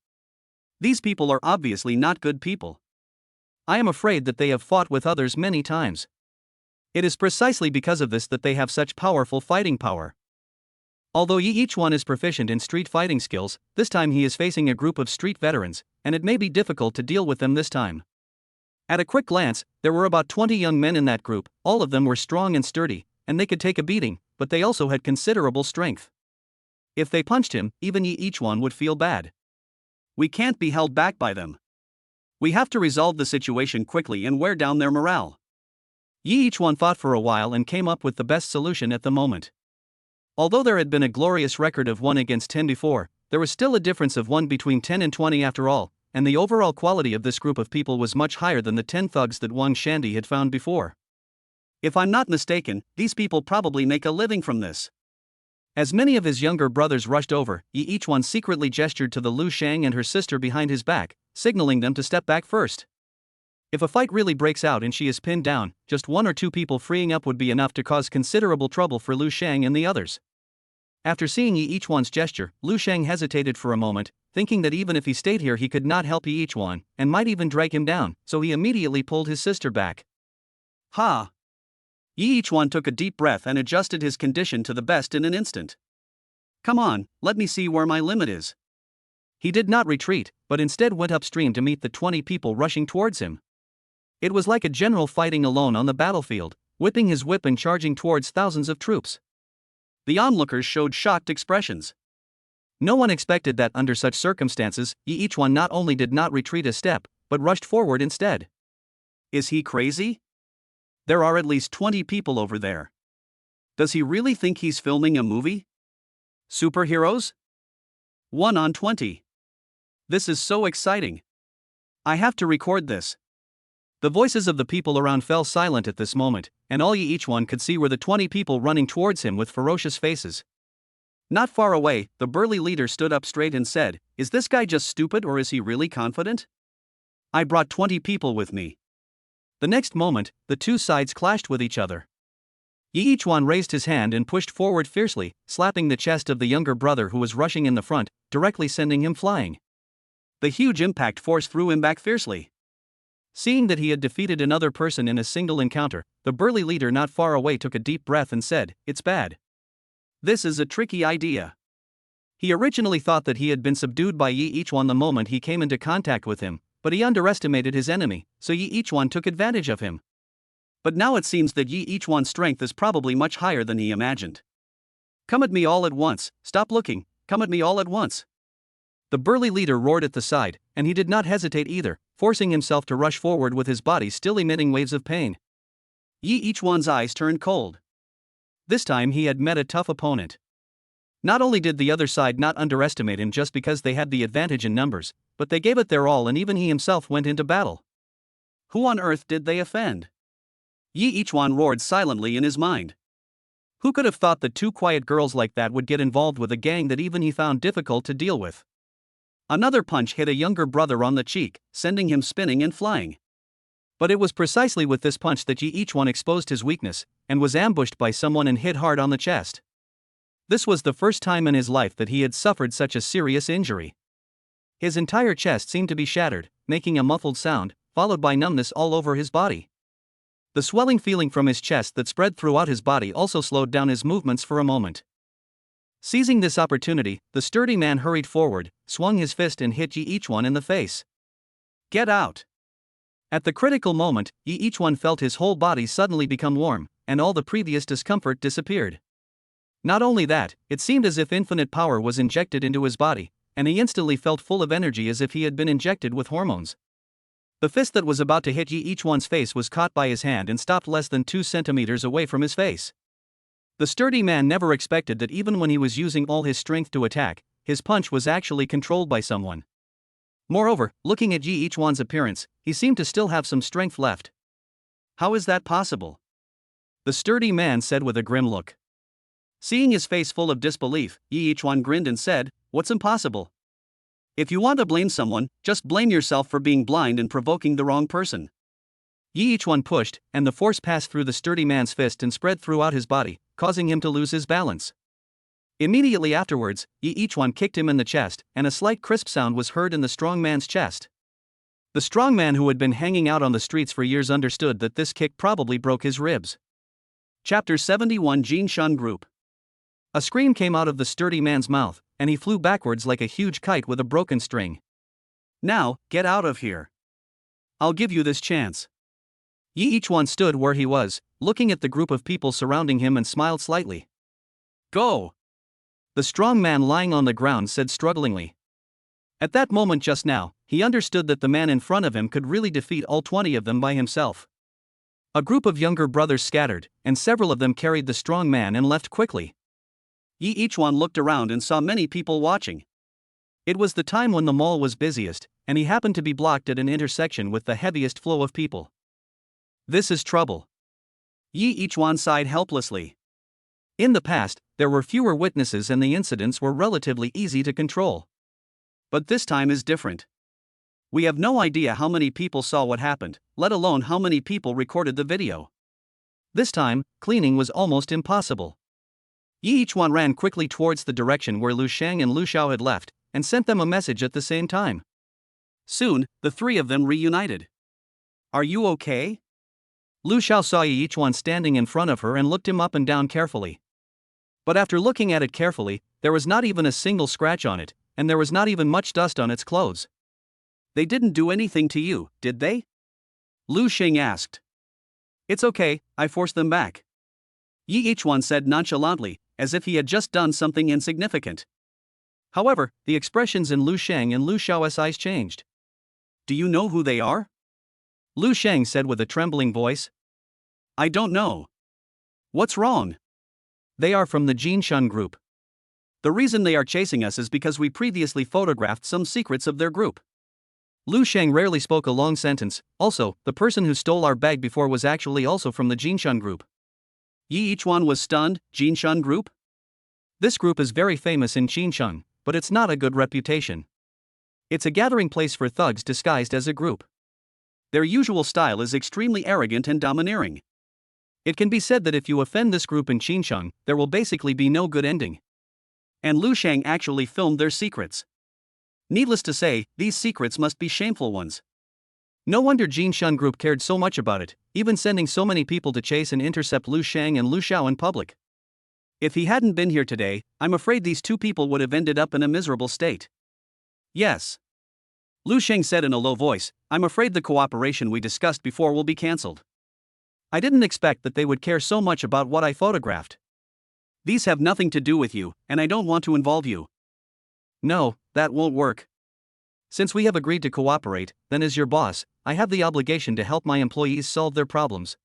These people are obviously not good people. I am afraid that they have fought with others many times. It is precisely because of this that they have such powerful fighting power. Although Yi Chuan is proficient in street fighting skills, this time he is facing a group of street veterans, and it may be difficult to deal with them this time. At a quick glance, there were about 20 young men in that group. All of them were strong and sturdy, and they could take a beating, but they also had considerable strength. If they punched him, even Yi Chuan would feel bad. We can't be held back by them. We have to resolve the situation quickly and wear down their morale. Yi Chuan thought for a while and came up with the best solution at the moment. Although there had been a glorious record of 1 against 10 before, there was still a difference of 1 between 10 and 20 after all, and the overall quality of this group of people was much higher than the 10 thugs that Wang Shandy had found before. If I'm not mistaken, these people probably make a living from this. As many of his younger brothers rushed over, Yi Chuan secretly gestured to the Lu Shang and her sister behind his back, signaling them to step back first. If a fight really breaks out and she is pinned down, just 1 or 2 people freeing up would be enough to cause considerable trouble for Lu Shang and the others. After seeing Yi Chuan's gesture, Lu Shang hesitated for a moment, thinking that even if he stayed here he could not help Yi Chuan, and might even drag him down, so he immediately pulled his sister back. Ha! Yi Chuan took a deep breath and adjusted his condition to the best in an instant. Come on, let me see where my limit is. He did not retreat, but instead went upstream to meet the 20 people rushing towards him. It was like a general fighting alone on the battlefield, whipping his whip and charging towards thousands of troops. The onlookers showed shocked expressions. No one expected that under such circumstances, Yi Chuan not only did not retreat a step, but rushed forward instead. Is he crazy? There are at least 20 people over there. Does he really think he's filming a movie? Superheroes? 1 on 20. This is so exciting. I have to record this. The voices of the people around fell silent at this moment, and all Yi Chuan could see were the 20 people running towards him with ferocious faces. Not far away, the burly leader stood up straight and said, "Is this guy just stupid or is he really confident? I brought 20 people with me." The next moment, the two sides clashed with each other. Yi Chuan raised his hand and pushed forward fiercely, slapping the chest of the younger brother who was rushing in the front, directly sending him flying. The huge impact force threw him back fiercely. Seeing that he had defeated another person in a single encounter, the burly leader not far away took a deep breath and said, "It's bad. This is a tricky idea. He originally thought that he had been subdued by Yi Ichuan the moment he came into contact with him, but he underestimated his enemy, so Yi Ichuan took advantage of him. But now it seems that Yi Ichuan's strength is probably much higher than he imagined. Come at me all at once, stop looking, come at me all at once. The burly leader roared at the side, and he did not hesitate either, forcing himself to rush forward with his body still emitting waves of pain. Yi Ichuan's eyes turned cold. This time he had met a tough opponent. Not only did the other side not underestimate him just because they had the advantage in numbers, but they gave it their all, and even he himself went into battle. Who on earth did they offend? Yi Ichuan roared silently in his mind. Who could have thought that two quiet girls like that would get involved with a gang that even he found difficult to deal with? Another punch hit a younger brother on the cheek, sending him spinning and flying. But it was precisely with this punch that Yi Ichuan exposed his weakness, and was ambushed by someone and hit hard on the chest. This was the first time in his life that he had suffered such a serious injury. His entire chest seemed to be shattered, making a muffled sound, followed by numbness all over his body. The swelling feeling from his chest that spread throughout his body also slowed down his movements for a moment. Seizing this opportunity, the sturdy man hurried forward, swung his fist and hit Yi Ichuan in the face. Get out! At the critical moment, Yi Ichuan felt his whole body suddenly become warm, and all the previous discomfort disappeared. Not only that, it seemed as if infinite power was injected into his body, and he instantly felt full of energy as if he had been injected with hormones. The fist that was about to hit Yi Ichuan's face was caught by his hand and stopped less than 2 centimeters away from his face. The sturdy man never expected that even when he was using all his strength to attack, his punch was actually controlled by someone. Moreover, looking at Yi Ichuan's appearance, he seemed to still have some strength left. How is that possible? The sturdy man said with a grim look. Seeing his face full of disbelief, Yi Ichuan grinned and said, "What's impossible? If you want to blame someone, just blame yourself for being blind and provoking the wrong person." Yi Ichuan pushed, and the force passed through the sturdy man's fist and spread throughout his body, causing him to lose his balance. Immediately afterwards, Yi Ichuan kicked him in the chest, and a slight crisp sound was heard in the strong man's chest. The strong man who had been hanging out on the streets for years understood that this kick probably broke his ribs. Chapter 71 Jinshan Group. A scream came out of the sturdy man's mouth, and he flew backwards like a huge kite with a broken string. Now, get out of here. I'll give you this chance. Yi Ichuan stood where he was, looking at the group of people surrounding him and smiled slightly. Go! The strong man lying on the ground said strugglingly. At that moment just now, he understood that the man in front of him could really defeat all 20 of them by himself. A group of younger brothers scattered, and several of them carried the strong man and left quickly. Yi Ichuan looked around and saw many people watching. It was the time when the mall was busiest, and he happened to be blocked at an intersection with the heaviest flow of people. This is trouble. Yi Ichuan sighed helplessly. In the past, there were fewer witnesses and the incidents were relatively easy to control. But this time is different. We have no idea how many people saw what happened, let alone how many people recorded the video. This time, cleaning was almost impossible. Yi Ichuan ran quickly towards the direction where Lu Shang and Lu Xiao had left, and sent them a message at the same time. Soon, the three of them reunited. Are you okay? Lu Xiao saw Yi Ichuan standing in front of her and looked him up and down carefully. But after looking at it carefully, there was not even a single scratch on it, and there was not even much dust on its clothes. They didn't do anything to you, did they? Lu Xing asked. It's okay, I forced them back. Yi Ichuan said nonchalantly, as if he had just done something insignificant. However, the expressions in Lu Shang and Lu Xiao's eyes changed. Do you know who they are? Lu Shang said with a trembling voice. I don't know. What's wrong? They are from the Jinshan group. The reason they are chasing us is because we previously photographed some secrets of their group. Lu Shang rarely spoke a long sentence. Also, the person who stole our bag before was actually also from the Jinshan group. Yi Ichuan was stunned. Jinshan group? This group is very famous in Jinshan, but it's not a good reputation. It's a gathering place for thugs disguised as a group. Their usual style is extremely arrogant and domineering. It can be said that if you offend this group in Jinshan, there will basically be no good ending. And Lu Shang actually filmed their secrets. Needless to say, these secrets must be shameful ones. No wonder Jinshan group cared so much about it, even sending so many people to chase and intercept Lu Shang and Lu Xiao in public. If he hadn't been here today, I'm afraid these two people would have ended up in a miserable state. Yes. Lu Sheng said in a low voice, I'm afraid the cooperation we discussed before will be cancelled. I didn't expect that they would care so much about what I photographed. These have nothing to do with you, and I don't want to involve you. No, that won't work. Since we have agreed to cooperate, then as your boss, I have the obligation to help my employees solve their problems.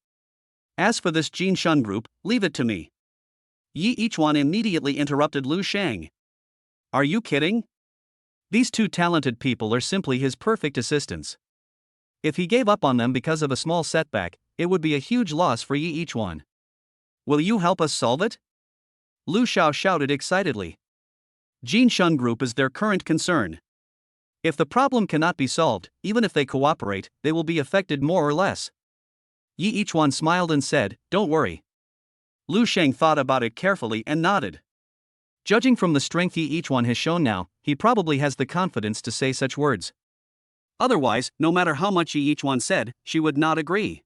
As for this Jin Shun group, leave it to me. Yi Ichuan immediately interrupted Lu Sheng. Are you kidding? These two talented people are simply his perfect assistants. If he gave up on them because of a small setback, it would be a huge loss for Yi Ichuan. Will you help us solve it? Lu Xiao shouted excitedly. Jin Shun Group is their current concern. If the problem cannot be solved, even if they cooperate, they will be affected more or less. Yi Ichuan smiled and said, Don't worry. Lu Sheng thought about it carefully and nodded. Judging from the strength Yi Ichuan has shown now, he probably has the confidence to say such words. Otherwise, no matter how much Yi Ichuan said, she would not agree.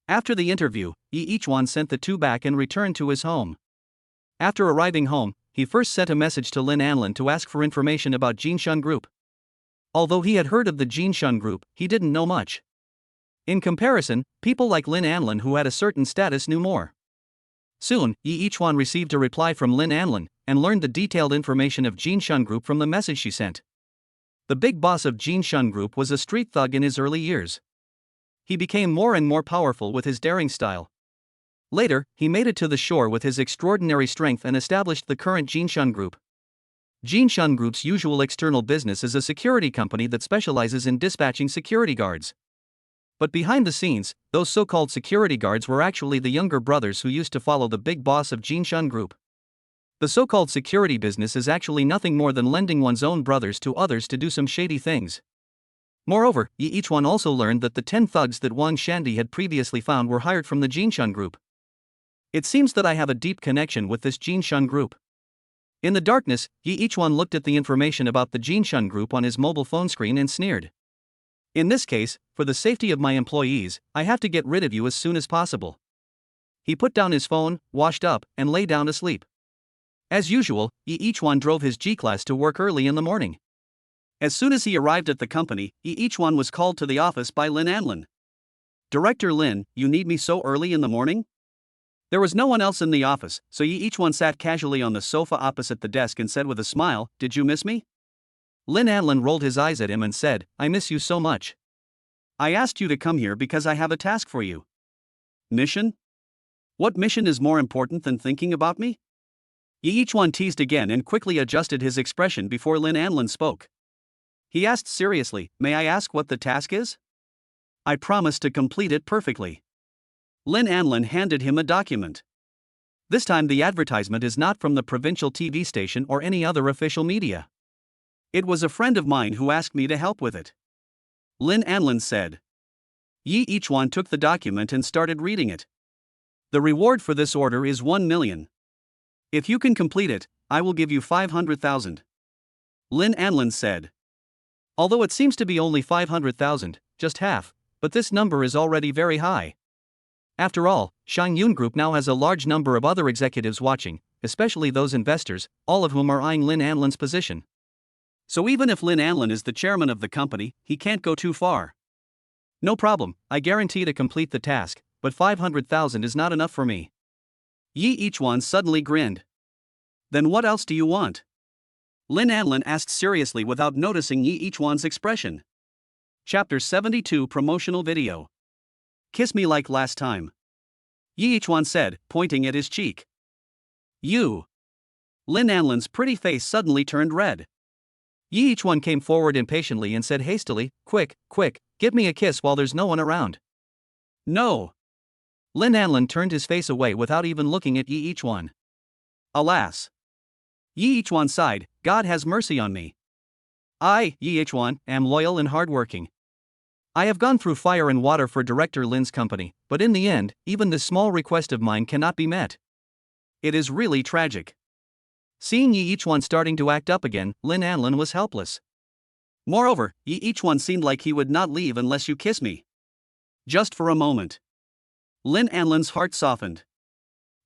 After the interview, Yi Ichuan sent the two back and returned to his home. After arriving home, he first sent a message to Lin Anlin to ask for information about Jin Shun Group. Although he had heard of the Jin Shun Group, he didn't know much. In comparison, people like Lin Anlin who had a certain status knew more. Soon, Yi Ichuan received a reply from Lin Anlin, and learned the detailed information of Jin Shun Group from the message she sent. The big boss of Jin Shun Group was a street thug in his early years. He became more and more powerful with his daring style. Later, he made it to the shore with his extraordinary strength and established the current Jin Shun Group. Jin Shun Group's usual external business is a security company that specializes in dispatching security guards. But behind the scenes, those so-called security guards were actually the younger brothers who used to follow the big boss of Jin Shun Group. The so-called security business is actually nothing more than lending one's own brothers to others to do some shady things. Moreover, Yi Ichuan also learned that the 10 thugs that Wang Shandy had previously found were hired from the Jin Shun Group. It seems that I have a deep connection with this Jin Shun Group. In the darkness, Yi Ichuan looked at the information about the Jin Shun Group on his mobile phone screen and sneered. In this case, for the safety of my employees, I have to get rid of you as soon as possible. He put down his phone, washed up, and lay down to sleep. As usual, Yi Ichuan drove his G-Class to work early in the morning. As soon as he arrived at the company, Yi Ichuan was called to the office by Lin Anlin. Director Lin, you need me so early in the morning? There was no one else in the office, so Yi Ichuan sat casually on the sofa opposite the desk and said with a smile, Did you miss me? Lin Anlin rolled his eyes at him and said, I miss you so much. I asked you to come here because I have a task for you. Mission? What mission is more important than thinking about me? Yi Ichuan teased again and quickly adjusted his expression before Lin Anlin spoke. He asked seriously, May I ask what the task is? I promise to complete it perfectly. Lin Anlin handed him a document. This time the advertisement is not from the provincial TV station or any other official media. It was a friend of mine who asked me to help with it. Lin Anlin said. Yi Ichuan took the document and started reading it. The reward for this order is 1 million. If you can complete it, I will give you 500,000. Lin Anlin said. Although it seems to be only 500,000, just half, but this number is already very high. After all, Shang Yun Group now has a large number of other executives watching, especially those investors, all of whom are eyeing Lin Anlin's position. So even if Lin Anlin is the chairman of the company, he can't go too far. No problem, I guarantee to complete the task, but 500,000 is not enough for me. Yi Ichuan suddenly grinned. Then what else do you want? Lin Anlin asked seriously without noticing Yi Ichuan's expression. Chapter 72 Promotional Video. Kiss me like last time. Yi Ichuan said, pointing at his cheek. You. Lin Anlin's pretty face suddenly turned red. Yi Ichuan came forward impatiently and said hastily, Quick, give me a kiss while there's no one around. No. Lin Anlin turned his face away without even looking at Yi Ichuan. Alas. Yi Ichuan sighed, God has mercy on me. I, Yi Ichuan, am loyal and hardworking. I have gone through fire and water for Director Lin's company, but in the end, even this small request of mine cannot be met. It is really tragic. Seeing Yi Ichuan starting to act up again, Lin Anlin was helpless. Moreover, Yi Ichuan seemed like he would not leave unless you kiss me. Just for a moment. Lin Anlin's heart softened.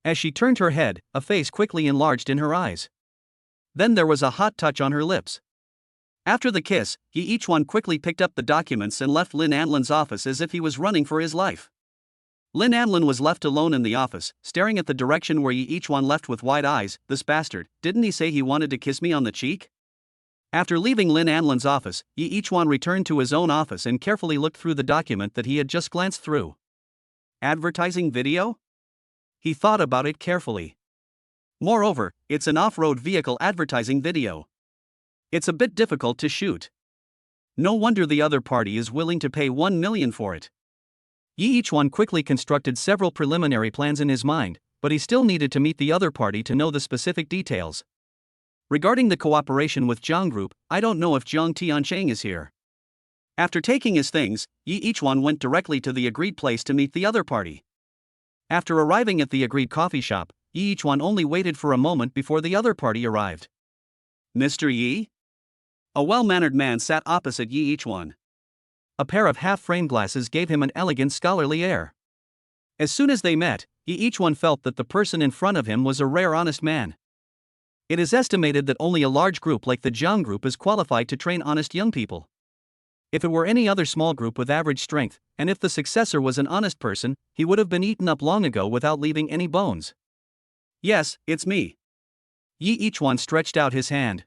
As she turned her head, a face quickly enlarged in her eyes. Then there was a hot touch on her lips. After the kiss, Yi Ichuan quickly picked up the documents and left Lin Anlin's office as if he was running for his life. Lin Anlin was left alone in the office, staring at the direction where Yi Ichuan left with wide eyes. This bastard, didn't he say he wanted to kiss me on the cheek? After leaving Lin Anlin's office, Yi Ichuan returned to his own office and carefully looked through the document that he had just glanced through. Advertising video? He thought about it carefully. Moreover, it's an off-road vehicle advertising video. It's a bit difficult to shoot. No wonder the other party is willing to pay 1 million for it. Yi Ichuan quickly constructed several preliminary plans in his mind, but he still needed to meet the other party to know the specific details. Regarding the cooperation with Jiang Group, I don't know if Jiang Tiancheng is here. After taking his things, Yi Ichuan went directly to the agreed place to meet the other party. After arriving at the agreed coffee shop, Yi Ichuan only waited for a moment before the other party arrived. Mr. Yi? A well-mannered man sat opposite Yi Ichuan. A pair of half-framed glasses gave him an elegant scholarly air. As soon as they met, Yi Ichuan felt that the person in front of him was a rare honest man. It is estimated that only a large group like the Jiang Group is qualified to train honest young people. If it were any other small group with average strength, and if the successor was an honest person, he would have been eaten up long ago without leaving any bones. Yes, it's me. Yi Ichuan stretched out his hand.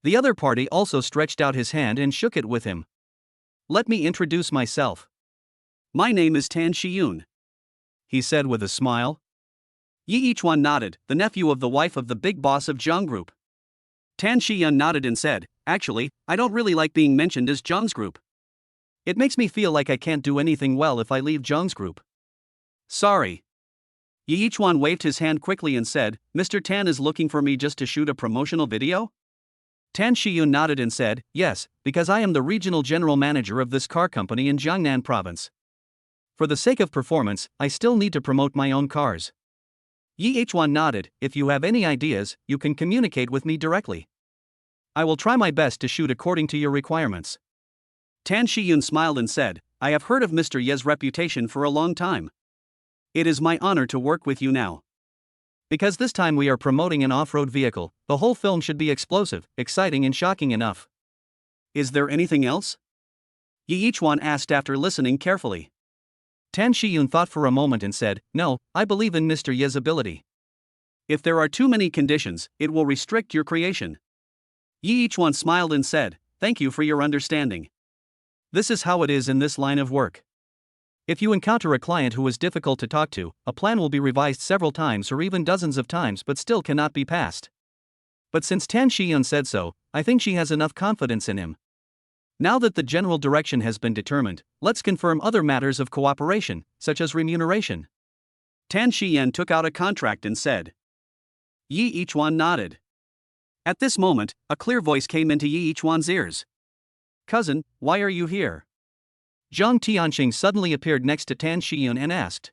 The other party also stretched out his hand and shook it with him. Let me introduce myself. My name is Tan Shiyun, he said with a smile. Yi Ichuan nodded, the nephew of the wife of the big boss of Jiang Group. Tan Shiyun nodded and said, actually, I don't really like being mentioned as Jiang's group. It makes me feel like I can't do anything well if I leave Jiang's group. Sorry. Yi Ichuan waved his hand quickly and said, Mr. Tan is looking for me just to shoot a promotional video? Tan Shiyun nodded and said, yes, because I am the regional general manager of this car company in Jiangnan province. For the sake of performance, I still need to promote my own cars. Yi Ichuan nodded, if you have any ideas, you can communicate with me directly. I will try my best to shoot according to your requirements. Tan Shiyun smiled and said, I have heard of Mr. Ye's reputation for a long time. It is my honor to work with you now. Because this time we are promoting an off-road vehicle, the whole film should be explosive, exciting and shocking enough. Is there anything else? Yi Ichuan asked after listening carefully. Tan Shiyun thought for a moment and said, no, I believe in Mr. Ye's ability. If there are too many conditions, it will restrict your creation. Yi Ichuan smiled and said, thank you for your understanding. This is how it is in this line of work. If you encounter a client who is difficult to talk to, a plan will be revised several times or even dozens of times but still cannot be passed. But since Tan Shiyun said so, I think she has enough confidence in him. Now that the general direction has been determined, let's confirm other matters of cooperation, such as remuneration. Tan Shiyun took out a contract and said. Yi Ichuan nodded. At this moment, a clear voice came into Yi Ichuan's ears. Cousin, why are you here? Jiang Tianqing suddenly appeared next to Tan Shiyun and asked.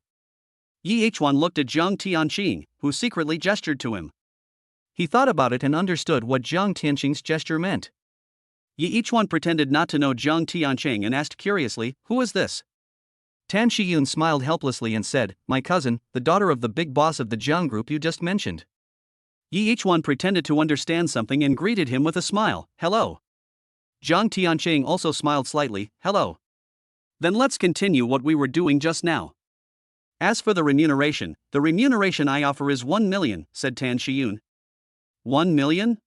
Yi Ichuan looked at Jiang Tianqing, who secretly gestured to him. He thought about it and understood what Jiang Tianqing's gesture meant. Yi Ichuan pretended not to know Jiang Tianqing and asked curiously, who is this? Tan Shiyun smiled helplessly and said, my cousin, the daughter of the big boss of the Jiang Group you just mentioned. Yi Ichuan pretended to understand something and greeted him with a smile, hello. Jiang Tianqing also smiled slightly, hello. Then let's continue what we were doing just now. As for the remuneration I offer is 1 million, said Tan Shiyun. 1 million?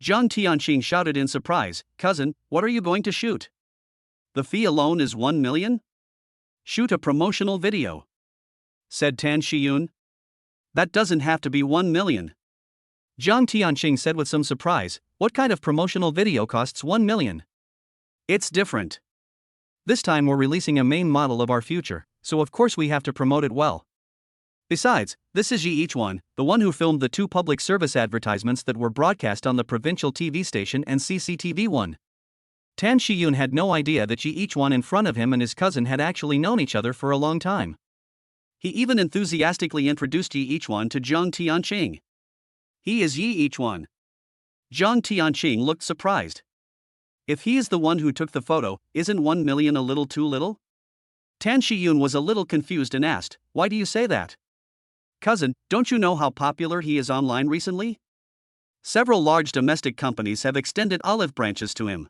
Jiang Tianqing shouted in surprise, cousin, what are you going to shoot? The fee alone is 1 million? Shoot a promotional video, said Tan Shiyun. That doesn't have to be 1 million. Jiang Tianqing said with some surprise, what kind of promotional video costs 1 million? It's different. This time we're releasing a main model of our future, so of course we have to promote it well. Besides, this is Yi Ichuan, the one who filmed the 2 public service advertisements that were broadcast on the provincial TV station and CCTV1. Tan Shiyun had no idea that Yi Ichuan in front of him and his cousin had actually known each other for a long time. He even enthusiastically introduced Yi Ichuan to Jiang Tianqing. He is Yi Ichuan. Jiang Tianqing looked surprised. If he is the one who took the photo, isn't 1 million a little too little? Tan Shiyun was a little confused and asked, why do you say that? Cousin, don't you know how popular he is online recently? Several large domestic companies have extended olive branches to him.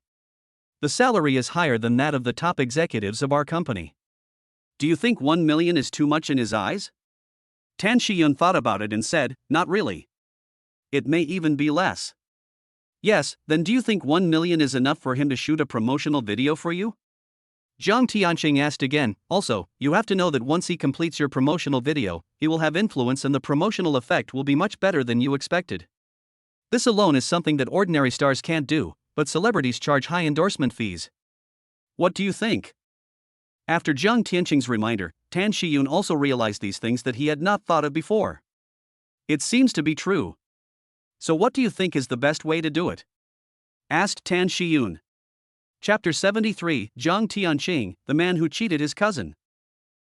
The salary is higher than that of the top executives of our company. Do you think 1 million is too much in his eyes? Tan Shiyun thought about it and said, not really. It may even be less. Yes, then do you think 1 million is enough for him to shoot a promotional video for you? Zhang Tianqing asked again. Also, you have to know that once he completes your promotional video, he will have influence and the promotional effect will be much better than you expected. This alone is something that ordinary stars can't do, but celebrities charge high endorsement fees. What do you think? After Zhang Tianqing's reminder, Tan Shiyun also realized these things that he had not thought of before. It seems to be true. So what do you think is the best way to do it? Asked Tan Shiyun. Chapter 73, Zhang Tianqing, the man who cheated his cousin.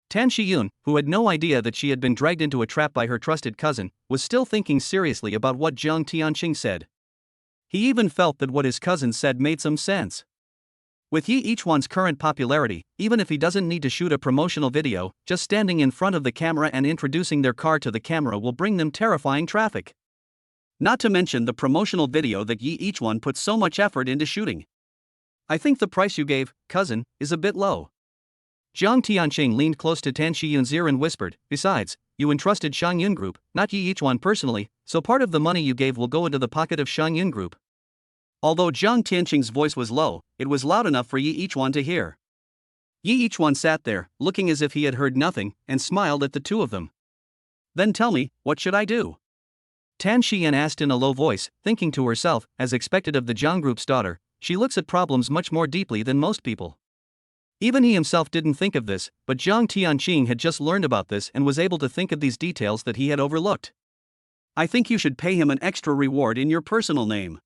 Tan Shiyun, who had no idea that she had been dragged into a trap by her trusted cousin, was still thinking seriously about what Zhang Tianqing said. He even felt that what his cousin said made some sense. With Yi Yichuan's current popularity, even if he doesn't need to shoot a promotional video, just standing in front of the camera and introducing their car to the camera will bring them terrifying traffic. Not to mention the promotional video that Yi Yichuan put so much effort into shooting. I think the price you gave, cousin, is a bit low. Zhang Tianqing leaned close to Tan Shiyun's ear and whispered, besides, you entrusted Shangyun Group, not Yi Yichuan personally, so part of the money you gave will go into the pocket of Shangyun Group. Although Zhang Tianqing's voice was low, it was loud enough for Yi Yichuan to hear. Yi Yichuan sat there, looking as if he had heard nothing, and smiled at the two of them. Then tell me, what should I do? Tan Shiyan asked in a low voice, thinking to herself, as expected of the Zhang Group's daughter, she looks at problems much more deeply than most people. Even he himself didn't think of this, but Zhang Tianqing had just learned about this and was able to think of these details that he had overlooked. I think you should pay him an extra reward in your personal name,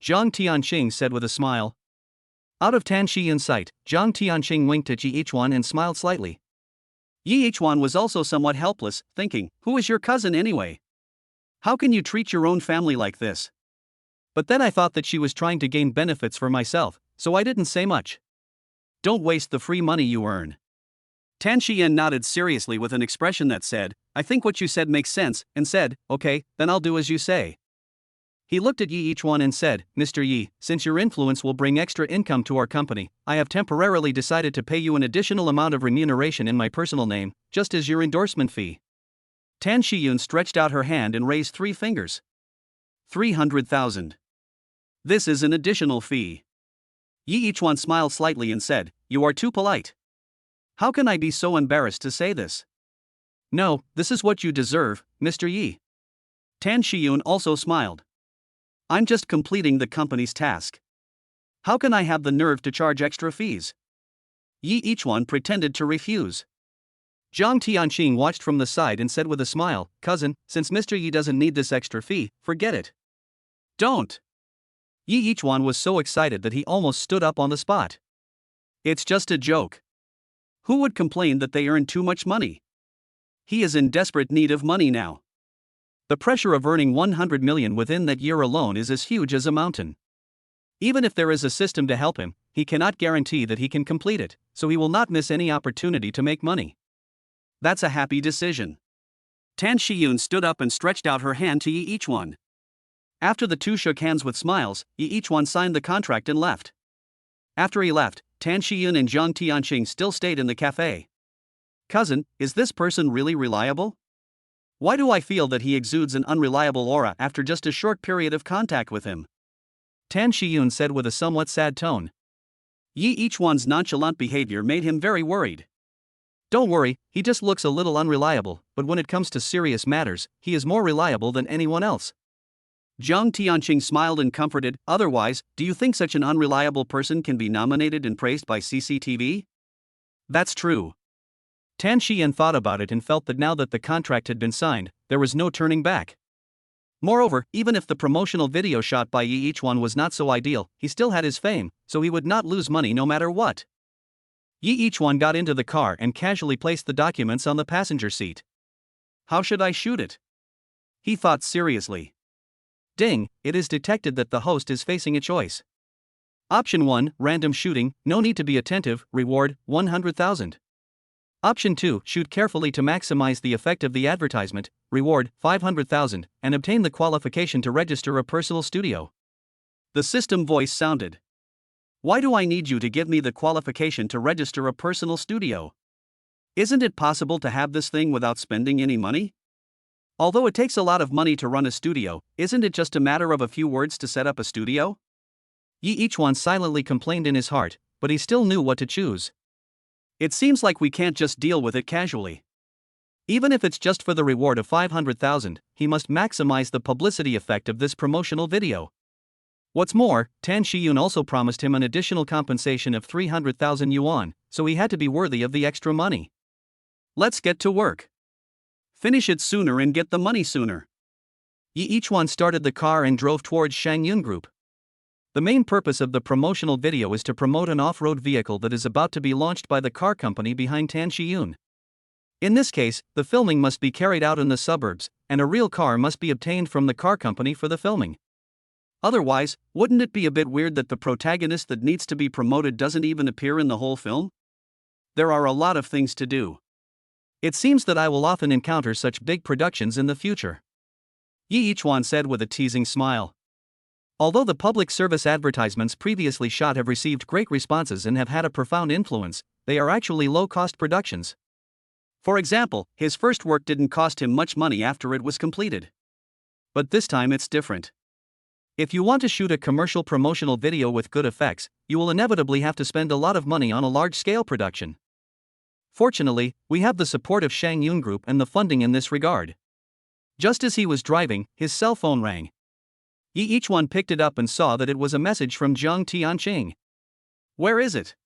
Zhang Tianqing said with a smile. Out of Tan Shiyun's sight, Zhang Tianqing winked at Yi Yichuan and smiled slightly. Yi Yichuan was also somewhat helpless, thinking, who is your cousin anyway? How can you treat your own family like this? But then I thought that she was trying to gain benefits for myself, so I didn't say much. Don't waste the free money you earn. Tan Shiyan nodded seriously with an expression that said, I think what you said makes sense, and said, okay, then I'll do as you say. He looked at Yi Yichuan and said, Mr. Yi, since your influence will bring extra income to our company, I have temporarily decided to pay you an additional amount of remuneration in my personal name, just as your endorsement fee. Tan Shiyun stretched out her hand and raised 3 fingers. 300,000. This is an additional fee. Yi Yichuan smiled slightly and said, you are too polite. How can I be so embarrassed to say this? No, this is what you deserve, Mr. Yi. Tan Shiyun also smiled. I'm just completing the company's task. How can I have the nerve to charge extra fees? Yi Yichuan pretended to refuse. Zhang Tianqing watched from the side and said with a smile, cousin, since Mr. Yi doesn't need this extra fee, forget it. Don't. Yi Yichuan was so excited that he almost stood up on the spot. It's just a joke. Who would complain that they earn too much money? He is in desperate need of money now. The pressure of earning 100 million within that year alone is as huge as a mountain. Even if there is a system to help him, he cannot guarantee that he can complete it, so he will not miss any opportunity to make money. That's a happy decision. Tan Shiyun stood up and stretched out her hand to Yi Yichuan. After the two shook hands with smiles, Yi Yichuan signed the contract and left. After he left, Tan Shiyun and Zhang Tianqing still stayed in the cafe. Cousin, is this person really reliable? Why do I feel that he exudes an unreliable aura after just a short period of contact with him? Tan Shiyun said with a somewhat sad tone. Yi Yichuan's nonchalant behavior made him very worried. Don't worry, he just looks a little unreliable, but when it comes to serious matters, he is more reliable than anyone else. Zhang Tianqing smiled and comforted, otherwise, do you think such an unreliable person can be nominated and praised by CCTV? That's true. Tan Shiyan thought about it and felt that now that the contract had been signed, there was no turning back. Moreover, even if the promotional video shot by Yi Yichuan was not so ideal, he still had his fame, so he would not lose money no matter what. Yi Yichuan got into the car and casually placed the documents on the passenger seat. How should I shoot it? He thought seriously. Ding, it is detected that the host is facing a choice. Option 1, random shooting, no need to be attentive, reward, 100,000. Option 2. Shoot carefully to maximize the effect of the advertisement, reward 500,000, and obtain the qualification to register a personal studio. The system voice sounded. Why do I need you to give me the qualification to register a personal studio? Isn't it possible to have this thing without spending any money? Although it takes a lot of money to run a studio, isn't it just a matter of a few words to set up a studio? Yi Ichuan silently complained in his heart, but he still knew what to choose. It seems like we can't just deal with it casually. Even if it's just for the reward of 500,000, he must maximize the publicity effect of this promotional video. What's more, Tan Shiyun also promised him an additional compensation of 300,000 yuan, so he had to be worthy of the extra money. Let's get to work. Finish it sooner and get the money sooner. Yi Ichuan started the car and drove towards Shangyun Group. The main purpose of the promotional video is to promote an off-road vehicle that is about to be launched by the car company behind Tan Shiyun. In this case, the filming must be carried out in the suburbs, and a real car must be obtained from the car company for the filming. Otherwise, wouldn't it be a bit weird that the protagonist that needs to be promoted doesn't even appear in the whole film? There are a lot of things to do. It seems that I will often encounter such big productions in the future, Yi Ichuan said with a teasing smile. Although the public service advertisements previously shot have received great responses and have had a profound influence, they are actually low-cost productions. For example, his first work didn't cost him much money after it was completed. But this time it's different. If you want to shoot a commercial promotional video with good effects, you will inevitably have to spend a lot of money on a large-scale production. Fortunately, we have the support of Shangyun Group and the funding in this regard. Just as he was driving, his cell phone rang. Yi Ichuan picked it up and saw that it was a message from Zhang Tianqing. Where is it?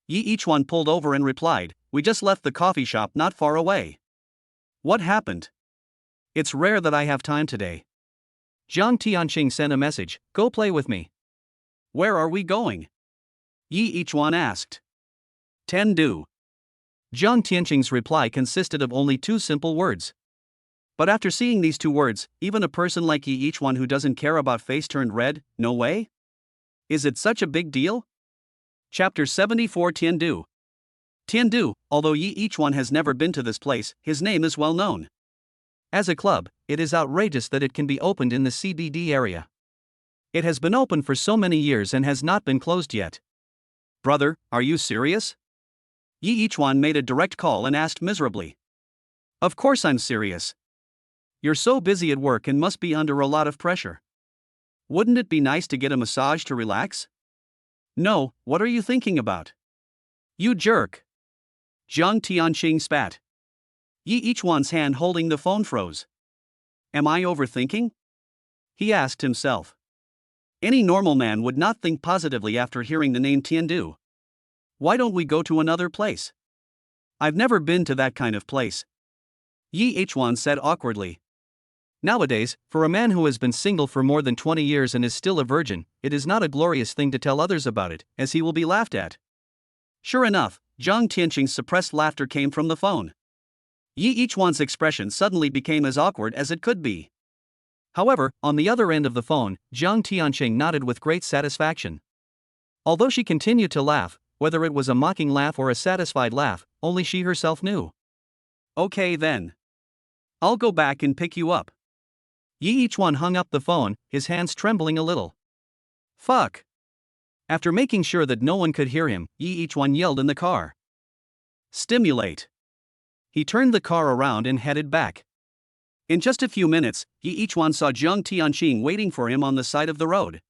Yi Ichuan pulled over and replied, we just left the coffee shop not far away. What happened? It's rare that I have time today. Zhang Tianqing sent a message, go play with me. Where are we going? Yi Ichuan asked. Tendu. Zhang Tianqing's reply consisted of only two simple words. But after seeing these two words, even a person like Yi Ichuan who doesn't care about face turned red, no way? Is it such a big deal? Chapter 74 Tiandu. Tiandu, although Yi Ichuan has never been to this place, his name is well known. As a club, it is outrageous that it can be opened in the CBD area. It has been open for so many years and has not been closed yet. Brother, are you serious? Yi Ichuan made a direct call and asked miserably. Of course I'm serious. You're so busy at work and must be under a lot of pressure. Wouldn't it be nice to get a massage to relax? No, what are you thinking about? You jerk. Zhang Tianqing spat. Yi Ichuan's hand holding the phone froze. Am I overthinking? He asked himself. Any normal man would not think positively after hearing the name Tiandu. Why don't we go to another place? I've never been to that kind of place. Yi Ichuan said awkwardly. Nowadays, for a man who has been single for more than 20 years and is still a virgin, it is not a glorious thing to tell others about it, as he will be laughed at. Sure enough, Zhang Tianqing's suppressed laughter came from the phone. Yi Ichuan's expression suddenly became as awkward as it could be. However, on the other end of the phone, Zhang Tianqing nodded with great satisfaction. Although she continued to laugh, whether it was a mocking laugh or a satisfied laugh, only she herself knew. Okay then. I'll go back and pick you up. Yi Ichuan hung up the phone, his hands trembling a little. Fuck. After making sure that no one could hear him, Yi Ichuan yelled in the car. Stimulate. He turned the car around and headed back. In just a few minutes, Yi Ichuan saw Zhang Tianqing waiting for him on the side of the road.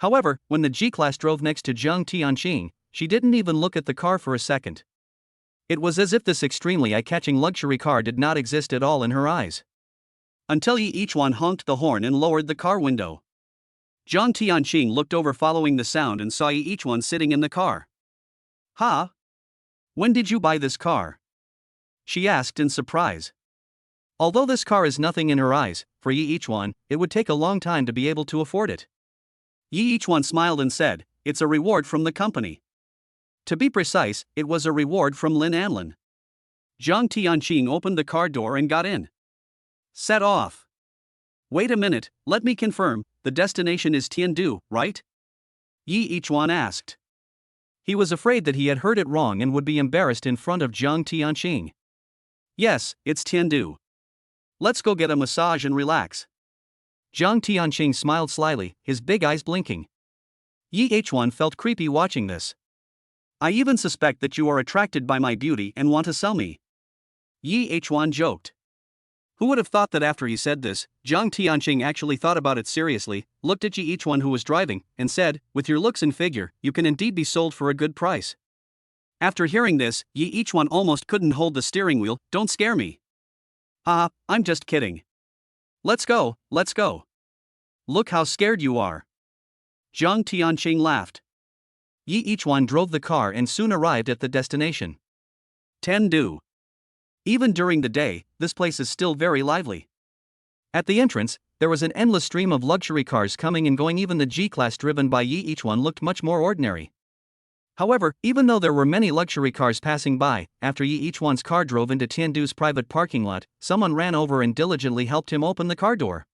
However, when the G-Class drove next to Zhang Tianqing, she didn't even look at the car for a second. It was as if this extremely eye-catching luxury car did not exist at all in her eyes. Until Yi Ichuan honked the horn and lowered the car window. Zhang Tianqing looked over following the sound and saw Yi Ichuan sitting in the car. Huh? When did you buy this car? She asked in surprise. Although this car is nothing in her eyes, for Yi Ichuan, it would take a long time to be able to afford it. Yi Ichuan smiled and said, it's a reward from the company. To be precise, it was a reward from Lin Anlin. Zhang Tianqing opened the car door and got in. Set off. Wait a minute, let me confirm, the destination is Tiandu, right? Yi Ichuan asked. He was afraid that he had heard it wrong and would be embarrassed in front of Jiang Tianqing. Yes, it's Tiandu. Let's go get a massage and relax. Jiang Tianqing smiled slyly, his big eyes blinking. Yi H1 felt creepy watching this. I even suspect that you are attracted by my beauty and want to sell me. Yi H1 joked. Who would have thought that after he said this, Jiang Tianqing actually thought about it seriously, looked at Yi H1 who was driving, and said, with your looks and figure, you can indeed be sold for a good price. After hearing this, Yi H1 almost couldn't hold the steering wheel. Don't scare me. I'm just kidding. Let's go, let's go. Look how scared you are. Jiang Tianqing laughed. Yi H1 drove the car and soon arrived at the destination. Tiandu. Even during the day, this place is still very lively. At the entrance, there was an endless stream of luxury cars coming and going. Even the G-Class driven by Yi H1 looked much more ordinary. However, even though there were many luxury cars passing by, after Yi H1's car drove into Tiandu's private parking lot, someone ran over and diligently helped him open the car door.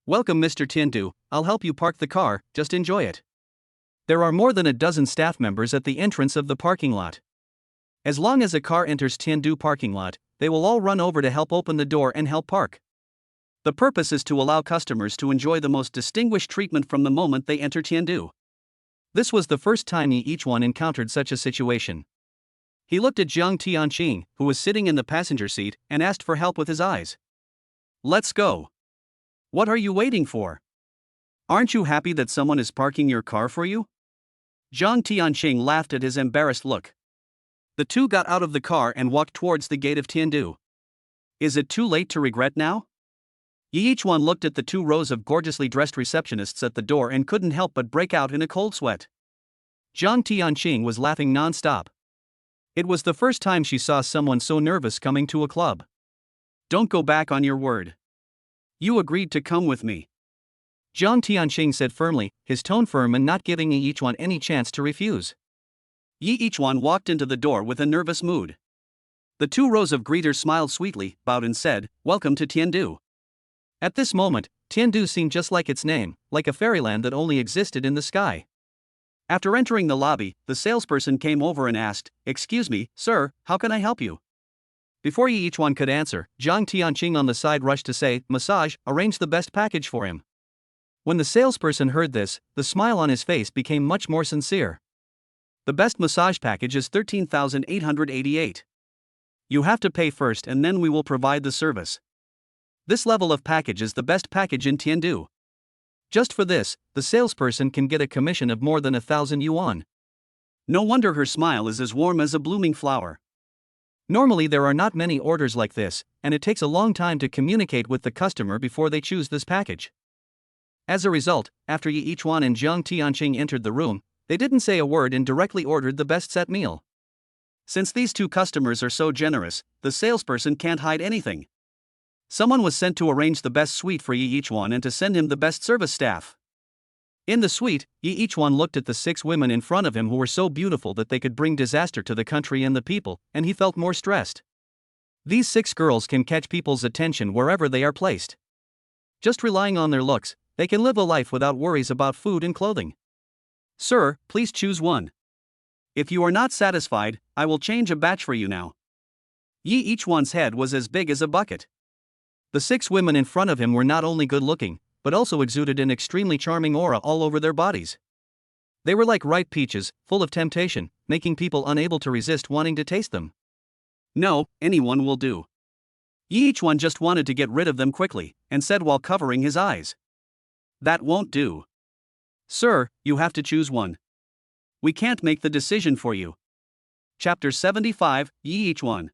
Welcome Mr. Tiandu, I'll help you park the car, just enjoy it. There are more than a dozen staff members at the entrance of the parking lot. As long as a car enters Tiandu parking lot, they will all run over to help open the door and help park. The purpose is to allow customers to enjoy the most distinguished treatment from the moment they enter Tiandu. This was the first time Yi H1 encountered such a situation. He looked at Jiang Tianqing, who was sitting in the passenger seat, and asked for help with his eyes. Let's go. What are you waiting for? Aren't you happy that someone is parking your car for you? Jiang Tianqing laughed at his embarrassed look. The two got out of the car and walked towards the gate of Tiandu. Is it too late to regret now? Yi H1 looked at the 2 rows of gorgeously dressed receptionists at the door and couldn't help but break out in a cold sweat. Jiang Tianqing was laughing non-stop. It was the first time she saw someone so nervous coming to a club. Don't go back on your word. You agreed to come with me. Jiang Tianqing said firmly, his tone firm and not giving Yi H1 any chance to refuse. Yi H1 walked into the door with a nervous mood. The 2 rows of greeters smiled sweetly, bowed and said, "Welcome to Tiandu." At this moment, Tiandu seemed just like its name, like a fairyland that only existed in the sky. After entering the lobby, the salesperson came over and asked, "Excuse me, sir, how can I help you?" Before Yi H1 could answer, Jiang Tianqing on the side rushed to say, "Massage, arrange the best package for him." When the salesperson heard this, the smile on his face became much more sincere. The best massage package is 13,888. You have to pay first and then we will provide the service. This level of package is the best package in Tiandu. Just for this, the salesperson can get a commission of more than 1,000 yuan. No wonder her smile is as warm as a blooming flower. Normally there are not many orders like this, and it takes a long time to communicate with the customer before they choose this package. As a result, after Yi H1 and Jiang Tianqing entered the room, they didn't say a word and directly ordered the best set meal. Since these 2 customers are so generous, the salesperson can't hide anything. Someone was sent to arrange the best suite for Yi H1 and to send him the best service staff. In the suite, Yi H1 looked at the 6 women in front of him who were so beautiful that they could bring disaster to the country and the people, and he felt more stressed. These 6 girls can catch people's attention wherever they are placed. Just relying on their looks, they can live a life without worries about food and clothing. Sir, please choose one. If you are not satisfied, I will change a batch for you now. Yi H1's head was as big as a bucket. The 6 women in front of him were not only good-looking, but also exuded an extremely charming aura all over their bodies. They were like ripe peaches, full of temptation, making people unable to resist wanting to taste them. No, anyone will do. Yi H1 just wanted to get rid of them quickly, and said while covering his eyes. That won't do. Sir, you have to choose one. We can't make the decision for you. Chapter 75, Yi H1.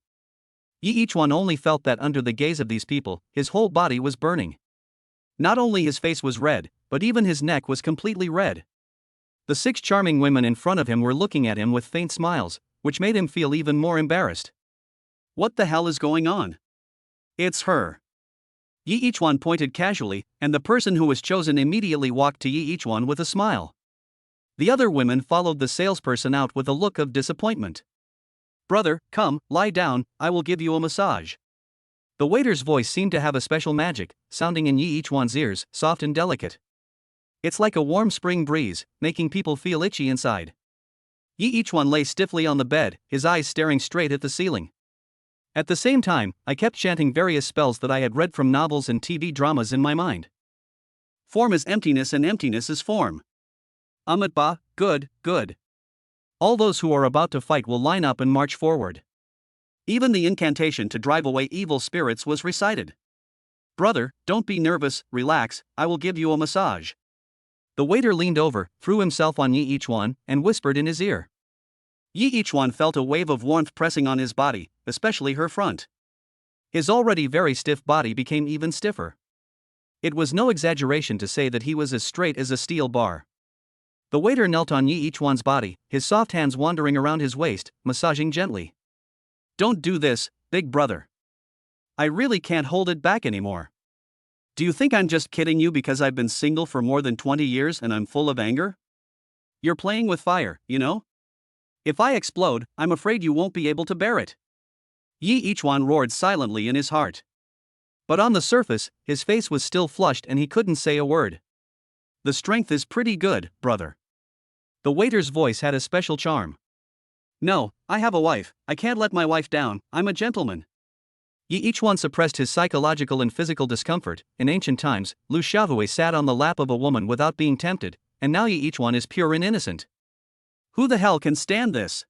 Yi H1 only felt that under the gaze of these people, his whole body was burning. Not only his face was red, but even his neck was completely red. The 6 charming women in front of him were looking at him with faint smiles, which made him feel even more embarrassed. What the hell is going on? It's her. Yi H1 pointed casually, and the person who was chosen immediately walked to Yi H1 with a smile. The other women followed the salesperson out with a look of disappointment. Brother, come, lie down, I will give you a massage. The waiter's voice seemed to have a special magic, sounding in Yi H1's ears, soft and delicate. It's like a warm spring breeze, making people feel itchy inside. Yi Ichuan lay stiffly on the bed, his eyes staring straight at the ceiling. At the same time, I kept chanting various spells that I had read from novels and TV dramas in my mind. Form is emptiness and emptiness is form. Ba, good, good. All those who are about to fight will line up and march forward. Even the incantation to drive away evil spirits was recited. Brother, don't be nervous, relax, I will give you a massage. The waiter leaned over, threw himself on Yi Ichuan, and whispered in his ear. Yi Ichuan felt a wave of warmth pressing on his body, especially her front. His already very stiff body became even stiffer. It was no exaggeration to say that he was as straight as a steel bar. The waiter knelt on Yi Ichuan's body, his soft hands wandering around his waist, massaging gently. Don't do this, big brother. I really can't hold it back anymore. Do you think I'm just kidding you because I've been single for more than 20 years and I'm full of anger? You're playing with fire, you know? If I explode, I'm afraid you won't be able to bear it. Yi Ichuan roared silently in his heart. But on the surface, his face was still flushed and he couldn't say a word. The strength is pretty good, brother. The waiter's voice had a special charm. No, I have a wife, I can't let my wife down, I'm a gentleman. Yi Ichuan suppressed his psychological and physical discomfort. In ancient times, Lu Xiaohui sat on the lap of a woman without being tempted, and now Yi Ichuan is pure and innocent. Who the hell can stand this?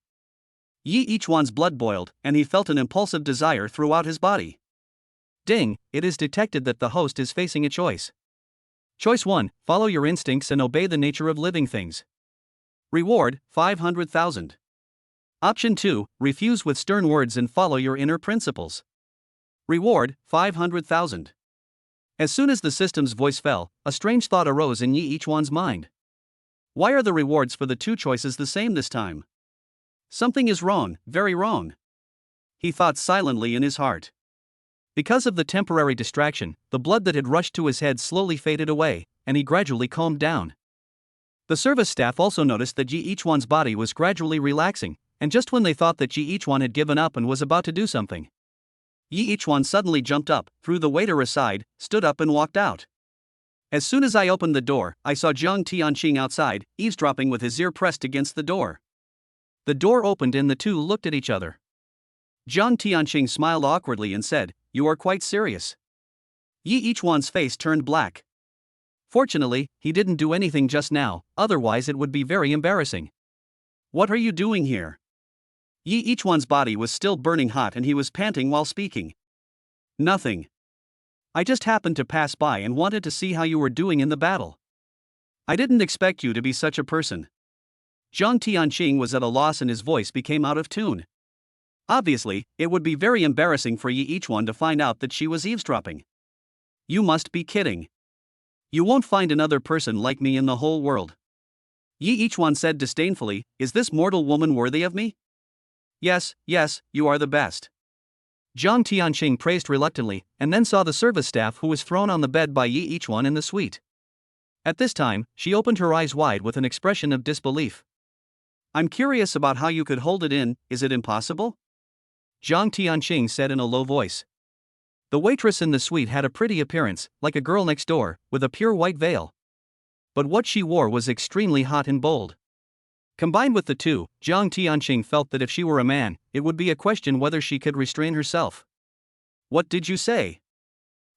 Yi Ichuan's blood boiled, and he felt an impulsive desire throughout his body. Ding, it is detected that the host is facing a choice. Choice 1, follow your instincts and obey the nature of living things. Reward, 500,000. Option 2, refuse with stern words and follow your inner principles. Reward, 500,000. As soon as the system's voice fell, a strange thought arose in Yi Ichuan's mind. Why are the rewards for the two choices the same this time? Something is wrong, very wrong. He thought silently in his heart. Because of the temporary distraction, the blood that had rushed to his head slowly faded away, and he gradually calmed down. The service staff also noticed that Yi Ichuan's body was gradually relaxing, and just when they thought that Yi Ichuan had given up and was about to do something, Yi Ichuan suddenly jumped up, threw the waiter aside, stood up and walked out. As soon as I opened the door, I saw Zhang Tianqing outside, eavesdropping with his ear pressed against the door. The door opened and the two looked at each other. Zhang Tianqing smiled awkwardly and said, "You are quite serious." Yi Ichuan's face turned black. Fortunately, he didn't do anything just now, otherwise it would be very embarrassing. What are you doing here? Yi Ichuan's body was still burning hot and he was panting while speaking. Nothing. I just happened to pass by and wanted to see how you were doing in the battle. I didn't expect you to be such a person. Zhang Tianqing was at a loss and his voice became out of tune. Obviously, it would be very embarrassing for Yi Ichuan to find out that she was eavesdropping. You must be kidding. You won't find another person like me in the whole world. Yi Ichuan said disdainfully, "Is this mortal woman worthy of me?" Yes, you are the best. Zhang Tianqing praised reluctantly, and then saw the service staff who was thrown on the bed by Yi Ichuan in the suite. At this time, she opened her eyes wide with an expression of disbelief. I'm curious about how you could hold it in, is it impossible? Zhang Tianqing said in a low voice. The waitress in the suite had a pretty appearance, like a girl next door, with a pure white veil. But what she wore was extremely hot and bold. Combined with the two, Zhang Tianqing felt that if she were a man, it would be a question whether she could restrain herself. What did you say?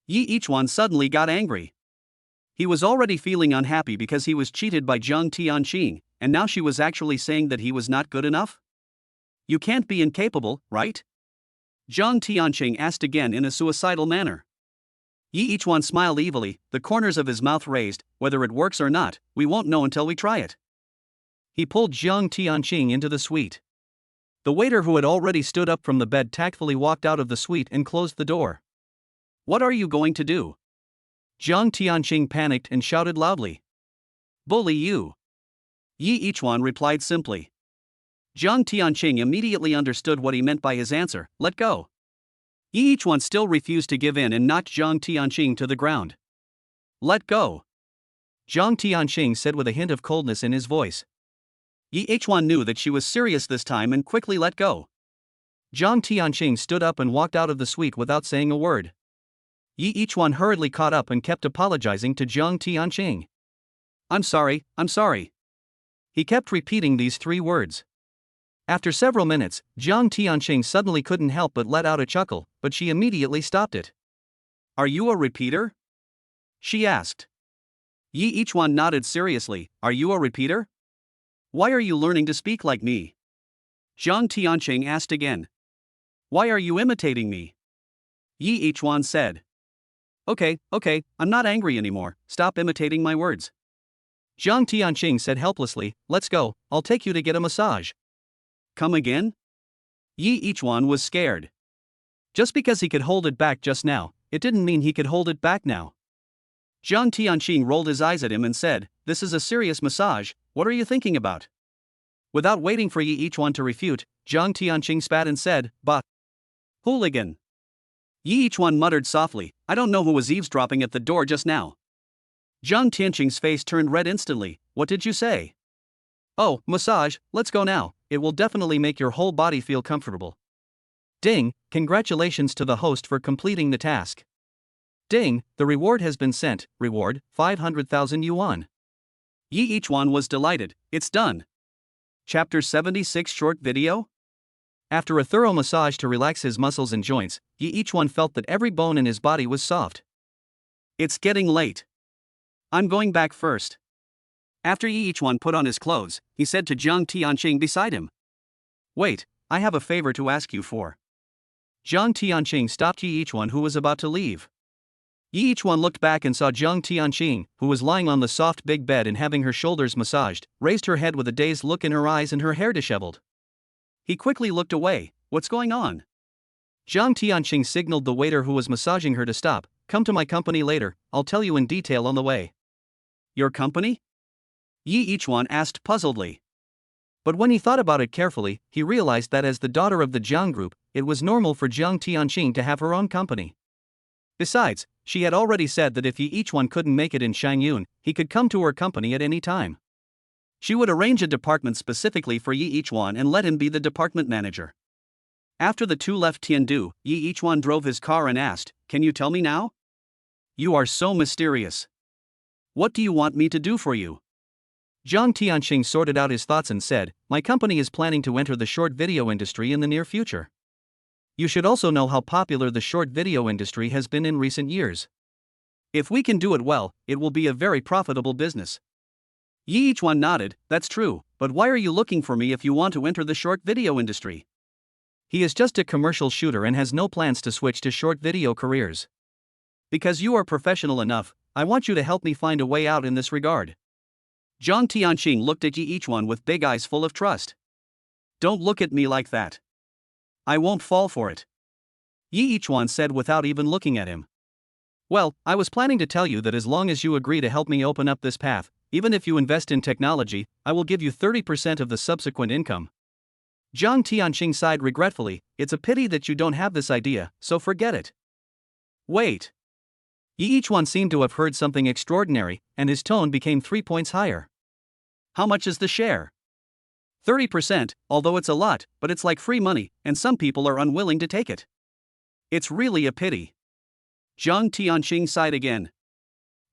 Yi Ichuan suddenly got angry. He was already feeling unhappy because he was cheated by Zhang Tianqing, and now she was actually saying that he was not good enough? You can't be incapable, right? Zhang Tianqing asked again in a suicidal manner. Yi Ichuan smiled evilly, the corners of his mouth raised. Whether it works or not, we won't know until we try it. He pulled Zhang Tianqing into the suite. The waiter who had already stood up from the bed tactfully walked out of the suite and closed the door. What are you going to do? Zhang Tianqing panicked and shouted loudly. Bully you. Yi Ichuan replied simply. Zhang Tianqing immediately understood what he meant by his answer, let go. Yi Ichuan still refused to give in and knocked Zhang Tianqing to the ground. Let go. Zhang Tianqing said with a hint of coldness in his voice. Yi Ichuan knew that she was serious this time and quickly let go. Zhang Tianqing stood up and walked out of the suite without saying a word. Yi Ichuan hurriedly caught up and kept apologizing to Zhang Tianqing. I'm sorry. He kept repeating these three words. After several minutes, Jiang Tianqing suddenly couldn't help but let out a chuckle, but she immediately stopped it. Are you a repeater? She asked. Yi Yichuan nodded seriously. Are you a repeater? Why are you learning to speak like me? Jiang Tianqing asked again. Why are you imitating me? Yi Yichuan said. Okay, I'm not angry anymore, stop imitating my words. Jiang Tianqing said helplessly, let's go, I'll take you to get a massage. Come again? Yi Yichuan was scared. Just because he could hold it back just now, it didn't mean he could hold it back now. Jiang Tianqing rolled his eyes at him and said, this is a serious massage, what are you thinking about? Without waiting for Yi Yichuan to refute, Jiang Tianqing spat and said, bah. Hooligan. Yi Yichuan muttered softly, I don't know who was eavesdropping at the door just now. Jiang Tianqing's face turned red instantly. What did you say? Oh, massage, let's go now, it will definitely make your whole body feel comfortable. Ding, congratulations to the host for completing the task. Ding, the reward has been sent, reward, 500,000 yuan. Yi Yichuan was delighted, it's done. Chapter 76 Short Video? After a thorough massage to relax his muscles and joints, Yi Yichuan felt that every bone in his body was soft. It's getting late. I'm going back first. After Yi Yichuan put on his clothes, he said to Jiang Tianqing beside him. Wait, I have a favor to ask you for. Jiang Tianqing stopped Yi Yichuan, who was about to leave. Yi Yichuan looked back and saw Jiang Tianqing, who was lying on the soft big bed and having her shoulders massaged, raised her head with a dazed look in her eyes and her hair disheveled. He quickly looked away. What's going on? Jiang Tianqing signaled the waiter who was massaging her to stop. Come to my company later, I'll tell you in detail on the way. Your company? Yi Yichuan asked puzzledly. But when he thought about it carefully, he realized that as the daughter of the Jiang group, it was normal for Jiang Tianqing to have her own company. Besides, she had already said that if Yi Yichuan couldn't make it in Shangyun, he could come to her company at any time. She would arrange a department specifically for Yi Yichuan and let him be the department manager. After the two left Tiandu, Yi Yichuan drove his car and asked, Can you tell me now? You are so mysterious. What do you want me to do for you? Jiang Tianqing sorted out his thoughts and said, My company is planning to enter the short video industry in the near future. You should also know how popular the short video industry has been in recent years. If we can do it well, it will be a very profitable business. Yi Yichuan nodded, that's true, but why are you looking for me if you want to enter the short video industry? He is just a commercial shooter and has no plans to switch to short video careers. Because you are professional enough, I want you to help me find a way out in this regard. Jiang Tianqing looked at Yi Yichuan with big eyes full of trust. Don't look at me like that. I won't fall for it. Yi Yichuan said without even looking at him. Well, I was planning to tell you that as long as you agree to help me open up this path, even if you invest in technology, I will give you 30% of the subsequent income. Jiang Tianqing sighed regretfully, it's a pity that you don't have this idea, so forget it. Wait. Yi Yichuan seemed to have heard something extraordinary, and his tone became 3 points higher. How much is the share? 30%, although it's a lot, but it's like free money, and some people are unwilling to take it. It's really a pity. Jiang Tianqing sighed again.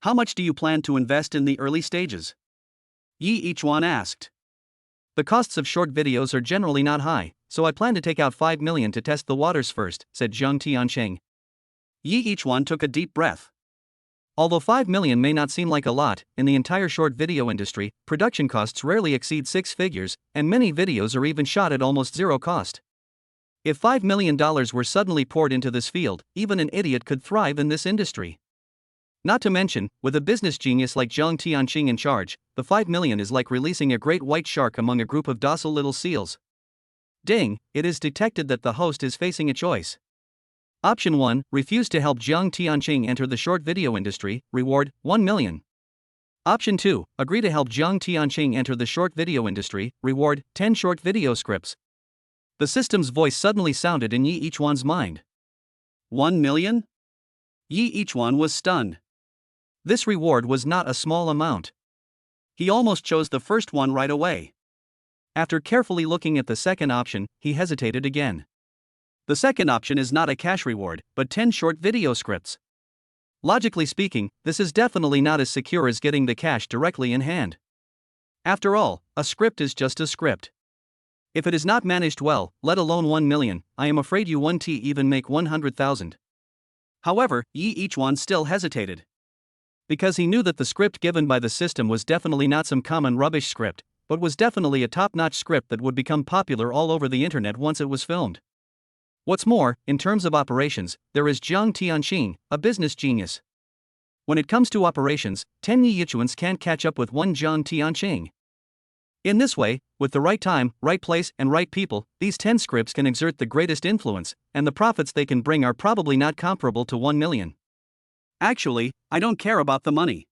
How much do you plan to invest in the early stages? Yi Yichuan asked. The costs of short videos are generally not high, so I plan to take out 5 million to test the waters first, said Jiang Tianqing. Yi Yichuan took a deep breath. Although 5 million may not seem like a lot, in the entire short video industry, production costs rarely exceed 6 figures, and many videos are even shot at almost zero cost. If $5 million were suddenly poured into this field, even an idiot could thrive in this industry. Not to mention, with a business genius like Jiang Tianqing in charge, the 5 million is like releasing a great white shark among a group of docile little seals. Ding, it is detected that the host is facing a choice. Option 1, refuse to help Jiang Tianqing enter the short video industry, reward, 1 million. Option 2, agree to help Jiang Tianqing enter the short video industry, reward, 10 short video scripts. The system's voice suddenly sounded in Yi Yichuan's mind. 1 million? Yi Yichuan was stunned. This reward was not a small amount. He almost chose the first one right away. After carefully looking at the second option, he hesitated again. The second option is not a cash reward, but 10 short video scripts. Logically speaking, this is definitely not as secure as getting the cash directly in hand. After all, a script is just a script. If it is not managed well, let alone 1 million, I am afraid you won't even make 100,000. However, Yi Ichuan still hesitated. Because he knew that the script given by the system was definitely not some common rubbish script, but was definitely a top-notch script that would become popular all over the internet once it was filmed. What's more, in terms of operations, there is Jiang Tianqing, a business genius. When it comes to operations, 10 Yi Ichuans can't catch up with one Jiang Tianqing. In this way, with the right time, right place, and right people, these 10 scripts can exert the greatest influence, and the profits they can bring are probably not comparable to 1 million. Actually, I don't care about the money.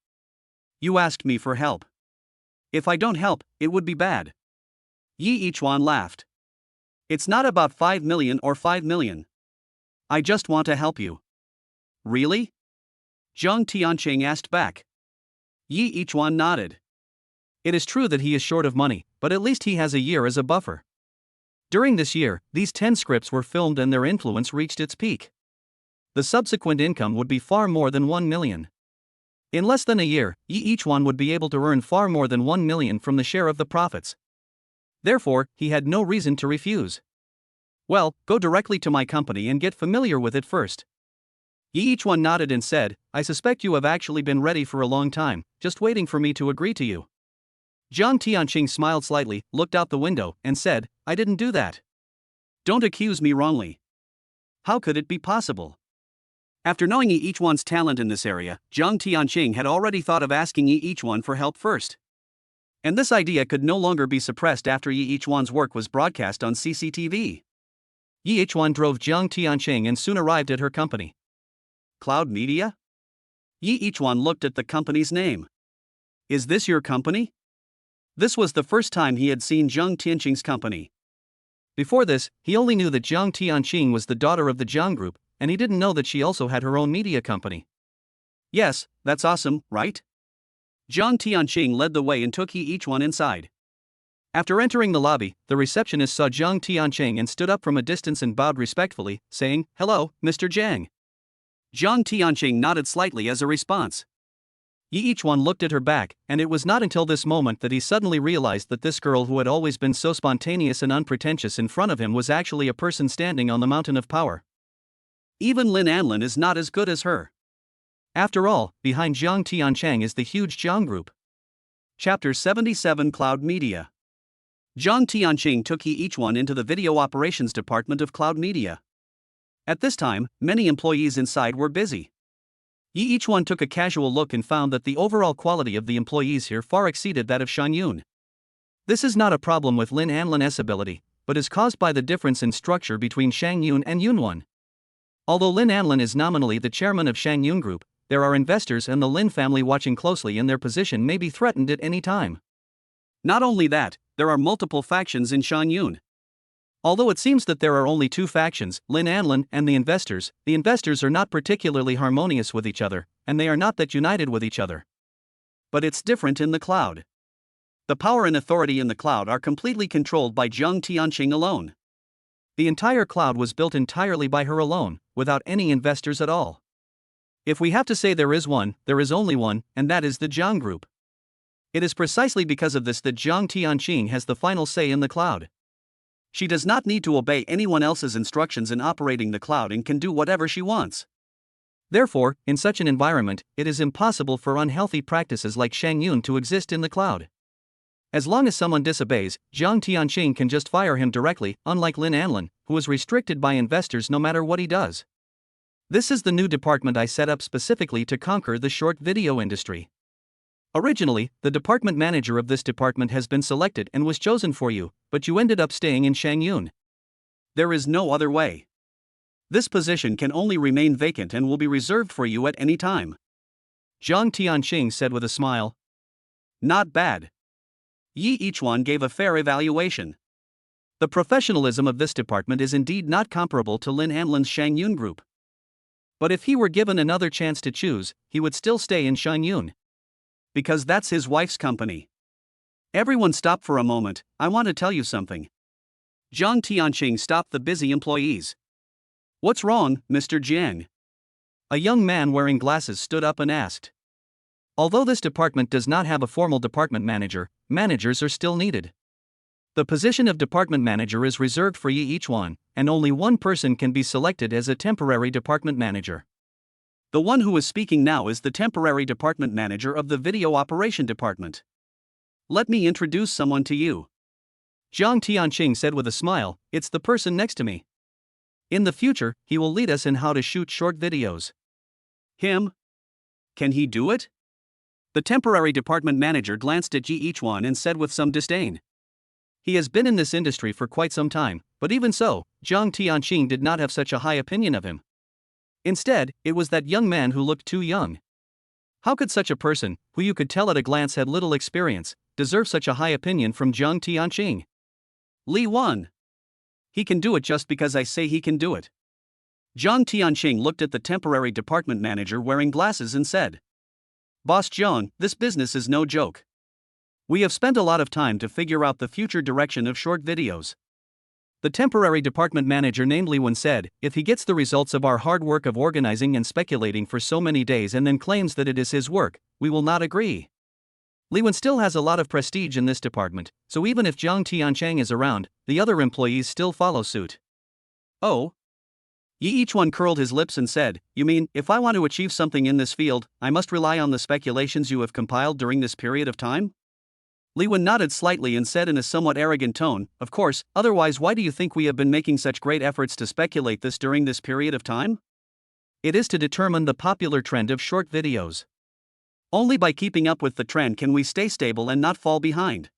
You asked me for help. If I don't help, it would be bad. Yi Ichuan laughed. It's not about 5 million or 5 million. I just want to help you. Really? Jiang Tianqing asked back. Yi Ichuan nodded. It is true that he is short of money, but at least he has a year as a buffer. During this year, these 10 scripts were filmed and their influence reached its peak. The subsequent income would be far more than 1 million. In less than a year, Yi Ichuan would be able to earn far more than 1 million from the share of the profits. Therefore, he had no reason to refuse. Well, go directly to my company and get familiar with it first. Yi Ichuan nodded and said, I suspect you have actually been ready for a long time, just waiting for me to agree to you. Jiang Tianqing smiled slightly, looked out the window, and said, I didn't do that. Don't accuse me wrongly. How could it be possible? After knowing Yi Ichuan's talent in this area, Jiang Tianqing had already thought of asking Yi Ichuan for help first. And this idea could no longer be suppressed after Yi Ichuan's work was broadcast on CCTV. Yi Ichuan drove Jiang Tianqing and soon arrived at her company. Cloud Media? Yi Ichuan looked at the company's name. Is this your company? This was the first time he had seen Jiang Tianqing's company. Before this, he only knew that Jiang Tianqing was the daughter of the Jiang Group, and he didn't know that she also had her own media company. Yes, that's awesome, right? Jiang Tianqing led the way and took Yi Ichuan inside. After entering the lobby, the receptionist saw Jiang Tianqing and stood up from a distance and bowed respectfully, saying, Hello, Mr. Jiang. Jiang Tianqing nodded slightly as a response. Yi Ichuan looked at her back, and it was not until this moment that he suddenly realized that this girl who had always been so spontaneous and unpretentious in front of him was actually a person standing on the mountain of power. Even Lin Anlin is not as good as her. After all, behind Jiang Tianqing is the huge Jiang Group. Chapter 77 Cloud Media. Jiang Tianqing took Yi Ichuan into the video operations department of Cloud Media. At this time, many employees inside were busy. Yi Ichuan took a casual look and found that the overall quality of the employees here far exceeded that of Shan Yun. This is not a problem with Lin Anlin's ability, but is caused by the difference in structure between Shang Yun and Yunwan. Although Lin Anlin is nominally the chairman of Shang Yun Group, there are investors and the Lin family watching closely, and their position may be threatened at any time. Not only that, there are multiple factions in Shang Yun. Although it seems that there are only two factions, Lin Anlin and the investors are not particularly harmonious with each other, and they are not that united with each other. But it's different in the cloud. The power and authority in the cloud are completely controlled by Jiang Tianqing alone. The entire cloud was built entirely by her alone, without any investors at all. If we have to say there is one, there is only one, and that is the Jiang Group. It is precisely because of this that Jiang Tianqing has the final say in the cloud. She does not need to obey anyone else's instructions in operating the cloud and can do whatever she wants. Therefore, in such an environment, it is impossible for unhealthy practices like Shang Yun to exist in the cloud. As long as someone disobeys, Jiang Tianqing can just fire him directly, unlike Lin Anlin, who is restricted by investors no matter what he does. This is the new department I set up specifically to conquer the short video industry. Originally, the department manager of this department has been selected and was chosen for you, but you ended up staying in Shang Yun. There is no other way. This position can only remain vacant and will be reserved for you at any time. Jiang Tianqing said with a smile. Not bad. Yi Ichuan gave a fair evaluation. The professionalism of this department is indeed not comparable to Lin Anlin's Shang Yun Group. But if he were given another chance to choose, he would still stay in Shang Yun. Because that's his wife's company. Everyone stop for a moment, I want to tell you something. Jiang Tianqing stopped the busy employees. What's wrong, Mr. Jiang? A young man wearing glasses stood up and asked. Although this department does not have a formal department manager, managers are still needed. The position of department manager is reserved for each one, and only one person can be selected as a temporary department manager. The one who is speaking now is the temporary department manager of the video operation department. Let me introduce someone to you. Zhang Tianqing said with a smile, "It's the person next to me. In the future, he will lead us in how to shoot short videos." Him? Can he do it? The temporary department manager glanced at Ji Ichuan and said with some disdain. He has been in this industry for quite some time, but even so, Zhang Tianqing did not have such a high opinion of him. Instead, it was that young man who looked too young. How could such a person, who you could tell at a glance had little experience, deserve such a high opinion from Zhang Tianqing? Li Wan. He can do it just because I say he can do it. Zhang Tianqing looked at the temporary department manager wearing glasses and said, "Boss Zhang, this business is no joke. We have spent a lot of time to figure out the future direction of short videos." The temporary department manager named Li Wan said, "If he gets the results of our hard work of organizing and speculating for so many days and then claims that it is his work, we will not agree." Li Wan still has a lot of prestige in this department, so even if Zhang Tianqing is around, the other employees still follow suit. Oh? Yi Ichuan curled his lips and said, "You mean, if I want to achieve something in this field, I must rely on the speculations you have compiled during this period of time?" Li Wan nodded slightly and said in a somewhat arrogant tone, "Of course, otherwise why do you think we have been making such great efforts to speculate this during this period of time?" It is to determine the popular trend of short videos. Only by keeping up with the trend can we stay stable and not fall behind.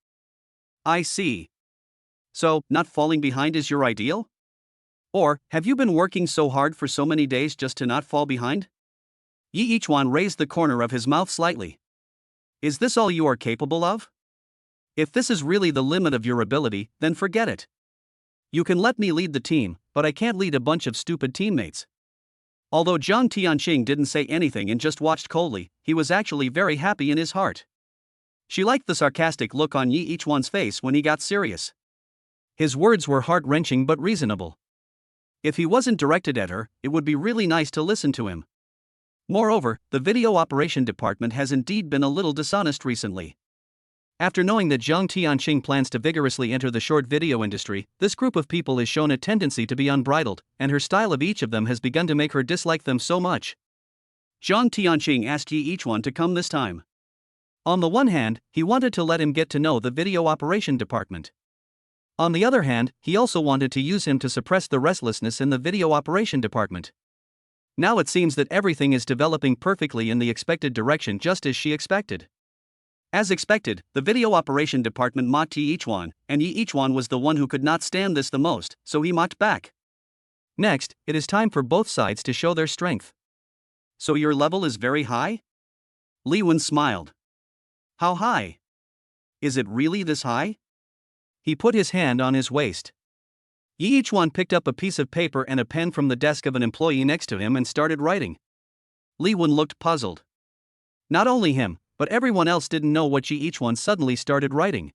I see. So, not falling behind is your ideal? Or, have you been working so hard for so many days just to not fall behind? Yi Ichuan raised the corner of his mouth slightly. Is this all you are capable of? If this is really the limit of your ability, then forget it. You can let me lead the team, but I can't lead a bunch of stupid teammates. Although Zhang Tianqing didn't say anything and just watched coldly, he was actually very happy in his heart. She liked the sarcastic look on Yi Ichuan's face when he got serious. His words were heart-wrenching but reasonable. If he wasn't directed at her, it would be really nice to listen to him. Moreover, the video operation department has indeed been a little dishonest recently. After knowing that Zhang Tianqing plans to vigorously enter the short video industry, this group of people has shown a tendency to be unbridled, and her style of each of them has begun to make her dislike them so much. Zhang Tianqing asked Yi Ichuan to come this time. On the one hand, he wanted to let him get to know the video operation department. On the other hand, he also wanted to use him to suppress the restlessness in the video operation department. Now it seems that everything is developing perfectly in the expected direction just as she expected. As expected, the video operation department mocked Yi Ichuan, and Yi Ichuan was the one who could not stand this the most, so he mocked back. Next, it is time for both sides to show their strength. So your level is very high? Li Wan smiled. How high? Is it really this high? He put his hand on his waist. Yi Ichuan picked up a piece of paper and a pen from the desk of an employee next to him and started writing. Li Wan looked puzzled. Not only him, but everyone else didn't know what Yi Ichuan suddenly started writing.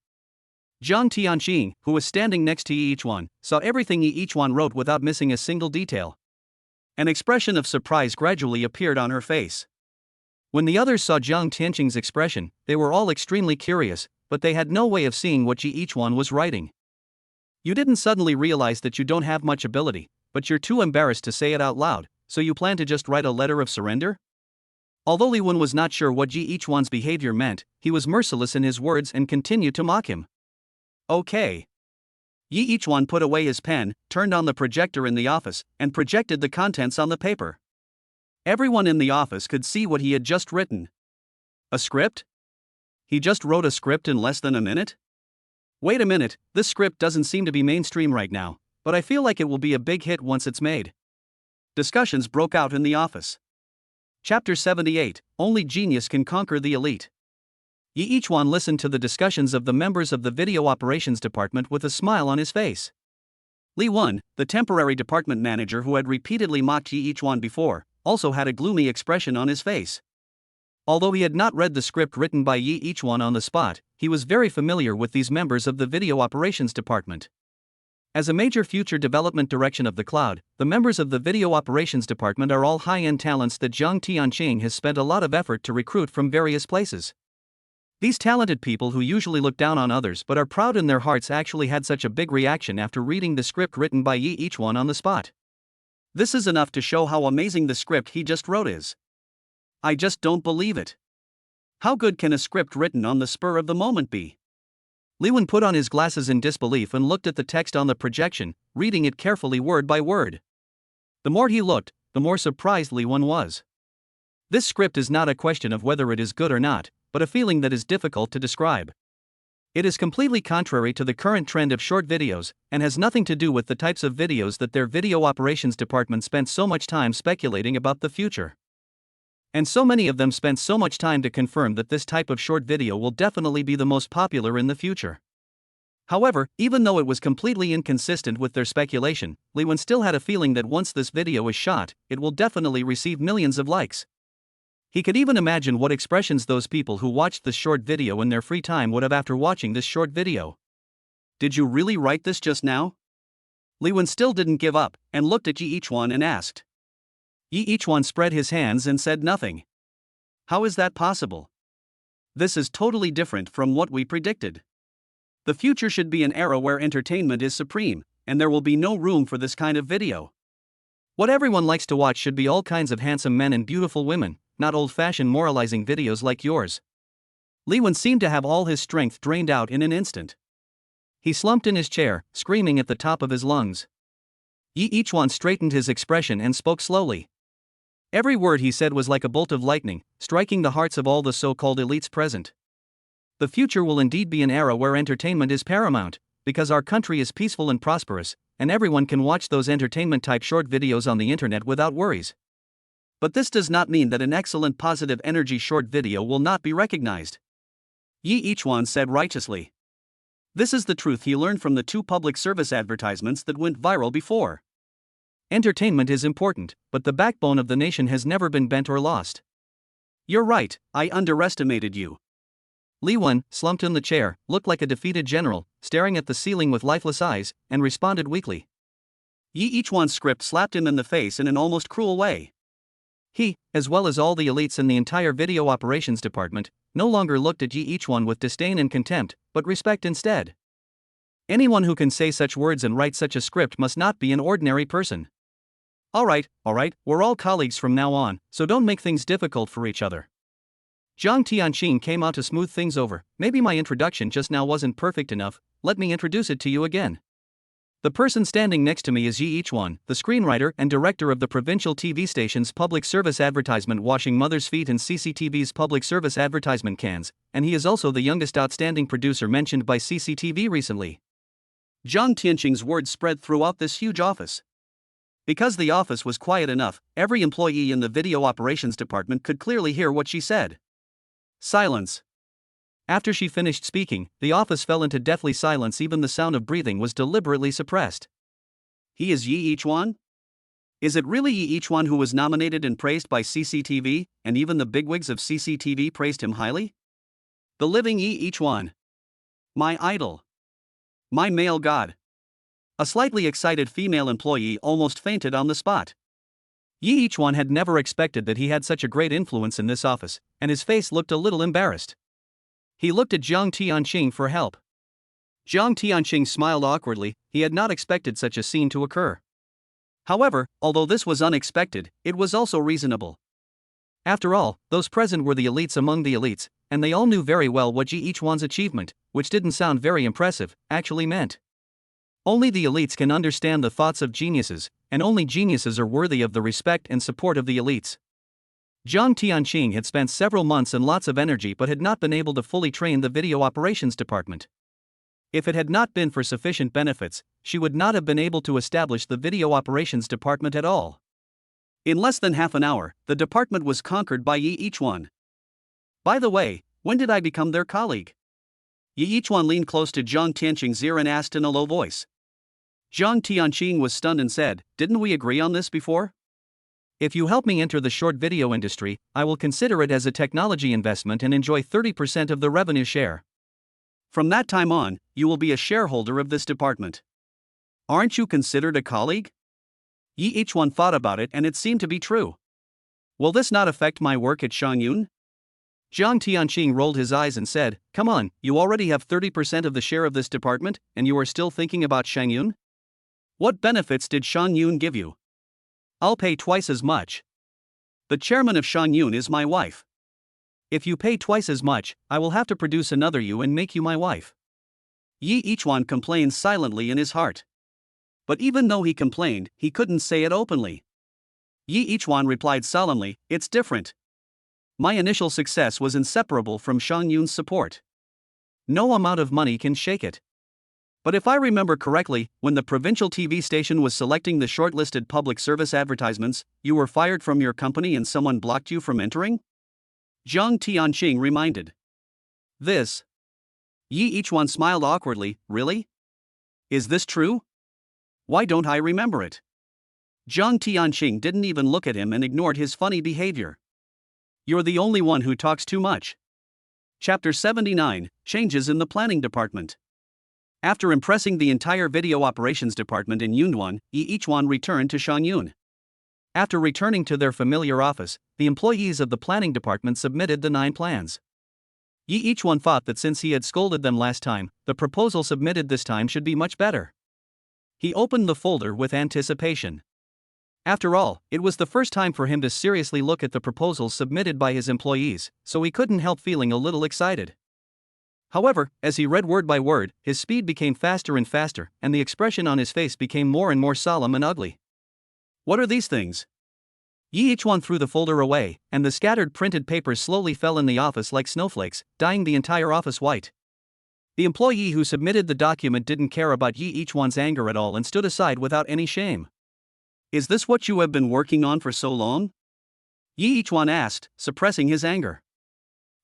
Zhang Tianqing, who was standing next to Yi Ichuan, saw everything Yi Ichuan wrote without missing a single detail. An expression of surprise gradually appeared on her face. When the others saw Zhang Tianqing's expression, they were all extremely curious, but they had no way of seeing what Yi Ichuan was writing. You didn't suddenly realize that you don't have much ability, but you're too embarrassed to say it out loud, so you plan to just write a letter of surrender? Although Li Wan was not sure what Yi Ichuan's behavior meant, he was merciless in his words and continued to mock him. Okay. Yi Ichuan put away his pen, turned on the projector in the office, and projected the contents on the paper. Everyone in the office could see what he had just written. A script? He just wrote a script in less than a minute? Wait a minute, this script doesn't seem to be mainstream right now, but I feel like it will be a big hit once it's made. Discussions broke out in the office. Chapter 78, Only Genius Can Conquer the Elite. Yi Ichuan listened to the discussions of the members of the video operations department with a smile on his face. Li Wan, the temporary department manager who had repeatedly mocked Yi Ichuan before, also had a gloomy expression on his face. Although he had not read the script written by Yi Ichuan on the spot, he was very familiar with these members of the video operations department. As a major future development direction of the cloud, the members of the video operations department are all high-end talents that Zhang Tianqing has spent a lot of effort to recruit from various places. These talented people who usually look down on others but are proud in their hearts actually had such a big reaction after reading the script written by each one on the spot. This is enough to show how amazing the script he just wrote is. I just don't believe it. How good can a script written on the spur of the moment be? Lewin put on his glasses in disbelief and looked at the text on the projection, reading it carefully word by word. The more he looked, the more surprised Lewin was. This script is not a question of whether it is good or not, but a feeling that is difficult to describe. It is completely contrary to the current trend of short videos, and has nothing to do with the types of videos that their video operations department spent so much time speculating about the future. And so many of them spent so much time to confirm that this type of short video will definitely be the most popular in the future. However, even though it was completely inconsistent with their speculation, Lewin still had a feeling that once this video is shot, it will definitely receive millions of likes. He could even imagine what expressions those people who watched this short video in their free time would have after watching this short video. Did you really write this just now? Lewin still didn't give up, and looked at each one and asked. Each one spread his hands and said nothing. How is that possible? This is totally different from what we predicted. The future should be an era where entertainment is supreme, and there will be no room for this kind of video. What everyone likes to watch should be all kinds of handsome men and beautiful women, not old-fashioned moralizing videos like yours. Lewin seemed to have all his strength drained out in an instant. He slumped in his chair, screaming at the top of his lungs. Each one straightened his expression and spoke slowly. Every word he said was like a bolt of lightning, striking the hearts of all the so-called elites present. The future will indeed be an era where entertainment is paramount, because our country is peaceful and prosperous, and everyone can watch those entertainment-type short videos on the internet without worries. But this does not mean that an excellent positive energy short video will not be recognized. Each one said righteously. This is the truth he learned from the 2 public service advertisements that went viral before. Entertainment is important, but the backbone of the nation has never been bent or lost. You're right, I underestimated you. Lewin, slumped in the chair, looked like a defeated general, staring at the ceiling with lifeless eyes, and responded weakly. Each one's script slapped him in the face in an almost cruel way. He, as well as all the elites in the entire video operations department, no longer looked at each one with disdain and contempt, but respect instead. Anyone who can say such words and write such a script must not be an ordinary person. All right, we're all colleagues from now on, so don't make things difficult for each other. Zhang Tianqing came out to smooth things over. Maybe my introduction just now wasn't perfect enough, let me introduce it to you again. The person standing next to me is Yi Ichuan, the screenwriter and director of the provincial TV station's public service advertisement Washing Mother's Feet and CCTV's public service advertisement Cans, and he is also the youngest outstanding producer mentioned by CCTV recently. Zhang Tianqing's words spread throughout this huge office. Because the office was quiet enough, every employee in the video operations department could clearly hear what she said. Silence. After she finished speaking, the office fell into deathly silence. Even the sound of breathing was deliberately suppressed. He is Yi Ichuan? Is it really Yi Ichuan who was nominated and praised by CCTV, and even the bigwigs of CCTV praised him highly? The living Yi Ichuan. My idol. My male god. A slightly excited female employee almost fainted on the spot. Yi Ichuan had never expected that he had such a great influence in this office, and his face looked a little embarrassed. He looked at Zhang Tianqing for help. Zhang Tianqing smiled awkwardly. He had not expected such a scene to occur. However, although this was unexpected, it was also reasonable. After all, those present were the elites among the elites, and they all knew very well what Yi Ichuan's achievement, which didn't sound very impressive, actually meant. Only the elites can understand the thoughts of geniuses, and only geniuses are worthy of the respect and support of the elites. Zhang Tianqing had spent several months and lots of energy but had not been able to fully train the video operations department. If it had not been for sufficient benefits, she would not have been able to establish the video operations department at all. In less than half an hour, the department was conquered by Yi Ichuan. By the way, when did I become their colleague? Yi Ichuan leaned close to Zhang Tianqing's ear and asked in a low voice. Zhang Tianqing was stunned and said, "Didn't we agree on this before?" If you help me enter the short video industry, I will consider it as a technology investment and enjoy 30% of the revenue share. From that time on, you will be a shareholder of this department. Aren't you considered a colleague? Yi Ichuan thought about it and it seemed to be true. Will this not affect my work at Shangyun? Jiang Tianqing rolled his eyes and said, "Come on, you already have 30% of the share of this department, and you are still thinking about Shang Yun? What benefits did Shang Yun give you? I'll pay twice as much. The chairman of Shang Yun is my wife. If you pay twice as much, I will have to produce another you and make you my wife." Yi Ichuan complained silently in his heart. But even though he complained, he couldn't say it openly. Yi Ichuan replied solemnly, "It's different. My initial success was inseparable from Shang Yun's support. No amount of money can shake it. But if I remember correctly, when the provincial TV station was selecting the shortlisted public service advertisements, you were fired from your company and someone blocked you from entering?" Jiang Tianqing reminded. This. Yi Ichuan smiled awkwardly. "Really? Is this true? Why don't I remember it?" Jiang Tianqing didn't even look at him and ignored his funny behavior. "You're the only one who talks too much." Chapter 79, Changes in the Planning Department. After impressing the entire video operations department in Yunwan, Yi Ichuan returned to Shangyun. After returning to their familiar office, the employees of the planning department submitted the 9 plans. Yi Ichuan thought that since he had scolded them last time, the proposal submitted this time should be much better. He opened the folder with anticipation. After all, it was the first time for him to seriously look at the proposals submitted by his employees, so he couldn't help feeling a little excited. However, as he read word by word, his speed became faster and faster, and the expression on his face became more and more solemn and ugly. "What are these things?" Yi Ichuan threw the folder away, and the scattered printed papers slowly fell in the office like snowflakes, dyeing the entire office white. The employee who submitted the document didn't care about Yi Ichuan's anger at all and stood aside without any shame. "Is this what you have been working on for so long?" Yi Ichuan asked, suppressing his anger.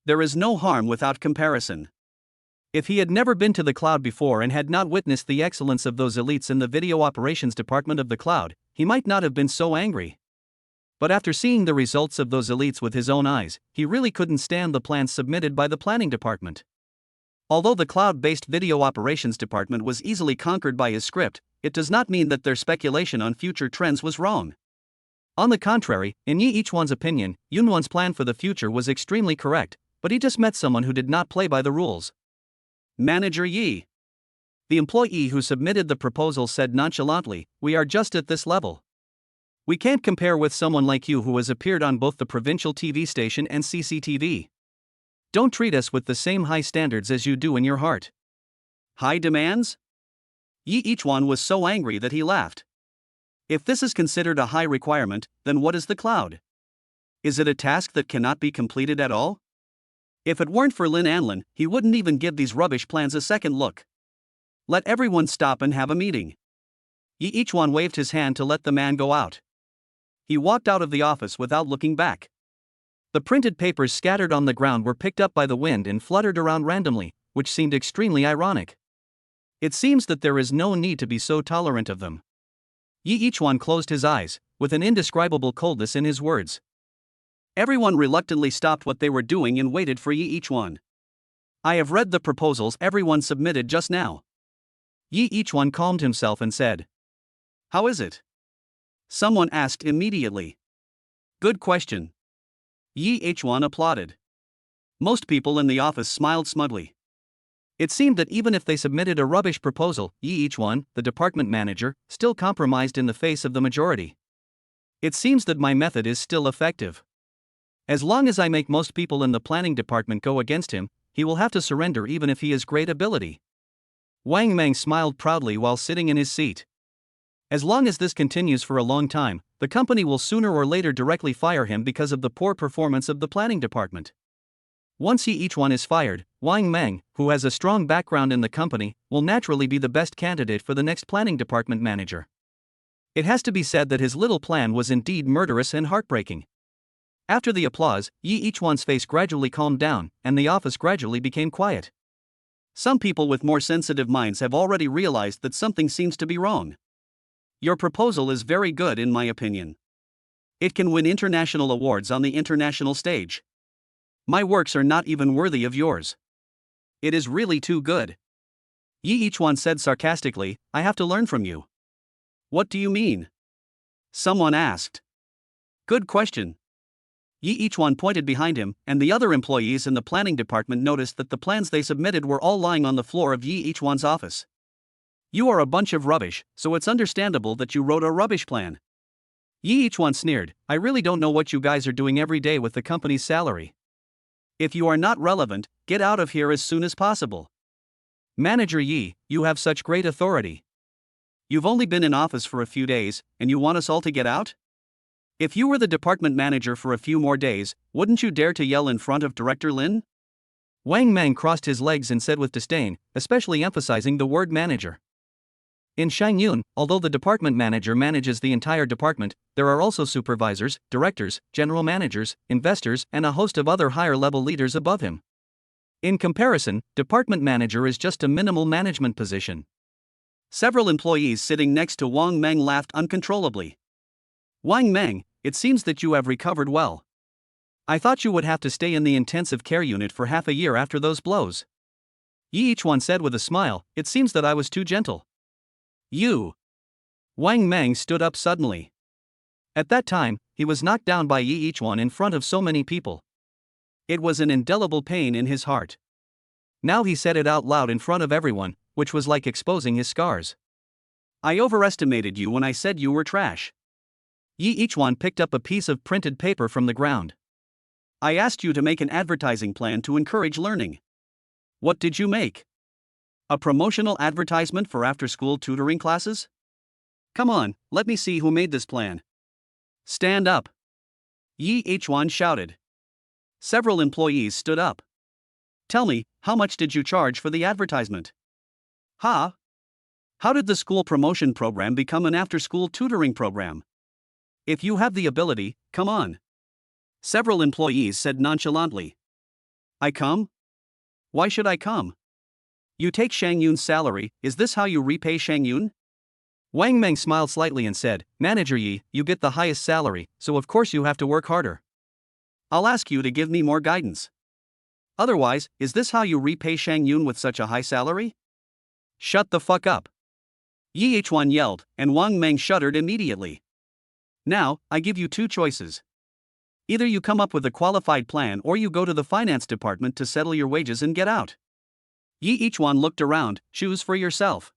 There is no harm without comparison. If he had never been to the cloud before and had not witnessed the excellence of those elites in the video operations department of the cloud, he might not have been so angry. But after seeing the results of those elites with his own eyes, he really couldn't stand the plans submitted by the planning department. Although the cloud-based video operations department was easily conquered by his script, it does not mean that their speculation on future trends was wrong. On the contrary, in Yi Ichuan's opinion, Yunwan's plan for the future was extremely correct, but he just met someone who did not play by the rules. "Manager Yi." The employee who submitted the proposal said nonchalantly, "We are just at this level. We can't compare with someone like you who has appeared on both the provincial TV station and CCTV. Don't treat us with the same high standards as you do in your heart." "High demands?" Yi Ichuan was so angry that he laughed. If this is considered a high requirement, then what is the cloud? Is it a task that cannot be completed at all? If it weren't for Lin Anlin, he wouldn't even give these rubbish plans a second look. Let everyone stop and have a meeting. Yi Ichuan waved his hand to let the man go out. He walked out of the office without looking back. The printed papers scattered on the ground were picked up by the wind and fluttered around randomly, which seemed extremely ironic. It seems that there is no need to be so tolerant of them. Yi Ichuan closed his eyes, with an indescribable coldness in his words. Everyone reluctantly stopped what they were doing and waited for Yi Ichuan. "I have read the proposals everyone submitted just now." Yi Ichuan calmed himself and said, "How is it?" Someone asked immediately. "Good question." Yi Ichuan applauded. Most people in the office smiled smugly. It seemed that even if they submitted a rubbish proposal, Yi Ichuan, the department manager, still compromised in the face of the majority. "It seems that my method is still effective. As long as I make most people in the planning department go against him, he will have to surrender even if he has great ability." Wang Meng smiled proudly while sitting in his seat. As long as this continues for a long time, the company will sooner or later directly fire him because of the poor performance of the planning department. Once Yi Ichuan is fired, Wang Meng, who has a strong background in the company, will naturally be the best candidate for the next planning department manager. It has to be said that his little plan was indeed murderous and heartbreaking. After the applause, Yi Ichuan's face gradually calmed down, and the office gradually became quiet. Some people with more sensitive minds have already realized that something seems to be wrong. Your proposal is very good in my opinion. It can win international awards on the international stage. My works are not even worthy of yours. It is really too good. Yi Ichuan said sarcastically, "I have to learn from you." "What do you mean?" someone asked. "Good question. Yi Ichuan pointed behind him, and the other employees in the planning department noticed that the plans they submitted were all lying on the floor of Yi Ichuan's office. You are a bunch of rubbish, so it's understandable that you wrote a rubbish plan. Yi Ichuan sneered, I really don't know what you guys are doing every day with the company's salary. If you are not relevant, get out of here as soon as possible. Manager Yi, you have such great authority. You've only been in office for a few days, and you want us all to get out? If you were the department manager for a few more days, wouldn't you dare to yell in front of Director Lin? Wang Meng crossed his legs and said with disdain, especially emphasizing the word manager. In Shangyun, although the department manager manages the entire department, there are also supervisors, directors, general managers, investors, and a host of other higher-level leaders above him. In comparison, department manager is just a minimal management position. Several employees sitting next to Wang Meng laughed uncontrollably. Wang Meng, it seems that you have recovered well. I thought you would have to stay in the intensive care unit for half a year after those blows. Yi Ichuan said with a smile, it seems that I was too gentle. You. Wang Meng stood up suddenly. At that time, he was knocked down by Yi Ichuan in front of so many people. It was an indelible pain in his heart. Now he said it out loud in front of everyone, which was like exposing his scars. I overestimated you when I said you were trash. Yi Ichuan picked up a piece of printed paper from the ground. I asked you to make an advertising plan to encourage learning. What did you make? A promotional advertisement for after-school tutoring classes? Come on, let me see who made this plan. Stand up. Yi Ichuan shouted. Several employees stood up. Tell me, how much did you charge for the advertisement? Huh? How did the school promotion program become an after-school tutoring program? If you have the ability, come on. Several employees said nonchalantly. I come? Why should I come? You take Shangyun's salary, is this how you repay Shangyun? Wang Meng smiled slightly and said, Manager Yi, you get the highest salary, so of course you have to work harder. I'll ask you to give me more guidance. Otherwise, is this how you repay Shangyun with such a high salary? Shut the fuck up. Yi Ichuan yelled, and Wang Meng shuddered immediately. Now, I give you two choices. Either you come up with a qualified plan or you go to the finance department to settle your wages and get out. Yi Ichuan looked around, choose for yourself.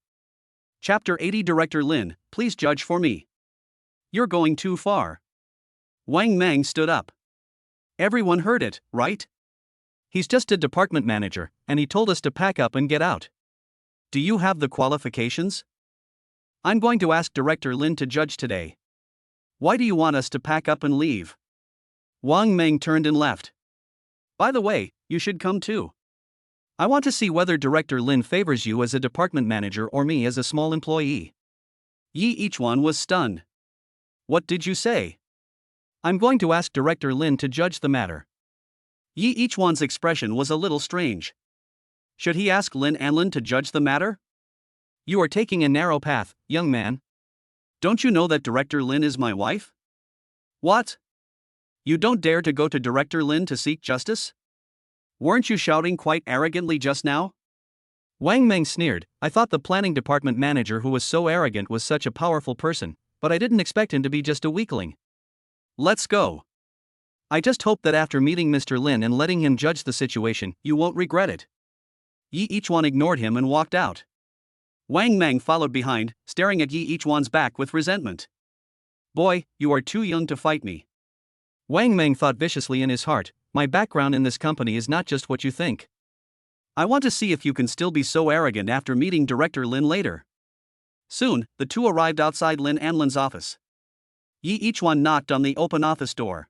Chapter 80 Director Lin, please judge for me. You're going too far. Wang Meng stood up. Everyone heard it, right? He's just a department manager, and he told us to pack up and get out. Do you have the qualifications? I'm going to ask Director Lin to judge today. Why do you want us to pack up and leave? Wang Meng turned and left. By the way, you should come too. I want to see whether Director Lin favors you as a department manager or me as a small employee. Yi Ichuan was stunned. What did you say? I'm going to ask Director Lin to judge the matter. Yi Ichuan's expression was a little strange. Should he ask Lin Anlin to judge the matter? You are taking a narrow path, young man. Don't you know that Director Lin is my wife? What? You don't dare to go to Director Lin to seek justice? Weren't you shouting quite arrogantly just now? Wang Meng sneered, I thought the planning department manager who was so arrogant was such a powerful person, but I didn't expect him to be just a weakling. Let's go. I just hope that after meeting Mr. Lin and letting him judge the situation, you won't regret it. Yi Ichuan ignored him and walked out. Wang Meng followed behind, staring at Yi Ichuan's back with resentment. Boy, you are too young to fight me. Wang Meng thought viciously in his heart, my background in this company is not just what you think. I want to see if you can still be so arrogant after meeting Director Lin later. Soon, the two arrived outside Lin Anlin's office. Yi Ichuan knocked on the open office door.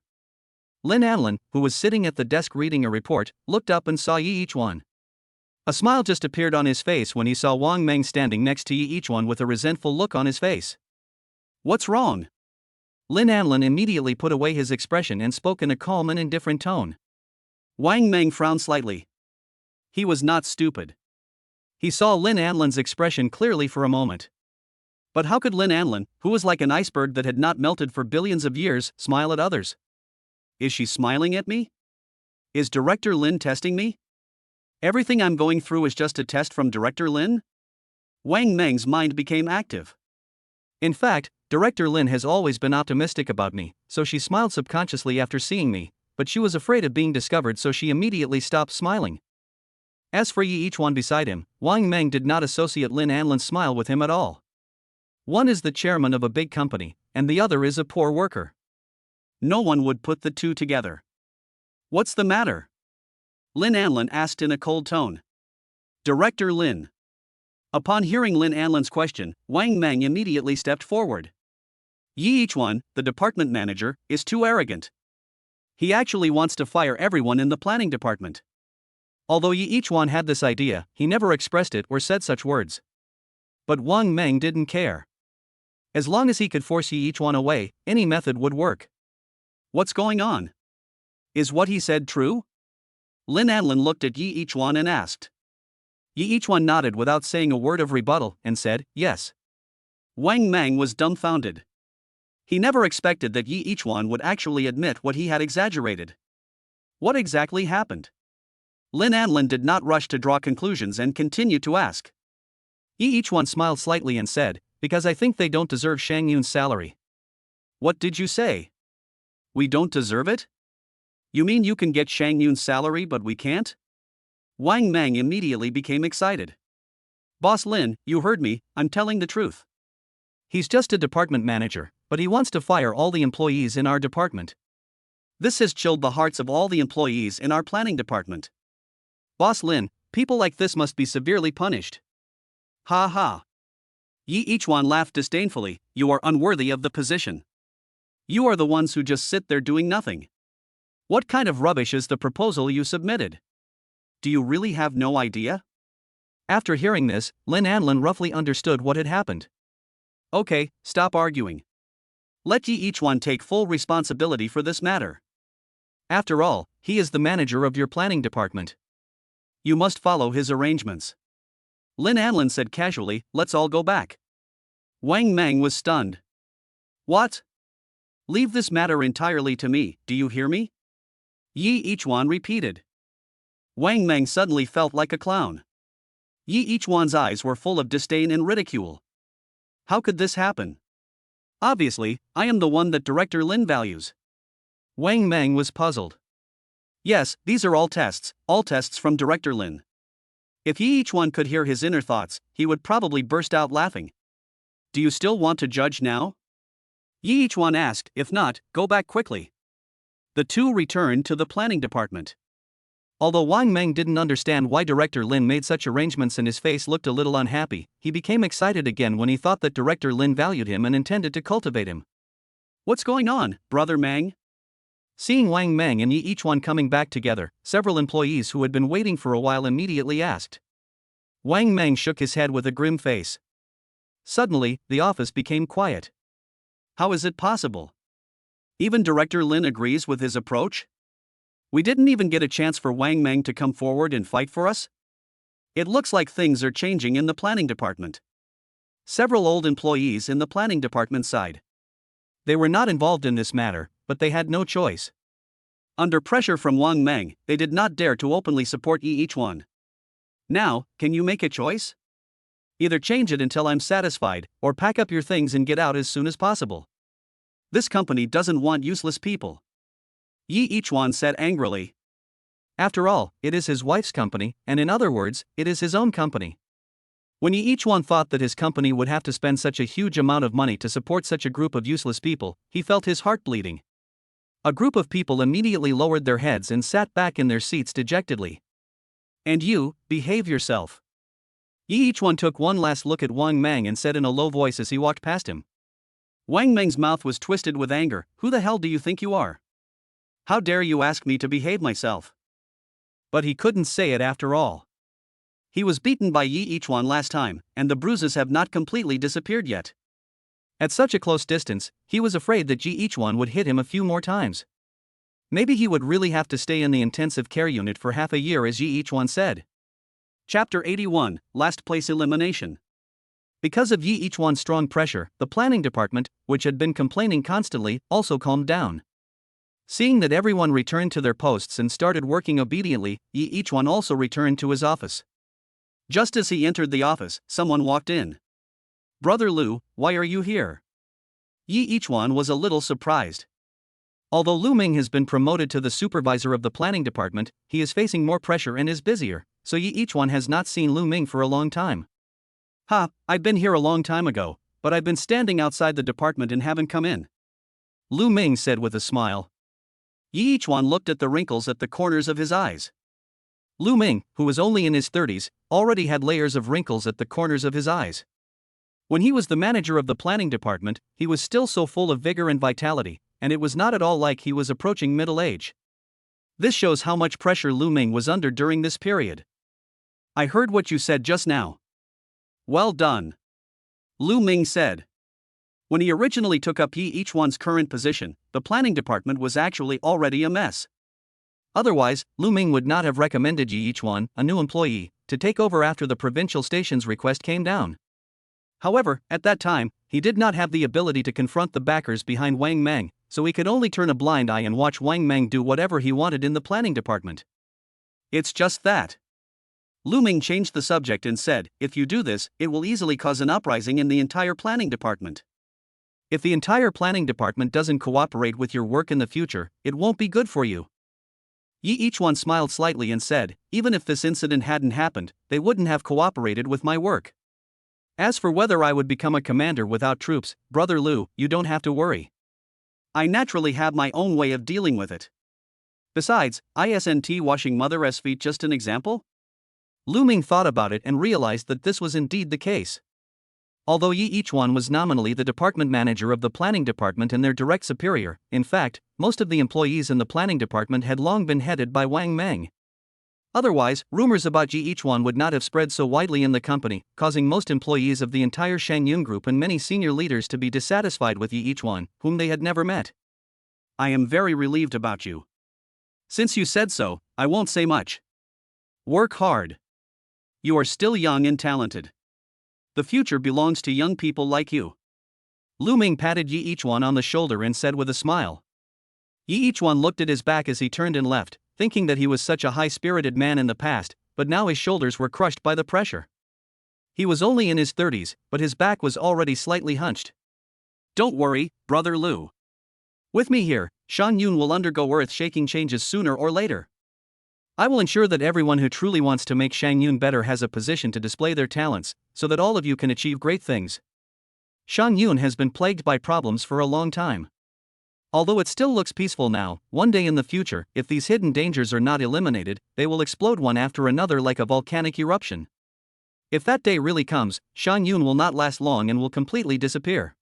Lin Anlin, who was sitting at the desk reading a report, looked up and saw Yi Ichuan. A smile just appeared on his face when he saw Wang Meng standing next to Yi Ichuan with a resentful look on his face. What's wrong? Lin Anlin immediately put away his expression and spoke in a calm and indifferent tone. Wang Meng frowned slightly. He was not stupid. He saw Lin Anlin's expression clearly for a moment. But how could Lin Anlin, who was like an iceberg that had not melted for billions of years, smile at others? Is she smiling at me? Is Director Lin testing me? Everything I'm going through is just a test from Director Lin? Wang Meng's mind became active. In fact, Director Lin has always been optimistic about me, so she smiled subconsciously after seeing me, but she was afraid of being discovered, so she immediately stopped smiling. As for Yi Ichuan beside him, Wang Meng did not associate Lin Anlin's smile with him at all. One is the chairman of a big company, and the other is a poor worker. No one would put the two together. What's the matter? Lin Anlin asked in a cold tone. Director Lin. Upon hearing Lin Anlin's question, Wang Meng immediately stepped forward. Yi Ichuan, the department manager, is too arrogant. He actually wants to fire everyone in the planning department. Although Yi Ichuan had this idea, he never expressed it or said such words. But Wang Meng didn't care. As long as he could force Yi Ichuan away, any method would work. What's going on? Is what he said true? Lin Anlin looked at Yi Ichuan and asked. Yi Ichuan nodded without saying a word of rebuttal and said, yes. Wang Meng was dumbfounded. He never expected that Yi Ichuan would actually admit what he had exaggerated. What exactly happened? Lin Anlin did not rush to draw conclusions and continued to ask. Yi Ichuan smiled slightly and said, because I think they don't deserve Shang Yun's salary. What did you say? We don't deserve it? You mean you can get Shang Yun's salary but we can't? Wang Meng immediately became excited. Boss Lin, you heard me, I'm telling the truth. He's just a department manager, but he wants to fire all the employees in our department. This has chilled the hearts of all the employees in our planning department. Boss Lin, people like this must be severely punished. Ha ha. Yi Ichuan laughed disdainfully, you are unworthy of the position. You are the ones who just sit there doing nothing. What kind of rubbish is the proposal you submitted? Do you really have no idea? After hearing this, Lin Anlin roughly understood what had happened. Okay, stop arguing. Let Yi Ichuan take full responsibility for this matter. After all, he is the manager of your planning department. You must follow his arrangements. Lin Anlin said casually, let's all go back. Wang Meng was stunned. What? Leave this matter entirely to me, do you hear me? Yi Ichuan repeated. Wang Meng suddenly felt like a clown. Yi Ichuan's eyes were full of disdain and ridicule. How could this happen? Obviously, I am the one that Director Lin values. Wang Meng was puzzled. Yes, these are all tests from Director Lin. If Yi Ichuan could hear his inner thoughts, he would probably burst out laughing. Do you still want to judge now? Yi Ichuan asked, if not, go back quickly. The two returned to the planning department. Although Wang Meng didn't understand why Director Lin made such arrangements and his face looked a little unhappy, he became excited again when he thought that Director Lin valued him and intended to cultivate him. What's going on, Brother Meng? Seeing Wang Meng and Yi Ichuan coming back together, several employees who had been waiting for a while immediately asked. Wang Meng shook his head with a grim face. Suddenly, the office became quiet. How is it possible? Even Director Lin agrees with his approach? We didn't even get a chance for Wang Meng to come forward and fight for us? It looks like things are changing in the planning department. Several old employees in the planning department sighed. They were not involved in this matter, but they had no choice. Under pressure from Wang Meng, they did not dare to openly support Yi Ichuan. Now, can you make a choice? Either change it until I'm satisfied, or pack up your things and get out as soon as possible. This company doesn't want useless people. Yi Ichuan said angrily. After all, it is his wife's company, and in other words, it is his own company. When Yi Ichuan thought that his company would have to spend such a huge amount of money to support such a group of useless people, he felt his heart bleeding. A group of people immediately lowered their heads and sat back in their seats dejectedly. And you, behave yourself. Yi Ichuan took one last look at Wang Meng and said in a low voice as he walked past him. Wang Meng's mouth was twisted with anger. Who the hell do you think you are? How dare you ask me to behave myself? But he couldn't say it after all. He was beaten by Yi Ichuan last time, and the bruises have not completely disappeared yet. At such a close distance, he was afraid that Yi Ichuan would hit him a few more times. Maybe he would really have to stay in the intensive care unit for half a year, as Yi Ichuan said. Chapter 81, Last Place Elimination. Because of Yi Ichuan's strong pressure, the planning department, which had been complaining constantly, also calmed down. Seeing that everyone returned to their posts and started working obediently, Yi Ichuan also returned to his office. Just as he entered the office, someone walked in. Brother Lu, why are you here? Yi Ichuan was a little surprised. Although Lu Ming has been promoted to the supervisor of the planning department, he is facing more pressure and is busier, so each one has not seen Lu Ming for a long time. Ha, I've been here a long time ago, but I've been standing outside the department and haven't come in. Lu Ming said with a smile. Each one looked at the wrinkles at the corners of his eyes. Lu Ming, who was only in his 30s, already had layers of wrinkles at the corners of his eyes. When he was the manager of the planning department, he was still so full of vigor and vitality, and it was not at all like he was approaching middle age. This shows how much pressure Lu Ming was under during this period. I heard what you said just now. Well done, Lu Ming said. When he originally took up each one's current position, the planning department was actually already a mess. Otherwise, Lu Ming would not have recommended each one, a new employee, to take over after the provincial station's request came down. However, at that time, he did not have the ability to confront the backers behind Wang Meng, so he could only turn a blind eye and watch Wang Meng do whatever he wanted in the planning department. It's just that. Lu Ming changed the subject and said, if you do this, it will easily cause an uprising in the entire planning department. If the entire planning department doesn't cooperate with your work in the future, it won't be good for you. Each one smiled slightly and said, even if this incident hadn't happened, they wouldn't have cooperated with my work. As for whether I would become a commander without troops, Brother Lu, you don't have to worry. I naturally have my own way of dealing with it. Besides, isn't washing Mother's feet just an example? Lu Ming thought about it and realized that this was indeed the case. Although each one was nominally the department manager of the planning department and their direct superior, in fact, most of the employees in the planning department had long been headed by Wang Meng. Otherwise, rumors about each one would not have spread so widely in the company, causing most employees of the entire Shangyun group and many senior leaders to be dissatisfied with each one, whom they had never met. I am very relieved about you. Since you said so, I won't say much. Work hard. You are still young and talented. The future belongs to young people like you. Lu Ming patted each one on the shoulder and said with a smile. Each one looked at his back as he turned and left, thinking that he was such a high-spirited man in the past, but now his shoulders were crushed by the pressure. He was only in his 30s, but his back was already slightly hunched. Don't worry, Brother Lu. With me here, Shangyun will undergo earth-shaking changes sooner or later. I will ensure that everyone who truly wants to make Shangyun better has a position to display their talents, so that all of you can achieve great things. Shangyun has been plagued by problems for a long time. Although it still looks peaceful now, one day in the future, if these hidden dangers are not eliminated, they will explode one after another like a volcanic eruption. If that day really comes, Shangyun will not last long and will completely disappear.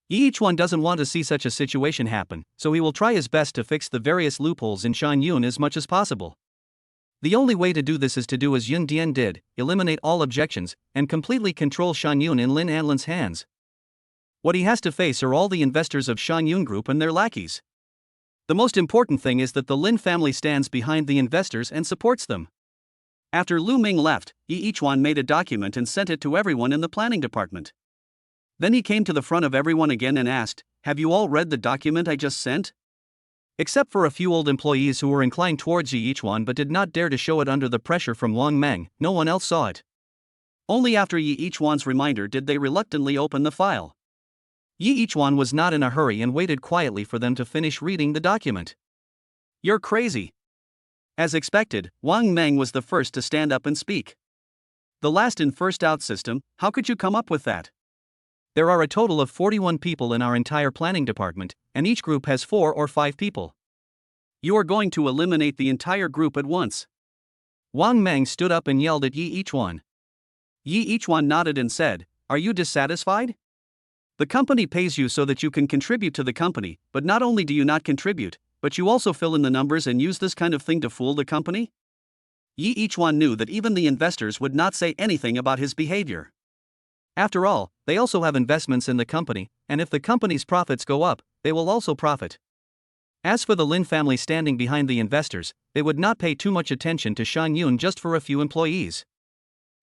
Each one doesn't want to see such a situation happen, so he will try his best to fix the various loopholes in Shangyun as much as possible. The only way to do this is to do as Yun Dian did, eliminate all objections, and completely control Shangyun in Lin Anlin's hands. What he has to face are all the investors of Shangyun Group and their lackeys. The most important thing is that the Lin family stands behind the investors and supports them. After Lu Ming left, each one made a document and sent it to everyone in the planning department. Then he came to the front of everyone again and asked, have you all read the document I just sent? Except for a few old employees who were inclined towards each one but did not dare to show it under the pressure from Wang Meng, no one else saw it. Only after each one's reminder did they reluctantly open the file. Each one was not in a hurry and waited quietly for them to finish reading the document. You're crazy. As expected, Wang Meng was the first to stand up and speak. The last in first out system, how could you come up with that? There are a total of 41 people in our entire planning department, and each group has 4 or 5 people. You are going to eliminate the entire group at once. Wang Meng stood up and yelled at each one. Each one nodded and said, are you dissatisfied? The company pays you so that you can contribute to the company, but not only do you not contribute, but you also fill in the numbers and use this kind of thing to fool the company? Each one knew that even the investors would not say anything about his behavior. After all, they also have investments in the company, and if the company's profits go up, they will also profit. As for the Lin family standing behind the investors, they would not pay too much attention to Shangyun just for a few employees.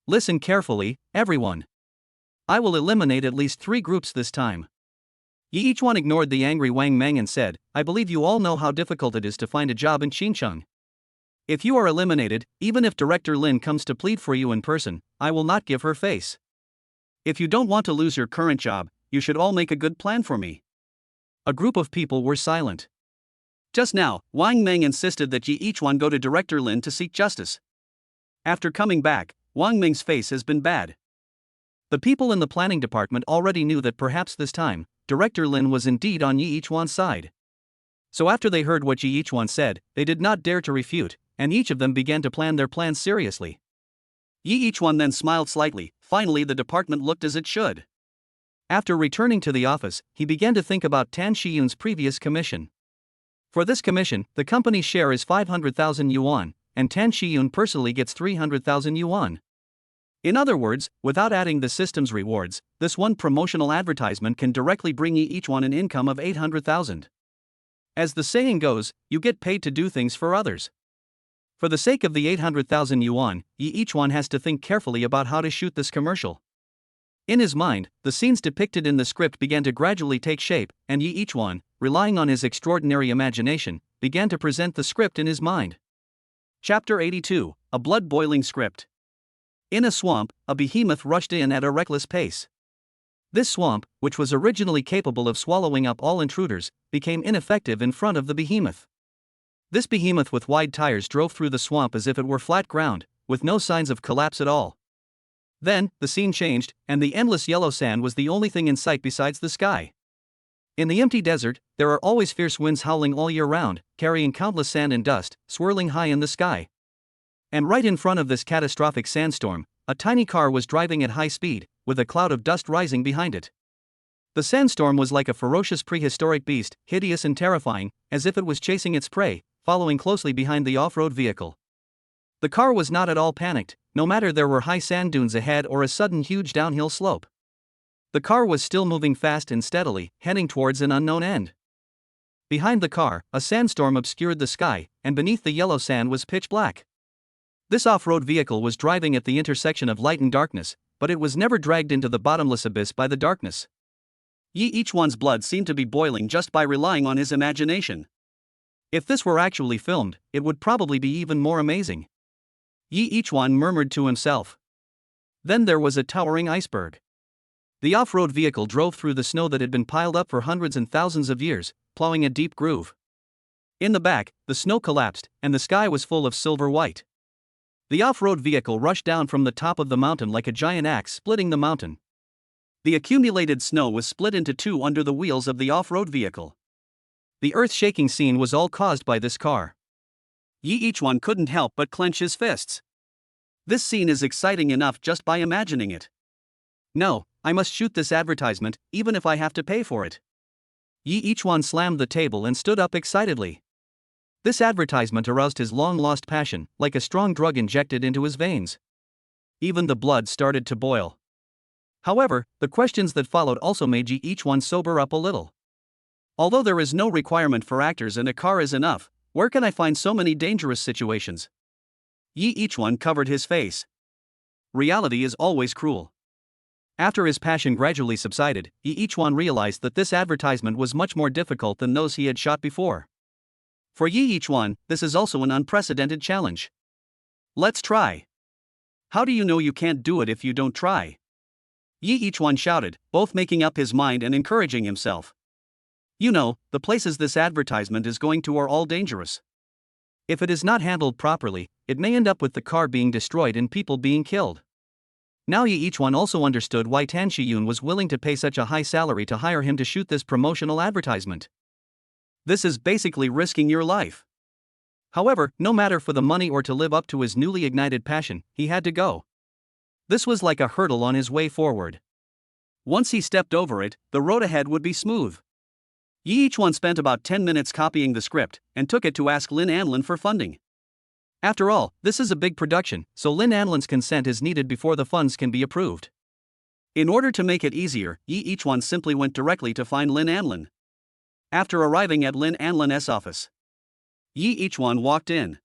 Listen carefully, everyone. I will eliminate at least 3 groups this time. Each one ignored the angry Wang Meng and said, I believe you all know how difficult it is to find a job in Xincheng. If you are eliminated, even if Director Lin comes to plead for you in person, I will not give her face. If you don't want to lose your current job, you should all make a good plan for me. A group of people were silent. Just now, Wang Meng insisted that Yi each one go to Director Lin to seek justice. After coming back, Wang Meng's face has been bad. The people in the planning department already knew that perhaps this time, Director Lin was indeed on Yi each one's side. So after they heard what Yi each one said, they did not dare to refute, and each of them began to plan their plans seriously. Yi each one then smiled slightly. Finally the department looked as it should. After returning to the office, he began to think about Tan Shiyun's previous commission. For this commission, the company's share is 500,000 yuan, and Tan Shiyun personally gets 300,000 yuan. In other words, without adding the system's rewards, this one promotional advertisement can directly bring Yi each one an income of 800,000. As the saying goes, you get paid to do things for others. For the sake of the 800,000 yuan, Yi each one has to think carefully about how to shoot this commercial. In his mind, the scenes depicted in the script began to gradually take shape, and Yi each one, relying on his extraordinary imagination, began to present the script in his mind. Chapter 82, A Blood-Boiling Script. In a swamp, a behemoth rushed in at a reckless pace. This swamp, which was originally capable of swallowing up all intruders, became ineffective in front of the behemoth. This behemoth with wide tires drove through the swamp as if it were flat ground, with no signs of collapse at all. Then, the scene changed, and the endless yellow sand was the only thing in sight besides the sky. In the empty desert, there are always fierce winds howling all year round, carrying countless sand and dust, swirling high in the sky. And right in front of this catastrophic sandstorm, a tiny car was driving at high speed, with a cloud of dust rising behind it. The sandstorm was like a ferocious prehistoric beast, hideous and terrifying, as if it was chasing its prey, following closely behind the off-road vehicle. The car was not at all panicked, no matter there were high sand dunes ahead or a sudden huge downhill slope. The car was still moving fast and steadily, heading towards an unknown end. Behind the car, a sandstorm obscured the sky, and beneath the yellow sand was pitch black. This off-road vehicle was driving at the intersection of light and darkness, but it was never dragged into the bottomless abyss by the darkness. Yi each one's blood seemed to be boiling just by relying on his imagination. If this were actually filmed, it would probably be even more amazing. Yi each one murmured to himself. Then there was a towering iceberg. The off-road vehicle drove through the snow that had been piled up for hundreds and thousands of years, plowing a deep groove. In the back, the snow collapsed, and the sky was full of silver white. The off-road vehicle rushed down from the top of the mountain like a giant axe splitting the mountain. The accumulated snow was split into two under the wheels of the off-road vehicle. The earth-shaking scene was all caused by this car. Yi each one couldn't help but clench his fists. This scene is exciting enough just by imagining it. No, I must shoot this advertisement, even if I have to pay for it. Yi each one slammed the table and stood up excitedly. This advertisement aroused his long-lost passion, like a strong drug injected into his veins. Even the blood started to boil. However, the questions that followed also made Yi each one sober up a little. Although there is no requirement for actors and a car is enough, where can I find so many dangerous situations? Yi each one covered his face. Reality is always cruel. After his passion gradually subsided, Yi each one realized that this advertisement was much more difficult than those he had shot before. For Yi each one, this is also an unprecedented challenge. Let's try. How do you know you can't do it if you don't try? Yi each one shouted, both making up his mind and encouraging himself. You know, the places this advertisement is going to are all dangerous. If it is not handled properly, it may end up with the car being destroyed and people being killed. Now Yi each one also understood why Tan Shiyun was willing to pay such a high salary to hire him to shoot this promotional advertisement. This is basically risking your life. However, no matter for the money or to live up to his newly ignited passion, he had to go. This was like a hurdle on his way forward. Once he stepped over it, the road ahead would be smooth. Yi each one spent about 10 minutes copying the script, and took it to ask Lin Anlin for funding. After all, this is a big production, so Lin Anlin's consent is needed before the funds can be approved. In order to make it easier, Yi each one simply went directly to find Lin Anlin. After arriving at Lin Anlin's office, Yi each one walked in.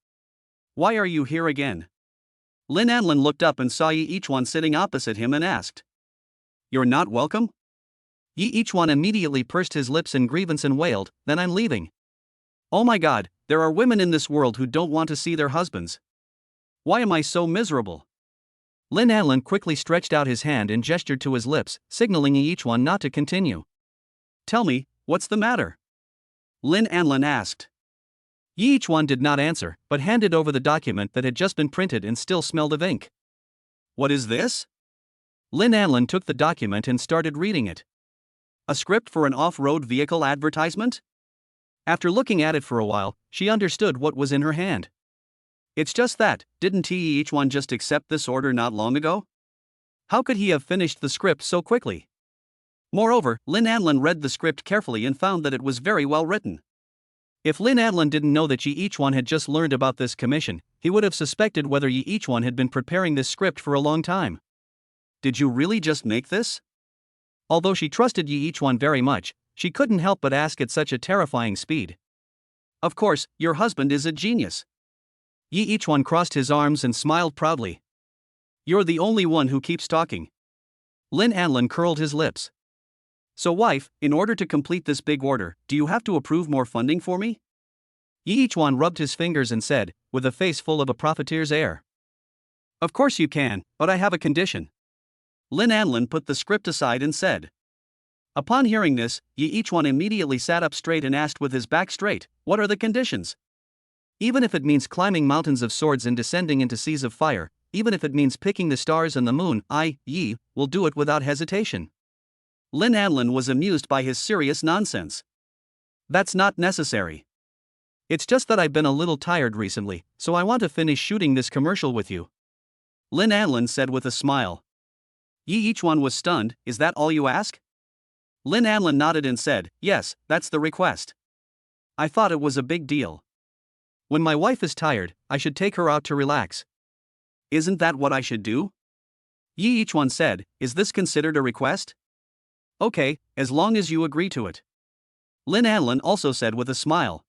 Why are you here again? Lin Anlin looked up and saw Yi each one sitting opposite him and asked. You're not welcome? Yi each one immediately pursed his lips in grievance and wailed, then I'm leaving. Oh my God, there are women in this world who don't want to see their husbands. Why am I so miserable? Lin Anlin quickly stretched out his hand and gestured to his lips, signaling Yi each one not to continue. Tell me, what's the matter? Lin Anlin asked. Yi Ichuan did not answer, but handed over the document that had just been printed and still smelled of ink. What is this? Lin Anlin took the document and started reading it. A script for an off-road vehicle advertisement? After looking at it for a while, she understood what was in her hand. It's just that, didn't Yi Ichuan just accept this order not long ago? How could he have finished the script so quickly? Moreover, Lin Anlin read the script carefully and found that it was very well written. If Lin Anlin didn't know that Yi Ichuan had just learned about this commission, he would have suspected whether Yi Ichuan had been preparing this script for a long time. Did you really just make this? Although she trusted Yi Ichuan very much, she couldn't help but ask at such a terrifying speed. Of course, your husband is a genius. Yi Ichuan crossed his arms and smiled proudly. You're the only one who keeps talking. Lin Anlin curled his lips. So wife, in order to complete this big order, do you have to approve more funding for me? Yi Ichuan rubbed his fingers and said, with a face full of a profiteer's air. Of course you can, but I have a condition. Lin Anlin put the script aside and said. Upon hearing this, Yi Ichuan immediately sat up straight and asked with his back straight, what are the conditions? Even if it means climbing mountains of swords and descending into seas of fire, even if it means picking the stars and the moon, Yi will do it without hesitation. Lin Anlin was amused by his serious nonsense. That's not necessary. It's just that I've been a little tired recently, so I want to finish shooting this commercial with you. Lin Anlin said with a smile. Yi Ichuan was stunned. Is that all you ask? Lin Anlin nodded and said, yes, that's the request. I thought it was a big deal. When my wife is tired, I should take her out to relax. Isn't that what I should do? Yi Ichuan said, is this considered a request? Okay, as long as you agree to it. Lin Anlin also said with a smile.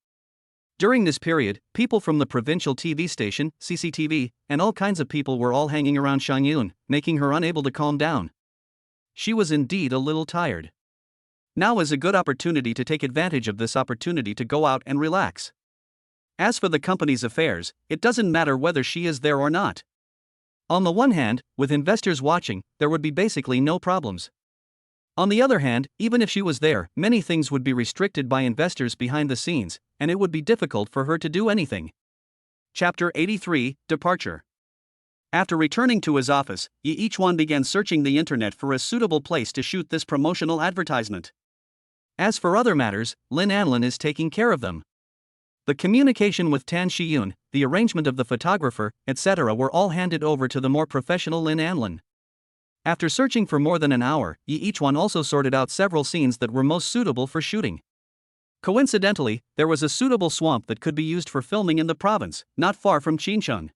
During this period, people from the provincial TV station, CCTV, and all kinds of people were all hanging around Shang Yun, making her unable to calm down. She was indeed a little tired. Now is a good opportunity to take advantage of this opportunity to go out and relax. As for the company's affairs, it doesn't matter whether she is there or not. On the one hand, with investors watching, there would be basically no problems. On the other hand, even if she was there, many things would be restricted by investors behind the scenes, and it would be difficult for her to do anything. Chapter 83, Departure. After returning to his office, Yi Ichuan began searching the internet for a suitable place to shoot this promotional advertisement. As for other matters, Lin Anlin is taking care of them. The communication with Tan Shiyun, the arrangement of the photographer, etc. were all handed over to the more professional Lin Anlin. After searching for more than an hour, Yi Ichuan also sorted out several scenes that were most suitable for shooting. Coincidentally, there was a suitable swamp that could be used for filming in the province, not far from Qincheng.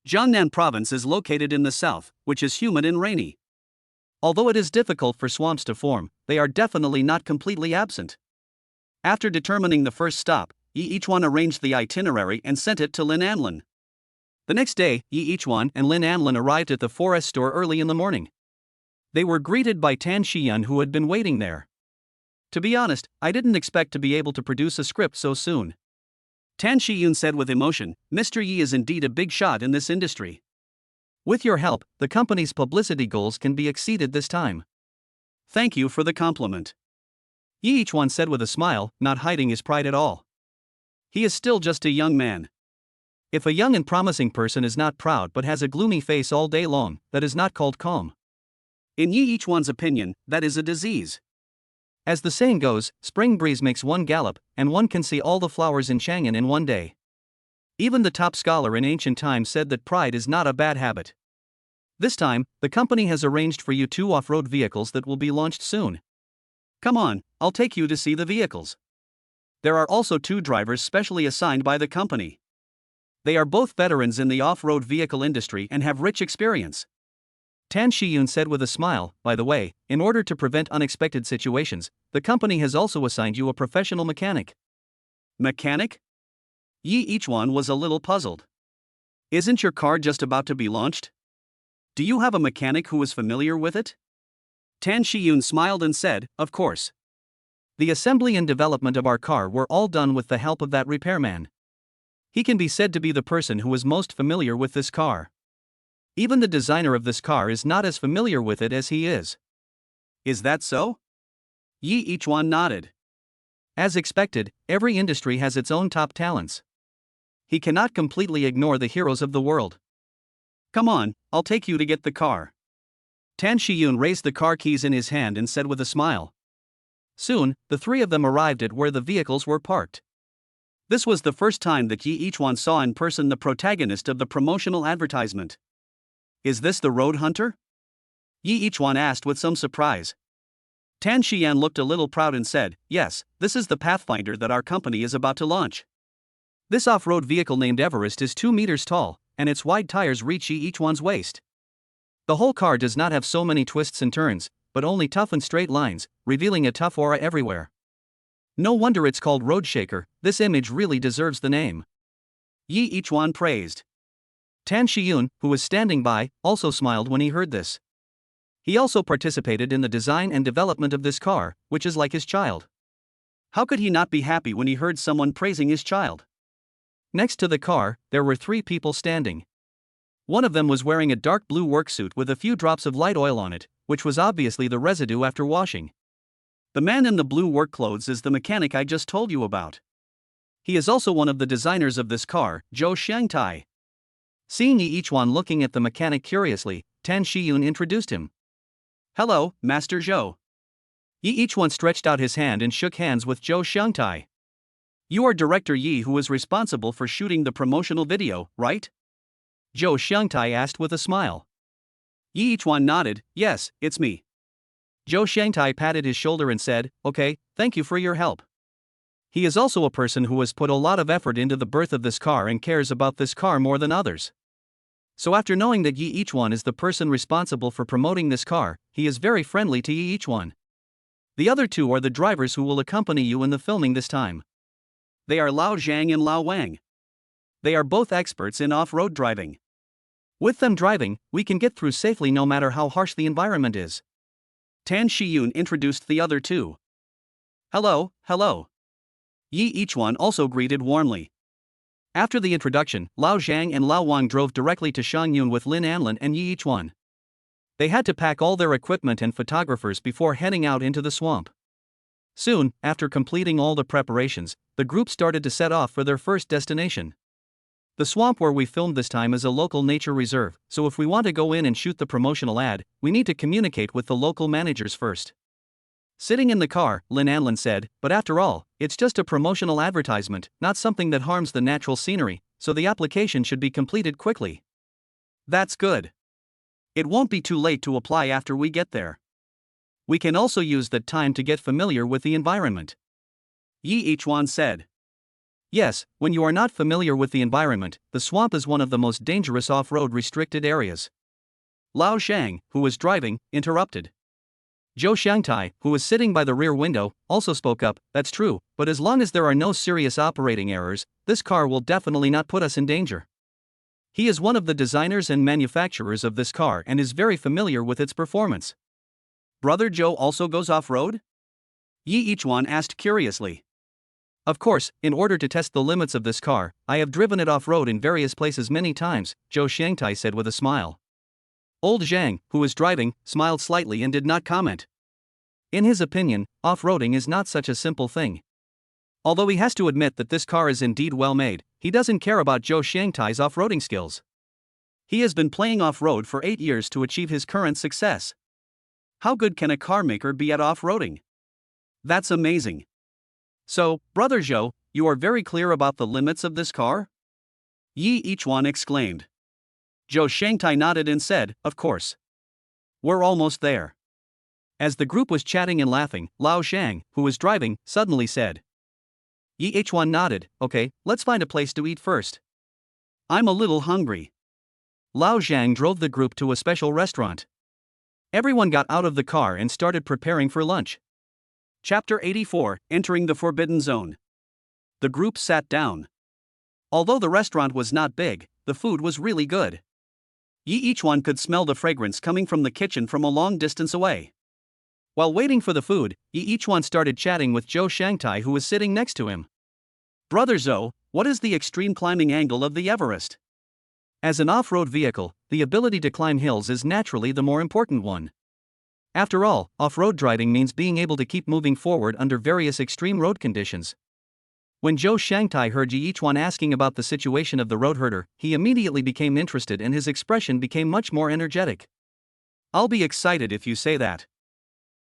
Jiangnan province is located in the south, which is humid and rainy. Although it is difficult for swamps to form, they are definitely not completely absent. After determining the first stop, Yi Ichuan arranged the itinerary and sent it to Lin Anlin. The next day, Yi Ichuan and Lin Anlin arrived at the forest store early in the morning. They were greeted by Tan Shiyun, who had been waiting there. To be honest, I didn't expect to be able to produce a script so soon. Tan Shiyun said with emotion, Mr. Yi is indeed a big shot in this industry. With your help, the company's publicity goals can be exceeded this time. Thank you for the compliment. Yi Ichuan said with a smile, not hiding his pride at all. He is still just a young man. If a young and promising person is not proud but has a gloomy face all day long, that is not called calm. In Yi Ichuan's opinion, that is a disease. As the saying goes, spring breeze makes one gallop, and one can see all the flowers in Chang'an in one day. Even the top scholar in ancient times said that pride is not a bad habit. This time, the company has arranged for you 2 off-road vehicles that will be launched soon. Come on, I'll take you to see the vehicles. There are also 2 drivers specially assigned by the company. They are both veterans in the off-road vehicle industry and have rich experience. Tan Shiyun said with a smile, by the way, in order to prevent unexpected situations, the company has also assigned you a professional mechanic. Mechanic? Yi Ichuan was a little puzzled. Isn't your car just about to be launched? Do you have a mechanic who is familiar with it? Tan Shiyun smiled and said, of course. The assembly and development of our car were all done with the help of that repairman. He can be said to be the person who is most familiar with this car. Even the designer of this car is not as familiar with it as he is. Is that so? Yi Ichuan nodded. As expected, every industry has its own top talents. He cannot completely ignore the heroes of the world. Come on, I'll take you to get the car. Tan Shiyun raised the car keys in his hand and said with a smile. Soon, the three of them arrived at where the vehicles were parked. This was the first time that Yi Ichuan saw in person the protagonist of the promotional advertisement. Is this the road hunter? Yi Ichuan asked with some surprise. Tan Xian looked a little proud and said, yes, this is the Pathfinder that our company is about to launch. This off-road vehicle named Everest is 2 meters tall, and its wide tires reach Yi Ichuan's waist. The whole car does not have so many twists and turns, but only tough and straight lines, revealing a tough aura everywhere. No wonder it's called Road Shaker, this image really deserves the name. Yi Ichuan praised. Tan Shiyun, who was standing by, also smiled when he heard this. He also participated in the design and development of this car, which is like his child. How could he not be happy when he heard someone praising his child? Next to the car, there were 3 people standing. One of them was wearing a dark blue worksuit with a few drops of light oil on it, which was obviously the residue after washing. The man in the blue work clothes is the mechanic I just told you about. He is also one of the designers of this car, Zhou Xiangtai. Seeing Yi Ichuan looking at the mechanic curiously, Tan Shiyun introduced him. Hello, Master Zhou. Yi Ichuan stretched out his hand and shook hands with Zhou Xiangtai. You are Director Yi who is responsible for shooting the promotional video, right? Zhou Xiangtai asked with a smile. Yi Ichuan nodded, yes, it's me. Zhou Xiangtai patted his shoulder and said, okay, thank you for your help. He is also a person who has put a lot of effort into the birth of this car and cares about this car more than others. So after knowing that Yi Ichuan is the person responsible for promoting this car, he is very friendly to Yi Ichuan. The other 2 are the drivers who will accompany you in the filming this time. They are Lao Zhang and Lao Wang. They are both experts in off-road driving. With them driving, we can get through safely no matter how harsh the environment is. Tan Shiyun introduced the other 2. Hello, hello. Yi Ichuan also greeted warmly. After the introduction, Lao Zhang and Lao Wang drove directly to Shangyun with Lin Anlin and Yi Ichuan. They had to pack all their equipment and photographers before heading out into the swamp. Soon, after completing all the preparations, the group started to set off for their first destination. The swamp where we filmed this time is a local nature reserve, so if we want to go in and shoot the promotional ad, we need to communicate with the local managers first. Sitting in the car, Lin Anlin said, but after all, it's just a promotional advertisement, not something that harms the natural scenery, so the application should be completed quickly. That's good. It won't be too late to apply after we get there. We can also use that time to get familiar with the environment. Yi Ichuan said. Yes, when you are not familiar with the environment, the swamp is one of the most dangerous off-road restricted areas. Lao Zhang, who was driving, interrupted. Zhou Xiangtai, who was sitting by the rear window, also spoke up, that's true, but as long as there are no serious operating errors, this car will definitely not put us in danger. He is one of the designers and manufacturers of this car and is very familiar with its performance. Brother Zhou also goes off-road? Yi Ichuan asked curiously. Of course, in order to test the limits of this car, I have driven it off-road in various places many times, Zhou Xiangtai said with a smile. Old Zhang, who was driving, smiled slightly and did not comment. In his opinion, off-roading is not such a simple thing. Although he has to admit that this car is indeed well made, he doesn't care about Zhou Xiangtai's off-roading skills. He has been playing off-road for 8 years to achieve his current success. How good can a car maker be at off-roading? That's amazing. So, Brother Zhou, you are very clear about the limits of this car? Yi Ichuan exclaimed. Zhou Xiangtai nodded and said, of course. We're almost there. As the group was chatting and laughing, Lao Zhang, who was driving, suddenly said. Yi Ichuan nodded, okay, let's find a place to eat first. I'm a little hungry. Lao Zhang drove the group to a special restaurant. Everyone got out of the car and started preparing for lunch. Chapter 84, Entering the Forbidden Zone. The group sat down. Although the restaurant was not big, the food was really good. Yi Ichuan could smell the fragrance coming from the kitchen from a long distance away. While waiting for the food, Yi Ichuan started chatting with Zhou Xiangtai, who was sitting next to him. Brother Zhou, what is the extreme climbing angle of the Everest? As an off-road vehicle, the ability to climb hills is naturally the more important one. After all, off-road driving means being able to keep moving forward under various extreme road conditions. When Zhou Shangtai heard Yi Yichuan asking about the situation of the road herder, he immediately became interested and his expression became much more energetic. I'll be excited if you say that.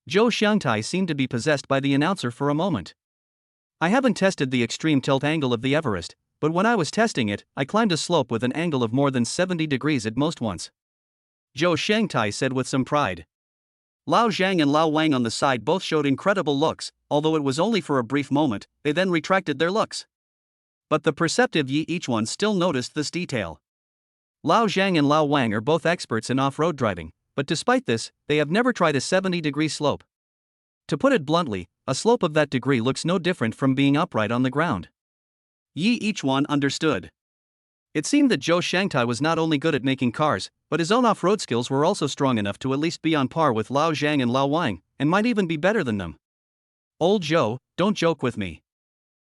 Zhou Shangtai seemed to be possessed by the announcer for a moment. I haven't tested the extreme tilt angle of the Everest, but when I was testing it, I climbed a slope with an angle of more than 70 degrees at most once. Zhou Shangtai said with some pride. Lao Zhang and Lao Wang on the side both showed incredible looks, although it was only for a brief moment, they then retracted their looks. But the perceptive Yi Yichuan still noticed this detail. Lao Zhang and Lao Wang are both experts in off-road driving, but despite this, they have never tried a 70-degree slope. To put it bluntly, a slope of that degree looks no different from being upright on the ground. Yi Yichuan understood. It seemed that Zhou Shangtai was not only good at making cars, but his own off-road skills were also strong enough to at least be on par with Lao Zhang and Lao Wang, and might even be better than them. Old Zhou, don't joke with me.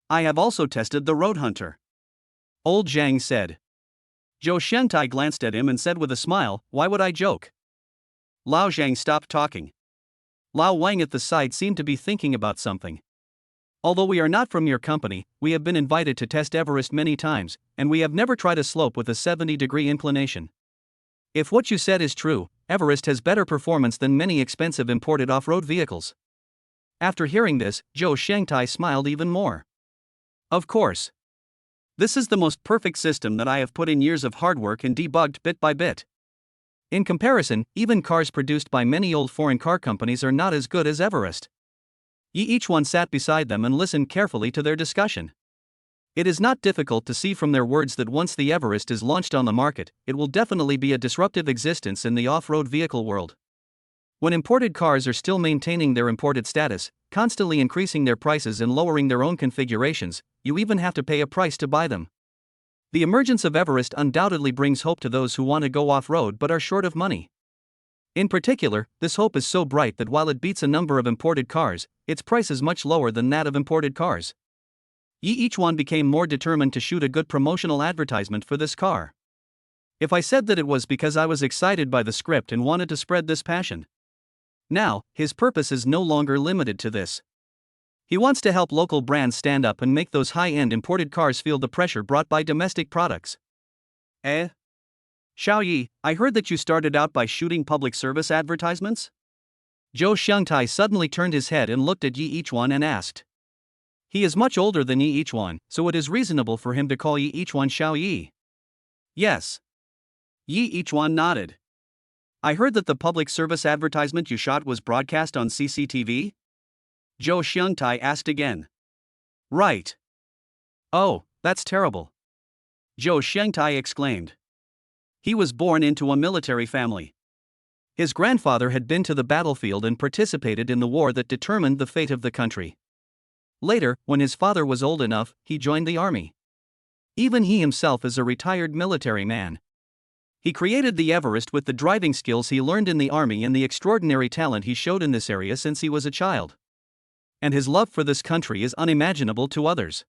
I have also tested the Road Hunter. Old Zhang said. Zhou Shangtai glanced at him and said with a smile, why would I joke? Lao Zhang stopped talking. Lao Wang at the side seemed to be thinking about something. Although we are not from your company, we have been invited to test Everest many times, and we have never tried a slope with a 70-degree inclination. If what you said is true, Everest has better performance than many expensive imported off-road vehicles. After hearing this, Zhou Shangtai smiled even more. Of course. This is the most perfect system that I have put in years of hard work and debugged bit by bit. In comparison, even cars produced by many old foreign car companies are not as good as Everest. Yi Yichuan sat beside them and listened carefully to their discussion. It is not difficult to see from their words that once the Everest is launched on the market, it will definitely be a disruptive existence in the off-road vehicle world. When imported cars are still maintaining their imported status, constantly increasing their prices and lowering their own configurations, you even have to pay a price to buy them. The emergence of Everest undoubtedly brings hope to those who want to go off-road but are short of money. In particular, this hope is so bright that while it beats a number of imported cars, its price is much lower than that of imported cars. Yi Yichuan became more determined to shoot a good promotional advertisement for this car. If I said that it was because I was excited by the script and wanted to spread this passion. Now, his purpose is no longer limited to this. He wants to help local brands stand up and make those high-end imported cars feel the pressure brought by domestic products. Xiao Yi, I heard that you started out by shooting public service advertisements? Zhou Shangtai suddenly turned his head and looked at Yi Yichuan and asked. He is much older than Yi Yichuan, so it is reasonable for him to call Yi Yichuan Xiao Yi. Yes. Yi Yichuan nodded. I heard that the public service advertisement you shot was broadcast on CCTV? Zhou Shangtai asked again. Right. Oh, that's terrible. Zhou Shangtai exclaimed. He was born into a military family. His grandfather had been to the battlefield and participated in the war that determined the fate of the country. Later, when his father was old enough, he joined the army. Even he himself is a retired military man. He created the Everest with the driving skills he learned in the army and the extraordinary talent he showed in this area since he was a child. And his love for this country is unimaginable to others.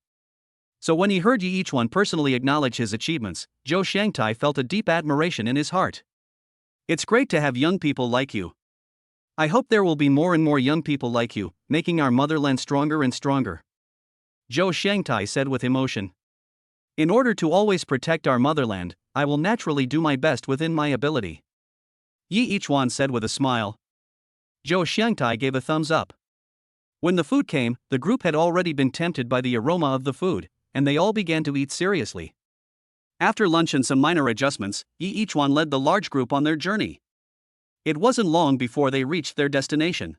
So when he heard Yi Yichuan personally acknowledge his achievements, Zhou Shangtai felt a deep admiration in his heart. It's great to have young people like you. I hope there will be more and more young people like you, making our motherland stronger and stronger. Zhou Shangtai said with emotion. In order to always protect our motherland, I will naturally do my best within my ability. Yi Yichuan said with a smile. Zhou Shangtai gave a thumbs up. When the food came, the group had already been tempted by the aroma of the food, and they all began to eat seriously. After lunch and some minor adjustments, Yi Yichuan led the large group on their journey. It wasn't long before they reached their destination.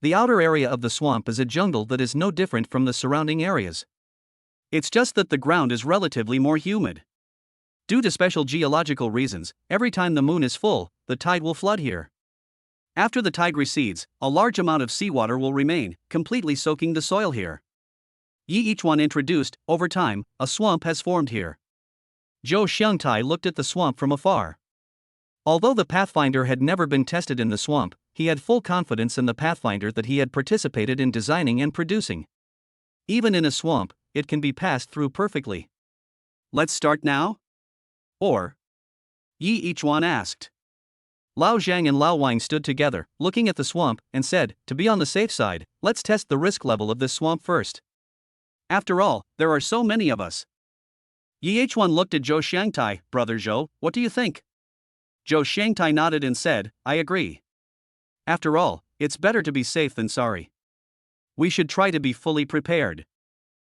The outer area of the swamp is a jungle that is no different from the surrounding areas. It's just that the ground is relatively more humid. Due to special geological reasons, every time the moon is full, the tide will flood here. After the tide recedes, a large amount of seawater will remain, completely soaking the soil here. Yi Yichuan introduced. Over time, a swamp has formed here. Zhou Shangtai looked at the swamp from afar. Although the Pathfinder had never been tested in the swamp, he had full confidence in the Pathfinder that he had participated in designing and producing. Even in a swamp, it can be passed through perfectly. Let's start now? Or? Yi Yichuan asked. Lao Zhang and Lao Wang stood together, looking at the swamp, and said, "To be on the safe side, let's test the risk level of this swamp first. After all, there are so many of us." Yih-Chuan looked at Zhou Xiangtai. "Brother Zhou, what do you think?" Zhou Xiangtai nodded and said, "I agree. After all, it's better to be safe than sorry. We should try to be fully prepared."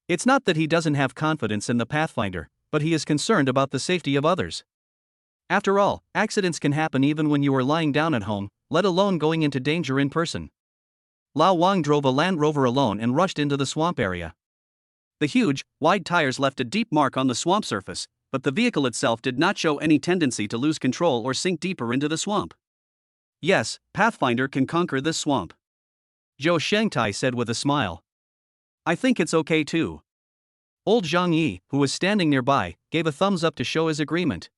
It's not that he doesn't have confidence in the Pathfinder, but he is concerned about the safety of others. After all, accidents can happen even when you are lying down at home, let alone going into danger in person. Lao Wang drove a Land Rover alone and rushed into the swamp area. The huge, wide tires left a deep mark on the swamp surface, but the vehicle itself did not show any tendency to lose control or sink deeper into the swamp. "Yes, Pathfinder can conquer this swamp," Zhou Xiangtai said with a smile. "I think it's okay too." Old Zhang Yi, who was standing nearby, gave a thumbs up to show his agreement.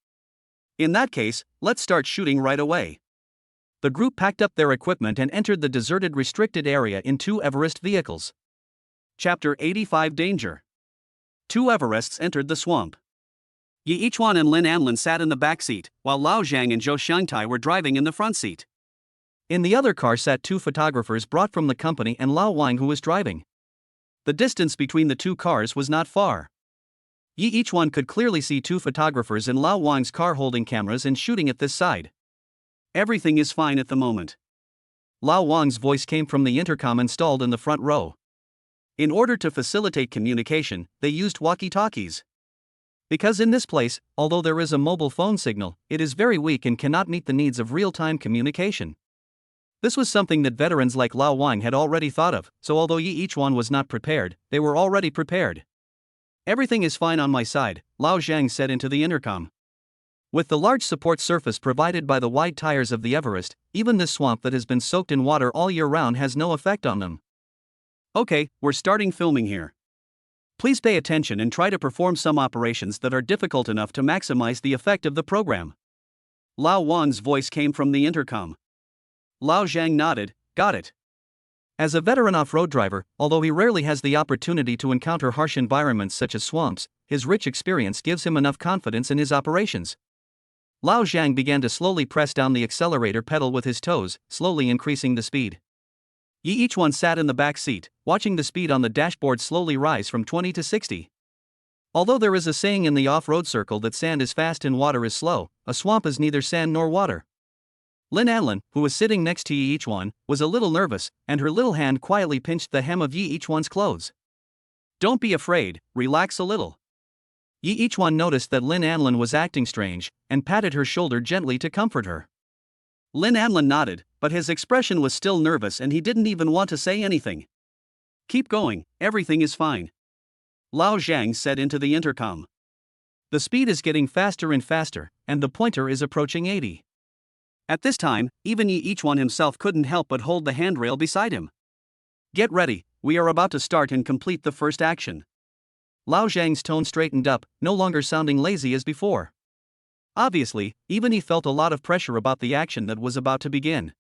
"In that case, let's start shooting right away." The group packed up their equipment and entered the deserted restricted area in 2 Everest vehicles. Chapter 85 Danger. 2 Everests entered the swamp. Yih-Chuan and Lin Anlin sat in the back seat, while Lao Zhang and Zhou Xiangtai were driving in the front seat. In the other car sat 2 photographers brought from the company and Lao Wang, who was driving. The distance between the 2 cars was not far. Yih-Chuan could clearly see 2 photographers in Lao Wang's car holding cameras and shooting at this side. "Everything is fine at the moment." Lao Wang's voice came from the intercom installed in the front row. In order to facilitate communication, they used walkie-talkies. Because in this place, although there is a mobile phone signal, it is very weak and cannot meet the needs of real-time communication. This was something that veterans like Lao Wang had already thought of, so although Yih-Chuan was not prepared, they were already prepared. "Everything is fine on my side," Lao Zhang said into the intercom. With the large support surface provided by the wide tires of the Everest, even this swamp that has been soaked in water all year round has no effect on them. "Okay, we're starting filming here. Please pay attention and try to perform some operations that are difficult enough to maximize the effect of the program." Lao Wang's voice came from the intercom. Lao Zhang nodded, "Got it." As a veteran off-road driver, although he rarely has the opportunity to encounter harsh environments such as swamps, his rich experience gives him enough confidence in his operations. Lao Zhang began to slowly press down the accelerator pedal with his toes, slowly increasing the speed. Yih-Chuan sat in the back seat, watching the speed on the dashboard slowly rise from 20 to 60. Although there is a saying in the off-road circle that sand is fast and water is slow, a swamp is neither sand nor water. Lin Anlin, who was sitting next to Yih-Chuan, was a little nervous, and her little hand quietly pinched the hem of Yih-Chuan's clothes. "Don't be afraid, relax a little." Yih-Chuan noticed that Lin Anlin was acting strange, and patted her shoulder gently to comfort her. Lin Anlin nodded, but his expression was still nervous and he didn't even want to say anything. "Keep going, everything is fine," Lao Zhang said into the intercom. The speed is getting faster and faster, and the pointer is approaching 80. At this time, even Yih-Chuan himself couldn't help but hold the handrail beside him. "Get ready, we are about to start and complete the first action." Lao Zhang's tone straightened up, no longer sounding lazy as before. Obviously, even he felt a lot of pressure about the action that was about to begin.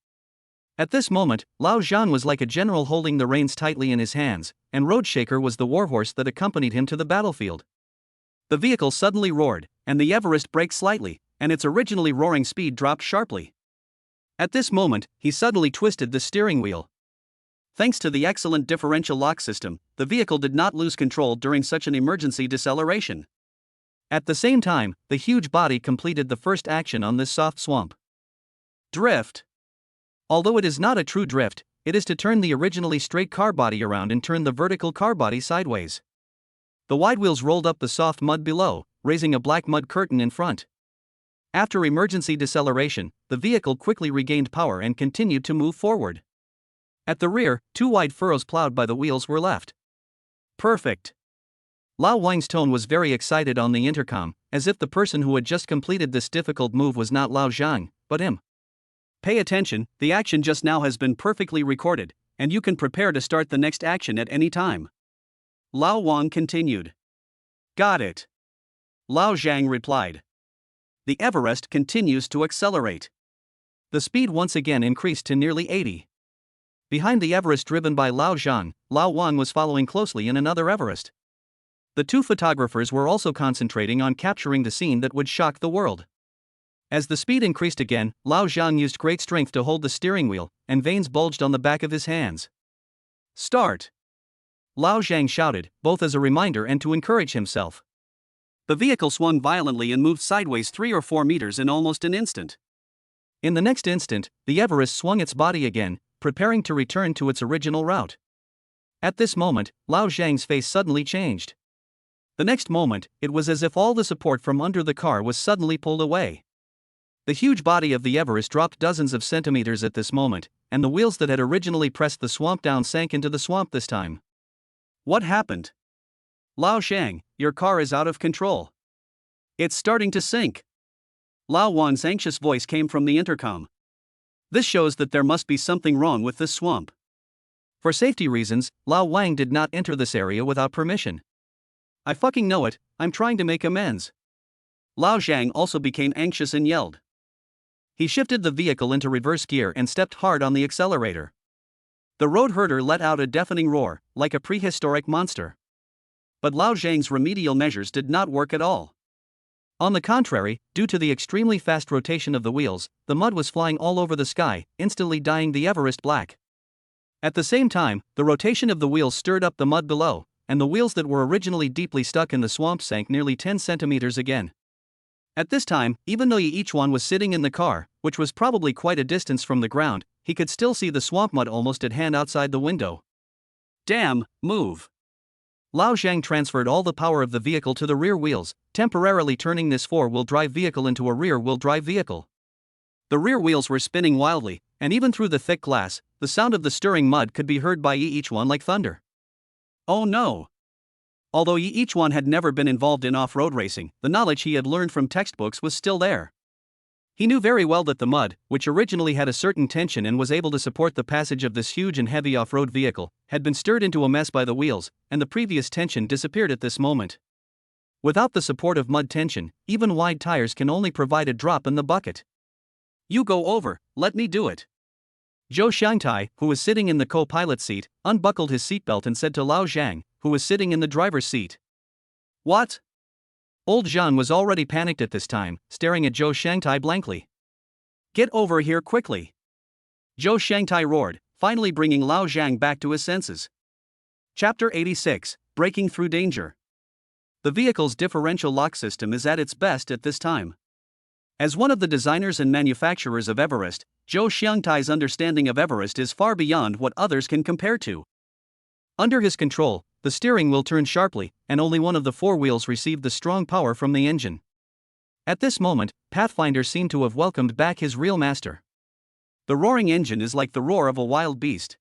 At this moment, Lao Zhan was like a general holding the reins tightly in his hands, and Roadshaker was the warhorse that accompanied him to the battlefield. The vehicle suddenly roared, and the Everest braked slightly, and its originally roaring speed dropped sharply. At this moment, he suddenly twisted the steering wheel. Thanks to the excellent differential lock system, the vehicle did not lose control during such an emergency deceleration. At the same time, the huge body completed the first action on this soft swamp. Drift. Although it is not a true drift, it is to turn the originally straight car body around and turn the vertical car body sideways. The wide wheels rolled up the soft mud below, raising a black mud curtain in front. After emergency deceleration, the vehicle quickly regained power and continued to move forward. At the rear, 2 wide furrows plowed by the wheels were left. "Perfect." Lao Wang's tone was very excited on the intercom, as if the person who had just completed this difficult move was not Lao Zhang, but him. "Pay attention, the action just now has been perfectly recorded, and you can prepare to start the next action at any time." Lao Wang continued. "Got it," Lao Zhang replied. The Everest continues to accelerate. The speed once again increased to nearly 80. Behind the Everest driven by Lao Zhang, Lao Wang was following closely in another Everest. The 2 photographers were also concentrating on capturing the scene that would shock the world. As the speed increased again, Lao Zhang used great strength to hold the steering wheel, and veins bulged on the back of his hands. Start! Lao Zhang shouted, both as a reminder and to encourage himself. The vehicle swung violently and moved sideways 3 or 4 meters in almost an instant. In the next instant, the Everest swung its body again, preparing to return to its original route. At this moment, Lao Zhang's face suddenly changed. The next moment, it was as if all the support from under the car was suddenly pulled away. The huge body of the Everest dropped dozens of centimeters at this moment, and the wheels that had originally pressed the swamp down sank into the swamp this time. What happened? Lao Zhang, your car is out of control. It's starting to sink. Lao Wan's anxious voice came from the intercom. This shows that there must be something wrong with this swamp. For safety reasons, Lao Wang did not enter this area without permission. I fucking know it, I'm trying to make amends. Lao Zhang also became anxious and yelled. He shifted the vehicle into reverse gear and stepped hard on the accelerator. The road herder let out a deafening roar, like a prehistoric monster. But Lao Zhang's remedial measures did not work at all. On the contrary, due to the extremely fast rotation of the wheels, the mud was flying all over the sky, instantly dyeing the Everest black. At the same time, the rotation of the wheels stirred up the mud below, and the wheels that were originally deeply stuck in the swamp sank nearly 10 centimeters again. At this time, even though each one was sitting in the car, which was probably quite a distance from the ground, he could still see the swamp mud almost at hand outside the window. Damn, move! Lao Zhang transferred all the power of the vehicle to the rear wheels, temporarily turning this four-wheel drive vehicle into a rear-wheel drive vehicle. The rear wheels were spinning wildly, and even through the thick glass, the sound of the stirring mud could be heard by each one like thunder. Oh no! Although each one had never been involved in off-road racing, the knowledge he had learned from textbooks was still there. He knew very well that the mud, which originally had a certain tension and was able to support the passage of this huge and heavy off-road vehicle, had been stirred into a mess by the wheels, and the previous tension disappeared at this moment. Without the support of mud tension, even wide tires can only provide a drop in the bucket. You go over, let me do it. Zhou Xiangtai, who was sitting in the co-pilot seat, unbuckled his seatbelt and said to Lao Zhang, who was sitting in the driver's seat. What? Old Zhan was already panicked at this time, staring at Zhou Xiangtai blankly. Get over here quickly! Zhou Xiangtai roared, finally bringing Lao Zhang back to his senses. Chapter 86, Breaking Through Danger. The vehicle's differential lock system is at its best at this time. As one of the designers and manufacturers of Everest, Zhou Xiangtai's understanding of Everest is far beyond what others can compare to. Under his control, the steering wheel turned sharply, and only one of the four wheels received the strong power from the engine. At this moment, Pathfinder seemed to have welcomed back his real master. The roaring engine is like the roar of a wild beast.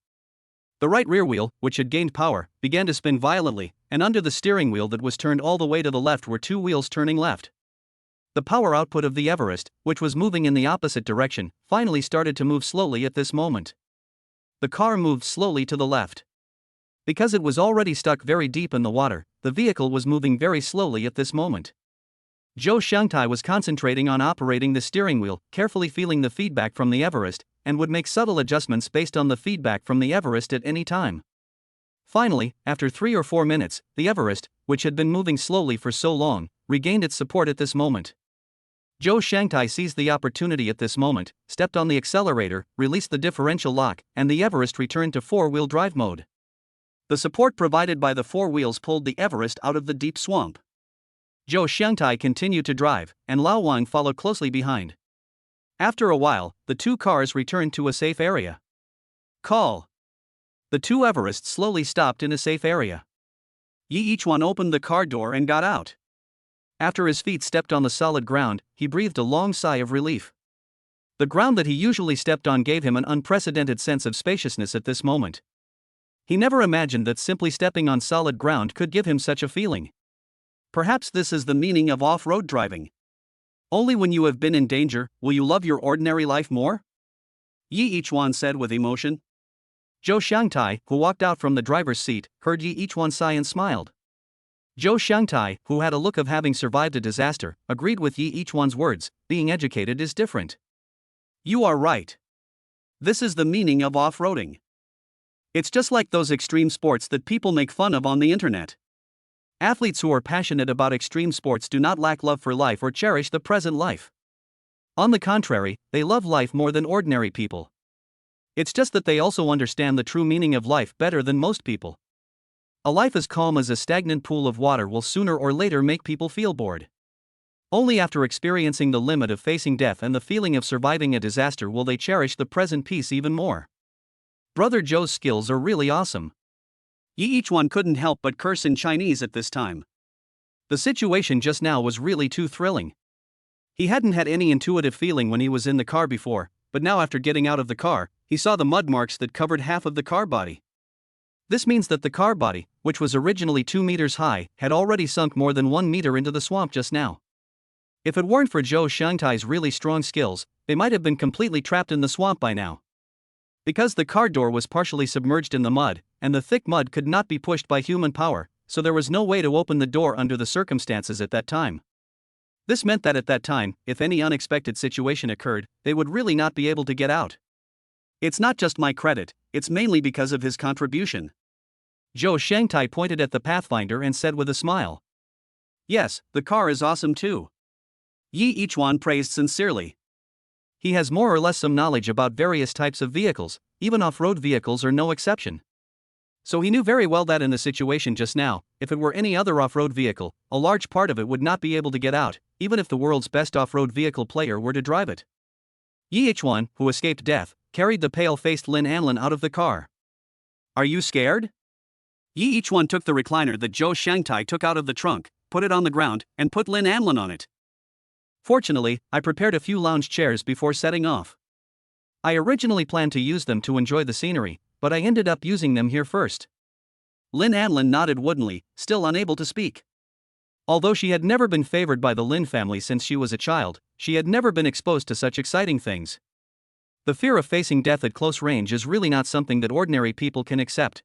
The right rear wheel, which had gained power, began to spin violently, and under the steering wheel that was turned all the way to the left were two wheels turning left. The power output of the Everest, which was moving in the opposite direction, finally started to move slowly at this moment. The car moved slowly to the left. Because it was already stuck very deep in the water, the vehicle was moving very slowly at this moment. Zhou Xiangtai was concentrating on operating the steering wheel, carefully feeling the feedback from the Everest, and would make subtle adjustments based on the feedback from the Everest at any time. Finally, after 3 or 4 minutes, the Everest, which had been moving slowly for so long, regained its support at this moment. Zhou Xiangtai seized the opportunity at this moment, stepped on the accelerator, released the differential lock, and the Everest returned to four-wheel drive mode. The support provided by the four wheels pulled the Everest out of the deep swamp. Zhou Xiangtai continued to drive, and Lao Wang followed closely behind. After a while, the two cars returned to a safe area. Call. The two Everests slowly stopped in a safe area. Each one opened the car door and got out. After his feet stepped on the solid ground, he breathed a long sigh of relief. The ground that he usually stepped on gave him an unprecedented sense of spaciousness at this moment. He never imagined that simply stepping on solid ground could give him such a feeling. Perhaps this is the meaning of off-road driving. Only when you have been in danger will you love your ordinary life more? Each one said with emotion. Zhou Xiangtai, who walked out from the driver's seat, heard each one sigh and smiled. Zhou Xiangtai, who had a look of having survived a disaster, agreed with each one's words. Being educated is different. You are right. This is the meaning of off-roading. It's just like those extreme sports that people make fun of on the internet. Athletes who are passionate about extreme sports do not lack love for life or cherish the present life. On the contrary, they love life more than ordinary people. It's just that they also understand the true meaning of life better than most people. A life as calm as a stagnant pool of water will sooner or later make people feel bored. Only after experiencing the limit of facing death and the feeling of surviving a disaster will they cherish the present peace even more. Brother Joe's skills are really awesome. Yi Ichuan couldn't help but curse in Chinese at this time. The situation just now was really too thrilling. He hadn't had any intuitive feeling when he was in the car before, but now after getting out of the car, he saw the mud marks that covered half of the car body. This means that the car body, which was originally 2 meters high, had already sunk more than 1 meter into the swamp just now. If it weren't for Zhou Xiangtai's really strong skills, they might have been completely trapped in the swamp by now. Because the car door was partially submerged in the mud, and the thick mud could not be pushed by human power, so there was no way to open the door under the circumstances at that time. This meant that at that time, if any unexpected situation occurred, they would really not be able to get out. It's not just my credit, it's mainly because of his contribution. Zhou Xiangtai pointed at the Pathfinder and said with a smile. Yes, the car is awesome too. Yi Ichuan praised sincerely. He has more or less some knowledge about various types of vehicles, even off-road vehicles are no exception. So he knew very well that in the situation just now, if it were any other off-road vehicle, a large part of it would not be able to get out, even if the world's best off-road vehicle player were to drive it. Yi Ichuan, who escaped death, carried the pale-faced Lin Anlin out of the car. Are you scared? Yi Ichuan took the recliner that Zhou Xiangtai took out of the trunk, put it on the ground, and put Lin Anlin on it. Fortunately, I prepared a few lounge chairs before setting off. I originally planned to use them to enjoy the scenery, but I ended up using them here first. Lin Anlin nodded woodenly, still unable to speak. Although she had never been favored by the Lin family since she was a child, she had never been exposed to such exciting things. The fear of facing death at close range is really not something that ordinary people can accept.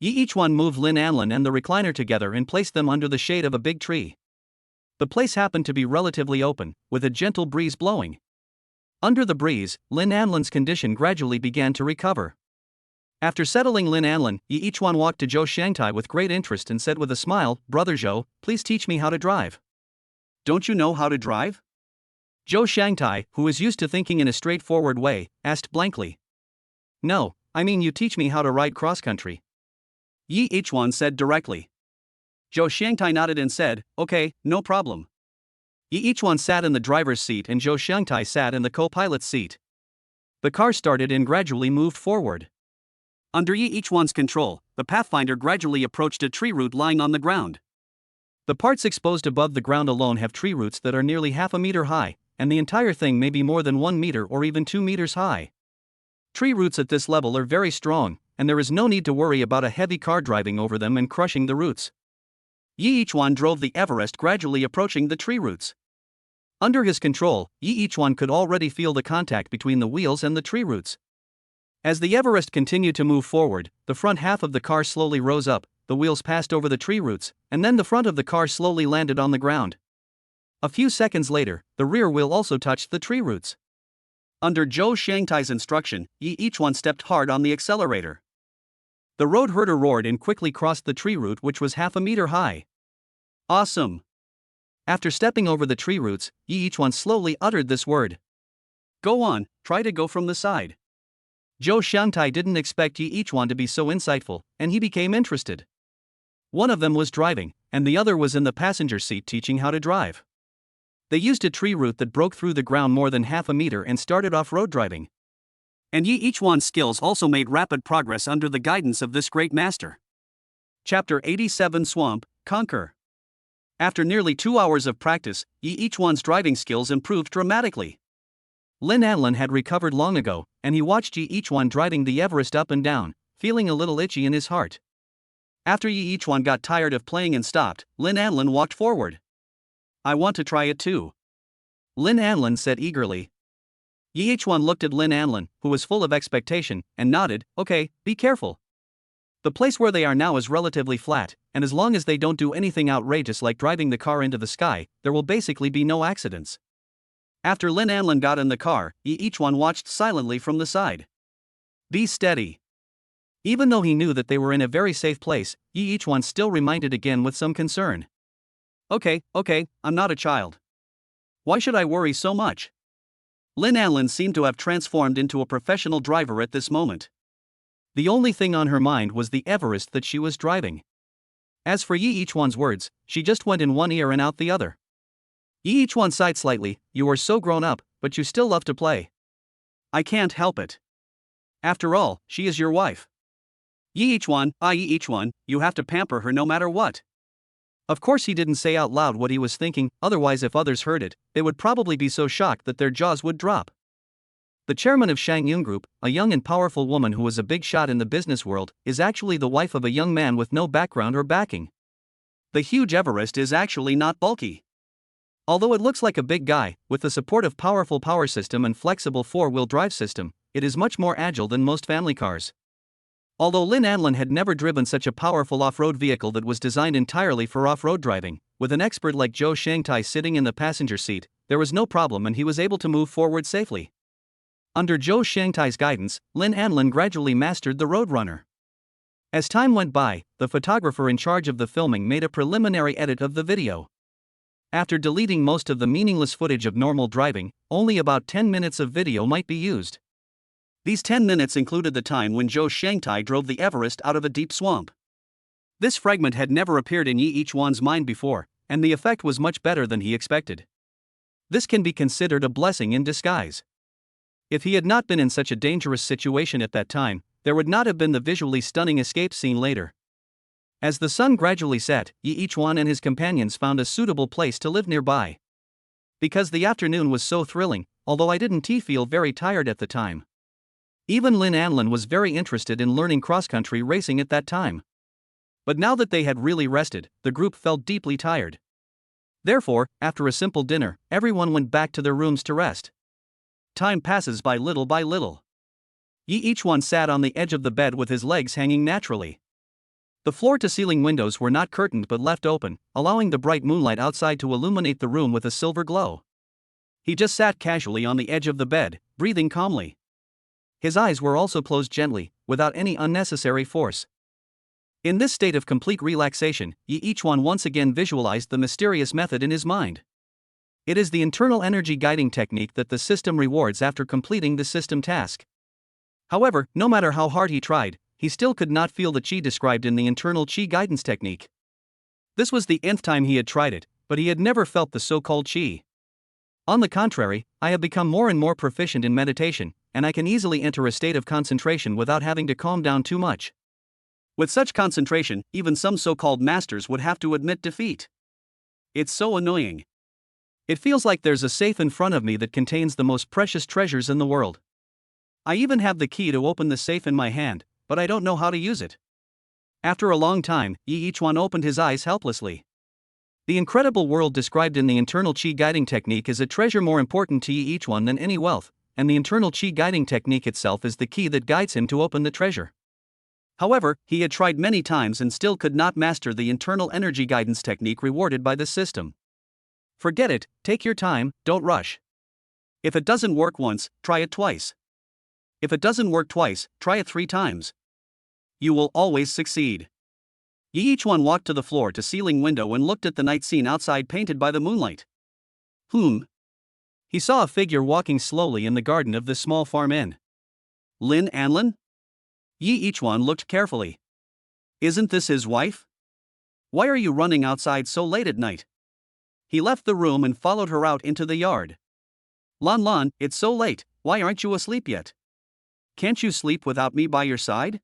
Yi Ichuan moved Lin Anlin and the recliner together and placed them under the shade of a big tree. The place happened to be relatively open, with a gentle breeze blowing. Under the breeze, Lin Anlin's condition gradually began to recover. After settling Lin Anlin, Yi Ichuan walked to Zhou Xiangtai with great interest and said with a smile, "Brother Zhou, please teach me how to drive." Don't you know how to drive? Zhou Xiangtai, who was used to thinking in a straightforward way, asked blankly. No, I mean you teach me how to ride cross-country. Yi Ichuan said directly. Zhou Xiangtai nodded and said, okay, no problem. Yi Ichuan sat in the driver's seat and Zhou Xiangtai sat in the co-pilot's seat. The car started and gradually moved forward. Under Yi Ichuan's control, the Pathfinder gradually approached a tree root lying on the ground. The parts exposed above the ground alone have tree roots that are nearly half a meter high, and the entire thing may be more than 1 meter or even 2 meters high. Tree roots at this level are very strong, and there is no need to worry about a heavy car driving over them and crushing the roots. Yi Ichuan drove the Everest gradually approaching the tree roots. Under his control, Yi Ichuan could already feel the contact between the wheels and the tree roots. As the Everest continued to move forward, the front half of the car slowly rose up, the wheels passed over the tree roots, and then the front of the car slowly landed on the ground. A few seconds later, the rear wheel also touched the tree roots. Under Zhou Xiangtai's instruction, Yi Ichuan stepped hard on the accelerator. The road herder roared and quickly crossed the tree root, which was half a meter high. Awesome! After stepping over the tree roots, Yi Ichuan slowly uttered this word. Go on, try to go from the side. Zhou Xiangtai didn't expect Yi Ichuan to be so insightful, and he became interested. One of them was driving, and the other was in the passenger seat teaching how to drive. They used a tree root that broke through the ground more than half a meter and started off-road driving. And Yi Ichuan's skills also made rapid progress under the guidance of this great master. Chapter 87 Swamp, Conquer. After nearly 2 hours of practice, Yi Ichuan's driving skills improved dramatically. Lin Anlin had recovered long ago, and he watched Yi Ichuan driving the Everest up and down, feeling a little itchy in his heart. After Yi Ichuan got tired of playing and stopped, Lin Anlin walked forward. I want to try it too. Lin Anlin said eagerly. Yi Ichuan looked at Lin Anlin, who was full of expectation, and nodded, okay, be careful. The place where they are now is relatively flat, and as long as they don't do anything outrageous like driving the car into the sky, there will basically be no accidents. After Lin Anlin got in the car, Yi Ichuan watched silently from the side. Be steady. Even though he knew that they were in a very safe place, Yi Ichuan still reminded again with some concern. Okay, I'm not a child. Why should I worry so much? Lin Anlin seemed to have transformed into a professional driver at this moment. The only thing on her mind was the Everest that she was driving. As for Yi Ichuan's words, she just went in one ear and out the other. Yi Ichuan sighed slightly. You are so grown up, but you still love to play. I can't help it. After all, she is your wife. Yi Ichuan, you have to pamper her no matter what. Of course he didn't say out loud what he was thinking, otherwise if others heard it, they would probably be so shocked that their jaws would drop. The chairman of Shangyun Group, a young and powerful woman who was a big shot in the business world, is actually the wife of a young man with no background or backing. The huge Everest is actually not bulky. Although it looks like a big guy, with the support of powerful power system and flexible four-wheel drive system, it is much more agile than most family cars. Although Lin Anlin had never driven such a powerful off-road vehicle that was designed entirely for off-road driving, with an expert like Zhou Shangtai sitting in the passenger seat, there was no problem and he was able to move forward safely. Under Zhou Shangtai's guidance, Lin Anlin gradually mastered the Roadrunner. As time went by, the photographer in charge of the filming made a preliminary edit of the video. After deleting most of the meaningless footage of normal driving, only about 10 minutes of video might be used. These 10 minutes included the time when Zhou Shangtai drove the Everest out of a deep swamp. This fragment had never appeared in Yi Ichuan's mind before, and the effect was much better than he expected. This can be considered a blessing in disguise. If he had not been in such a dangerous situation at that time, there would not have been the visually stunning escape scene later. As the sun gradually set, Yi Ichuan and his companions found a suitable place to live nearby. Because the afternoon was so thrilling, although I didn't feel very tired at the time. Even Lin Anlin was very interested in learning cross-country racing at that time. But now that they had really rested, the group felt deeply tired. Therefore, after a simple dinner, everyone went back to their rooms to rest. Time passes by little by little. Yi Ichuan sat on the edge of the bed with his legs hanging naturally. The floor-to-ceiling windows were not curtained but left open, allowing the bright moonlight outside to illuminate the room with a silver glow. He just sat casually on the edge of the bed, breathing calmly. His eyes were also closed gently, without any unnecessary force. In this state of complete relaxation, Yi Ichuan once again visualized the mysterious method in his mind. It is the internal energy guiding technique that the system rewards after completing the system task. However, no matter how hard he tried, he still could not feel the qi described in the internal qi guidance technique. This was the nth time he had tried it, but he had never felt the so-called qi. On the contrary, I have become more and more proficient in meditation, and I can easily enter a state of concentration without having to calm down too much. With such concentration, even some so-called masters would have to admit defeat. It's so annoying. It feels like there's a safe in front of me that contains the most precious treasures in the world. I even have the key to open the safe in my hand, but I don't know how to use it. After a long time, Yi Ichuan opened his eyes helplessly. The incredible world described in the internal qi guiding technique is a treasure more important to Yi Ichuan than any wealth, and the internal qi guiding technique itself is the key that guides him to open the treasure. However, he had tried many times and still could not master the internal energy guidance technique rewarded by the system. Forget it, take your time, don't rush. If it doesn't work once, try it twice. If it doesn't work twice, try it 3 times. You will always succeed. Yi Ichuan walked to the floor-to-ceiling window and looked at the night scene outside painted by the moonlight. He saw a figure walking slowly in the garden of this small farm inn. Lin Anlin? Yi Ichuan looked carefully. Isn't this his wife? Why are you running outside so late at night? He left the room and followed her out into the yard. Lan, it's so late, why aren't you asleep yet? Can't you sleep without me by your side?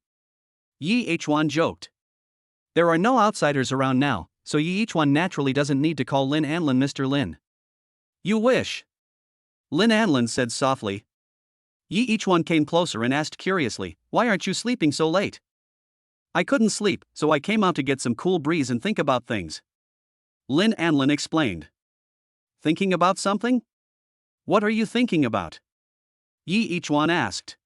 Yi Ichuan joked. There are no outsiders around now, so Yi Ichuan naturally doesn't need to call Lin Anlin Mr. Lin. You wish. Lin Anlin said softly. Yi Ichuan came closer and asked curiously, why aren't you sleeping so late? I couldn't sleep, so I came out to get some cool breeze and think about things. Lin Anlin explained. Thinking about something? What are you thinking about? Yi Ichuan asked.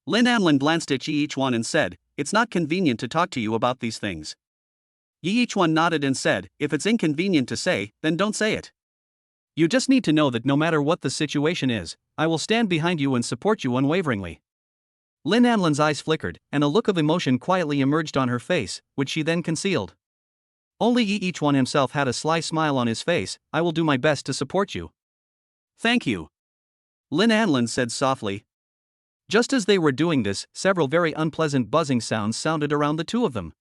Lin Anlin glanced at Yi Ichuan and said, it's not convenient to talk to you about these things. Yi Ichuan nodded and said, if it's inconvenient to say, then don't say it. You just need to know that no matter what the situation is, I will stand behind you and support you unwaveringly. Lin Anlin's eyes flickered, and a look of emotion quietly emerged on her face, which she then concealed. Only Yi Ichuan himself had a sly smile on his face. I will do my best to support you. Thank you. Lin Anlin said softly. Just as they were doing this, several very unpleasant buzzing sounds sounded around the two of them.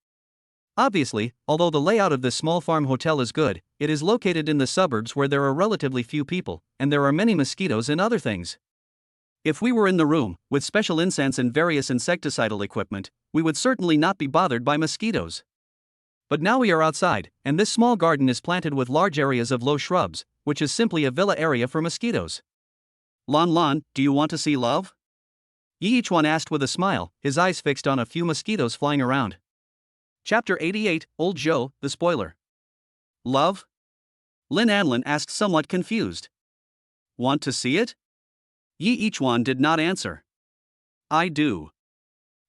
Obviously, although the layout of this small farm hotel is good, it is located in the suburbs where there are relatively few people, and there are many mosquitoes and other things. If we were in the room, with special incense and various insecticidal equipment, we would certainly not be bothered by mosquitoes. But now we are outside, and this small garden is planted with large areas of low shrubs, which is simply a villa area for mosquitoes. Lon Lon, do you want to see love? Yi Ichuan asked with a smile, his eyes fixed on a few mosquitoes flying around. Chapter 88, Old Joe, the Spoiler. Love? Lin Anlin asked, somewhat confused. Want to see it? Yi Ichuan did not answer. I do.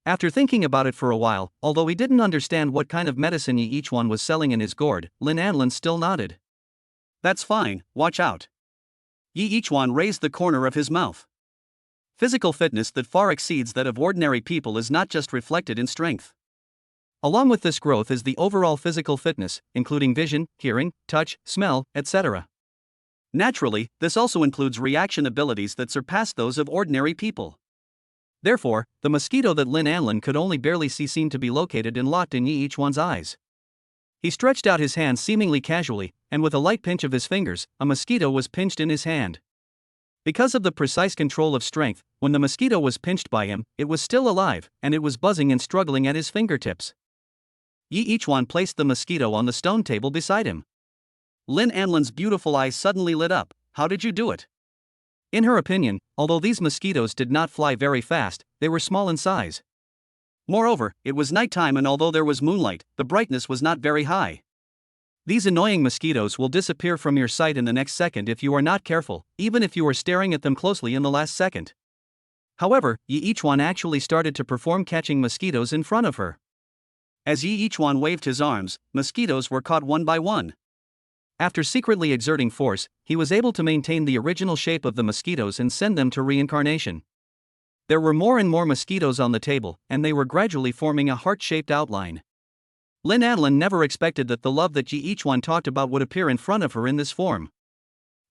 After thinking about it for a while, although he didn't understand what kind of medicine Yi Ichuan was selling in his gourd, Lin Anlin still nodded. That's fine, watch out. Yi Ichuan raised the corner of his mouth. Physical fitness that far exceeds that of ordinary people is not just reflected in strength. Along with this growth is the overall physical fitness, including vision, hearing, touch, smell, etc. Naturally, this also includes reaction abilities that surpass those of ordinary people. Therefore, the mosquito that Lin Anlin could only barely see seemed to be located and locked in Yi Ichuan's eyes. He stretched out his hand seemingly casually, and with a light pinch of his fingers, a mosquito was pinched in his hand. Because of the precise control of strength, when the mosquito was pinched by him, it was still alive, and it was buzzing and struggling at his fingertips. Yi Ichuan placed the mosquito on the stone table beside him. Lin Anlin's beautiful eyes suddenly lit up. How did you do it? In her opinion, although these mosquitoes did not fly very fast, they were small in size. Moreover, it was nighttime, and although there was moonlight, the brightness was not very high. These annoying mosquitoes will disappear from your sight in the next second if you are not careful, even if you are staring at them closely in the last second. However, Yi Ichuan actually started to perform catching mosquitoes in front of her. As Yi Ichuan waved his arms, mosquitoes were caught one by one. After secretly exerting force, he was able to maintain the original shape of the mosquitoes and send them to reincarnation. There were more and more mosquitoes on the table, and they were gradually forming a heart-shaped outline. Lin Anlin never expected that the love that Yi Ichuan talked about would appear in front of her in this form.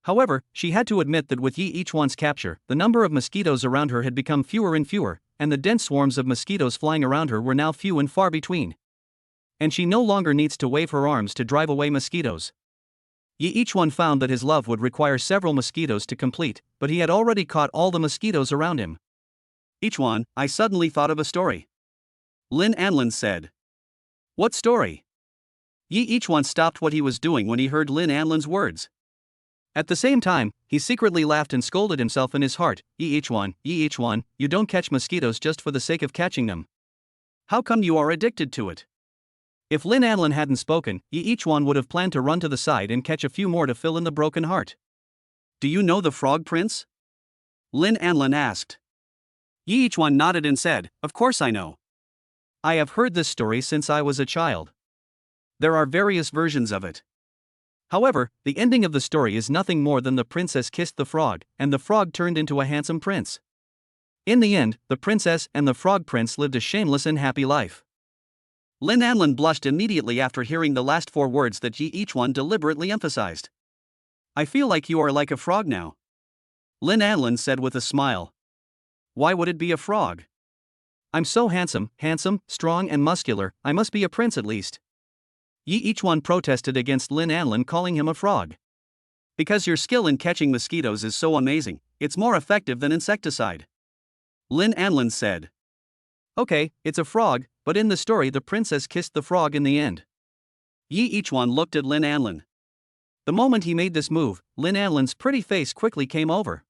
However, she had to admit that with Yi Ichuan's capture, the number of mosquitoes around her had become fewer and fewer, and the dense swarms of mosquitoes flying around her were now few and far between. And she no longer needs to wave her arms to drive away mosquitoes. Yi Ichuan found that his love would require several mosquitoes to complete, but he had already caught all the mosquitoes around him. Ichuan, I suddenly thought of a story. Lin Anlin said. What story? Yi Ichuan stopped what he was doing when he heard Lin Anlin's words. At the same time, he secretly laughed and scolded himself in his heart. Yi Ichuan, you don't catch mosquitoes just for the sake of catching them. How come you are addicted to it? If Lin Anlin hadn't spoken, Yi Ichuan would have planned to run to the side and catch a few more to fill in the broken heart. Do you know the Frog Prince? Lin Anlin asked. Yi Ichuan nodded and said, Of course I know. I have heard this story since I was a child. There are various versions of it. However, the ending of the story is nothing more than the princess kissed the frog, and the frog turned into a handsome prince. In the end, the princess and the frog prince lived a shameless and happy life. Lin Anlin blushed immediately after hearing the last four words that Yi Ichuan deliberately emphasized. I feel like you are like a frog now. Lin Anlin said with a smile. Why would it be a frog? I'm so handsome, strong and muscular, I must be a prince at least. Yi Ichuan protested against Lin Anlin calling him a frog. Because your skill in catching mosquitoes is so amazing, it's more effective than insecticide. Lin Anlin said. Okay, it's a frog, but in the story the princess kissed the frog in the end. Yi Ichuan looked at Lin Anlin. The moment he made this move, Lin Anlin's pretty face quickly came over.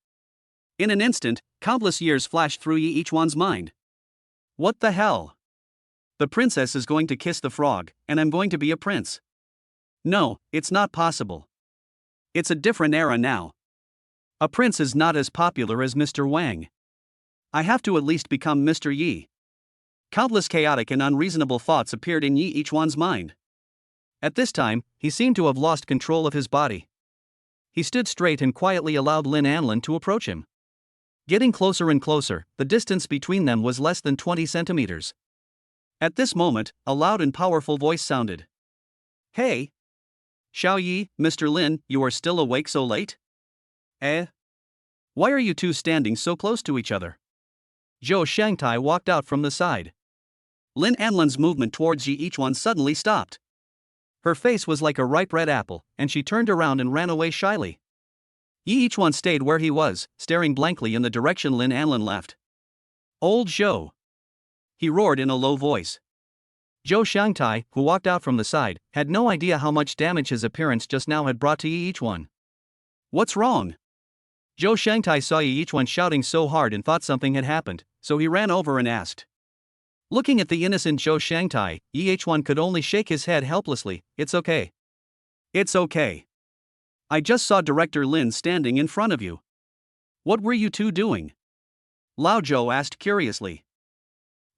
In an instant, countless years flashed through Yi Ichuan's mind. What the hell? The princess is going to kiss the frog, and I'm going to be a prince. No, it's not possible. It's a different era now. A prince is not as popular as Mr. Wang. I have to at least become Mr. Yi. Countless chaotic and unreasonable thoughts appeared in Yi Ichuan's mind. At this time, he seemed to have lost control of his body. He stood straight and quietly allowed Lin Anlin to approach him. Getting closer and closer, the distance between them was less than 20 centimeters. At this moment, a loud and powerful voice sounded. Hey! Xiao Yi, Mr. Lin, you are still awake so late? Why are you two standing so close to each other? Zhou Shangtai walked out from the side. Lin Anlan's movement towards Yi Ichuan suddenly stopped. Her face was like a ripe red apple, and she turned around and ran away shyly. Yi Ichuan stayed where he was, staring blankly in the direction Lin Anlan left. Old Zhou! He roared in a low voice. Zhou Shangtai, who walked out from the side, had no idea how much damage his appearance just now had brought to Yi Ichuan. What's wrong? Zhou Shangtai saw Yi Ichuan shouting so hard and thought something had happened, so he ran over and asked. Looking at the innocent Zhou Shangtai, Yi Ichuan could only shake his head helplessly. It's okay. It's okay. I just saw Director Lin standing in front of you. What were you two doing? Lao Zhou asked curiously.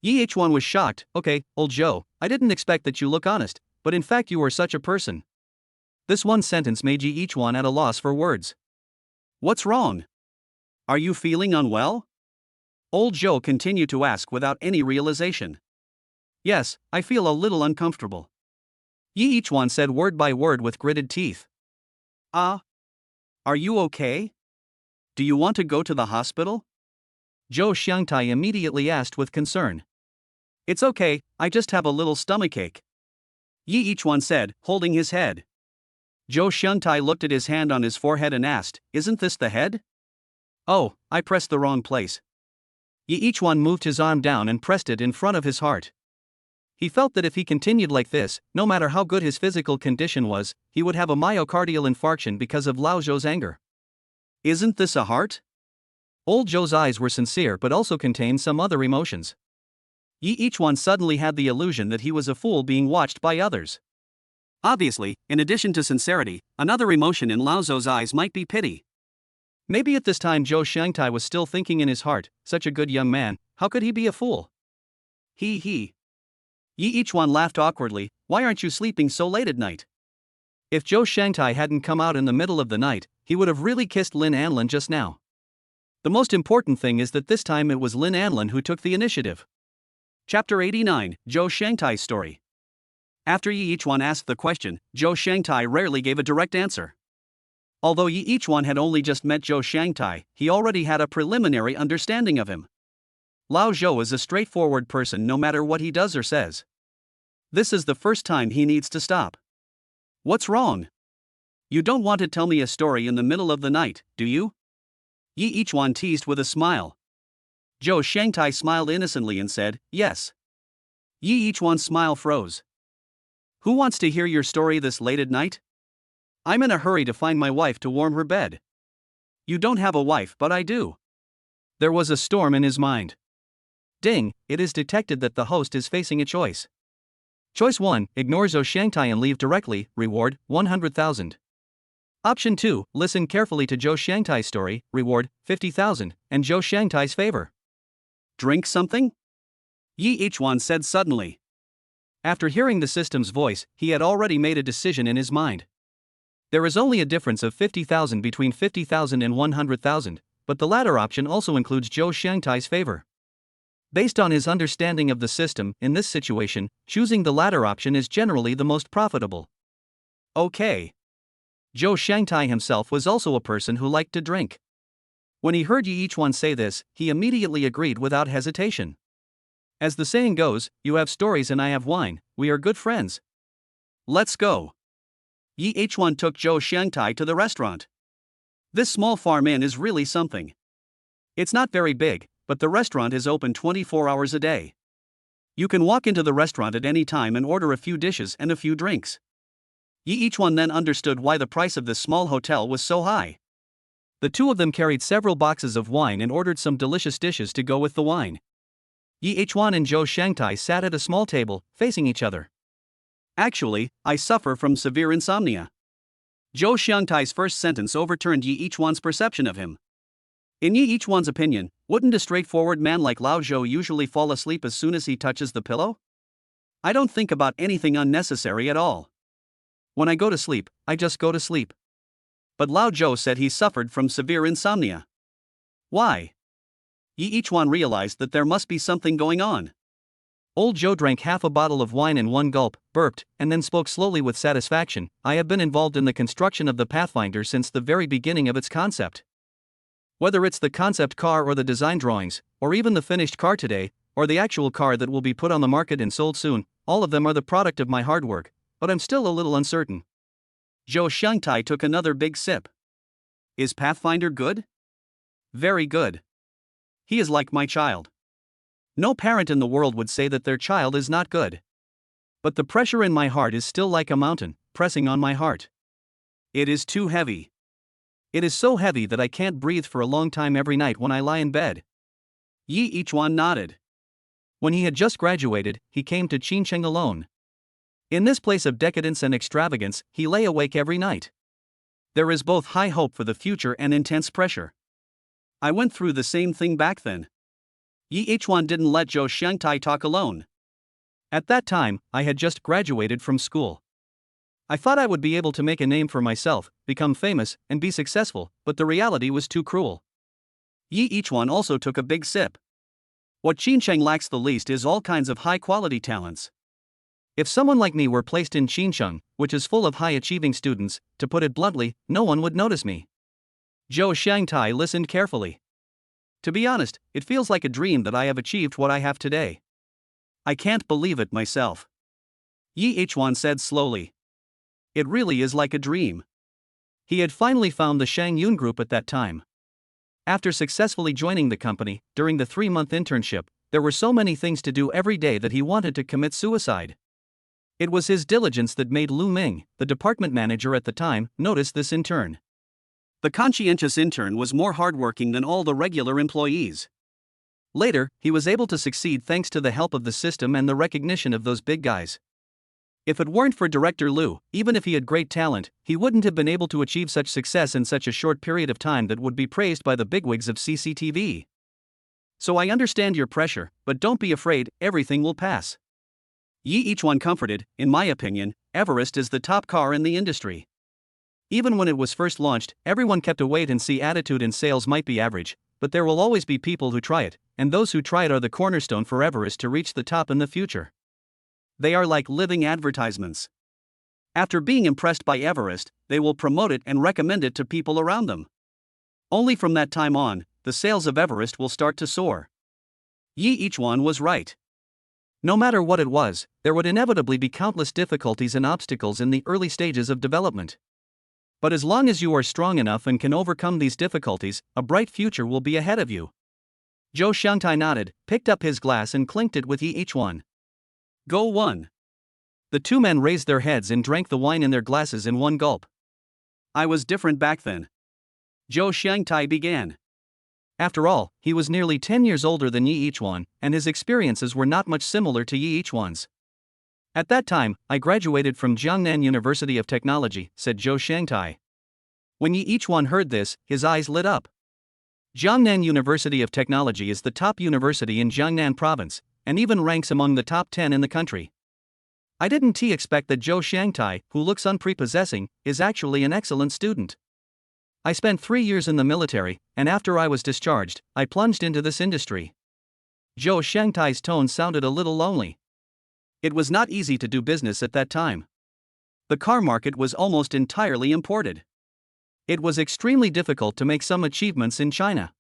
Yi Ichuan was shocked. Okay, old Zhou, I didn't expect that you look honest, but in fact you were such a person. This one sentence made Yi Ichuan at a loss for words. What's wrong? Are you feeling unwell? Old Zhou continued to ask without any realization. Yes, I feel a little uncomfortable. Yi Ichuan said word by word with gritted teeth. Are you okay? Do you want to go to the hospital? Zhou Shangtai immediately asked with concern. It's okay, I just have a little stomachache. Yi Ichuan said, holding his head. Zhou Shangtai looked at his hand on his forehead and asked, Isn't this the head? Oh, I pressed the wrong place. Yi Ichuan moved his arm down and pressed it in front of his heart. He felt that if he continued like this, no matter how good his physical condition was, he would have a myocardial infarction because of Lao Zhou's anger. Isn't this a heart? Old Zhou's eyes were sincere but also contained some other emotions. Yi Ichuan suddenly had the illusion that he was a fool being watched by others. Obviously, in addition to sincerity, another emotion in Lao Zhou's eyes might be pity. Maybe at this time Zhou Shangtai was still thinking in his heart, such a good young man, how could he be a fool? He. Yi Ichuan laughed awkwardly. Why aren't you sleeping so late at night? If Zhou Shangtai hadn't come out in the middle of the night, he would have really kissed Lin Anlan just now. The most important thing is that this time it was Lin Anlan who took the initiative. Chapter 89, Zhou Shangtai's story. After Yi Ichuan asked the question, Zhou Shangtai rarely gave a direct answer. Although Yi Ichuan had only just met Zhou Shangtai, he already had a preliminary understanding of him. Lao Zhou is a straightforward person no matter what he does or says. This is the first time he needs to stop. What's wrong? You don't want to tell me a story in the middle of the night, do you? Yi Ichuan teased with a smile. Zhou Shangtai smiled innocently and said, Yes. Yi Ichuan's smile froze. Who wants to hear your story this late at night? I'm in a hurry to find my wife to warm her bed. You don't have a wife, but I do. There was a storm in his mind. Ding, it is detected that the host is facing a choice. Choice 1, ignore Zhou Shangtai and leave directly, reward, 100,000. Option 2, listen carefully to Zhou Shangtai's story, reward, 50,000, and Zhou Shangtai's favor. Drink something? Yi Ichuan said suddenly. After hearing the system's voice, he had already made a decision in his mind. There is only a difference of 50,000 between 50,000 and 100,000, but the latter option also includes Zhou Shangtai's favor. Based on his understanding of the system, in this situation, choosing the latter option is generally the most profitable. Okay. Zhou Shangtai himself was also a person who liked to drink. When he heard Yi Ichuan say this, he immediately agreed without hesitation. As the saying goes, you have stories and I have wine, we are good friends. Let's go. Yi Ichuan took Zhou Shangtai to the restaurant. This small farm inn is really something. It's not very big, but the restaurant is open 24 hours a day. You can walk into the restaurant at any time and order a few dishes and a few drinks. Yi Ichuan then understood why the price of this small hotel was so high. The two of them carried several boxes of wine and ordered some delicious dishes to go with the wine. Yi Ichuan and Zhou Shangtai sat at a small table, facing each other. Actually, I suffer from severe insomnia. Zhou Shangtai's first sentence overturned Yi Ichuan's perception of him. In Yi Ichuan's opinion, wouldn't a straightforward man like Lao Zhou usually fall asleep as soon as he touches the pillow? I don't think about anything unnecessary at all. When I go to sleep, I just go to sleep. But Lao Zhou said he suffered from severe insomnia. Why? Yi Ichuan realized that there must be something going on. Old Zhou drank half a bottle of wine in one gulp, burped, and then spoke slowly with satisfaction. I have been involved in the construction of the Pathfinder since the very beginning of its concept. Whether it's the concept car or the design drawings, or even the finished car today, or the actual car that will be put on the market and sold soon, all of them are the product of my hard work, but I'm still a little uncertain. Zhou Xiangtai took another big sip. Is Pathfinder good? Very good. He is like my child. No parent in the world would say that their child is not good. But the pressure in my heart is still like a mountain, pressing on my heart. It is too heavy. It is so heavy that I can't breathe for a long time every night when I lie in bed. Yi Yichuan nodded. When he had just graduated, he came to Qincheng alone. In this place of decadence and extravagance, he lay awake every night. There is both high hope for the future and intense pressure. I went through the same thing back then. Yi Yichuan didn't let Zhou Xiangtai talk alone. At that time, I had just graduated from school. I thought I would be able to make a name for myself, become famous, and be successful, but the reality was too cruel. Yi Yichuan also took a big sip. What Qincheng lacks the least is all kinds of high-quality talents. If someone like me were placed in Qincheng, which is full of high-achieving students, to put it bluntly, no one would notice me. Zhou Xiangtai listened carefully. To be honest, it feels like a dream that I have achieved what I have today. I can't believe it myself. Yi Yichuan said slowly. It really is like a dream. He had finally found the Shang Yun Group at that time. After successfully joining the company, during the 3-month internship, there were so many things to do every day that he wanted to commit suicide. It was his diligence that made Lu Ming, the department manager at the time, notice this in turn. The conscientious intern was more hardworking than all the regular employees. Later, he was able to succeed thanks to the help of the system and the recognition of those big guys. If it weren't for Director Lu, even if he had great talent, he wouldn't have been able to achieve such success in such a short period of time that would be praised by the bigwigs of CCTV. So I understand your pressure, but don't be afraid, everything will pass. Yi Yichuan comforted. In my opinion, Everest is the top car in the industry. Even when it was first launched, everyone kept a wait-and-see attitude and sales might be average, but there will always be people who try it, and those who try it are the cornerstone for Everest to reach the top in the future. They are like living advertisements. After being impressed by Everest, they will promote it and recommend it to people around them. Only from that time on, the sales of Everest will start to soar. Yi Yichuan was right. No matter what it was, there would inevitably be countless difficulties and obstacles in the early stages of development. But as long as you are strong enough and can overcome these difficulties, a bright future will be ahead of you. Zhou Xiangtai nodded, picked up his glass and clinked it with Yi Yichuan. Go one. The two men raised their heads and drank the wine in their glasses in one gulp. I was different back then. Zhou Xiangtai began. After all, he was nearly 10 years older than Yi Yichuan, and his experiences were not much similar to Yi Yichuan's. At that time, I graduated from Jiangnan University of Technology, said Zhou Xiangtai. When Yi Yichuan heard this, his eyes lit up. Jiangnan University of Technology is the top university in Jiangnan province, and even ranks among the top 10 in the country. I didn't expect that Zhou Xiangtai, who looks unprepossessing, is actually an excellent student. I spent 3 years in the military, and after I was discharged, I plunged into this industry. Zhou Xiangtai's tone sounded a little lonely. It was not easy to do business at that time. The car market was almost entirely imported. It was extremely difficult to make some achievements in China.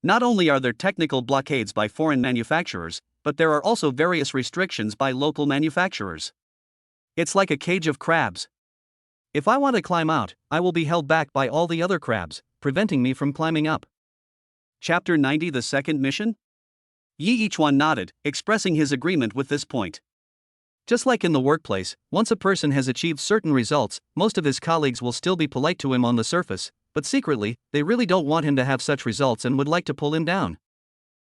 Not only are there technical blockades by foreign manufacturers, but there are also various restrictions by local manufacturers. It's like a cage of crabs. If I want to climb out, I will be held back by all the other crabs, preventing me from climbing up. Chapter 90: The Second Mission? Yi Yichuan nodded, expressing his agreement with this point. Just like in the workplace, once a person has achieved certain results, most of his colleagues will still be polite to him on the surface, but secretly, they really don't want him to have such results and would like to pull him down.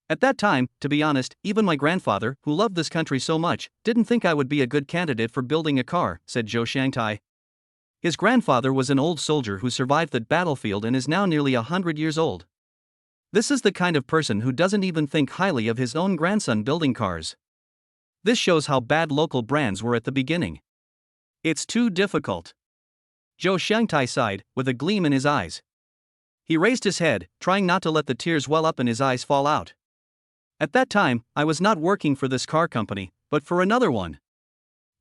At that time, to be honest, even my grandfather, who loved this country so much, didn't think I would be a good candidate for building a car, said Zhou Xiangtai. His grandfather was an old soldier who survived the battlefield and is now nearly 100 years old. This is the kind of person who doesn't even think highly of his own grandson building cars. This shows how bad local brands were at the beginning. It's too difficult. Zhou Xiangtai sighed, with a gleam in his eyes. He raised his head, trying not to let the tears well up and his eyes fall out. At that time, I was not working for this car company, but for another one.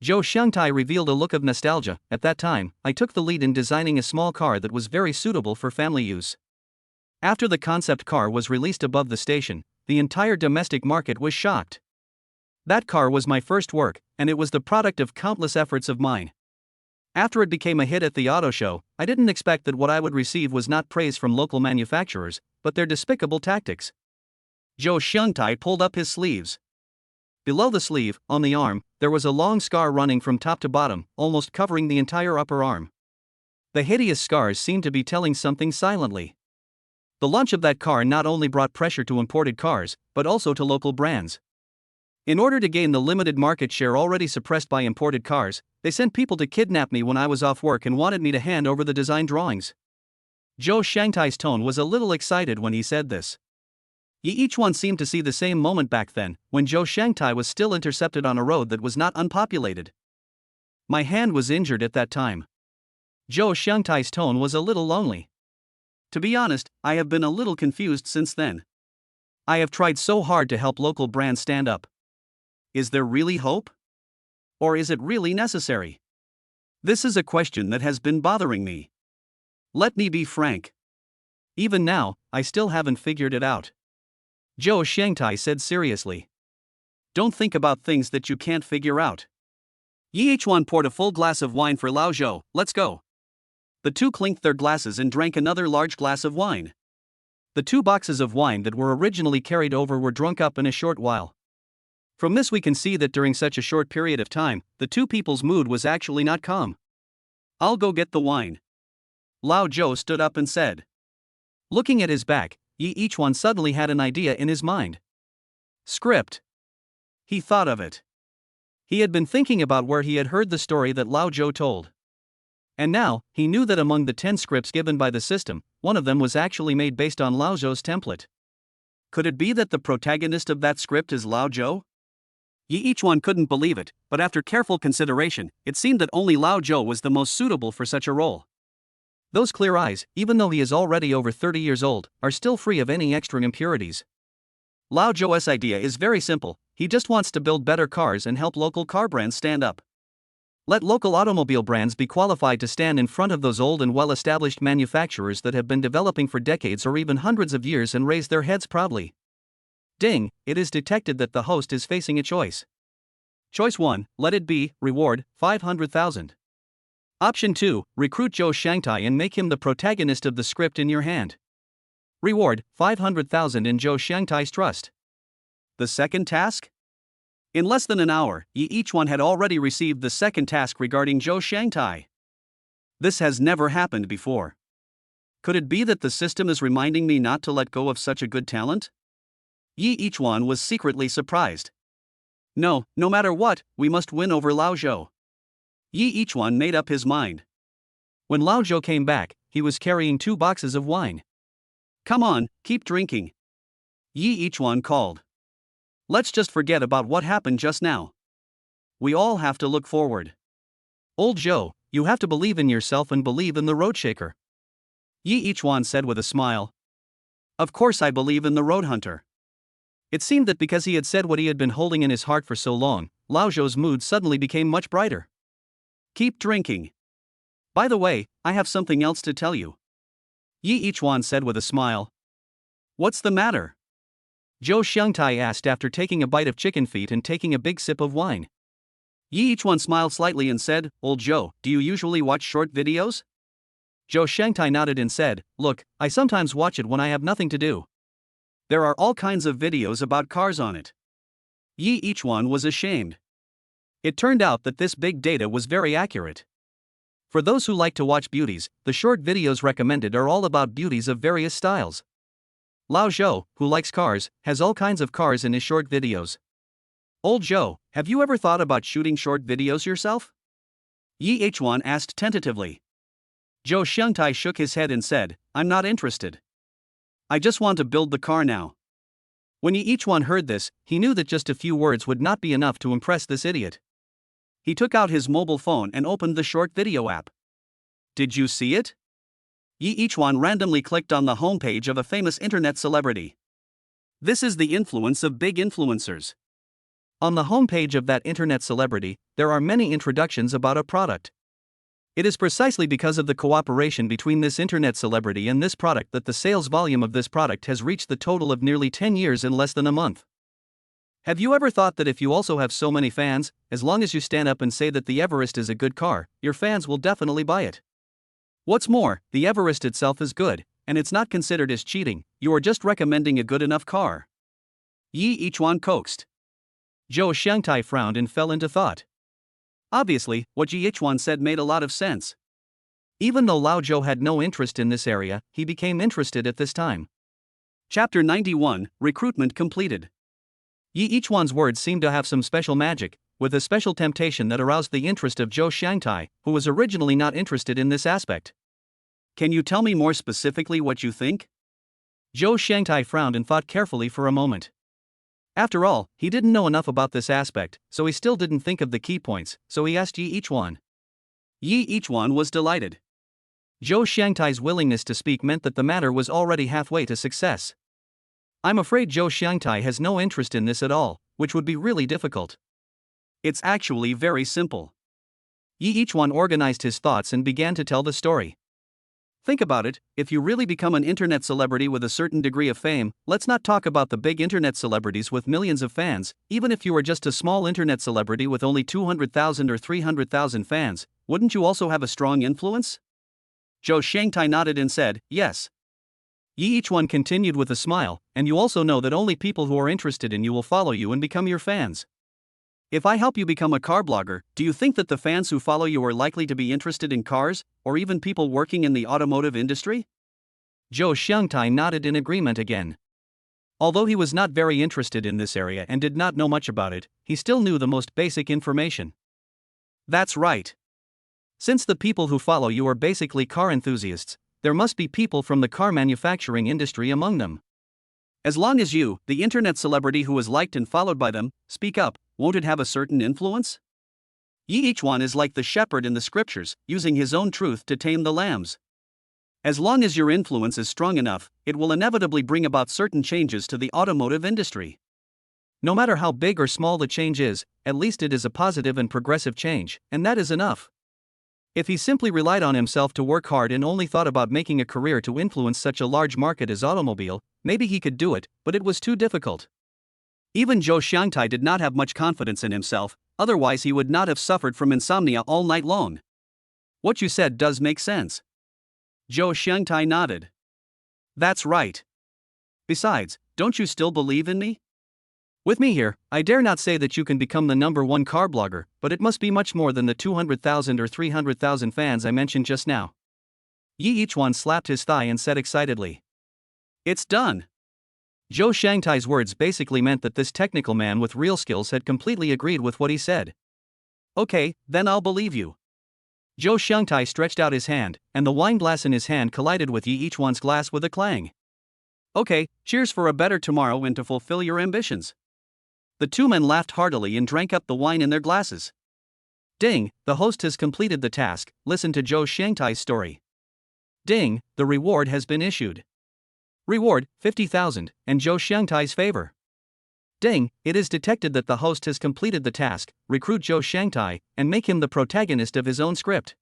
Zhou Xiangtai revealed a look of nostalgia. At that time, I took the lead in designing a small car that was very suitable for family use. After the concept car was released above the station, the entire domestic market was shocked. That car was my first work, and it was the product of countless efforts of mine. After it became a hit at the auto show, I didn't expect that what I would receive was not praise from local manufacturers, but their despicable tactics. Zhou Xiangtai pulled up his sleeves. Below the sleeve, on the arm, there was a long scar running from top to bottom, almost covering the entire upper arm. The hideous scars seemed to be telling something silently. The launch of that car not only brought pressure to imported cars, but also to local brands. In order to gain the limited market share already suppressed by imported cars, they sent people to kidnap me when I was off work and wanted me to hand over the design drawings. Zhou Xiangtai's tone was a little excited when he said this. Each one seemed to see the same moment back then, when Zhou Xiangtai was still intercepted on a road that was not unpopulated. My hand was injured at that time. Zhou Xiangtai's tone was a little lonely. To be honest, I have been a little confused since then. I have tried so hard to help local brands stand up. Is there really hope? Or is it really necessary? This is a question that has been bothering me. Let me be frank. Even now, I still haven't figured it out. Zhou Xiangtai said seriously. Don't think about things that you can't figure out. Yichuan poured a full glass of wine for Lao Zhou. Let's go. The two clinked their glasses and drank another large glass of wine. The 2 boxes of wine that were originally carried over were drunk up in a short while. From this we can see that during such a short period of time, the two people's mood was actually not calm. I'll go get the wine. Lao Zhou stood up and said. Looking at his back, Yichuan suddenly had an idea in his mind. Script. He thought of it. He had been thinking about where he had heard the story that Lao Zhou told. And now, he knew that among the 10 scripts given by the system, one of them was actually made based on Lao Zhou's template. Could it be that the protagonist of that script is Lao Zhou? Yichuan couldn't believe it, but after careful consideration, it seemed that only Lao Zhou was the most suitable for such a role. Those clear eyes, even though he is already over 30 years old, are still free of any extra impurities. Lao Zhou's idea is very simple. He just wants to build better cars and help local car brands stand up. Let local automobile brands be qualified to stand in front of those old and well-established manufacturers that have been developing for decades or even hundreds of years and raise their heads proudly. Ding, it is detected that the host is facing a choice. Choice 1, let it be, reward, 500,000. Option 2, recruit Zhou Xiangtai and make him the protagonist of the script in your hand. Reward, 500,000 in Zhou Xiangtai's trust. The second task? In less than an hour, Yichuan had already received the second task regarding Zhou Xiangtai. This has never happened before. Could it be that the system is reminding me not to let go of such a good talent? Yichuan was secretly surprised. No matter what, we must win over Lao Zhou. Yichuan made up his mind. When Lao Zhou came back, he was carrying 2 boxes of wine. Come on, keep drinking. Yichuan called. Let's just forget about what happened just now. We all have to look forward. Old Zhou, you have to believe in yourself and believe in the road shaker. Yichuan said with a smile. Of course I believe in the road hunter. It seemed that because he had said what he had been holding in his heart for so long, Lao Zhou's mood suddenly became much brighter. Keep drinking. By the way, I have something else to tell you. Yichuan said with a smile. What's the matter? Zhou Xiangtai asked after taking a bite of chicken feet and taking a big sip of wine. Yichuan smiled slightly and said, Old Zhou, do you usually watch short videos? Zhou Xiangtai nodded and said, Look, I sometimes watch it when I have nothing to do. There are all kinds of videos about cars on it. Yichuan was ashamed. It turned out that this big data was very accurate. For those who like to watch beauties, the short videos recommended are all about beauties of various styles. Lao Zhou, who likes cars, has all kinds of cars in his short videos. Old Zhou, have you ever thought about shooting short videos yourself? Yichuan asked tentatively. Zhou Xiangtai shook his head and said, I'm not interested. I just want to build the car now. When Yichuan heard this, he knew that just a few words would not be enough to impress this idiot. He took out his mobile phone and opened the short video app. Did you see it? Yichuan randomly clicked on the homepage of a famous internet celebrity. This is the influence of big influencers. On the homepage of that internet celebrity, there are many introductions about a product. It is precisely because of the cooperation between this internet celebrity and this product that the sales volume of this product has reached the total of nearly 10 years in less than a month. Have you ever thought that if you also have so many fans, as long as you stand up and say that the Everest is a good car, your fans will definitely buy it? What's more, the Everest itself is good, and it's not considered as cheating, you are just recommending a good enough car. Yi Ichuan coaxed. Zhou Xiangtai frowned and fell into thought. Obviously, what Yi Ichuan said made a lot of sense. Even though Lao Zhou had no interest in this area, he became interested at this time. Chapter 91, Recruitment completed. Yi Ichuan's words seemed to have some special magic, with a special temptation that aroused the interest of Zhou Xiangtai, who was originally not interested in this aspect. Can you tell me more specifically what you think? Zhou Xiangtai frowned and thought carefully for a moment. After all, he didn't know enough about this aspect, so he still didn't think of the key points, so he asked Yi Ichuan. Yi Ichuan was delighted. Zhou Xiangtai's willingness to speak meant that the matter was already halfway to success. I'm afraid Zhou Xiangtai has no interest in this at all, which would be really difficult. It's actually very simple. Yi Ichuan organized his thoughts and began to tell the story. Think about it, if you really become an internet celebrity with a certain degree of fame, let's not talk about the big internet celebrities with millions of fans, even if you are just a small internet celebrity with only 200,000 or 300,000 fans, wouldn't you also have a strong influence? Zhou Xiangtai nodded and said, yes. Yi Ichuan continued with a smile, and you also know that only people who are interested in you will follow you and become your fans. If I help you become a car blogger, do you think that the fans who follow you are likely to be interested in cars, or even people working in the automotive industry? Zhou Xiangtai nodded in agreement again. Although he was not very interested in this area and did not know much about it, he still knew the most basic information. That's right. Since the people who follow you are basically car enthusiasts, there must be people from the car manufacturing industry among them. As long as you, the internet celebrity who is liked and followed by them, speak up, won't it have a certain influence? Yi Ichuan is like the shepherd in the scriptures, using his own truth to tame the lambs. As long as your influence is strong enough, it will inevitably bring about certain changes to the automotive industry. No matter how big or small the change is, at least it is a positive and progressive change, and that is enough. If he simply relied on himself to work hard and only thought about making a career to influence such a large market as automobile, maybe he could do it, but it was too difficult. Even Zhou Xiangtai did not have much confidence in himself, otherwise he would not have suffered from insomnia all night long. What you said does make sense. Zhou Xiangtai nodded. That's right. Besides, don't you still believe in me? With me here, I dare not say that you can become the #1 car blogger, but it must be much more than the 200,000 or 300,000 fans I mentioned just now. Yi Ichuan slapped his thigh and said excitedly. It's done. Zhou Xiangtai's words basically meant that this technical man with real skills had completely agreed with what he said. Okay, then I'll believe you. Zhou Xiangtai stretched out his hand, and the wine glass in his hand collided with Yi Ichuan's glass with a clang. Okay, cheers for a better tomorrow and to fulfill your ambitions. The two men laughed heartily and drank up the wine in their glasses. Ding, the host has completed the task, listen to Zhou Xiangtai's story. Ding, the reward has been issued. Reward, 50,000, and Zhou Xiangtai's favor. Ding, it is detected that the host has completed the task, recruit Zhou Xiangtai, and make him the protagonist of his own script.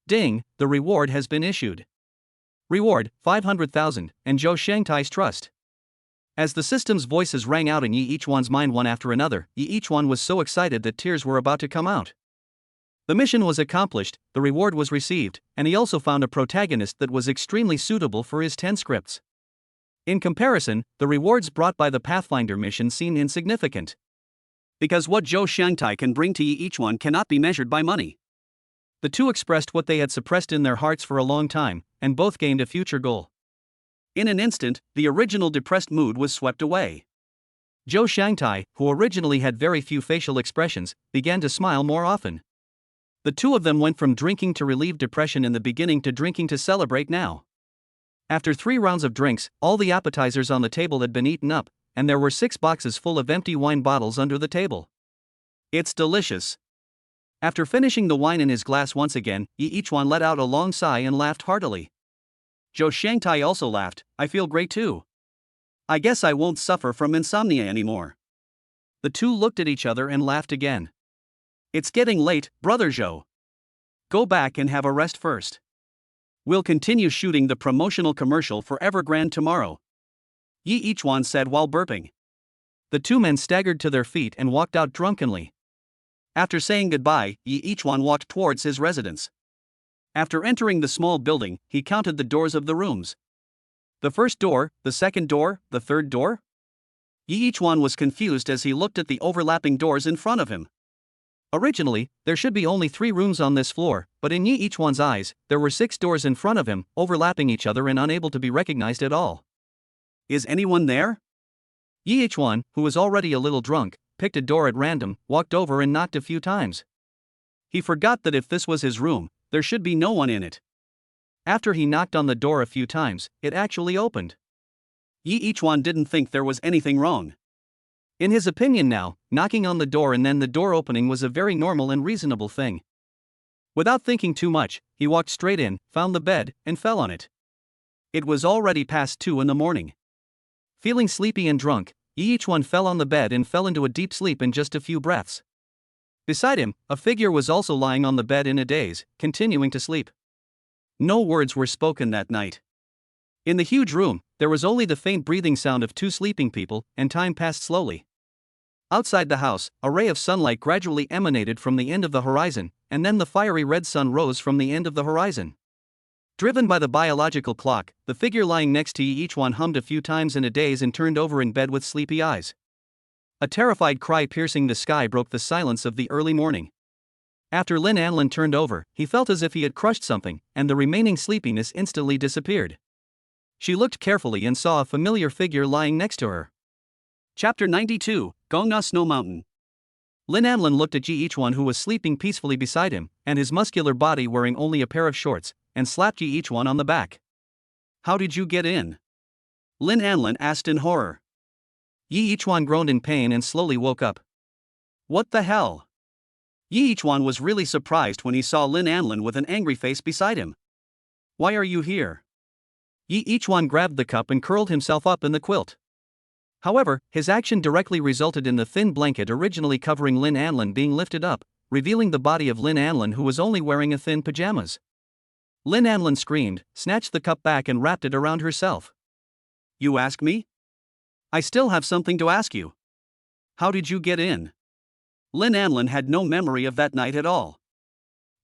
Ding, the reward has been issued. Reward, 500,000, and Zhou Xiangtai's trust. As the system's voices rang out in Yi Ichuan's mind one after another, Yi Ichuan was so excited that tears were about to come out. The mission was accomplished, the reward was received, and he also found a protagonist that was extremely suitable for his 10 scripts. In comparison, the rewards brought by the Pathfinder mission seem insignificant. Because what Zhou Xiangtai can bring to Yi Ichuan cannot be measured by money. The two expressed what they had suppressed in their hearts for a long time, and both gained a future goal. In an instant, the original depressed mood was swept away. Zhou Xiangtai, who originally had very few facial expressions, began to smile more often. The two of them went from drinking to relieve depression in the beginning to drinking to celebrate now. After 3 rounds of drinks, all the appetizers on the table had been eaten up, and there were 6 boxes full of empty wine bottles under the table. It's delicious. After finishing the wine in his glass once again, Yi Ichuan let out a long sigh and laughed heartily. Zhou Xiangtai also laughed, I feel great too. I guess I won't suffer from insomnia anymore. The two looked at each other and laughed again. It's getting late, brother Zhou. Go back and have a rest first. We'll continue shooting the promotional commercial for Evergrande tomorrow. Yi Ichuan said while burping. The two men staggered to their feet and walked out drunkenly. After saying goodbye, Yi Ichuan walked towards his residence. After entering the small building, he counted the doors of the rooms. The first door, the second door, the third door? Yi Ichuan was confused as he looked at the overlapping doors in front of him. Originally, there should be only 3 rooms on this floor, but in Yi Ichuan's eyes, there were 6 doors in front of him, overlapping each other and unable to be recognized at all. Is anyone there? Yi Ichuan, who was already a little drunk, picked a door at random, walked over and knocked a few times. He forgot that if this was his room, there should be no one in it. After he knocked on the door a few times, it actually opened. Yi Ichuan didn't think there was anything wrong. In his opinion now, knocking on the door and then the door opening was a very normal and reasonable thing. Without thinking too much, he walked straight in, found the bed, and fell on it. It was already past 2 in the morning. Feeling sleepy and drunk, Yi Ichuan fell on the bed and fell into a deep sleep in just a few breaths. Beside him, a figure was also lying on the bed in a daze, continuing to sleep. No words were spoken that night. In the huge room, there was only the faint breathing sound of 2 sleeping people, and time passed slowly. Outside the house, a ray of sunlight gradually emanated from the end of the horizon, and then the fiery red sun rose from the end of the horizon. Driven by the biological clock, the figure lying next to Yi Ichuan hummed a few times in a daze and turned over in bed with sleepy eyes. A terrified cry piercing the sky broke the silence of the early morning. After Lin Anlin turned over, he felt as if he had crushed something, and the remaining sleepiness instantly disappeared. She looked carefully and saw a familiar figure lying next to her. Chapter 92, Gongna Snow Mountain. Lin Anlin looked at Yi Ichuan, who was sleeping peacefully beside him, and his muscular body wearing only a pair of shorts, and slapped Yi Ichuan on the back. How did you get in? Lin Anlin asked in horror. Yi Ichuan groaned in pain and slowly woke up. What the hell? Yi Ichuan was really surprised when he saw Lin Anlin with an angry face beside him. Why are you here? Yi Ichuan grabbed the cup and curled himself up in the quilt. However, his action directly resulted in the thin blanket originally covering Lin Anlin being lifted up, revealing the body of Lin Anlin, who was only wearing a thin pajamas. Lin Anlin screamed, snatched the cup back and wrapped it around herself. You ask me? I still have something to ask you. How did you get in? Lin Anlin had no memory of that night at all.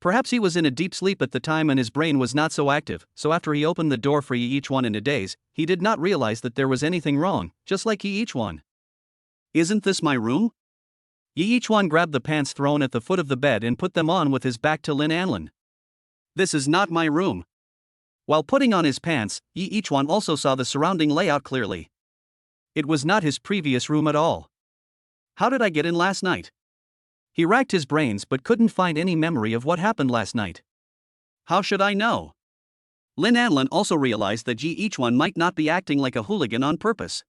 Perhaps he was in a deep sleep at the time and his brain was not so active, so after he opened the door for Yi Ichuan in a daze, he did not realize that there was anything wrong, just like Yi Ichuan. Isn't this my room? Yi Ichuan grabbed the pants thrown at the foot of the bed and put them on with his back to Lin Anlin. This is not my room. While putting on his pants, Yi Ichuan also saw the surrounding layout clearly. It was not his previous room at all. How did I get in last night? He racked his brains but couldn't find any memory of what happened last night. How should I know? Lin Anlin also realized that Yi Ichuan might not be acting like a hooligan on purpose.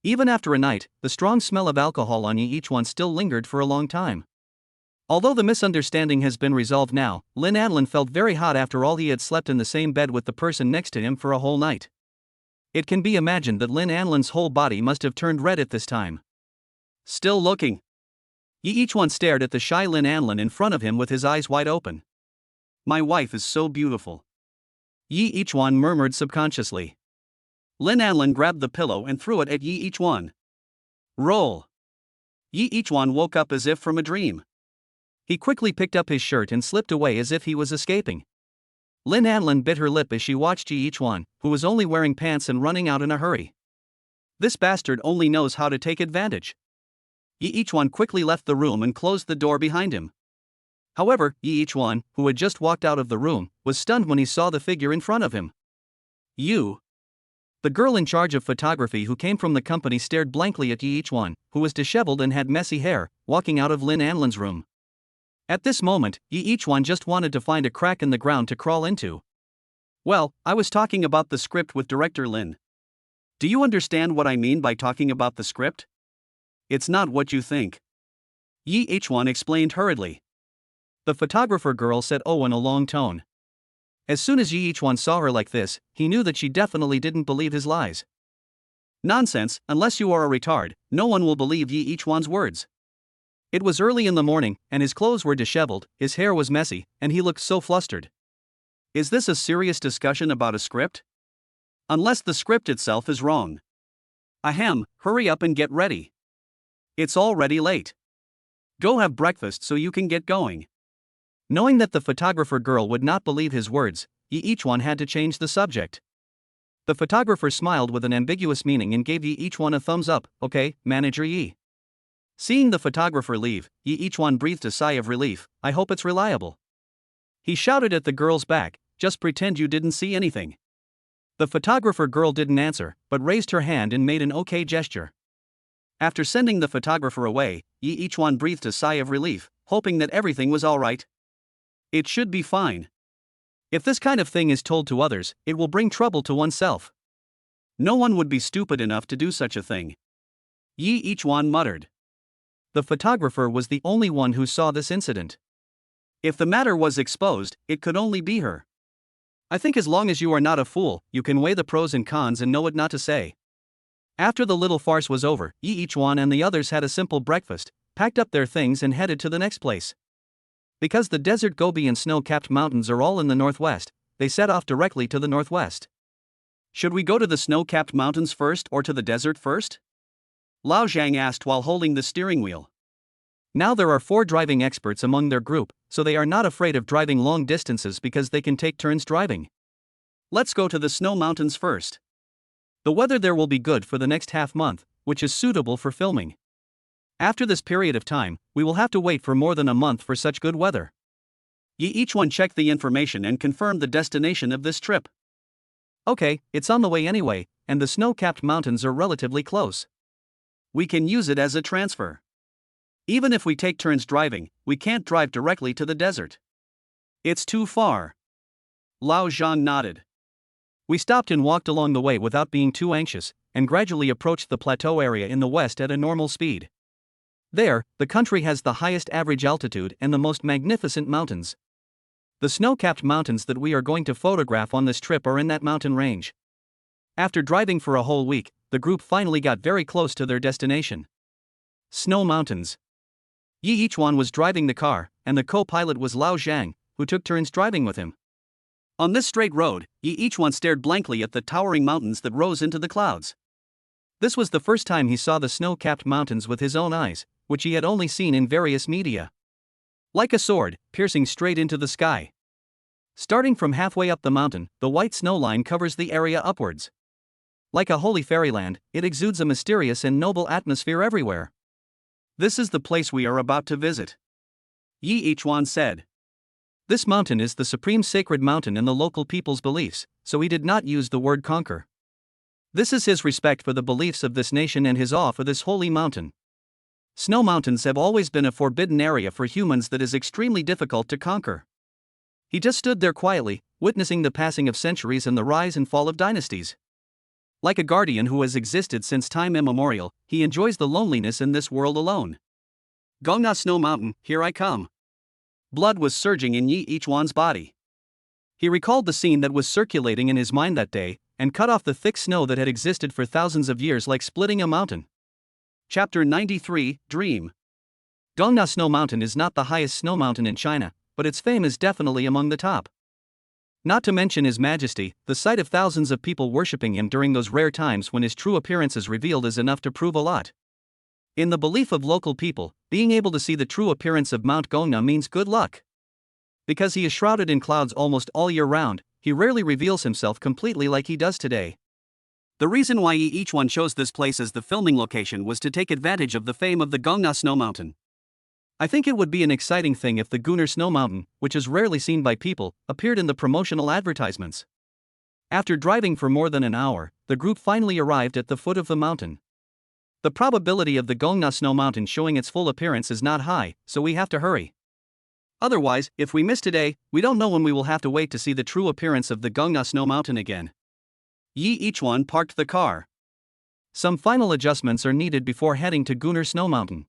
Even after a night, the strong smell of alcohol on Yi Ichuan still lingered for a long time. Although the misunderstanding has been resolved now, Lin Anlin felt very hot after all he had slept in the same bed with the person next to him for a whole night. It can be imagined that Lin Anlin's whole body must have turned red at this time. Still looking. Yi Ichuan stared at the shy Lin Anlin in front of him with his eyes wide open. My wife is so beautiful. Yi Ichuan murmured subconsciously. Lin Anlin grabbed the pillow and threw it at Yi Ichuan. Roll. Yi Ichuan woke up as if from a dream. He quickly picked up his shirt and slipped away as if he was escaping. Lin Anlin bit her lip as she watched Yi Ichuan, who was only wearing pants and running out in a hurry. This bastard only knows how to take advantage. Yi Ichuan quickly left the room and closed the door behind him. However, Yi Ichuan, who had just walked out of the room, was stunned when he saw the figure in front of him. You. The girl in charge of photography who came from the company stared blankly at Yi Ichuan, who was disheveled and had messy hair, walking out of Lin Anlin's room. At this moment, Yi Ichuan just wanted to find a crack in the ground to crawl into. Well, I was talking about the script with director Lin. Do you understand what I mean by talking about the script? It's not what you think. Yi Ichuan explained hurriedly. The photographer girl said oh in a long tone. As soon as Yi Ichuan saw her like this, he knew that she definitely didn't believe his lies. Nonsense, unless you are a retard, no one will believe Yi Ichuan's words. It was early in the morning, and his clothes were disheveled, his hair was messy, and he looked so flustered. Is this a serious discussion about a script? Unless the script itself is wrong. Ahem, hurry up and get ready. It's already late. Go have breakfast so you can get going. Knowing that the photographer girl would not believe his words, each one had to change the subject. The photographer smiled with an ambiguous meaning and gave each one a thumbs up. Okay, Manager Yi. Seeing the photographer leave, each one breathed a sigh of relief. I hope it's reliable. He shouted at the girl's back, just pretend you didn't see anything. The photographer girl didn't answer, but raised her hand and made an okay gesture. After sending the photographer away, each one breathed a sigh of relief, hoping that everything was alright. It should be fine. If this kind of thing is told to others, it will bring trouble to oneself. No one would be stupid enough to do such a thing. Each one muttered. The photographer was the only one who saw this incident. If the matter was exposed, it could only be her. I think as long as you are not a fool, you can weigh the pros and cons and know what not to say. After the little farce was over, each one and the others had a simple breakfast, packed up their things and headed to the next place. Because the desert Gobi and snow-capped mountains are all in the northwest, they set off directly to the northwest. Should we go to the snow-capped mountains first or to the desert first? Lao Zhang asked while holding the steering wheel. Now there are 4 driving experts among their group, so they are not afraid of driving long distances because they can take turns driving. Let's go to the snow mountains first. The weather there will be good for the next half-month, which is suitable for filming. After this period of time, we will have to wait for more than a month for such good weather. Each one checked the information and confirmed the destination of this trip. Okay, it's on the way anyway, and the snow-capped mountains are relatively close. We can use it as a transfer. Even if we take turns driving, we can't drive directly to the desert. It's too far. Lao Zhang nodded. We stopped and walked along the way without being too anxious, and gradually approached the plateau area in the west at a normal speed. There, the country has the highest average altitude and the most magnificent mountains. The snow-capped mountains that we are going to photograph on this trip are in that mountain range. After driving for a whole week, the group finally got very close to their destination. Snow mountains. Each one was driving the car, and the co-pilot was Lao Zhang, who took turns driving with him. On this straight road, each one stared blankly at the towering mountains that rose into the clouds. This was the first time he saw the snow-capped mountains with his own eyes, which he had only seen in various media. Like a sword, piercing straight into the sky. Starting from halfway up the mountain, the white snow line covers the area upwards. Like a holy fairyland, it exudes a mysterious and noble atmosphere everywhere. This is the place we are about to visit. Each one said. This mountain is the supreme sacred mountain in the local people's beliefs, so he did not use the word conquer. This is his respect for the beliefs of this nation and his awe for this holy mountain. Snow mountains have always been a forbidden area for humans that is extremely difficult to conquer. He just stood there quietly, witnessing the passing of centuries and the rise and fall of dynasties. Like a guardian who has existed since time immemorial, he enjoys the loneliness in this world alone. Gongna Snow Mountain, here I come. Blood was surging in each one's body. He recalled the scene that was circulating in his mind that day, and cut off the thick snow that had existed for thousands of years like splitting a mountain. Chapter 93, Dream. Gongna Snow Mountain is not the highest snow mountain in China, but its fame is definitely among the top. Not to mention His Majesty, the sight of thousands of people worshipping him during those rare times when his true appearance is revealed is enough to prove a lot. In the belief of local people, being able to see the true appearance of Mount Gongna means good luck. Because he is shrouded in clouds almost all year round, he rarely reveals himself completely like he does today. The reason why each one chose this place as the filming location was to take advantage of the fame of the Gongna Snow Mountain. I think it would be an exciting thing if the Gunner Snow Mountain, which is rarely seen by people, appeared in the promotional advertisements. After driving for more than an hour, the group finally arrived at the foot of the mountain. The probability of the Gongna Snow Mountain showing its full appearance is not high, so we have to hurry. Otherwise, if we miss today, we don't know when we will have to wait to see the true appearance of the Gongna Snow Mountain again. Each one parked the car. Some final adjustments are needed before heading to Gunner Snow Mountain.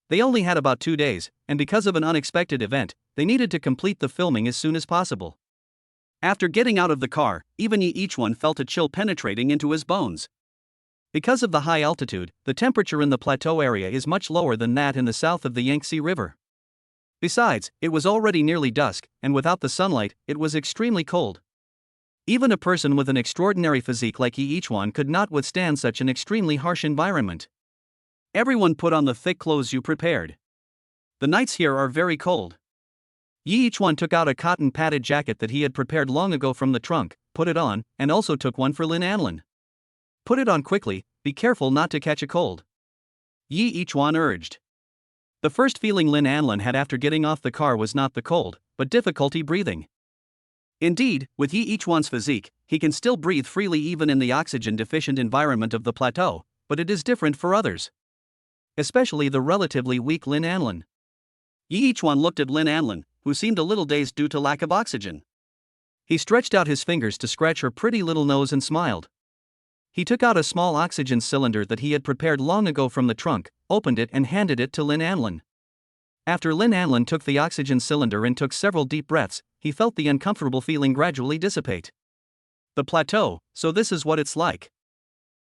They only had about 2 days, and because of an unexpected event, they needed to complete the filming as soon as possible. After getting out of the car, even each one felt a chill penetrating into his bones. Because of the high altitude, the temperature in the plateau area is much lower than that in the south of the Yangtze River. Besides, it was already nearly dusk, and without the sunlight, it was extremely cold. Even a person with an extraordinary physique like Yi Ichuan could not withstand such an extremely harsh environment. Everyone put on the thick clothes you prepared. The nights here are very cold. Yi Ichuan took out a cotton padded jacket that he had prepared long ago from the trunk, put it on, and also took one for Lin Anlin. Put it on quickly, be careful not to catch a cold, Yi Ichuan urged. The first feeling Lin Anlin had after getting off the car was not the cold, but difficulty breathing. Indeed, with Yi Ichuan's physique, he can still breathe freely even in the oxygen-deficient environment of the plateau, but it is different for others. Especially the relatively weak Lin Anlin. Yi Ichuan looked at Lin Anlin, who seemed a little dazed due to lack of oxygen. He stretched out his fingers to scratch her pretty little nose and smiled. He took out a small oxygen cylinder that he had prepared long ago from the trunk, opened it and handed it to Lin Anlin. After Lin Anlin took the oxygen cylinder and took several deep breaths, he felt the uncomfortable feeling gradually dissipate. The plateau, so this is what it's like.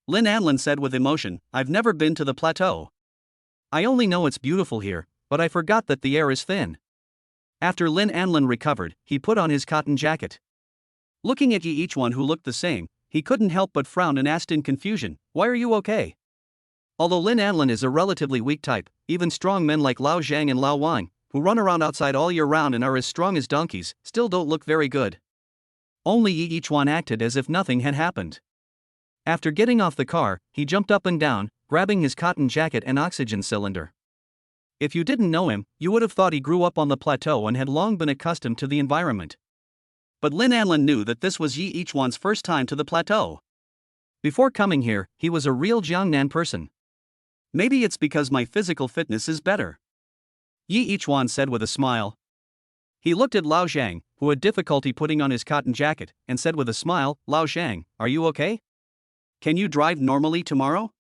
Lin Anlin said with emotion, I've never been to the plateau. I only know it's beautiful here, but I forgot that the air is thin. After Lin Anlin recovered, he put on his cotton jacket. Looking at Yi Ichuan, who looked the same, he couldn't help but frown and asked in confusion, why are you okay? Although Lin Anlin is a relatively weak type, even strong men like Lao Zhang and Lao Wang, who run around outside all year round and are as strong as donkeys, still don't look very good. Only Yi Ichuan acted as if nothing had happened. After getting off the car, he jumped up and down, grabbing his cotton jacket and oxygen cylinder. If you didn't know him, you would have thought he grew up on the plateau and had long been accustomed to the environment. But Lin Anlin knew that this was Yi Ichuan's first time to the plateau. Before coming here, he was a real Jiangnan person. Maybe it's because my physical fitness is better, Yi Ichuan said with a smile. He looked at Lao Zhang, who had difficulty putting on his cotton jacket, and said with a smile, Lao Zhang, are you okay? Can you drive normally tomorrow?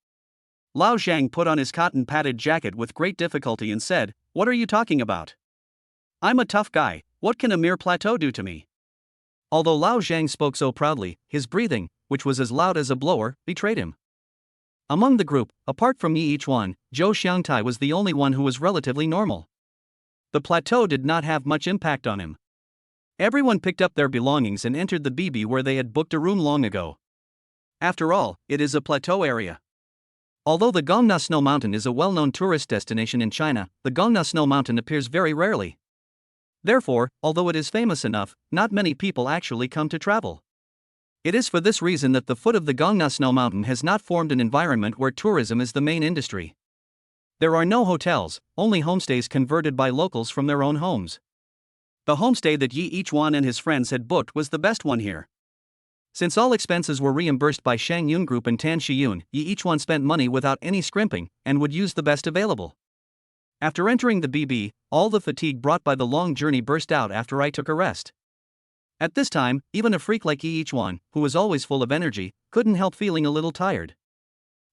Lao Zhang put on his cotton padded jacket with great difficulty and said, what are you talking about? I'm a tough guy, what can a mere plateau do to me? Although Lao Zhang spoke so proudly, his breathing, which was as loud as a blower, betrayed him. Among the group, apart from Yi Ichuan, Zhou Xiangtai was the only one who was relatively normal. The plateau did not have much impact on him. Everyone picked up their belongings and entered the BB where they had booked a room long ago. After all, it is a plateau area. Although the Gongna Snow Mountain is a well-known tourist destination in China, the Gongna Snow Mountain appears very rarely. Therefore, although it is famous enough, not many people actually come to travel. It is for this reason that the foot of the Gongna Snow Mountain has not formed an environment where tourism is the main industry. There are no hotels, only homestays converted by locals from their own homes. The homestay that Yi Ichuan and his friends had booked was the best one here. Since all expenses were reimbursed by Shang Yun Group and Tan Shiyun, Yi Ichuan spent money without any scrimping, and would use the best available. After entering the BB, all the fatigue brought by the long journey burst out after I took a rest. At this time, even a freak like Yi Ichuan, who was always full of energy, couldn't help feeling a little tired.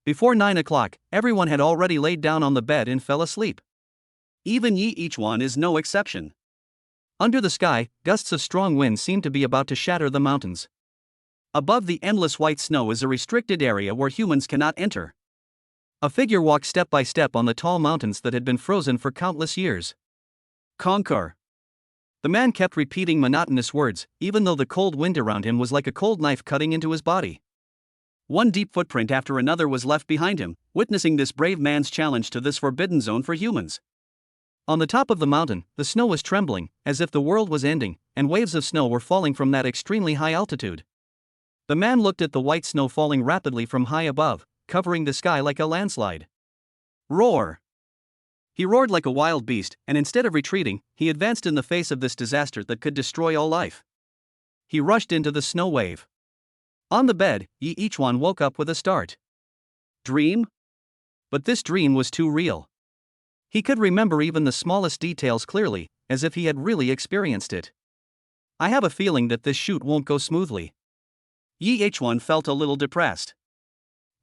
Before 9 o'clock, everyone had already laid down on the bed and fell asleep. Even Yi Ichuan is no exception. Under the sky, gusts of strong wind seemed to be about to shatter the mountains. Above the endless white snow is a restricted area where humans cannot enter. A figure walked step by step on the tall mountains that had been frozen for countless years. Conquer. The man kept repeating monotonous words, even though the cold wind around him was like a cold knife cutting into his body. One deep footprint after another was left behind him, witnessing this brave man's challenge to this forbidden zone for humans. On the top of the mountain, the snow was trembling, as if the world was ending, and waves of snow were falling from that extremely high altitude. The man looked at the white snow falling rapidly from high above, covering the sky like a landslide. Roar! He roared like a wild beast, and instead of retreating, he advanced in the face of this disaster that could destroy all life. He rushed into the snow wave. On the bed, Yi Ichuan woke up with a start. Dream? But this dream was too real. He could remember even the smallest details clearly, as if he had really experienced it. I have a feeling that this shoot won't go smoothly. Yi Ichuan felt a little depressed.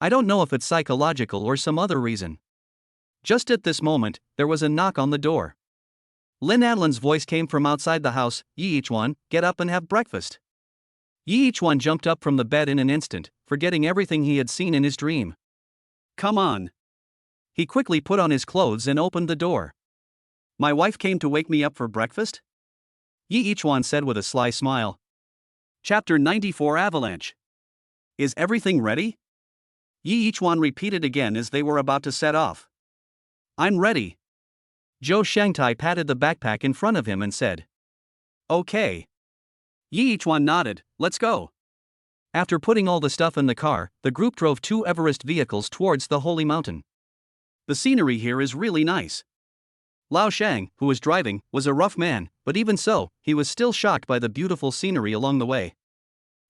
I don't know if it's psychological or some other reason. Just at this moment, there was a knock on the door. Lin Anlin's voice came from outside the house, Yi Ichuan, get up and have breakfast. Yi Ichuan jumped up from the bed in an instant, forgetting everything he had seen in his dream. Come on. He quickly put on his clothes and opened the door. My wife came to wake me up for breakfast? Yi Ichuan said with a sly smile. Chapter 94 Avalanche. Is everything ready? Yi Ichuan repeated again as they were about to set off. I'm ready. Zhou Shangtai patted the backpack in front of him and said. Okay. Yi Ichuan nodded. Let's go. After putting all the stuff in the car, the group drove 2 Everest vehicles towards the holy mountain. The scenery here is really nice. Lao Shang, who was driving, was a rough man, but even so, he was still shocked by the beautiful scenery along the way.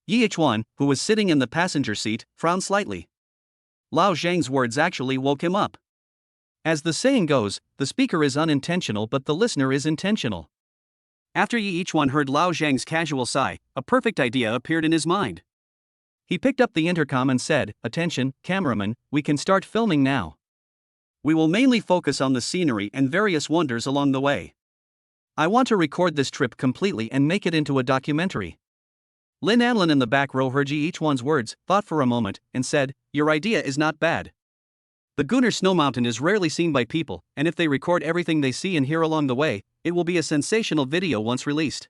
Yi Ichuan, who was sitting in the passenger seat, frowned slightly. Lao Zhang's words actually woke him up. As the saying goes, the speaker is unintentional but the listener is intentional. After Yi Ichuan heard Lao Zhang's casual sigh, a perfect idea appeared in his mind. He picked up the intercom and said, "Attention, cameraman, we can start filming now. We will mainly focus on the scenery and various wonders along the way. I want to record this trip completely and make it into a documentary." Lin Anlin in the back row heard Yi Ichuan's words, thought for a moment, and said, "Your idea is not bad. The Gunner Snow Mountain is rarely seen by people, and if they record everything they see and hear along the way, it will be a sensational video once released.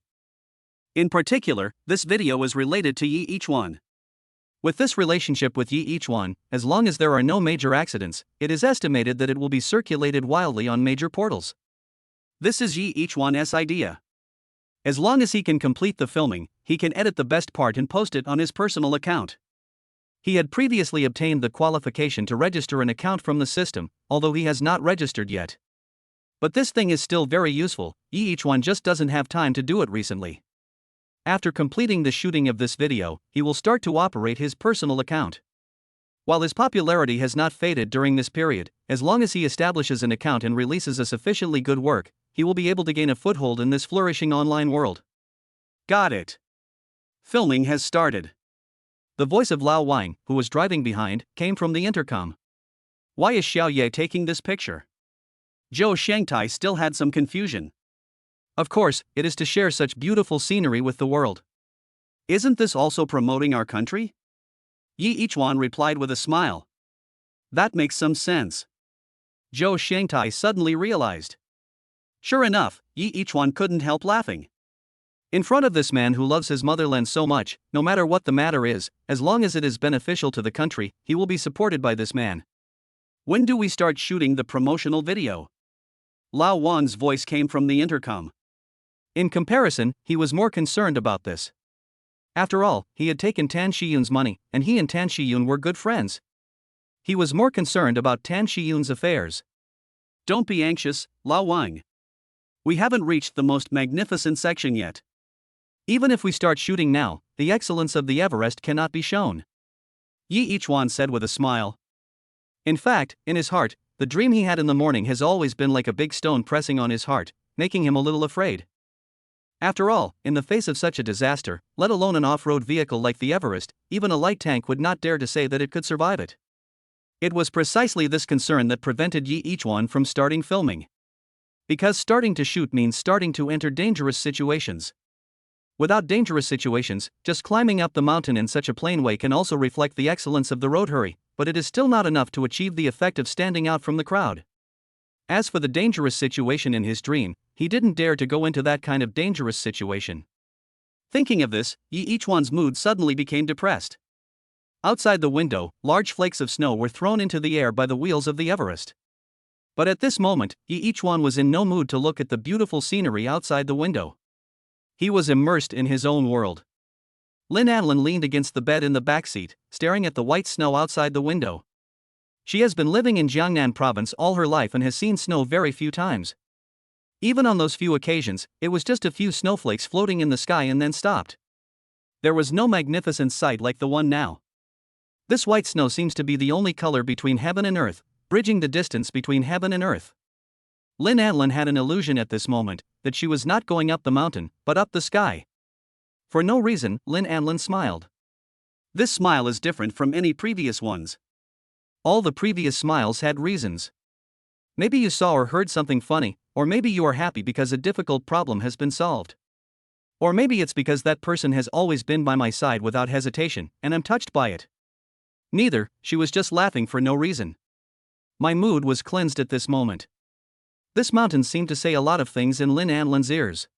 In particular, this video is related to Yi Ichuan. With this relationship with Yi Ichuan, as long as there are no major accidents, it is estimated that it will be circulated wildly on major portals. This is Yi Ichuan's idea. As long as he can complete the filming, he can edit the best part and post it on his personal account. He had previously obtained the qualification to register an account from the system, although he has not registered yet. But this thing is still very useful, Yi Ichuan just doesn't have time to do it recently. After completing the shooting of this video, he will start to operate his personal account. While his popularity has not faded during this period, as long as he establishes an account and releases a sufficiently good work, he will be able to gain a foothold in this flourishing online world. Got it. Filming has started. The voice of Lao Wang, who was driving behind, came from the intercom. Why is Xiao Ye taking this picture? Zhou Shangtai still had some confusion. Of course, it is to share such beautiful scenery with the world. Isn't this also promoting our country? Yi Ichuan replied with a smile. That makes some sense. Zhou Shangtai suddenly realized. Sure enough, Yi Ichuan couldn't help laughing. In front of this man who loves his motherland so much, no matter what the matter is, as long as it is beneficial to the country, he will be supported by this man. When do we start shooting the promotional video? Lao Wan's voice came from the intercom. In comparison, he was more concerned about this. After all, he had taken Tan Shiyun's money, and he and Tan Shiyun were good friends. He was more concerned about Tan Shiyun's affairs. Don't be anxious, Lao Wang. We haven't reached the most magnificent section yet. Even if we start shooting now, the excellence of the Everest cannot be shown. Yi Ichuan said with a smile. In fact, in his heart, the dream he had in the morning has always been like a big stone pressing on his heart, making him a little afraid. After all, in the face of such a disaster, let alone an off-road vehicle like the Everest, even a light tank would not dare to say that it could survive it. It was precisely this concern that prevented Yi Ichuan from starting filming. Because starting to shoot means starting to enter dangerous situations. Without dangerous situations, just climbing up the mountain in such a plain way can also reflect the excellence of the road hurry, but it is still not enough to achieve the effect of standing out from the crowd. As for the dangerous situation in his dream, he didn't dare to go into that kind of dangerous situation. Thinking of this, Yi Ichuan's mood suddenly became depressed. Outside the window, large flakes of snow were thrown into the air by the wheels of the Everest. But at this moment, Yi Ichuan was in no mood to look at the beautiful scenery outside the window. He was immersed in his own world. Lin Anlin leaned against the bed in the back seat, staring at the white snow outside the window. She has been living in Jiangnan province all her life and has seen snow very few times. Even on those few occasions, it was just a few snowflakes floating in the sky and then stopped. There was no magnificent sight like the one now. This white snow seems to be the only color between heaven and earth, bridging the distance between heaven and earth. Lin Anlin had an illusion at this moment that she was not going up the mountain, but up the sky. For no reason, Lin Anlin smiled. This smile is different from any previous ones. All the previous smiles had reasons. Maybe you saw or heard something funny, or maybe you are happy because a difficult problem has been solved. Or maybe it's because that person has always been by my side without hesitation, and I'm touched by it. Neither, she was just laughing for no reason. My mood was cleansed at this moment. This mountain seemed to say a lot of things in Lin Anlin's ears.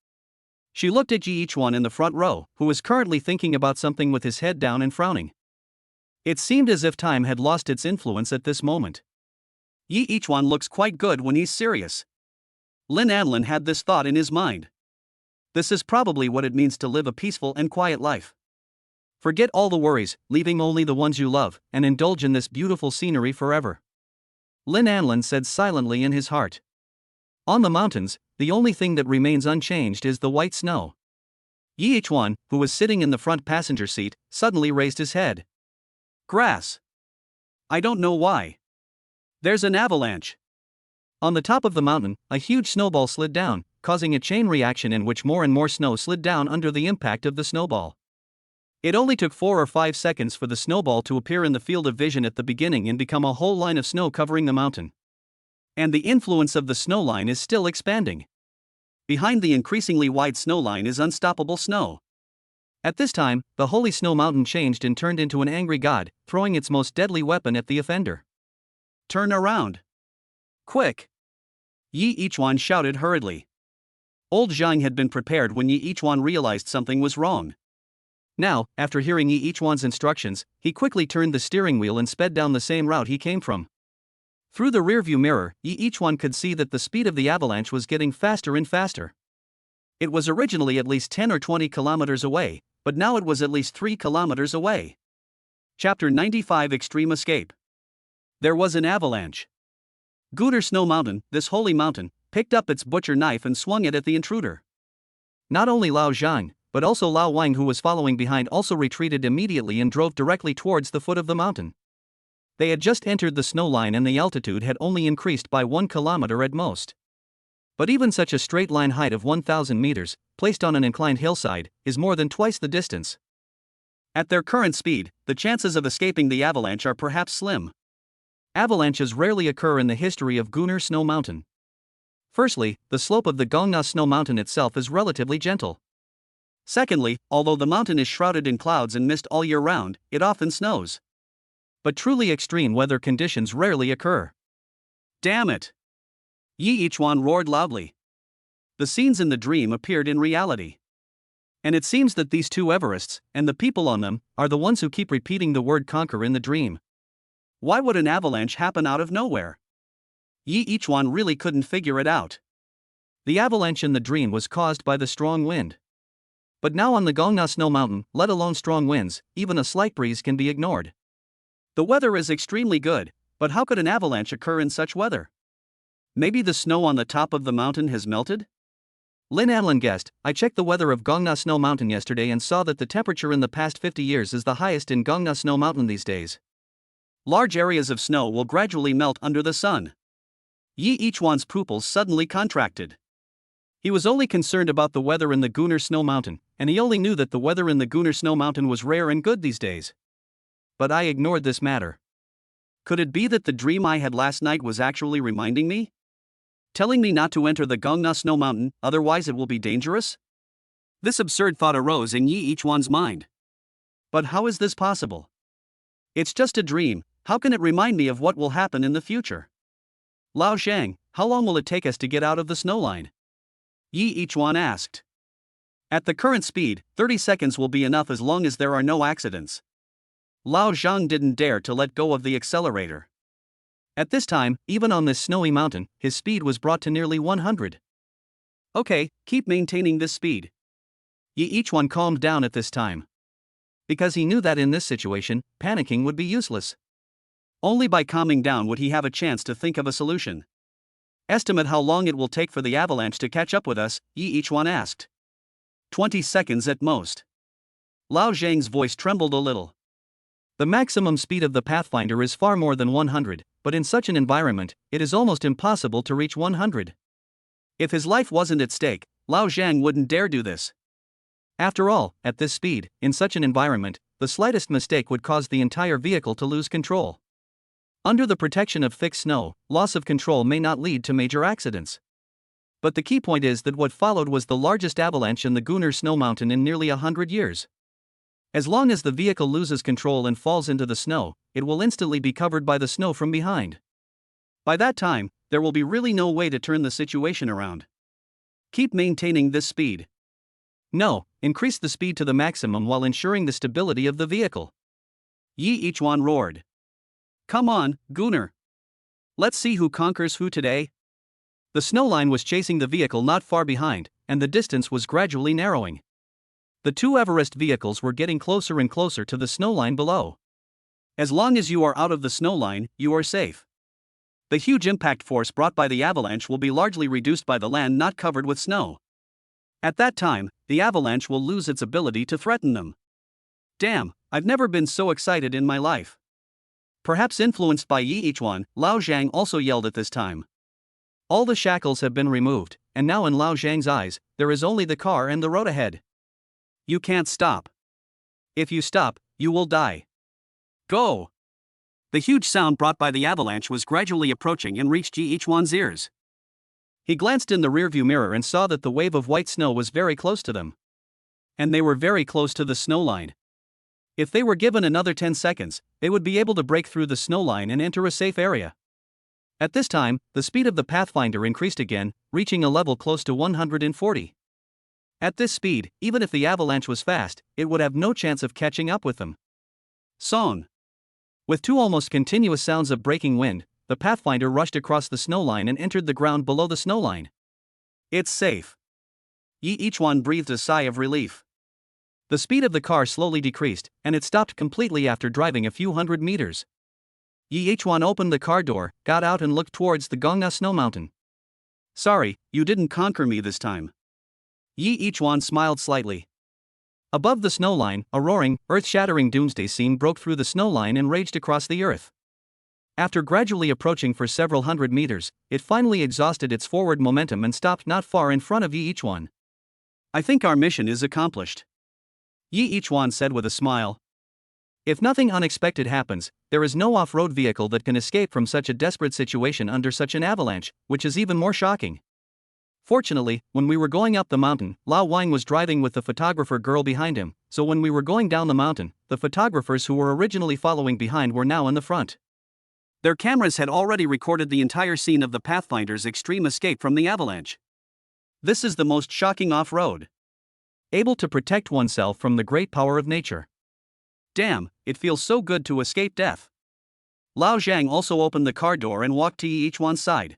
She looked at Yi Ichuan in the front row, who was currently thinking about something with his head down and frowning. It seemed as if time had lost its influence at this moment. Yi Ichuan looks quite good when he's serious. Lin Anlin had this thought in his mind. This is probably what it means to live a peaceful and quiet life. Forget all the worries, leaving only the ones you love, and indulge in this beautiful scenery forever. Lin Anlin said silently in his heart. On the mountains, the only thing that remains unchanged is the white snow. Yi Ichuan, who was sitting in the front passenger seat, suddenly raised his head. Grass. I don't know why. There's an avalanche. On the top of the mountain, a huge snowball slid down, causing a chain reaction in which more and more snow slid down under the impact of the snowball. It only took 4 or 5 seconds for the snowball to appear in the field of vision at the beginning and become a whole line of snow covering the mountain. And the influence of the snow line is still expanding. Behind the increasingly wide snow line is unstoppable snow. At this time, the holy snow mountain changed and turned into an angry god, throwing its most deadly weapon at the offender. Turn around. Quick! Yi Ichuan shouted hurriedly. Old Zhang had been prepared when Yi Ichuan realized something was wrong. Now, after hearing Yi Ichuan's instructions, he quickly turned the steering wheel and sped down the same route he came from. Through the rearview mirror, Yi Ichuan could see that the speed of the avalanche was getting faster and faster. It was originally at least 10 or 20 kilometers away, but now it was at least 3 kilometers away. Chapter 95 Extreme Escape. There was an avalanche. Gunner Snow Mountain, this holy mountain, picked up its butcher knife and swung it at the intruder. Not only Lao Zhang, but also Lao Wang, who was following behind, also retreated immediately and drove directly towards the foot of the mountain. They had just entered the snow line and the altitude had only increased by 1 kilometer at most. But even such a straight line height of 1,000 meters, placed on an inclined hillside, is more than twice the distance. At their current speed, the chances of escaping the avalanche are perhaps slim. Avalanches rarely occur in the history of Gunner Snow Mountain. Firstly, the slope of the Gongna Snow Mountain itself is relatively gentle. Secondly, although the mountain is shrouded in clouds and mist all year round, it often snows. But truly extreme weather conditions rarely occur. Damn it! Yi Ichuan roared loudly. The scenes in the dream appeared in reality. And it seems that these two Everests, and the people on them, are the ones who keep repeating the word conquer in the dream. Why would an avalanche happen out of nowhere? Yi Ichuan really couldn't figure it out. The avalanche in the dream was caused by the strong wind. But now on the Gongna Snow Mountain, let alone strong winds, even a slight breeze can be ignored. The weather is extremely good, but how could an avalanche occur in such weather? Maybe the snow on the top of the mountain has melted? Lin Anlin guessed. I checked the weather of Gongna Snow Mountain yesterday and saw that the temperature in the past 50 years is the highest in Gongna Snow Mountain these days. Large areas of snow will gradually melt under the sun. Yi Ichuan's pupils suddenly contracted. He was only concerned about the weather in the Gunner Snow Mountain, and he only knew that the weather in the Gunner Snow Mountain was rare and good these days. But I ignored this matter. Could it be that the dream I had last night was actually reminding me? Telling me not to enter the Gongna Snow Mountain, otherwise it will be dangerous? This absurd thought arose in Yi Ichuan's mind. But how is this possible? It's just a dream. How can it remind me of what will happen in the future? Lao Zhang, how long will it take us to get out of the snow line? Yi Ichuan asked. At the current speed, 30 seconds will be enough as long as there are no accidents. Lao Zhang didn't dare to let go of the accelerator. At this time, even on this snowy mountain, his speed was brought to nearly 100. Okay, keep maintaining this speed. Yi Ichuan calmed down at this time. Because he knew that in this situation, panicking would be useless. Only by calming down would he have a chance to think of a solution. Estimate how long it will take for the avalanche to catch up with us, Yi Ichuan asked. 20 seconds at most. Lao Zhang's voice trembled a little. The maximum speed of the Pathfinder is far more than 100, but in such an environment, it is almost impossible to reach 100. If his life wasn't at stake, Lao Zhang wouldn't dare do this. After all, at this speed, in such an environment, the slightest mistake would cause the entire vehicle to lose control. Under the protection of thick snow, loss of control may not lead to major accidents. But the key point is that what followed was the largest avalanche in the Gunner Snow Mountain in nearly 100 years. As long as the vehicle loses control and falls into the snow, it will instantly be covered by the snow from behind. By that time, there will be really no way to turn the situation around. Keep maintaining this speed. No, increase the speed to the maximum while ensuring the stability of the vehicle. Yi Ichuan roared. Come on, Gunner. Let's see who conquers who today. The snow line was chasing the vehicle not far behind, and the distance was gradually narrowing. The two Everest vehicles were getting closer and closer to the snow line below. As long as you are out of the snow line, you are safe. The huge impact force brought by the avalanche will be largely reduced by the land not covered with snow. At that time, the avalanche will lose its ability to threaten them. Damn, I've never been so excited in my life. Perhaps influenced by Yi Ichuan, Lao Zhang also yelled at this time. All the shackles have been removed, and now in Lao Zhang's eyes, there is only the car and the road ahead. You can't stop. If you stop, you will die. Go! The huge sound brought by the avalanche was gradually approaching and reached Yi Ichuan's ears. He glanced in the rearview mirror and saw that the wave of white snow was very close to them. And they were very close to the snow line. If they were given another 10 seconds, they would be able to break through the snow line and enter a safe area. At this time, the speed of the Pathfinder increased again, reaching a level close to 140. At this speed, even if the avalanche was fast, it would have no chance of catching up with them. Song. With two almost continuous sounds of breaking wind, the Pathfinder rushed across the snow line and entered the ground below the snow line. It's safe. Yi Ichuan breathed a sigh of relief. The speed of the car slowly decreased, and it stopped completely after driving a few hundred meters. Yi Ichuan opened the car door, got out and looked towards the Gongna snow mountain. Sorry, you didn't conquer me this time. Yi Ichuan smiled slightly. Above the snow line, a roaring, earth-shattering doomsday scene broke through the snow line and raged across the earth. After gradually approaching for several hundred meters, it finally exhausted its forward momentum and stopped not far in front of Yi Ichuan. I think our mission is accomplished. Yi Ichuan said with a smile. If nothing unexpected happens, there is no off-road vehicle that can escape from such a desperate situation under such an avalanche, which is even more shocking. Fortunately, when we were going up the mountain, Lao Wang was driving with the photographer girl behind him, so when we were going down the mountain, the photographers who were originally following behind were now in the front. Their cameras had already recorded the entire scene of the Pathfinder's extreme escape from the avalanche. This is the most shocking off-road. Able to protect oneself from the great power of nature. Damn, it feels so good to escape death. Lao Zhang also opened the car door and walked to Yi Ichuan's side.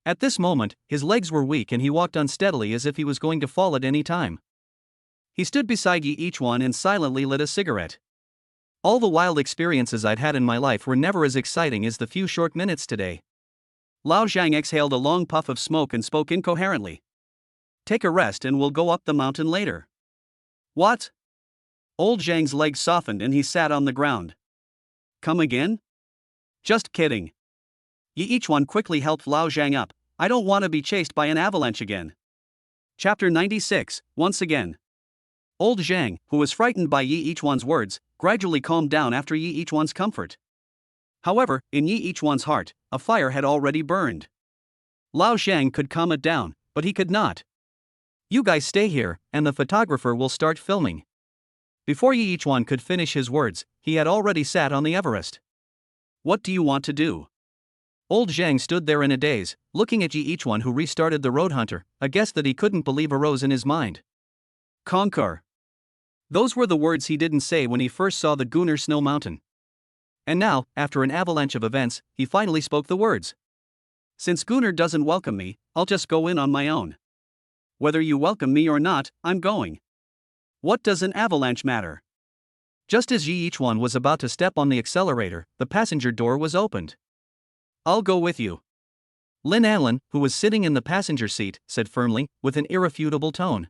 At this moment, his legs were weak and he walked unsteadily as if he was going to fall at any time. He stood beside Yi Ichuan and silently lit a cigarette. All the wild experiences I'd had in my life were never as exciting as the few short minutes today. Lao Zhang exhaled a long puff of smoke and spoke incoherently. Take a rest and we'll go up the mountain later. What? Old Zhang's legs softened and he sat on the ground. Come again? Just kidding. Yi Ichuan quickly helped Lao Zhang up. I don't want to be chased by an avalanche again. Chapter 96, once again. Old Zhang, who was frightened by Yi Ichuan's words, gradually calmed down after Yi Ichuan's comfort. However, in Yi Ichuan's heart, a fire had already burned. Lao Zhang could calm it down, but he could not. You guys stay here, and the photographer will start filming. Before Yi Ichuan could finish his words, he had already sat on the Everest. What do you want to do? Old Zhang stood there in a daze, looking at Yi Ichuan who restarted the road hunter, a guess that he couldn't believe arose in his mind. Conquer. Those were the words he didn't say when he first saw the Gunner Snow Mountain. And now, after an avalanche of events, he finally spoke the words. Since Gunner doesn't welcome me, I'll just go in on my own. Whether you welcome me or not, I'm going. What does an avalanche matter? Just as Yi Ichuan was about to step on the accelerator, the passenger door was opened. I'll go with you. Lin Anlin, who was sitting in the passenger seat, said firmly, with an irrefutable tone.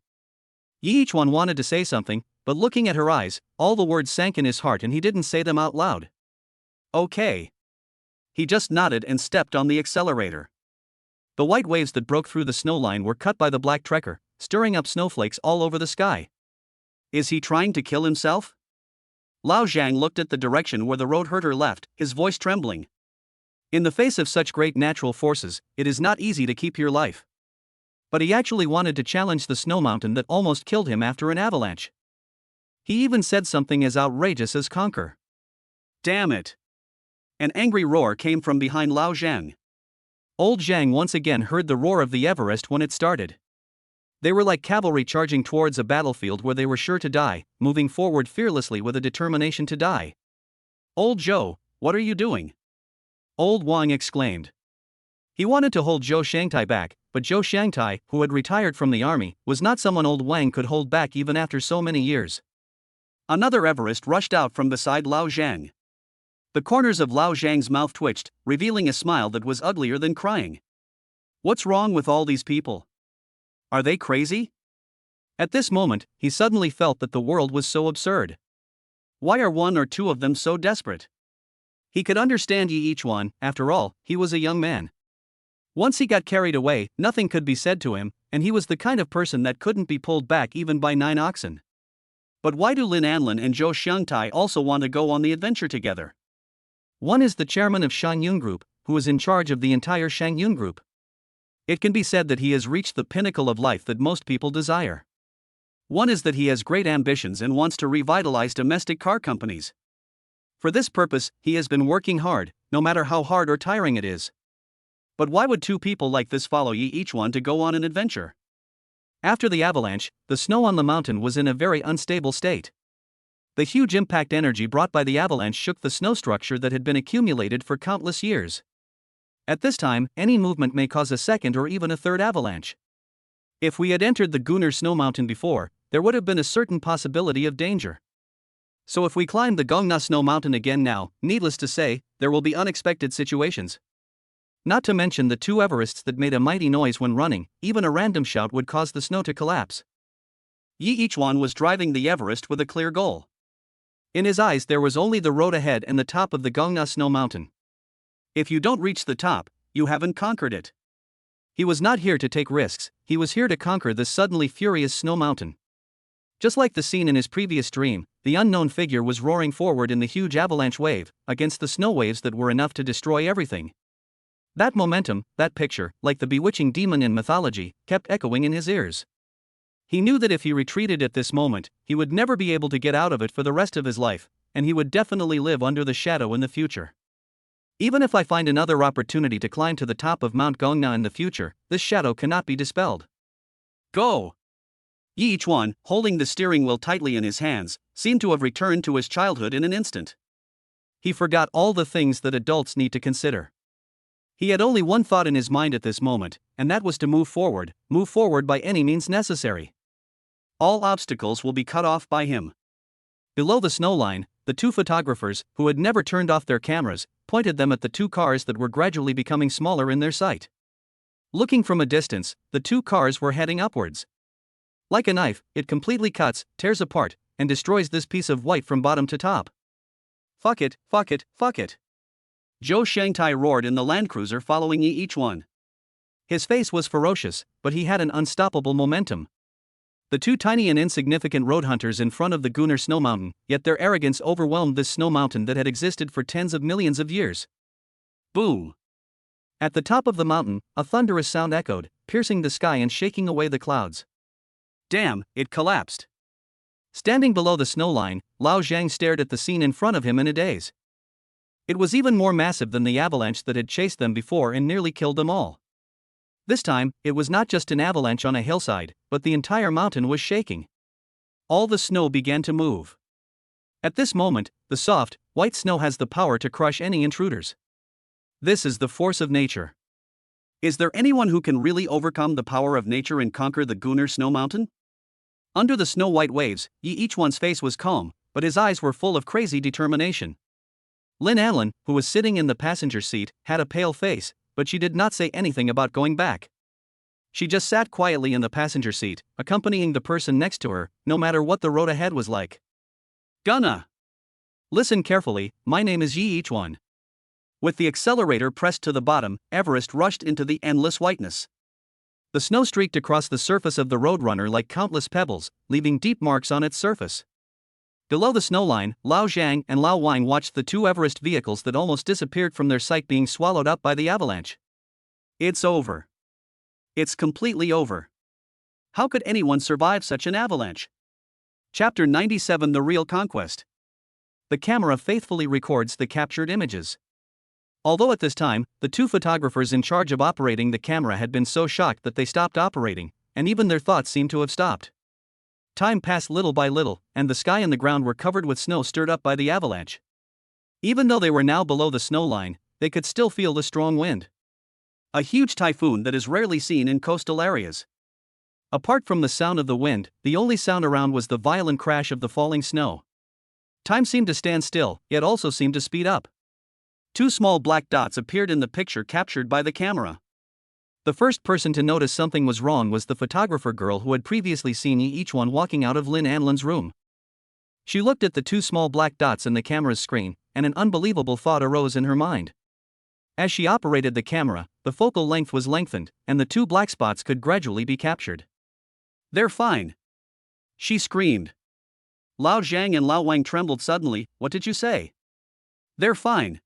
Yi Ichuan wanted to say something, but looking at her eyes, all the words sank in his heart and he didn't say them out loud. Okay. He just nodded and stepped on the accelerator. The white waves that broke through the snow line were cut by the black trekker, stirring up snowflakes all over the sky. Is he trying to kill himself? Lao Zhang looked at the direction where the road herder left, his voice trembling. In the face of such great natural forces, it is not easy to keep your life. But he actually wanted to challenge the snow mountain that almost killed him after an avalanche. He even said something as outrageous as conquer. Damn it! An angry roar came from behind Lao Zhang. Old Zhang once again heard the roar of the Everest when it started. They were like cavalry charging towards a battlefield where they were sure to die, moving forward fearlessly with a determination to die. Old Zhou, what are you doing? Old Wang exclaimed. He wanted to hold Zhou Shangtai back, but Zhou Shangtai, who had retired from the army, was not someone Old Wang could hold back even after so many years. Another Everest rushed out from beside Lao Zhang. The corners of Lao Zhang's mouth twitched, revealing a smile that was uglier than crying. What's wrong with all these people? Are they crazy? At this moment, he suddenly felt that the world was so absurd. Why are one or two of them so desperate? He could understand Yi Ichuan, after all, he was a young man. Once he got carried away, nothing could be said to him, and he was the kind of person that couldn't be pulled back even by 9 oxen. But why do Lin Anlin and Zhou Xiangtai also want to go on the adventure together? One is the chairman of Shangyun Group, who is in charge of the entire Shangyun Group. It can be said that he has reached the pinnacle of life that most people desire. One is that he has great ambitions and wants to revitalize domestic car companies. For this purpose, he has been working hard, no matter how hard or tiring it is. But why would two people like this follow Yi Ichuan to go on an adventure? After the avalanche, the snow on the mountain was in a very unstable state. The huge impact energy brought by the avalanche shook the snow structure that had been accumulated for countless years. At this time, any movement may cause a second or even a third avalanche. If we had entered the Gunner Snow Mountain before, there would have been a certain possibility of danger. So if we climb the Gongna Snow Mountain again now, needless to say, there will be unexpected situations. Not to mention the two Everests that made a mighty noise when running, even a random shout would cause the snow to collapse. Yi Ichuan was driving the Everest with a clear goal. In his eyes there was only the road ahead and the top of the Gongna Snow Mountain. If you don't reach the top, you haven't conquered it. He was not here to take risks, he was here to conquer this suddenly furious snow mountain. Just like the scene in his previous dream, the unknown figure was roaring forward in the huge avalanche wave, against the snow waves that were enough to destroy everything. That momentum, that picture, like the bewitching demon in mythology, kept echoing in his ears. He knew that if he retreated at this moment, he would never be able to get out of it for the rest of his life, and he would definitely live under the shadow in the future. Even if I find another opportunity to climb to the top of Mount Gongna in the future, this shadow cannot be dispelled. Go! Yi Ichuan, holding the steering wheel tightly in his hands, seemed to have returned to his childhood in an instant. He forgot all the things that adults need to consider. He had only one thought in his mind at this moment, and that was to move forward by any means necessary. All obstacles will be cut off by him. Below the snow line, the two photographers, who had never turned off their cameras, pointed them at the two cars that were gradually becoming smaller in their sight. Looking from a distance, the two cars were heading upwards. Like a knife, it completely cuts, tears apart, and destroys this piece of white from bottom to top. Fuck it, fuck it, fuck it. Zhou Shangtai roared in the Land Cruiser following Yi Ichuan. His face was ferocious, but he had an unstoppable momentum. The two tiny and insignificant road hunters in front of the Gunner Snow Mountain, yet their arrogance overwhelmed this snow mountain that had existed for tens of millions of years. Boom! At the top of the mountain, a thunderous sound echoed, piercing the sky and shaking away the clouds. Damn, it collapsed. Standing below the snow line, Lao Zhang stared at the scene in front of him in a daze. It was even more massive than the avalanche that had chased them before and nearly killed them all. This time, it was not just an avalanche on a hillside, but the entire mountain was shaking. All the snow began to move. At this moment, the soft, white snow has the power to crush any intruders. This is the force of nature. Is there anyone who can really overcome the power of nature and conquer the Gunner Snow Mountain? Under the snow-white waves, Yi Ichuan's face was calm, but his eyes were full of crazy determination. Lin Anlin, who was sitting in the passenger seat, had a pale face, but she did not say anything about going back. She just sat quietly in the passenger seat, accompanying the person next to her, no matter what the road ahead was like. Gunna! Listen carefully, my name is Yi Ichuan. With the accelerator pressed to the bottom, Everest rushed into the endless whiteness. The snow streaked across the surface of the roadrunner like countless pebbles, leaving deep marks on its surface. Below the snow line, Lao Zhang and Lao Wang watched the two Everest vehicles that almost disappeared from their sight being swallowed up by the avalanche. It's over. It's completely over. How could anyone survive such an avalanche? Chapter 97: The Real Conquest. The camera faithfully records the captured images. Although at this time, the two photographers in charge of operating the camera had been so shocked that they stopped operating, and even their thoughts seemed to have stopped. Time passed little by little, and the sky and the ground were covered with snow stirred up by the avalanche. Even though they were now below the snow line, they could still feel the strong wind. A huge typhoon that is rarely seen in coastal areas. Apart from the sound of the wind, the only sound around was the violent crash of the falling snow. Time seemed to stand still, yet also seemed to speed up. Two small black dots appeared in the picture captured by the camera. The first person to notice something was wrong was the photographer girl who had previously seen each one walking out of Lynn Anlin's room. She looked at the two small black dots in the camera's screen, and an unbelievable thought arose in her mind. As she operated the camera, the focal length was lengthened, and the two black spots could gradually be captured. "They're fine!" she screamed. Lao Zhang and Lao Wang trembled suddenly. "What did you say?" "They're fine."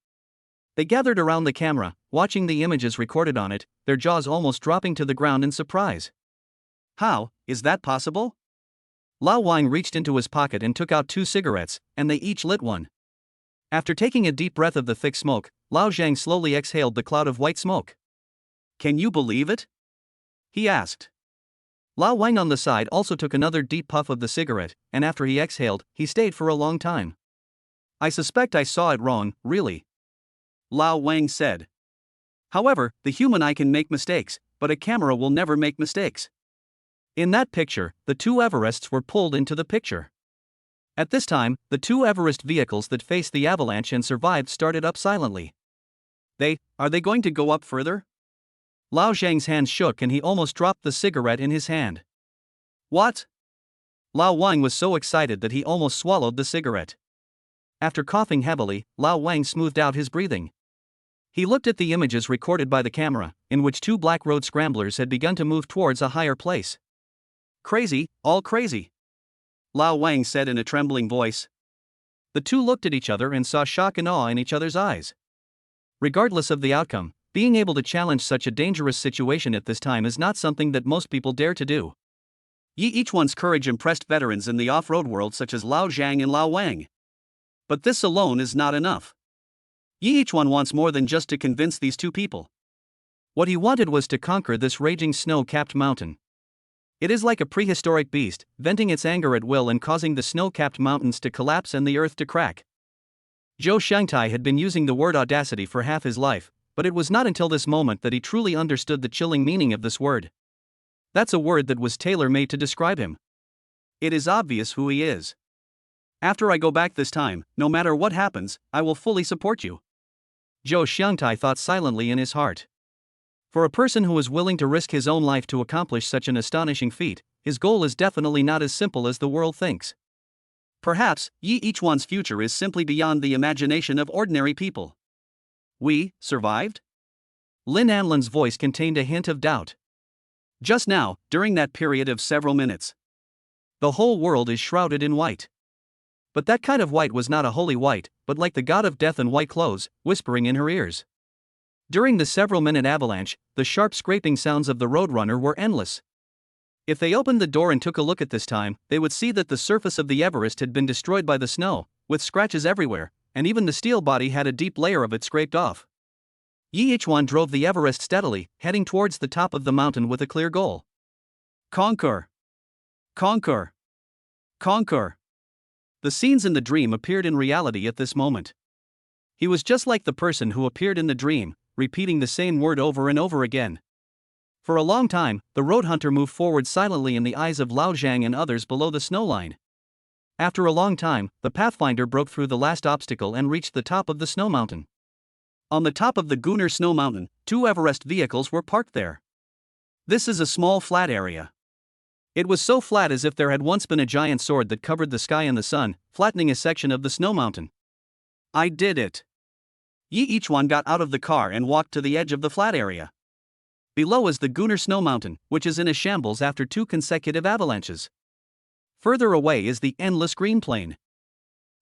They gathered around the camera, watching the images recorded on it, their jaws almost dropping to the ground in surprise. "How is that possible?" Lao Wang reached into his pocket and took out 2 cigarettes, and they each lit one. After taking a deep breath of the thick smoke, Lao Zhang slowly exhaled the cloud of white smoke. "Can you believe it?" he asked. Lao Wang on the side also took another deep puff of the cigarette, and after he exhaled, he stayed for a long time. "I suspect I saw it wrong, really," Lao Wang said. "However, the human eye can make mistakes, but a camera will never make mistakes." In that picture, the 2 Everests were pulled into the picture. At this time, the 2 Everest vehicles that faced the avalanche and survived started up silently. Are they going to go up further?" Lao Zhang's hands shook and he almost dropped the cigarette in his hand. "What?" Lao Wang was so excited that he almost swallowed the cigarette. After coughing heavily, Lao Wang smoothed out his breathing. He looked at the images recorded by the camera, in which 2 black road scramblers had begun to move towards a higher place. "Crazy, all crazy," Lao Wang said in a trembling voice. The two looked at each other and saw shock and awe in each other's eyes. Regardless of the outcome, being able to challenge such a dangerous situation at this time is not something that most people dare to do. Each one's courage impressed veterans in the off-road world such as Lao Zhang and Lao Wang. But this alone is not enough. Each one wants more than just to convince these 2 people. What he wanted was to conquer this raging snow-capped mountain. It is like a prehistoric beast, venting its anger at will and causing the snow-capped mountains to collapse and the earth to crack. Zhou Xiangtai had been using the word audacity for half his life, but it was not until this moment that he truly understood the chilling meaning of this word. That's a word that was tailor-made to describe him. It is obvious who he is. After I go back this time, no matter what happens, I will fully support you, Zhou Xiangtai thought silently in his heart. For a person who is willing to risk his own life to accomplish such an astonishing feat, his goal is definitely not as simple as the world thinks. Perhaps, each one's future is simply beyond the imagination of ordinary people. "We survived?" Lin Anlin's voice contained a hint of doubt. "Just now, during that period of several minutes. The whole world is shrouded in white. But that kind of white was not a holy white, but like the god of death in white clothes, whispering in her ears. During the several-minute avalanche, the sharp scraping sounds of the roadrunner were endless. If they opened the door and took a look at this time, they would see that the surface of the Everest had been destroyed by the snow, with scratches everywhere, and even the steel body had a deep layer of it scraped off. Each one drove the Everest steadily, heading towards the top of the mountain with a clear goal. Conquer! Conquer! Conquer! The scenes in the dream appeared in reality at this moment. He was just like the person who appeared in the dream, repeating the same word over and over again. For a long time, the road hunter moved forward silently in the eyes of Lao Zhang and others below the snow line. After a long time, the pathfinder broke through the last obstacle and reached the top of the snow mountain. On the top of the Gunner Snow Mountain, 2 Everest vehicles were parked there. This is a small flat area. It was so flat as if there had once been a giant sword that covered the sky and the sun, flattening a section of the snow mountain. "I did it." Each one got out of the car and walked to the edge of the flat area. Below is the Gunner Snow Mountain, which is in a shambles after 2 consecutive avalanches. Further away is the endless green plain.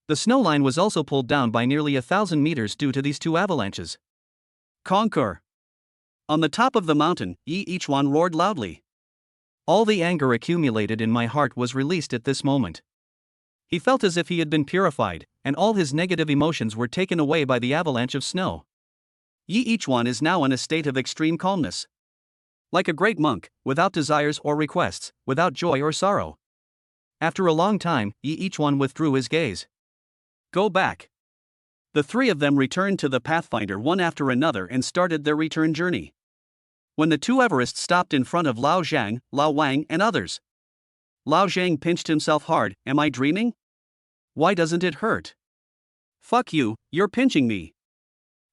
The snow line was also pulled down by nearly 1,000 meters due to these 2 avalanches. Conquer! On the top of the mountain, each one roared loudly. All the anger accumulated in my heart was released at this moment. He felt as if he had been purified, and all his negative emotions were taken away by the avalanche of snow. Yi each one is now in a state of extreme calmness. Like a great monk, without desires or requests, without joy or sorrow. After a long time, Yi each one withdrew his gaze. Go back. The three of them returned to the Pathfinder one after another and started their return journey. When the two Everests stopped in front of Lao Zhang, Lao Wang, and others, Lao Zhang pinched himself hard. Am I dreaming? Why doesn't it hurt? Fuck you, you're pinching me.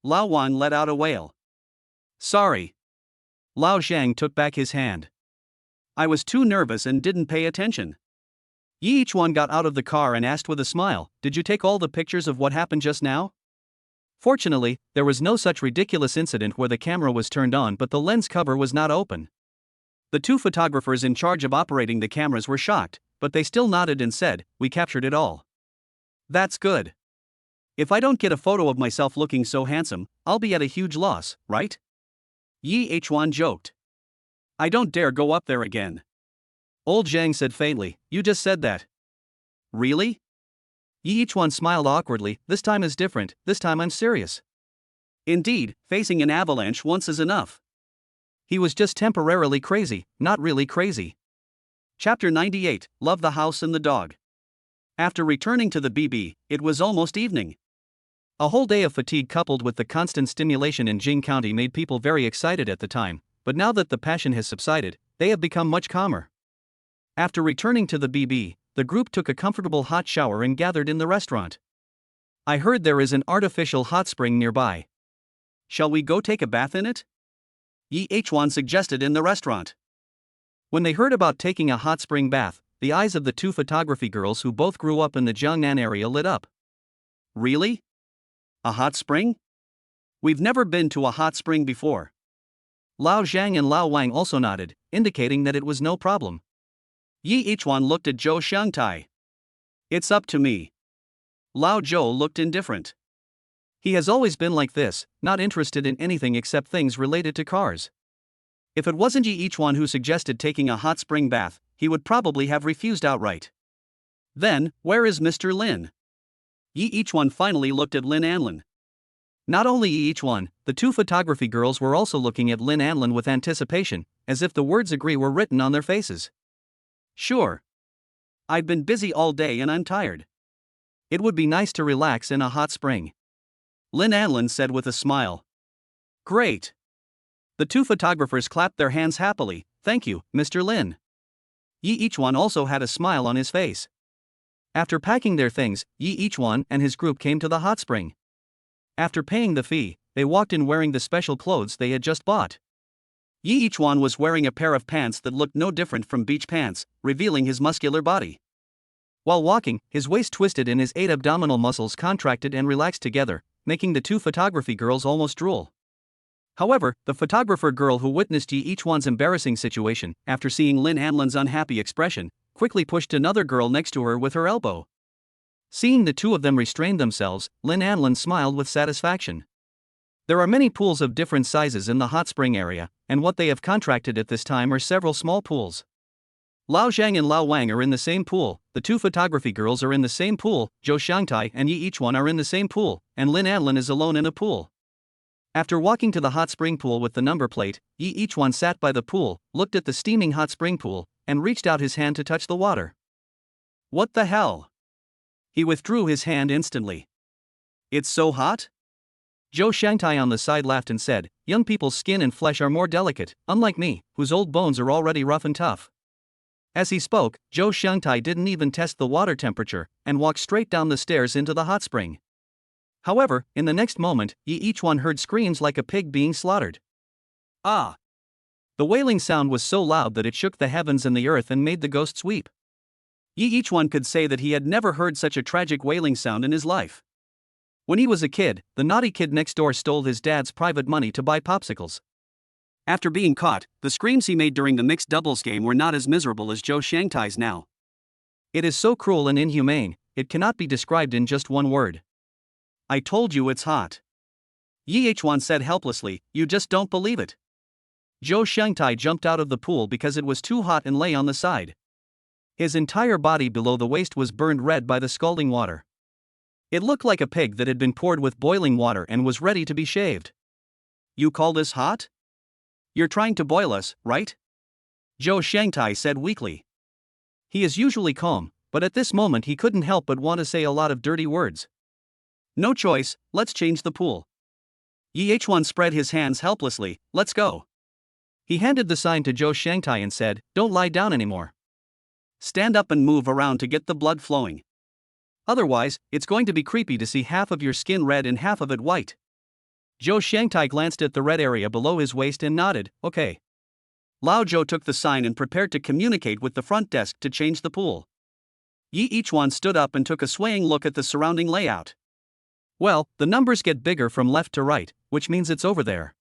Lao Wang let out a wail. Sorry. Lao Zhang took back his hand. I was too nervous and didn't pay attention. Yi each one got out of the car and asked with a smile, did you take all the pictures of what happened just now? Fortunately, there was no such ridiculous incident where the camera was turned on but the lens cover was not open. The two photographers in charge of operating the cameras were shocked, but they still nodded and said, we captured it all. That's good. If I don't get a photo of myself looking so handsome, I'll be at a huge loss, right? Yi H1 joked. I don't dare go up there again. Old Zhang said faintly, you just said that. Really? Yi H1 smiled awkwardly, this time is different, this time I'm serious. Indeed, facing an avalanche once is enough. He was just temporarily crazy, not really crazy. Chapter 98, Love the House and the Dog. After returning to the BB, it was almost evening. A whole day of fatigue coupled with the constant stimulation in Jing County made people very excited at the time, but now that the passion has subsided, they have become much calmer. After returning to the BB, the group took a comfortable hot shower and gathered in the restaurant. I heard there is an artificial hot spring nearby. Shall we go take a bath in it? Yi H1 suggested in the restaurant. When they heard about taking a hot spring bath, the eyes of the two photography girls who both grew up in the Jiangnan area lit up. Really? A hot spring? We've never been to a hot spring before. Lao Zhang and Lao Wang also nodded, indicating that it was no problem. Yi Ichuan looked at Zhou Xiangtai. It's up to me. Lao Zhou looked indifferent. He has always been like this, not interested in anything except things related to cars. If it wasn't Yi Ichuan who suggested taking a hot spring bath, he would probably have refused outright. Then, where is Mr. Lin? Yi Ichuan finally looked at Lin Anlin. Not only Yi Ichuan, the two photography girls were also looking at Lin Anlin with anticipation, as if the words agree were written on their faces. Sure. I've been busy all day and I'm tired. It would be nice to relax in a hot spring. Lin Anlin said with a smile. Great. The two photographers clapped their hands happily. Thank you, Mr. Lin. Yi Ichuan also had a smile on his face. After packing their things, Yi Ichuan and his group came to the hot spring. After paying the fee, they walked in wearing the special clothes they had just bought. Yi Ichuan was wearing a pair of pants that looked no different from beach pants, revealing his muscular body. While walking, his waist twisted and his 8 abdominal muscles contracted and relaxed together, making the two photography girls almost drool. However, the photographer girl who witnessed Yi Ichuan's embarrassing situation, after seeing Lin Anlin's unhappy expression, quickly pushed another girl next to her with her elbow. Seeing the two of them restrain themselves, Lin Anlin smiled with satisfaction. There are many pools of different sizes in the hot spring area, and what they have contracted at this time are several small pools. Lao Zhang and Lao Wang are in the same pool, the two photography girls are in the same pool, Zhou Xiangtai and Yi Ichuan are in the same pool, and Lin Anlin is alone in a pool. After walking to the hot spring pool with the number plate, Yi Ichuan sat by the pool, looked at the steaming hot spring pool, and reached out his hand to touch the water. What the hell? He withdrew his hand instantly. It's so hot? Zhou Xiangtai on the side laughed and said, young people's skin and flesh are more delicate, unlike me, whose old bones are already rough and tough. As he spoke, Zhou Xiangtai didn't even test the water temperature, and walked straight down the stairs into the hot spring. However, in the next moment, Yi Ichuan heard screams like a pig being slaughtered. Ah! The wailing sound was so loud that it shook the heavens and the earth and made the ghosts weep. Yi Ichuan could say that he had never heard such a tragic wailing sound in his life. When he was a kid, the naughty kid next door stole his dad's private money to buy popsicles. After being caught, the screams he made during the mixed doubles game were not as miserable as Zhou Xiangtai's now. It is so cruel and inhumane, it cannot be described in just one word. I told you it's hot. Yi Ichuan said helplessly, you just don't believe it. Zhou Xiangtai jumped out of the pool because it was too hot and lay on the side. His entire body below the waist was burned red by the scalding water. It looked like a pig that had been poured with boiling water and was ready to be shaved. You call this hot? You're trying to boil us, right? Zhou Shangtai said weakly. He is usually calm, but at this moment he couldn't help but want to say a lot of dirty words. No choice, let's change the pool. Yi H1 spread his hands helplessly. Let's go. He handed the sign to Zhou Shangtai and said, don't lie down anymore. Stand up and move around to get the blood flowing. Otherwise, it's going to be creepy to see half of your skin red and half of it white. Zhou Shangtai glanced at the red area below his waist and nodded, okay. Lao Zhou took the sign and prepared to communicate with the front desk to change the pool. Yi Ichuan stood up and took a swaying look at the surrounding layout. Well, the numbers get bigger from left to right, which means it's over there.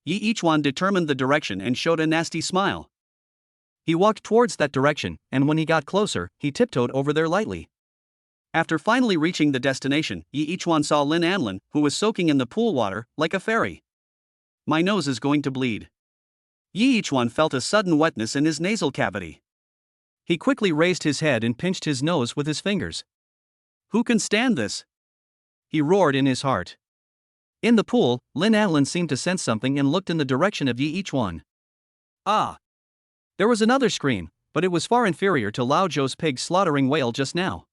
Yi Ichuan determined the direction and showed a nasty smile. He walked towards that direction, and when he got closer, he tiptoed over there lightly. After finally reaching the destination, Yi Ichuan saw Lin Anlin, who was soaking in the pool water, like a fairy. My nose is going to bleed. Yi Ichuan felt a sudden wetness in his nasal cavity. He quickly raised his head and pinched his nose with his fingers. Who can stand this? He roared in his heart. In the pool, Lin Anlin seemed to sense something and looked in the direction of Yi Ichuan. Ah! There was another scream, but it was far inferior to Lao Zhou's pig slaughtering wail just now.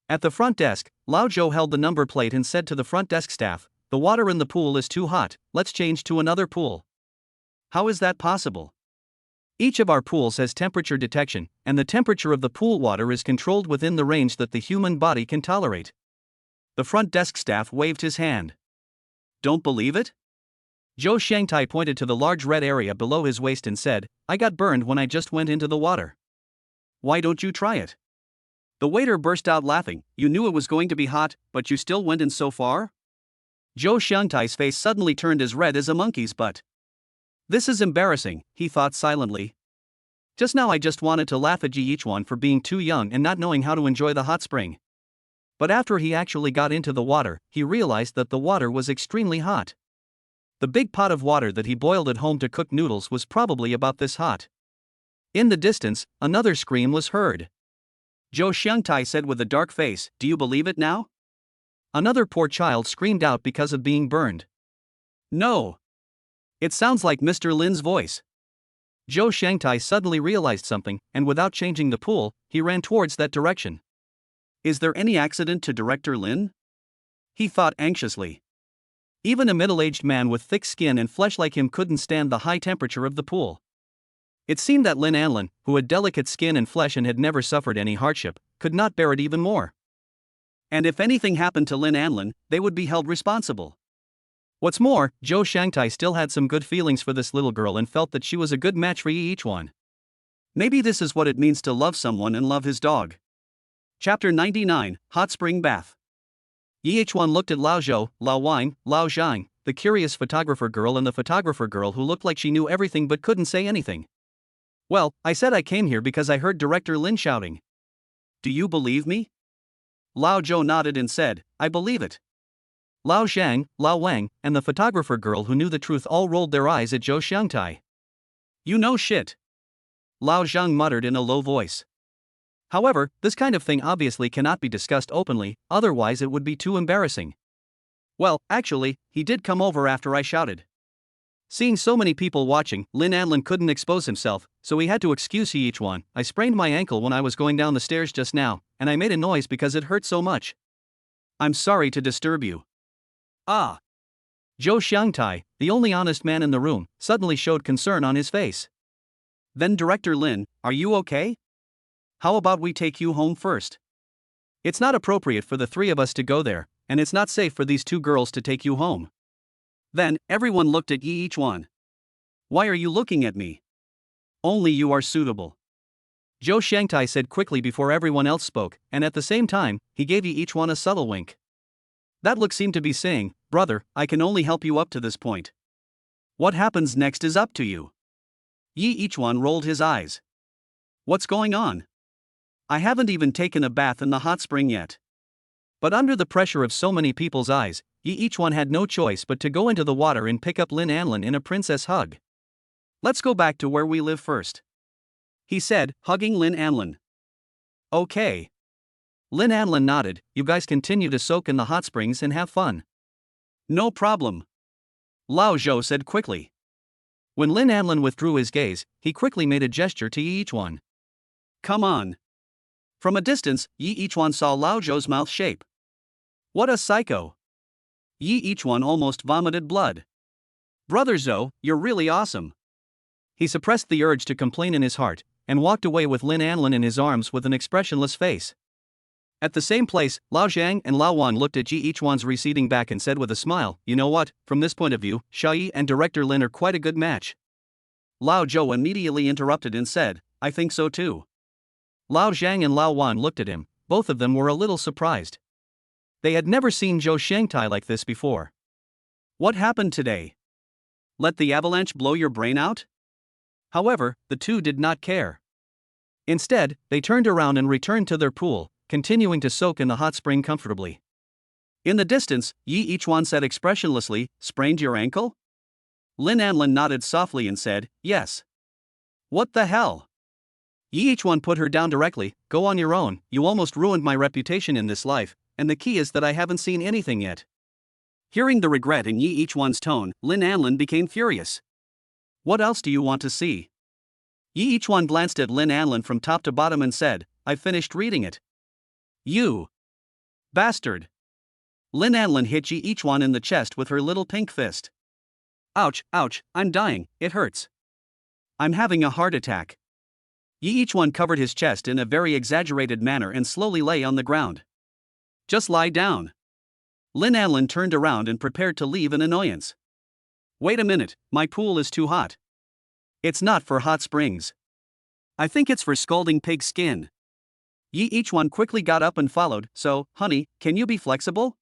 At the front desk, Lao Zhou held the number plate and said to the front desk staff, the water in the pool is too hot, let's change to another pool. How is that possible? Each of our pools has temperature detection, and the temperature of the pool water is controlled within the range that the human body can tolerate. The front desk staff waved his hand. Don't believe it? Zhou Shangtai pointed to the large red area below his waist and said, I got burned when I just went into the water. Why don't you try it? The waiter burst out laughing. You knew it was going to be hot, but you still went in so far? Zhou Shangtai's face suddenly turned as red as a monkey's butt. This is embarrassing, he thought silently. Just now I just wanted to laugh at Yi Ichuan for being too young and not knowing how to enjoy the hot spring. But after he actually got into the water, he realized that the water was extremely hot. The big pot of water that he boiled at home to cook noodles was probably about this hot. In the distance, another scream was heard. Zhou Xiangtai said with a dark face, do you believe it now? Another poor child screamed out because of being burned. No. It sounds like Mr. Lin's voice. Zhou Shangtai suddenly realized something, and without changing the pool, he ran towards that direction. Is there any accident to Director Lin? He thought anxiously. Even a middle-aged man with thick skin and flesh like him couldn't stand the high temperature of the pool. It seemed that Lin Anlin, who had delicate skin and flesh and had never suffered any hardship, could not bear it even more. And if anything happened to Lin Anlin, they would be held responsible. What's more, Zhou Shangtai still had some good feelings for this little girl and felt that she was a good match for Yi Ichuan. Maybe this is what it means to love someone and love his dog. Chapter 99, Hot Spring Bath. Yi Ichuan looked at Lao Zhou, Lao Wang, Lao Zhang, the curious photographer girl and the photographer girl who looked like she knew everything but couldn't say anything. Well, I said I came here because I heard Director Lin shouting. Do you believe me? Lao Zhou nodded and said, I believe it. Lao Zhang, Lao Wang, and the photographer girl who knew the truth all rolled their eyes at Zhou Xiangtai. You know shit. Lao Zhang muttered in a low voice. However, this kind of thing obviously cannot be discussed openly, otherwise it would be too embarrassing. Well, actually, he did come over after I shouted. Seeing so many people watching, Lin Anlin couldn't expose himself, so he had to excuse Yi Ichuan. I sprained my ankle when I was going down the stairs just now, and I made a noise because it hurt so much. I'm sorry to disturb you. Ah. Zhou Xiangtai, the only honest man in the room, suddenly showed concern on his face. Then Director Lin, are you okay? How about we take you home first? It's not appropriate for the three of us to go there, and it's not safe for these two girls to take you home. Then, everyone looked at Yi Ichuan. Why are you looking at me? Only you are suitable. Zhou Shangtai said quickly before everyone else spoke, and at the same time, he gave Yi Ichuan a subtle wink. That look seemed to be saying, brother, I can only help you up to this point. What happens next is up to you. Yi Ichuan rolled his eyes. What's going on? I haven't even taken a bath in the hot spring yet. But under the pressure of so many people's eyes, Yi Ichuan had no choice but to go into the water and pick up Lin Anlin in a princess hug. Let's go back to where we live first, he said, hugging Lin Anlin. Okay. Lin Anlin nodded. You guys continue to soak in the hot springs and have fun. No problem. Lao Zhou said quickly. When Lin Anlin withdrew his gaze, he quickly made a gesture to Yi Ichuan. Come on. From a distance, Yi Ichuan saw Lao Zhou's mouth shape. What a psycho. Yi Ichuan almost vomited blood. Brother Zhou, you're really awesome. He suppressed the urge to complain in his heart, and walked away with Lin Anlin in his arms with an expressionless face. At the same place, Lao Zhang and Lao Wan looked at Yi Ichuan's receding back and said with a smile, you know what, from this point of view, Xiaoyi and Director Lin are quite a good match. Lao Zhou immediately interrupted and said, I think so too. Lao Zhang and Lao Wan looked at him, both of them were a little surprised. They had never seen Zhou Shangtai like this before. What happened today? Let the avalanche blow your brain out? However, the two did not care. Instead, they turned around and returned to their pool, continuing to soak in the hot spring comfortably. In the distance, Yi Ichuan said expressionlessly, sprained your ankle? Lin Anlin nodded softly and said, yes. What the hell? Yi Ichuan put her down directly, go on your own, you almost ruined my reputation in this life, and the key is that I haven't seen anything yet. Hearing the regret in Yi Ichuan's tone, Lin Anlin became furious. What else do you want to see? Yi Ichuan glanced at Lin Anlin from top to bottom and said, I've finished reading it. You bastard. Lin Anlin hit Yi Ichuan in the chest with her little pink fist. Ouch, ouch, I'm dying, it hurts. I'm having a heart attack. Yi Ichuan covered his chest in a very exaggerated manner and slowly lay on the ground. Just lie down. Lin Anlin turned around and prepared to leave in annoyance. Wait a minute, my pool is too hot. It's not for hot springs. I think it's for scalding pig skin. Yi Ichuan quickly got up and followed, so, honey, can you be flexible?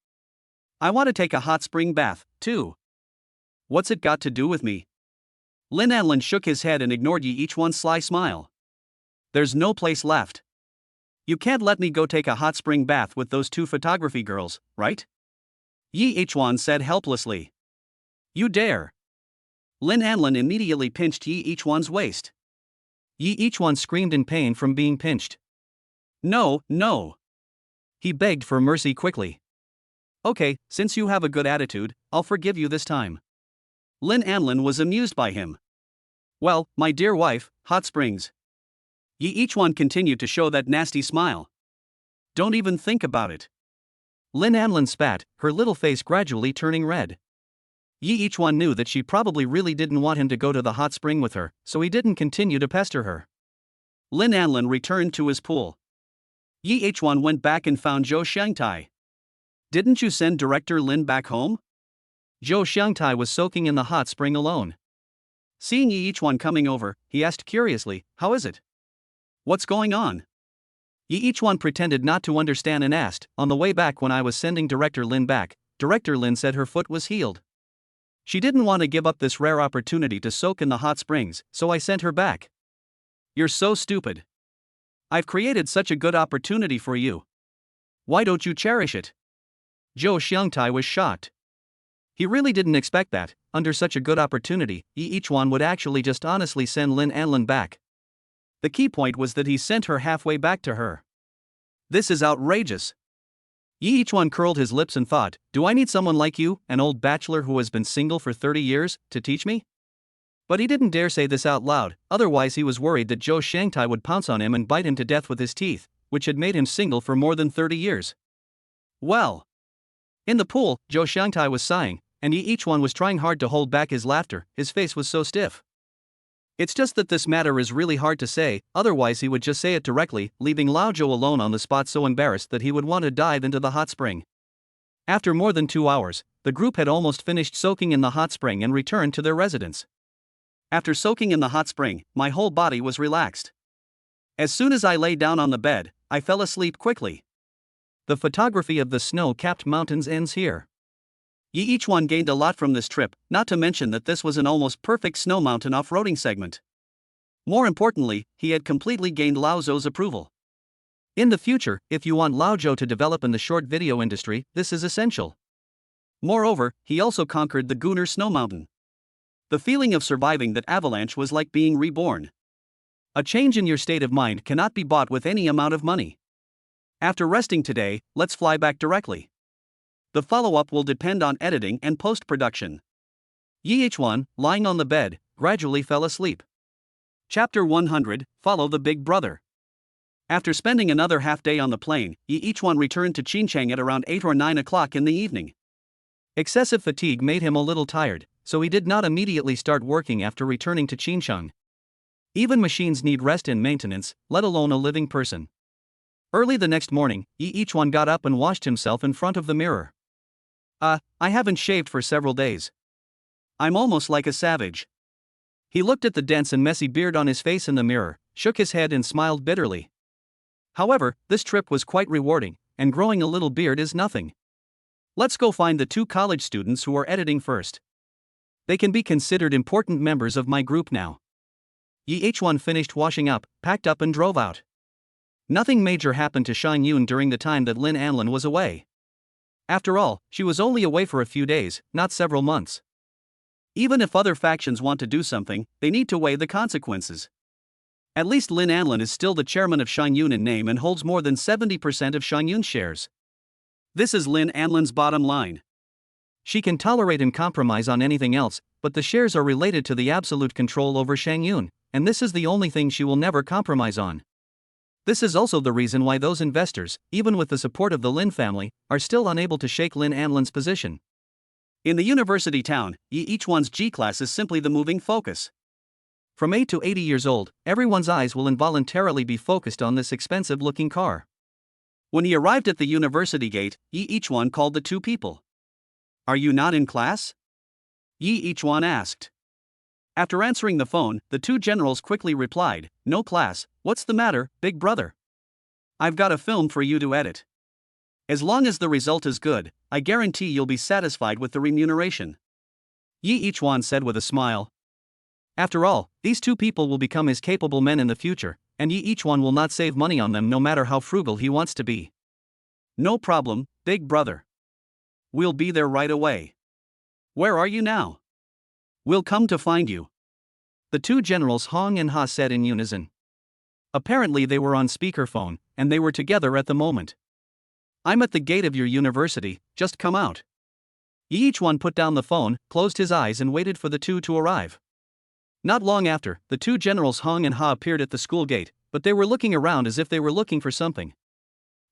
I want to take a hot spring bath, too. What's it got to do with me? Lin Anlin shook his head and ignored Yi Ichuan's sly smile. There's no place left. You can't let me go take a hot spring bath with those two photography girls, right? Yi Ichuan said helplessly. You dare. Lin Anlin immediately pinched Yi Ichuan's waist. Yi Ichuan screamed in pain from being pinched. No, no. He begged for mercy quickly. Okay, since you have a good attitude, I'll forgive you this time. Lin Anlin was amused by him. Well, my dear wife, hot springs. Yi Ichuan continued to show that nasty smile. Don't even think about it. Lin Anlin spat, her little face gradually turning red. Yi Ichuan knew that she probably really didn't want him to go to the hot spring with her, so he didn't continue to pester her. Lin Anlin returned to his pool. Yi Ichuan went back and found Zhou Shangtai. Didn't you send Director Lin back home? Zhou Shangtai was soaking in the hot spring alone. Seeing Yi Ichuan coming over, he asked curiously, how is it? What's going on? Yi Ichuan pretended not to understand and asked, on the way back when I was sending Director Lin back, Director Lin said her foot was healed. She didn't want to give up this rare opportunity to soak in the hot springs, so I sent her back. You're so stupid. I've created such a good opportunity for you. Why don't you cherish it? Zhou Xiangtai was shocked. He really didn't expect that, under such a good opportunity, Yi Ichuan would actually just honestly send Lin Anlin back. The key point was that he sent her halfway back to her. This is outrageous. Yi Ichuan curled his lips and thought, do I need someone like you, an old bachelor who has been single for 30 years, to teach me? But he didn't dare say this out loud, otherwise he was worried that Zhou Shangtai would pounce on him and bite him to death with his teeth, which had made him single for more than 30 years. Well. In the pool, Zhou Shangtai was sighing, and Yi Ichuan was trying hard to hold back his laughter, his face was so stiff. It's just that this matter is really hard to say, otherwise he would just say it directly, leaving Lao Zhou alone on the spot so embarrassed that he would want to dive into the hot spring. After more than 2 hours, the group had almost finished soaking in the hot spring and returned to their residence. After soaking in the hot spring, my whole body was relaxed. As soon as I lay down on the bed, I fell asleep quickly. The photography of the snow-capped mountains ends here. Yi Ichuan gained a lot from this trip, not to mention that this was an almost perfect snow mountain off-roading segment. More importantly, he had completely gained Lao Zhou's approval. In the future, if you want Lao Zhou to develop in the short video industry, this is essential. Moreover, he also conquered the Gunner Snow Mountain. The feeling of surviving that avalanche was like being reborn. A change in your state of mind cannot be bought with any amount of money. After resting today, let's fly back directly. The follow-up will depend on editing and post-production. Yi Ichuan, lying on the bed, gradually fell asleep. Chapter 100, Follow the Big Brother. After spending another half day on the plane, Yi Ichuan returned to Xinjiang at around 8 or 9 o'clock in the evening. Excessive fatigue made him a little tired, so he did not immediately start working after returning to Xinjiang. Even machines need rest and maintenance, let alone a living person. Early the next morning, Yi Ichuan got up and washed himself in front of the mirror. I haven't shaved for several days. I'm almost like a savage. He looked at the dense and messy beard on his face in the mirror, shook his head and smiled bitterly. However, this trip was quite rewarding, and growing a little beard is nothing. Let's go find the 2 college students who are editing first. They can be considered important members of my group now. Yi Ichuan finished washing up, packed up and drove out. Nothing major happened to Shan Yun during the time that Lin Anlin was away. After all, she was only away for a few days, not several months. Even if other factions want to do something, they need to weigh the consequences. At least Lin Anlin is still the chairman of Shan Yun in name and holds more than 70% of Shan Yun's shares. This is Lin Anlin's bottom line. She can tolerate and compromise on anything else, but the shares are related to the absolute control over Shan Yun, and this is the only thing she will never compromise on. This is also the reason why those investors, even with the support of the Lin family, are still unable to shake Lin Anlin's position. In the university town, Yi Ichuan's G-class is simply the moving focus. From 8 to 80 years old, everyone's eyes will involuntarily be focused on this expensive-looking car. When he arrived at the university gate, Yi Ichuan called the 2 people. "Are you not in class?" Yi Ichuan asked. After answering the phone, the 2 generals quickly replied, "No class, what's the matter, big brother? I've got a film for you to edit. As long as the result is good, I guarantee you'll be satisfied with the remuneration," Yi Ichuan said with a smile. After all, these 2 people will become his capable men in the future, and Yi Ichuan will not save money on them no matter how frugal he wants to be. "No problem, big brother. We'll be there right away. Where are you now? We'll come to find you," the 2 generals Hong and Ha said in unison. Apparently they were on speakerphone, and they were together at the moment. "I'm at the gate of your university, just come out." Yi Ichuan put down the phone, closed his eyes and waited for the 2 to arrive. Not long after, the 2 generals Hong and Ha appeared at the school gate, but they were looking around as if they were looking for something.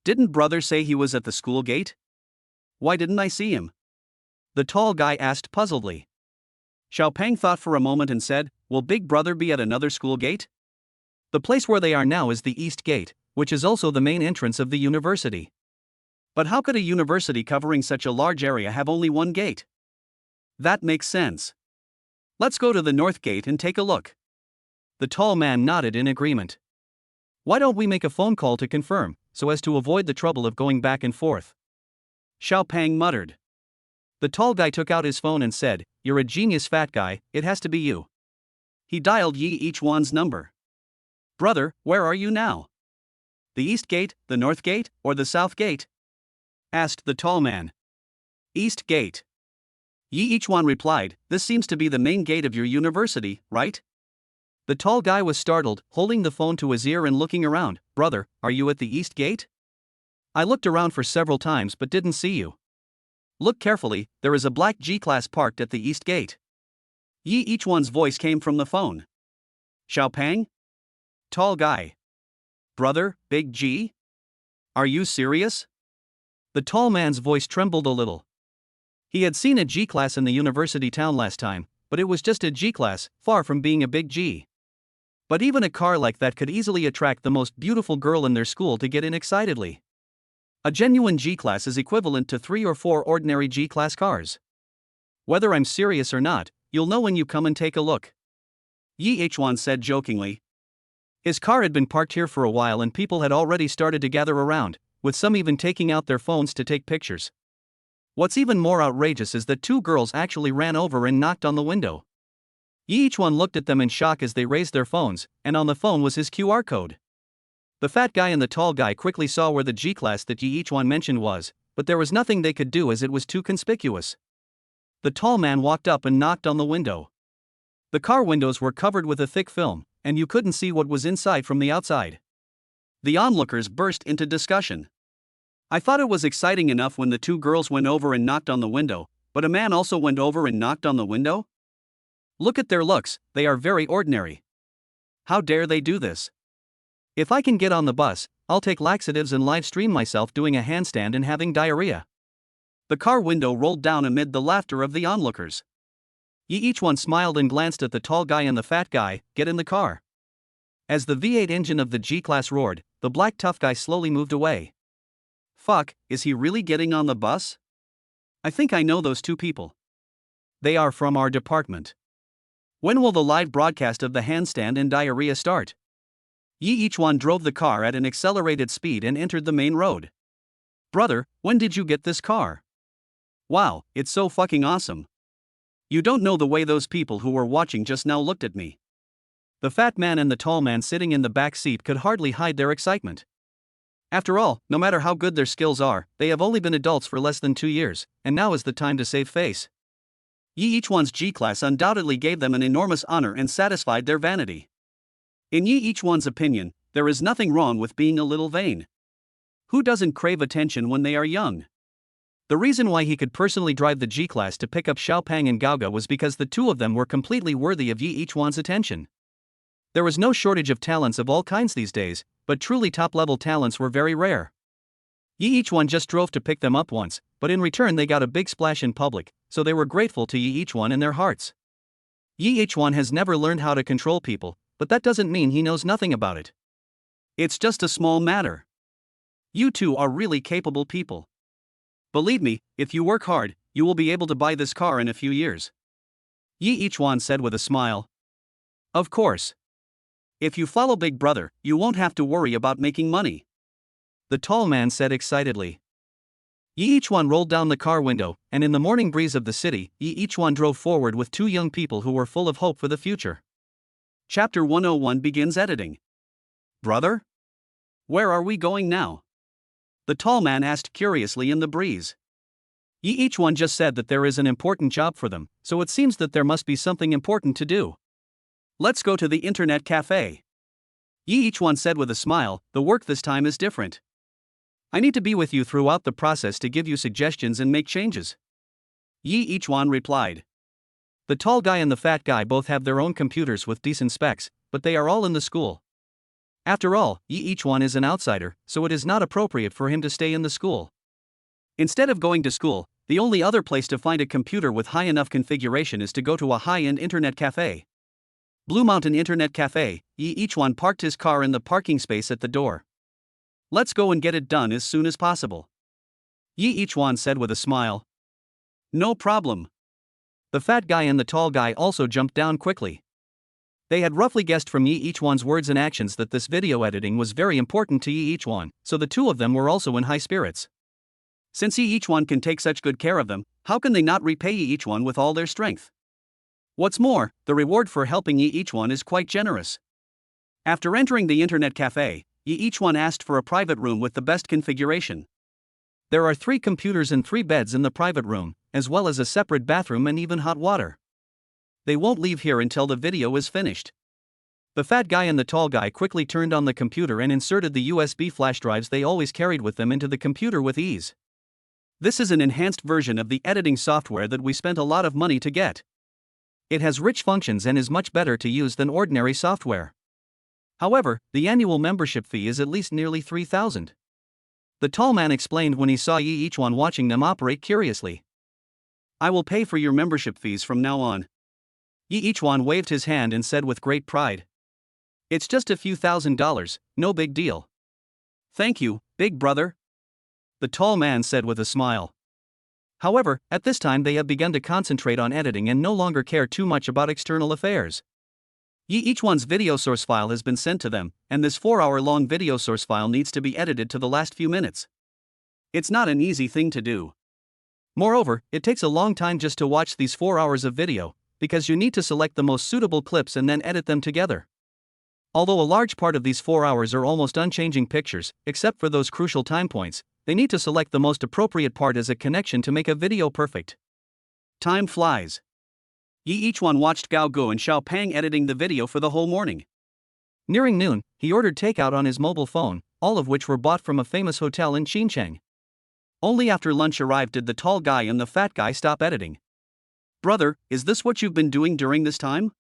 "Didn't brother say he was at the school gate? Why didn't I see him?" the tall guy asked puzzledly. Xiao Peng thought for a moment and said, "Will big brother be at another school gate?" The place where they are now is the East Gate, which is also the main entrance of the university. But how could a university covering such a large area have only one gate? That makes sense. Let's go to the North Gate and take a look. The tall man nodded in agreement. Why don't we make a phone call to confirm, so as to avoid the trouble of going back and forth? Xiao Peng muttered. The tall guy took out his phone and said, "You're a genius, fat guy, it has to be you." He dialed Yi Ichuan's number. "Brother, where are you now? The East Gate, the North Gate, or the South Gate?" asked the tall man. "East Gate." Yi Ichuan replied, "This seems to be the main gate of your university, right?" The tall guy was startled, holding the phone to his ear and looking around. "Brother, are you at the East Gate? I looked around for several times but didn't see you." "Look carefully, there is a black G-class parked at the East Gate." Yi Ichuan's voice came from the phone. "Xiao Peng? Tall guy. Brother, big G? Are you serious?" The tall man's voice trembled a little. He had seen a G-class in the university town last time, but it was just a G-class, far from being a big G. But even a car like that could easily attract the most beautiful girl in their school to get in excitedly. A genuine G-class is equivalent to 3 or 4 ordinary G-class cars. Whether I'm serious or not, you'll know when you come and take a look," Yi Ichuan said jokingly. His car had been parked here for a while and people had already started to gather around, with some even taking out their phones to take pictures. What's even more outrageous is that 2 girls actually ran over and knocked on the window. Yi Ichuan looked at them in shock as they raised their phones, and on the phone was his QR code. The fat guy and the tall guy quickly saw where the G-class that Yi Ichuan mentioned was, but there was nothing they could do as it was too conspicuous. The tall man walked up and knocked on the window. The car windows were covered with a thick film, and you couldn't see what was inside from the outside. The onlookers burst into discussion. "I thought it was exciting enough when the 2 girls went over and knocked on the window, but a man also went over and knocked on the window?" Look at their looks, they are very ordinary. How dare they do this? If I can get on the bus, I'll take laxatives and live stream myself doing a handstand and having diarrhea. The car window rolled down amid the laughter of the onlookers. Each one smiled and glanced at the tall guy and the fat guy. Get in the car. As the V8 engine of the G-Class roared, the black tough guy slowly moved away. Fuck, is he really getting on the bus? I think I know those two people. They are from our department. When will the live broadcast of the handstand and diarrhea start? Each one drove the car at an accelerated speed and entered the main road. Brother, when did you get this car? Wow, it's so fucking awesome. You don't know the way those people who were watching just now looked at me. The fat man and the tall man sitting in the back seat could hardly hide their excitement. After all, no matter how good their skills are, they have only been adults for less than 2 years, and now is the time to save face. Each one's G-Class undoubtedly gave them an enormous honor and satisfied their vanity. In each one's opinion, there is nothing wrong with being a little vain. Who doesn't crave attention when they are young? The reason why he could personally drive the G-Class to pick up Xiaopang and Gaoga was because the two of them were completely worthy of each one's attention. There was no shortage of talents of all kinds these days, but truly top-level talents were very rare. Each one just drove to pick them up once, but in return they got a big splash in public, so they were grateful to each one in their hearts. Each one has never learned how to control people, but that doesn't mean he knows nothing about it. It's just a small matter. You two are really capable people. Believe me, if you work hard, you will be able to buy this car in a few years. Each one said with a smile. Of course. If you follow Big Brother, you won't have to worry about making money. The tall man said excitedly. Each one rolled down the car window, and in the morning breeze of the city, each one drove forward with two young people who were full of hope for the future. Chapter 101 begins editing. Brother? Where are we going now? The tall man asked curiously in the breeze. Each one just said that there is an important job for them, so it seems that there must be something important to do. Let's go to the internet cafe. Each one said with a smile, the work this time is different. I need to be with you throughout the process to give you suggestions and make changes. Each one replied. The tall guy and the fat guy both have their own computers with decent specs, but they are all in the school. After all, each one is an outsider, so it is not appropriate for him to stay in the school. Instead of going to school, the only other place to find a computer with high enough configuration is to go to a high-end internet cafe. Blue Mountain Internet Cafe. Each one parked his car in the parking space at the door. Let's go and get it done as soon as possible. Each one said with a smile. No problem. The fat guy and the tall guy also jumped down quickly. They had roughly guessed from each one's words and actions that this video editing was very important to each one, so the two of them were also in high spirits. Since each one can take such good care of them, how can they not repay each one with all their strength? What's more, the reward for helping each one is quite generous. After entering the internet cafe, each one asked for a private room with the best configuration. There are 3 computers and 3 beds in the private room, as well as a separate bathroom and even hot water. They won't leave here until the video is finished. The fat guy and the tall guy quickly turned on the computer and inserted the USB flash drives they always carried with them into the computer with ease. This is an enhanced version of the editing software that we spent a lot of money to get. It has rich functions and is much better to use than ordinary software. However, the annual membership fee is at least nearly 3,000. The tall man explained when he saw each one watching them operate curiously. I will pay for your membership fees from now on. Each one waved his hand and said with great pride. It's just a few $1,000s, no big deal. Thank you, Big Brother. The tall man said with a smile. However, at this time they have begun to concentrate on editing and no longer care too much about external affairs. Each one's video source file has been sent to them, and this 4-hour-long video source file needs to be edited to the last few minutes. It's not an easy thing to do. Moreover, it takes a long time just to watch these 4 hours of video, because you need to select the most suitable clips and then edit them together. Although a large part of these 4 hours are almost unchanging pictures, except for those crucial time points, they need to select the most appropriate part as a connection to make a video perfect. Time flies. Each one watched Gao Gu and Xiaopang editing the video for the whole morning. Nearing noon, he ordered takeout on his mobile phone, all of which were bought from a famous hotel in Xinjiang. Only after lunch arrived did the tall guy and the fat guy stop editing. Brother, is this what you've been doing during this time?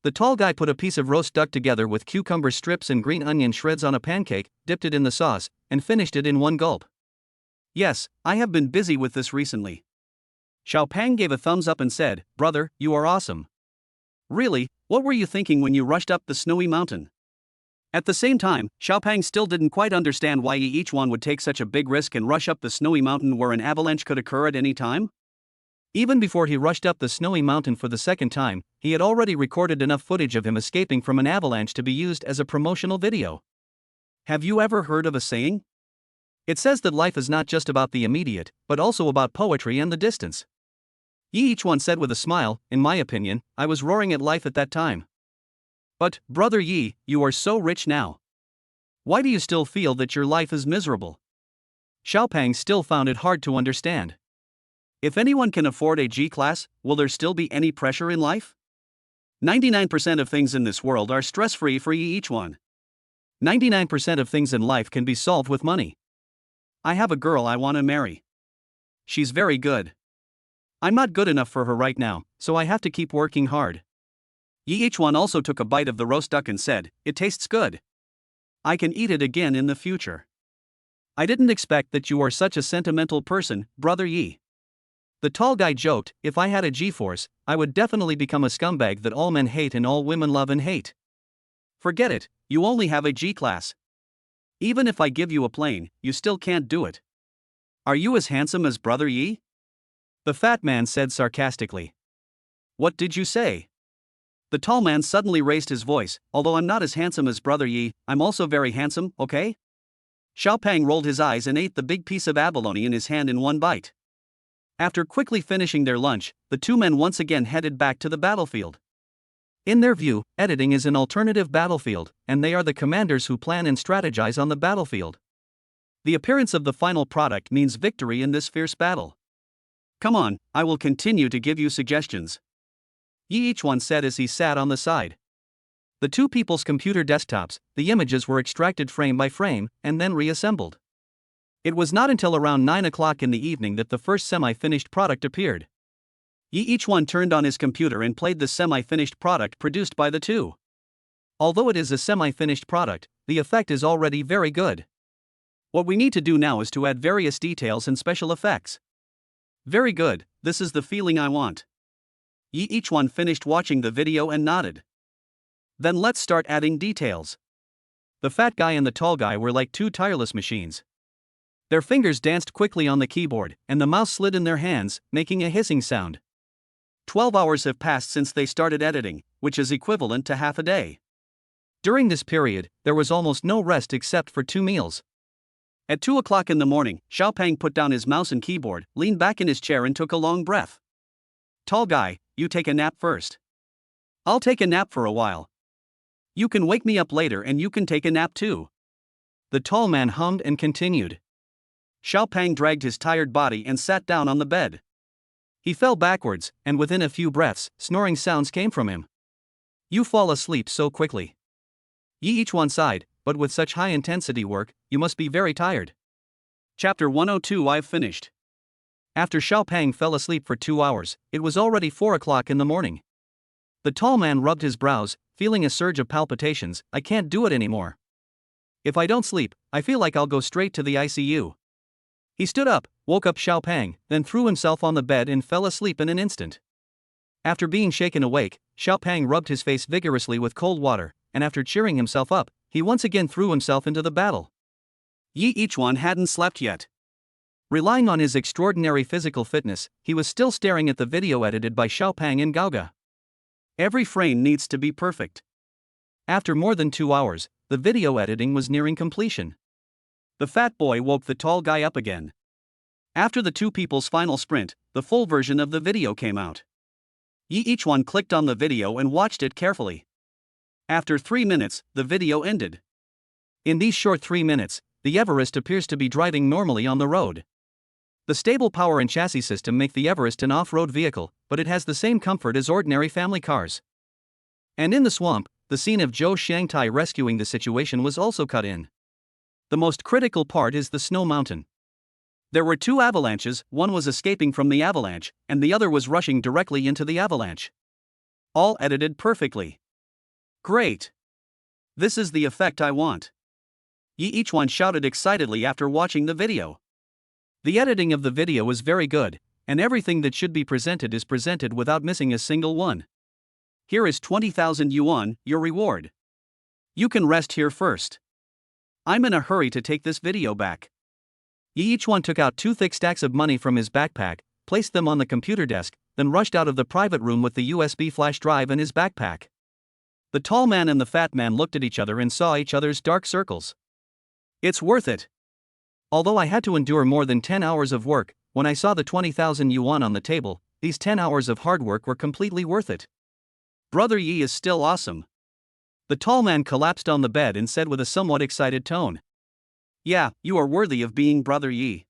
The tall guy put a piece of roast duck together with cucumber strips and green onion shreds on a pancake, dipped it in the sauce, and finished it in one gulp. Yes, I have been busy with this recently. Xiaopang gave a thumbs up and said, Brother, you are awesome. Really, what were you thinking when you rushed up the snowy mountain? At the same time, Xiaopang still didn't quite understand why each one would take such a big risk and rush up the snowy mountain where an avalanche could occur at any time. Even before he rushed up the snowy mountain for the second time, he had already recorded enough footage of him escaping from an avalanche to be used as a promotional video. Have you ever heard of a saying? It says that life is not just about the immediate, but also about poetry and the distance. Each one said with a smile, in my opinion, I was roaring at life at that time. But, Brother Yi, you are so rich now. Why do you still feel that your life is miserable? Xiaopang still found it hard to understand. If anyone can afford a G-class, will there still be any pressure in life? 99% of things in this world are stress-free for each one. 99% of things in life can be solved with money. I have a girl I want to marry. She's very good. I'm not good enough for her right now, so I have to keep working hard. Each one also took a bite of the roast duck and said, It tastes good. I can eat it again in the future. I didn't expect that you are such a sentimental person, Brother Yi. The tall guy joked, if I had a G-force, I would definitely become a scumbag that all men hate and all women love and hate. Forget it, you only have a G-class. Even if I give you a plane, you still can't do it. Are you as handsome as Brother Yi? The fat man said sarcastically. What did you say? The tall man suddenly raised his voice, although I'm not as handsome as Brother Yi, I'm also very handsome, okay? Xiaopang rolled his eyes and ate the big piece of abalone in his hand in one bite. After quickly finishing their lunch, the two men once again headed back to the battlefield. In their view, editing is an alternative battlefield, and they are the commanders who plan and strategize on the battlefield. The appearance of the final product means victory in this fierce battle. Come on, I will continue to give you suggestions. Each one said as he sat on the side. The two people's computer desktops, the images were extracted frame by frame, and then reassembled. It was not until around 9 o'clock in the evening that the first semi-finished product appeared. Each one turned on his computer and played the semi-finished product produced by the two. Although it is a semi-finished product, the effect is already very good. What we need to do now is to add various details and special effects. Very good, this is the feeling I want. Each one finished watching the video and nodded. Then let's start adding details. The fat guy and the tall guy were like two tireless machines. Their fingers danced quickly on the keyboard, and the mouse slid in their hands, making a hissing sound. 12 hours have passed since they started editing, which is equivalent to half a day. During this period, there was almost no rest except for 2 meals. At 2 o'clock in the morning, Xiaopang put down his mouse and keyboard, leaned back in his chair and took a long breath. Tall guy, you take a nap first. I'll take a nap for a while. You can wake me up later and you can take a nap too. The tall man hummed and continued. Xiaopang dragged his tired body and sat down on the bed. He fell backwards, and within a few breaths, snoring sounds came from him. You fall asleep so quickly. Each one sighed, but with such high-intensity work, you must be very tired. Chapter 102 I've finished. After Xiaopang fell asleep for 2 hours, it was already 4 o'clock in the morning. The tall man rubbed his brows, feeling a surge of palpitations. I can't do it anymore. If I don't sleep, I feel like I'll go straight to the ICU. He stood up, woke up Xiaopang, then threw himself on the bed and fell asleep in an instant. After being shaken awake, Xiaopang rubbed his face vigorously with cold water, and after cheering himself up, he once again threw himself into the battle. Each one hadn't slept yet. Relying on his extraordinary physical fitness, he was still staring at the video edited by Xiaopang and Gaoga. Every frame needs to be perfect. After more than 2 hours, the video editing was nearing completion. The fat boy woke the tall guy up again. After the two people's final sprint, the full version of the video came out. Each one clicked on the video and watched it carefully. After 3 minutes, the video ended. In these short 3 minutes, the Everest appears to be driving normally on the road. The stable power and chassis system make the Everest an off-road vehicle, but it has the same comfort as ordinary family cars. And in the swamp, the scene of Zhou Xiangtai rescuing the situation was also cut in. The most critical part is the snow mountain. There were two avalanches, one was escaping from the avalanche, and the other was rushing directly into the avalanche. All edited perfectly. Great! This is the effect I want. Each one shouted excitedly after watching the video. The editing of the video is very good, and everything that should be presented is presented without missing a single one. Here is 20,000 yuan, your reward. You can rest here first. I'm in a hurry to take this video back. Each one took out 2 thick stacks of money from his backpack, placed them on the computer desk, then rushed out of the private room with the USB flash drive in his backpack. The tall man and the fat man looked at each other and saw each other's dark circles. It's worth it. Although I had to endure more than 10 hours of work, when I saw the 20,000 yuan on the table, these 10 hours of hard work were completely worth it. Brother Yi is still awesome. The tall man collapsed on the bed and said with a somewhat excited tone. Yeah, you are worthy of being Brother Yi.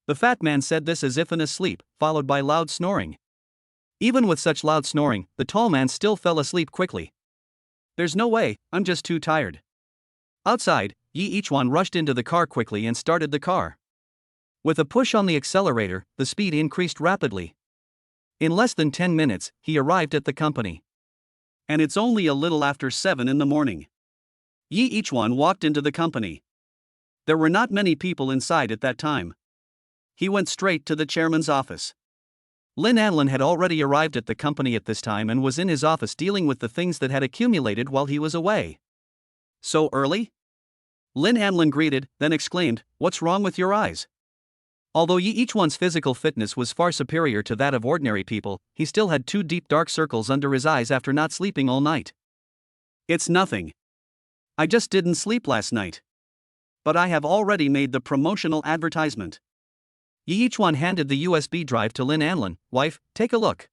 The fat man said this as if in a sleep, followed by loud snoring. Even with such loud snoring, the tall man still fell asleep quickly. There's no way, I'm just too tired. Outside, Yi Ichuan rushed into the car quickly and started the car. With a push on the accelerator, the speed increased rapidly. In less than 10 minutes, he arrived at the company. And it's only a little after 7 in the morning. Yi Ichuan walked into the company. There were not many people inside at that time. He went straight to the chairman's office. Lin Anlin had already arrived at the company at this time and was in his office dealing with the things that had accumulated while he was away. So early? Lin Anlin greeted, then exclaimed, "What's wrong with your eyes?" Although Yi Ichuan's physical fitness was far superior to that of ordinary people, he still had 2 deep dark circles under his eyes after not sleeping all night. It's nothing. I just didn't sleep last night. But I have already made the promotional advertisement. Yi Ichuan handed the USB drive to Lin Anlin. "Wife, take a look."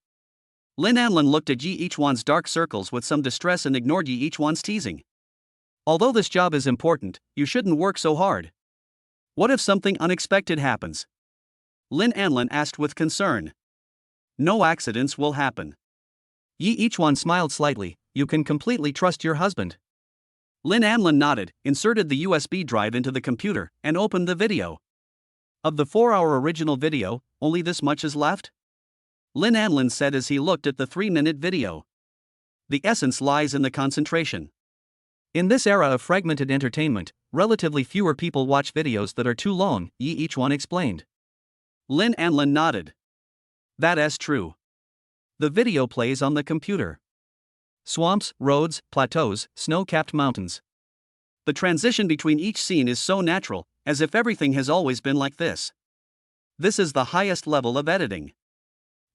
Lin Anlin looked at Yi Ichuan's dark circles with some distress and ignored Yi Ichuan's teasing. Although this job is important, you shouldn't work so hard. What if something unexpected happens? Lin Anlin asked with concern. No accidents will happen. Yi Ichuan smiled slightly. You can completely trust your husband. Lin Anlin nodded, inserted the USB drive into the computer, and opened the video. Of the 4-hour original video, only this much is left? Lin Anlin said as he looked at the 3-minute video. The essence lies in the concentration. In this era of fragmented entertainment, relatively fewer people watch videos that are too long, Yi Ichuan explained. Lin Anlin nodded. That is true. The video plays on the computer. Swamps, roads, plateaus, snow-capped mountains. The transition between each scene is so natural, as if everything has always been like this. This is the highest level of editing.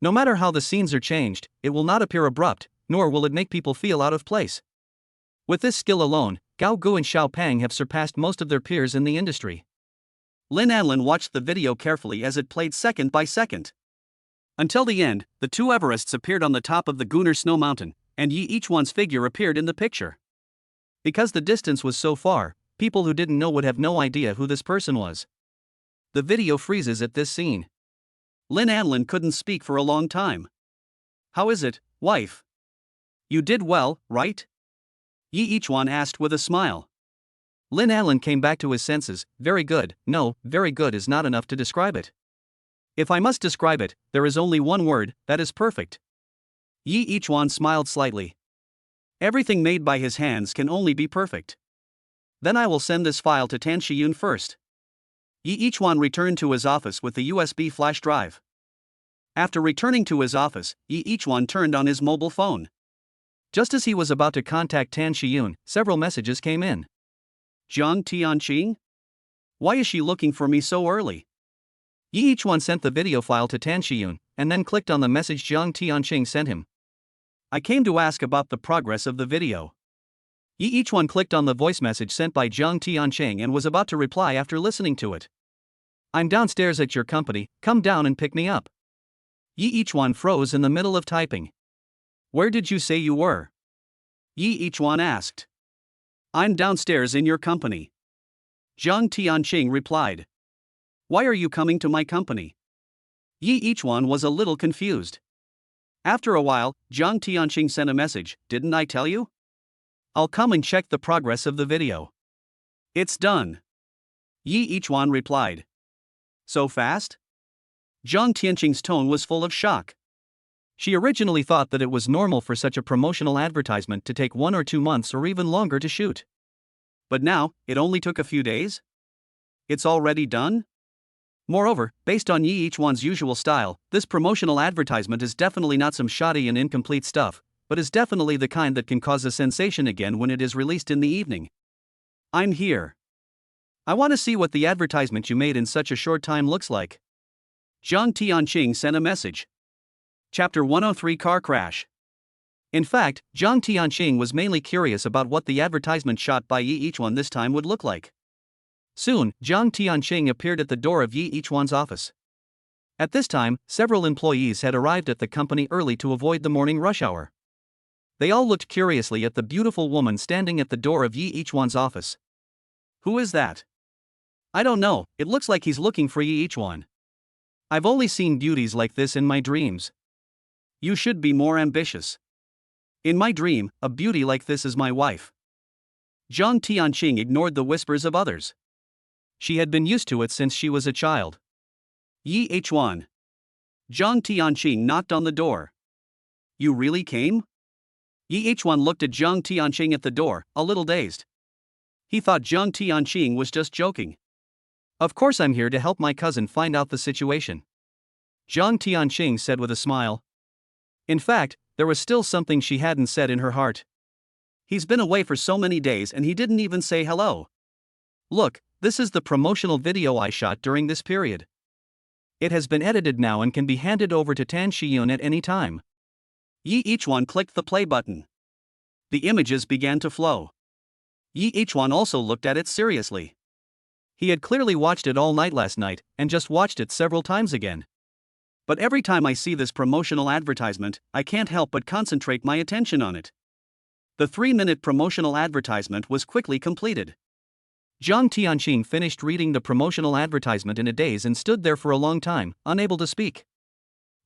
No matter how the scenes are changed, it will not appear abrupt, nor will it make people feel out of place. With this skill alone, Gao Gu and Xiao Pang have surpassed most of their peers in the industry. Lin Anlin watched the video carefully as it played second by second. Until the end, the 2 Everests appeared on the top of the Gunner Snow Mountain, and Yi Ichuan's figure appeared in the picture. Because the distance was so far, people who didn't know would have no idea who this person was. The video freezes at this scene. Lin Anlin couldn't speak for a long time. How is it, wife? You did well, right? Yi Ichuan asked with a smile. Lin Anlin came back to his senses. Very good. No, very good is not enough to describe it. If I must describe it, there is only one word, that is perfect. Yi Ichuan smiled slightly. Everything made by his hands can only be perfect. Then I will send this file to Tan Shiyun first. Yi Ichuan returned to his office with the USB flash drive. After returning to his office, Yi Ichuan turned on his mobile phone. Just as he was about to contact Tan Shiyun, several messages came in. Jiang Tianqing? Why is she looking for me so early? Yi Ichuan sent the video file to Tan Shiyun, and then clicked on the message Jiang Tianqing sent him. I came to ask about the progress of the video. Yi Ichuan clicked on the voice message sent by Jiang Tianqing and was about to reply after listening to it. I'm downstairs at your company, come down and pick me up. Yi Ichuan froze in the middle of typing. Where did you say you were? Yi Ichuan asked. I'm downstairs in your company. Jiang Tianqing replied. Why are you coming to my company? Yi Ichuan was a little confused. After a while, Jiang Tianqing sent a message, didn't I tell you? I'll come and check the progress of the video. It's done. Yi Ichuan replied. So fast? Zhang Tianqing's tone was full of shock. She originally thought that it was normal for such a promotional advertisement to take 1 or 2 months or even longer to shoot. But now, it only took a few days? It's already done? Moreover, based on Yi Yichuan's usual style, this promotional advertisement is definitely not some shoddy and incomplete stuff, but is definitely the kind that can cause a sensation again when it is released in the evening. I'm here. I want to see what the advertisement you made in such a short time looks like. Zhang Tianqing sent a message. Chapter 103 Car Crash. In fact, Zhang Tianqing was mainly curious about what the advertisement shot by Yi Yichuan this time would look like. Soon, Zhang Tianqing appeared at the door of Yi Yichuan's office. At this time, several employees had arrived at the company early to avoid the morning rush hour. They all looked curiously at the beautiful woman standing at the door of Yi Yichuan's office. Who is that? I don't know, it looks like he's looking for Yi Yichuan. I've only seen beauties like this in my dreams. You should be more ambitious. In my dream, a beauty like this is my wife. Zhang Tianqing ignored the whispers of others. She had been used to it since she was a child. Yi Yichuan. Zhang Tianqing knocked on the door. You really came? Yi Yichuan looked at Zhang Tianqing at the door, a little dazed. He thought Zhang Tianqing was just joking. Of course I'm here to help my cousin find out the situation, Zhang Tianqing said with a smile. In fact, there was still something she hadn't said in her heart. He's been away for so many days and he didn't even say hello. Look, this is the promotional video I shot during this period. It has been edited now and can be handed over to Tan Shiyun at any time. Yi Yichuan clicked the play button. The images began to flow. Yi Yichuan also looked at it seriously. He had clearly watched it all night last night, and just watched it several times again. But every time I see this promotional advertisement, I can't help but concentrate my attention on it. The 3-minute promotional advertisement was quickly completed. Zhang Tianqing finished reading the promotional advertisement in a daze and stood there for a long time, unable to speak.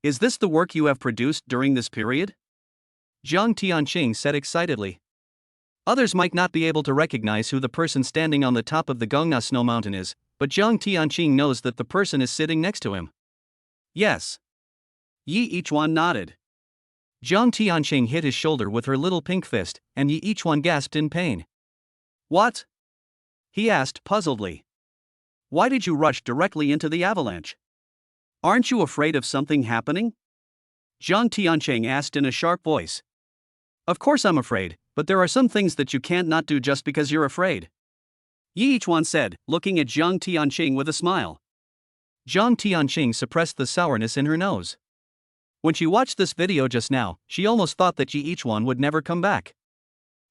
Is this the work you have produced during this period? Zhang Tianqing said excitedly. Others might not be able to recognize who the person standing on the top of the Gongna snow mountain is, but Zhang Tianqing knows that the person is sitting next to him. Yes. Yi Yichuan nodded. Zhang Tianqing hit his shoulder with her little pink fist, and Yi Yichuan gasped in pain. What? He asked puzzledly. Why did you rush directly into the avalanche? Aren't you afraid of something happening? Zhang Tianqing asked in a sharp voice. Of course I'm afraid, but there are some things that you can't not do just because you're afraid. Yi Yichuan said, looking at Zhang Tianqing with a smile. Zhang Tianqing suppressed the sourness in her nose. When she watched this video just now, she almost thought that Yi Yichuan would never come back.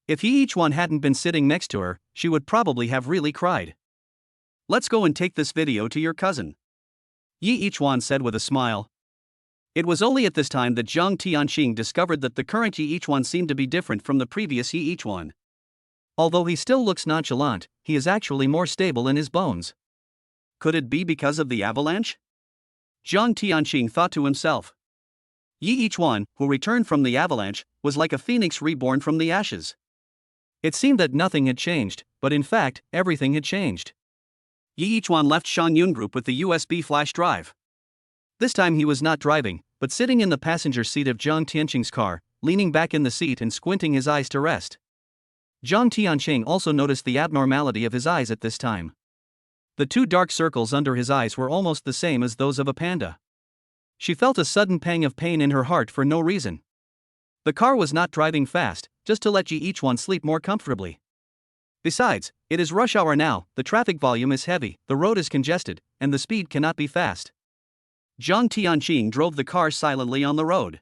If Yi Yichuan hadn't been sitting next to her, she would probably have really cried. Let's go and take this video to your cousin, Yi Yichuan said with a smile. It was only at this time that Zhang Tianqing discovered that the current Yi Yichuan seemed to be different from the previous Yi Yichuan. Although he still looks nonchalant, he is actually more stable in his bones. Could it be because of the avalanche? Zhang Tianqing thought to himself. Yi Yichuan, who returned from the avalanche, was like a phoenix reborn from the ashes. It seemed that nothing had changed, but in fact, everything had changed. Yi Yichuan left Shangyun Group with the USB flash drive. This time he was not driving, but sitting in the passenger seat of Zhang Tianqing's car, leaning back in the seat and squinting his eyes to rest. Zhang Tianqing also noticed the abnormality of his eyes at this time. The 2 dark circles under his eyes were almost the same as those of a panda. She felt a sudden pang of pain in her heart for no reason. The car was not driving fast, just to let Yi Yichuan sleep more comfortably. Besides, it is rush hour now, the traffic volume is heavy, the road is congested, and the speed cannot be fast. Zhang Tianqing drove the car silently on the road.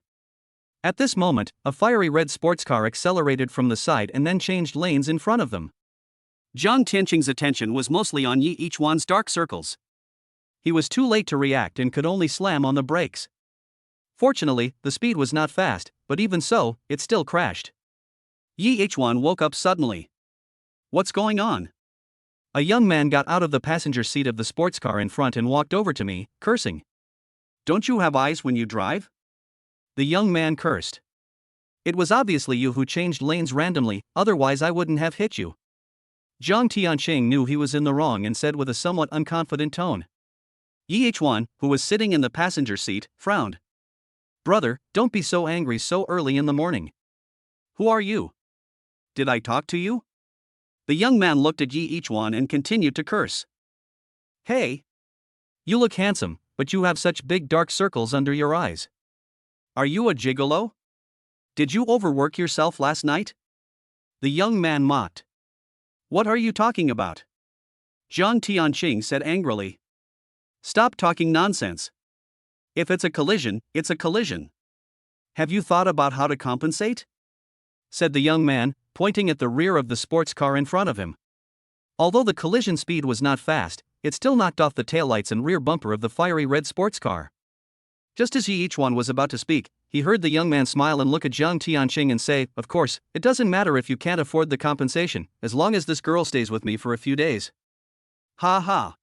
At this moment, a fiery red sports car accelerated from the side and then changed lanes in front of them. Zhang Tianqing's attention was mostly on Yi Yichuan's dark circles. He was too late to react and could only slam on the brakes. Fortunately, the speed was not fast, but even so, it still crashed. Yi Yichuan woke up suddenly. What's going on? A young man got out of the passenger seat of the sports car in front and walked over to me, cursing. Don't you have eyes when you drive? The young man cursed. It was obviously you who changed lanes randomly, otherwise I wouldn't have hit you. Zhang Tianqing knew he was in the wrong and said with a somewhat unconfident tone. Yi-H-Wan, who was sitting in the passenger seat, frowned. Brother, don't be so angry so early in the morning. Who are you? Did I talk to you? The young man looked at Yi-H-Wan and continued to curse. Hey! You look handsome, but you have such big dark circles under your eyes. Are you a gigolo? Did you overwork yourself last night? The young man mocked. What are you talking about? Jiang Tianqing said angrily. Stop talking nonsense. If it's a collision, it's a collision. Have you thought about how to compensate? Said the young man, pointing at the rear of the sports car in front of him. Although the collision speed was not fast, it still knocked off the taillights and rear bumper of the fiery red sports car. Just as Yi-H-Wan was about to speak, he heard the young man smile and look at Jiang Tianqing and say, "Of course, it doesn't matter if you can't afford the compensation, as long as this girl stays with me for a few days." Ha ha.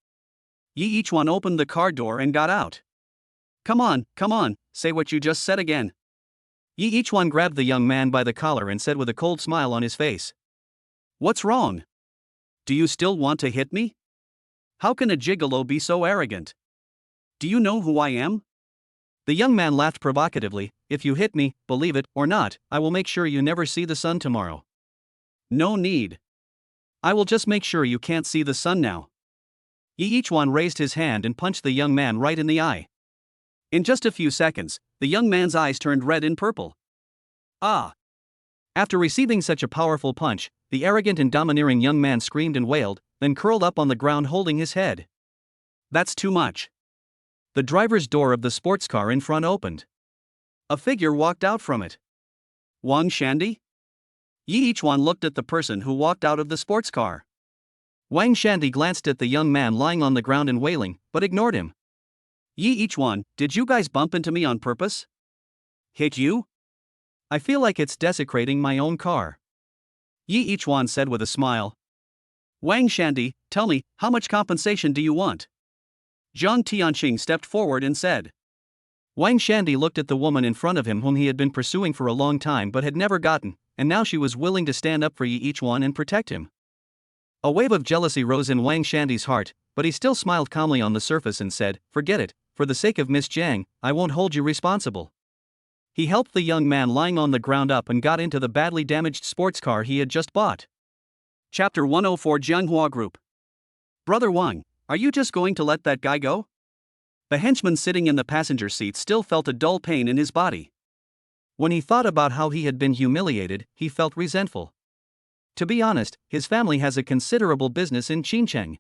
Yi-H-Wan opened the car door and got out. Come on, say what you just said again. Yi-H-Wan grabbed the young man by the collar and said with a cold smile on his face. What's wrong? Do you still want to hit me? How can a gigolo be so arrogant? Do you know who I am? The young man laughed provocatively. If you hit me, believe it or not, I will make sure you never see the sun tomorrow. No need. I will just make sure you can't see the sun now. Yi-H-Wan raised his hand and punched the young man right in the eye. In just a few seconds, the young man's eyes turned red and purple. Ah! After receiving such a powerful punch, the arrogant and domineering young man screamed and wailed, then curled up on the ground holding his head. That's too much. The driver's door of the sports car in front opened. A figure walked out from it. Wang Shandy? Yi-H-Wan looked at the person who walked out of the sports car. Wang Shandy glanced at the young man lying on the ground and wailing, but ignored him. Yi-H-Wan, did you guys bump into me on purpose? Hit you? I feel like it's desecrating my own car. Yi-H-Wan said with a smile. Wang Shandy, tell me, how much compensation do you want? Jiang Tianqing stepped forward and said. Wang Shandy looked at the woman in front of him whom he had been pursuing for a long time but had never gotten, and now she was willing to stand up for Yi-H-Wan and protect him. A wave of jealousy rose in Wang Shandy's heart, but he still smiled calmly on the surface and said, "Forget it, for the sake of Miss Jiang, I won't hold you responsible." He helped the young man lying on the ground up and got into the badly damaged sports car he had just bought. Chapter 104 Jianghua Group. Brother Wang, are you just going to let that guy go? The henchman sitting in the passenger seat still felt a dull pain in his body. When he thought about how he had been humiliated, he felt resentful. To be honest, his family has a considerable business in Xinjiang.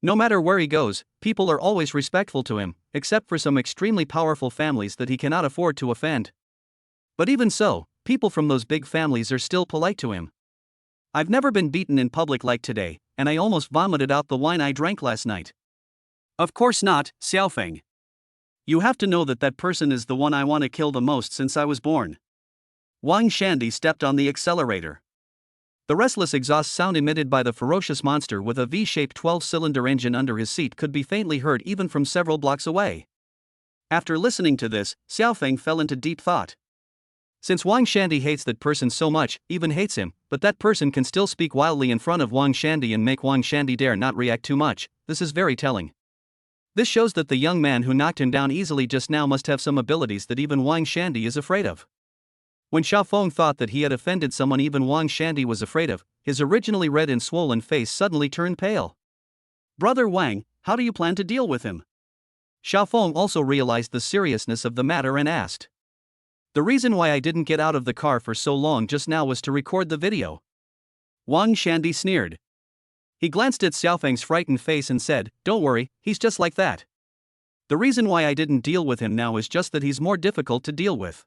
No matter where he goes, people are always respectful to him, except for some extremely powerful families that he cannot afford to offend. But even so, people from those big families are still polite to him. I've never been beaten in public like today, and I almost vomited out the wine I drank last night. Of course not, Xiaofeng. You have to know that that person is the one I want to kill the most since I was born. Wang Shandy stepped on the accelerator. The restless exhaust sound emitted by the ferocious monster with a V-shaped 12-cylinder engine under his seat could be faintly heard even from several blocks away. After listening to this, Xiaofeng fell into deep thought. Since Wang Shandy hates that person so much, even hates him, but that person can still speak wildly in front of Wang Shandy and make Wang Shandy dare not react too much, this is very telling. This shows that the young man who knocked him down easily just now must have some abilities that even Wang Shandy is afraid of. When Xiaofeng thought that he had offended someone even Wang Shandy was afraid of, his originally red and swollen face suddenly turned pale. Brother Wang, how do you plan to deal with him? Xiaofeng also realized the seriousness of the matter and asked. The reason why I didn't get out of the car for so long just now was to record the video. Wang Shandy sneered. He glanced at Xiaofeng's frightened face and said, "Don't worry, he's just like that. The reason why I didn't deal with him now is just that he's more difficult to deal with."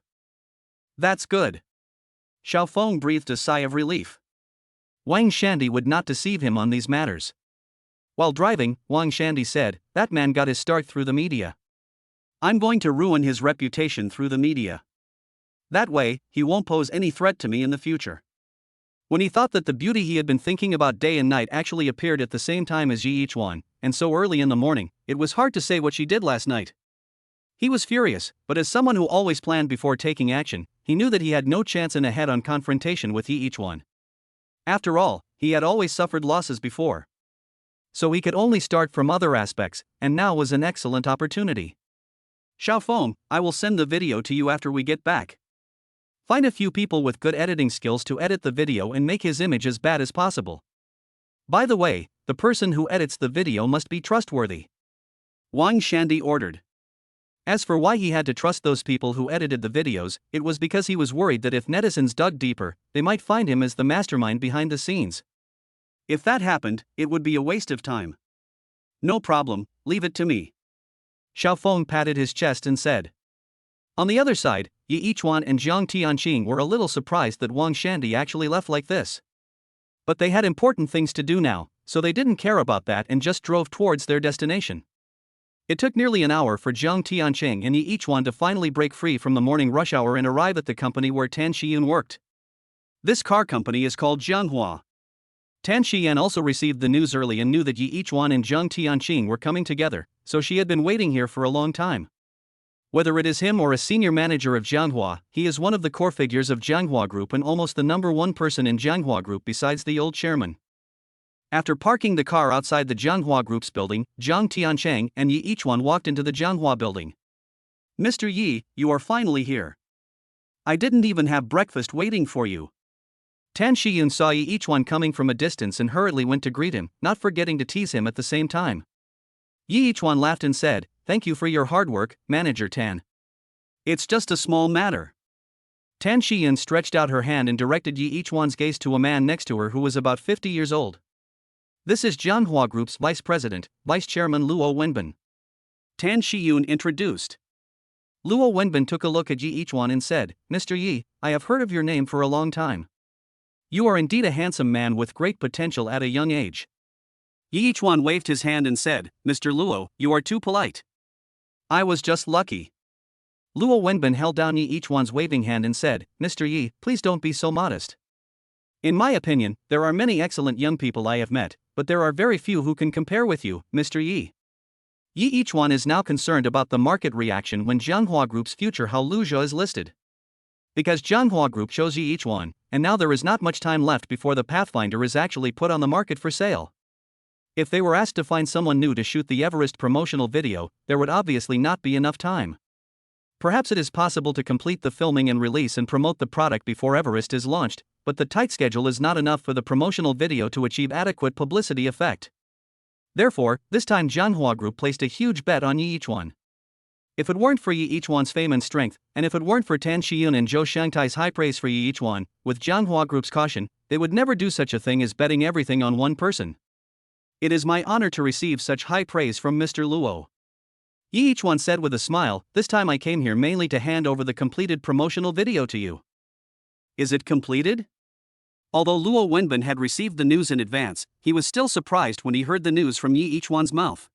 That's good. Xiaofeng breathed a sigh of relief. Wang Shandy would not deceive him on these matters. While driving, Wang Shandy said, "That man got his start through the media. I'm going to ruin his reputation through the media. That way, he won't pose any threat to me in the future." When he thought that the beauty he had been thinking about day and night actually appeared at the same time as Yi-H-Wan, and so early in the morning, it was hard to say what she did last night. He was furious, but as someone who always planned before taking action, he knew that he had no chance in a head-on confrontation with Yi-H-Wan. After all, he had always suffered losses before. So he could only start from other aspects, and now was an excellent opportunity. Xiaofeng, I will send the video to you after we get back. Find a few people with good editing skills to edit the video and make his image as bad as possible. By the way, the person who edits the video must be trustworthy. Wang Shandy ordered. As for why he had to trust those people who edited the videos, it was because he was worried that if netizens dug deeper, they might find him as the mastermind behind the scenes. If that happened, it would be a waste of time. No problem, leave it to me. Xiaofeng patted his chest and said. On the other side, Yi Yichuan and Jiang Tianqing were a little surprised that Wang Shandy actually left like this. But they had important things to do now, so they didn't care about that and just drove towards their destination. It took nearly an hour for Jiang Tianqing and Yi Yichuan to finally break free from the morning rush hour and arrive at the company where Tan Shiyun worked. This car company is called Jianghua. Tan Shiyan also received the news early and knew that Yi Yichuan and Jiang Tianqing were coming together, so she had been waiting here for a long time. Whether it is him or a senior manager of Jianghua, he is one of the core figures of Jianghua Group and almost the number one person in Jianghua Group besides the old chairman. After parking the car outside the Jianghua Group's building, Jiang Tianqing and Yi Yichuan walked into the Jianghua building. Mr. Yi, you are finally here. I didn't even have breakfast waiting for you. Tan Shiyun saw Yi Yichuan coming from a distance and hurriedly went to greet him, not forgetting to tease him at the same time. Yi Yichuan laughed and said, "Thank you for your hard work, Manager Tan." It's just a small matter. Tan Shiyun stretched out her hand and directed Yi Yichuan's gaze to a man next to her who was about 50 years old. This is Jianghua Group's Vice President, Vice Chairman Luo Wenbin. Tan Shiyun introduced. Luo Wenbin took a look at Yi Yichuan and said, "Mr. Yi, I have heard of your name for a long time. You are indeed a handsome man with great potential at a young age." Yi Yichuan waved his hand and said, "Mr. Luo, you are too polite. I was just lucky." Luo Wenbin held down Yi Yichuan's waving hand and said, "Mr. Yi, please don't be so modest. In my opinion, there are many excellent young people I have met, but there are very few who can compare with you, Mr. Yi." Yi Yichuan is now concerned about the market reaction when Jianghua Group's future Hao Luzhou is listed. Because Jianghua Group chose Yi Yichuan, and now there is not much time left before the Pathfinder is actually put on the market for sale. If they were asked to find someone new to shoot the Everest promotional video, there would obviously not be enough time. Perhaps it is possible to complete the filming and release and promote the product before Everest is launched, but the tight schedule is not enough for the promotional video to achieve adequate publicity effect. Therefore, this time Jianghua Group placed a huge bet on Yi Yichuan. If it weren't for Yi Yichuan's fame and strength, and if it weren't for Tan Shiyun and Zhou Shangtai's high praise for Yi Yichuan, with Jianghua Group's caution, they would never do such a thing as betting everything on one person. It is my honor to receive such high praise from Mr. Luo. Yi Yichuan said with a smile, "This time I came here mainly to hand over the completed promotional video to you." Is it completed? Although Luo Wenbin had received the news in advance, he was still surprised when he heard the news from Yi Yichuan's mouth.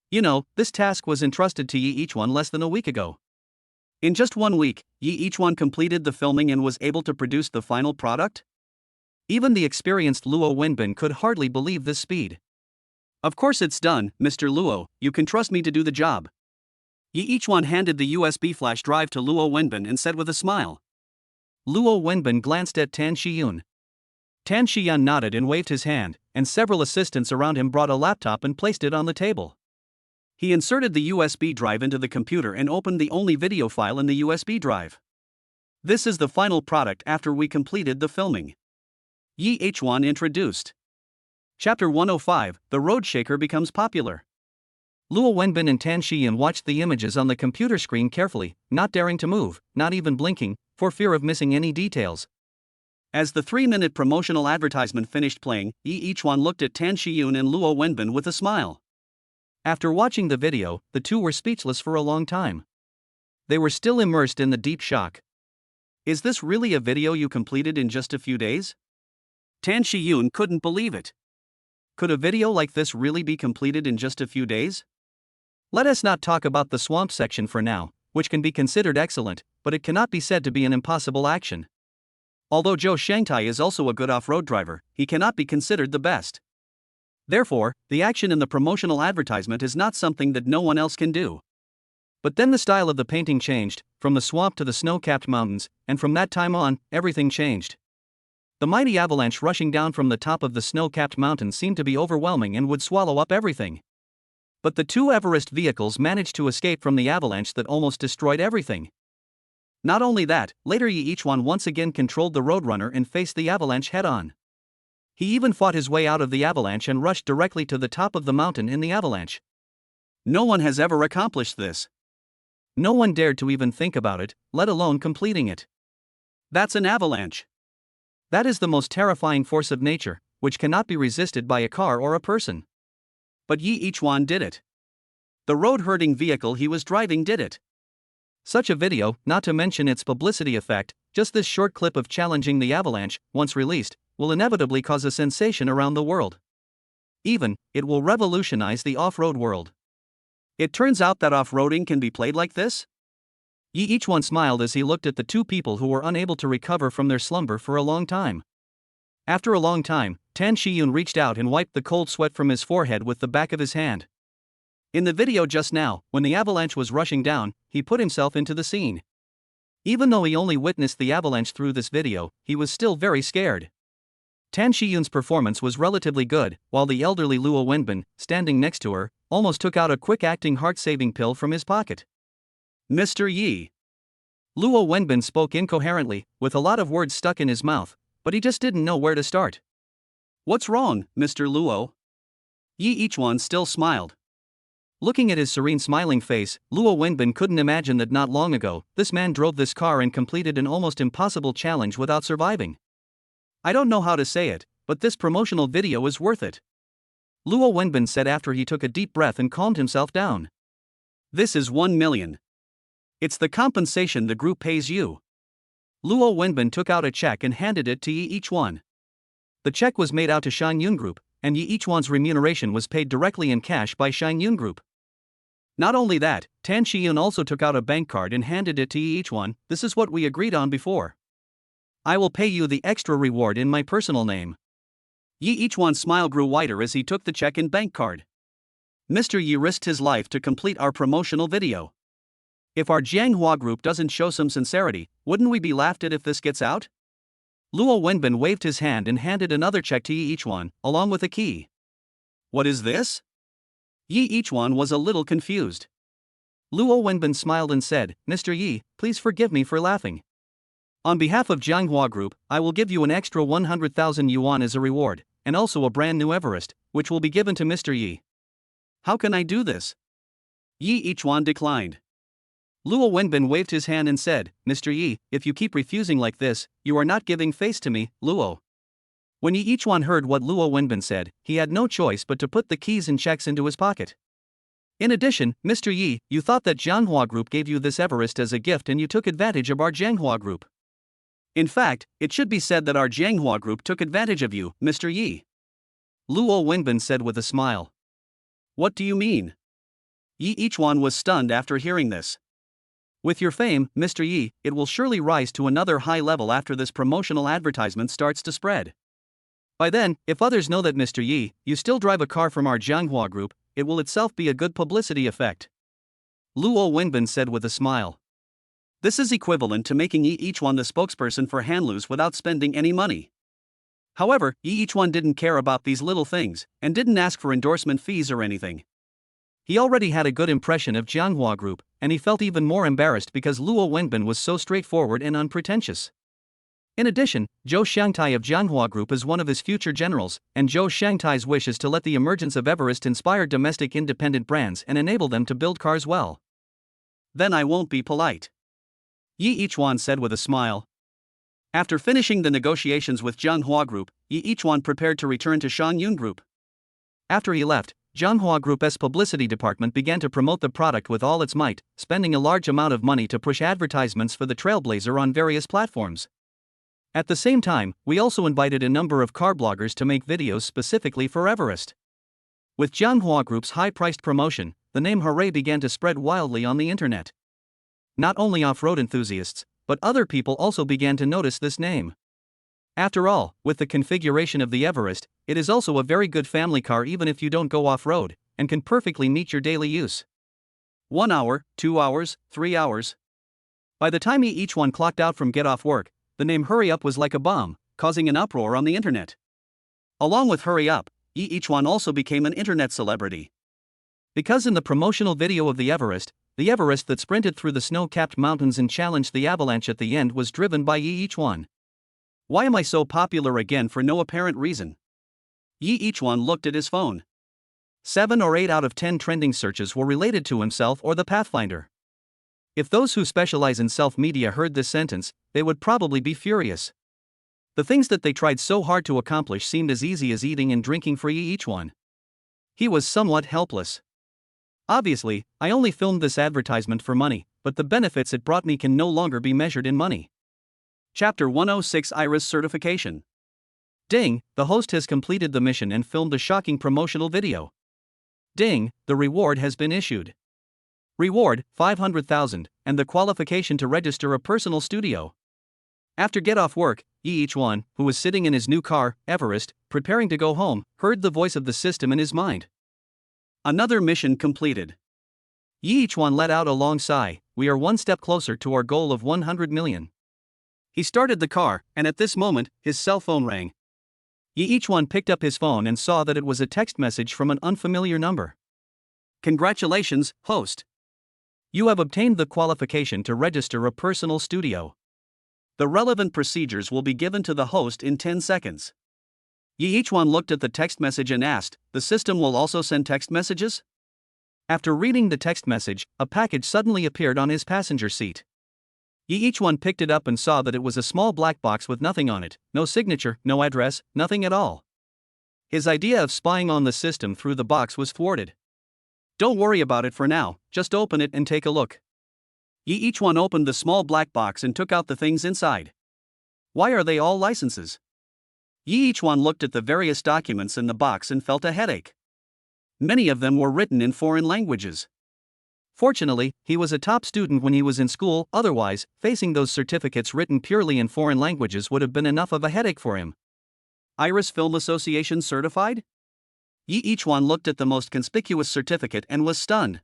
You know, this task was entrusted to Yi Yichuan less than a week ago. In just 1 week, Yi Yichuan completed the filming and was able to produce the final product? Even the experienced Luo Wenbin could hardly believe this speed. Of course it's done, Mr. Luo, you can trust me to do the job. Yi Yichuan handed the USB flash drive to Luo Wenbin and said with a smile. Luo Wenbin glanced at Tan Shiyun. Tan Shiyun nodded and waved his hand, and several assistants around him brought a laptop and placed it on the table. He inserted the USB drive into the computer and opened the only video file in the USB drive. This is the final product after we completed the filming. Yi Yichuan introduced. Chapter 105, The Road Shaker Becomes Popular. Luo Wenbin and Tan Shiyun watched the images on the computer screen carefully, not daring to move, not even blinking, for fear of missing any details. As the 3-minute promotional advertisement finished playing, Yi Yichuan looked at Tan Shiyun and Luo Wenbin with a smile. After watching the video, the two were speechless for a long time. They were still immersed in the deep shock. Is this really a video you completed in just a few days? Tan Shiyun couldn't believe it. Could a video like this really be completed in just a few days? Let us not talk about the swamp section for now, which can be considered excellent, but it cannot be said to be an impossible action. Although Zhou Shangtai is also a good off-road driver, he cannot be considered the best. Therefore, the action in the promotional advertisement is not something that no one else can do. But then the style of the painting changed, from the swamp to the snow-capped mountains, and from that time on, everything changed. The mighty avalanche rushing down from the top of the snow-capped mountain seemed to be overwhelming and would swallow up everything. But the two Everest vehicles managed to escape from the avalanche that almost destroyed everything. Not only that, later each one once again controlled the Roadrunner and faced the avalanche head-on. He even fought his way out of the avalanche and rushed directly to the top of the mountain in the avalanche. No one has ever accomplished this. No one dared to even think about it, let alone completing it. That's an avalanche. That is the most terrifying force of nature, which cannot be resisted by a car or a person. But each one did it. The road-hurting vehicle he was driving did it. Such a video, not to mention its publicity effect, just this short clip of challenging the avalanche, once released, will inevitably cause a sensation around the world. Even, it will revolutionize the off-road world. It turns out that off-roading can be played like this? Each one smiled as he looked at the two people who were unable to recover from their slumber for a long time. After a long time, Tan Shiyun reached out and wiped the cold sweat from his forehead with the back of his hand. In the video just now, when the avalanche was rushing down, he put himself into the scene. Even though he only witnessed the avalanche through this video, he was still very scared. Tan Shiyun's performance was relatively good, while the elderly Luo Wenbin, standing next to her, almost took out a quick-acting heart-saving pill from his pocket. Mr. Yi. Luo Wenbin spoke incoherently, with a lot of words stuck in his mouth, but he just didn't know where to start. What's wrong, Mr. Luo? Each one still smiled. Looking at his serene smiling face, Luo Wenbin couldn't imagine that not long ago, this man drove this car and completed an almost impossible challenge without surviving. I don't know how to say it, but this promotional video is worth it. Luo Wenbin said after he took a deep breath and calmed himself down. This is 1 million. It's the compensation the group pays you. Luo Wenbin took out a check and handed it to each one. The check was made out to Shangyun Group, and each one's remuneration was paid directly in cash by Shangyun Group. Not only that, Tan Shiyun also took out a bank card and handed it to each one. This is what we agreed on before. I will pay you the extra reward in my personal name. Each one's smile grew wider as he took the check and bank card. Mr. Yi risked his life to complete our promotional video. If our Jianghua group doesn't show some sincerity, wouldn't we be laughed at if this gets out? Luo Wenbin waved his hand and handed another check to each one, along with a key. What is this? Each one was a little confused. Luo Wenbin smiled and said, Mr. Yi, please forgive me for laughing. On behalf of Jianghua Group, I will give you an extra 100,000 yuan as a reward, and also a brand new Everest, which will be given to Mr. Yi. How can I do this? Each one declined. Luo Wenbin waved his hand and said, Mr. Yi, if you keep refusing like this, you are not giving face to me, Luo. When each one heard what Luo Wenbin said, he had no choice but to put the keys and checks into his pocket. In addition, Mr. Yi, you thought that Jianghua Group gave you this Everest as a gift and you took advantage of our Jianghua Group. In fact, it should be said that our Jianghua Group took advantage of you, Mr. Yi. Luo Wenbin said with a smile. What do you mean? Each one was stunned after hearing this. With your fame, Mr. Yi, it will surely rise to another high level after this promotional advertisement starts to spread. By then, if others know that Mr. Yi, you still drive a car from our Jianghua Group, it will itself be a good publicity effect. Luo Wenbin said with a smile. This is equivalent to making each one the spokesperson for Hanlus without spending any money. However, each one didn't care about these little things, and didn't ask for endorsement fees or anything. He already had a good impression of Jianghua Group, and he felt even more embarrassed because Luo Wenbin was so straightforward and unpretentious. In addition, Zhou Xiangtai of Jianghua Group is one of his future generals, and Zhou Xiangtai's wish is to let the emergence of Everest inspire domestic independent brands and enable them to build cars well. Then I won't be polite. Each one said with a smile. After finishing the negotiations with Jianghua Group, each one prepared to return to Shangyun Group. After he left, Jianghua Group's publicity department began to promote the product with all its might, spending a large amount of money to push advertisements for the Trailblazer on various platforms. At the same time, we also invited a number of car bloggers to make videos specifically for Everest. With Jianghua Group's high-priced promotion, the name Hooray began to spread wildly on the internet. Not only off-road enthusiasts, but other people also began to notice this name. After all, with the configuration of the Everest, it is also a very good family car even if you don't go off-road, and can perfectly meet your daily use. 1 hour, 2 hours, 3 hours. By the time each one clocked out from get off work, the name Hurry Up was like a bomb, causing an uproar on the internet. Along with Hurry Up, Yi Ichwan also became an internet celebrity. Because in the promotional video of the Everest that sprinted through the snow-capped mountains and challenged the avalanche at the end was driven by Yi Ichwan. Why am I so popular again for no apparent reason? Yi Ichwan looked at his phone. 7 or 8 out of 10 trending searches were related to himself or the Pathfinder. If those who specialize in self-media heard this sentence, they would probably be furious. The things that they tried so hard to accomplish seemed as easy as eating and drinking for Yi Ichwan. He was somewhat helpless. Obviously, I only filmed this advertisement for money, but the benefits it brought me can no longer be measured in money. Chapter 106 Iris Certification. Ding, the host has completed the mission and filmed a shocking promotional video. Ding, the reward has been issued. Reward, 500,000, and the qualification to register a personal studio. After get off work, Yi Ichwan, who was sitting in his new car, Everest, preparing to go home, heard the voice of the system in his mind. Another mission completed. Yi Ichwan let out a long sigh. We are one step closer to our goal of 100 million. He started the car, and at this moment, his cell phone rang. Yi Ichwan picked up his phone and saw that it was a text message from an unfamiliar number. Congratulations, host. You have obtained the qualification to register a personal studio. The relevant procedures will be given to the host in 10 seconds. Yi Ichwan looked at the text message and asked, the system will also send text messages? After reading the text message, a package suddenly appeared on his passenger seat. Yi Ichwan picked it up and saw that it was a small black box with nothing on it, no signature, no address, nothing at all. His idea of spying on the system through the box was thwarted. Don't worry about it for now, just open it and take a look. Yi Ichwan opened the small black box and took out the things inside. Why are they all licenses? Yi Ichwan looked at the various documents in the box and felt a headache. Many of them were written in foreign languages. Fortunately, he was a top student when he was in school, otherwise, facing those certificates written purely in foreign languages would have been enough of a headache for him. Iris Film Association certified? Yi Ichwan looked at the most conspicuous certificate and was stunned.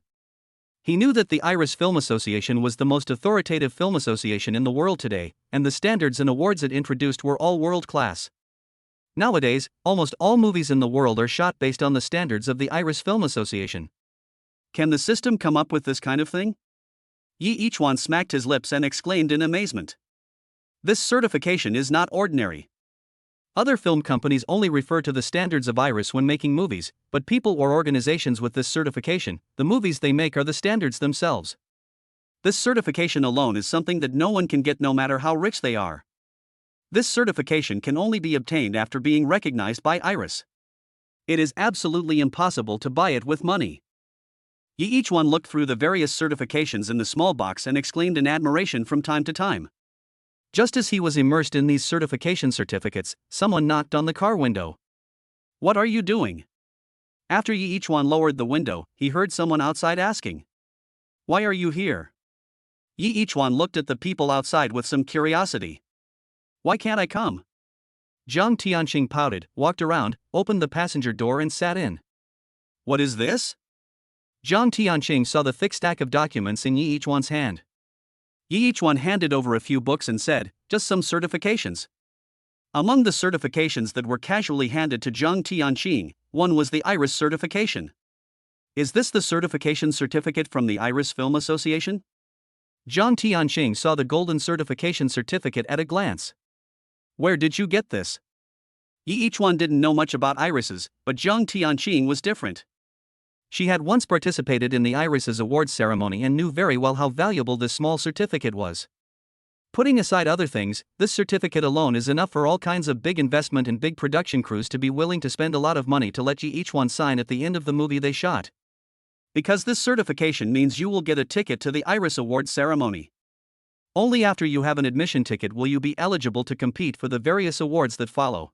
He knew that the Iris Film Association was the most authoritative film association in the world today, and the standards and awards it introduced were all world-class. Nowadays, almost all movies in the world are shot based on the standards of the Iris Film Association. Can the system come up with this kind of thing? Yi Ichwan smacked his lips and exclaimed in amazement. This certification is not ordinary. Other film companies only refer to the standards of Iris when making movies, but people or organizations with this certification, the movies they make are the standards themselves. This certification alone is something that no one can get no matter how rich they are. This certification can only be obtained after being recognized by Iris. It is absolutely impossible to buy it with money. Yi Ichwan looked through the various certifications in the small box and exclaimed in admiration from time to time. Just as he was immersed in these certification certificates, someone knocked on the car window. What are you doing? After Yi Ichwan lowered the window, he heard someone outside asking. Why are you here? Yi Ichwan looked at the people outside with some curiosity. Why can't I come? Zhang Tianqing pouted, walked around, opened the passenger door and sat in. What is this? Zhang Tianqing saw the thick stack of documents in Yi Ichwan's hand. Yi Ichwan handed over a few books and said, just some certifications. Among the certifications that were casually handed to Zhang Tianqing, one was the Iris certification. Is this the certification certificate from the Iris Film Association? Zhang Tianqing saw the golden certification certificate at a glance. Where did you get this? Yi Ichwan didn't know much about irises, but Zhang Tianqing was different. She had once participated in the Iris's awards ceremony and knew very well how valuable this small certificate was. Putting aside other things, this certificate alone is enough for all kinds of big investment and big production crews to be willing to spend a lot of money to let Yi Ichwan sign at the end of the movie they shot. Because this certification means you will get a ticket to the Iris Awards ceremony. Only after you have an admission ticket will you be eligible to compete for the various awards that follow.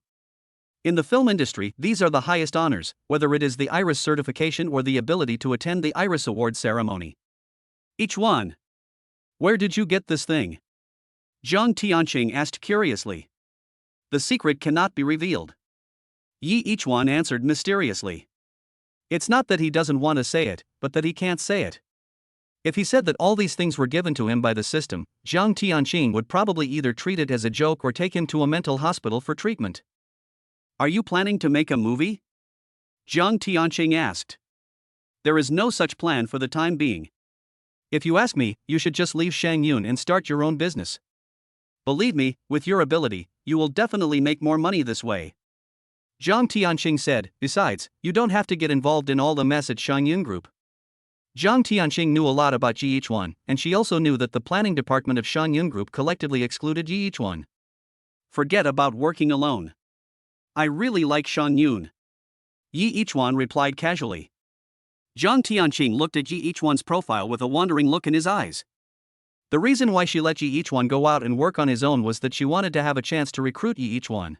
In the film industry, these are the highest honors, whether it is the Iris certification or the ability to attend the Iris Awards ceremony. Ichwan, where did you get this thing? Zhang Tianqing asked curiously. The secret cannot be revealed. Yi Ichwan answered mysteriously. It's not that he doesn't want to say it, but that he can't say it. If he said that all these things were given to him by the system, Jiang Tianqing would probably either treat it as a joke or take him to a mental hospital for treatment. Are you planning to make a movie? Jiang Tianqing asked. There is no such plan for the time being. If you ask me, you should just leave Shangyun and start your own business. Believe me, with your ability, you will definitely make more money this way. Jiang Tianqing said. Besides, you don't have to get involved in all the mess at Shangyun Group. Jiang Tianqing knew a lot about Yi Yichuan, and she also knew that the planning department of Shangyun Group collectively excluded Yi Yichuan. Forget about working alone. I really like Shangyun. Yi Yichuan replied casually. Jiang Tianqing looked at Yi Yichuan's profile with a wandering look in his eyes. The reason why she let Yi Yichuan go out and work on his own was that she wanted to have a chance to recruit Yi Yichuan.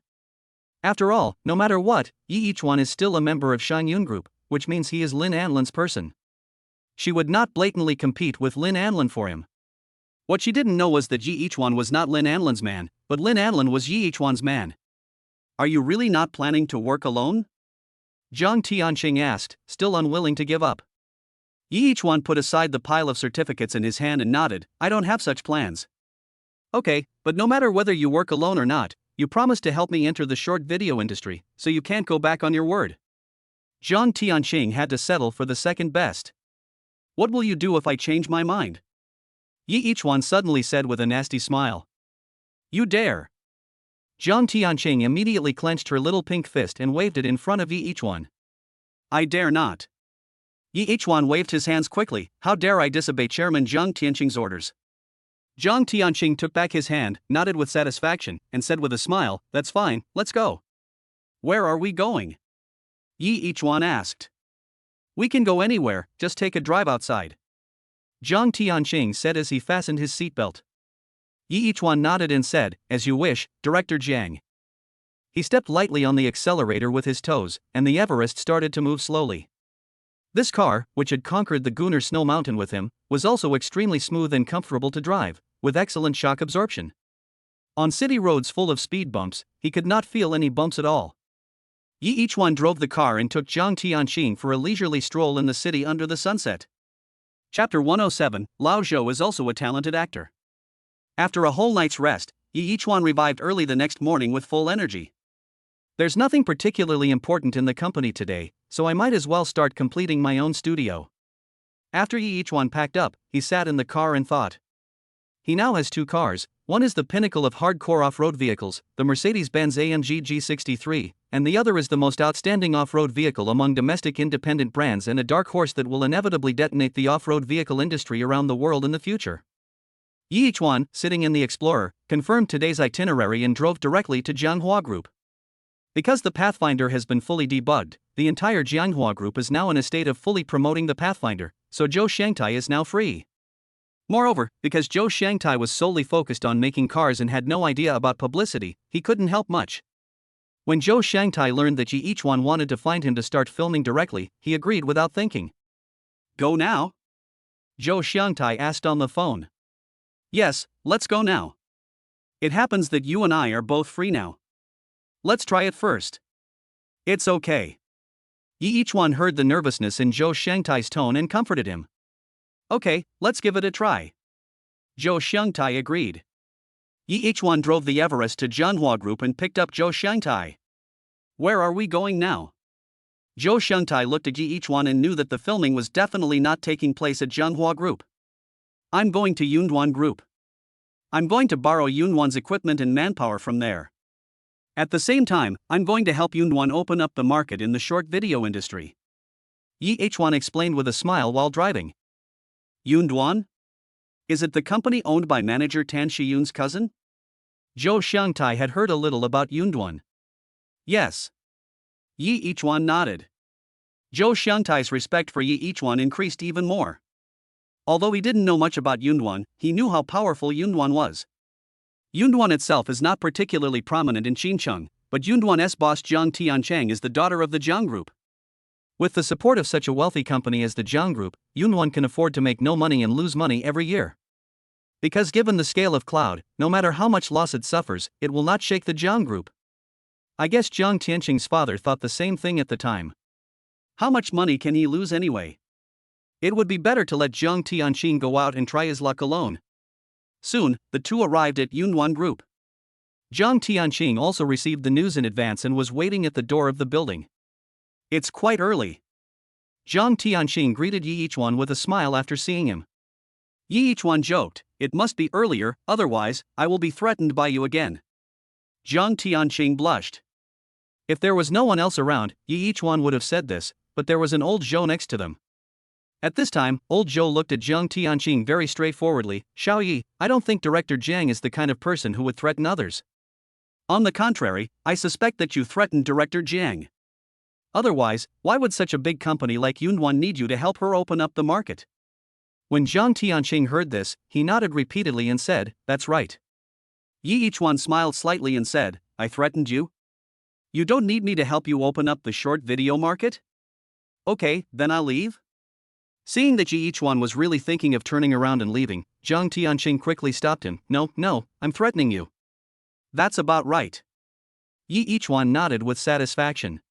After all, no matter what, Yi Yichuan is still a member of Shangyun Group, which means he is Lin Anlin's person. She would not blatantly compete with Lin Anlin for him. What she didn't know was that Yi Yichuan was not Lin Anlin's man, but Lin Anlin was Yi Yichuan's man. Are you really not planning to work alone? Jiang Tianqing asked, still unwilling to give up. Yi Yichuan put aside the pile of certificates in his hand and nodded. I don't have such plans. Okay, but no matter whether you work alone or not, you promised to help me enter the short video industry, so you can't go back on your word. Jiang Tianqing had to settle for the second best. What will you do if I change my mind? Yi Yichuan suddenly said with a nasty smile. You dare. Jiang Tianqing immediately clenched her little pink fist and waved it in front of Yi Yichuan. I dare not. Yi Yichuan waved his hands quickly. How dare I disobey Chairman Jiang Tianqing's orders? Jiang Tianqing took back his hand, nodded with satisfaction, and said with a smile, That's fine, let's go. Where are we going? Yi Yichuan asked. We can go anywhere, just take a drive outside. Jiang Tianqing said as he fastened his seatbelt. Yi Yichuan nodded and said, As you wish, Director Jiang. He stepped lightly on the accelerator with his toes, and the Everest started to move slowly. This car, which had conquered the Gunner Snow Mountain with him, was also extremely smooth and comfortable to drive, with excellent shock absorption. On city roads full of speed bumps, he could not feel any bumps at all. Yi Yichuan drove the car and took Jiang Tianqing for a leisurely stroll in the city under the sunset. Chapter 107, Lao Zhou is also a talented actor. After a whole night's rest, Yi Yichuan revived early the next morning with full energy. There's nothing particularly important in the company today, so I might as well start completing my own studio. After Yi Yichuan packed up, he sat in the car and thought. He now has two cars. One is the pinnacle of hardcore off-road vehicles, the Mercedes-Benz AMG G63, and the other is the most outstanding off-road vehicle among domestic independent brands and a dark horse that will inevitably detonate the off-road vehicle industry around the world in the future. Yi Yichuan, sitting in the Explorer, confirmed today's itinerary and drove directly to Jianghua Group. Because the Pathfinder has been fully debugged, the entire Jianghua Group is now in a state of fully promoting the Pathfinder, so Zhou Shangtai is now free. Moreover, because Zhou Shangtai was solely focused on making cars and had no idea about publicity, he couldn't help much. When Zhou Shangtai learned that Yi Yichuan wanted to find him to start filming directly, he agreed without thinking. Go now? Zhou Shangtai asked on the phone. Yes, let's go now. It happens that you and I are both free now. Let's try it first. It's okay. Yi Yichuan heard the nervousness in Zhou Shangtai's tone and comforted him. Okay, let's give it a try. Zhou Shangtai agreed. Yi Yichuan drove the Everest to Jianghua Group and picked up Zhou Shangtai. Where are we going now? Zhou Shangtai looked at Yi Yichuan and knew that the filming was definitely not taking place at Jianghua Group. I'm going to Yunduan Group. I'm going to borrow Yunduan's equipment and manpower from there. At the same time, I'm going to help Yunduan open up the market in the short video industry. Yi Yichuan explained with a smile while driving. Yunduan? Is it the company owned by manager Tan Shiyun's cousin? Zhou Shangtai had heard a little about Yunduan. Yes. Yi Yichuan nodded. Zhou Shangtai's respect for Yi Yichuan increased even more. Although he didn't know much about Yunduan, he knew how powerful Yunduan was. Yunduan itself is not particularly prominent in Xincheng, but Yunduan's boss Jiang Tianqing is the daughter of the Jiang Group. With the support of such a wealthy company as the Jiang Group, Yunduan can afford to make no money and lose money every year. Because given the scale of Cloud, no matter how much loss it suffers, it will not shake the Jiang Group. I guess Jiang Tianqing's father thought the same thing at the time. How much money can he lose anyway? It would be better to let Jiang Tianqing go out and try his luck alone. Soon, the two arrived at Yunwan Group. Jiang Tianqing also received the news in advance and was waiting at the door of the building. It's quite early. Jiang Tianqing greeted Yi Yichuan with a smile after seeing him. Yi Yichuan joked, "It must be earlier, otherwise, I will be threatened by you again." Jiang Tianqing blushed. If there was no one else around, Yi Yichuan would have said this, but there was an old Zhou next to them. At this time, old Zhou looked at Jiang Tianqing very straightforwardly. "Xiao Yi, I don't think Director Jiang is the kind of person who would threaten others. On the contrary, I suspect that you threatened Director Jiang. Otherwise, why would such a big company like Yunwan need you to help her open up the market?" When Jiang Tianqing heard this, he nodded repeatedly and said, "That's right." Yi Yichuan smiled slightly and said, "I threatened you? You don't need me to help you open up the short video market? Okay, then I'll leave." Seeing that Yi Yichuan was really thinking of turning around and leaving, Jiang Tianqing quickly stopped him. No, I'm threatening you." "That's about right." Yi Yichuan nodded with satisfaction.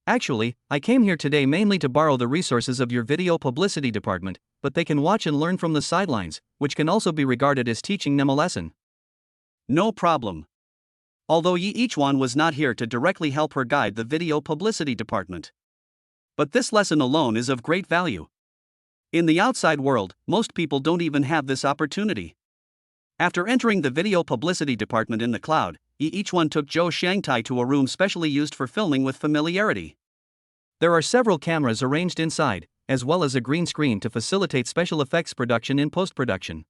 "Actually, I came here today mainly to borrow the resources of your video publicity department, but they can watch and learn from the sidelines, which can also be regarded as teaching them a lesson." "No problem." Although Yi Yichuan was not here to directly help her guide the video publicity department. But this lesson alone is of great value. In the outside world, most people don't even have this opportunity. After entering the video publicity department in the cloud, Yi Yichuan took Zhou Xiangtai to a room specially used for filming with familiarity. There are several cameras arranged inside, as well as a green screen to facilitate special effects production in post-production.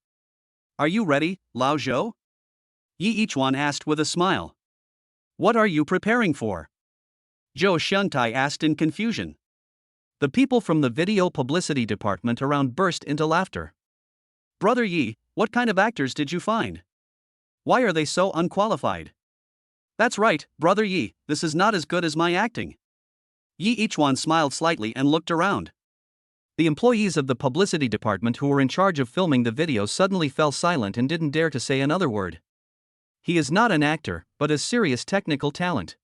"Are you ready, Lao Zhou?" Yi Yichuan asked with a smile. "What are you preparing for?" Zhou Xiangtai asked in confusion. The people from the video publicity department around burst into laughter. "Brother Yi, what kind of actors did you find? Why are they so unqualified?" "That's right, Brother Yi, this is not as good as my acting." Yi Yichuan smiled slightly and looked around. The employees of the publicity department who were in charge of filming the video suddenly fell silent and didn't dare to say another word. He is not an actor, but has serious technical talent.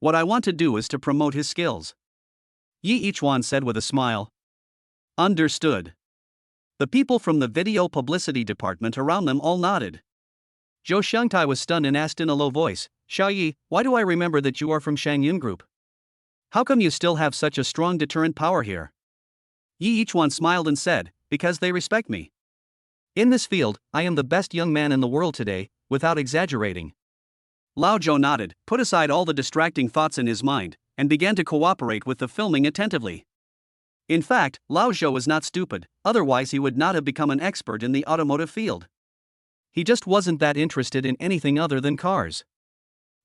"What I want to do is to promote his skills," Yi Yichuan said with a smile. "Understood." The people from the video publicity department around them all nodded. Zhou Xiangtai was stunned and asked in a low voice, "Xiao Yi, why do I remember that you are from Shangyun Group? How come you still have such a strong deterrent power here?" Yi Yichuan smiled and said, "Because they respect me. In this field, I am the best young man in the world today, without exaggerating." Lao Zhou nodded, put aside all the distracting thoughts in his mind, and began to cooperate with the filming attentively. In fact, Lao Zhou is not stupid, otherwise he would not have become an expert in the automotive field. He just wasn't that interested in anything other than cars.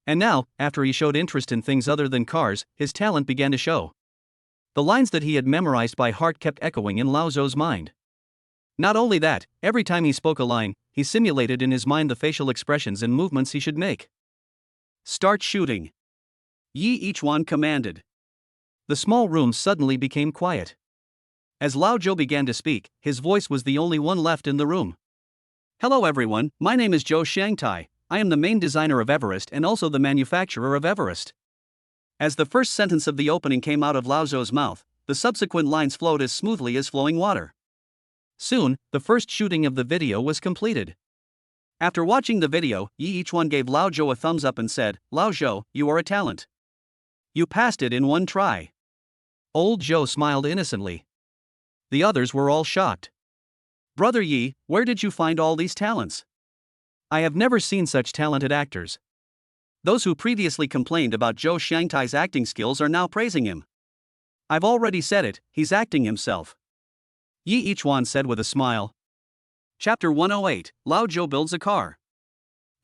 And now, after he showed interest in things other than cars, his talent began to show. The lines that he had memorized by heart kept echoing in Lao Zhou's mind. Not only that, every time he spoke a line, he simulated in his mind the facial expressions and movements he should make. "Start shooting," Yi Yichuan commanded. The small room suddenly became quiet. As Lao Zhou began to speak, his voice was the only one left in the room. "Hello everyone, my name is Zhou Xiangtai. I am the main designer of Everest and also the manufacturer of Everest." As the first sentence of the opening came out of Lao Zhou's mouth, the subsequent lines flowed as smoothly as flowing water. Soon, the first shooting of the video was completed. After watching the video, Yi Yichuan gave Lao Zhou a thumbs up and said, "Lao Zhou, you are a talent. You passed it in one try." Old Zhou smiled innocently. The others were all shocked. "Brother Yi, where did you find all these talents? I have never seen such talented actors." Those who previously complained about Zhou Xiangtai's acting skills are now praising him. "I've already said it, he's acting himself," Yi Yichuan said with a smile. Chapter 108, Lao Zhou builds a car.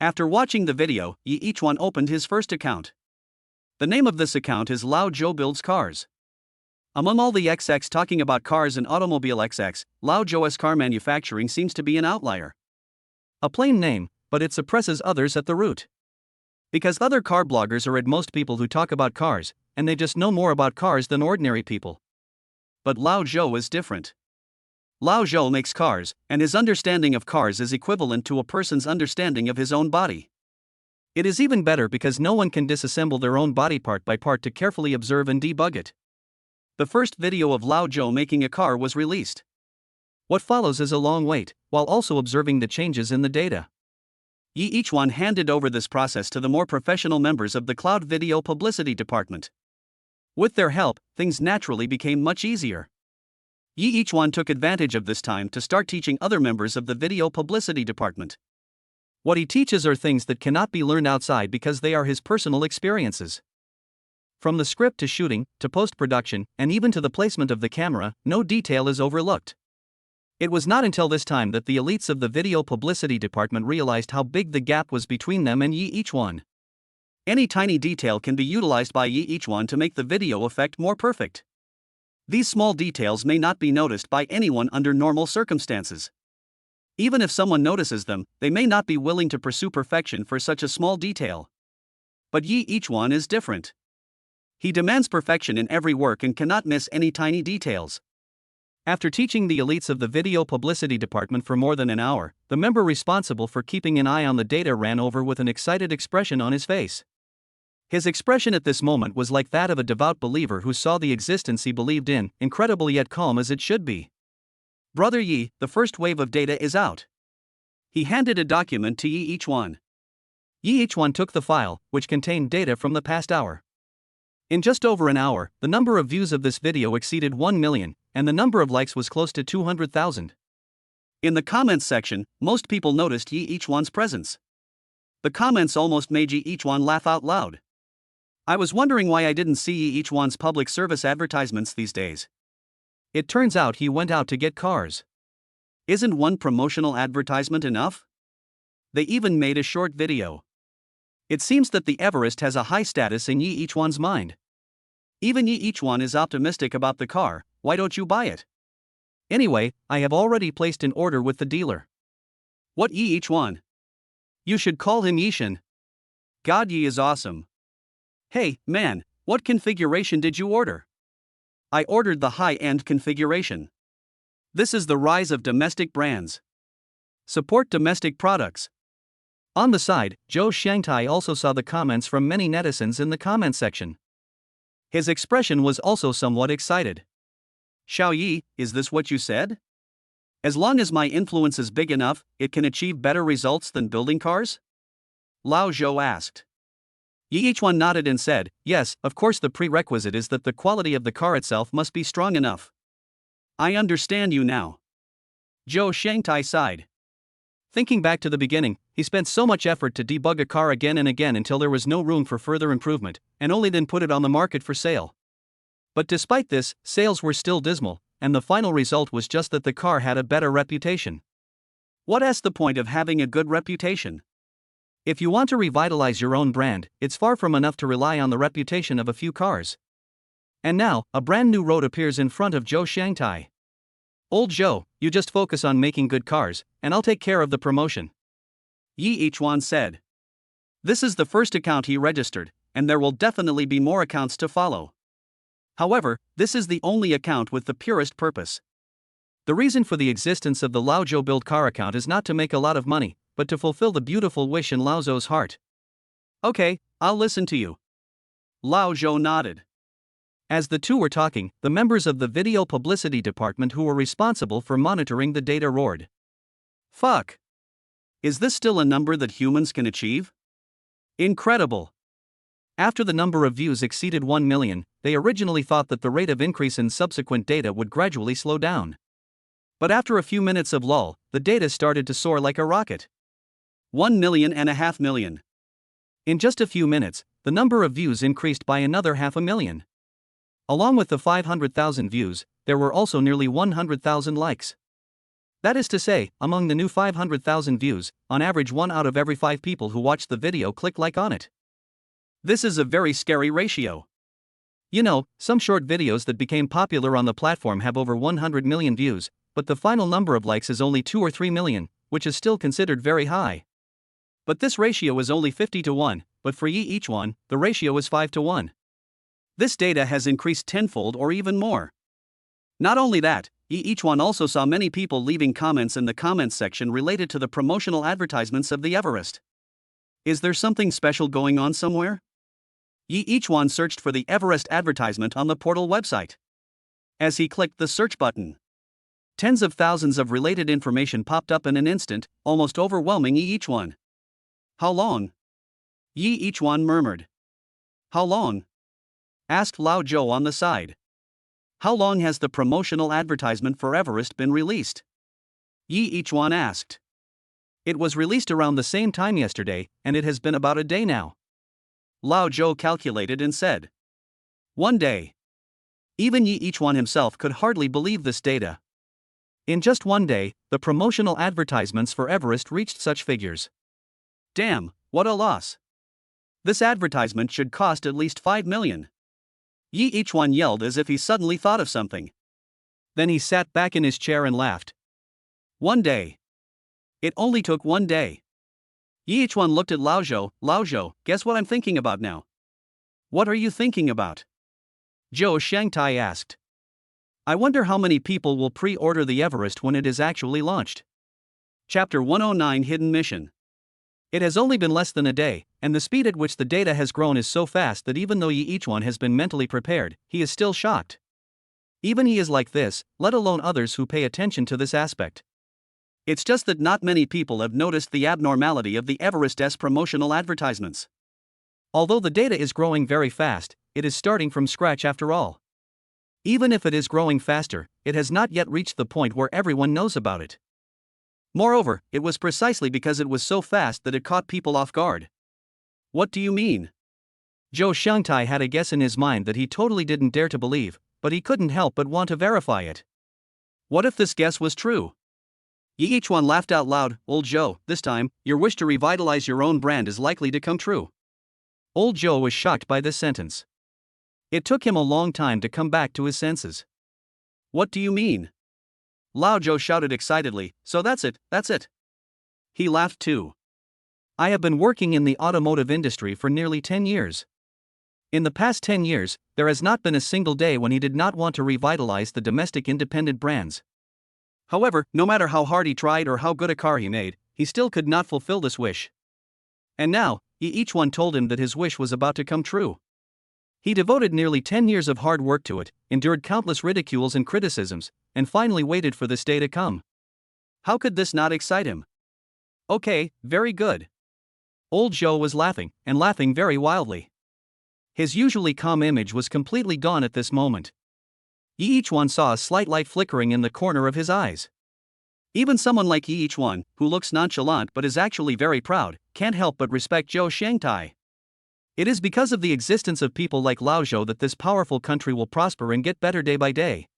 After watching the video, Yi Yichuan opened his first account. The name of this account is Lao Zhou Builds Cars. Among all the XX talking about cars and automobile XX, Lao Zhou's car manufacturing seems to be an outlier. A plain name, but it suppresses others at the root. Because other car bloggers are at most people who talk about cars, and they just know more about cars than ordinary people. But Lao Zhou is different. Lao Zhou makes cars, and his understanding of cars is equivalent to a person's understanding of his own body. It is even better because no one can disassemble their own body part by part to carefully observe and debug it. the first video of Lao Zhou making a car was released. What follows is a long wait, while also observing the changes in the data. Yi Ichuan handed over this process to the more professional members of the cloud video publicity department. With their help, things naturally became much easier. Yi Ichuan took advantage of this time to start teaching other members of the video publicity department. What he teaches are things that cannot be learned outside because they are his personal experiences. From the script to shooting, to post-production, and even to the placement of the camera, no detail is overlooked. It was not until this time that the elites of the video publicity department realized how big the gap was between them and Yi Ichuan. Any tiny detail can be utilized by Yi Ichuan to make the video effect more perfect. These small details may not be noticed by anyone under normal circumstances. Even if someone notices them, they may not be willing to pursue perfection for such a small detail. But Yi Ichuan is different. He demands perfection in every work and cannot miss any tiny details. After teaching the elites of the video publicity department for more than an hour, the member responsible for keeping an eye on the data ran over with an excited expression on his face. His expression at this moment was like that of a devout believer who saw the existence he believed in, incredible yet calm as it should be. Brother Yi, the first wave of data is out. He handed a document to Yi Ichuan. Yi Ichuan took the file, which contained data from the past hour. In just over an hour, the number of views of this video exceeded 1 million, and the number of likes was close to 200,000. In the comments section, most people noticed Yi Ichuan's presence. The comments almost made Yi Ichuan laugh out loud. I was wondering why I didn't see Yi Ichuan's public service advertisements these days. It turns out he went out to get cars. Isn't one promotional advertisement enough? They even made a short video. It seems that the Everest has a high status in Yi Ichuan's mind. Even Yi Ichuan is optimistic about the car. Why don't you buy it? Anyway, I have already placed an order with the dealer. What Yi Ichuan? You should call him Yishan. God, Yi is awesome. Hey, man, what configuration did you order? I ordered the high-end configuration. This is the rise of domestic brands. Support domestic products. On the side, Zhou Shangtai also saw the comments from many netizens in the comment section. His expression was also somewhat excited. Xiao Yi, is this what you said? As long as my influence is big enough, it can achieve better results than building cars? Lao Zhou asked. Yi Ichuan nodded and said, yes, of course the prerequisite is that the quality of the car itself must be strong enough. I understand you now. Zhou Shangtai sighed. Thinking back to the beginning, he spent so much effort to debug a car again and again until there was no room for further improvement, and only then put it on the market for sale. But despite this, sales were still dismal, and the final result was just that the car had a better reputation. What is the point of having a good reputation? If you want to revitalize your own brand, it's far from enough to rely on the reputation of a few cars. And now, a brand new road appears in front of Zhou Shangtai. Old Zhou, you just focus on making good cars, and I'll take care of the promotion. Yi Ichuan said. This is the first account he registered, and there will definitely be more accounts to follow. However, this is the only account with the purest purpose. The reason for the existence of the Lao Zhou Build Car account is not to make a lot of money, but to fulfill the beautiful wish in Lao Zhou's heart. Okay, I'll listen to you. Lao Zhou nodded. As the two were talking, the members of the video publicity department who were responsible for monitoring the data roared. Fuck! Is this still a number that humans can achieve? Incredible! After the number of views exceeded 1 million, they originally thought that the rate of increase in subsequent data would gradually slow down. But after a few minutes of lull, the data started to soar like a rocket. 1.5 million. In just a few minutes, the number of views increased by another 500,000. Along with the 500,000 views, there were also nearly 100,000 likes. That is to say, among the new 500,000 views, on average 1 out of every 5 people who watched the video clicked like on it. This is a very scary ratio. You know, some short videos that became popular on the platform have over 100 million views, but the final number of likes is only 2 or 3 million, which is still considered very high. But this ratio is only 50 to 1, but for Yi Ichuan, the ratio is 5 to 1. This data has increased tenfold or even more. Not only that, Yi Ichuan also saw many people leaving comments in the comments section related to the promotional advertisements of the Everest. Is there something special going on somewhere? Yi Ichuan searched for the Everest advertisement on the portal website. As he clicked the search button, tens of thousands of related information popped up in an instant, almost overwhelming each one. How long? Each one murmured. How long? Asked Lao Zhou on the side. How long has the promotional advertisement for Everest been released? Each one asked. It was released around the same time yesterday, and it has been about a day now. Lao Zhou calculated and said. 1 day. Even each one himself could hardly believe this data. In just 1 day, the promotional advertisements for Everest reached such figures. Damn, what a loss. This advertisement should cost at least 5 million. Each one yelled as if he suddenly thought of something. Then he sat back in his chair and laughed. 1 day. It only took 1 day. Each one looked at Lao Zhou. Lao Zhou, guess what I'm thinking about now? What are you thinking about? Zhou Shangtai asked. I wonder how many people will pre-order the Everest when it is actually launched. Chapter 109 Hidden Mission. It has only been less than a day, and the speed at which the data has grown is so fast that even though each one has been mentally prepared, he is still shocked. Even he is like this, let alone others who pay attention to this aspect. It's just that not many people have noticed the abnormality of the Everest's promotional advertisements. Although the data is growing very fast, it is starting from scratch after all. Even if it is growing faster, it has not yet reached the point where everyone knows about it. Moreover, it was precisely because it was so fast that it caught people off guard. What do you mean? Zhou Shangtai had a guess in his mind that he totally didn't dare to believe, but he couldn't help but want to verify it. What if this guess was true? Each one laughed out loud. Old Zhou, this time, your wish to revitalize your own brand is likely to come true. Old Zhou was shocked by this sentence. It took him a long time to come back to his senses. What do you mean? Lao Zhou shouted excitedly, so that's it. He laughed too. I have been working in the automotive industry for nearly 10 years. In the past 10 years, there has not been a single day when he did not want to revitalize the domestic independent brands. However, no matter how hard he tried or how good a car he made, he still could not fulfill this wish. And now, each one told him that his wish was about to come true. He devoted nearly 10 years of hard work to it, endured countless ridicules and criticisms, and finally waited for this day to come. How could this not excite him? Okay, very good. Old Zhou was laughing, and laughing very wildly. His usually calm image was completely gone at this moment. Each one saw a slight light flickering in the corner of his eyes. Even someone like each one, who looks nonchalant but is actually very proud, can't help but respect Zhou Shangtai. It is because of the existence of people like Lao Zhou that this powerful country will prosper and get better day by day.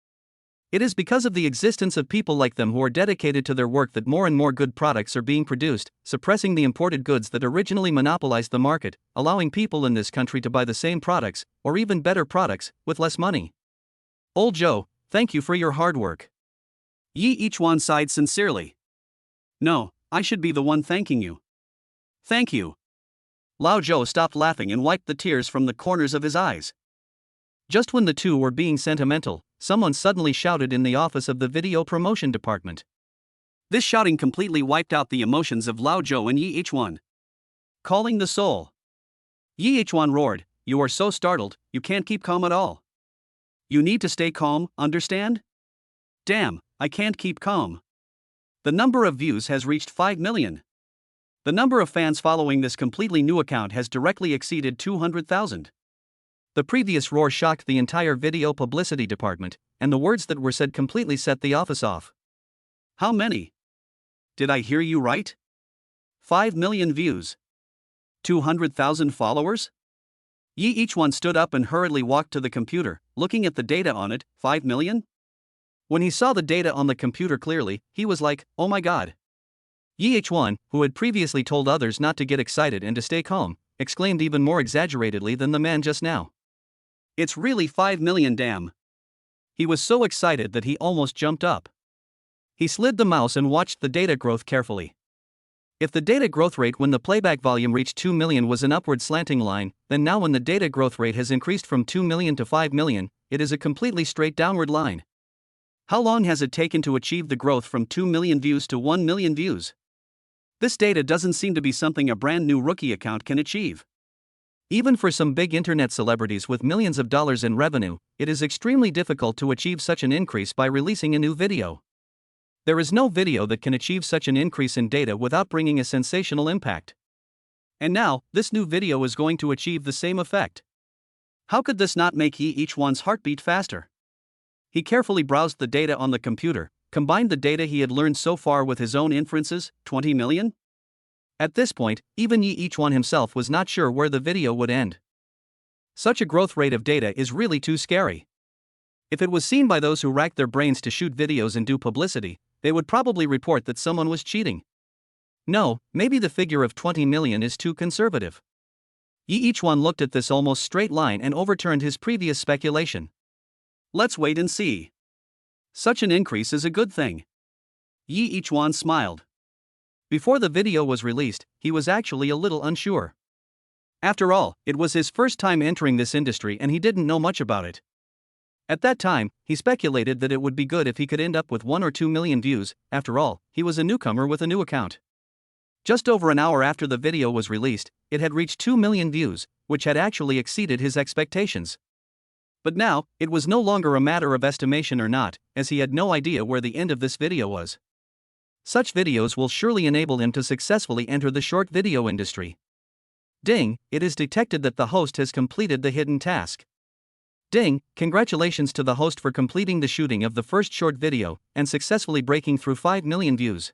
It is because of the existence of people like them who are dedicated to their work that more and more good products are being produced, suppressing the imported goods that originally monopolized the market, allowing people in this country to buy the same products, or even better products, with less money. Old Zhou, thank you for your hard work. Each one sighed sincerely. No, I should be the one thanking you. Thank you. Lao Zhou stopped laughing and wiped the tears from the corners of his eyes. Just when the two were being sentimental, someone suddenly shouted in the office of the video promotion department. This shouting completely wiped out the emotions of Lao Zhou and each one. Calling the soul. each one roared, you are so startled, you can't keep calm at all. You need to stay calm, understand? Damn, I can't keep calm. The number of views has reached 5 million. The number of fans following this completely new account has directly exceeded 200,000. The previous roar shocked the entire video publicity department, and the words that were said completely set the office off. How many? Did I hear you right? 5 million views. 200,000 followers? Each one stood up and hurriedly walked to the computer, looking at the data on it. 5 million? When he saw the data on the computer clearly, he was like, oh my god. Each one, who had previously told others not to get excited and to stay calm, exclaimed even more exaggeratedly than the man just now. It's really 5 million, damn. He was so excited that he almost jumped up. He slid the mouse and watched the data growth carefully. If the data growth rate when the playback volume reached 2 million was an upward slanting line, then now when the data growth rate has increased from 2 million to 5 million, it is a completely straight downward line. How long has it taken to achieve the growth from 2 million views to 1 million views? This data doesn't seem to be something a brand new rookie account can achieve. Even for some big internet celebrities with millions of dollars in revenue, it is extremely difficult to achieve such an increase by releasing a new video. There is no video that can achieve such an increase in data without bringing a sensational impact. And now, this new video is going to achieve the same effect. How could this not make each one's heartbeat faster? He carefully browsed the data on the computer, combined the data he had learned so far with his own inferences, 20 million? At this point, even each one himself was not sure where the video would end. Such a growth rate of data is really too scary. If it was seen by those who racked their brains to shoot videos and do publicity, they would probably report that someone was cheating. No, maybe the figure of 20 million is too conservative. Each one looked at this almost straight line and overturned his previous speculation. Let's wait and see. Such an increase is a good thing. Each one smiled. Before the video was released, he was actually a little unsure. After all, it was his first time entering this industry and he didn't know much about it. At that time, he speculated that it would be good if he could end up with 1 or 2 million views. After all, he was a newcomer with a new account. Just over an hour after the video was released, it had reached 2 million views, which had actually exceeded his expectations. But now, it was no longer a matter of estimation or not, as he had no idea where the end of this video was. Such videos will surely enable him to successfully enter the short video industry. Ding, it is detected that the host has completed the hidden task. Ding, congratulations to the host for completing the shooting of the first short video and successfully breaking through 5 million views.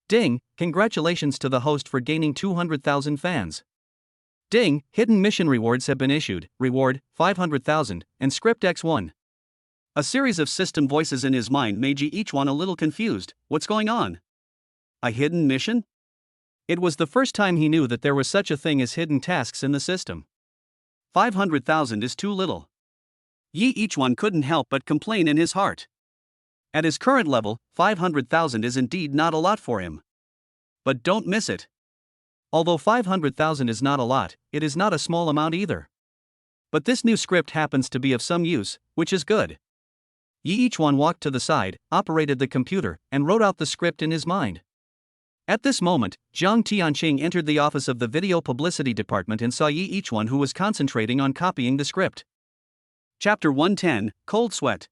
Ding, congratulations to the host for gaining 200,000 fans. Ding, hidden mission rewards have been issued, reward, 500,000, and script X1. A series of system voices in his mind made each one a little confused. What's going on? A hidden mission? It was the first time he knew that there was such a thing as hidden tasks in the system. 500,000 is too little. Each one couldn't help but complain in his heart. At his current level, 500,000 is indeed not a lot for him. But don't miss it. Although 500,000 is not a lot, it is not a small amount either. But this new script happens to be of some use, which is good. Each one walked to the side, operated the computer, and wrote out the script in his mind. At this moment, Zhang Tianqing entered the office of the video publicity department and saw each one who was concentrating on copying the script. Chapter 110, Cold Sweat.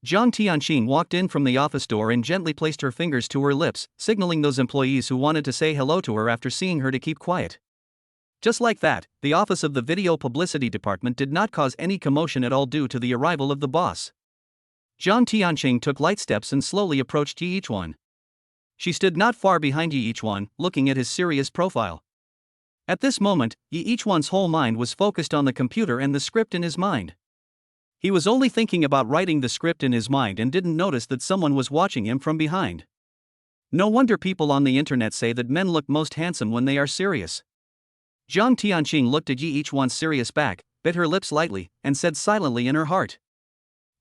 Zhang Tianqing walked in from the office door and gently placed her fingers to her lips, signaling those employees who wanted to say hello to her after seeing her to keep quiet. Just like that, the office of the video publicity department did not cause any commotion at all due to the arrival of the boss. Zhang Tianqing took light steps and slowly approached each one. She stood not far behind each one, looking at his serious profile. At this moment, each one's whole mind was focused on the computer and the script in his mind. He was only thinking about writing the script in his mind and didn't notice that someone was watching him from behind. No wonder people on the internet say that men look most handsome when they are serious. Zhang Tianqing looked at each one's serious back, bit her lips lightly, and said silently in her heart.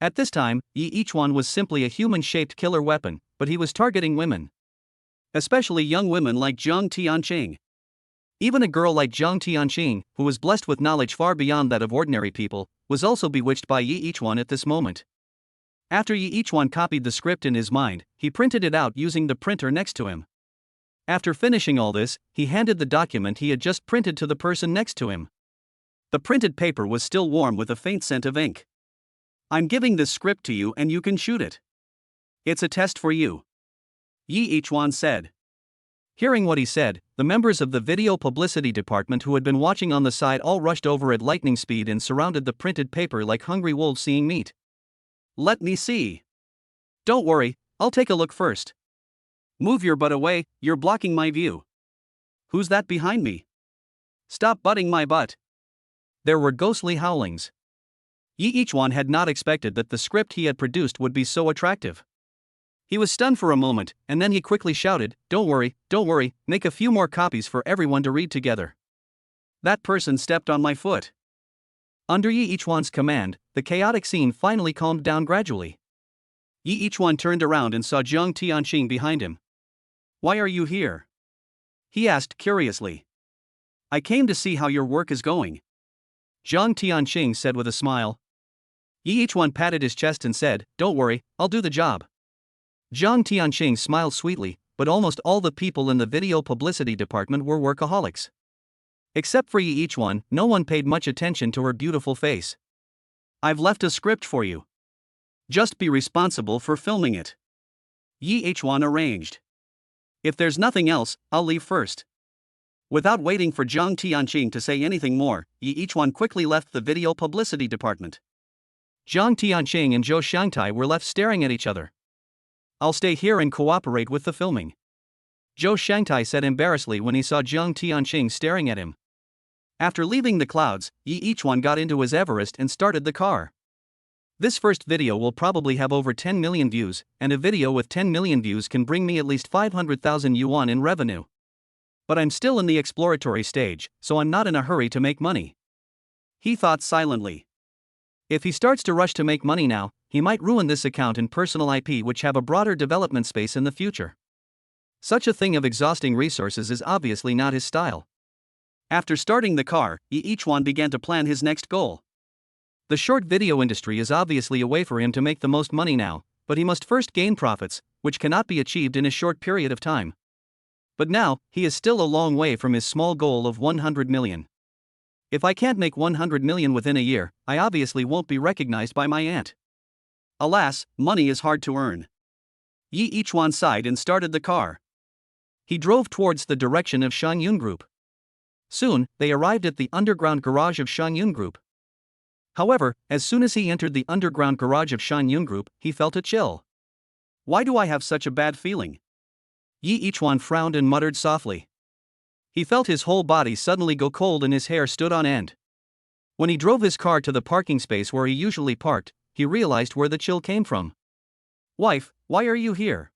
At this time, each one was simply a human-shaped killer weapon, but he was targeting women. Especially young women like Zhang Tianqing. Even a girl like Zhang Tianqing, who was blessed with knowledge far beyond that of ordinary people, was also bewitched by each one at this moment. After each one copied the script in his mind, he printed it out using the printer next to him. After finishing all this, he handed the document he had just printed to the person next to him. The printed paper was still warm with a faint scent of ink. I'm giving this script to you and you can shoot it. It's a test for you. Each one said. Hearing what he said, the members of the video publicity department who had been watching on the side all rushed over at lightning speed and surrounded the printed paper like hungry wolves seeing meat. Let me see. Don't worry, I'll take a look first. Move your butt away, you're blocking my view. Who's that behind me? Stop butting my butt. There were ghostly howlings. Each one had not expected that the script he had produced would be so attractive. He was stunned for a moment, and then he quickly shouted, don't worry, make a few more copies for everyone to read together. That person stepped on my foot. Under each one's command, the chaotic scene finally calmed down gradually. Each one turned around and saw Zhang Tianqing behind him. Why are you here? He asked curiously. I came to see how your work is going. Zhang Tianqing said with a smile. Each one patted his chest and said, don't worry, I'll do the job. Zhang Tianqing smiled sweetly, but almost all the people in the video publicity department were workaholics. Except for Yi Ichuan, no one paid much attention to her beautiful face. I've left a script for you. Just be responsible for filming it. Yi Ichuan arranged. If there's nothing else, I'll leave first. Without waiting for Zhang Tianqing to say anything more, Yi Ichuan quickly left the video publicity department. Zhang Tianqing and Zhou Xiangtai were left staring at each other. I'll stay here and cooperate with the filming, Zhou Xiangtai said embarrassedly when he saw Zhang Tianqing staring at him. After leaving the clouds, Yi Ichuan got into his Everest and started the car. This first video will probably have over 10 million views, and a video with 10 million views can bring me at least 500,000 yuan in revenue. But I'm still in the exploratory stage, so I'm not in a hurry to make money, he thought silently. If he starts to rush to make money now, he might ruin this account and personal IP, which have a broader development space in the future. Such a thing of exhausting resources is obviously not his style. After starting the car, Yi Ichuan began to plan his next goal. The short video industry is obviously a way for him to make the most money now, but he must first gain profits, which cannot be achieved in a short period of time. But now, he is still a long way from his small goal of 100 million. If I can't make 100 million within a year, I obviously won't be recognized by my aunt. Alas, money is hard to earn. Yi Ichuan sighed and started the car. He drove towards the direction of Shangyun Group. Soon, they arrived at the underground garage of Shangyun Group. However, as soon as he entered the underground garage of Shangyun Group, he felt a chill. Why do I have such a bad feeling? Yi Ichuan frowned and muttered softly. He felt his whole body suddenly go cold and his hair stood on end. When he drove his car to the parking space where he usually parked, he realized where the chill came from. Wife, why are you here?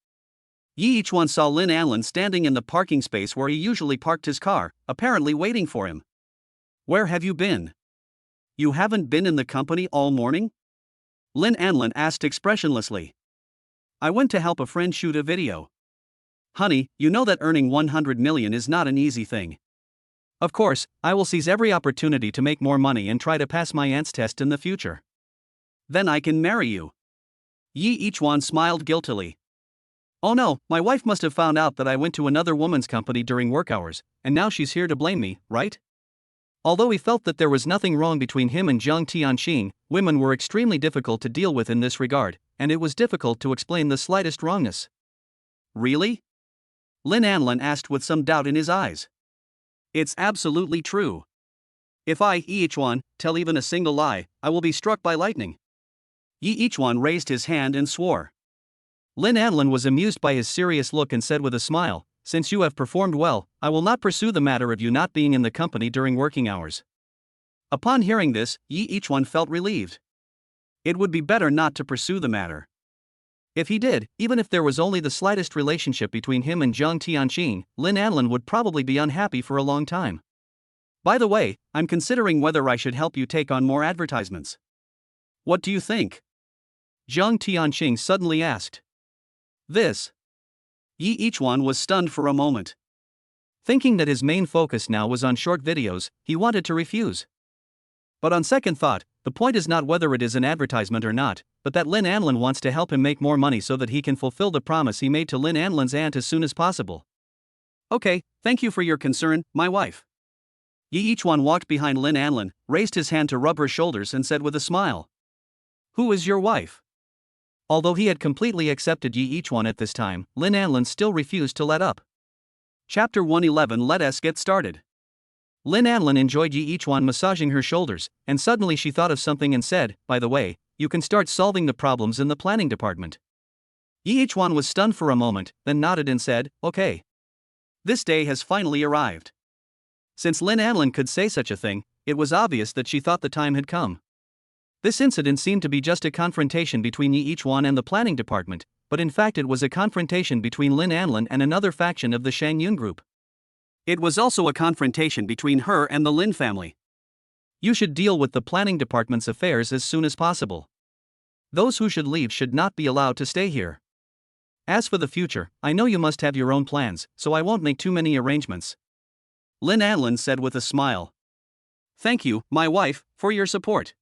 Yi Ichuan saw Lin Anlin standing in the parking space where he usually parked his car, apparently waiting for him. Where have you been? You haven't been in the company all morning? Lin Anlin asked expressionlessly. I went to help a friend shoot a video. Honey, you know that earning 100 million is not an easy thing. Of course, I will seize every opportunity to make more money and try to pass my aunt's test in the future. Then I can marry you. Yi Ichuan smiled guiltily. Oh no, my wife must have found out that I went to another woman's company during work hours, and now she's here to blame me, right? Although he felt that there was nothing wrong between him and Zhang Tianqing, women were extremely difficult to deal with in this regard, and it was difficult to explain the slightest wrongness. Really? Lin Anlin asked with some doubt in his eyes. It's absolutely true. If I, Yi Ichuan, tell even a single lie, I will be struck by lightning. Yi Ichuan raised his hand and swore. Lin Anlin was amused by his serious look and said with a smile, since you have performed well, I will not pursue the matter of you not being in the company during working hours. Upon hearing this, Yi Ichuan felt relieved. It would be better not to pursue the matter. If he did, even if there was only the slightest relationship between him and Zhang Tianqing, Lin Anlin would probably be unhappy for a long time. By the way, I'm considering whether I should help you take on more advertisements. What do you think? Zhang Tianqing suddenly asked. This. Yi Ichuan was stunned for a moment. Thinking that his main focus now was on short videos, he wanted to refuse. But on second thought, the point is not whether it is an advertisement or not, but that Lin Anlin wants to help him make more money so that he can fulfill the promise he made to Lin Anlin's aunt as soon as possible. Okay, thank you for your concern, my wife. Yi Ichuan walked behind Lin Anlin, raised his hand to rub her shoulders and said with a smile. Who is your wife? Although he had completely accepted Yi Ichuan at this time, Lin Anlin still refused to let up. Chapter 111. Let us get started. Lin Anlin enjoyed Yi Ichuan massaging her shoulders, and suddenly she thought of something and said, by the way, you can start solving the problems in the planning department. Yi Ichuan was stunned for a moment, then nodded and said, okay. This day has finally arrived. Since Lin Anlin could say such a thing, it was obvious that she thought the time had come. This incident seemed to be just a confrontation between Yi Ichuan and the planning department, but in fact it was a confrontation between Lin Anlin and another faction of the Shangyun Group. It was also a confrontation between her and the Lin family. You should deal with the planning department's affairs as soon as possible. Those who should leave should not be allowed to stay here. As for the future, I know you must have your own plans, so I won't make too many arrangements. Lin Anlin said with a smile. Thank you, my wife, for your support.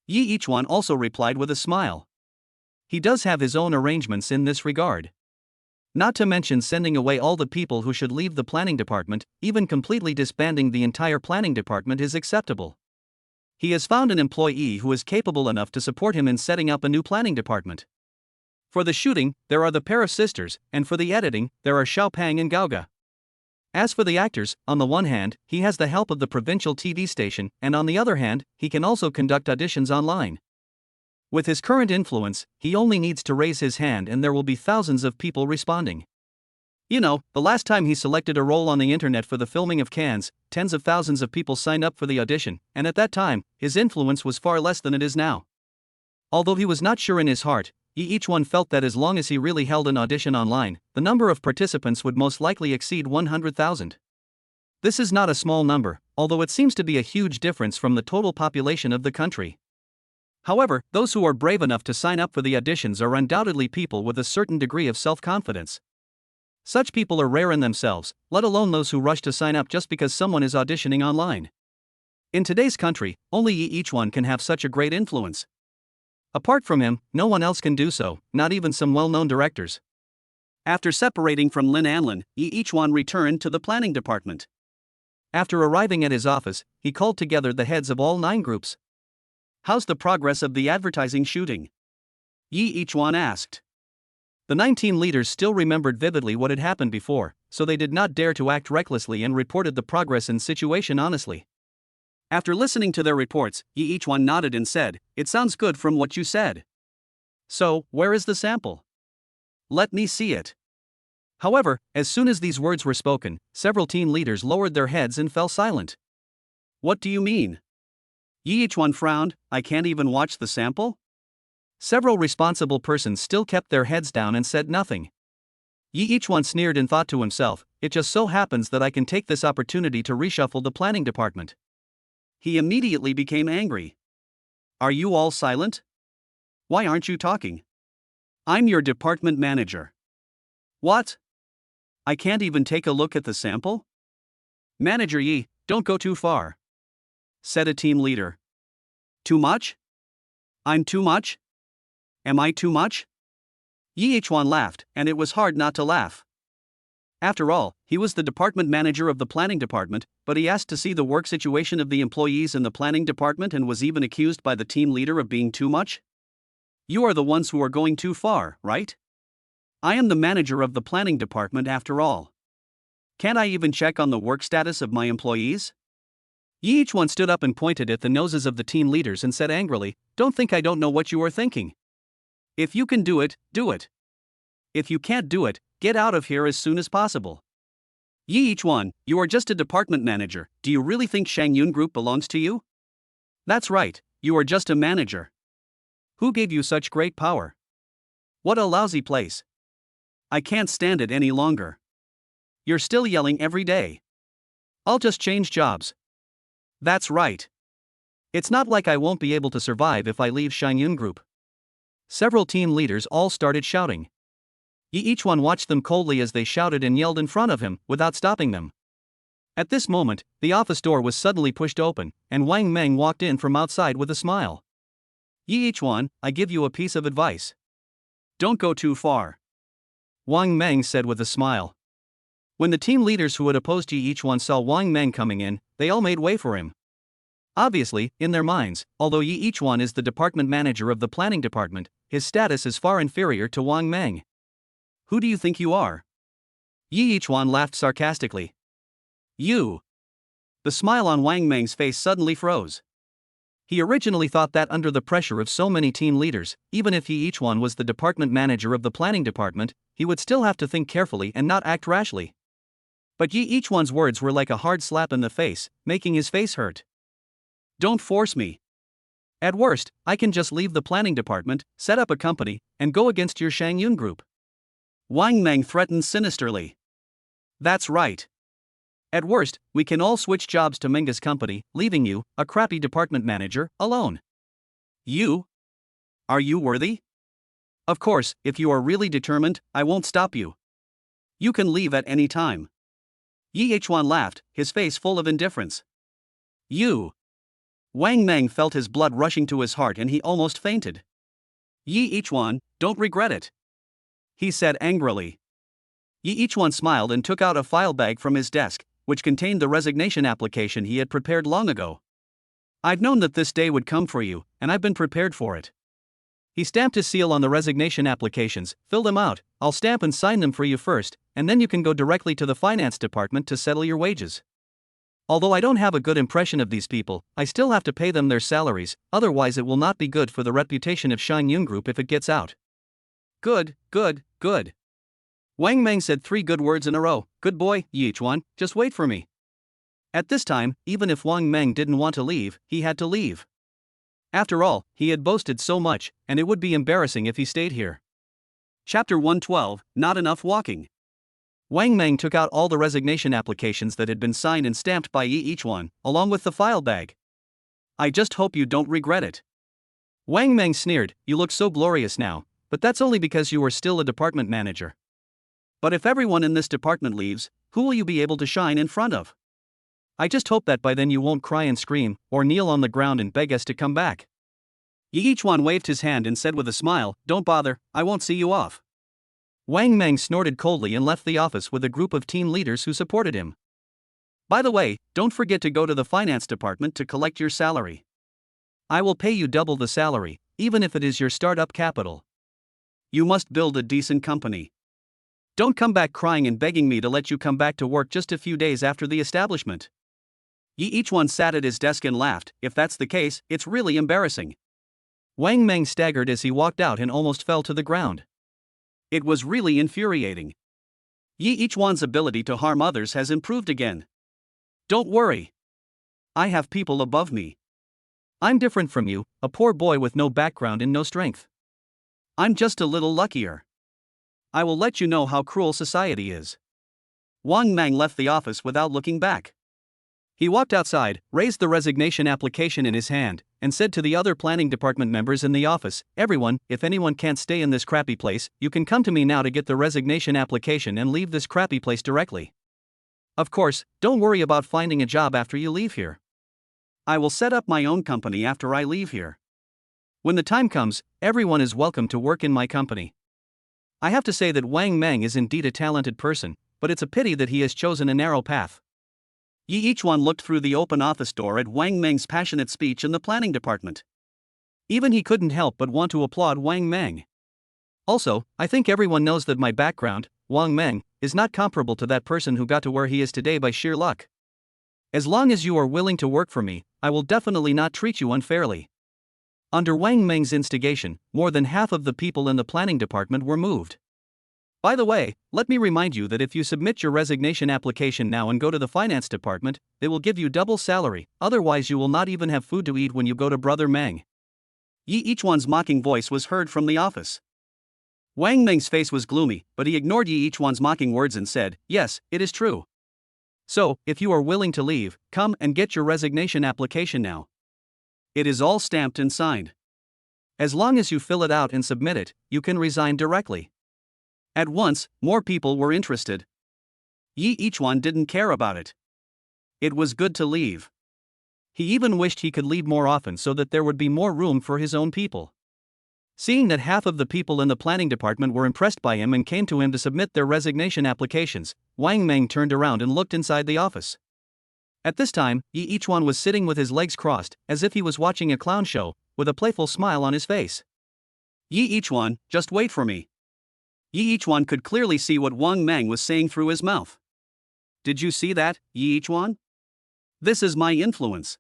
Yi Ichuan also replied with a smile. He does have his own arrangements in this regard. Not to mention sending away all the people who should leave the planning department, even completely disbanding the entire planning department is acceptable. He has found an employee who is capable enough to support him in setting up a new planning department. For the shooting, there are the pair of sisters, and for the editing, there are Xiaopang and Gaoga. As for the actors, on the one hand, he has the help of the provincial TV station, and on the other hand, he can also conduct auditions online. With his current influence, he only needs to raise his hand and there will be thousands of people responding. You know, the last time he selected a role on the internet for the filming of Cannes, tens of thousands of people signed up for the audition, and at that time, his influence was far less than it is now. Although he was not sure in his heart, each one felt that as long as he really held an audition online, the number of participants would most likely exceed 100,000. This is not a small number, although it seems to be a huge difference from the total population of the country. However, those who are brave enough to sign up for the auditions are undoubtedly people with a certain degree of self-confidence. Such people are rare in themselves, let alone those who rush to sign up just because someone is auditioning online. In today's country, only each one can have such a great influence. Apart from him, no one else can do so, not even some well-known directors. After separating from Lin Anlin, each one returned to the planning department. After arriving at his office, he called together the heads of all 9 groups. How's the progress of the advertising shooting? Each one asked. The 19 leaders still remembered vividly what had happened before, so they did not dare to act recklessly and reported the progress and situation honestly. After listening to their reports, each one nodded and said, "It sounds good from what you said. So, where is the sample? Let me see it." However, as soon as these words were spoken, several team leaders lowered their heads and fell silent. What do you mean? Each one frowned. I can't even watch the sample? Several responsible persons still kept their heads down and said nothing. Each one sneered and thought to himself, "It just so happens that I can take this opportunity to reshuffle the planning department." He immediately became angry. Are you all silent? Why aren't you talking? I'm your department manager. What? I can't even take a look at the sample? Manager Yi, don't go too far, said a team leader. Too much? I'm too much? Am I too much? Each one laughed, and it was hard not to laugh. After all, he was the department manager of the planning department, but he asked to see the work situation of the employees in the planning department and was even accused by the team leader of being too much? You are the ones who are going too far, right? I am the manager of the planning department after all. Can't I even check on the work status of my employees? Each one stood up and pointed at the noses of the team leaders and said angrily, "Don't think I don't know what you are thinking. If you can do it, do it. If you can't do it, get out of here as soon as possible. Each one, you are just a department manager. Do you really think Shangyun Group belongs to you? That's right, you are just a manager. Who gave you such great power? What a lousy place. I can't stand it any longer. You're still yelling every day. I'll just change jobs. That's right. It's not like I won't be able to survive if I leave Shangyun Group." Several team leaders all started shouting. Each one watched them coldly as they shouted and yelled in front of him, without stopping them. At this moment, the office door was suddenly pushed open, and Wang Meng walked in from outside with a smile. Each one, I give you a piece of advice. Don't go too far, Wang Meng said with a smile. When the team leaders who had opposed each one saw Wang Meng coming in, they all made way for him. Obviously, in their minds, although each one is the department manager of the planning department, his status is far inferior to Wang Meng. Who do you think you are? Each one laughed sarcastically. You. The smile on Wang Meng's face suddenly froze. He originally thought that under the pressure of so many team leaders, even if each one was the department manager of the planning department, he would still have to think carefully and not act rashly. But each one's words were like a hard slap in the face, making his face hurt. Don't force me. At worst, I can just leave the planning department, set up a company, and go against your Shangyun Group. Wang Meng threatened sinisterly. That's right. At worst, we can all switch jobs to Menga's company, leaving you, a crappy department manager, alone. You? Are you worthy? Of course, if you are really determined, I won't stop you. You can leave at any time. Yi Chuan laughed, his face full of indifference. You. Wang Meng felt his blood rushing to his heart and he almost fainted. Yi Chuan, don't regret it, he said angrily. Yi each one smiled and took out a file bag from his desk, which contained the resignation application he had prepared long ago. I've known that this day would come for you, and I've been prepared for it. He stamped his seal on the resignation applications. Fill them out, I'll stamp and sign them for you first, and then you can go directly to the finance department to settle your wages. Although I don't have a good impression of these people, I still have to pay them their salaries, otherwise it will not be good for the reputation of Shine Yun Group if it gets out. Good, good, good. Wang Meng said 3 good words in a row. Good boy, Yi Chuan, just wait for me. At this time, even if Wang Meng didn't want to leave, he had to leave. After all, he had boasted so much, and it would be embarrassing if he stayed here. Chapter 112, Not Enough Walking. Wang Meng took out all the resignation applications that had been signed and stamped by Yi each one, along with the file bag. I just hope you don't regret it. Wang Meng sneered, you look so glorious now, but that's only because you are still a department manager. But if everyone in this department leaves, who will you be able to shine in front of? I just hope that by then you won't cry and scream, or kneel on the ground and beg us to come back. Yi each one waved his hand and said with a smile, don't bother, I won't see you off. Wang Meng snorted coldly and left the office with a group of team leaders who supported him. By the way, don't forget to go to the finance department to collect your salary. I will pay you double the salary, even if it is your startup capital. You must build a decent company. Don't come back crying and begging me to let you come back to work just a few days after the establishment. Yi each one sat at his desk and laughed. If that's the case, it's really embarrassing. Wang Meng staggered as he walked out and almost fell to the ground. It was really infuriating. Yi each one's ability to harm others has improved again. Don't worry. I have people above me. I'm different from you, a poor boy with no background and no strength. I'm just a little luckier. I will let you know how cruel society is. Wang Meng left the office without looking back. He walked outside, raised the resignation application in his hand, and said to the other planning department members in the office, everyone, if anyone can't stay in this crappy place, you can come to me now to get the resignation application and leave this crappy place directly. Of course, don't worry about finding a job after you leave here. I will set up my own company after I leave here. When the time comes, everyone is welcome to work in my company. I have to say that Wang Meng is indeed a talented person, but it's a pity that he has chosen a narrow path. Yi each one looked through the open office door at Wang Meng's passionate speech in the planning department. Even he couldn't help but want to applaud Wang Meng. Also, I think everyone knows that my background, Wang Meng, is not comparable to that person who got to where he is today by sheer luck. As long as you are willing to work for me, I will definitely not treat you unfairly. Under Wang Meng's instigation, more than half of the people in the planning department were moved. By the way, let me remind you that if you submit your resignation application now and go to the finance department, they will give you double salary, otherwise you will not even have food to eat when you go to Brother Meng. Yi each one's mocking voice was heard from the office. Wang Meng's face was gloomy, but he ignored Yi each one's mocking words and said, yes, it is true. So, if you are willing to leave, come and get your resignation application now. It is all stamped and signed. As long as you fill it out and submit it, you can resign directly. At once, more people were interested. Yi each one didn't care about it. It was good to leave. He even wished he could leave more often so that there would be more room for his own people. Seeing that half of the people in the planning department were impressed by him and came to him to submit their resignation applications, Wang Meng turned around and looked inside the office. At this time, Yi each one was sitting with his legs crossed, as if he was watching a clown show, with a playful smile on his face. Yi each one, just wait for me. Yi each one could clearly see what Wang Meng was saying through his mouth. Did you see that, Yi each one? This is my influence.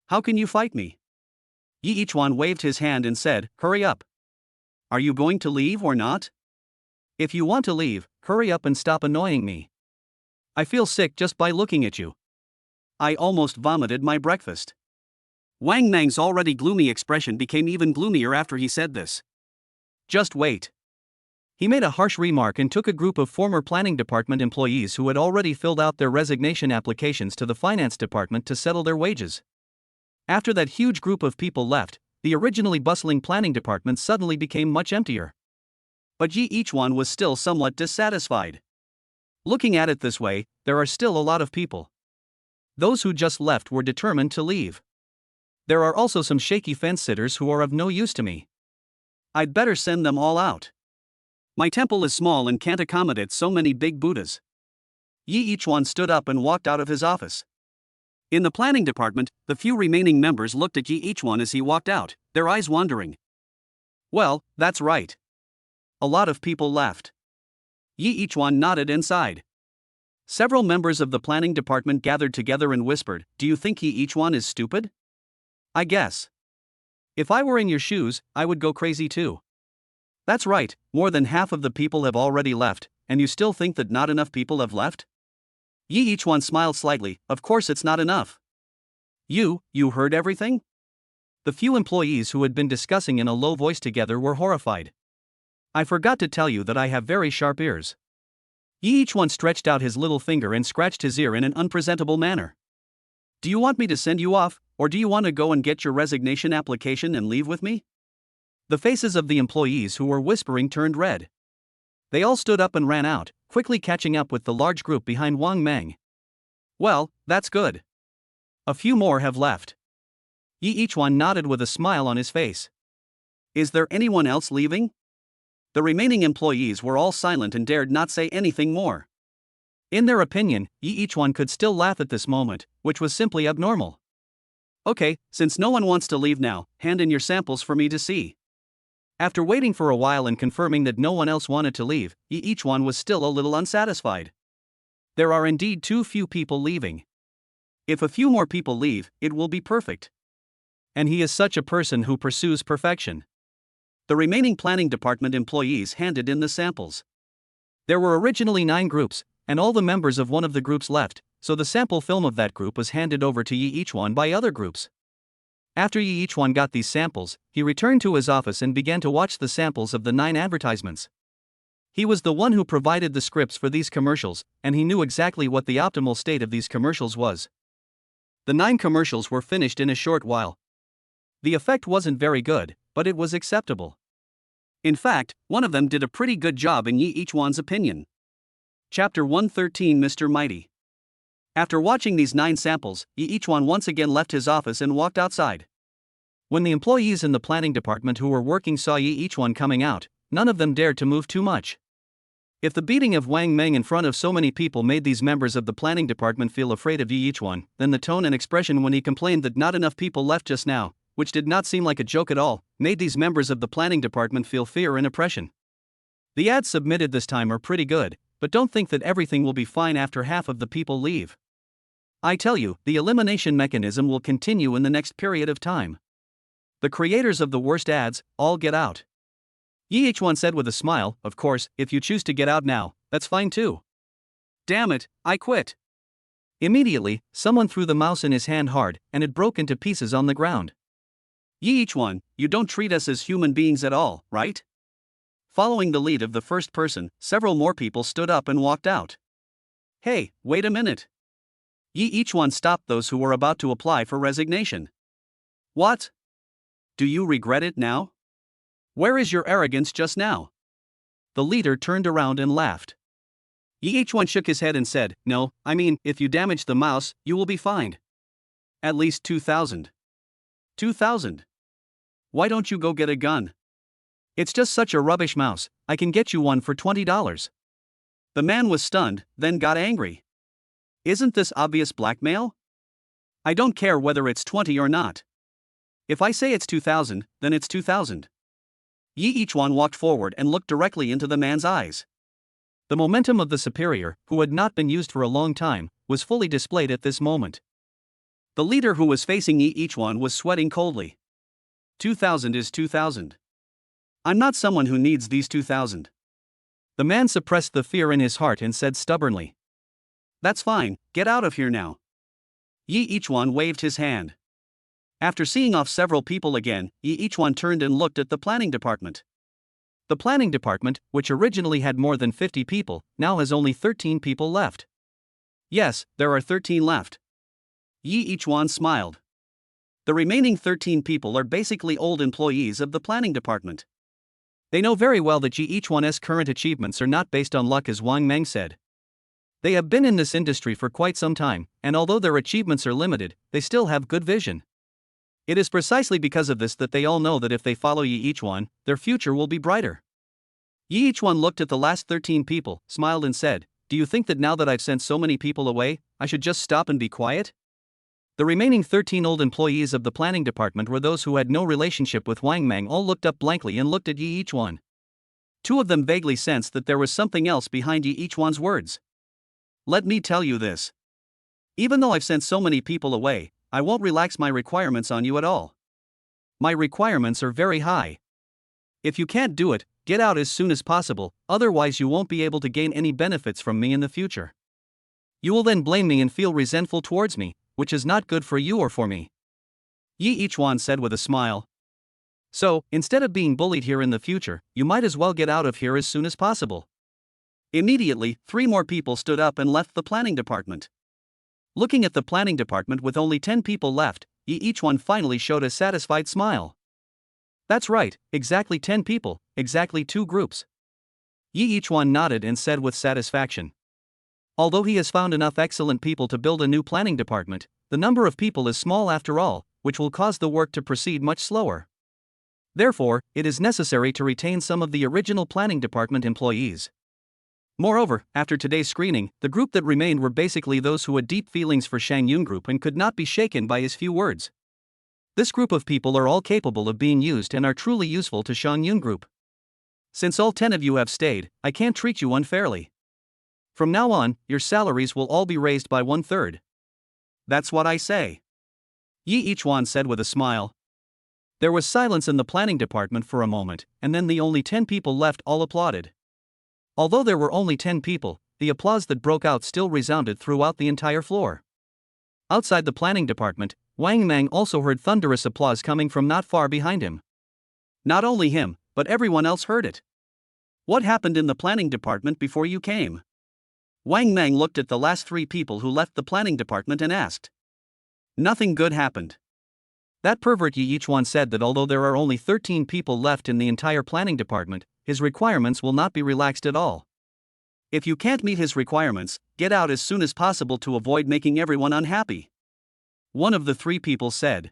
How can you fight me? Yi each one waved his hand and said, hurry up. Are you going to leave or not? If you want to leave, hurry up and stop annoying me. I feel sick just by looking at you. I almost vomited my breakfast. Wang Meng's already gloomy expression became even gloomier after he said this. Just wait. He made a harsh remark and took a group of former planning department employees who had already filled out their resignation applications to the finance department to settle their wages. After that huge group of people left, the originally bustling planning department suddenly became much emptier. But Yi each one was still somewhat dissatisfied. Looking at it this way, there are still a lot of people. Those who just left were determined to leave. There are also some shaky fence sitters who are of no use to me. I'd better send them all out. My temple is small and can't accommodate so many big Buddhas. Yi Ichuan stood up and walked out of his office. In the planning department, the few remaining members looked at Yi Ichuan as he walked out, their eyes wandering. Well, that's right. A lot of people left. Yi Ichuan nodded and sighed. Several members of the planning department gathered together and whispered, "Do you think Yi Ichuan is stupid?" "I guess. If I were in your shoes, I would go crazy too." "That's right, more than half of the people have already left, and you still think that not enough people have left?" Yi Ichuan smiled slightly. "Of course it's not enough." You heard everything?" The few employees who had been discussing in a low voice together were horrified. "I forgot to tell you that I have very sharp ears." Yi Ichuan stretched out his little finger and scratched his ear in an unpresentable manner. "Do you want me to send you off, or do you want to go and get your resignation application and leave with me?" The faces of the employees who were whispering turned red. They all stood up and ran out, quickly catching up with the large group behind Wang Meng. "Well, that's good. A few more have left." Yi Ichuan nodded with a smile on his face. "Is there anyone else leaving?" The remaining employees were all silent and dared not say anything more. In their opinion, Yi Ichuan could still laugh at this moment, which was simply abnormal. "Okay, since no one wants to leave now, hand in your samples for me to see." After waiting for a while and confirming that no one else wanted to leave, Yi Ichuan was still a little unsatisfied. There are indeed too few people leaving. If a few more people leave, it will be perfect. And he is such a person who pursues perfection. The remaining planning department employees handed in the samples. There were originally 9 groups, and all the members of one of the groups left, so the sample film of that group was handed over to Yi Ichuan by other groups. After Yi Ichuan got these samples, he returned to his office and began to watch the samples of the 9 advertisements. He was the one who provided the scripts for these commercials, and he knew exactly what the optimal state of these commercials was. The 9 commercials were finished in a short while. The effect wasn't very good, but it was acceptable. In fact, one of them did a pretty good job in Yi Ichuan's opinion. Chapter 113 Mr. Mighty. After watching these 9 samples, Yi Ichuan once again left his office and walked outside. When the employees in the planning department who were working saw Yi Ichuan coming out, none of them dared to move too much. If the beating of Wang Meng in front of so many people made these members of the planning department feel afraid of Yi Ichuan, then the tone and expression when he complained that not enough people left just now, which did not seem like a joke at all, made these members of the planning department feel fear and oppression. The ads submitted this time are pretty good, but don't think that everything will be fine after half of the people leave. I tell you, the elimination mechanism will continue in the next period of time. The creators of the worst ads, all get out. Yi Ichuan said with a smile, "Of course, if you choose to get out now, that's fine too." "Damn it, I quit." Immediately, someone threw the mouse in his hand hard, and it broke into pieces on the ground. "Yi Ichuan, you don't treat us as human beings at all, right?" Following the lead of the first person, several more people stood up and walked out. "Hey, wait a minute." Yi Ichuan stopped those who were about to apply for resignation. "What? Do you regret it now? Where is your arrogance just now?" The leader turned around and laughed. Yi Ichuan shook his head and said, "No, I mean, if you damage the mouse, you will be fined. At least 2,000. 2,000. Why don't you go get a gun? It's just such a rubbish mouse, I can get you one for $20. The man was stunned, then got angry. "Isn't this obvious blackmail? I don't care whether it's 20 or not. If I say it's 2,000, then it's 2,000. Yi Ichuan walked forward and looked directly into the man's eyes. The momentum of the superior, who had not been used for a long time, was fully displayed at this moment. The leader who was facing Yi Ichuan was sweating coldly. 2,000 is 2,000. I'm not someone who needs these 2,000. The man suppressed the fear in his heart and said stubbornly. "That's fine, get out of here now." Yi Ichuan waved his hand. After seeing off several people again, Yi Ichuan turned and looked at the planning department. The planning department, which originally had more than 50 people, now has only 13 people left. Yes, there are 13 left. Yi Ichuan smiled. The remaining 13 people are basically old employees of the planning department. They know very well that Yi Ichuan's current achievements are not based on luck, as Wang Meng said. They have been in this industry for quite some time, and although their achievements are limited, they still have good vision. It is precisely because of this that they all know that if they follow Yi Ichuan, their future will be brighter. Yi each one looked at the last 13 people, smiled and said, "Do you think that now that I've sent so many people away, I should just stop and be quiet?" The remaining 13 old employees of the planning department were those who had no relationship with Wang Mang. All looked up blankly and looked at Yi each one. Two of them vaguely sensed that there was something else behind Yi each one's words. "Let me tell you this. Even though I've sent so many people away, I won't relax my requirements on you at all. My requirements are very high. If you can't do it, get out as soon as possible, otherwise you won't be able to gain any benefits from me in the future. You will then blame me and feel resentful towards me, which is not good for you or for me." Yi each one said with a smile. "So, instead of being bullied here in the future, you might as well get out of here as soon as possible." Immediately, 3 more people stood up and left the planning department. Looking at the planning department with only 10 people left, Yi each one finally showed a satisfied smile. "That's right, exactly 10 people, exactly 2 groups." Yi each one nodded and said with satisfaction. Although he has found enough excellent people to build a new planning department, the number of people is small after all, which will cause the work to proceed much slower. Therefore, it is necessary to retain some of the original planning department employees. Moreover, after today's screening, the group that remained were basically those who had deep feelings for Shang Yun Group and could not be shaken by his few words. This group of people are all capable of being used and are truly useful to Shang Yun Group. Since all 10 of you have stayed, I can't treat you unfairly. From now on, your salaries will all be raised by 1/3. That's what I say. Yi each one said with a smile. There was silence in the planning department for a moment, and then the only 10 people left all applauded. Although there were only 10 people, the applause that broke out still resounded throughout the entire floor. Outside the planning department, Wang Mang also heard thunderous applause coming from not far behind him. Not only him, but everyone else heard it. "What happened in the planning department before you came?" Wang Mang looked at the last 3 people who left the planning department and asked. "Nothing good happened." That pervert Yi each one said that although there are only 13 people left in the entire planning department, his requirements will not be relaxed at all. If you can't meet his requirements, get out as soon as possible to avoid making everyone unhappy. One of the 3 people said.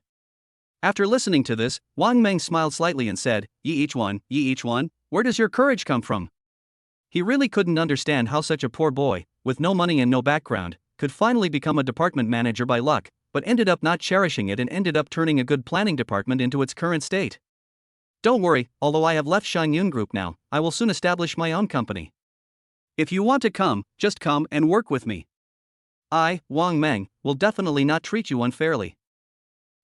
After listening to this, Wang Mang smiled slightly and said, Yi each one, where does your courage come from?" He really couldn't understand how such a poor boy, with no money and no background, could finally become a department manager by luck, but ended up not cherishing it and ended up turning a good planning department into its current state. "Don't worry, although I have left Shang Yun Group now, I will soon establish my own company. If you want to come, just come and work with me. I, Wang Mang, will definitely not treat you unfairly."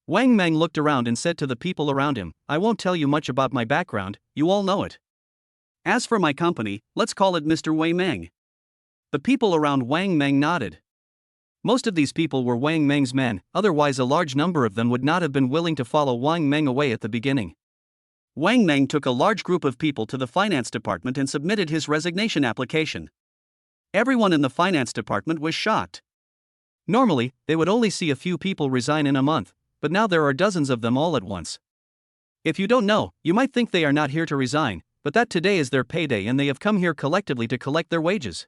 Wang Mang looked around and said to the people around him, "I won't tell you much about my background, you all know it. As for my company, let's call it Mr. Wei Meng." The people around Wang Mang nodded. Most of these people were Wang Meng's men, otherwise a large number of them would not have been willing to follow Wang Mang away at the beginning. Wang Mang took a large group of people to the finance department and submitted his resignation application. Everyone in the finance department was shocked. Normally, they would only see a few people resign in a month, but now there are dozens of them all at once. If you don't know, you might think they are not here to resign, but that today is their payday and they have come here collectively to collect their wages.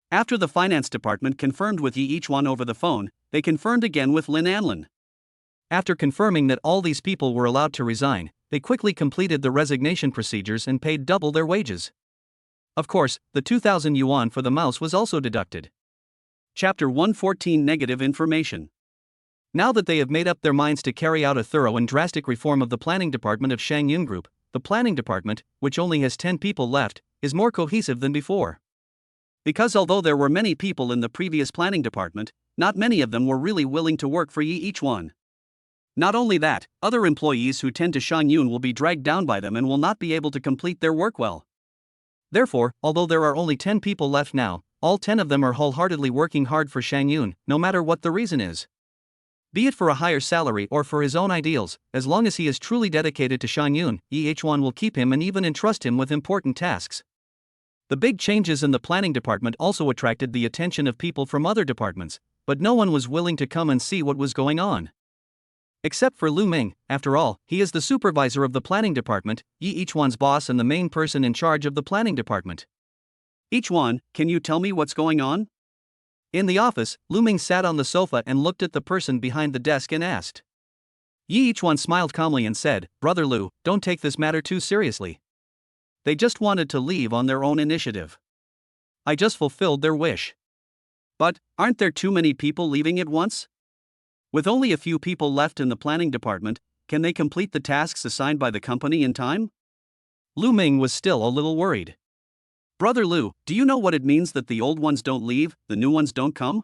After the finance department confirmed with Yi each one over the phone, they confirmed again with Lin Anlin. After confirming that all these people were allowed to resign, they quickly completed the resignation procedures and paid double their wages. Of course, the 2,000 yuan for the mouse was also deducted. Chapter 114 Negative Information. Now that they have made up their minds to carry out a thorough and drastic reform of the planning department of Shang Yun Group, the planning department, which only has 10 people left, is more cohesive than before. Because although there were many people in the previous planning department, not many of them were really willing to work for Yi each one. Not only that, other employees who tend to Shang Yun will be dragged down by them and will not be able to complete their work well. Therefore, although there are only 10 people left now, all 10 of them are wholeheartedly working hard for Shang Yun, no matter what the reason is. Be it for a higher salary or for his own ideals, as long as he is truly dedicated to Shang Yun, Yi each one will keep him and even entrust him with important tasks. The big changes in the planning department also attracted the attention of people from other departments, but no one was willing to come and see what was going on. Except for Lu Ming, after all, he is the supervisor of the planning department, Yi each one's boss and the main person in charge of the planning department. "Each one, can you tell me what's going on?" In the office, Lu Ming sat on the sofa and looked at the person behind the desk and asked. Yi each one smiled calmly and said, "Brother Lu, don't take this matter too seriously. They just wanted to leave on their own initiative. I just fulfilled their wish. But, aren't there too many people leaving at once? With only a few people left in the planning department, can they complete the tasks assigned by the company in time? Lu Ming was still a little worried. Brother Lu, do you know what it means that the old ones don't leave, the new ones don't come?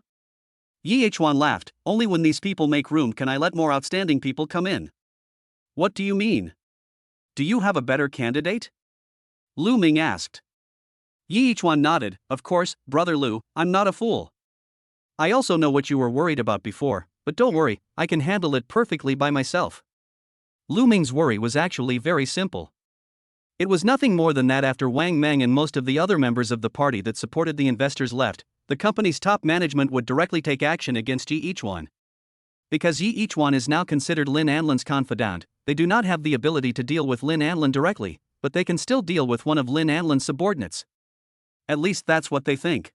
Yi Huan laughed. Only when these people make room can I let more outstanding people come in. What do you mean? Do you have a better candidate? Lu Ming asked. Yi Huan nodded. Of course, Brother Lu, I'm not a fool. I also know what you were worried about before, but don't worry, I can handle it perfectly by myself. Lu Ming's worry was actually very simple. It was nothing more than that after Wang Meng and most of the other members of the party that supported the investors left, the company's top management would directly take action against Yi Huan. Because Yi Huan is now considered Lin Anlin's confidant, they do not have the ability to deal with Lin Anlin directly, but they can still deal with one of Lin Anlin's subordinates. At least that's what they think.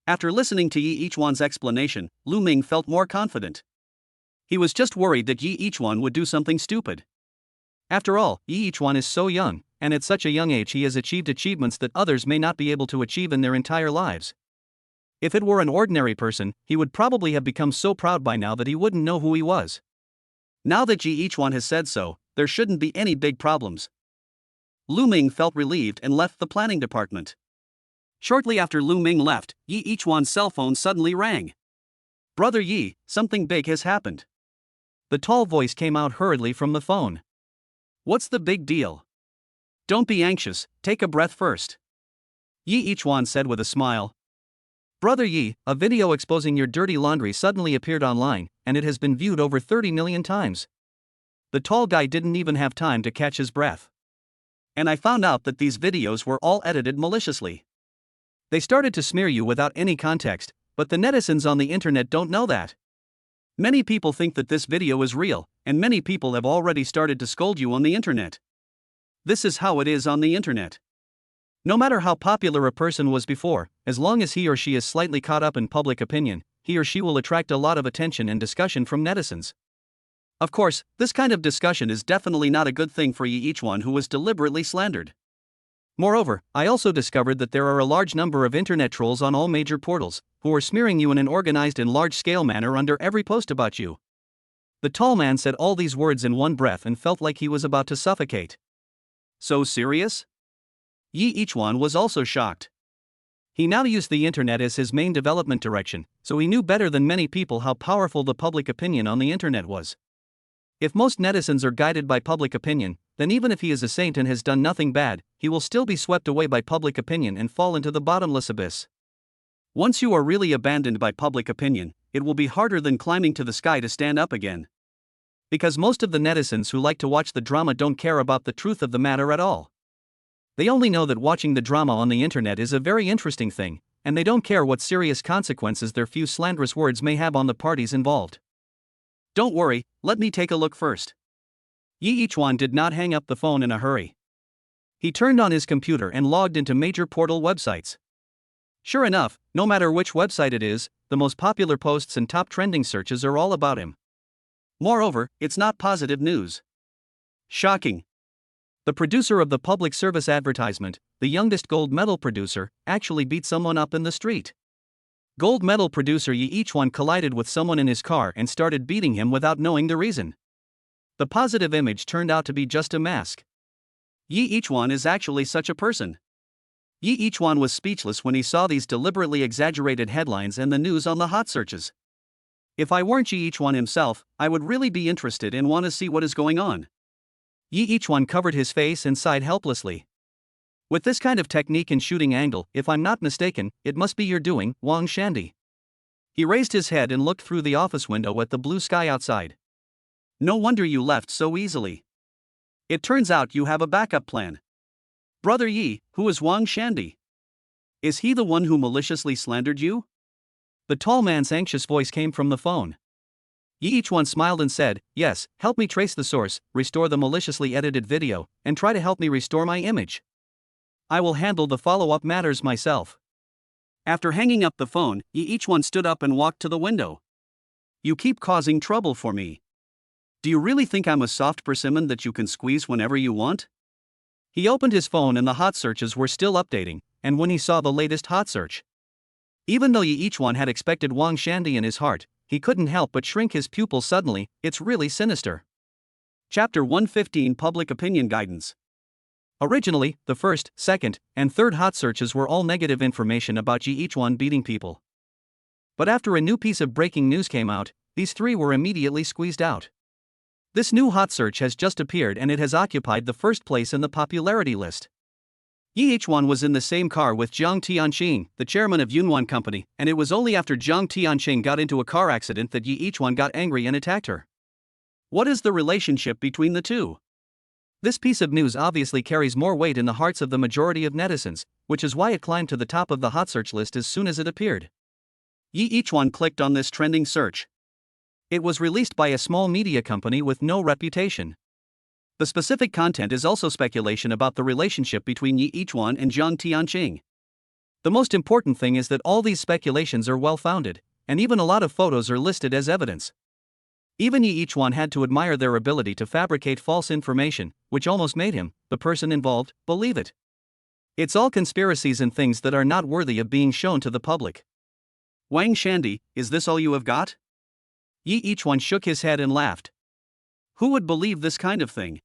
After listening to Yi Huan's explanation, Lu Ming felt more confident. He was just worried that Yi Huan would do something stupid. After all, Yi Huan is so young, and at such a young age he has achieved achievements that others may not be able to achieve in their entire lives. If it were an ordinary person, he would probably have become so proud by now that he wouldn't know who he was. Now that Yi Huan has said so, there shouldn't be any big problems. Lu Ming felt relieved and left the planning department. Shortly after Lu Ming left, Yi Huan's cell phone suddenly rang. Brother Yi, something big has happened. The tall voice came out hurriedly from the phone. What's the big deal? Don't be anxious, take a breath first. Yi Huan said with a smile. Brother Yi, a video exposing your dirty laundry suddenly appeared online, and it has been viewed over 30 million times. The tall guy didn't even have time to catch his breath. And I found out that these videos were all edited maliciously. They started to smear you without any context, but the netizens on the internet don't know that. Many people think that this video is real, and many people have already started to scold you on the internet. This is how it is on the internet. No matter how popular a person was before, as long as he or she is slightly caught up in public opinion, he or she will attract a lot of attention and discussion from netizens. Of course, this kind of discussion is definitely not a good thing for Yi Huan, who was deliberately slandered. Moreover, I also discovered that there are a large number of internet trolls on all major portals, who are smearing you in an organized and large-scale manner under every post about you. The tall man said all these words in one breath and felt like he was about to suffocate. So serious? Yi Huan was also shocked. He now used the internet as his main development direction, so he knew better than many people how powerful the public opinion on the internet was. If most netizens are guided by public opinion, then even if he is a saint and has done nothing bad, he will still be swept away by public opinion and fall into the bottomless abyss. Once you are really abandoned by public opinion, it will be harder than climbing to the sky to stand up again. Because most of the netizens who like to watch the drama don't care about the truth of the matter at all. They only know that watching the drama on the internet is a very interesting thing, and they don't care what serious consequences their few slanderous words may have on the parties involved. Don't worry, let me take a look first. Yi Huan did not hang up the phone in a hurry. He turned on his computer and logged into major portal websites. Sure enough, no matter which website it is, the most popular posts and top trending searches are all about him. Moreover, it's not positive news. Shocking. The producer of the public service advertisement, the youngest gold medal producer, actually beat someone up in the street. Gold medal producer Yi Huan collided with someone in his car and started beating him without knowing the reason. The positive image turned out to be just a mask. Yi Huan is actually such a person. Yi Huan was speechless when he saw these deliberately exaggerated headlines and the news on the hot searches. If I weren't Yi Huan himself, I would really be interested and want to see what is going on. Yi Huan covered his face and sighed helplessly. With this kind of technique and shooting angle, if I'm not mistaken, it must be your doing, Wang Shandy. He raised his head and looked through the office window at the blue sky outside. No wonder you left so easily. It turns out you have a backup plan. Brother Yi, who is Wang Shandy? Is he the one who maliciously slandered you? The tall man's anxious voice came from the phone. Yi Huan smiled and said, yes, help me trace the source, restore the maliciously edited video, and try to help me restore my image. I will handle the follow-up matters myself. After hanging up the phone, Yi Huan stood up and walked to the window. You keep causing trouble for me. Do you really think I'm a soft persimmon that you can squeeze whenever you want? He opened his phone and the hot searches were still updating, and when he saw the latest hot search, even though each one had expected Wang Shandy in his heart, he couldn't help but shrink his pupils suddenly. It's really sinister. Chapter 115 Public Opinion Guidance. Originally, the first, second, and third hot searches were all negative information about each one beating people. But after a new piece of breaking news came out, these three were immediately squeezed out. This new hot search has just appeared and it has occupied the first place in the popularity list. Yichuan was in the same car with Jiang Tianqing, the chairman of Yunwan Company, and it was only after Jiang Tianqing got into a car accident that Yichuan got angry and attacked her. What is the relationship between the two? This piece of news obviously carries more weight in the hearts of the majority of netizens, which is why it climbed to the top of the hot search list as soon as it appeared. Yichuan clicked on this trending search. It was released by a small media company with no reputation. The specific content is also speculation about the relationship between Yichuan and Jiang Tianqing. The most important thing is that all these speculations are well-founded, and even a lot of photos are listed as evidence. Even Yichuan had to admire their ability to fabricate false information, which almost made him, the person involved, believe it. It's all conspiracies and things that are not worthy of being shown to the public. Wang Shandy, is this all you have got? Yichuan shook his head and laughed. Who would believe this kind of thing?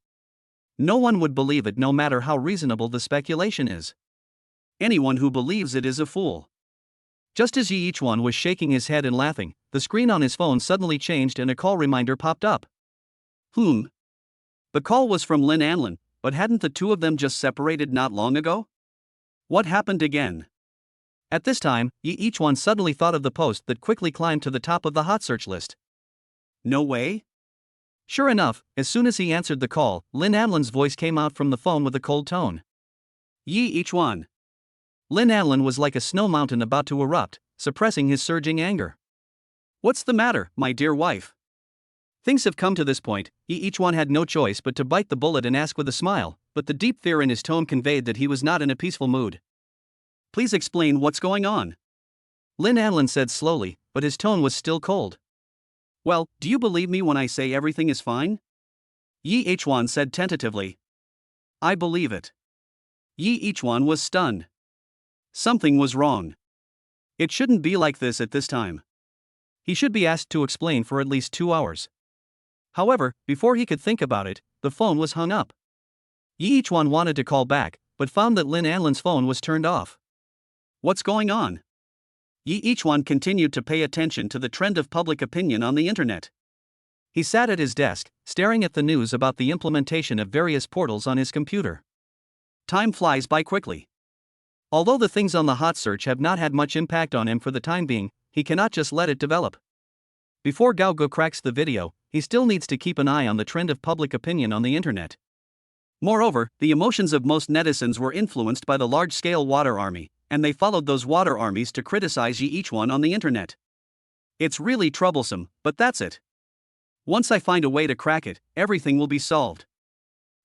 No one would believe it no matter how reasonable the speculation is. Anyone who believes it is a fool. Just as Yichuan was shaking his head and laughing, the screen on his phone suddenly changed and a call reminder popped up. The call was from Lin Anlin, but hadn't the two of them just separated not long ago? What happened again? At this time, Yichuan suddenly thought of the post that quickly climbed to the top of the hot search list. No way? Sure enough, as soon as he answered the call, Lin Anlin's voice came out from the phone with a cold tone. Yichuan. Lin Anlin was like a snow mountain about to erupt, suppressing his surging anger. What's the matter, my dear wife? Things have come to this point. Yichuan had no choice but to bite the bullet and ask with a smile, but the deep fear in his tone conveyed that he was not in a peaceful mood. Please explain what's going on. Lin Anlin said slowly, but his tone was still cold. Well, do you believe me when I say everything is fine? Yichuan said tentatively. I believe it. Yichuan was stunned. Something was wrong. It shouldn't be like this at this time. He should be asked to explain for at least 2 hours. However, before he could think about it, the phone was hung up. Yichuan wanted to call back, but found that Lin Anlin's phone was turned off. What's going on? Yichuan continued to pay attention to the trend of public opinion on the internet. He sat at his desk, staring at the news about the implementation of various portals on his computer. Time flies by quickly. Although the things on the hot search have not had much impact on him for the time being, he cannot just let it develop. Before Gao Go cracks the video, he still needs to keep an eye on the trend of public opinion on the internet. Moreover, the emotions of most netizens were influenced by the large-scale water army, and they followed those water armies to criticize Yichuan on the internet. It's really troublesome, but that's it. Once I find a way to crack it, everything will be solved.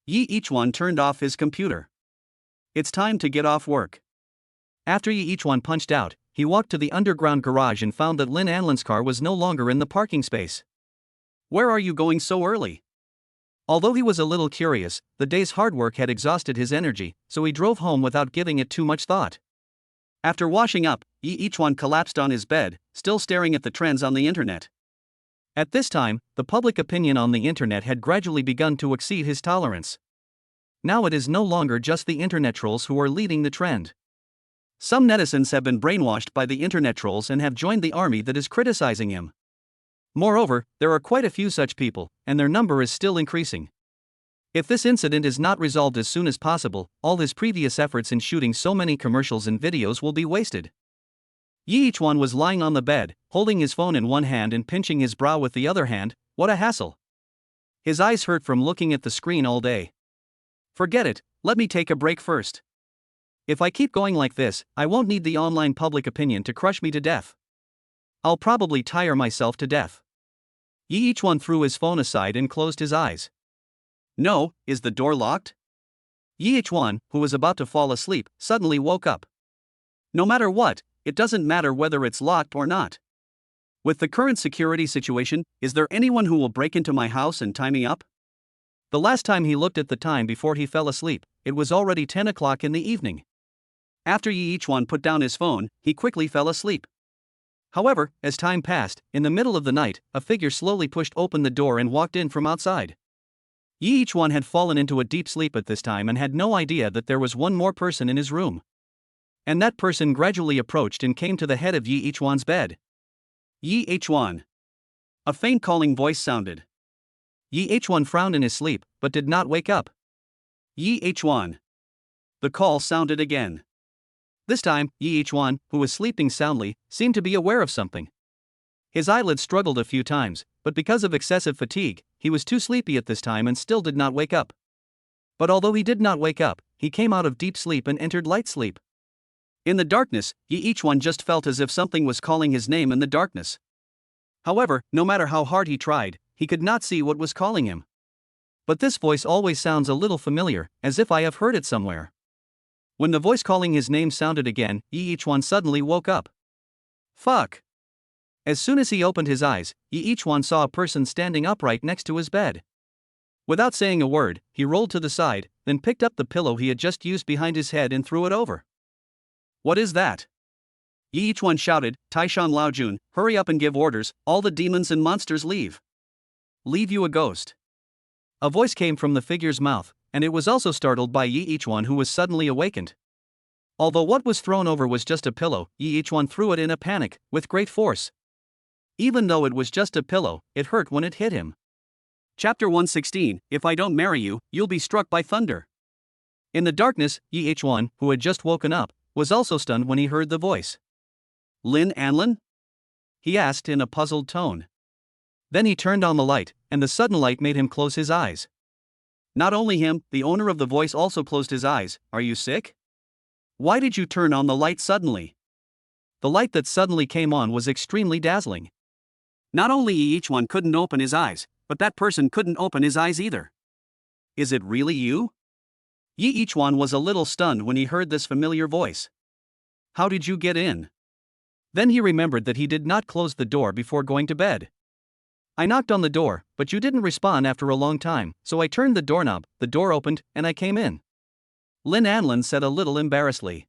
Yichuan turned off his computer. It's time to get off work. After Yichuan punched out, he walked to the underground garage and found that Lin Anlin's car was no longer in the parking space. Where are you going so early? Although he was a little curious, the day's hard work had exhausted his energy, so he drove home without giving it too much thought. After washing up, Yichuan collapsed on his bed, still staring at the trends on the internet. At this time, the public opinion on the internet had gradually begun to exceed his tolerance. Now it is no longer just the internet trolls who are leading the trend. Some netizens have been brainwashed by the internet trolls and have joined the army that is criticizing him. Moreover, there are quite a few such people, and their number is still increasing. If this incident is not resolved as soon as possible, all his previous efforts in shooting so many commercials and videos will be wasted. Yichuan was lying on the bed, holding his phone in one hand and pinching his brow with the other hand. What a hassle. His eyes hurt from looking at the screen all day. Forget it, let me take a break first. If I keep going like this, I won't need the online public opinion to crush me to death. I'll probably tire myself to death. Yichuan threw his phone aside and closed his eyes. No, is the door locked? Yichuan, who was about to fall asleep, suddenly woke up. No matter what, it doesn't matter whether it's locked or not. With the current security situation, is there anyone who will break into my house and tie me up? The last time he looked at the time before he fell asleep, it was already 10 o'clock in the evening. After Yi Ichuan put down his phone, he quickly fell asleep. However, as time passed, in the middle of the night, a figure slowly pushed open the door and walked in from outside. Yi Ichuan had fallen into a deep sleep at this time and had no idea that there was one more person in his room. And that person gradually approached and came to the head of Yi Ichuan's bed. Yi Ichuan. A faint calling voice sounded. Yi Ichuan frowned in his sleep, but did not wake up. Yi Ichuan. The call sounded again. This time, Yi Ichuan, who was sleeping soundly, seemed to be aware of something. His eyelids struggled a few times, but because of excessive fatigue, he was too sleepy at this time and still did not wake up. But although he did not wake up, he came out of deep sleep and entered light sleep. In the darkness, Yi Ichuan just felt as if something was calling his name in the darkness. However, no matter how hard he tried, he could not see what was calling him. But this voice always sounds a little familiar, as if I have heard it somewhere. When the voice calling his name sounded again, Yi Ichuan suddenly woke up. Fuck! As soon as he opened his eyes, Yi Ichuan saw a person standing upright next to his bed. Without saying a word, he rolled to the side, then picked up the pillow he had just used behind his head and threw it over. What is that? Yi Ichuan shouted, Taishan Laojun, hurry up and give orders, all the demons and monsters leave. Leave you a ghost. A voice came from the figure's mouth, and it was also startled by Yi Ichuan, who was suddenly awakened. Although what was thrown over was just a pillow, Yi Ichuan threw it in a panic, with great force. Even though it was just a pillow, it hurt when it hit him. Chapter 116, If I don't marry you, you'll be struck by thunder. In the darkness, Yi Ichuan, who had just woken up, was also stunned when he heard the voice. Lin Anlin? He asked in a puzzled tone. Then he turned on the light, and the sudden light made him close his eyes. Not only him, the owner of the voice also closed his eyes. Are you sick? Why did you turn on the light suddenly? The light that suddenly came on was extremely dazzling. Not only Yi Ichuan couldn't open his eyes, but that person couldn't open his eyes either. Is it really you? Yi Ichuan was a little stunned when he heard this familiar voice. How did you get in? Then he remembered that he did not close the door before going to bed. I knocked on the door, but you didn't respond after a long time, so I turned the doorknob, the door opened, and I came in. Lin Anlin said a little embarrassedly.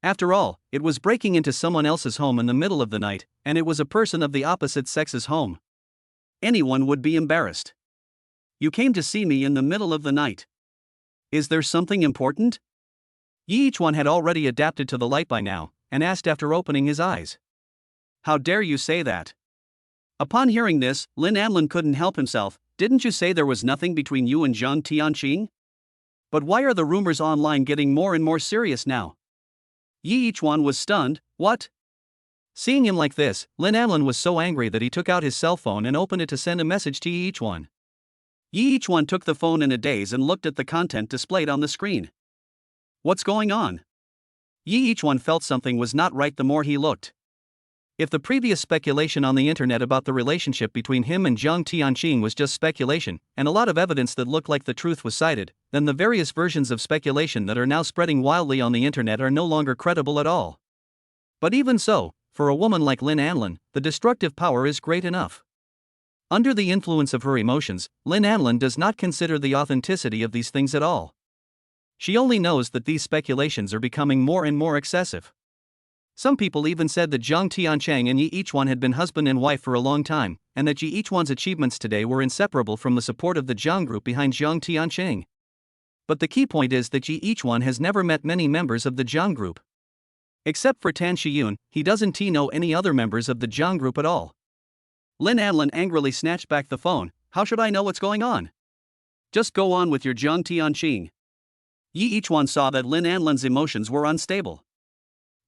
After all, it was breaking into someone else's home in the middle of the night, and it was a person of the opposite sex's home. Anyone would be embarrassed. You came to see me in the middle of the night. Is there something important? Yi Ichuan had already adapted to the light by now, and asked after opening his eyes. How dare you say that? Upon hearing this, Lin Anlin couldn't help himself. Didn't you say there was nothing between you and Zhang Tianqing? But why are the rumors online getting more and more serious now? Yi Ichuan was stunned. What? Seeing him like this, Lin Anlin was so angry that he took out his cell phone and opened it to send a message to Yi Ichuan. Yi Ichuan took the phone in a daze and looked at the content displayed on the screen. What's going on? Yi Ichuan felt something was not right the more he looked. If the previous speculation on the internet about the relationship between him and Zhang Tianqing was just speculation, and a lot of evidence that looked like the truth was cited, then the various versions of speculation that are now spreading wildly on the internet are no longer credible at all. But even so, for a woman like Lin Anlin, the destructive power is great enough. Under the influence of her emotions, Lin Anlin does not consider the authenticity of these things at all. She only knows that these speculations are becoming more and more excessive. Some people even said that Zhang Tianqing and Yi Ichuan had been husband and wife for a long time, and that Yi Ichuan's achievements today were inseparable from the support of the Zhang group behind Zhang Tianqing. But the key point is that Yi Ichuan has never met many members of the Zhang group. Except for Tan Shiyun, he doesn't know any other members of the Zhang group at all. Lin Anlin angrily snatched back the phone. How should I know what's going on? Just go on with your Zhang Tianqing. Yi Ichuan saw that Lin Anlin's emotions were unstable.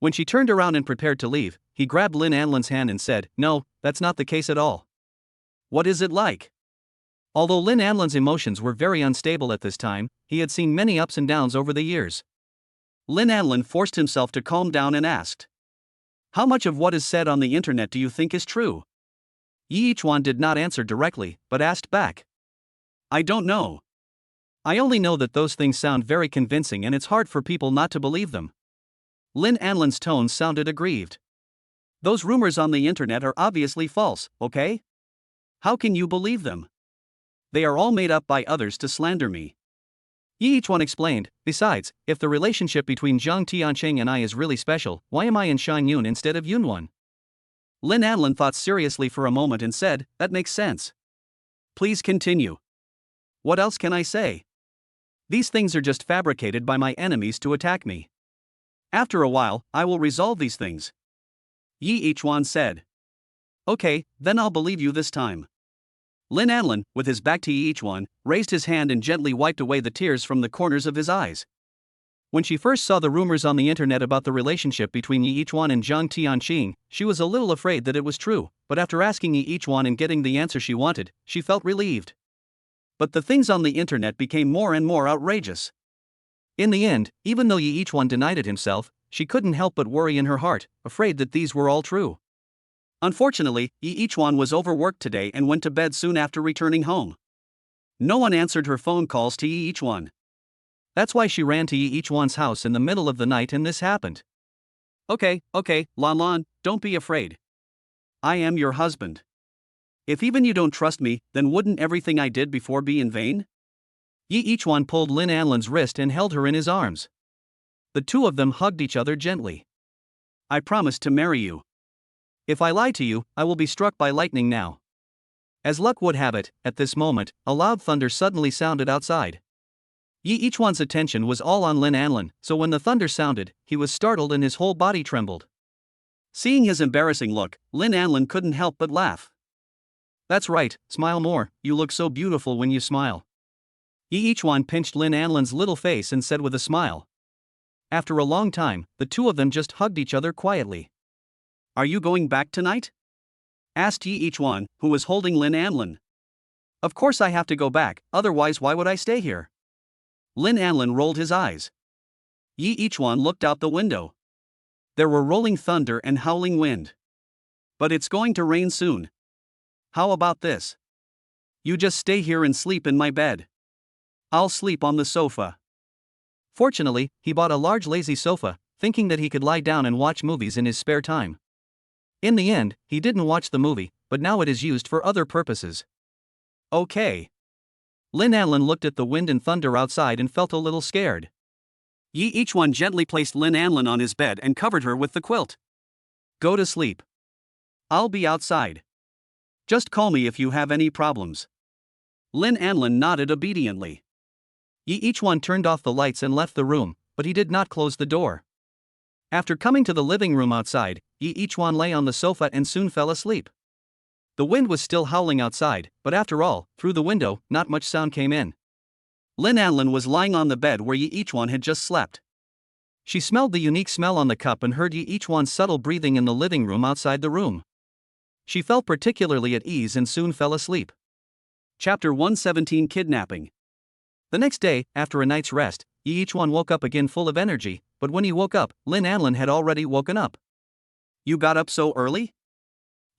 When she turned around and prepared to leave, he grabbed Lin Anlin's hand and said, No, that's not the case at all. What is it like? Although Lin Anlin's emotions were very unstable at this time, he had seen many ups and downs over the years. Lin Anlin forced himself to calm down and asked, How much of what is said on the internet do you think is true? Yi Ichuan did not answer directly, but asked back. I don't know. I only know that those things sound very convincing and it's hard for people not to believe them. Lin Anlin's tone sounded aggrieved. Those rumors on the internet are obviously false, okay? How can you believe them? They are all made up by others to slander me. Yi Ichuan explained, besides, if the relationship between Zhang Tianqing and I is really special, why am I in Shan Yun instead of Yunwan? Lin Anlin thought seriously for a moment and said, that makes sense. Please continue. What else can I say? These things are just fabricated by my enemies to attack me. After a while, I will resolve these things. Yi Ichuan said. Okay, then I'll believe you this time. Lin Anlin, with his back to Yi Ichuan, raised his hand and gently wiped away the tears from the corners of his eyes. When she first saw the rumors on the internet about the relationship between Yi Ichuan and Zhang Tianqing, she was a little afraid that it was true, but after asking Yi Ichuan and getting the answer she wanted, she felt relieved. But the things on the internet became more and more outrageous. In the end, even though Yi Ichuan denied it himself, she couldn't help but worry in her heart, afraid that these were all true. Unfortunately, Yi Ichuan was overworked today and went to bed soon after returning home. No one answered her phone calls to Yi Ichuan. That's why she ran to Yi Ichuan's house in the middle of the night and this happened. Okay, Lan Lan, don't be afraid. I am your husband. If even you don't trust me, then wouldn't everything I did before be in vain? Yi Ichuan pulled Lin Anlin's wrist and held her in his arms. The two of them hugged each other gently. I promise to marry you. If I lie to you, I will be struck by lightning now. As luck would have it, at this moment, a loud thunder suddenly sounded outside. Yi Ichuan's attention was all on Lin Anlin, so when the thunder sounded, he was startled and his whole body trembled. Seeing his embarrassing look, Lin Anlin couldn't help but laugh. That's right, smile more, you look so beautiful when you smile. Yi Ichuan pinched Lin Anlin's little face and said with a smile. After a long time, the two of them just hugged each other quietly. Are you going back tonight? Asked Yi Ichuan, who was holding Lin Anlin. Of course I have to go back, otherwise why would I stay here? Lin Anlin rolled his eyes. Yi Ichuan looked out the window. There were rolling thunder and howling wind. But it's going to rain soon. How about this? You just stay here and sleep in my bed. I'll sleep on the sofa. Fortunately, he bought a large lazy sofa, thinking that he could lie down and watch movies in his spare time. In the end, he didn't watch the movie, but now it is used for other purposes. Okay. Lin Anlin looked at the wind and thunder outside and felt a little scared. Yi Ichuan gently placed Lin Anlin on his bed and covered her with the quilt. Go to sleep. I'll be outside. Just call me if you have any problems. Lin Anlin nodded obediently. Yi Ichuan turned off the lights and left the room, but he did not close the door. After coming to the living room outside, Yi Ichuan lay on the sofa and soon fell asleep. The wind was still howling outside, but after all, through the window, not much sound came in. Lin Anlin was lying on the bed where Yi Ichuan had just slept. She smelled the unique smell on the cup and heard Yi Ichuan's subtle breathing in the living room outside the room. She felt particularly at ease and soon fell asleep. Chapter 117 Kidnapping. The next day, after a night's rest, Yi Ichuan woke up again full of energy, but when he woke up, Lin Anlin had already woken up. You got up so early?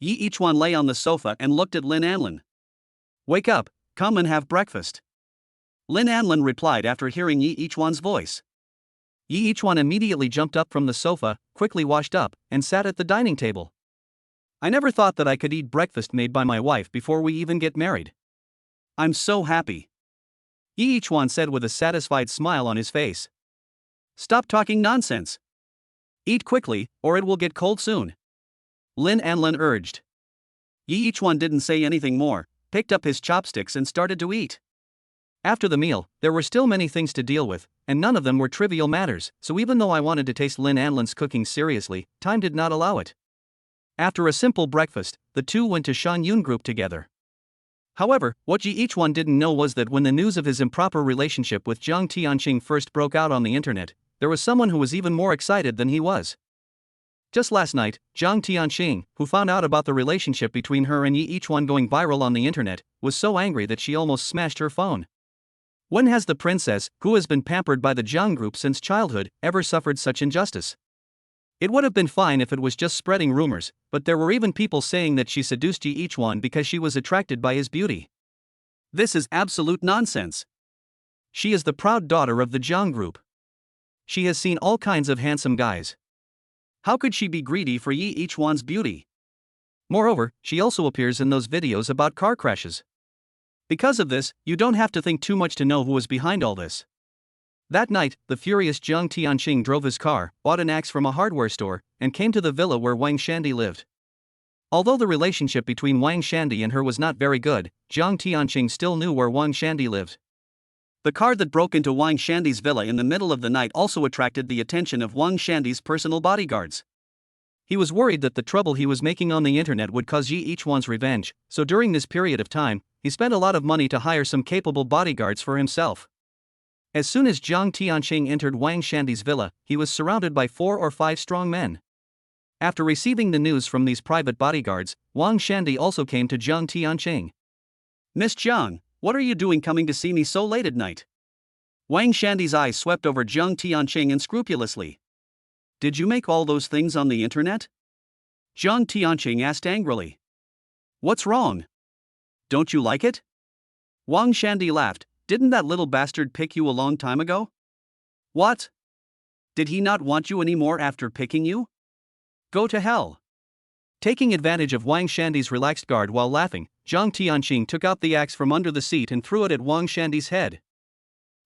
Yi Ichuan lay on the sofa and looked at Lin Anlin. Wake up, come and have breakfast. Lin Anlin replied after hearing Yi Ichuan's voice. Yi Ichuan immediately jumped up from the sofa, quickly washed up, and sat at the dining table. I never thought that I could eat breakfast made by my wife before we even get married. I'm so happy. Yi Ichuan said with a satisfied smile on his face. Stop talking nonsense. Eat quickly, or it will get cold soon. Lin Anlin urged. Yi Ichuan didn't say anything more, picked up his chopsticks and started to eat. After the meal, there were still many things to deal with, and none of them were trivial matters, so even though I wanted to taste Lin Anlin's cooking seriously, time did not allow it. After a simple breakfast, the two went to Shan Yun Group together. However, what Yi Ichuan didn't know was that when the news of his improper relationship with Zhang Tianqing first broke out on the internet, there was someone who was even more excited than he was. Just last night, Zhang Tianqing, who found out about the relationship between her and Yi Ichuan going viral on the internet, was so angry that she almost smashed her phone. When has the princess, who has been pampered by the Zhang group since childhood, ever suffered such injustice? It would have been fine if it was just spreading rumors, but there were even people saying that she seduced Yi Ichuan because she was attracted by his beauty. This is absolute nonsense. She is the proud daughter of the Zhang group. She has seen all kinds of handsome guys. How could she be greedy for Yi Ichuan's beauty? Moreover, she also appears in those videos about car crashes. Because of this, you don't have to think too much to know who is behind all this. That night, the furious Jiang Tianqing drove his car, bought an axe from a hardware store, and came to the villa where Wang Shandy lived. Although the relationship between Wang Shandy and her was not very good, Jiang Tianqing still knew where Wang Shandy lived. The car that broke into Wang Shandy's villa in the middle of the night also attracted the attention of Wang Shandy's personal bodyguards. He was worried that the trouble he was making on the internet would cause Yi Ichuan's revenge, so during this period of time, he spent a lot of money to hire some capable bodyguards for himself. As soon as Jiang Tianqing entered Wang Shandy's villa, he was surrounded by 4 or 5 strong men. After receiving the news from these private bodyguards, Wang Shandy also came to Jiang Tianqing. "Miss Jiang, what are you doing coming to see me so late at night?" Wang Shandy's eyes swept over Jiang Tianqing unscrupulously. "Did you make all those things on the internet?" Jiang Tianqing asked angrily. "What's wrong? Don't you like it?" Wang Shandy laughed. "Didn't that little bastard pick you a long time ago?" "What? Did he not want you anymore after picking you? Go to hell." Taking advantage of Wang Shandy's relaxed guard while laughing, Jiang Tianqing took out the axe from under the seat and threw it at Wang Shandy's head.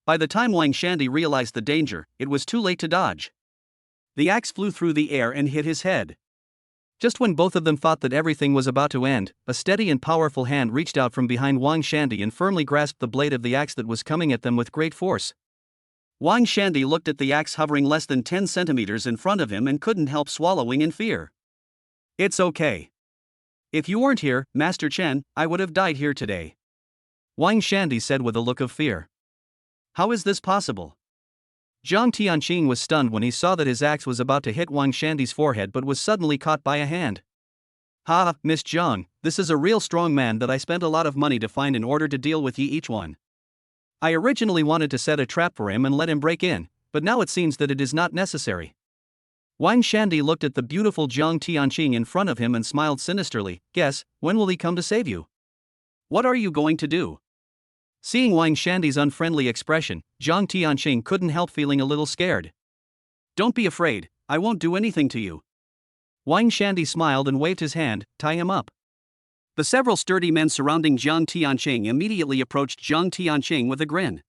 By the time Wang Shandy realized the danger, it was too late to dodge. The axe flew through the air and hit his head. Just when both of them thought that everything was about to end, a steady and powerful hand reached out from behind Wang Shandy and firmly grasped the blade of the axe that was coming at them with great force. Wang Shandy looked at the axe hovering less than 10 centimeters in front of him and couldn't help swallowing in fear. "It's okay. If you weren't here, Master Chen, I would have died here today," Wang Shandy said with a look of fear. "How is this possible?" Jiang Tianqing was stunned when he saw that his axe was about to hit Wang Shandy's forehead but was suddenly caught by a hand. "Ha, Miss Jiang, this is a real strong man that I spent a lot of money to find in order to deal with Yi Ichuan. I originally wanted to set a trap for him and let him break in, but now it seems that it is not necessary." Wang Shandy looked at the beautiful Jiang Tianqing in front of him and smiled sinisterly. "Guess, when will he come to save you?" "What are you going to do?" Seeing Wang Shandy's unfriendly expression, Jiang Tianqing couldn't help feeling a little scared. "Don't be afraid, I won't do anything to you." Wang Shandy smiled and waved his hand. "Tie him up." The several sturdy men surrounding Jiang Tianqing immediately approached Jiang Tianqing with a grin.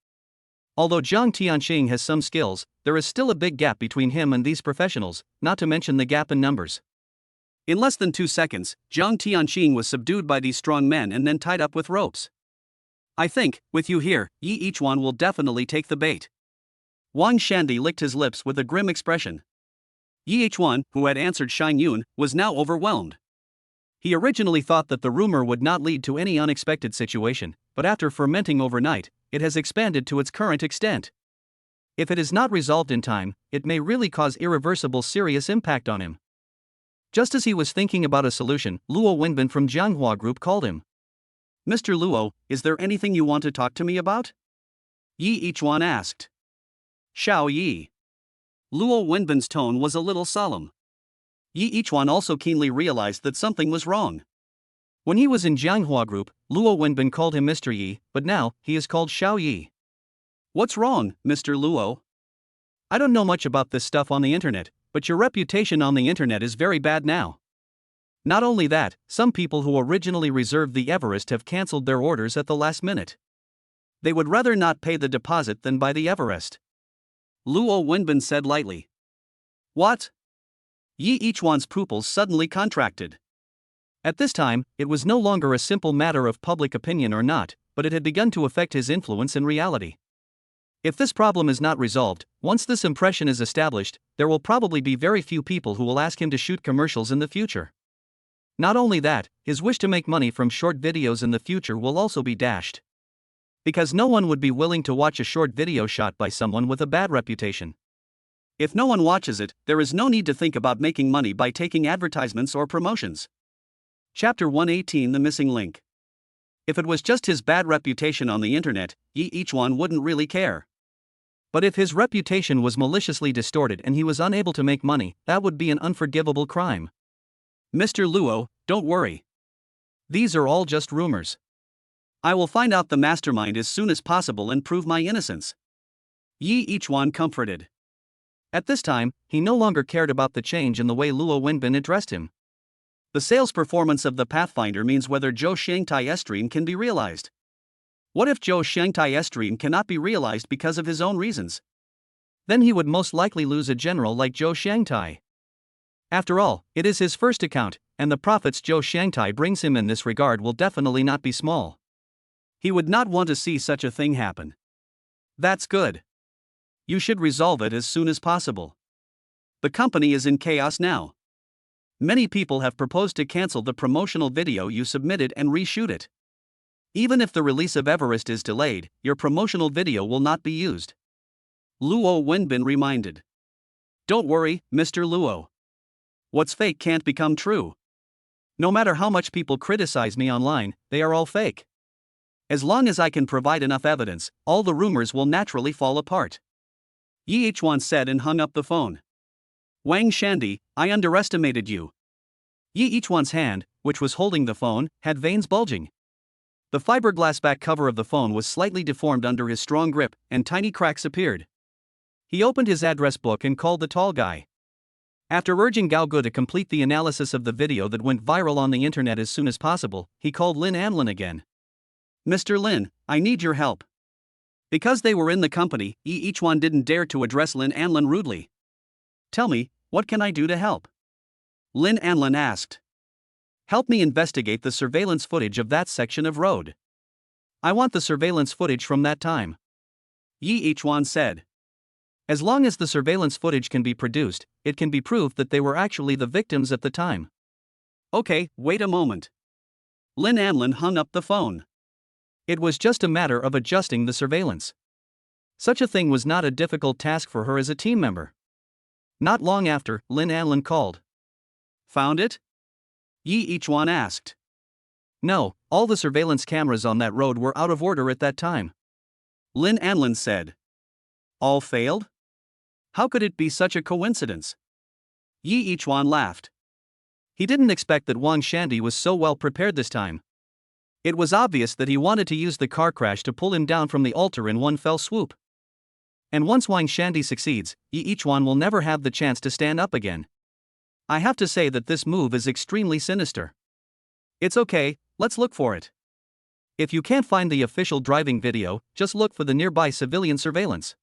Although Jiang Tianqing has some skills, there is still a big gap between him and these professionals, not to mention the gap in numbers. In less than 2 seconds, Jiang Tianqing was subdued by these strong men and then tied up with ropes. "I think, with you here, Yi Ichuan will definitely take the bait." Wang Shandy licked his lips with a grim expression. Yi Ichuan, who had answered Shang Yun, was now overwhelmed. He originally thought that the rumor would not lead to any unexpected situation, but after fermenting overnight, it has expanded to its current extent. If it is not resolved in time, it may really cause irreversible serious impact on him. Just as he was thinking about a solution, Luo Wenbin from Jianghua Group called him. "Mr. Luo, is there anything you want to talk to me about?" Yi Ichuan asked. "Xiao Yi." Luo Wenbin's tone was a little solemn. Yi Ichuan also keenly realized that something was wrong. When he was in Jianghua Group, Luo Wenbin called him Mr. Yi, but now, he is called Xiao Yi. "What's wrong, Mr. Luo?" "I don't know much about this stuff on the internet, but your reputation on the internet is very bad now. Not only that, some people who originally reserved the Everest have cancelled their orders at the last minute. They would rather not pay the deposit than buy the Everest." Luo Wenbin said lightly. "What?" Yi Ichuan's pupils suddenly contracted. At this time, it was no longer a simple matter of public opinion or not, but it had begun to affect his influence in reality. If this problem is not resolved, once this impression is established, there will probably be very few people who will ask him to shoot commercials in the future. Not only that, his wish to make money from short videos in the future will also be dashed. Because no one would be willing to watch a short video shot by someone with a bad reputation. If no one watches it, there is no need to think about making money by taking advertisements or promotions. Chapter 118: The Missing Link. If it was just his bad reputation on the internet, Yi Ichuan wouldn't really care. But if his reputation was maliciously distorted and he was unable to make money, that would be an unforgivable crime. "Mr. Luo, don't worry. These are all just rumors. I will find out the mastermind as soon as possible and prove my innocence," Yi Ichuan comforted. At this time, he no longer cared about the change in the way Luo Wenbin addressed him. The sales performance of the Pathfinder means whether Zhou Shangtai's dream can be realized. What if Zhou Shangtai's dream cannot be realized because of his own reasons? then he would most likely lose a general like Zhou Shangtai. After all, it is his first account, and the profits Zhou Shangtai brings him in this regard will definitely not be small. He would not want to see such a thing happen. That's good. You should resolve it as soon as possible. The company is in chaos now. Many people have proposed to cancel the promotional video you submitted and reshoot it. Even if the release of Everest is delayed, your promotional video will not be used. Luo Wenbin reminded. Don't worry, Mr. Luo. What's fake can't become true. No matter how much people criticize me online, they are all fake. As long as I can provide enough evidence, all the rumors will naturally fall apart. Yi Ichuan said and hung up the phone. Wang Shandy, I underestimated you. Yi Ichuan's hand, which was holding the phone, had veins bulging. The fiberglass back cover of the phone was slightly deformed under his strong grip, and tiny cracks appeared. He opened his address book and called the tall guy. After urging Gao Gu to complete the analysis of the video that went viral on the internet as soon as possible, he called Lin Anlin again. Mr. Lin, I need your help. Because they were in the company, Yi Ichuan didn't dare to address Lin Anlin rudely. Tell me, what can I do to help? Lin Anlin asked. Help me investigate the surveillance footage of that section of road. I want the surveillance footage from that time. Yi Ichuan said. As long as the surveillance footage can be produced, it can be proved that they were actually the victims at the time. Okay, wait a moment. Lin Anlin hung up the phone. It was just a matter of adjusting the surveillance. Such a thing was not a difficult task for her as a team member. Not long after, Lin Anlin called. Found it? Yi Ichuan asked. No, all the surveillance cameras on that road were out of order at that time. Lin Anlin said. All failed? How could it be such a coincidence? Yi Ichuan laughed. He didn't expect that Wang Shandy was so well prepared this time. It was obvious that he wanted to use the car crash to pull him down from the altar in one fell swoop. And once Wang Shandy succeeds, Yi Ichuan will never have the chance to stand up again. I have to say that this move is extremely sinister. It's okay, let's look for it. If you can't find the official driving video, just look for the nearby civilian surveillance.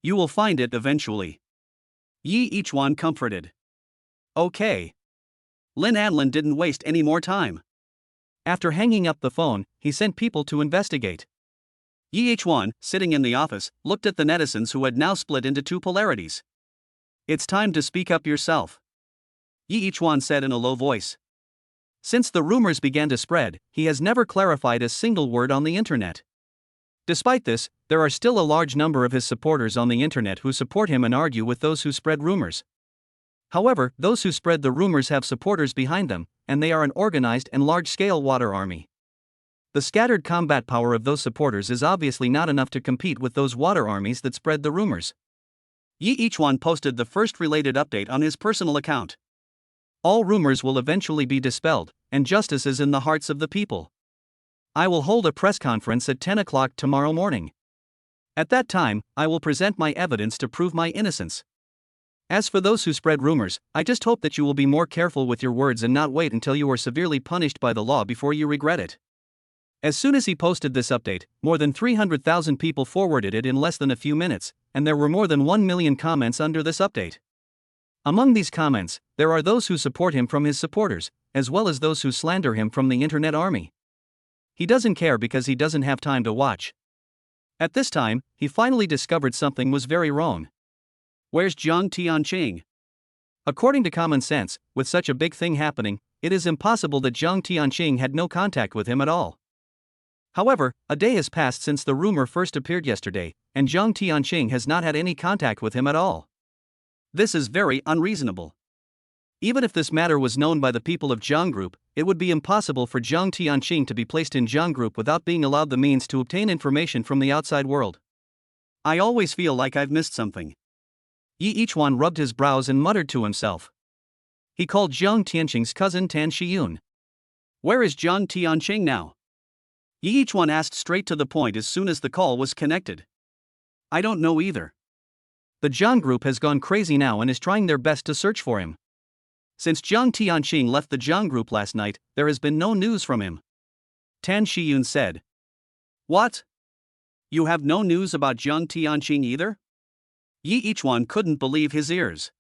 You will find it eventually. Yi Ichuan comforted. Okay. Lin Anlin didn't waste any more time. After hanging up the phone, he sent people to investigate. Yi Ichuan, sitting in the office, looked at the netizens who had now split into two polarities. It's time to speak up yourself. Yi Ichuan said in a low voice. Since the rumors began to spread, he has never clarified a single word on the internet. Despite this, there are still a large number of his supporters on the internet who support him and argue with those who spread rumors. However, those who spread the rumors have supporters behind them, and they are an organized and large-scale water army. The scattered combat power of those supporters is obviously not enough to compete with those water armies that spread the rumors. Yi Ichuan posted the first related update on his personal account. All rumors will eventually be dispelled, and justice is in the hearts of the people. I will hold a press conference at 10 o'clock tomorrow morning. At that time, I will present my evidence to prove my innocence. As for those who spread rumors, I just hope that you will be more careful with your words and not wait until you are severely punished by the law before you regret it. As soon as he posted this update, more than 300,000 people forwarded it in less than a few minutes, and there were more than 1 million comments under this update. Among these comments, there are those who support him from his supporters, as well as those who slander him from the internet army. He doesn't care because he doesn't have time to watch. At this time, he finally discovered something was very wrong. Where's Jiang Tianqing? According to common sense, with such a big thing happening, it is impossible that Jiang Tianqing had no contact with him at all. However, a day has passed since the rumor first appeared yesterday, and Jiang Tianqing has not had any contact with him at all. This is very unreasonable. Even if this matter was known by the people of Jiang Group, it would be impossible for Jiang Tianqing to be placed in Jiang Group without being allowed the means to obtain information from the outside world. I always feel like I've missed something. Yi Ichuan rubbed his brows and muttered to himself. He called Jiang Tianqing's cousin Tan Shiyun. Where is Jiang Tianqing now? Yi Ichuan asked straight to the point as soon as the call was connected. I don't know either. The Jiang Group has gone crazy now and is trying their best to search for him. Since Jiang Tianqing left the Jiang Group last night, there has been no news from him. Tan Shiyun said. What? You have no news about Jiang Tianqing either? Yi Ichuan couldn't believe his ears.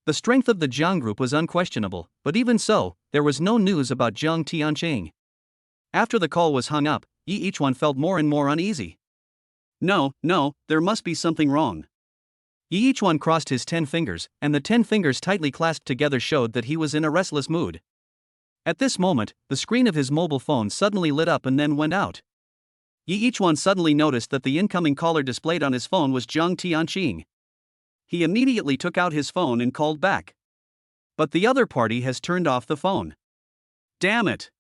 The strength of the Jiang group was unquestionable, but even so, there was no news about Jiang Tianqing's hand. After the call was hung up, Yi Ichuan felt more and more uneasy. No, there must be something wrong. Yi Ichuan crossed his 10 fingers, and the 10 fingers tightly clasped together showed that he was in a restless mood. At this moment, the screen of his mobile phone suddenly lit up and then went out. Yi Ichuan suddenly noticed that the incoming caller displayed on his phone was Jiang Tianqing. He immediately took out his phone and called back. But the other party has turned off the phone. Damn it!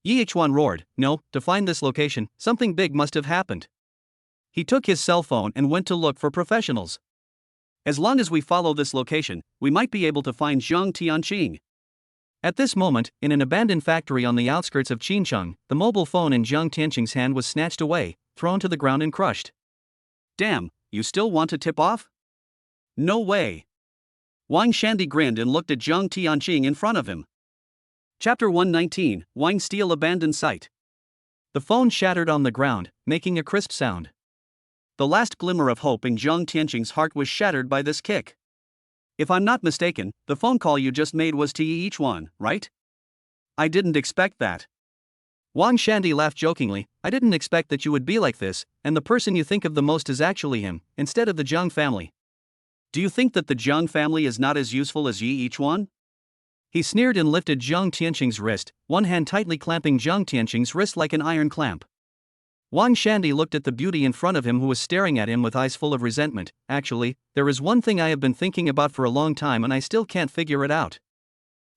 Yi Ichuan roared, "No, to find this location, something big must have happened." He took his cell phone and went to look for professionals. As long as we follow this location, we might be able to find Jiang Tianqing. At this moment, in an abandoned factory on the outskirts of Qincheng, the mobile phone in Jiang Tianqing's hand was snatched away, thrown to the ground and crushed. Damn, you still want to tip off? No way. Wang Shandy grinned and looked at Jiang Tianqing in front of him. Chapter 119, Wang Steal Abandoned Site. The phone shattered on the ground, making a crisp sound. The last glimmer of hope in Jiang Tianqing's heart was shattered by this kick. If I'm not mistaken, the phone call you just made was to Yi Ichuan, right? I didn't expect that. Wang Shandy laughed jokingly. "I didn't expect that you would be like this, and the person you think of the most is actually him, instead of the Jiang family." Do you think that the Jiang family is not as useful as Yi Ichuan? He sneered and lifted Jiang Tianqing's wrist, one hand tightly clamping Jiang Tianqing's wrist like an iron clamp. Wang Shandy looked at the beauty in front of him who was staring at him with eyes full of resentment. "Actually, there is one thing I have been thinking about for a long time and I still can't figure it out.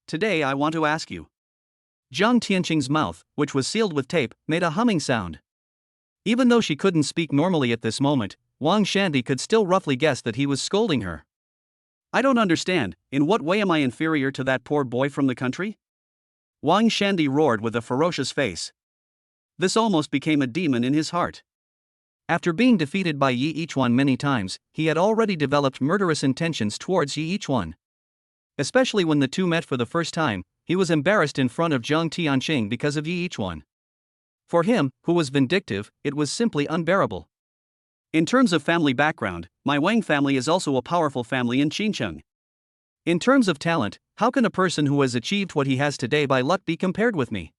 Today I want to ask you." Jiang Tianqing's mouth, which was sealed with tape, made a humming sound. Even though she couldn't speak normally at this moment, Wang Shandy could still roughly guess that he was scolding her. I don't understand, in what way am I inferior to that poor boy from the country? Wang Shandy roared with a ferocious face. This almost became a demon in his heart. After being defeated by Yi Ichuan many times, he had already developed murderous intentions towards Yi Ichuan. Especially when the two met for the first time, he was embarrassed in front of Jiang Tianqing because of Yi Ichuan. For him, who was vindictive, it was simply unbearable. In terms of family background, my Wang family is also a powerful family in Qincheng. In terms of talent, how can a person who has achieved what he has today by luck be compared with me?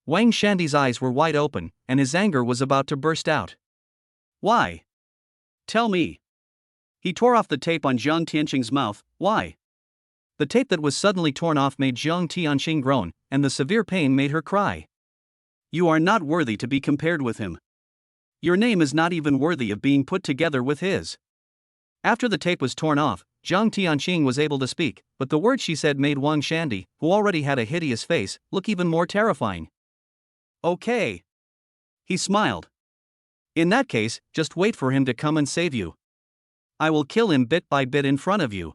Wang Shandy's eyes were wide open, and his anger was about to burst out. Why? Tell me. He tore off the tape on Jiang Tianqing's mouth. Why? The tape that was suddenly torn off made Jiang Tianqing groan, and the severe pain made her cry. You are not worthy to be compared with him. Your name is not even worthy of being put together with his. After the tape was torn off, Jiang Tianqing was able to speak, but the words she said made Wang Shandy, who already had a hideous face, look even more terrifying. Okay. He smiled. In that case, just wait for him to come and save you. I will kill him bit by bit in front of you.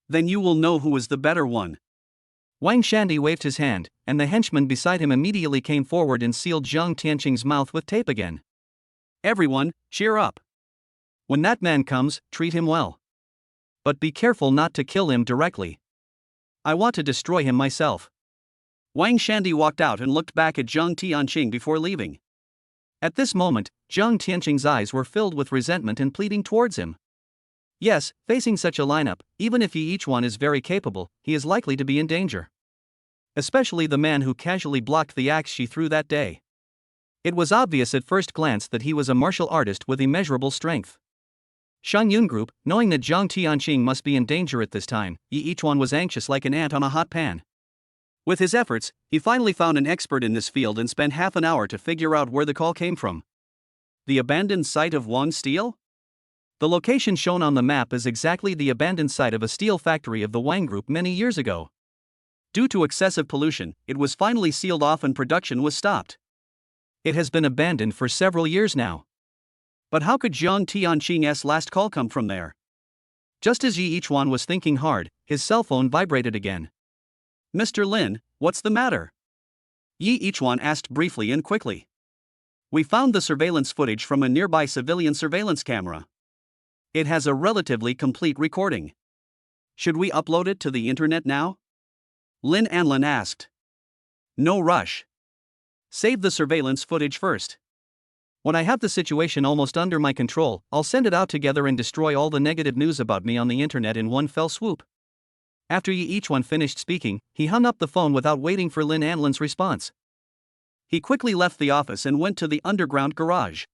Then you will know who is the better one. Wang Shandy waved his hand, and the henchman beside him immediately came forward and sealed Jiang Tianqing's mouth with tape again. Everyone, cheer up. When that man comes, treat him well. But be careful not to kill him directly. I want to destroy him myself. Wang Shandy walked out and looked back at Jiang Tianqing before leaving. At this moment, Jiang Tianqing's eyes were filled with resentment and pleading towards him. Yes, facing such a lineup, even if Yi Ichuan is very capable, he is likely to be in danger. Especially the man who casually blocked the axe she threw that day. It was obvious at first glance that he was a martial artist with immeasurable strength. Shangyun Group, knowing that Jiang Tianqing must be in danger at this time, Yi Ichuan was anxious like an ant on a hot pan. With his efforts, he finally found an expert in this field and spent half an hour to figure out where the call came from. The abandoned site of Wang Steel? The location shown on the map is exactly the abandoned site of a steel factory of the Wang Group many years ago. Due to excessive pollution, it was finally sealed off and production was stopped. It has been abandoned for several years now. But how could Jiang Tianqing's last call come from there? Just as Yi Ichuan was thinking hard, his cell phone vibrated again. Mr. Lin, what's the matter? Yi Ichuan asked briefly and quickly. We found the surveillance footage from a nearby civilian surveillance camera. It has a relatively complete recording. Should we upload it to the internet now? Lin Anlin asked. No rush. Save the surveillance footage first. When I have the situation almost under my control, I'll send it out together and destroy all the negative news about me on the internet in one fell swoop. After each one finished speaking, he hung up the phone without waiting for Lynn Anlin's response. He quickly left the office and went to the underground garage.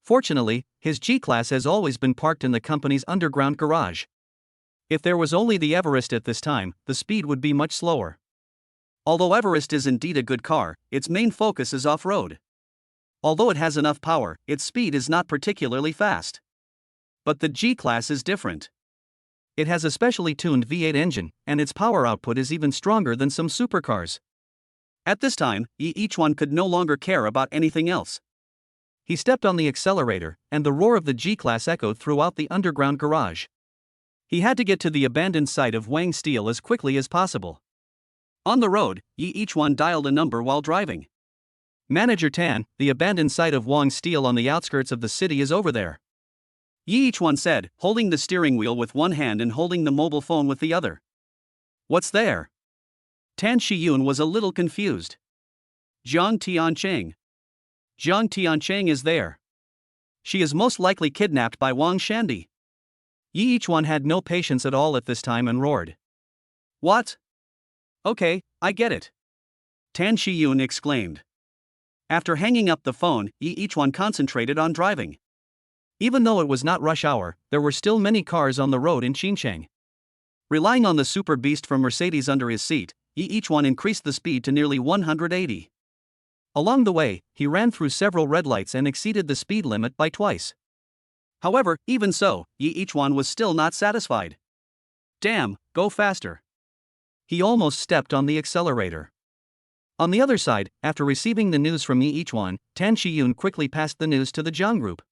Fortunately, his G-Class has always been parked in the company's underground garage. If there was only the Everest at this time, the speed would be much slower. Although Everest is indeed a good car, its main focus is off-road. Although it has enough power, its speed is not particularly fast. But the G-Class is different. It has a specially tuned V8 engine, and its power output is even stronger than some supercars. At this time, each one could no longer care about anything else. He stepped on the accelerator, and the roar of the G-Class echoed throughout the underground garage. He had to get to the abandoned site of Wang Steel as quickly as possible. On the road, each one dialed a number while driving. Manager Tan, the abandoned site of Wang Steel on the outskirts of the city is over there. Each one said, holding the steering wheel with one hand and holding the mobile phone with the other. What's there? Tan Shiyun was a little confused. Zhang Tiancheng. Zhang Tiancheng is there. She is most likely kidnapped by Wang Shandy. Each one had no patience at all at this time and roared. What? Okay, I get it. Tan Shiyun exclaimed. After hanging up the phone, each one concentrated on driving. Even though it was not rush hour, there were still many cars on the road in Xinjiang. Relying on the super beast from Mercedes under his seat, each one increased the speed to nearly 180. Along the way, he ran through several red lights and exceeded the speed limit by twice. However, even so, each one was still not satisfied. Damn, go faster. He almost stepped on the accelerator. On the other side, after receiving the news from each one, Tan Shiyun quickly passed the news to the Zhang Group.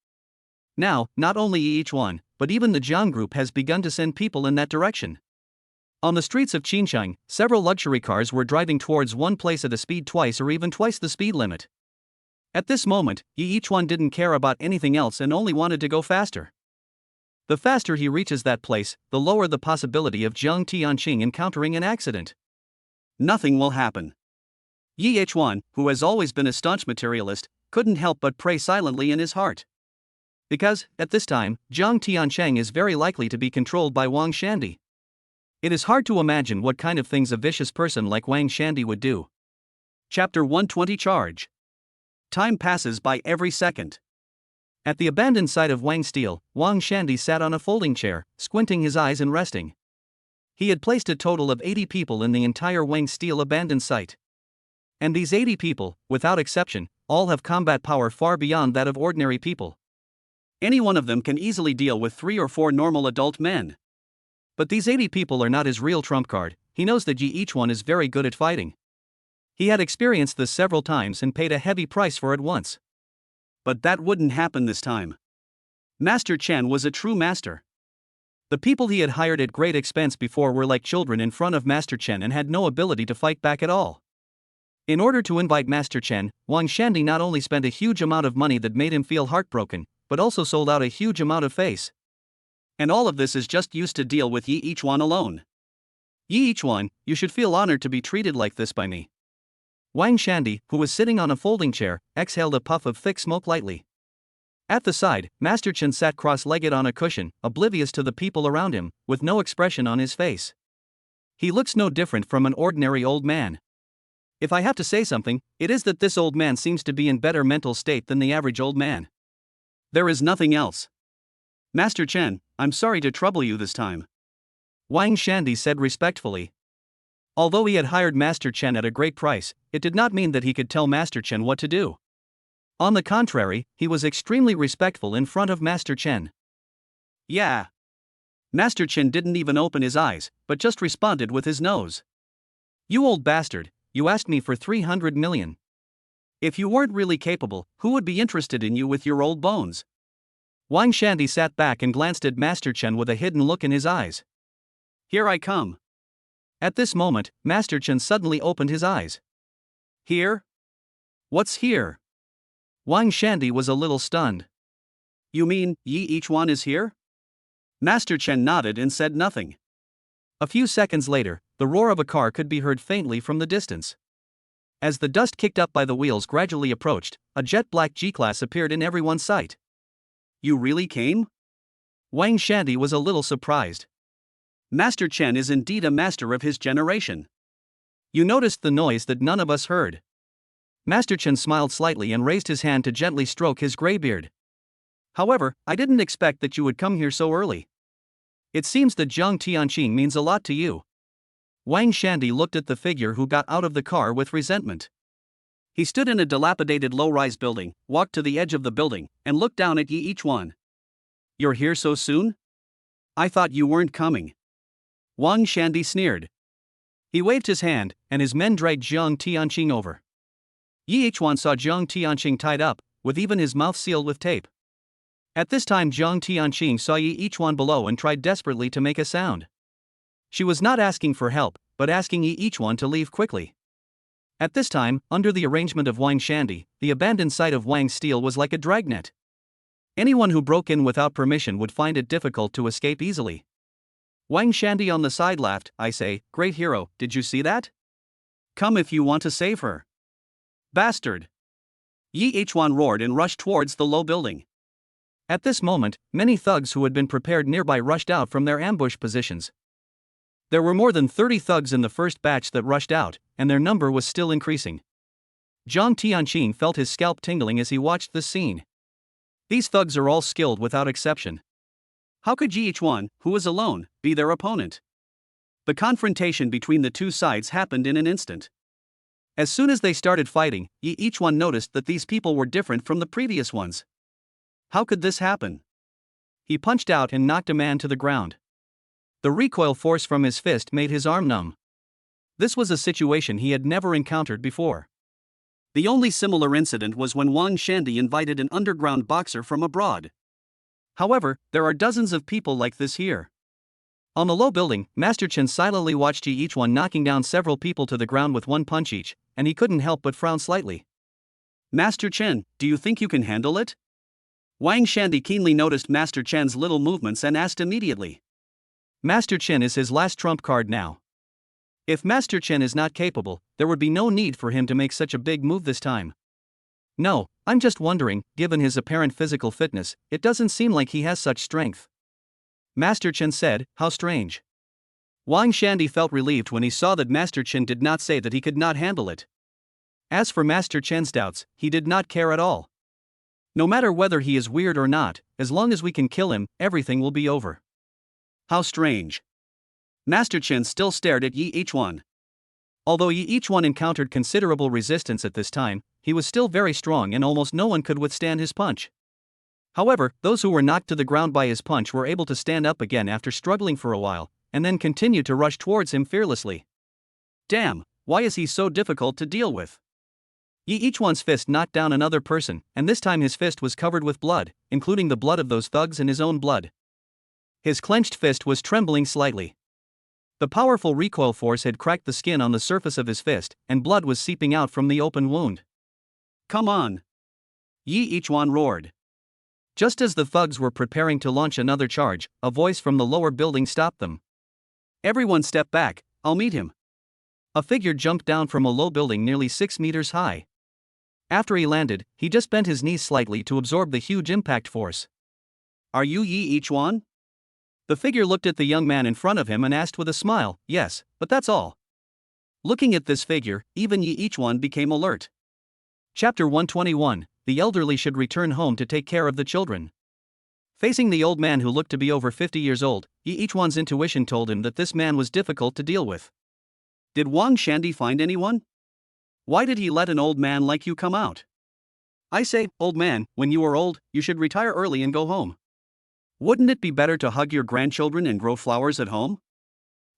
Now, not only each one, but even the Zhang Group has begun to send people in that direction. On the streets of Xinjiang, several luxury cars were driving towards one place at a speed twice or even twice the speed limit. At this moment, each one didn't care about anything else and only wanted to go faster. The faster he reaches that place, the lower the possibility of Zhang Tianqing encountering an accident. Nothing will happen. Yi-H1, who has always been a staunch materialist, couldn't help but pray silently in his heart. Because, at this time, Zhang Tiancheng is very likely to be controlled by Wang Shandy. It is hard to imagine what kind of things a vicious person like Wang Shandy would do. Chapter 120 Charge. Time passes by every second. At the abandoned site of Wang Steel, Wang Shandy sat on a folding chair, squinting his eyes and resting. He had placed a total of 80 people in the entire Wang Steel abandoned site. And these 80 people, without exception, all have combat power far beyond that of ordinary people. Any one of them can easily deal with 3 or 4 normal adult men. But these 80 people are not his real trump card. He knows that each one is very good at fighting. He had experienced this several times and paid a heavy price for it once. But that wouldn't happen this time. Master Chen was a true master. The people he had hired at great expense before were like children in front of Master Chen and had no ability to fight back at all. In order to invite Master Chen, Wang Shandy not only spent a huge amount of money that made him feel heartbroken, but also sold out a huge amount of face. And all of this is just used to deal with each one alone. Each one, you should feel honored to be treated like this by me. Wang Shandy, who was sitting on a folding chair, exhaled a puff of thick smoke lightly. At the side, Master Chen sat cross-legged on a cushion, oblivious to the people around him, with no expression on his face. He looks no different from an ordinary old man. If I have to say something, it is that this old man seems to be in better mental state than the average old man. There is nothing else. Master Chen, I'm sorry to trouble you this time. Wang Shandy said respectfully. Although he had hired Master Chen at a great price, it did not mean that he could tell Master Chen what to do. On the contrary, he was extremely respectful in front of Master Chen. Yeah. Master Chen didn't even open his eyes, but just responded with his nose. You old bastard, you asked me for 300 million. If you weren't really capable, who would be interested in you with your old bones? Wang Shandy sat back and glanced at Master Chen with a hidden look in his eyes. Here I come. At this moment, Master Chen suddenly opened his eyes. Here? What's here? Wang Shandy was a little stunned. You mean, each one is here? Master Chen nodded and said nothing. A few seconds later, the roar of a car could be heard faintly from the distance. As the dust kicked up by the wheels gradually approached, a jet-black G-Class appeared in everyone's sight. You really came? Wang Shandy was a little surprised. Master Chen is indeed a master of his generation. You noticed the noise that none of us heard. Master Chen smiled slightly and raised his hand to gently stroke his gray beard. However, I didn't expect that you would come here so early. It seems that Zhang Tianqing means a lot to you. Wang Shandy looked at the figure who got out of the car with resentment. He stood in a dilapidated low-rise building, walked to the edge of the building, and looked down at Yi Ichuan. You're here so soon? I thought you weren't coming. Wang Shandy sneered. He waved his hand, and his men dragged Zhang Tianqing over. Yi Ichuan saw Zhang Tianqing tied up, with even his mouth sealed with tape. At this time Zhang Tianqing saw Yi Ichuan below and tried desperately to make a sound. She was not asking for help, but asking Yi Ichuan to leave quickly. At this time, under the arrangement of Wang Shandy, the abandoned site of Wang's steel was like a dragnet. Anyone who broke in without permission would find it difficult to escape easily. Wang Shandy on the side laughed. I say, great hero, did you see that? Come if you want to save her. Bastard! Yi Ichuan roared and rushed towards the low building. At this moment, many thugs who had been prepared nearby rushed out from their ambush positions. There were more than 30 thugs in the first batch that rushed out, and their number was still increasing. Zhang Tianqing felt his scalp tingling as he watched this scene. These thugs are all skilled without exception. How could Yi Ichuan, who was alone, be their opponent? The confrontation between the two sides happened in an instant. As soon as they started fighting, Yi Ichuan noticed that these people were different from the previous ones. How could this happen? He punched out and knocked a man to the ground. The recoil force from his fist made his arm numb. This was a situation he had never encountered before. The only similar incident was when Wang Shandy invited an underground boxer from abroad. However, there are dozens of people like this here. On the low building, Master Chen silently watched Yi Ichuan knocking down several people to the ground with one punch each, and he couldn't help but frown slightly. Master Chen, do you think you can handle it? Wang Shandy keenly noticed Master Chen's little movements and asked immediately. Master Chen is his last trump card now. If Master Chen is not capable, there would be no need for him to make such a big move this time. No, I'm just wondering, given his apparent physical fitness, it doesn't seem like he has such strength. Master Chen said, how strange. Wang Shandy felt relieved when he saw that Master Chen did not say that he could not handle it. As for Master Chen's doubts, he did not care at all. No matter whether he is weird or not, as long as we can kill him, everything will be over. How strange. Master Chen still stared at Yi Ichuan. Although Yi Ichuan encountered considerable resistance at this time, he was still very strong and almost no one could withstand his punch. However, those who were knocked to the ground by his punch were able to stand up again after struggling for a while, and then continued to rush towards him fearlessly. Damn, why is he so difficult to deal with? Yi Ichuan's fist knocked down another person, and this time his fist was covered with blood, including the blood of those thugs and his own blood. His clenched fist was trembling slightly. The powerful recoil force had cracked the skin on the surface of his fist, and blood was seeping out from the open wound. Come on! Yi Ichuan roared. Just as the thugs were preparing to launch another charge, a voice from the lower building stopped them. Everyone step back, I'll meet him. A figure jumped down from a low building nearly 6 meters high. After he landed, he just bent his knees slightly to absorb the huge impact force. Are you Yi Ichuan? The figure looked at the young man in front of him and asked with a smile, yes, but that's all. Looking at this figure, even Yi Ichuan became alert. Chapter 121, The elderly should return home to take care of the children. Facing the old man who looked to be over 50 years old, Yi Ichuan's intuition told him that this man was difficult to deal with. Did Wang Shandy find anyone? Why did he let an old man like you come out? I say, old man, when you are old, you should retire early and go home. Wouldn't it be better to hug your grandchildren and grow flowers at home?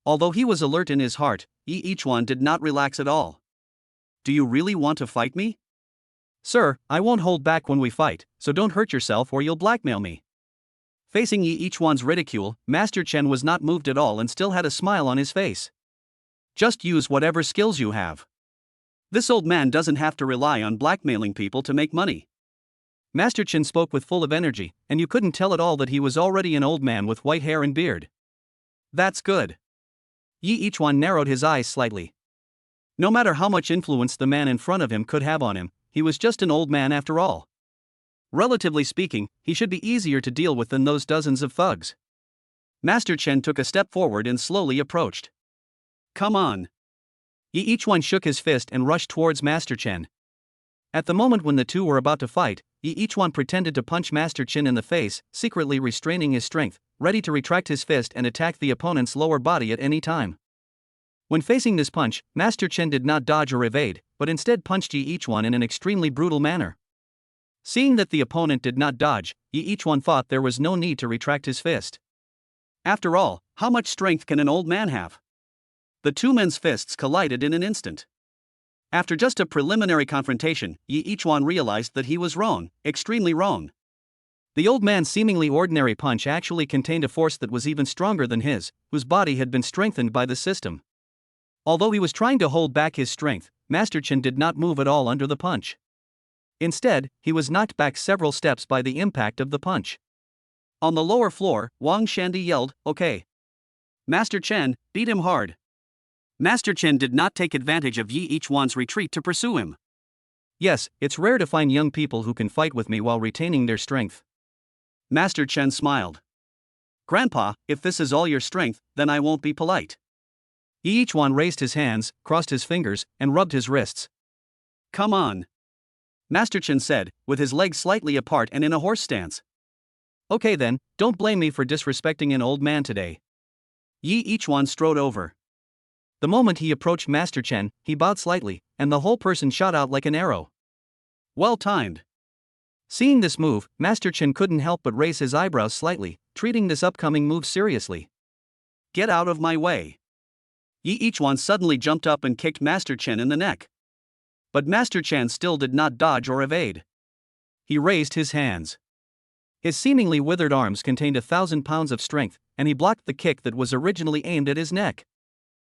Although he was alert in his heart, Yi Ichuan did not relax at all. Do you really want to fight me? Sir, I won't hold back when we fight, so don't hurt yourself or you'll blackmail me. Facing Yi Ichuan's ridicule, Master Chen was not moved at all and still had a smile on his face. Just use whatever skills you have. This old man doesn't have to rely on blackmailing people to make money. Master Chen spoke with full of energy, and you couldn't tell at all that he was already an old man with white hair and beard. That's good. Yi Ichuan narrowed his eyes slightly. No matter how much influence the man in front of him could have on him, he was just an old man after all. Relatively speaking, he should be easier to deal with than those dozens of thugs. Master Chen took a step forward and slowly approached. "Come on." Each one shook his fist and rushed towards Master Chen. At the moment when the two were about to fight, each one pretended to punch Master Chen in the face, secretly restraining his strength, ready to retract his fist and attack the opponent's lower body at any time. When facing this punch, Master Chen did not dodge or evade, but instead punched each one in an extremely brutal manner. Seeing that the opponent did not dodge, each one thought there was no need to retract his fist. After all, how much strength can an old man have? The two men's fists collided in an instant. After just a preliminary confrontation, each one realized that he was wrong, extremely wrong. The old man's seemingly ordinary punch actually contained a force that was even stronger than his, whose body had been strengthened by the system. Although he was trying to hold back his strength, Master Chen did not move at all under the punch. Instead, he was knocked back several steps by the impact of the punch. On the lower floor, Wang Shandy yelled, "Okay. Master Chen, beat him hard." Master Chen did not take advantage of each one's retreat to pursue him. "Yes, it's rare to find young people who can fight with me while retaining their strength." Master Chen smiled. "Grandpa, if this is all your strength, then I won't be polite." Each one raised his hands, crossed his fingers, and rubbed his wrists. "Come on," Master Chen said, with his legs slightly apart and in a horse stance. "Okay then, don't blame me for disrespecting an old man today." Each one strode over. The moment he approached Master Chen, he bowed slightly, and the whole person shot out like an arrow. Well timed. Seeing this move, Master Chen couldn't help but raise his eyebrows slightly, treating this upcoming move seriously. "Get out of my way." Each one suddenly jumped up and kicked Master Chen in the neck. But Master Chen still did not dodge or evade. He raised his hands. His seemingly withered arms contained 1,000 pounds of strength, and he blocked the kick that was originally aimed at his neck.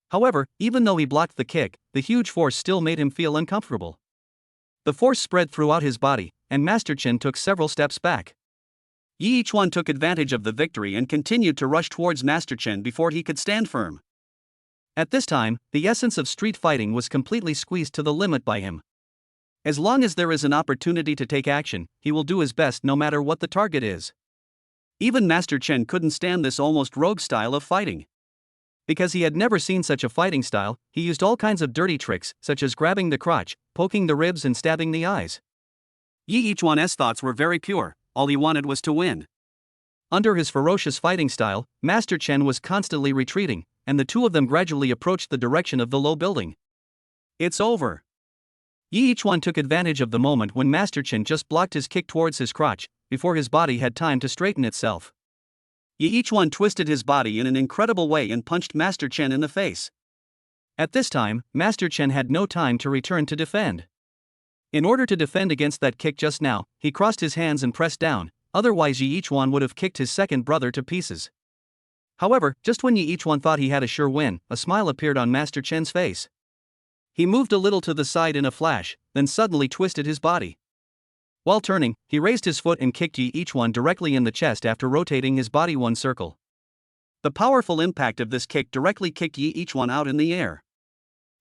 However, even though he blocked the kick, the huge force still made him feel uncomfortable. The force spread throughout his body, and Master Chen took several steps back. Each one took advantage of the victory and continued to rush towards Master Chen before he could stand firm. At this time, the essence of street fighting was completely squeezed to the limit by him. As long as there is an opportunity to take action, he will do his best no matter what the target is. Even Master Chen couldn't stand this almost rogue style of fighting. Because he had never seen such a fighting style, he used all kinds of dirty tricks, such as grabbing the crotch, poking the ribs and stabbing the eyes. Each one's thoughts were very pure, all he wanted was to win. Under his ferocious fighting style, Master Chen was constantly retreating, and the two of them gradually approached the direction of the low building. "It's over." Each one took advantage of the moment when Master Chen just blocked his kick towards his crotch, before his body had time to straighten itself. Each one twisted his body in an incredible way and punched Master Chen in the face. At this time, Master Chen had no time to return to defend. In order to defend against that kick just now, he crossed his hands and pressed down, otherwise each one would have kicked his second brother to pieces. However, just when each one thought he had a sure win, a smile appeared on Master Chen's face. He moved a little to the side in a flash, then suddenly twisted his body. While turning, he raised his foot and kicked each one directly in the chest after rotating his body one circle. The powerful impact of this kick directly kicked each one out in the air.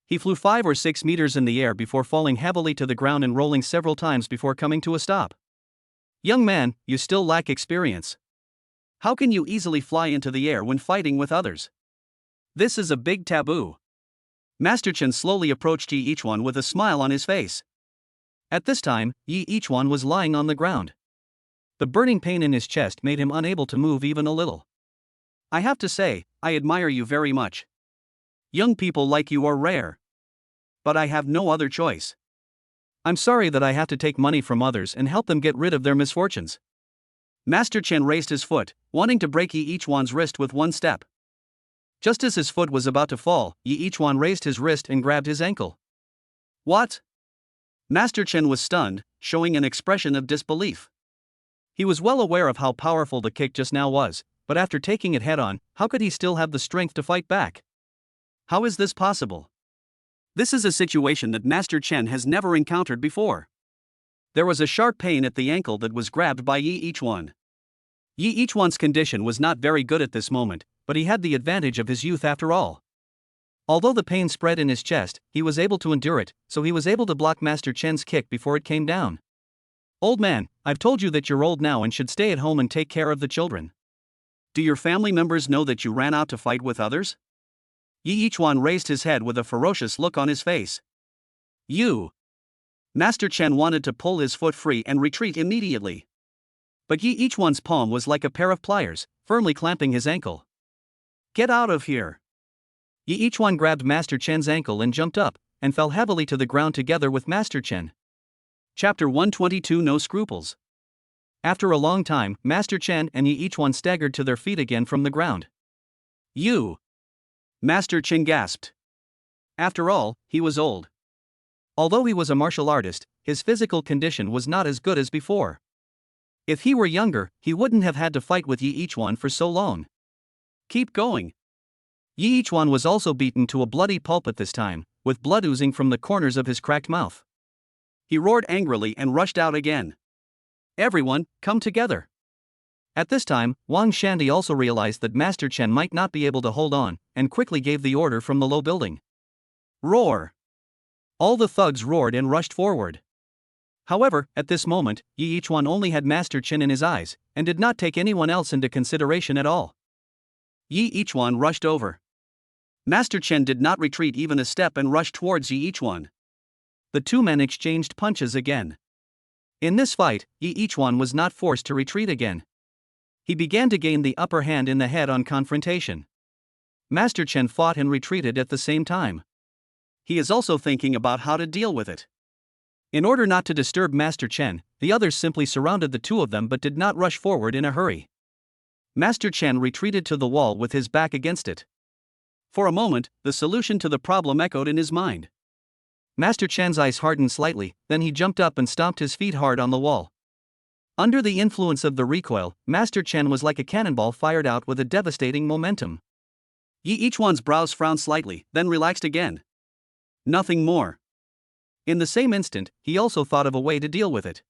He flew 5 or 6 meters in the air before falling heavily to the ground and rolling several times before coming to a stop. "Young man, you still lack experience. How can you easily fly into the air when fighting with others? This is a big taboo." Master Chen slowly approached each one with a smile on his face. At this time, each one was lying on the ground. The burning pain in his chest made him unable to move even a little. "I have to say, I admire you very much. Young people like you are rare. But I have no other choice. I'm sorry that I have to take money from others and help them get rid of their misfortunes." Master Chen raised his foot, wanting to break each one's wrist with one step. Just as his foot was about to fall, each one raised his wrist and grabbed his ankle. "What?" Master Chen was stunned, showing an expression of disbelief. He was well aware of how powerful the kick just now was, but after taking it head-on, how could he still have the strength to fight back? How is this possible? This is a situation that Master Chen has never encountered before. There was a sharp pain at the ankle that was grabbed by each one. Each one's condition was not very good at this moment, but he had the advantage of his youth after all. Although the pain spread in his chest, he was able to endure it, so he was able to block Master Chen's kick before it came down. "Old man, I've told you that you're old now and should stay at home and take care of the children. Do your family members know that you ran out to fight with others?" Yi Ichuan raised his head with a ferocious look on his face. "You!" Master Chen wanted to pull his foot free and retreat immediately. But Yi Ichuan's palm was like a pair of pliers, firmly clamping his ankle. "Get out of here!" Yi Ichuan grabbed Master Chen's ankle and jumped up, and fell heavily to the ground together with Master Chen. Chapter 122 No Scruples. After a long time, Master Chen and Yi Ichuan staggered to their feet again from the ground. "You!" Master Chen gasped. After all, he was old. Although he was a martial artist, his physical condition was not as good as before. If he were younger, he wouldn't have had to fight with Yi Ichuan for so long. "Keep going." Yi Ichuan was also beaten to a bloody pulp at this time, with blood oozing from the corners of his cracked mouth. He roared angrily and rushed out again. "Everyone, come together." At this time, Wang Shandy also realized that Master Chen might not be able to hold on, and quickly gave the order from the low building. "Roar!" All the thugs roared and rushed forward. However, at this moment, Yi Ichuan only had Master Chen in his eyes, and did not take anyone else into consideration at all. Yi Ichuan rushed over. Master Chen did not retreat even a step and rushed towards Yi Ichuan. The two men exchanged punches again. In this fight, Yi Ichuan was not forced to retreat again. He began to gain the upper hand in the head-on confrontation. Master Chen fought and retreated at the same time. He is also thinking about how to deal with it. In order not to disturb Master Chen, the others simply surrounded the two of them but did not rush forward in a hurry. Master Chen retreated to the wall with his back against it. For a moment, the solution to the problem echoed in his mind. Master Chen's eyes hardened slightly, then he jumped up and stomped his feet hard on the wall. Under the influence of the recoil, Master Chen was like a cannonball fired out with a devastating momentum. Yi Ichuan's brows frowned slightly, then relaxed again. Nothing more. In the same instant, he also thought of a way to deal with it.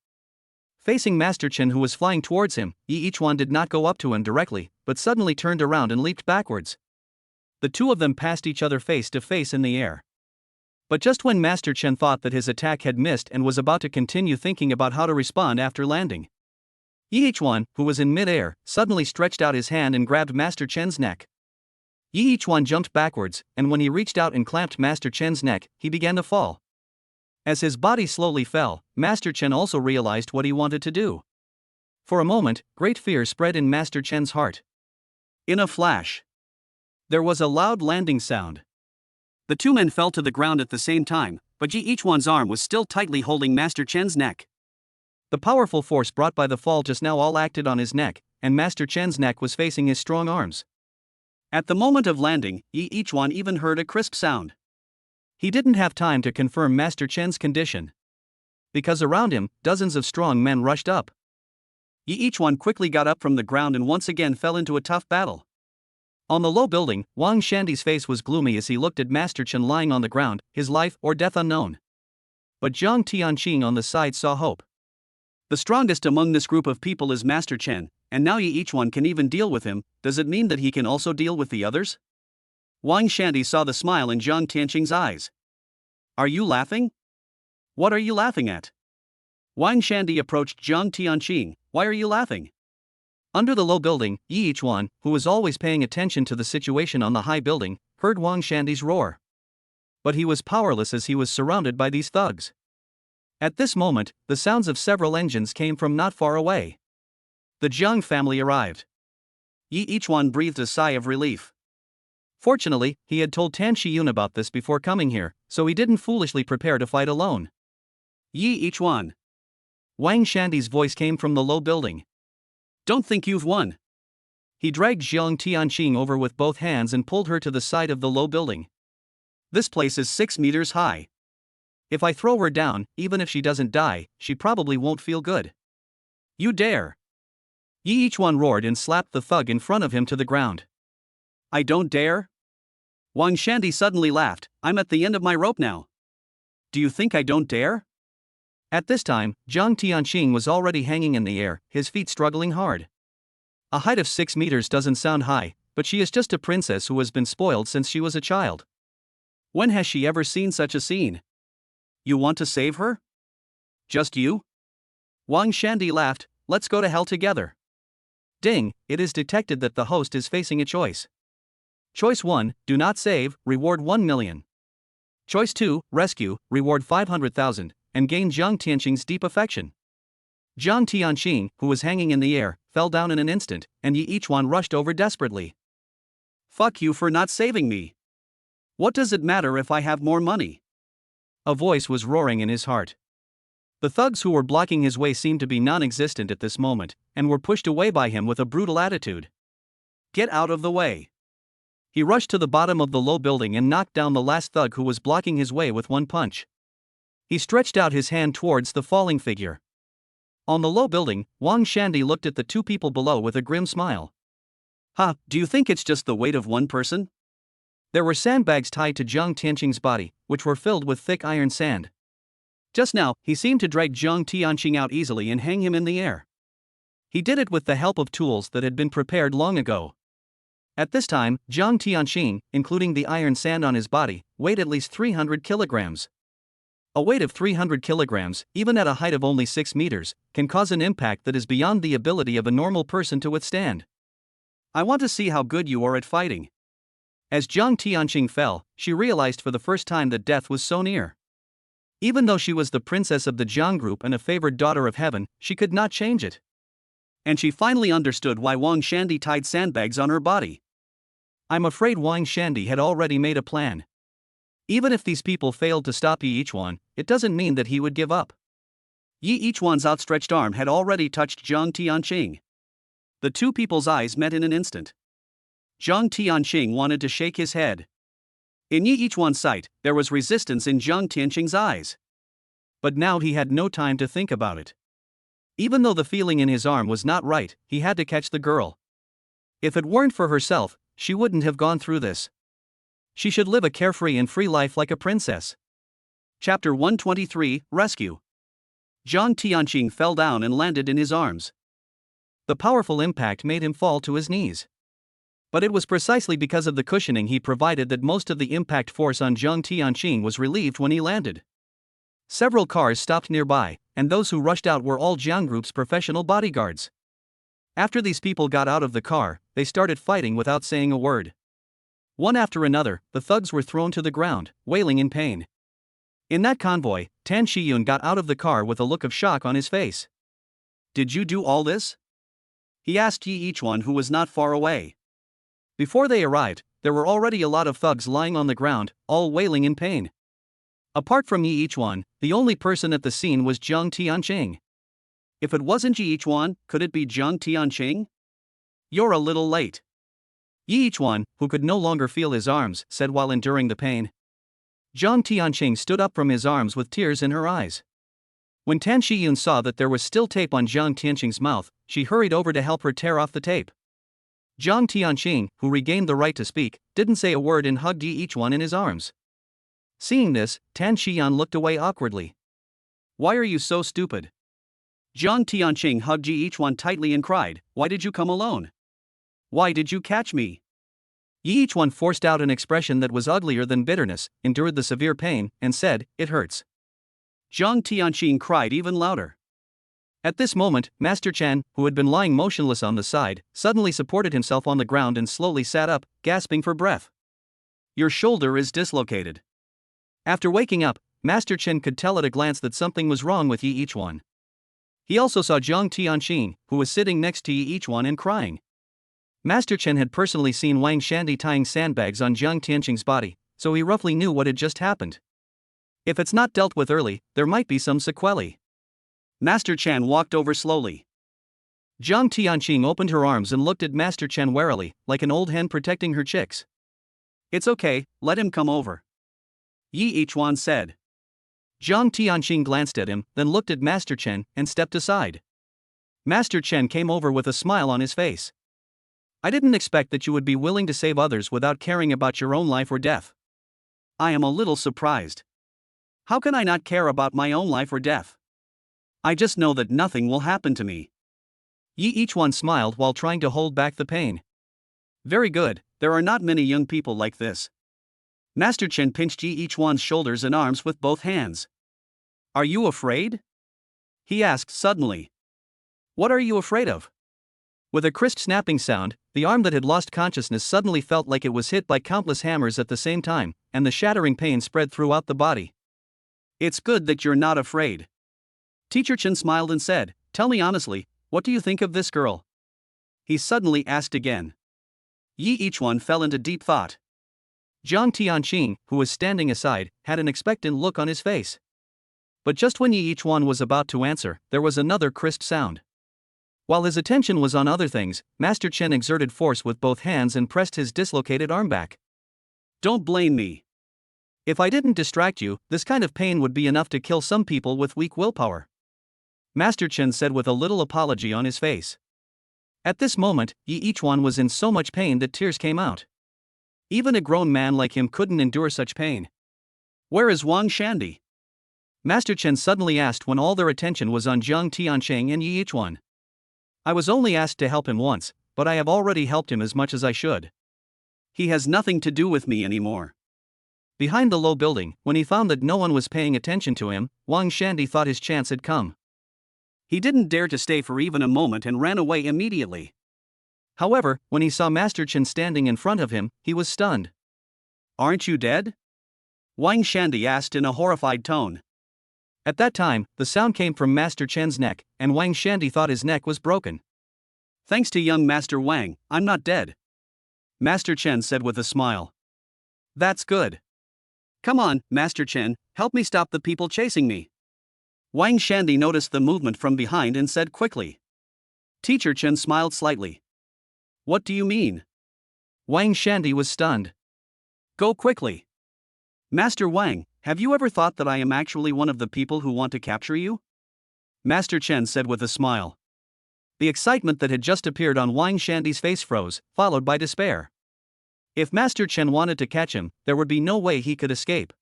Facing Master Chen, who was flying towards him, Yi Ichuan did not go up to him directly, but suddenly turned around and leaped backwards. The two of them passed each other face to face in the air. But just when Master Chen thought that his attack had missed and was about to continue thinking about how to respond after landing, Yi Ichuan, who was in mid-air, suddenly stretched out his hand and grabbed Master Chen's neck. Yi Ichuan jumped backwards, and when he reached out and clamped Master Chen's neck, he began to fall. As his body slowly fell, Master Chen also realized what he wanted to do. For a moment, great fear spread in Master Chen's heart. In a flash, there was a loud landing sound. The two men fell to the ground at the same time, but Yi Ichuan's arm was still tightly holding Master Chen's neck. The powerful force brought by the fall just now all acted on his neck, and Master Chen's neck was facing his strong arms. At the moment of landing, Yi Ichuan even heard a crisp sound. He didn't have time to confirm Master Chen's condition, because around him, dozens of strong men rushed up. Yi Ichuan quickly got up from the ground and once again fell into a tough battle. On the low building, Wang Shandy's face was gloomy as he looked at Master Chen lying on the ground, his life or death unknown. But Zhang Tianqing on the side saw hope. The strongest among this group of people is Master Chen, and now Yi Ichuan can even deal with him. Does it mean that he can also deal with the others? Wang Shandy saw the smile in Zhang Tianqing's eyes. "Are you laughing? What are you laughing at?" Wang Shandy approached Zhang Tianqing. "Why are you laughing?" Under the low building, Yi Ichuan, who was always paying attention to the situation on the high building, heard Wang Shandy's roar. But he was powerless as he was surrounded by these thugs. At this moment, the sounds of several engines came from not far away. The Zhang family arrived. Yi Ichuan breathed a sigh of relief. Fortunately, he had told Tan Shiyun about this before coming here, so he didn't foolishly prepare to fight alone. "Yi Ichuan." Wang Shandy's voice came from the low building. "Don't think you've won." He dragged Zhang Tianqing over with both hands and pulled her to the side of the low building. "This place is 6 meters high. If I throw her down, even if she doesn't die, she probably won't feel good. You dare!" Yi Ichuan roared and slapped the thug in front of him to the ground. "I don't dare?" Wang Shandy suddenly laughed. "I'm at the end of my rope now. Do you think I don't dare?" At this time, Zhang Tianqing was already hanging in the air, his feet struggling hard. A height of 6 meters doesn't sound high, but she is just a princess who has been spoiled since she was a child. When has she ever seen such a scene? You want to save her? Just you? Wang Shandy laughed. Let's go to hell together. Ding, it is detected that the host is facing a choice. Choice 1, do not save, reward 1 million. Choice 2, rescue, reward 500,000, and gain Jiang Tianqing's deep affection. Jiang Tianqing, who was hanging in the air, fell down in an instant, and Yi Ichuan rushed over desperately. Fuck you for not saving me. What does it matter if I have more money? A voice was roaring in his heart. The thugs who were blocking his way seemed to be non-existent at this moment, and were pushed away by him with a brutal attitude. Get out of the way. He rushed to the bottom of the low building and knocked down the last thug who was blocking his way with one punch. He stretched out his hand towards the falling figure. On the low building, Wang Shandy looked at the two people below with a grim smile. Ha, do you think it's just the weight of one person? There were sandbags tied to Jiang Tianqing's body, which were filled with thick iron sand. Just now, he seemed to drag Jiang Tianqing out easily and hang him in the air. He did it with the help of tools that had been prepared long ago. At this time, Jiang Tianqing, including the iron sand on his body, weighed at least 300 kilograms. A weight of 300 kilograms, even at a height of only 6 meters, can cause an impact that is beyond the ability of a normal person to withstand. I want to see how good you are at fighting. As Jiang Tianqing fell, she realized for the first time that death was so near. Even though she was the princess of the Jiang group and a favored daughter of heaven, she could not change it. And she finally understood why Wang Shandy tied sandbags on her body. I'm afraid Wang Shandy had already made a plan. Even if these people failed to stop Yi Ichuan, it doesn't mean that he would give up. Yi Ichuan's outstretched arm had already touched Jiang Tianqing. The two people's eyes met in an instant. Jiang Tianqing wanted to shake his head. In Yi Ichuan's sight, there was resistance in Jiang Tianqing's eyes. But now he had no time to think about it. Even though the feeling in his arm was not right, he had to catch the girl. If it weren't for herself, she wouldn't have gone through this. She should live a carefree and free life like a princess. Chapter 123, Rescue. Jiang Tianqing fell down and landed in his arms. The powerful impact made him fall to his knees. But it was precisely because of the cushioning he provided that most of the impact force on Jiang Tianqing was relieved when he landed. Several cars stopped nearby, and those who rushed out were all Jiang Group's professional bodyguards. After these people got out of the car, they started fighting without saying a word. One after another, the thugs were thrown to the ground, wailing in pain. In that convoy, Tan Shiyun got out of the car with a look of shock on his face. Did you do all this? He asked Yi Ichuan, who was not far away. Before they arrived, there were already a lot of thugs lying on the ground, all wailing in pain. Apart from Yi Ichuan, the only person at the scene was Jiang Tianqing. If it wasn't Yi Ichuan, could it be Jiang Tianqing? You're a little late. Yi Ichuan, who could no longer feel his arms, said while enduring the pain. Jiang Tianqing stood up from his arms with tears in her eyes. When Tan Shiyun saw that there was still tape on Jiang Tianqing's mouth, she hurried over to help her tear off the tape. Jiang Tianqing, who regained the right to speak, didn't say a word and hugged Yi Ichuan in his arms. Seeing this, Tan Shiyun looked away awkwardly. Why are you so stupid? Jiang Tianqing hugged Yi Ichuan tightly and cried, why did you come alone? Why did you catch me? Yi Ichuan forced out an expression that was uglier than bitterness, endured the severe pain, and said, it hurts. Jiang Tianqing cried even louder. At this moment, Master Chen, who had been lying motionless on the side, suddenly supported himself on the ground and slowly sat up, gasping for breath. Your shoulder is dislocated. After waking up, Master Chen could tell at a glance that something was wrong with Yi Ichuan. He also saw Jiang Tianqing, who was sitting next to Yi Ichuan and crying. Master Chen had personally seen Wang Shandy tying sandbags on Jiang Tianqing's body, so he roughly knew what had just happened. If it's not dealt with early, there might be some sequelae. Master Chen walked over slowly. Jiang Tianqing opened her arms and looked at Master Chen warily, like an old hen protecting her chicks. It's okay, let him come over. Yi Ichuan said. Jiang Tianqing glanced at him, then looked at Master Chen and stepped aside. Master Chen came over with a smile on his face. I didn't expect that you would be willing to save others without caring about your own life or death. I am a little surprised. How can I not care about my own life or death? I just know that nothing will happen to me. Yi Ichuan smiled while trying to hold back the pain. Very good, there are not many young people like this. Master Chen pinched Yi Ichuan's shoulders and arms with both hands. Are you afraid? He asked suddenly. What are you afraid of? With a crisp snapping sound, the arm that had lost consciousness suddenly felt like it was hit by countless hammers at the same time, and the shattering pain spread throughout the body. It's good that you're not afraid. Teacher Chen smiled and said, Tell me honestly, what do you think of this girl? He suddenly asked again. Yi Ichuan fell into deep thought. Jiang Tianqing, who was standing aside, had an expectant look on his face. But just when Yi Ichuan was about to answer, there was another crisp sound. While his attention was on other things, Master Chen exerted force with both hands and pressed his dislocated arm back. Don't blame me. If I didn't distract you, this kind of pain would be enough to kill some people with weak willpower. Master Chen said with a little apology on his face. At this moment, Yi Ichuan was in so much pain that tears came out. Even a grown man like him couldn't endure such pain. Where is Wang Shandy? Master Chen suddenly asked when all their attention was on Jiang Tianqing and Yi Ichuan. I was only asked to help him once, but I have already helped him as much as I should. He has nothing to do with me anymore. Behind the low building, when he found that no one was paying attention to him, Wang Shandy thought his chance had come. He didn't dare to stay for even a moment and ran away immediately. However, when he saw Master Chen standing in front of him, he was stunned. Aren't you dead? Wang Shandy asked in a horrified tone. At that time, the sound came from Master Chen's neck, and Wang Shandy thought his neck was broken. Thanks to young Master Wang, I'm not dead. Master Chen said with a smile. That's good. Come on, Master Chen, help me stop the people chasing me. Wang Shandy noticed the movement from behind and said quickly. Teacher Chen smiled slightly. What do you mean? Wang Shandy was stunned. Go quickly. Master Wang, have you ever thought that I am actually one of the people who want to capture you? Master Chen said with a smile. The excitement that had just appeared on Wang Shandy's face froze, followed by despair. If Master Chen wanted to catch him, there would be no way he could escape.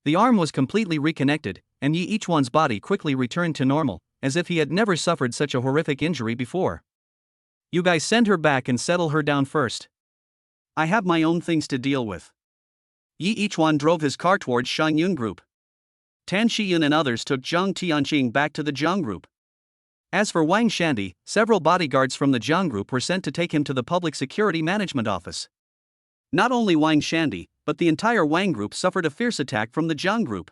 The arm was completely reconnected, and Yi Ichuan's body quickly returned to normal, as if he had never suffered such a horrific injury before. You guys send her back and settle her down first. I have my own things to deal with. Yi Ichuan drove his car towards Shangyun Group. Tan Shiyun and others took Jiang Tianqing back to the Jiang Group. As for Wang Shandy, several bodyguards from the Jiang Group were sent to take him to the Public Security Management Office. Not only Wang Shandy, but the entire Wang Group suffered a fierce attack from the Jiang Group.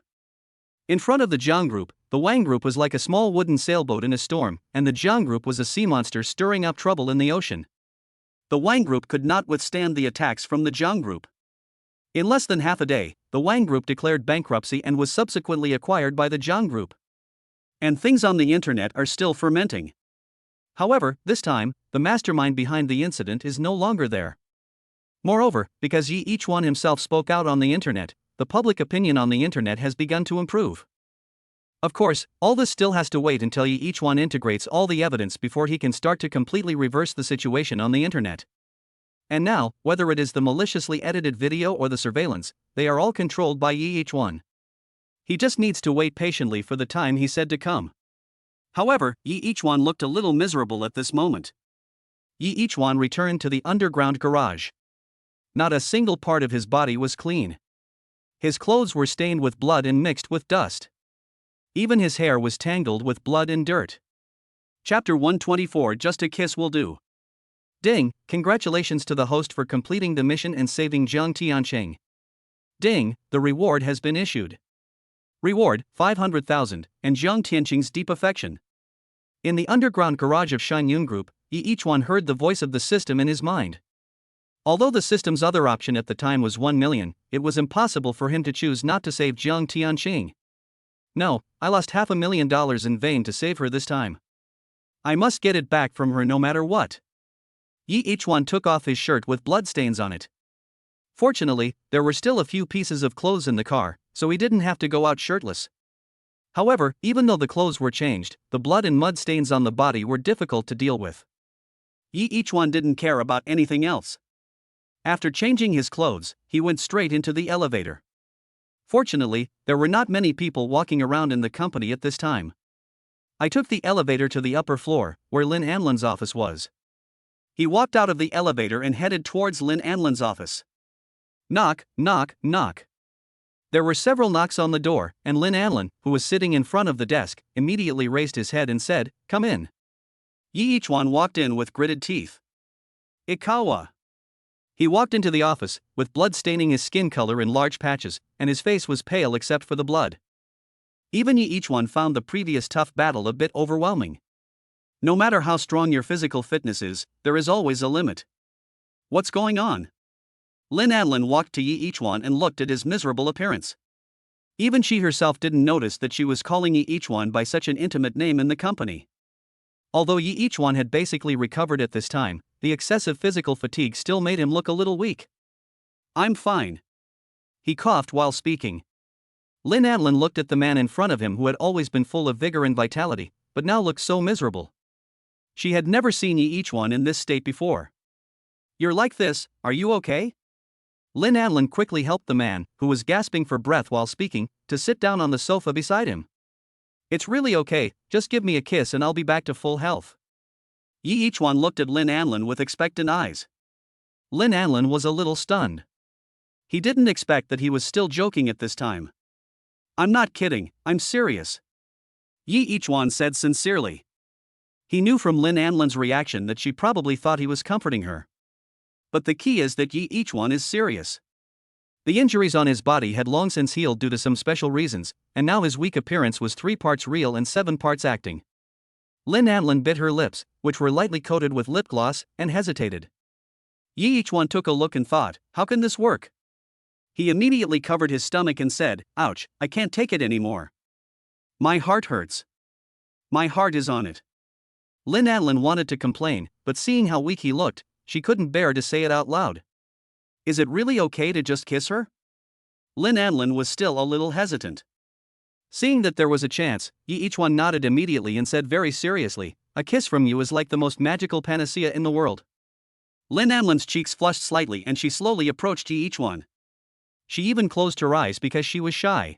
In front of the Jiang Group, the Wang Group was like a small wooden sailboat in a storm, and the Jiang Group was a sea monster stirring up trouble in the ocean. The Wang Group could not withstand the attacks from the Jiang Group. In less than half a day, the Wang Group declared bankruptcy and was subsequently acquired by the Jiang Group. And things on the internet are still fermenting. However, this time, the mastermind behind the incident is no longer there. Moreover, because Yi Ichuan himself spoke out on the internet, the public opinion on the internet has begun to improve. Of course, all this still has to wait until Yi Ichuan integrates all the evidence before he can start to completely reverse the situation on the internet. And now, whether it is the maliciously edited video or the surveillance, they are all controlled by Yi Ichuan. He just needs to wait patiently for the time he said to come. However, Yi Ichuan looked a little miserable at this moment. Yi Ichuan returned to the underground garage. Not a single part of his body was clean. His clothes were stained with blood and mixed with dust. Even his hair was tangled with blood and dirt. Chapter 124. Just a kiss will do. Ding, congratulations to the host for completing the mission and saving Jiang Tianqing. Ding, the reward has been issued. Reward, 500,000, and Jiang Tianqing's deep affection. In the underground garage of Shangyun Group, Yi Ichuan heard the voice of the system in his mind. Although the system's other option at the time was 1 million, it was impossible for him to choose not to save Jiang Tianqing. No, I lost $500,000 in vain to save her this time. I must get it back from her no matter what. Yi Ichuan took off his shirt with bloodstains on it. Fortunately, there were still a few pieces of clothes in the car, so he didn't have to go out shirtless. However, even though the clothes were changed, the blood and mud stains on the body were difficult to deal with. Yi Ichuan didn't care about anything else. After changing his clothes, he went straight into the elevator. Fortunately, there were not many people walking around in the company at this time. I took the elevator to the upper floor, where Lin Anlin's office was. He walked out of the elevator and headed towards Lin Anlin's office. Knock, knock, knock. There were several knocks on the door, and Lin Anlin, who was sitting in front of the desk, immediately raised his head and said, "Come in." Yi Ichuan walked in with gritted teeth. Ikawa. He walked into the office, with blood staining his skin color in large patches, and his face was pale except for the blood. Even Yi Ichuan found the previous tough battle a bit overwhelming. No matter how strong your physical fitness is, there is always a limit. What's going on? Lin Anlin walked to Yi Ichuan and looked at his miserable appearance. Even she herself didn't notice that she was calling Yi Ichuan by such an intimate name in the company. Although Yi Ichuan had basically recovered at this time, the excessive physical fatigue still made him look a little weak. "I'm fine." He coughed while speaking. Lin Anlin looked at the man in front of him who had always been full of vigor and vitality, but now looked so miserable. She had never seen Yi Ichuan in this state before. "You're like this, are you okay?" Lin Anlin quickly helped the man, who was gasping for breath while speaking, to sit down on the sofa beside him. "It's really okay, just give me a kiss and I'll be back to full health." Yi Ichuan looked at Lin Anlin with expectant eyes. Lin Anlin was a little stunned. He didn't expect that he was still joking at this time. "I'm not kidding, I'm serious," Yi Ichuan said sincerely. He knew from Lin Anlin's reaction that she probably thought he was comforting her. But the key is that Yi Ichuan is serious. The injuries on his body had long since healed due to some special reasons, and now his weak appearance was 3 parts real and 7 parts acting. Lin Anlin bit her lips, which were lightly coated with lip gloss, and hesitated. Yi Ichuan took a look and thought, how can this work? He immediately covered his stomach and said, "Ouch, I can't take it anymore. My heart hurts. My heart is on it." Lin Anlin wanted to complain, but seeing how weak he looked, she couldn't bear to say it out loud. "Is it really okay to just kiss her?" Lin Anlin was still a little hesitant. Seeing that there was a chance, Yi Ichuan nodded immediately and said very seriously, "A kiss from you is like the most magical panacea in the world." Lin Anlin's cheeks flushed slightly and she slowly approached Yi Ichuan. She even closed her eyes because she was shy.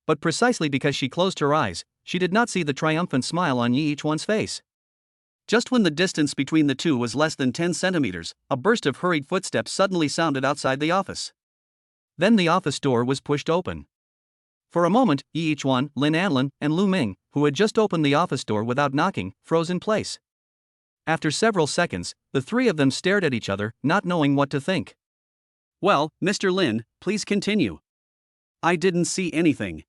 But precisely because she closed her eyes, she did not see the triumphant smile on Yi Ichuan's face. Just when the distance between the two was less than 10 centimeters, a burst of hurried footsteps suddenly sounded outside the office. Then the office door was pushed open. For a moment, Yi Ichuan, Lin Anlin, and Lu Ming, who had just opened the office door without knocking, froze in place. After several seconds, the 3 of them stared at each other, not knowing what to think. "Well, Mr. Lin, please continue." "I didn't see anything."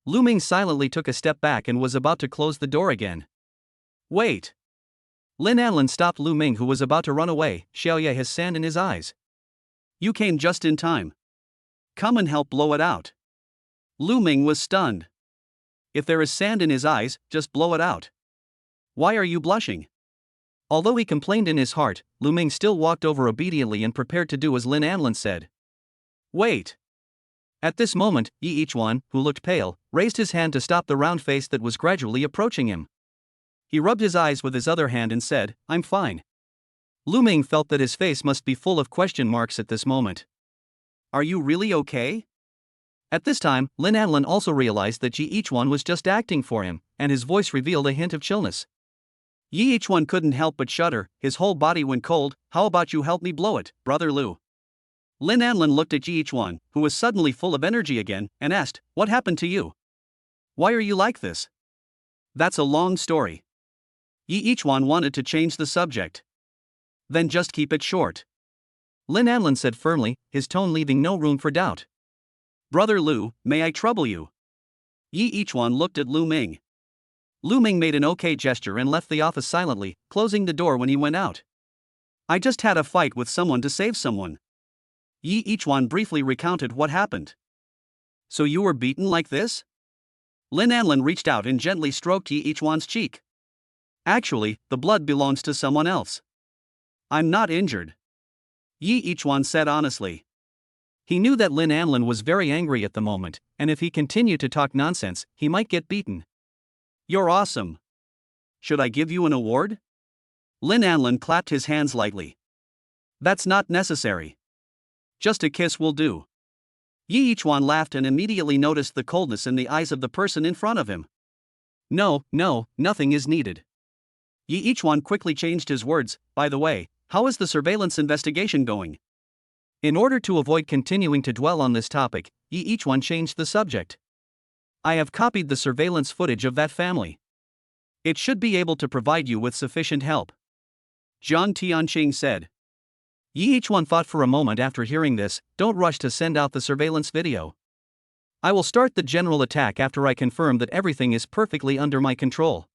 Lu Ming silently took a step back and was about to close the door again. "Wait." Lin Anlin stopped Lu Ming, who was about to run away. "Xiaoye has sand in his eyes." "You came just in time. Come and help blow it out." Lu Ming was stunned. "If there is sand in his eyes, just blow it out. Why are you blushing?" Although he complained in his heart, Lu Ming still walked over obediently and prepared to do as Lin Anlin said. "Wait." At this moment, Yi Ichuan, who looked pale, raised his hand to stop the round face that was gradually approaching him. He rubbed his eyes with his other hand and said, "I'm fine." Lu Ming felt that his face must be full of question marks at this moment. "Are you really okay?" At this time, Lin Anlin also realized that Yi Ichuan was just acting for him, and his voice revealed a hint of chillness. Yi Ichuan couldn't help but shudder, his whole body went cold. "How about you help me blow it, Brother Lu?" Lin Anlin looked at Yi Ichuan, who was suddenly full of energy again, and asked, "What happened to you? Why are you like this?" "That's a long story." Yi Ichuan wanted to change the subject. "Then just keep it short," Lin Anlin said firmly, his tone leaving no room for doubt. "Brother Lu, may I trouble you?" Yi Ichuan looked at Lu Ming. Lu Ming made an okay gesture and left the office silently, closing the door when he went out. "I just had a fight with someone to save someone." Yi Ichuan briefly recounted what happened. "So you were beaten like this?" Lin Anlin reached out and gently stroked Yi Ichuan's cheek. "Actually, the blood belongs to someone else. I'm not injured," Yi Ichuan said honestly. He knew that Lin Anlin was very angry at the moment, and if he continued to talk nonsense, he might get beaten. "You're awesome. Should I give you an award?" Lin Anlin clapped his hands lightly. "That's not necessary. Just a kiss will do." Yi Ichuan laughed and immediately noticed the coldness in the eyes of the person in front of him. "No, nothing is needed." Yi Ichuan quickly changed his words. "By the way, how is the surveillance investigation going? In order to avoid continuing to dwell on this topic, each one changed the subject. I have copied the surveillance footage of that family. It should be able to provide you with sufficient help, Jiang Tianqing said. Each one thought for a moment after hearing this. Don't rush to send out the surveillance video. I will start the general attack after I confirm that everything is perfectly under my control.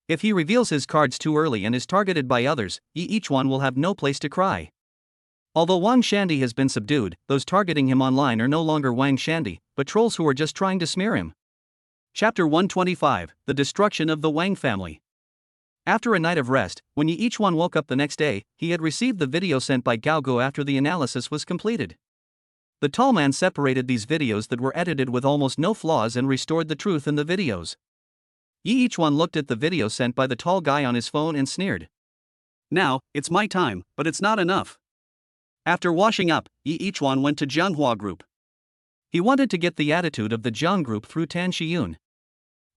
If he reveals his cards too early and is targeted by others, each one will have no place to cry. Although Wang Shandy has been subdued, those targeting him online are no longer Wang Shandy, but trolls who are just trying to smear him. Chapter 125, The Destruction of the Wang Family. After a night of rest, when each one woke up the next day, he had received the video sent by Gao Guo after the analysis was completed. The tall man separated these videos that were edited with almost no flaws and restored the truth in the videos. Each one looked at the video sent by the tall guy on his phone and sneered. Now, it's my time, but it's not enough. After washing up, each one went to Zhenghua Group. He wanted to get the attitude of the Jiang Group through Tan Shiyun.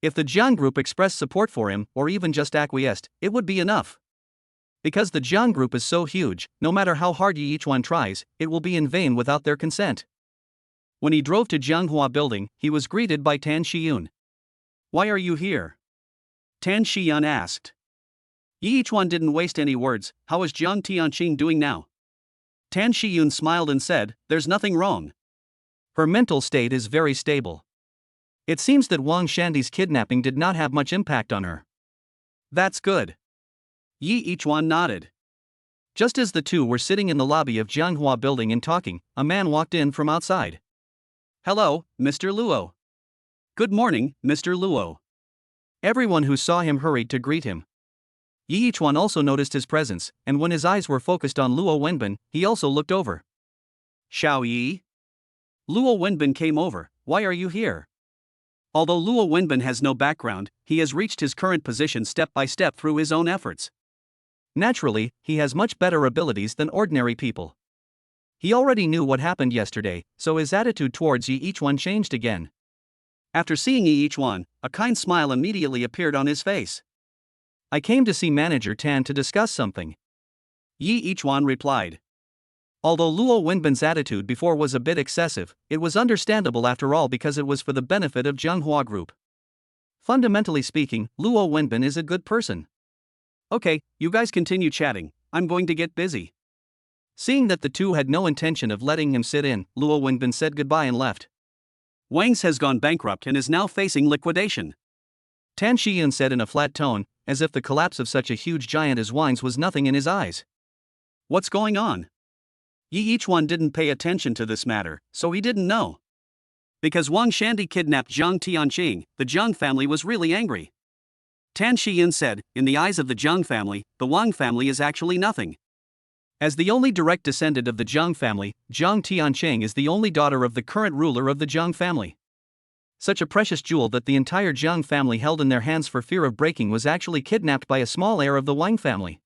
If the Jiang Group expressed support for him, or even just acquiesced, it would be enough. Because the Jiang Group is so huge, no matter how hard each one tries, it will be in vain without their consent. When he drove to Zhenghua Building, he was greeted by Tan Shiyun. Why are you here? Tan Shiyun asked. Each one didn't waste any words. How is Jiang Tianqing doing now? Tan Shiyun smiled and said, there's nothing wrong. Her mental state is very stable. It seems that Wang Shandy's kidnapping did not have much impact on her. That's good. Each one nodded. Just as the two were sitting in the lobby of Zhenghua Building and talking, a man walked in from outside. Hello, Mr. Luo. Good morning, Mr. Luo. Everyone who saw him hurried to greet him. Each one also noticed his presence, and when his eyes were focused on Luo Wenbin, he also looked over. Xiao Yi? Luo Wenbin came over. Why are you here? Although Luo Wenbin has no background, he has reached his current position step by step through his own efforts. Naturally, he has much better abilities than ordinary people. He already knew what happened yesterday, so his attitude towards each one changed again. After seeing each one, a kind smile immediately appeared on his face. I came to see Manager Tan to discuss something. Each one replied. Although Luo Wenbin's attitude before was a bit excessive, it was understandable after all because it was for the benefit of Zhenghua Group. Fundamentally speaking, Luo Wenbin is a good person. Okay, you guys continue chatting, I'm going to get busy. Seeing that the two had no intention of letting him sit in, Luo Wenbin said goodbye and left. Wang's has gone bankrupt and is now facing liquidation, Tan Shiyun said in a flat tone, as if the collapse of such a huge giant as Wang's was nothing in his eyes. What's going on? Each one didn't pay attention to this matter, so he didn't know. Because Wang Shandy kidnapped Jiang Tianqing, the Jiang family was really angry. Tan Shiyun said, in the eyes of the Jiang family, the Wang family is actually nothing. As the only direct descendant of the Jiang family, Jiang Tianqing is the only daughter of the current ruler of the Jiang family. Such a precious jewel that the entire Jiang family held in their hands for fear of breaking was actually kidnapped by a small heir of the Wang family.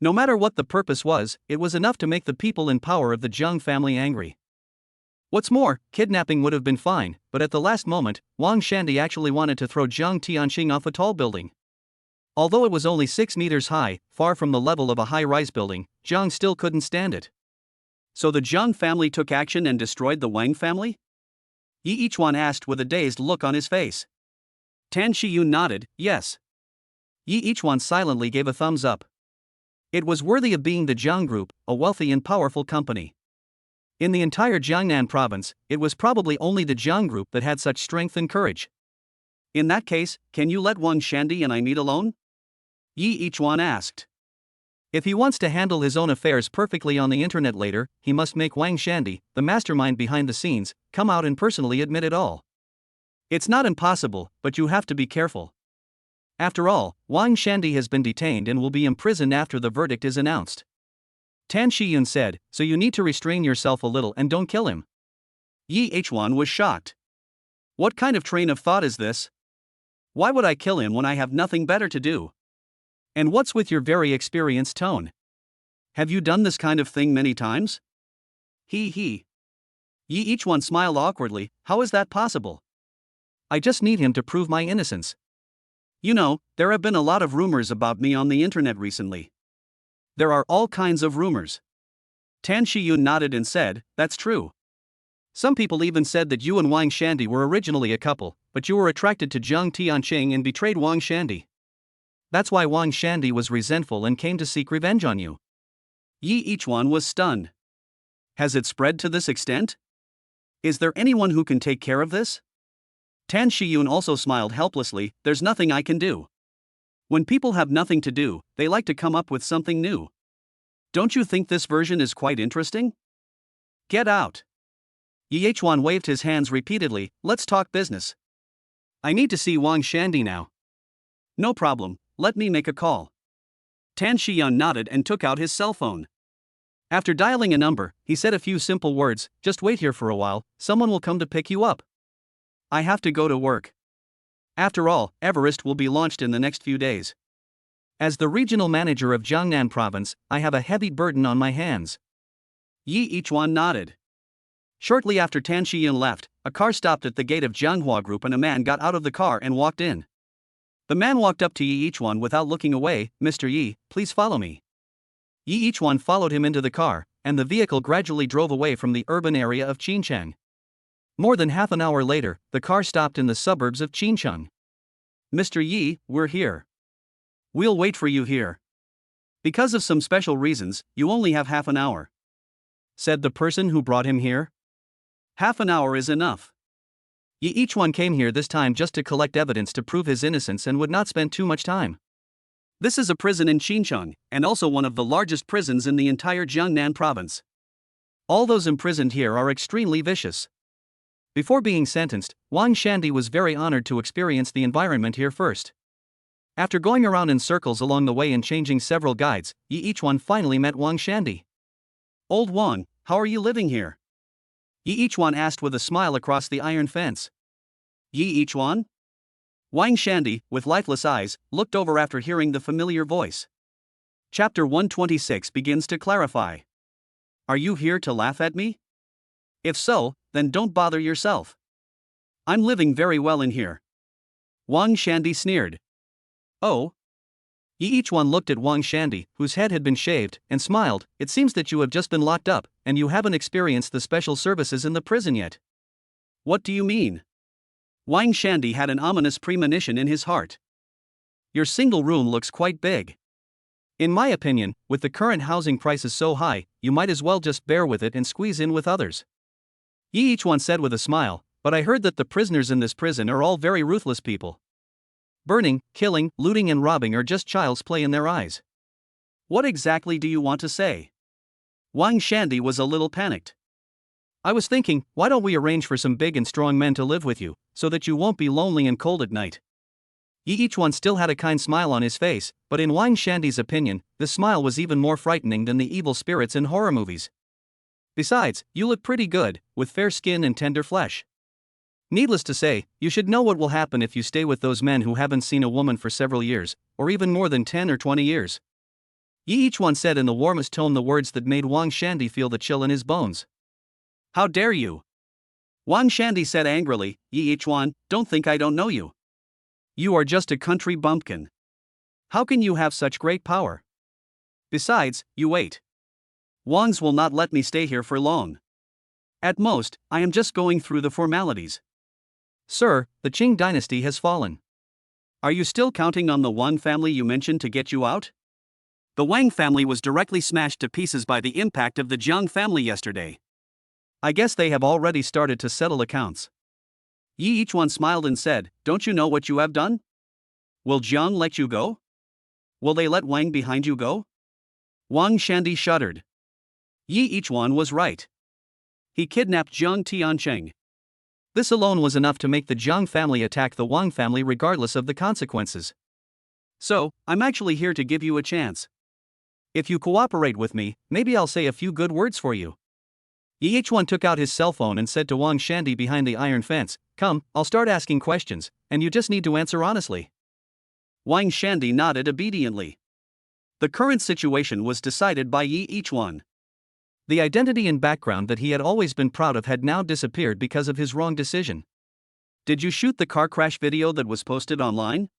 No matter what the purpose was, it was enough to make the people in power of the Jiang family angry. What's more, kidnapping would have been fine, but at the last moment, Wang Shandy actually wanted to throw Jiang Tianqing off a tall building. Although it was only 6 meters high, far from the level of a high-rise building, Jiang still couldn't stand it. So the Jiang family took action and destroyed the Wang family? Each one asked with a dazed look on his face. Tan Shiyun nodded, yes. Each one silently gave a thumbs up. It was worthy of being the Jiang Group, a wealthy and powerful company. In the entire Jiangnan province, it was probably only the Jiang Group that had such strength and courage. In that case, can you let Wang Shandy and I meet alone? Each one asked. If he wants to handle his own affairs perfectly on the internet later, he must make Wang Shandy, the mastermind behind the scenes, come out and personally admit it all. It's not impossible, but you have to be careful. After all, Wang Shandy has been detained and will be imprisoned after the verdict is announced. Tan Shiyun said, so you need to restrain yourself a little and don't kill him. Each one was shocked. What kind of train of thought is this? Why would I kill him when I have nothing better to do? And what's with your very experienced tone? Have you done this kind of thing many times? Each one smiled awkwardly. How is that possible? I just need him to prove my innocence. You know, there have been a lot of rumors about me on the internet recently. There are all kinds of rumors. Tan Shiyun nodded and said, "That's true. Some people even said that you and Wang Shandy were originally a couple, but you were attracted to Jiang Tianqing and betrayed Wang Shandy. That's why Wang Shandy was resentful and came to seek revenge on you." Yi Ichuan was stunned. Has it spread to this extent? Is there anyone who can take care of this? Tan Shiyun also smiled helplessly. "There's nothing I can do. When people have nothing to do, they like to come up with something new. Don't you think this version is quite interesting? Get out." Yi Ichuan waved his hands repeatedly. "Let's talk business. I need to see Wang Shandy now." "No problem, let me make a call." Tan Shiyun nodded and took out his cell phone. After dialing a number, he said a few simple words. "Just wait here for a while, someone will come to pick you up." "I have to go to work. After all, Everest will be launched in the next few days. As the regional manager of Jiangnan province, I have a heavy burden on my hands." Yi Ichuan nodded. Shortly after Tan Shiyun left, a car stopped at the gate of Jianghua Group and a man got out of the car and walked in. The man walked up to Yi Ichuan without looking away. "Mr. Yi, please follow me." Yi Ichuan followed him into the car, and the vehicle gradually drove away from the urban area of Qincheng. More than half an hour later, the car stopped in the suburbs of Qincheng. "Mr. Yi, we're here. We'll wait for you here. Because of some special reasons, you only have half an hour," said the person who brought him here. "Half an hour is enough." Yi Ichuan came here this time just to collect evidence to prove his innocence and would not spend too much time. This is a prison in Qincheng, and also one of the largest prisons in the entire Jiangnan province. All those imprisoned here are extremely vicious. Before being sentenced, Wang Shandy was very honored to experience the environment here first. After going around in circles along the way and changing several guides, Yi Ichuan finally met Wang Shandy. "Old Wang, how are you living here?" Yi Ichuan asked with a smile across the iron fence. "Yi Ichuan?" Wang Shandy, with lifeless eyes, looked over after hearing the familiar voice. Chapter 126 begins to clarify. "Are you here to laugh at me? If so, then don't bother yourself. I'm living very well in here." Wang Shandy sneered. "Oh?" Yi Ichuan looked at Wang Shandy, whose head had been shaved, and smiled. "It seems that you have just been locked up, and you haven't experienced the special services in the prison yet." "What do you mean?" Wang Shandy had an ominous premonition in his heart. "Your single room looks quite big." "In my opinion, with the current housing prices so high, you might as well just bear with it and squeeze in with others," Yi Ichuan said with a smile. "But I heard that the prisoners in this prison are all very ruthless people. Burning, killing, looting and robbing are just child's play in their eyes." "What exactly do you want to say?" Wang Shandy was a little panicked. "I was thinking, why don't we arrange for some big and strong men to live with you, so that you won't be lonely and cold at night?" Yi Ichuan still had a kind smile on his face, but in Wang Shandy's opinion, this smile was even more frightening than the evil spirits in horror movies. "Besides, you look pretty good, with fair skin and tender flesh. Needless to say, you should know what will happen if you stay with those men who haven't seen a woman for several years, or even more than 10 or 20 years. Yi Ichuan said in the warmest tone the words that made Wang Shandy feel the chill in his bones. "How dare you?" Wang Shandy said angrily. "Yi Ichuan, don't think I don't know you. You are just a country bumpkin. How can you have such great power? Besides, you wait. Wangs will not let me stay here for long. At most, I am just going through the formalities." "Sir, the Qing dynasty has fallen. Are you still counting on the Wang family you mentioned to get you out? The Wang family was directly smashed to pieces by the impact of the Jiang family yesterday. I guess they have already started to settle accounts." Yi Ichuan smiled and said, "Don't you know what you have done? Will Jiang let you go? Will they let Wang behind you go?" Wang Shandy shuddered. Yi Ichuan was right. He kidnapped Jiang Tianqing. This alone was enough to make the Jiang family attack the Wang family regardless of the consequences. "So, I'm actually here to give you a chance. If you cooperate with me, maybe I'll say a few good words for you." Yi Ichuan took out his cell phone and said to Wang Shandy behind the iron fence, "Come, I'll start asking questions, and you just need to answer honestly." Wang Shandy nodded obediently. The current situation was decided by Yi Ichuan. The identity and background that he had always been proud of had now disappeared because of his wrong decision. "Did you shoot the car crash video that was posted online?"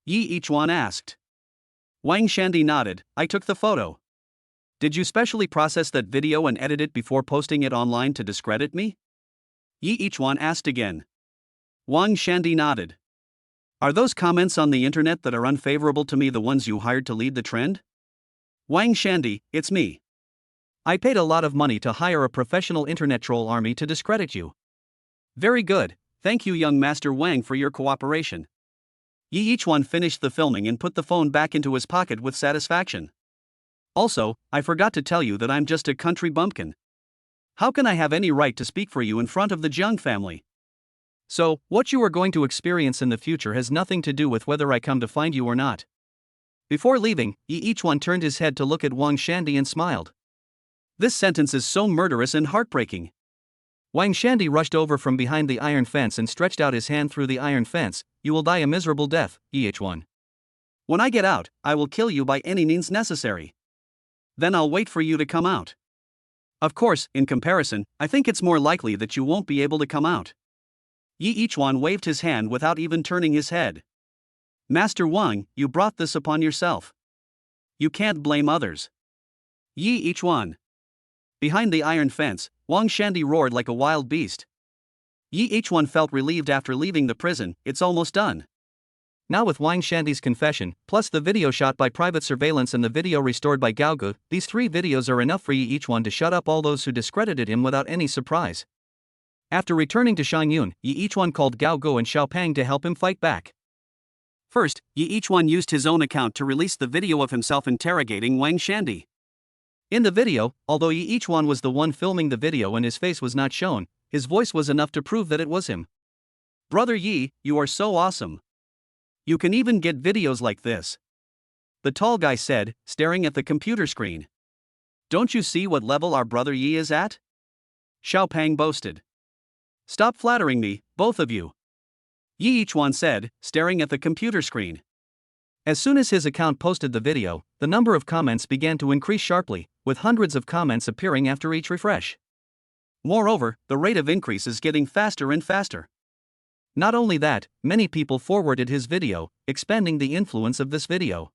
Yi Ichuan asked. Wang Shandy nodded. "I took the photo." Did you specially process that video and edit it before posting it online to discredit me? Yi Ichuan asked again. Wang Shandy nodded. Are those comments on the internet that are unfavorable to me the ones you hired to lead the trend? Wang Shandy, it's me. I paid a lot of money to hire a professional internet troll army to discredit you. Very good, thank you young Master Wang for your cooperation. Yi Ichuan finished the filming and put the phone back into his pocket with satisfaction. Also, I forgot to tell you that I'm just a country bumpkin. How can I have any right to speak for you in front of the Jiang family? So, what you are going to experience in the future has nothing to do with whether I come to find you or not. Before leaving, Yi Ichuan turned his head to look at Wang Shandy and smiled. This sentence is so murderous and heartbreaking. Wang Shandy rushed over from behind the iron fence and stretched out his hand through the iron fence. You will die a miserable death, Yi Ichuan. When I get out, I will kill you by any means necessary. Then I'll wait for you to come out. Of course, in comparison, I think it's more likely that you won't be able to come out. Yi Ichuan waved his hand without even turning his head. Master Wang, you brought this upon yourself. You can't blame others. Yi Ichuan. Behind the iron fence, Wang Shandy roared like a wild beast. Yi Ichuan felt relieved after leaving the prison. It's almost done. Now with Wang Shandy's confession, plus the video shot by private surveillance and the video restored by Gaogu, these 3 videos are enough for Yi Ichuan to shut up all those who discredited him without any surprise. After returning to Shangyun, Yi Ichuan called Gaogu and Xiaopang to help him fight back. First, Yi Ichuan used his own account to release the video of himself interrogating Wang Shandy. In the video, although Yi Ichuan was the one filming the video and his face was not shown, his voice was enough to prove that it was him. Brother Yi, you are so awesome. You can even get videos like this. The tall guy said, staring at the computer screen. Don't you see what level our brother Yi is at? Xiaopang boasted. Stop flattering me, both of you. Yi Ichuan said, staring at the computer screen. As soon as his account posted the video, the number of comments began to increase sharply, with hundreds of comments appearing after each refresh. Moreover, the rate of increase is getting faster and faster. Not only that, many people forwarded his video, expanding the influence of this video.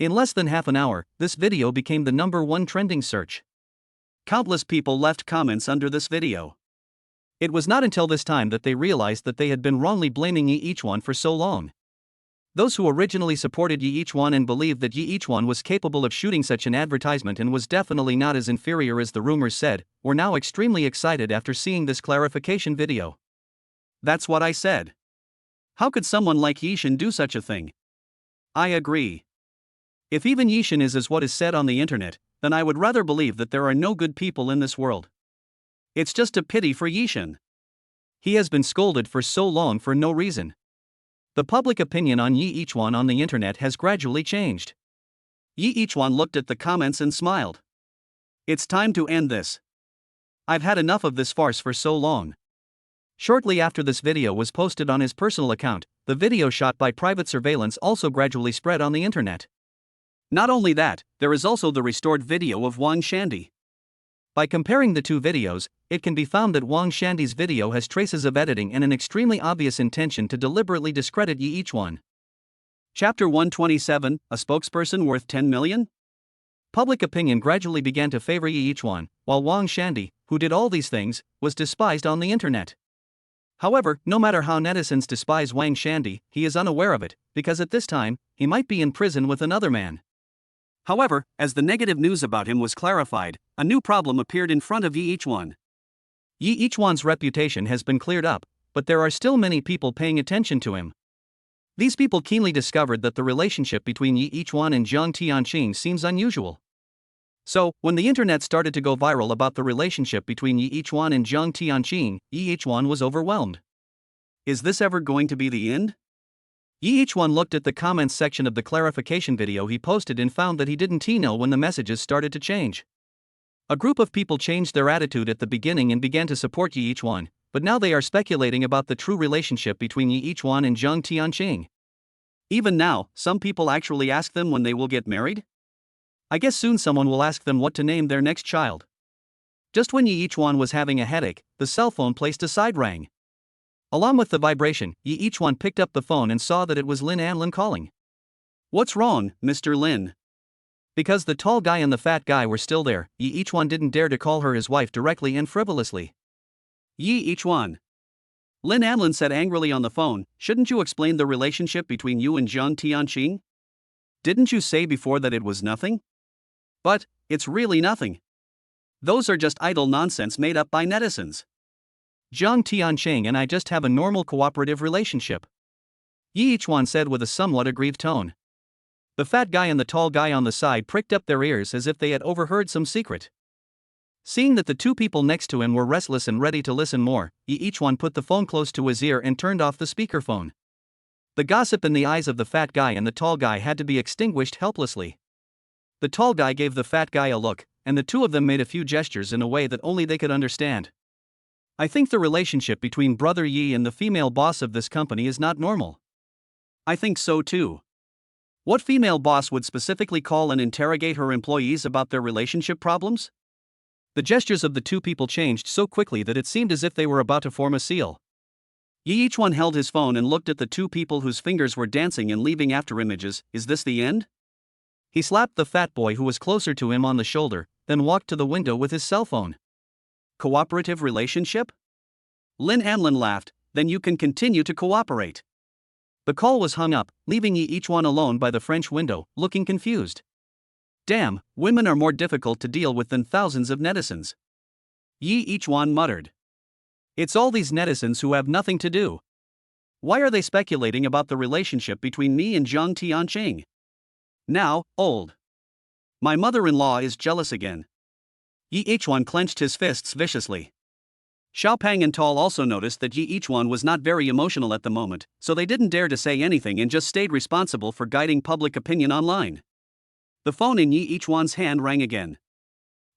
In less than half an hour, this video became the #1 trending search. Countless people left comments under this video. It was not until this time that they realized that they had been wrongly blaming Yi Ichuan for so long. Those who originally supported Yi Ichuan and believed that Yi Ichuan was capable of shooting such an advertisement and was definitely not as inferior as the rumors said, were now extremely excited after seeing this clarification video. That's what I said. How could someone like Yishin do such a thing? I agree. If even Yishin is as what is said on the internet, then I would rather believe that there are no good people in this world. It's just a pity for Yishin. He has been scolded for so long for no reason. The public opinion on Yi Ichuan on the internet has gradually changed. Yi Ichuan looked at the comments and smiled. It's time to end this. I've had enough of this farce for so long. Shortly after this video was posted on his personal account, the video shot by private surveillance also gradually spread on the internet. Not only that, there is also the restored video of Wang Shandy. By comparing the 2 videos, it can be found that Wang Shandy's video has traces of editing and an extremely obvious intention to deliberately discredit Yi Ichuan. Chapter 127, A Spokesperson Worth 10 Million? Public opinion gradually began to favor Yi Ichuan, while Wang Shandy, who did all these things, was despised on the internet. However, no matter how netizens despise Wang Shandy, he is unaware of it, because at this time, he might be in prison with another man. However, as the negative news about him was clarified, a new problem appeared in front of Yi Ichuan. Yi Ichuan's reputation has been cleared up, but there are still many people paying attention to him. These people keenly discovered that the relationship between Yi Ichuan and Jiang Tianqing seems unusual. So, when the internet started to go viral about the relationship between Yi Ichuan and Jiang Tianqing, Yi Ichuan was overwhelmed. Is this ever going to be the end? Yi Ichuan looked at the comments section of the clarification video he posted and found that he didn't know when the messages started to change. A group of people changed their attitude at the beginning and began to support Yi Ichuan, but now they are speculating about the true relationship between Yi Ichuan and Jiang Tianqing. Even now, some people actually ask them when they will get married? I guess soon someone will ask them what to name their next child. Just when Yi Ichuan was having a headache, the cell phone placed aside rang. Along with the vibration, Yi Ichuan picked up the phone and saw that it was Lin Anlin calling. What's wrong, Mr. Lin? Because the tall guy and the fat guy were still there, each one didn't dare to call her his wife directly and frivolously. Each one. Lin Amlin said angrily on the phone, shouldn't you explain the relationship between you and Zhang Tianqing? Didn't you say before that it was nothing? But, it's really nothing. Those are just idle nonsense made up by netizens. Zhang Tianqing and I just have a normal cooperative relationship. Yi Ichuan said with a somewhat aggrieved tone. The fat guy and the tall guy on the side pricked up their ears as if they had overheard some secret. Seeing that the two people next to him were restless and ready to listen more, Yi Ichuan put the phone close to his ear and turned off the speakerphone. The gossip in the eyes of the fat guy and the tall guy had to be extinguished helplessly. The tall guy gave the fat guy a look, and the two of them made a few gestures in a way that only they could understand. I think the relationship between Brother Yi and the female boss of this company is not normal. I think so too. What female boss would specifically call and interrogate her employees about their relationship problems? The gestures of the two people changed so quickly that it seemed as if they were about to form a seal. Each one held his phone and looked at the two people whose fingers were dancing and leaving after images. Is this the end? He slapped the fat boy who was closer to him on the shoulder, then walked to the window with his cell phone. Cooperative relationship? Lin Amlin laughed, then you can continue to cooperate. The call was hung up, leaving each one alone by the French window, looking confused. Damn, women are more difficult to deal with than thousands of netizens. Each one muttered. It's all these netizens who have nothing to do. Why are they speculating about the relationship between me and Zhang Tianqing? Now, old. My mother-in-law is jealous again. Each one clenched his fists viciously. Xiaopang and Tall also noticed that each one was not very emotional at the moment, so they didn't dare to say anything and just stayed responsible for guiding public opinion online. The phone in each one's hand rang again.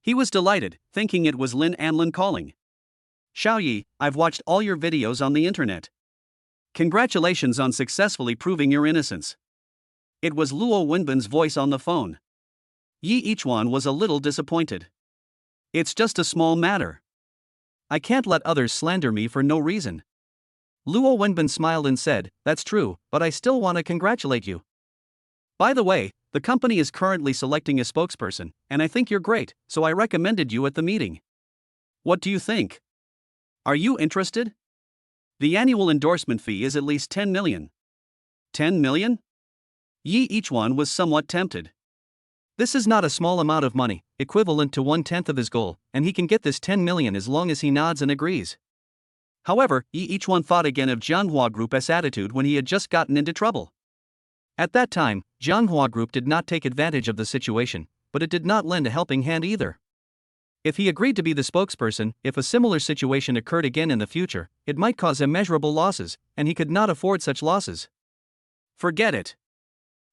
He was delighted, thinking it was Lin Amlin calling. Xiao Yi, I've watched all your videos on the internet. Congratulations on successfully proving your innocence. It was Luo Wenbin's voice on the phone. Each one was a little disappointed. It's just a small matter. I can't let others slander me for no reason. Luo Wenbin smiled and said, that's true, but I still want to congratulate you. By the way, the company is currently selecting a spokesperson, and I think you're great, so I recommended you at the meeting. What do you think? Are you interested? The annual endorsement fee is at least 10 million. 10 million? Each one was somewhat tempted. This is not a small amount of money, equivalent to 1/10 of his goal, and he can get this 10 million as long as he nods and agrees. However, each one thought again of Jianhua Group's attitude when he had just gotten into trouble. At that time, Jianhua Group did not take advantage of the situation, but it did not lend a helping hand either. If he agreed to be the spokesperson, if a similar situation occurred again in the future, it might cause immeasurable losses, and he could not afford such losses. Forget it.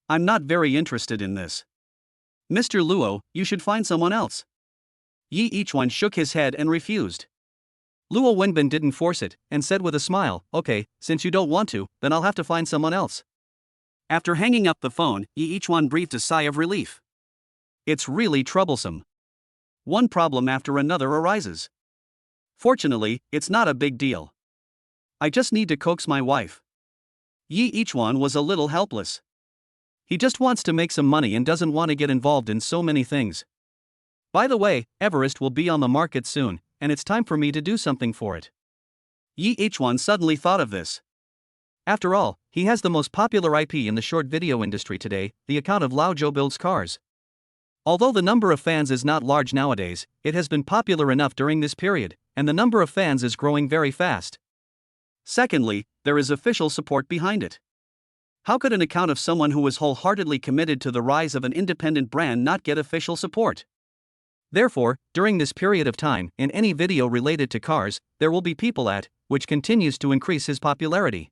I'm not very interested in this. Mr. Luo, you should find someone else. Each one shook his head and refused. Luo Wenbin didn't force it, and said with a smile, okay, since you don't want to, then I'll have to find someone else. After hanging up the phone, each one breathed a sigh of relief. It's really troublesome. One problem after another arises. Fortunately, it's not a big deal. I just need to coax my wife. Each one was a little helpless. He just wants to make some money and doesn't want to get involved in so many things. By the way, Everest will be on the market soon, and it's time for me to do something for it. Each one suddenly thought of this. After all, he has the most popular IP in the short video industry today, the account of Lao Zhou Builds Cars. Although the number of fans is not large nowadays, it has been popular enough during this period, and the number of fans is growing very fast. Secondly, there is official support behind it. How could an account of someone who was wholeheartedly committed to the rise of an independent brand not get official support? Therefore, during this period of time, in any video related to cars, there will be people at, which continues to increase his popularity.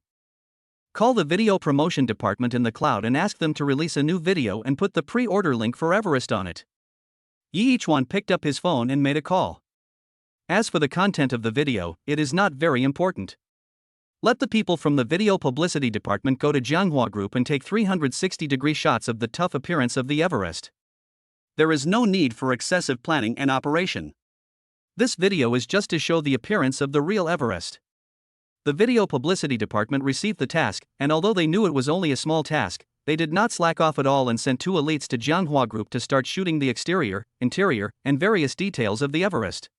Call the video promotion department in the cloud and ask them to release a new video and put the pre-order link for Everest on it. Each one picked up his phone and made a call. As for the content of the video, it is not very important. Let the people from the video publicity department go to Jianhua Group and take 360-degree shots of the tough appearance of the Everest. There is no need for excessive planning and operation. This video is just to show the appearance of the real Everest. The video publicity department received the task, and although they knew it was only a small task, they did not slack off at all and sent two elites to Jianghua Group to start shooting the exterior, interior, and various details of the Everest.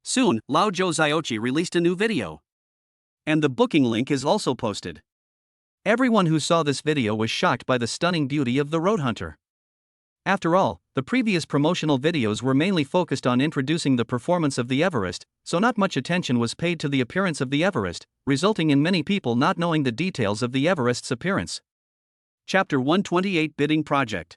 Soon, Lao Zhou Ziochi released a new video. And the booking link is also posted. Everyone who saw this video was shocked by the stunning beauty of the Roadhunter. After all, the previous promotional videos were mainly focused on introducing the performance of the Everest, so not much attention was paid to the appearance of the Everest, resulting in many people not knowing the details of the Everest's appearance. Chapter 128 Bidding Project.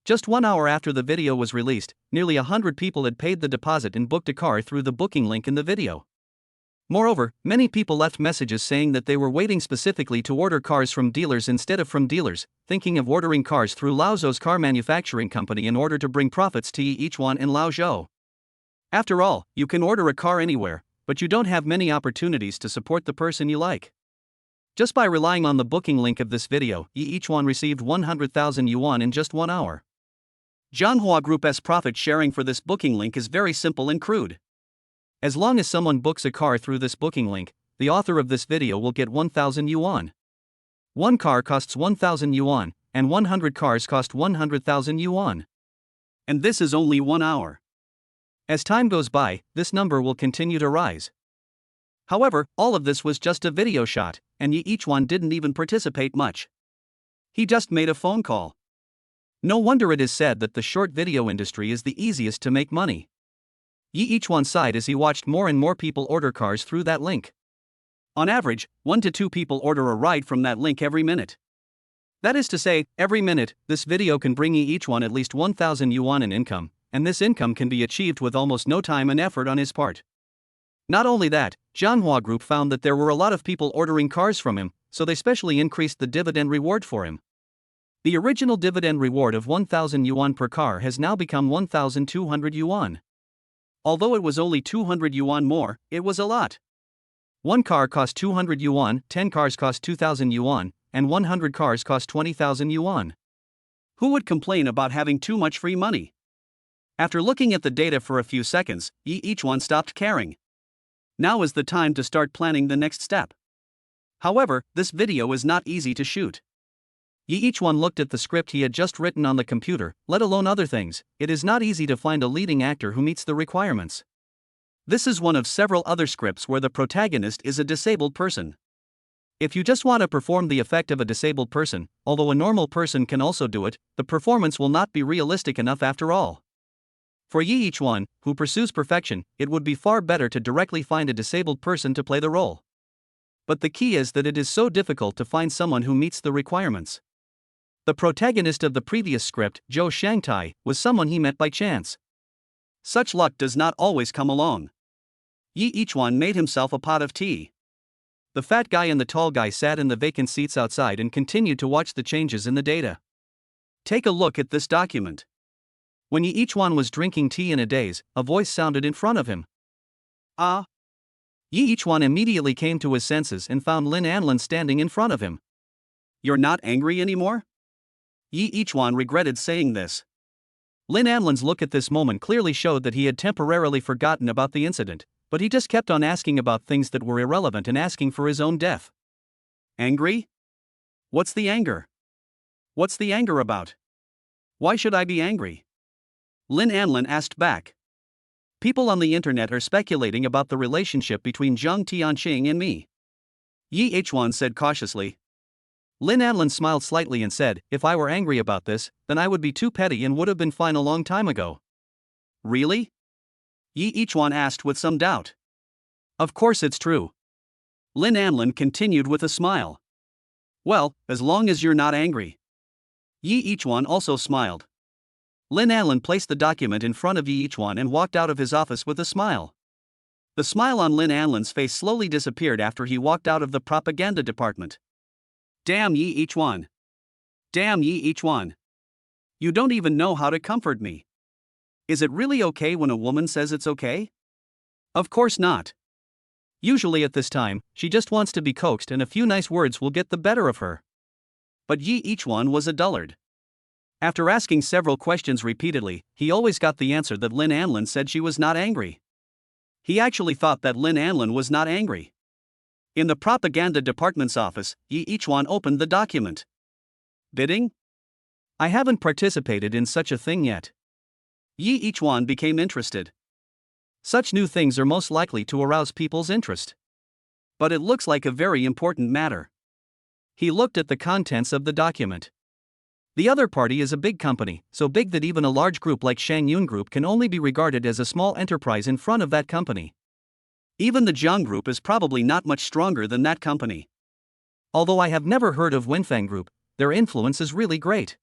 Just 1 hour after the video was released, nearly 100 people had paid the deposit and booked a car through the booking link in the video. Moreover, many people left messages saying that they were waiting specifically to order cars from dealers instead of from dealers, thinking of ordering cars through Lao Zhou's car manufacturing company in order to bring profits to each one in Lao Zhou. After all, you can order a car anywhere, but you don't have many opportunities to support the person you like. Just by relying on the booking link of this video, each one received 100,000 yuan in just 1 hour. Jianghua Group's profit sharing for this booking link is very simple and crude. As long as someone books a car through this booking link, the author of this video will get 1,000 yuan. One car costs 1,000 yuan, and 100 cars cost 100,000 yuan. And this is only 1 hour. As time goes by, this number will continue to rise. However, all of this was just a video shot, and each one didn't even participate much. He just made a phone call. No wonder it is said that the short video industry is the easiest to make money. Each one sighed as he watched more and more people order cars through that link. On average, 1 to 2 people order a ride from that link every minute. That is to say, every minute, this video can bring each one at least 1,000 yuan in income, and this income can be achieved with almost no time and effort on his part. Not only that, Jianghua Group found that there were a lot of people ordering cars from him, so they specially increased the dividend reward for him. The original dividend reward of 1,000 yuan per car has now become 1,200 yuan. Although it was only 200 yuan more, it was a lot. One car cost 200 yuan, 10 cars cost 2,000 yuan, and 100 cars cost 20,000 yuan. Who would complain about having too much free money? After looking at the data for a few seconds, each one stopped caring. Now is the time to start planning the next step. However, this video is not easy to shoot. Each one looked at the script he had just written on the computer, let alone other things. It is not easy to find a leading actor who meets the requirements. This is one of several other scripts where the protagonist is a disabled person. If you just want to perform the effect of a disabled person, although a normal person can also do it, the performance will not be realistic enough after all. For each one who pursues perfection, it would be far better to directly find a disabled person to play the role. But the key is that it is so difficult to find someone who meets the requirements. The protagonist of the previous script, Zhou Shangtai, was someone he met by chance. Such luck does not always come along. Each one made himself a pot of tea. The fat guy and the tall guy sat in the vacant seats outside and continued to watch the changes in the data. Take a look at this document. When each one was drinking tea in a daze, a voice sounded in front of him. Ah! Each one immediately came to his senses and found Lin Anlin standing in front of him. You're not angry anymore? Each one regretted saying this. Lin Anlin's look at this moment clearly showed that he had temporarily forgotten about the incident, but he just kept on asking about things that were irrelevant and asking for his own death. Angry? What's the anger? What's the anger about? Why should I be angry? Lin Anlin asked back. People on the internet are speculating about the relationship between Zhang Tianqing and me. Each one said cautiously. Lin Anlin smiled slightly and said, if I were angry about this, then I would be too petty and would have been fine a long time ago. Really? Each one asked with some doubt. Of course it's true. Lin Anlin continued with a smile. Well, as long as you're not angry. Each one also smiled. Lin Anlin placed the document in front of each one and walked out of his office with a smile. The smile on Lin Anlin's face slowly disappeared after he walked out of the propaganda department. Damn each one. Damn each one. You don't even know how to comfort me. Is it really okay when a woman says it's okay? Of course not. Usually at this time, she just wants to be coaxed and a few nice words will get the better of her. But each one was a dullard. After asking several questions repeatedly, he always got the answer that Lin Anlin said she was not angry. He actually thought that Lin Anlin was not angry. In the propaganda department's office, each one opened the document. Bidding? I haven't participated in such a thing yet. Yi Ichuan became interested. Such new things are most likely to arouse people's interest. But it looks like a very important matter. He looked at the contents of the document. The other party is a big company, so big that even a large group like Shangyun Group can only be regarded as a small enterprise in front of that company. Even the Jiang Group is probably not much stronger than that company. Although I have never heard of Wenfang Group, their influence is really great.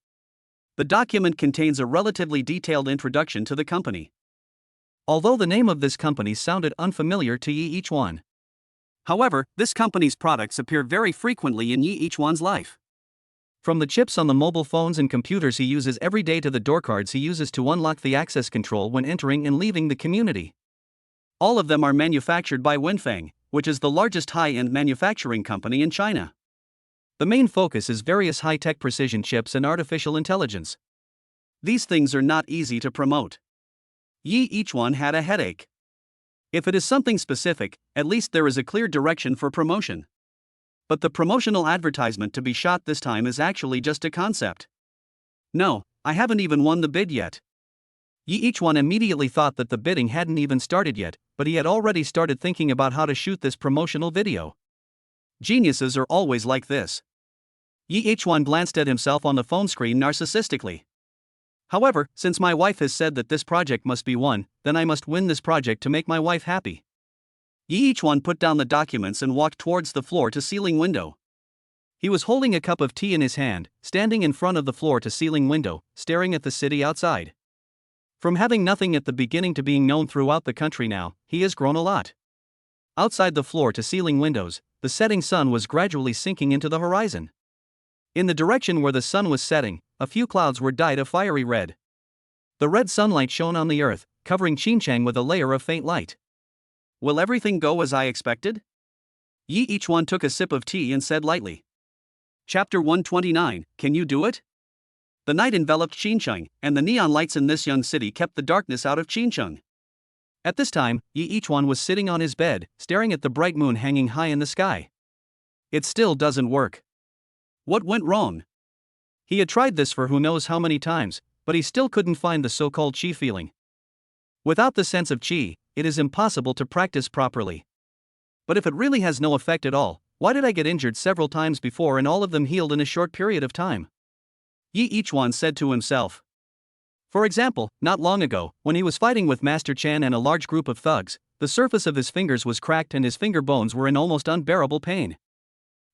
The document contains a relatively detailed introduction to the company. Although the name of this company sounded unfamiliar to Yi Ichuan. However, this company's products appear very frequently in Yi Ichuan's life. From the chips on the mobile phones and computers he uses every day to the door cards he uses to unlock the access control when entering and leaving the community. All of them are manufactured by Wenfang, which is the largest high-end manufacturing company in China. The main focus is various high-tech precision chips and artificial intelligence. These things are not easy to promote. Yi Ichuan had a headache. If it is something specific, at least there is a clear direction for promotion. But the promotional advertisement to be shot this time is actually just a concept. No, I haven't even won the bid yet. Yi Ichuan immediately thought that the bidding hadn't even started yet, but he had already started thinking about how to shoot this promotional video. Geniuses are always like this. Yi Ichuan glanced at himself on the phone screen narcissistically. However, since my wife has said that this project must be won, then I must win this project to make my wife happy. Yi Ichuan put down the documents and walked towards the floor-to-ceiling window. He was holding a cup of tea in his hand, standing in front of the floor-to-ceiling window, staring at the city outside. From having nothing at the beginning to being known throughout the country now, he has grown a lot. Outside the floor-to-ceiling windows, the setting sun was gradually sinking into the horizon. In the direction where the sun was setting, a few clouds were dyed a fiery red. The red sunlight shone on the earth, covering Xinjiang with a layer of faint light. Will everything go as I expected? Yi Ichuan took a sip of tea and said lightly. Chapter 129, Can you do it? The night enveloped Xinjiang, and the neon lights in this young city kept the darkness out of Xinjiang. At this time, Yi Ichuan was sitting on his bed, staring at the bright moon hanging high in the sky. It still doesn't work. What went wrong? He had tried this for who knows how many times, but he still couldn't find the so-called qi feeling. Without the sense of qi, it is impossible to practice properly. But if it really has no effect at all, why did I get injured several times before and all of them healed in a short period of time? Yi Ichuan said to himself. For example, not long ago, when he was fighting with Master Chan and a large group of thugs, the surface of his fingers was cracked and his finger bones were in almost unbearable pain.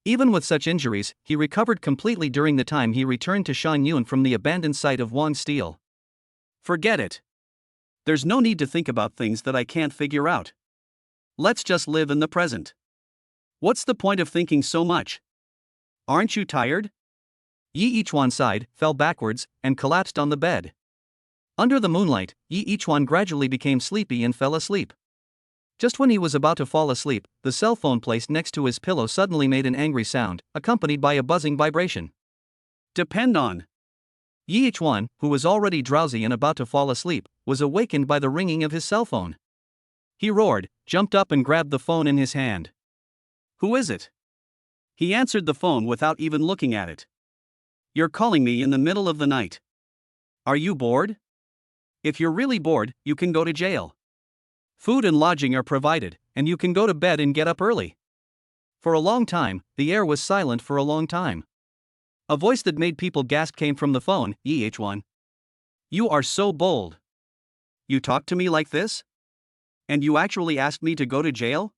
Even with such injuries, he recovered completely during the time he returned to Shangyun from the abandoned site of Wang Steel. Forget it. There's no need to think about things that I can't figure out. Let's just live in the present. What's the point of thinking so much? Aren't you tired? Yi Ichuan sighed, fell backwards, and collapsed on the bed. Under the moonlight, Yi Ichuan gradually became sleepy and fell asleep. Just when he was about to fall asleep, the cell phone placed next to his pillow suddenly made an angry sound, accompanied by a buzzing vibration. Depend on. Yi Ichuan, who was already drowsy and about to fall asleep, was awakened by the ringing of his cell phone. He roared, jumped up and grabbed the phone in his hand. Who is it? He answered the phone without even looking at it. You're calling me in the middle of the night. Are you bored? If you're really bored, you can go to jail. Food and lodging are provided, and you can go to bed and get up early. For a long time, the air was silent for a long time. A voice that made people gasp came from the phone. Yi Ichuan. You are so bold. You talk to me like this? And you actually asked me to go to jail?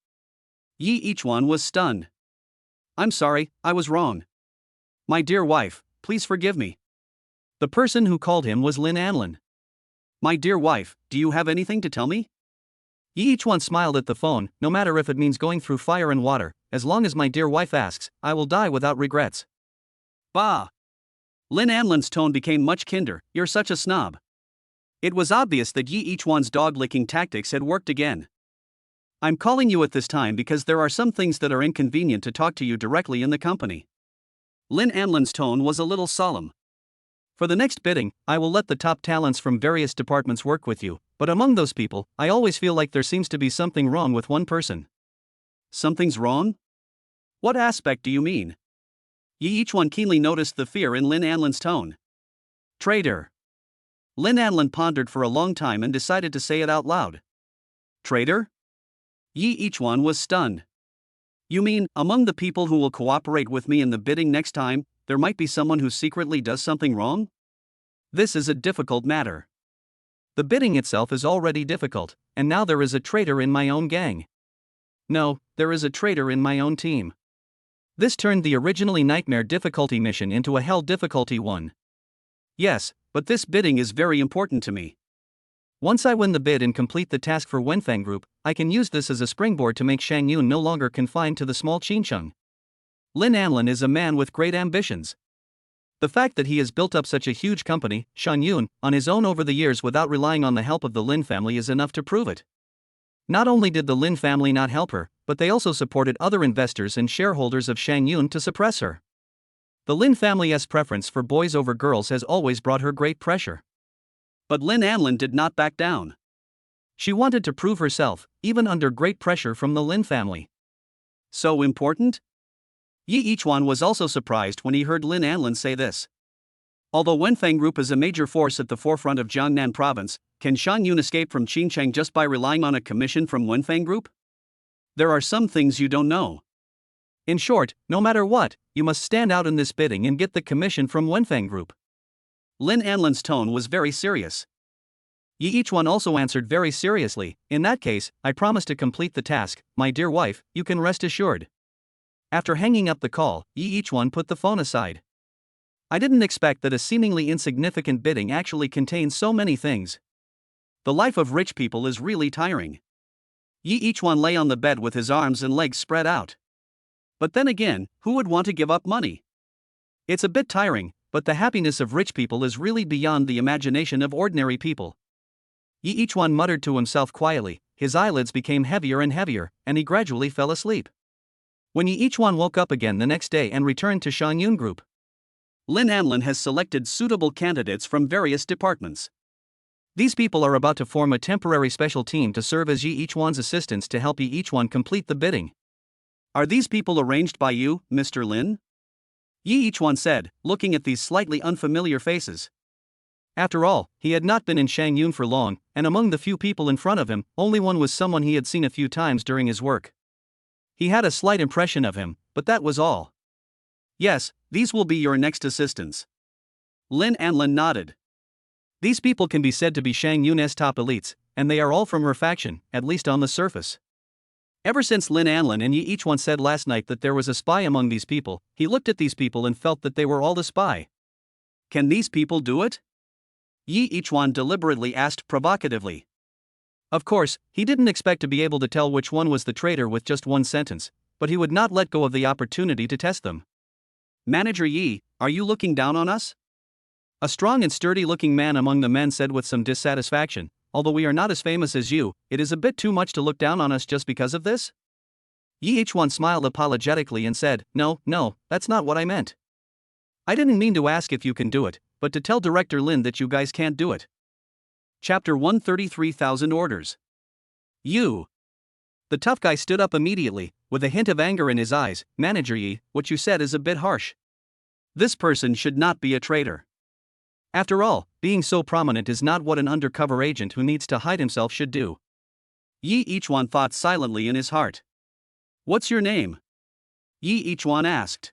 Yi Ichuan was stunned. I'm sorry, I was wrong. My dear wife, please forgive me. The person who called him was Lin Anlin. My dear wife, do you have anything to tell me? Yi Ichuan smiled at the phone. No matter if it means going through fire and water, as long as my dear wife asks, I will die without regrets. Bah! Lin Anlin's tone became much kinder. You're such a snob. It was obvious that Yi Ichuan's dog-licking tactics had worked again. I'm calling you at this time because there are some things that are inconvenient to talk to you directly in the company. Lin Anlin's tone was a little solemn. For the next bidding, I will let the top talents from various departments work with you, but among those people, I always feel like there seems to be something wrong with one person. Something's wrong? What aspect do you mean? Ye each one keenly noticed the fear in Lin Anlin's tone. Traitor. Lin Anlin pondered for a long time and decided to say it out loud. Traitor? Ye each one was stunned. You mean, among the people who will cooperate with me in the bidding next time, there might be someone who secretly does something wrong? This is a difficult matter. The bidding itself is already difficult, and now there is a traitor in my own gang. No, there is a traitor in my own team. This turned the originally nightmare difficulty mission into a hell difficulty one. Yes, but this bidding is very important to me. Once I win the bid and complete the task for Wenfang Group, I can use this as a springboard to make Shang Yun no longer confined to the small Qincheng. Lin Anlin is a man with great ambitions. The fact that he has built up such a huge company, Shang Yun, on his own over the years without relying on the help of the Lin family is enough to prove it. Not only did the Lin family not help her, but they also supported other investors and shareholders of Shang Yun to suppress her. The Lin family's preference for boys over girls has always brought her great pressure. But Lin Anlin did not back down. She wanted to prove herself, even under great pressure from the Lin family. So important? Yi Yichuan was also surprised when he heard Lin Anlin say this. Although Wenfang Group is a major force at the forefront of Jiangnan province, can Shang Yun escape from Qincheng just by relying on a commission from Wenfang Group? There are some things you don't know. In short, no matter what, you must stand out in this bidding and get the commission from Wenfang Group. Lin Anlin's tone was very serious. Yi Yichuan also answered very seriously, in that case, I promise to complete the task, my dear wife, you can rest assured. After hanging up the call, Yi Yichuan put the phone aside. I didn't expect that a seemingly insignificant bidding actually contains so many things. The life of rich people is really tiring. Yi Yichuan lay on the bed with his arms and legs spread out. But then again, who would want to give up money? It's a bit tiring, but the happiness of rich people is really beyond the imagination of ordinary people. Yi Yichuan muttered to himself quietly, his eyelids became heavier and heavier, and he gradually fell asleep. When Yi Yichuan woke up again the next day and returned to Shang Yun Group, Lin Anlin has selected suitable candidates from various departments. These people are about to form a temporary special team to serve as Yi Yichuan's assistants to help Yi Yichuan complete the bidding. Are these people arranged by you, Mr. Lin? Yi Yichuan said, looking at these slightly unfamiliar faces. After all, he had not been in Shang Yun for long, and among the few people in front of him, only one was someone he had seen a few times during his work. He had a slight impression of him, but that was all. Yes, these will be your next assistants. Lin Anlin nodded. These people can be said to be Shang Yun's top elites, and they are all from her faction, at least on the surface. Ever since Lin Anlin and Yi Yichuan said last night that there was a spy among these people, he looked at these people and felt that they were all the spy. Can these people do it? Yi Yichuan deliberately asked provocatively. Of course, he didn't expect to be able to tell which one was the traitor with just one sentence, but he would not let go of the opportunity to test them. Manager Yi, are you looking down on us? A strong and sturdy-looking man among the men said with some dissatisfaction, although we are not as famous as you, it is a bit too much to look down on us just because of this? Yi Yichuan smiled apologetically and said, No, that's not what I meant. I didn't mean to ask if you can do it, but to tell Director Lin that you guys can't do it. Chapter 133,000 Orders. You. The tough guy stood up immediately, with a hint of anger in his eyes. Manager Yi, what you said is a bit harsh. This person should not be a traitor. After all, being so prominent is not what an undercover agent who needs to hide himself should do. Yi Yichuan thought silently in his heart. What's your name? Yi Yichuan asked.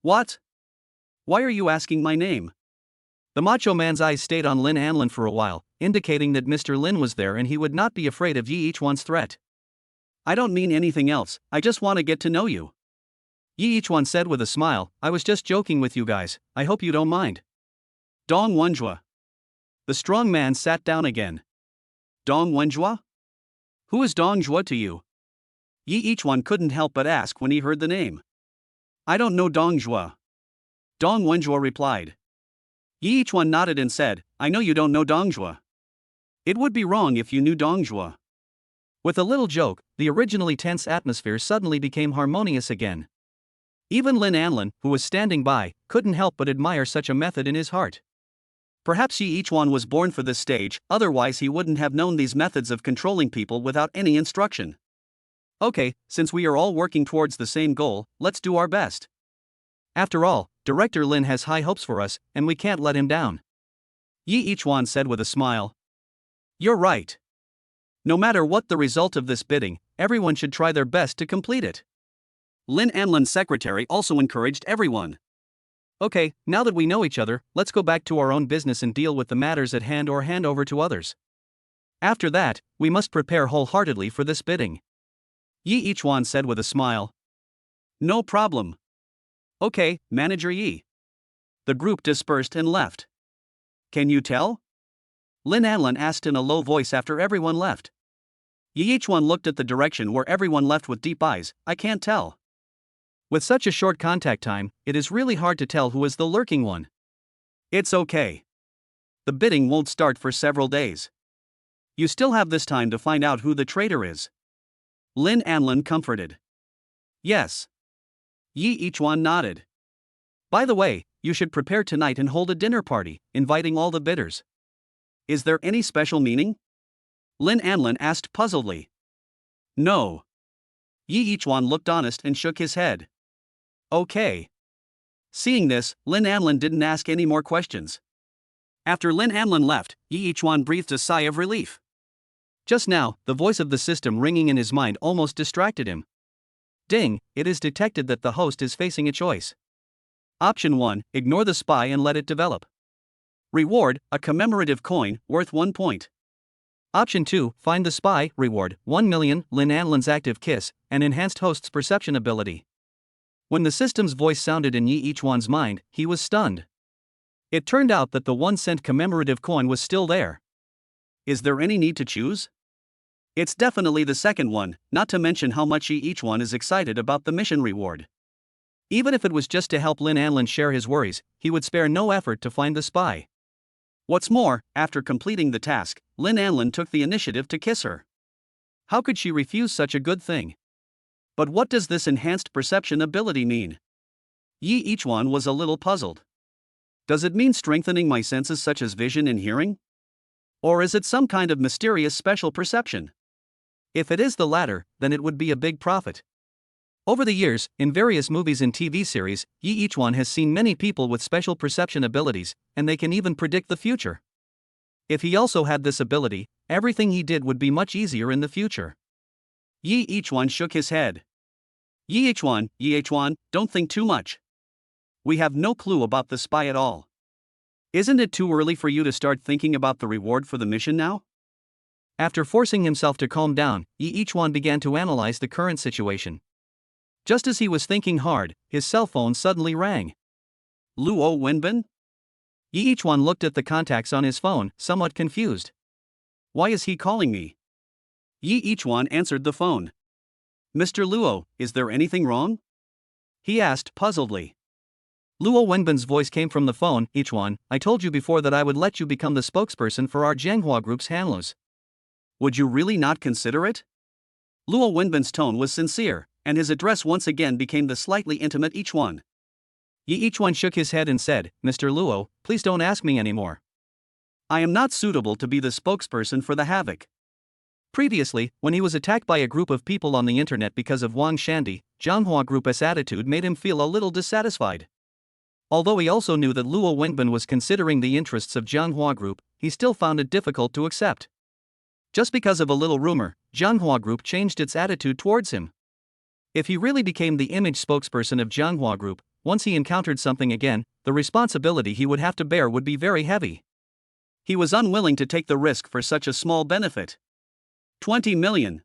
What? Why are you asking my name? The macho man's eyes stayed on Lin Anlin for a while, indicating that Mr. Lin was there and he would not be afraid of Yi Yichuan's threat. I don't mean anything else, I just want to get to know you. Yi Yichuan said with a smile, I was just joking with you guys, I hope you don't mind. Dong Wenjue. The strong man sat down again. Dong Wenjue? Who is Dong Zhuo to you? Yi Yichuan couldn't help but ask when he heard the name. I don't know Dong Zhuo. Dong Wenjue replied. Yi Yichuan nodded and said, I know you don't know Dong Zhuo. It would be wrong if you knew Dong Zhuo. With a little joke, the originally tense atmosphere suddenly became harmonious again. Even Lin Anlin, who was standing by, couldn't help but admire such a method in his heart. Perhaps Yi Yichuan was born for this stage, otherwise he wouldn't have known these methods of controlling people without any instruction. Okay, since we are all working towards the same goal, let's do our best. After all, Director Lin has high hopes for us, and we can't let him down. Yi Ichuan said with a smile. You're right. No matter what the result of this bidding, everyone should try their best to complete it. Lin Anlin's secretary also encouraged everyone. Okay, now that we know each other, let's go back to our own business and deal with the matters at hand or hand over to others. After that, we must prepare wholeheartedly for this bidding. Yi Ichuan said with a smile. No problem. Okay, Manager Yi. The group dispersed and left. Can you tell? Lin Anlin asked in a low voice after everyone left. Yi Ichuan looked at the direction where everyone left with deep eyes. I can't tell. With such a short contact time, it is really hard to tell who is the lurking one. It's okay. The bidding won't start for several days. You still have this time to find out who the traitor is. Lin Anlin comforted. Yes. Yi Ichuan nodded. By the way, you should prepare tonight and hold a dinner party, inviting all the bidders. Is there any special meaning? Lin Anlin asked puzzledly. No. Yi Ichuan looked honest and shook his head. Okay. Seeing this, Lin Anlin didn't ask any more questions. After Lin Anlin left, Yi Ichuan breathed a sigh of relief. Just now, the voice of the system ringing in his mind almost distracted him. Ding, it is detected that the host is facing a choice. Option 1, ignore the spy and let it develop. Reward, a commemorative coin, worth 1 point. Option 2, find the spy, reward, 1 million, Lin Anlin's active kiss, and enhanced host's perception ability. When the system's voice sounded in Yi Ichuan's mind, he was stunned. It turned out that the 1-cent commemorative coin was still there. Is there any need to choose? It's definitely the second one, not to mention how much Yi Ichuan is excited about the mission reward. Even if it was just to help Lin Anlin share his worries, he would spare no effort to find the spy. What's more, after completing the task, Lin Anlin took the initiative to kiss her. How could she refuse such a good thing? But what does this enhanced perception ability mean? Yi Ichuan was a little puzzled. Does it mean strengthening my senses such as vision and hearing? Or is it some kind of mysterious special perception? If it is the latter, then it would be a big profit. Over the years, in various movies and TV series, Yi Ichuan has seen many people with special perception abilities, and they can even predict the future. If he also had this ability, everything he did would be much easier in the future. Yi Ichuan shook his head. Yi Ichuan, don't think too much. We have no clue about the spy at all. Isn't it too early for you to start thinking about the reward for the mission now? After forcing himself to calm down, Yi Ichuan began to analyze the current situation. Just as he was thinking hard, his cell phone suddenly rang. Luo Wenbin? Yi Ichuan looked at the contacts on his phone, somewhat confused. Why is he calling me? Yi Ichuan answered the phone. Mr. Luo, is there anything wrong? He asked puzzledly. Luo Wenbin's voice came from the phone. Ichuan, I told you before that I would let you become the spokesperson for our Jianghua Group's handlers. Would you really not consider it? Luo Wenbin's tone was sincere, and his address once again became the slightly intimate Ichuan. Yi Ichuan shook his head and said, Mr. Luo, please don't ask me anymore. I am not suitable to be the spokesperson for the Havoc. Previously, when he was attacked by a group of people on the internet because of Wang Shandy, Jianghua Group's attitude made him feel a little dissatisfied. Although he also knew that Luo Wenbin was considering the interests of Jianghua Group, he still found it difficult to accept. Just because of a little rumor, Jianghua Group changed its attitude towards him. If he really became the image spokesperson of Jianghua Group, once he encountered something again, the responsibility he would have to bear would be very heavy. He was unwilling to take the risk for such a small benefit. 20 million.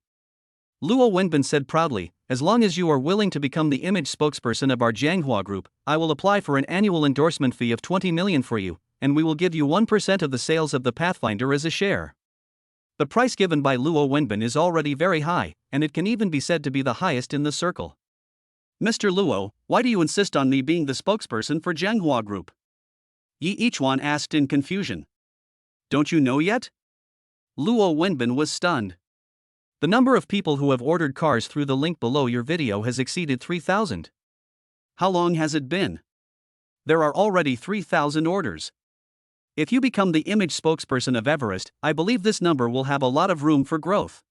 Luo Wenbin said proudly, as long as you are willing to become the image spokesperson of our Jianghua Group, I will apply for an annual endorsement fee of 20 million for you, and we will give you 1% of the sales of the Pathfinder as a share. The price given by Luo Wenbin is already very high, and it can even be said to be the highest in the circle. Mr. Luo, why do you insist on me being the spokesperson for Jianghua Group? Yi Ichuan asked in confusion. Don't you know yet? Luo Wenbin was stunned. The number of people who have ordered cars through the link below your video has exceeded 3,000. How long has it been? There are already 3,000 orders. If you become the image spokesperson of Everest, I believe this number will have a lot of room for growth.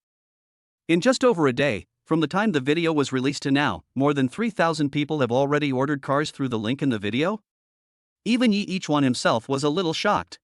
In just over a day, From the time the video was released to now, more than 3,000 people have already ordered cars through the link in the video? Even Yi Ichuan himself was a little shocked.